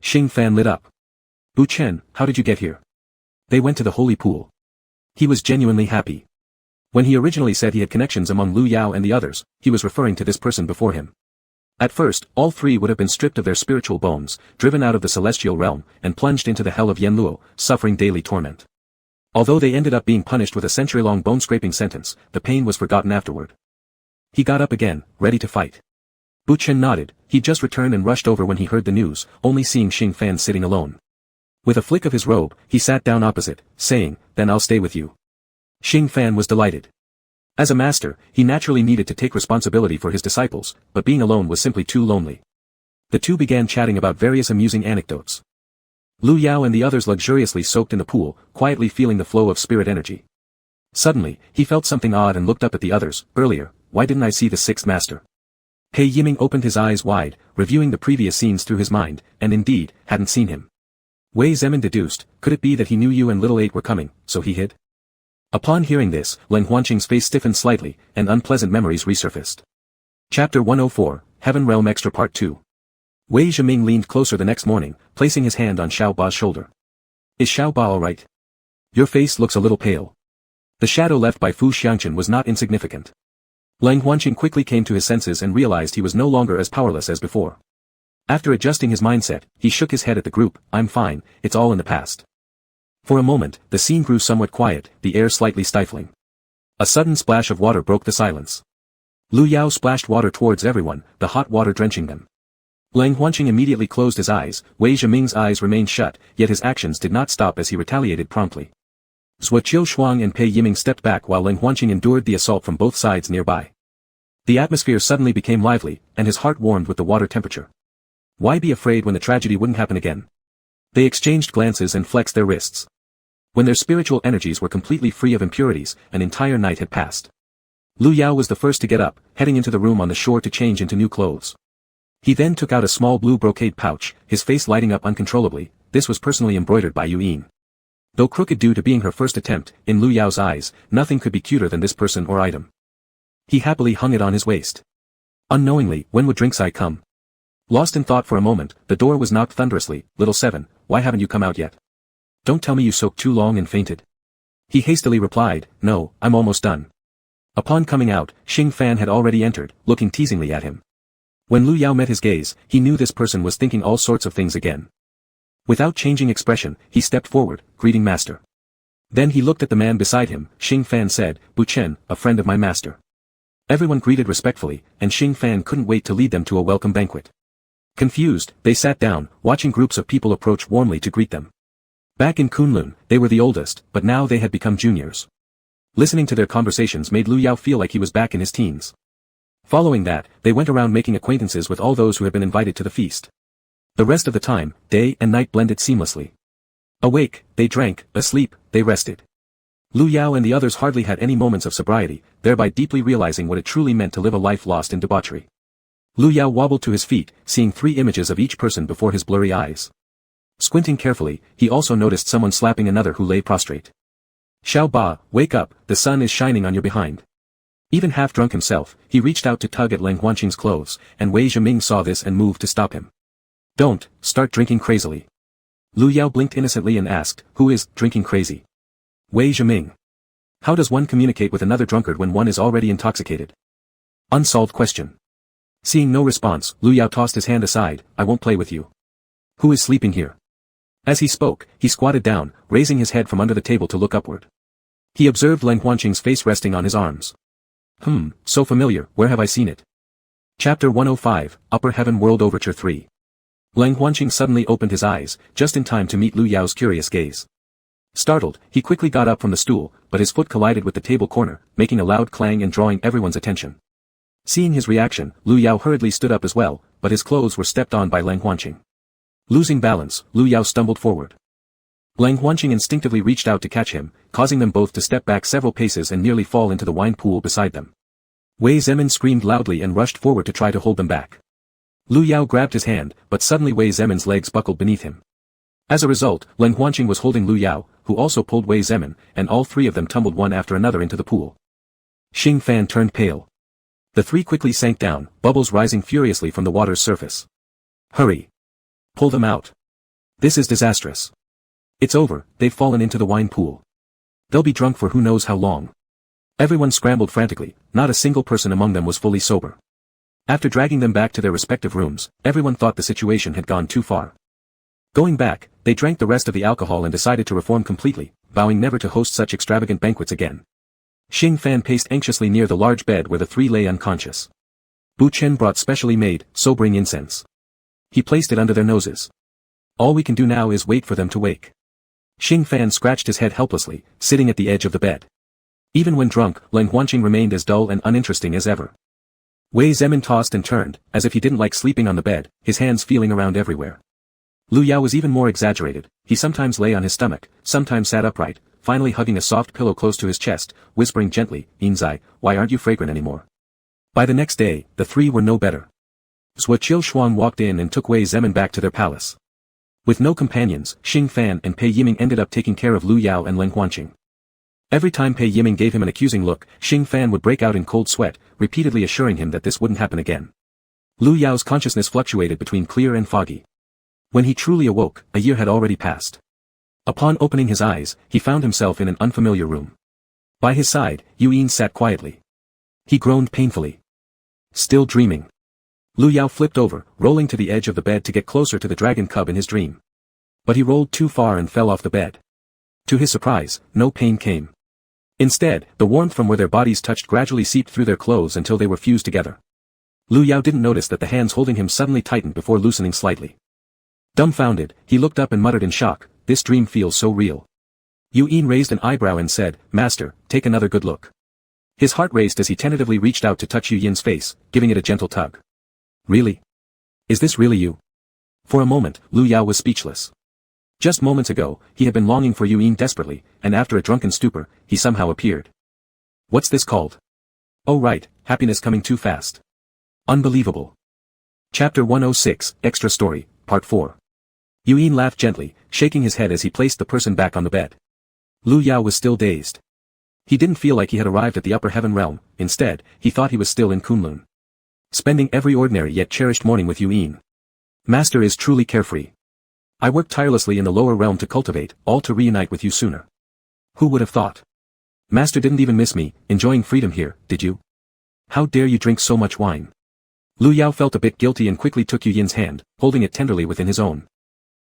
Xing Fan lit up. Bu Chen, how did you get here? They went to the holy pool. He was genuinely happy. When he originally said he had connections among Lu Yao and the others, he was referring to this person before him. At first, all three would have been stripped of their spiritual bones, driven out of the celestial realm, and plunged into the hell of Yanluo, suffering daily torment. Although they ended up being punished with a century-long bone-scraping sentence, the pain was forgotten afterward. He got up again, ready to fight. Bu Chen nodded. He'd just returned and rushed over when he heard the news, only seeing Xing Fan sitting alone. With a flick of his robe, he sat down opposite, saying, "Then I'll stay with you." Xing Fan was delighted. As a master, he naturally needed to take responsibility for his disciples, but being alone was simply too lonely. The two began chatting about various amusing anecdotes. Lu Yao and the others luxuriously soaked in the pool, quietly feeling the flow of spirit energy. Suddenly, he felt something odd and looked up at the others. Earlier, why didn't I see the sixth master? Pei Yiming opened his eyes wide, reviewing the previous scenes through his mind, and indeed, hadn't seen him. Wei Zemin deduced, could it be that he knew you and Little Eight were coming, so he hid? Upon hearing this, Leng Huanqing's face stiffened slightly, and unpleasant memories resurfaced. Chapter 104, Heaven Realm Extra Part 2. Wei Zhiming leaned closer the next morning, placing his hand on Xiao Ba's shoulder. Is Xiao Ba alright? Your face looks a little pale. The shadow left by Fu Xiangchen was not insignificant. Leng Huanqing quickly came to his senses and realized he was no longer as powerless as before. After adjusting his mindset, he shook his head at the group. I'm fine, it's all in the past. For a moment, the scene grew somewhat quiet, the air slightly stifling. A sudden splash of water broke the silence. Lu Yao splashed water towards everyone, the hot water drenching them. Leng Huanqing immediately closed his eyes. Wei Zhiming's eyes remained shut, yet his actions did not stop as he retaliated promptly. Zhuo Qiushuang and Pei Yiming stepped back while Leng Huanqing endured the assault from both sides nearby. The atmosphere suddenly became lively, and his heart warmed with the water temperature. Why be afraid when the tragedy wouldn't happen again? They exchanged glances and flexed their wrists. When their spiritual energies were completely free of impurities, an entire night had passed. Lu Yao was the first to get up, heading into the room on the shore to change into new clothes. He then took out a small blue brocade pouch, his face lighting up uncontrollably. This was personally embroidered by Yu Yin. Though crooked due to being her first attempt, in Lu Yao's eyes, nothing could be cuter than this person or item. He happily hung it on his waist. Unknowingly, when would Drinkside come? Lost in thought for a moment, the door was knocked thunderously. Little Seven, why haven't you come out yet? Don't tell me you soaked too long and fainted. He hastily replied, no, I'm almost done. Upon coming out, Xing Fan had already entered, looking teasingly at him. When Lu Yao met his gaze, he knew this person was thinking all sorts of things again. Without changing expression, he stepped forward, greeting master. Then he looked at the man beside him. Xing Fan said, Bu Chen, a friend of my master. Everyone greeted respectfully, and Xing Fan couldn't wait to lead them to a welcome banquet. Confused, they sat down, watching groups of people approach warmly to greet them. Back in Kunlun, they were the oldest, but now they had become juniors. Listening to their conversations made Lu Yao feel like he was back in his teens. Following that, they went around making acquaintances with all those who had been invited to the feast. The rest of the time, day and night blended seamlessly. Awake, they drank; asleep, they rested. Lu Yao and the others hardly had any moments of sobriety, thereby deeply realizing what it truly meant to live a life lost in debauchery. Lu Yao wobbled to his feet, seeing 3 images of each person before his blurry eyes. Squinting carefully, he also noticed someone slapping another who lay prostrate. Xiao Ba, wake up, the sun is shining on your behind. Even half-drunk himself, he reached out to tug at Leng Huanqing's clothes, and Wei Zhiming saw this and moved to stop him. Don't, start drinking crazily. Lu Yao blinked innocently and asked, who is drinking crazy? Wei Zhiming. How does one communicate with another drunkard when one is already intoxicated? Unsolved question. Seeing no response, Lu Yao tossed his hand aside, I won't play with you. Who is sleeping here? As he spoke, he squatted down, raising his head from under the table to look upward. He observed Leng Huanqing's face resting on his arms. So familiar, where have I seen it? Chapter 105, Upper Heaven World Overture 3. Leng Huanqing suddenly opened his eyes, just in time to meet Lu Yao's curious gaze. Startled, he quickly got up from the stool, but his foot collided with the table corner, making a loud clang and drawing everyone's attention. Seeing his reaction, Lu Yao hurriedly stood up as well, but his clothes were stepped on by Leng Huanqing. Losing balance, Lu Yao stumbled forward. Leng Huanqing instinctively reached out to catch him, causing them both to step back several paces and nearly fall into the wine pool beside them. Wei Zemin screamed loudly and rushed forward to try to hold them back. Lu Yao grabbed his hand, but suddenly Wei Zemin's legs buckled beneath him. As a result, Leng Huanqing was holding Lu Yao, who also pulled Wei Zemin, and all three of them tumbled one after another into the pool. Xing Fan turned pale. The three quickly sank down, bubbles rising furiously from the water's surface. Hurry! Pull them out. This is disastrous. It's over, they've fallen into the wine pool. They'll be drunk for who knows how long. Everyone scrambled frantically, not a single person among them was fully sober. After dragging them back to their respective rooms, everyone thought the situation had gone too far. Going back, they drank the rest of the alcohol and decided to reform completely, vowing never to host such extravagant banquets again. Xing Fan paced anxiously near the large bed where the three lay unconscious. Bu Chen brought specially made, sobering incense. He placed it under their noses. All we can do now is wait for them to wake. Xing Fan scratched his head helplessly, sitting at the edge of the bed. Even when drunk, Leng Huanqing remained as dull and uninteresting as ever. Wei Zemin tossed and turned, as if he didn't like sleeping on the bed, his hands feeling around everywhere. Lu Yao was even more exaggerated, he sometimes lay on his stomach, sometimes sat upright, finally hugging a soft pillow close to his chest, whispering gently, Yinzai, why aren't you fragrant anymore? By the next day, the three were no better. Zhuo Qiushuang walked in and took Wei Zemin back to their palace. With no companions, Xing Fan and Pei Yiming ended up taking care of Lu Yao and Leng Huanqing. Every time Pei Yiming gave him an accusing look, Xing Fan would break out in cold sweat, repeatedly assuring him that this wouldn't happen again. Lu Yao's consciousness fluctuated between clear and foggy. When he truly awoke, a year had already passed. Upon opening his eyes, he found himself in an unfamiliar room. By his side, Yuyin sat quietly. He groaned painfully. Still dreaming. Lu Yao flipped over, rolling to the edge of the bed to get closer to the dragon cub in his dream. But he rolled too far and fell off the bed. To his surprise, no pain came. Instead, the warmth from where their bodies touched gradually seeped through their clothes until they were fused together. Lu Yao didn't notice that the hands holding him suddenly tightened before loosening slightly. Dumbfounded, he looked up and muttered in shock, this dream feels so real. Yuyin raised an eyebrow and said, Master, take another good look. His heart raced as he tentatively reached out to touch Yu Yin's face, giving it a gentle tug. Really? Is this really you? For a moment, Lu Yao was speechless. Just moments ago, he had been longing for Yuyin desperately, and after a drunken stupor, he somehow appeared. What's this called? Oh right, happiness coming too fast. Unbelievable. Chapter 106, Extra Story, Part 4. Yuyin laughed gently, shaking his head as he placed the person back on the bed. Lu Yao was still dazed. He didn't feel like he had arrived at the upper heaven realm, instead, he thought he was still in Kunlun. Spending every ordinary yet cherished morning with Yuyin. Master is truly carefree. I worked tirelessly in the lower realm to cultivate, all to reunite with you sooner. Who would have thought? Master didn't even miss me, enjoying freedom here, did you? How dare you drink so much wine? Lu Yao felt a bit guilty and quickly took Yuyin's hand, holding it tenderly within his own.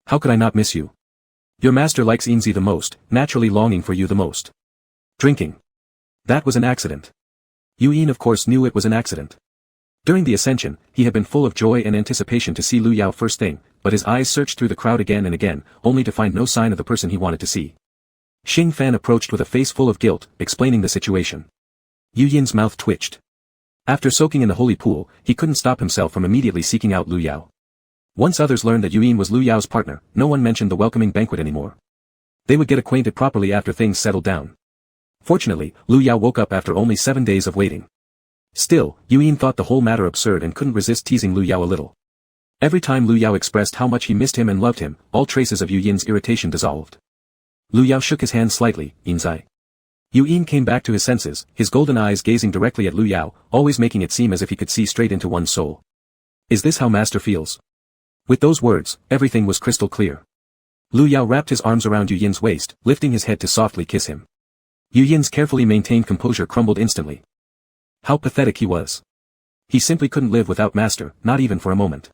How could I not miss you? Your master likes Yinzi the most, naturally longing for you the most. Drinking. That was an accident. Yuyin of course knew it was an accident. During the ascension, he had been full of joy and anticipation to see Lu Yao first thing, but his eyes searched through the crowd again and again, only to find no sign of the person he wanted to see. Xing Fan approached with a face full of guilt, explaining the situation. Yu Yin's mouth twitched. After soaking in the holy pool, he couldn't stop himself from immediately seeking out Lu Yao. Once others learned that Yuyin was Lu Yao's partner, no one mentioned the welcoming banquet anymore. They would get acquainted properly after things settled down. Fortunately, Lu Yao woke up after only 7 days of waiting. Still, Yuyin thought the whole matter absurd and couldn't resist teasing Lu Yao a little. Every time Lu Yao expressed how much he missed him and loved him, all traces of Yuyin's irritation dissolved. Lu Yao shook his hand slightly, Yinzai. Yuyin came back to his senses, his golden eyes gazing directly at Lu Yao, always making it seem as if he could see straight into one's soul. Is this how master feels? With those words, everything was crystal clear. Lu Yao wrapped his arms around Yu Yin's waist, lifting his head to softly kiss him. Yu Yin's carefully maintained composure crumbled instantly. How pathetic he was. He simply couldn't live without Master, not even for a moment.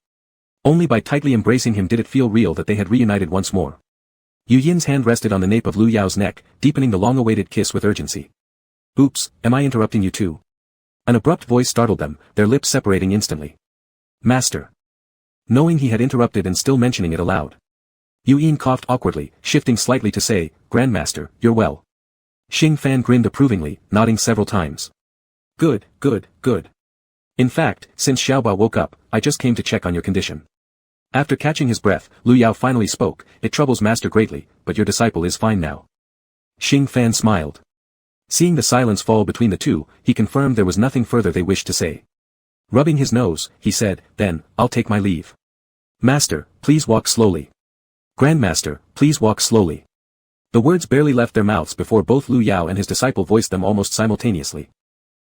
Only by tightly embracing him did it feel real that they had reunited once more. Yu Yin's hand rested on the nape of Lu Yao's neck, deepening the long-awaited kiss with urgency. Oops, am I interrupting you too? An abrupt voice startled them, their lips separating instantly. Master. Knowing he had interrupted and still mentioning it aloud. Yu Yin coughed awkwardly, shifting slightly to say, Grandmaster, you're well. Xing Fan grinned approvingly, nodding several times. Good, good, good. In fact, since Xiaoba woke up, I just came to check on your condition. After catching his breath, Lu Yao finally spoke, it troubles Master greatly, but your disciple is fine now. Xing Fan smiled. Seeing the silence fall between the two, he confirmed there was nothing further they wished to say. Rubbing his nose, he said, then, I'll take my leave. Master, please walk slowly. Grandmaster, please walk slowly. The words barely left their mouths before both Lu Yao and his disciple voiced them almost simultaneously.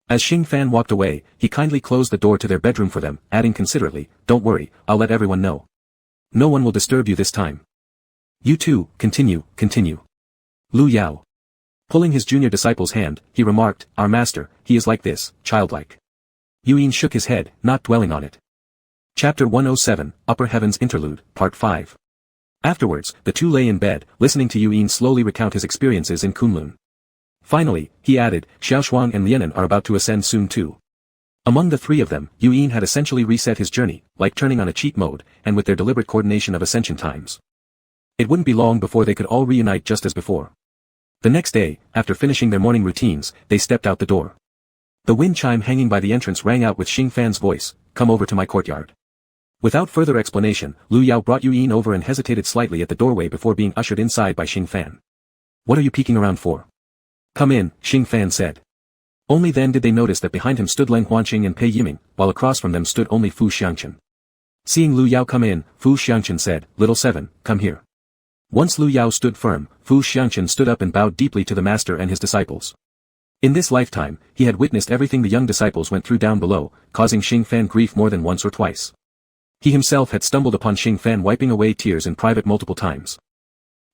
As Xing Fan walked away, he kindly closed the door to their bedroom for them, adding considerately, don't worry, I'll let everyone know. No one will disturb you this time. You too, continue. Lu Yao. Pulling his junior disciple's hand, he remarked, our master, he is like this, childlike. Yu Yin shook his head, not dwelling on it. Chapter 107, Upper Heavens Interlude, Part 5. Afterwards, the two lay in bed, listening to Yu Yin slowly recount his experiences in Kunlun. Finally, he added, Xiaoshuang and Lianen are about to ascend soon too. Among the three of them, Yu Yin had essentially reset his journey, like turning on a cheat mode, and with their deliberate coordination of ascension times. It wouldn't be long before they could all reunite just as before. The next day, after finishing their morning routines, they stepped out the door. The wind chime hanging by the entrance rang out with Xing Fan's voice, come over to my courtyard. Without further explanation, Lu Yao brought Yu Yin over and hesitated slightly at the doorway before being ushered inside by Xing Fan. What are you peeking around for? Come in, Xing Fan said. Only then did they notice that behind him stood Leng Huanqing and Pei Yiming, while across from them stood only Fu Xiangchen. Seeing Lu Yao come in, Fu Xiangchen said, Little Seven, come here. Once Lu Yao stood firm, Fu Xiangchen stood up and bowed deeply to the master and his disciples. In this lifetime, he had witnessed everything the young disciples went through down below, causing Xing Fan grief more than once or twice. He himself had stumbled upon Xing Fan wiping away tears in private multiple times.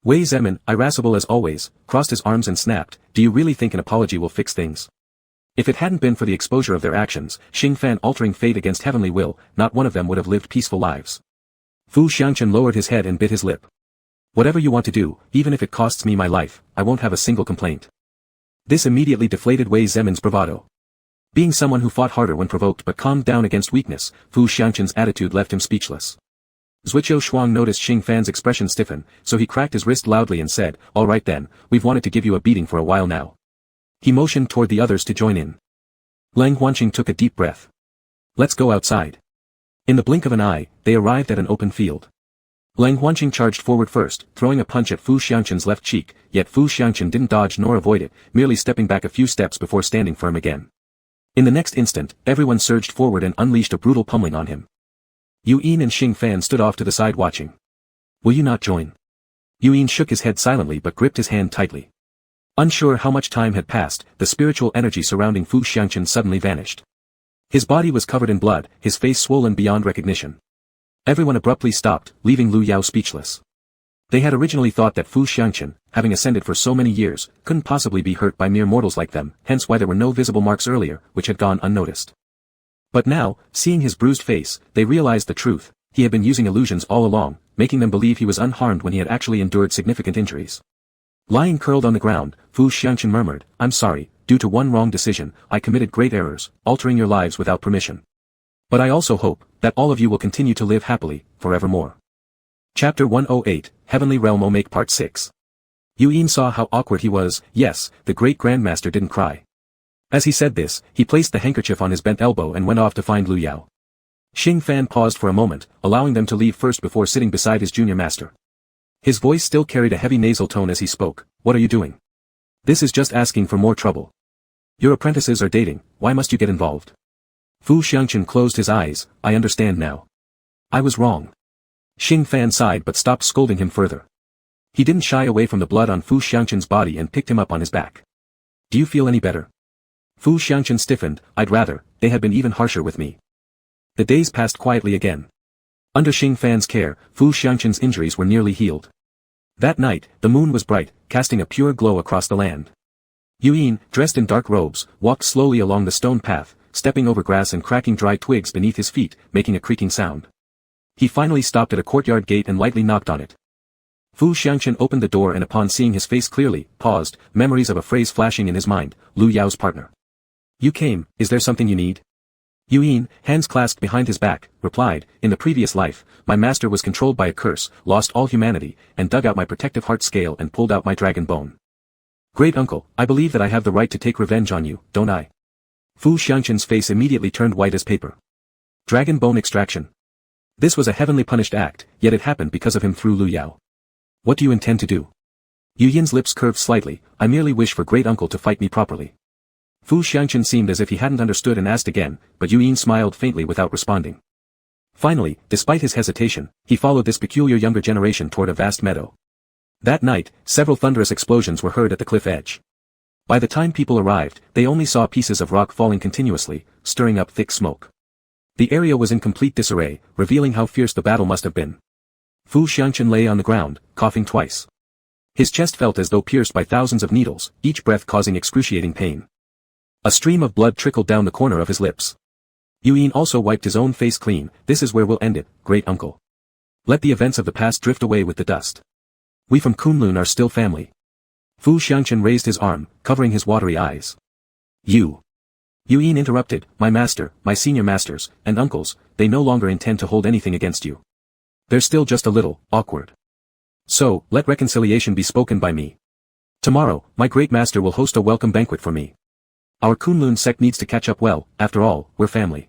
Wei Zemin, irascible as always, crossed his arms and snapped, do you really think an apology will fix things? If it hadn't been for the exposure of their actions, Xing Fan altering fate against heavenly will, not one of them would have lived peaceful lives. Fu Xiangchen lowered his head and bit his lip. Whatever you want to do, even if it costs me my life, I won't have a single complaint. This immediately deflated Wei Zemin's bravado. Being someone who fought harder when provoked but calmed down against weakness, Fu Xiangchen's attitude left him speechless. Zuiqiu Shuang noticed Xing Fan's expression stiffen, so he cracked his wrist loudly and said, all right then, we've wanted to give you a beating for a while now. He motioned toward the others to join in. Leng Huanqing took a deep breath. Let's go outside. In the blink of an eye, they arrived at an open field. Leng Huanqing charged forward first, throwing a punch at Fu Xiangchen's left cheek, yet Fu Xiangchen didn't dodge nor avoid it, merely stepping back a few steps before standing firm again. In the next instant, everyone surged forward and unleashed a brutal pummeling on him. Yu Yin and Xing Fan stood off to the side watching. Will you not join? Yu Yin shook his head silently but gripped his hand tightly. Unsure how much time had passed, the spiritual energy surrounding Fu Xiangchen suddenly vanished. His body was covered in blood, his face swollen beyond recognition. Everyone abruptly stopped, leaving Lu Yao speechless. They had originally thought that Fu Xiangchen, having ascended for so many years, couldn't possibly be hurt by mere mortals like them, hence why there were no visible marks earlier, which had gone unnoticed. But now, seeing his bruised face, they realized the truth, he had been using illusions all along, making them believe he was unharmed when he had actually endured significant injuries. Lying curled on the ground, Fu Xiangchen murmured, I'm sorry, due to one wrong decision, I committed great errors, altering your lives without permission. But I also hope, that all of you will continue to live happily, forevermore. Chapter 108, Heavenly Realm Omake Part 6. Yu Yin saw how awkward he was, yes, the great grandmaster didn't cry. As he said this, he placed the handkerchief on his bent elbow and went off to find Lu Yao. Xing Fan paused for a moment, allowing them to leave first before sitting beside his junior master. His voice still carried a heavy nasal tone as he spoke, what are you doing? This is just asking for more trouble. Your apprentices are dating, why must you get involved? Fu Xiangchen closed his eyes, I understand now. I was wrong. Xing Fan sighed but stopped scolding him further. He didn't shy away from the blood on Fu Xiangchen's body and picked him up on his back. Do you feel any better? Fu Xiangchen stiffened, I'd rather, they had been even harsher with me. The days passed quietly again. Under Xing Fan's care, Fu Xiangchen's injuries were nearly healed. That night, the moon was bright, casting a pure glow across the land. Yuyin, dressed in dark robes, walked slowly along the stone path, stepping over grass and cracking dry twigs beneath his feet, making a creaking sound. He finally stopped at a courtyard gate and lightly knocked on it. Fu Xiangchen opened the door and upon seeing his face clearly, paused, memories of a phrase flashing in his mind, Lu Yao's partner. "You came, is there something you need?" Yuyin, hands clasped behind his back, replied, "In the previous life, my master was controlled by a curse, lost all humanity, and dug out my protective heart scale and pulled out my dragon bone. Great uncle, I believe that I have the right to take revenge on you, don't I?" Fu Xiangchen's face immediately turned white as paper. Dragon bone extraction. This was a heavenly punished act, yet it happened because of him through Lu Yao. "What do you intend to do?" Yuyin's lips curved slightly. "I merely wish for great uncle to fight me properly." Fu Xiangchen seemed as if he hadn't understood and asked again, but Yuyin smiled faintly without responding. Finally, despite his hesitation, he followed this peculiar younger generation toward a vast meadow. That night, several thunderous explosions were heard at the cliff edge. By the time people arrived, they only saw pieces of rock falling continuously, stirring up thick smoke. The area was in complete disarray, revealing how fierce the battle must have been. Fu Xiangchen lay on the ground, coughing twice. His chest felt as though pierced by thousands of needles, each breath causing excruciating pain. A stream of blood trickled down the corner of his lips. Yuyin also wiped his own face clean. "This is where we'll end it, great uncle. Let the events of the past drift away with the dust. We from Kunlun are still family." Fu Xiangchen raised his arm, covering his watery eyes. "You." Yuyin interrupted, "My master, my senior masters, and uncles, they no longer intend to hold anything against you. They're still just a little awkward. So, let reconciliation be spoken by me. Tomorrow, my great master will host a welcome banquet for me. Our Kunlun sect needs to catch up well, after all, we're family."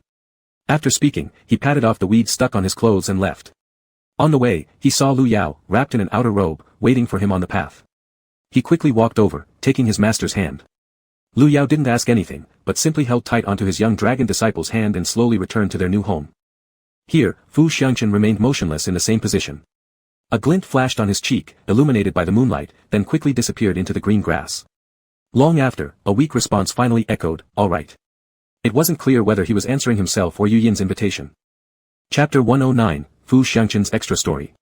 After speaking, he patted off the weeds stuck on his clothes and left. On the way, he saw Lu Yao, wrapped in an outer robe, waiting for him on the path. He quickly walked over, taking his master's hand. Lu Yao didn't ask anything, but simply held tight onto his young dragon disciple's hand and slowly returned to their new home. Here, Fu Xiangchen remained motionless in the same position. A glint flashed on his cheek, illuminated by the moonlight, then quickly disappeared into the green grass. Long after, a weak response finally echoed, "All right." It wasn't clear whether he was answering himself or Yuyin's invitation. Chapter 109, Fu Xiangchen's Extra Story.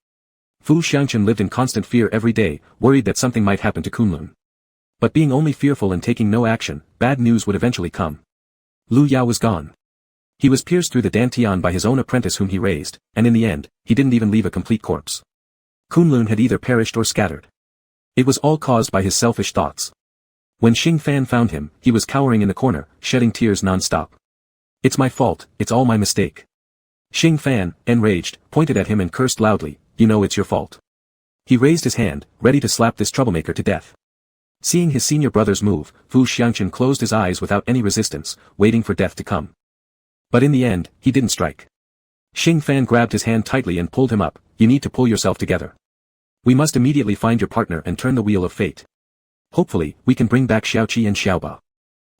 Fu Xiangchen lived in constant fear every day, worried that something might happen to Kunlun. But being only fearful and taking no action, bad news would eventually come. Lu Yao was gone. He was pierced through the dantian by his own apprentice whom he raised, and in the end, he didn't even leave a complete corpse. Kunlun had either perished or scattered. It was all caused by his selfish thoughts. When Xing Fan found him, he was cowering in the corner, shedding tears non-stop. "It's my fault, it's all my mistake." Xing Fan, enraged, pointed at him and cursed loudly, "You know it's your fault." He raised his hand, ready to slap this troublemaker to death. Seeing his senior brother's move, Fu Xiangchen closed his eyes without any resistance, waiting for death to come. But in the end, he didn't strike. Xing Fan grabbed his hand tightly and pulled him up. "You need to pull yourself together. We must immediately find your partner and turn the wheel of fate. Hopefully, we can bring back Xiaoqi and Xiaoba.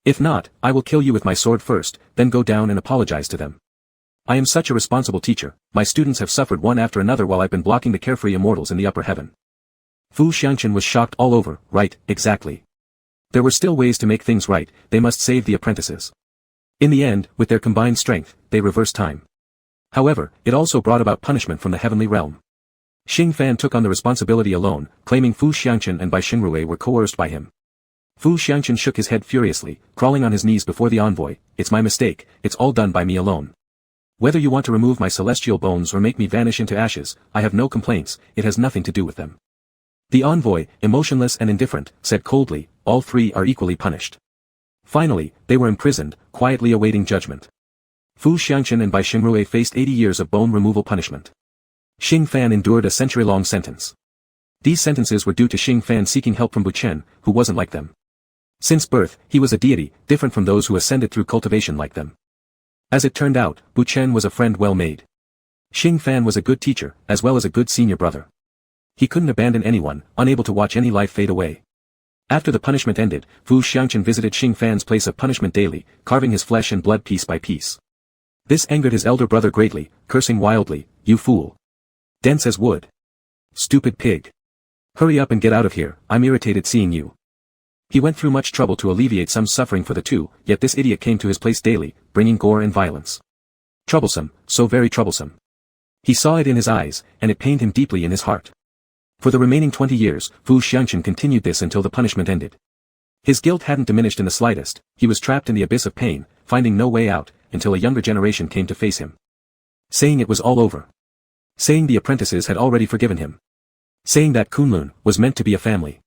If not, I will kill you with my sword first, then go down and apologize to them. I am such a responsible teacher, my students have suffered one after another while I've been blocking the carefree immortals in the upper heaven." Fu Xiangchen was shocked all over. Right, exactly. There were still ways to make things right, they must save the apprentices. In the end, with their combined strength, they reversed time. However, it also brought about punishment from the heavenly realm. Xing Fan took on the responsibility alone, claiming Fu Xiangchen and Bai Xingrui were coerced by him. Fu Xiangchen shook his head furiously, crawling on his knees before the envoy. "It's my mistake, it's all done by me alone. Whether you want to remove my celestial bones or make me vanish into ashes, I have no complaints, it has nothing to do with them." The envoy, emotionless and indifferent, said coldly, "All three are equally punished." Finally, they were imprisoned, quietly awaiting judgment. Fu Xiangchen and Bai Xingrui faced 80 years of bone removal punishment. Xing Fan endured a century-long sentence. These sentences were due to Xing Fan seeking help from Buchen, who wasn't like them. Since birth, he was a deity, different from those who ascended through cultivation like them. As it turned out, Buchen was a friend well made. Xing Fan was a good teacher, as well as a good senior brother. He couldn't abandon anyone, unable to watch any life fade away. After the punishment ended, Fu Xiangchen visited Xing Fan's place of punishment daily, carving his flesh and blood piece by piece. This angered his elder brother greatly, cursing wildly, "You fool! Dense as wood. Stupid pig. Hurry up and get out of here, I'm irritated seeing you." He went through much trouble to alleviate some suffering for the two, yet this idiot came to his place daily, bringing gore and violence. Troublesome, so very troublesome. He saw it in his eyes, and it pained him deeply in his heart. For the remaining 20 years, Fu Xiangchen continued this until the punishment ended. His guilt hadn't diminished in the slightest, he was trapped in the abyss of pain, finding no way out, until a younger generation came to face him. Saying it was all over. Saying the apprentices had already forgiven him. Saying that Kunlun was meant to be a family.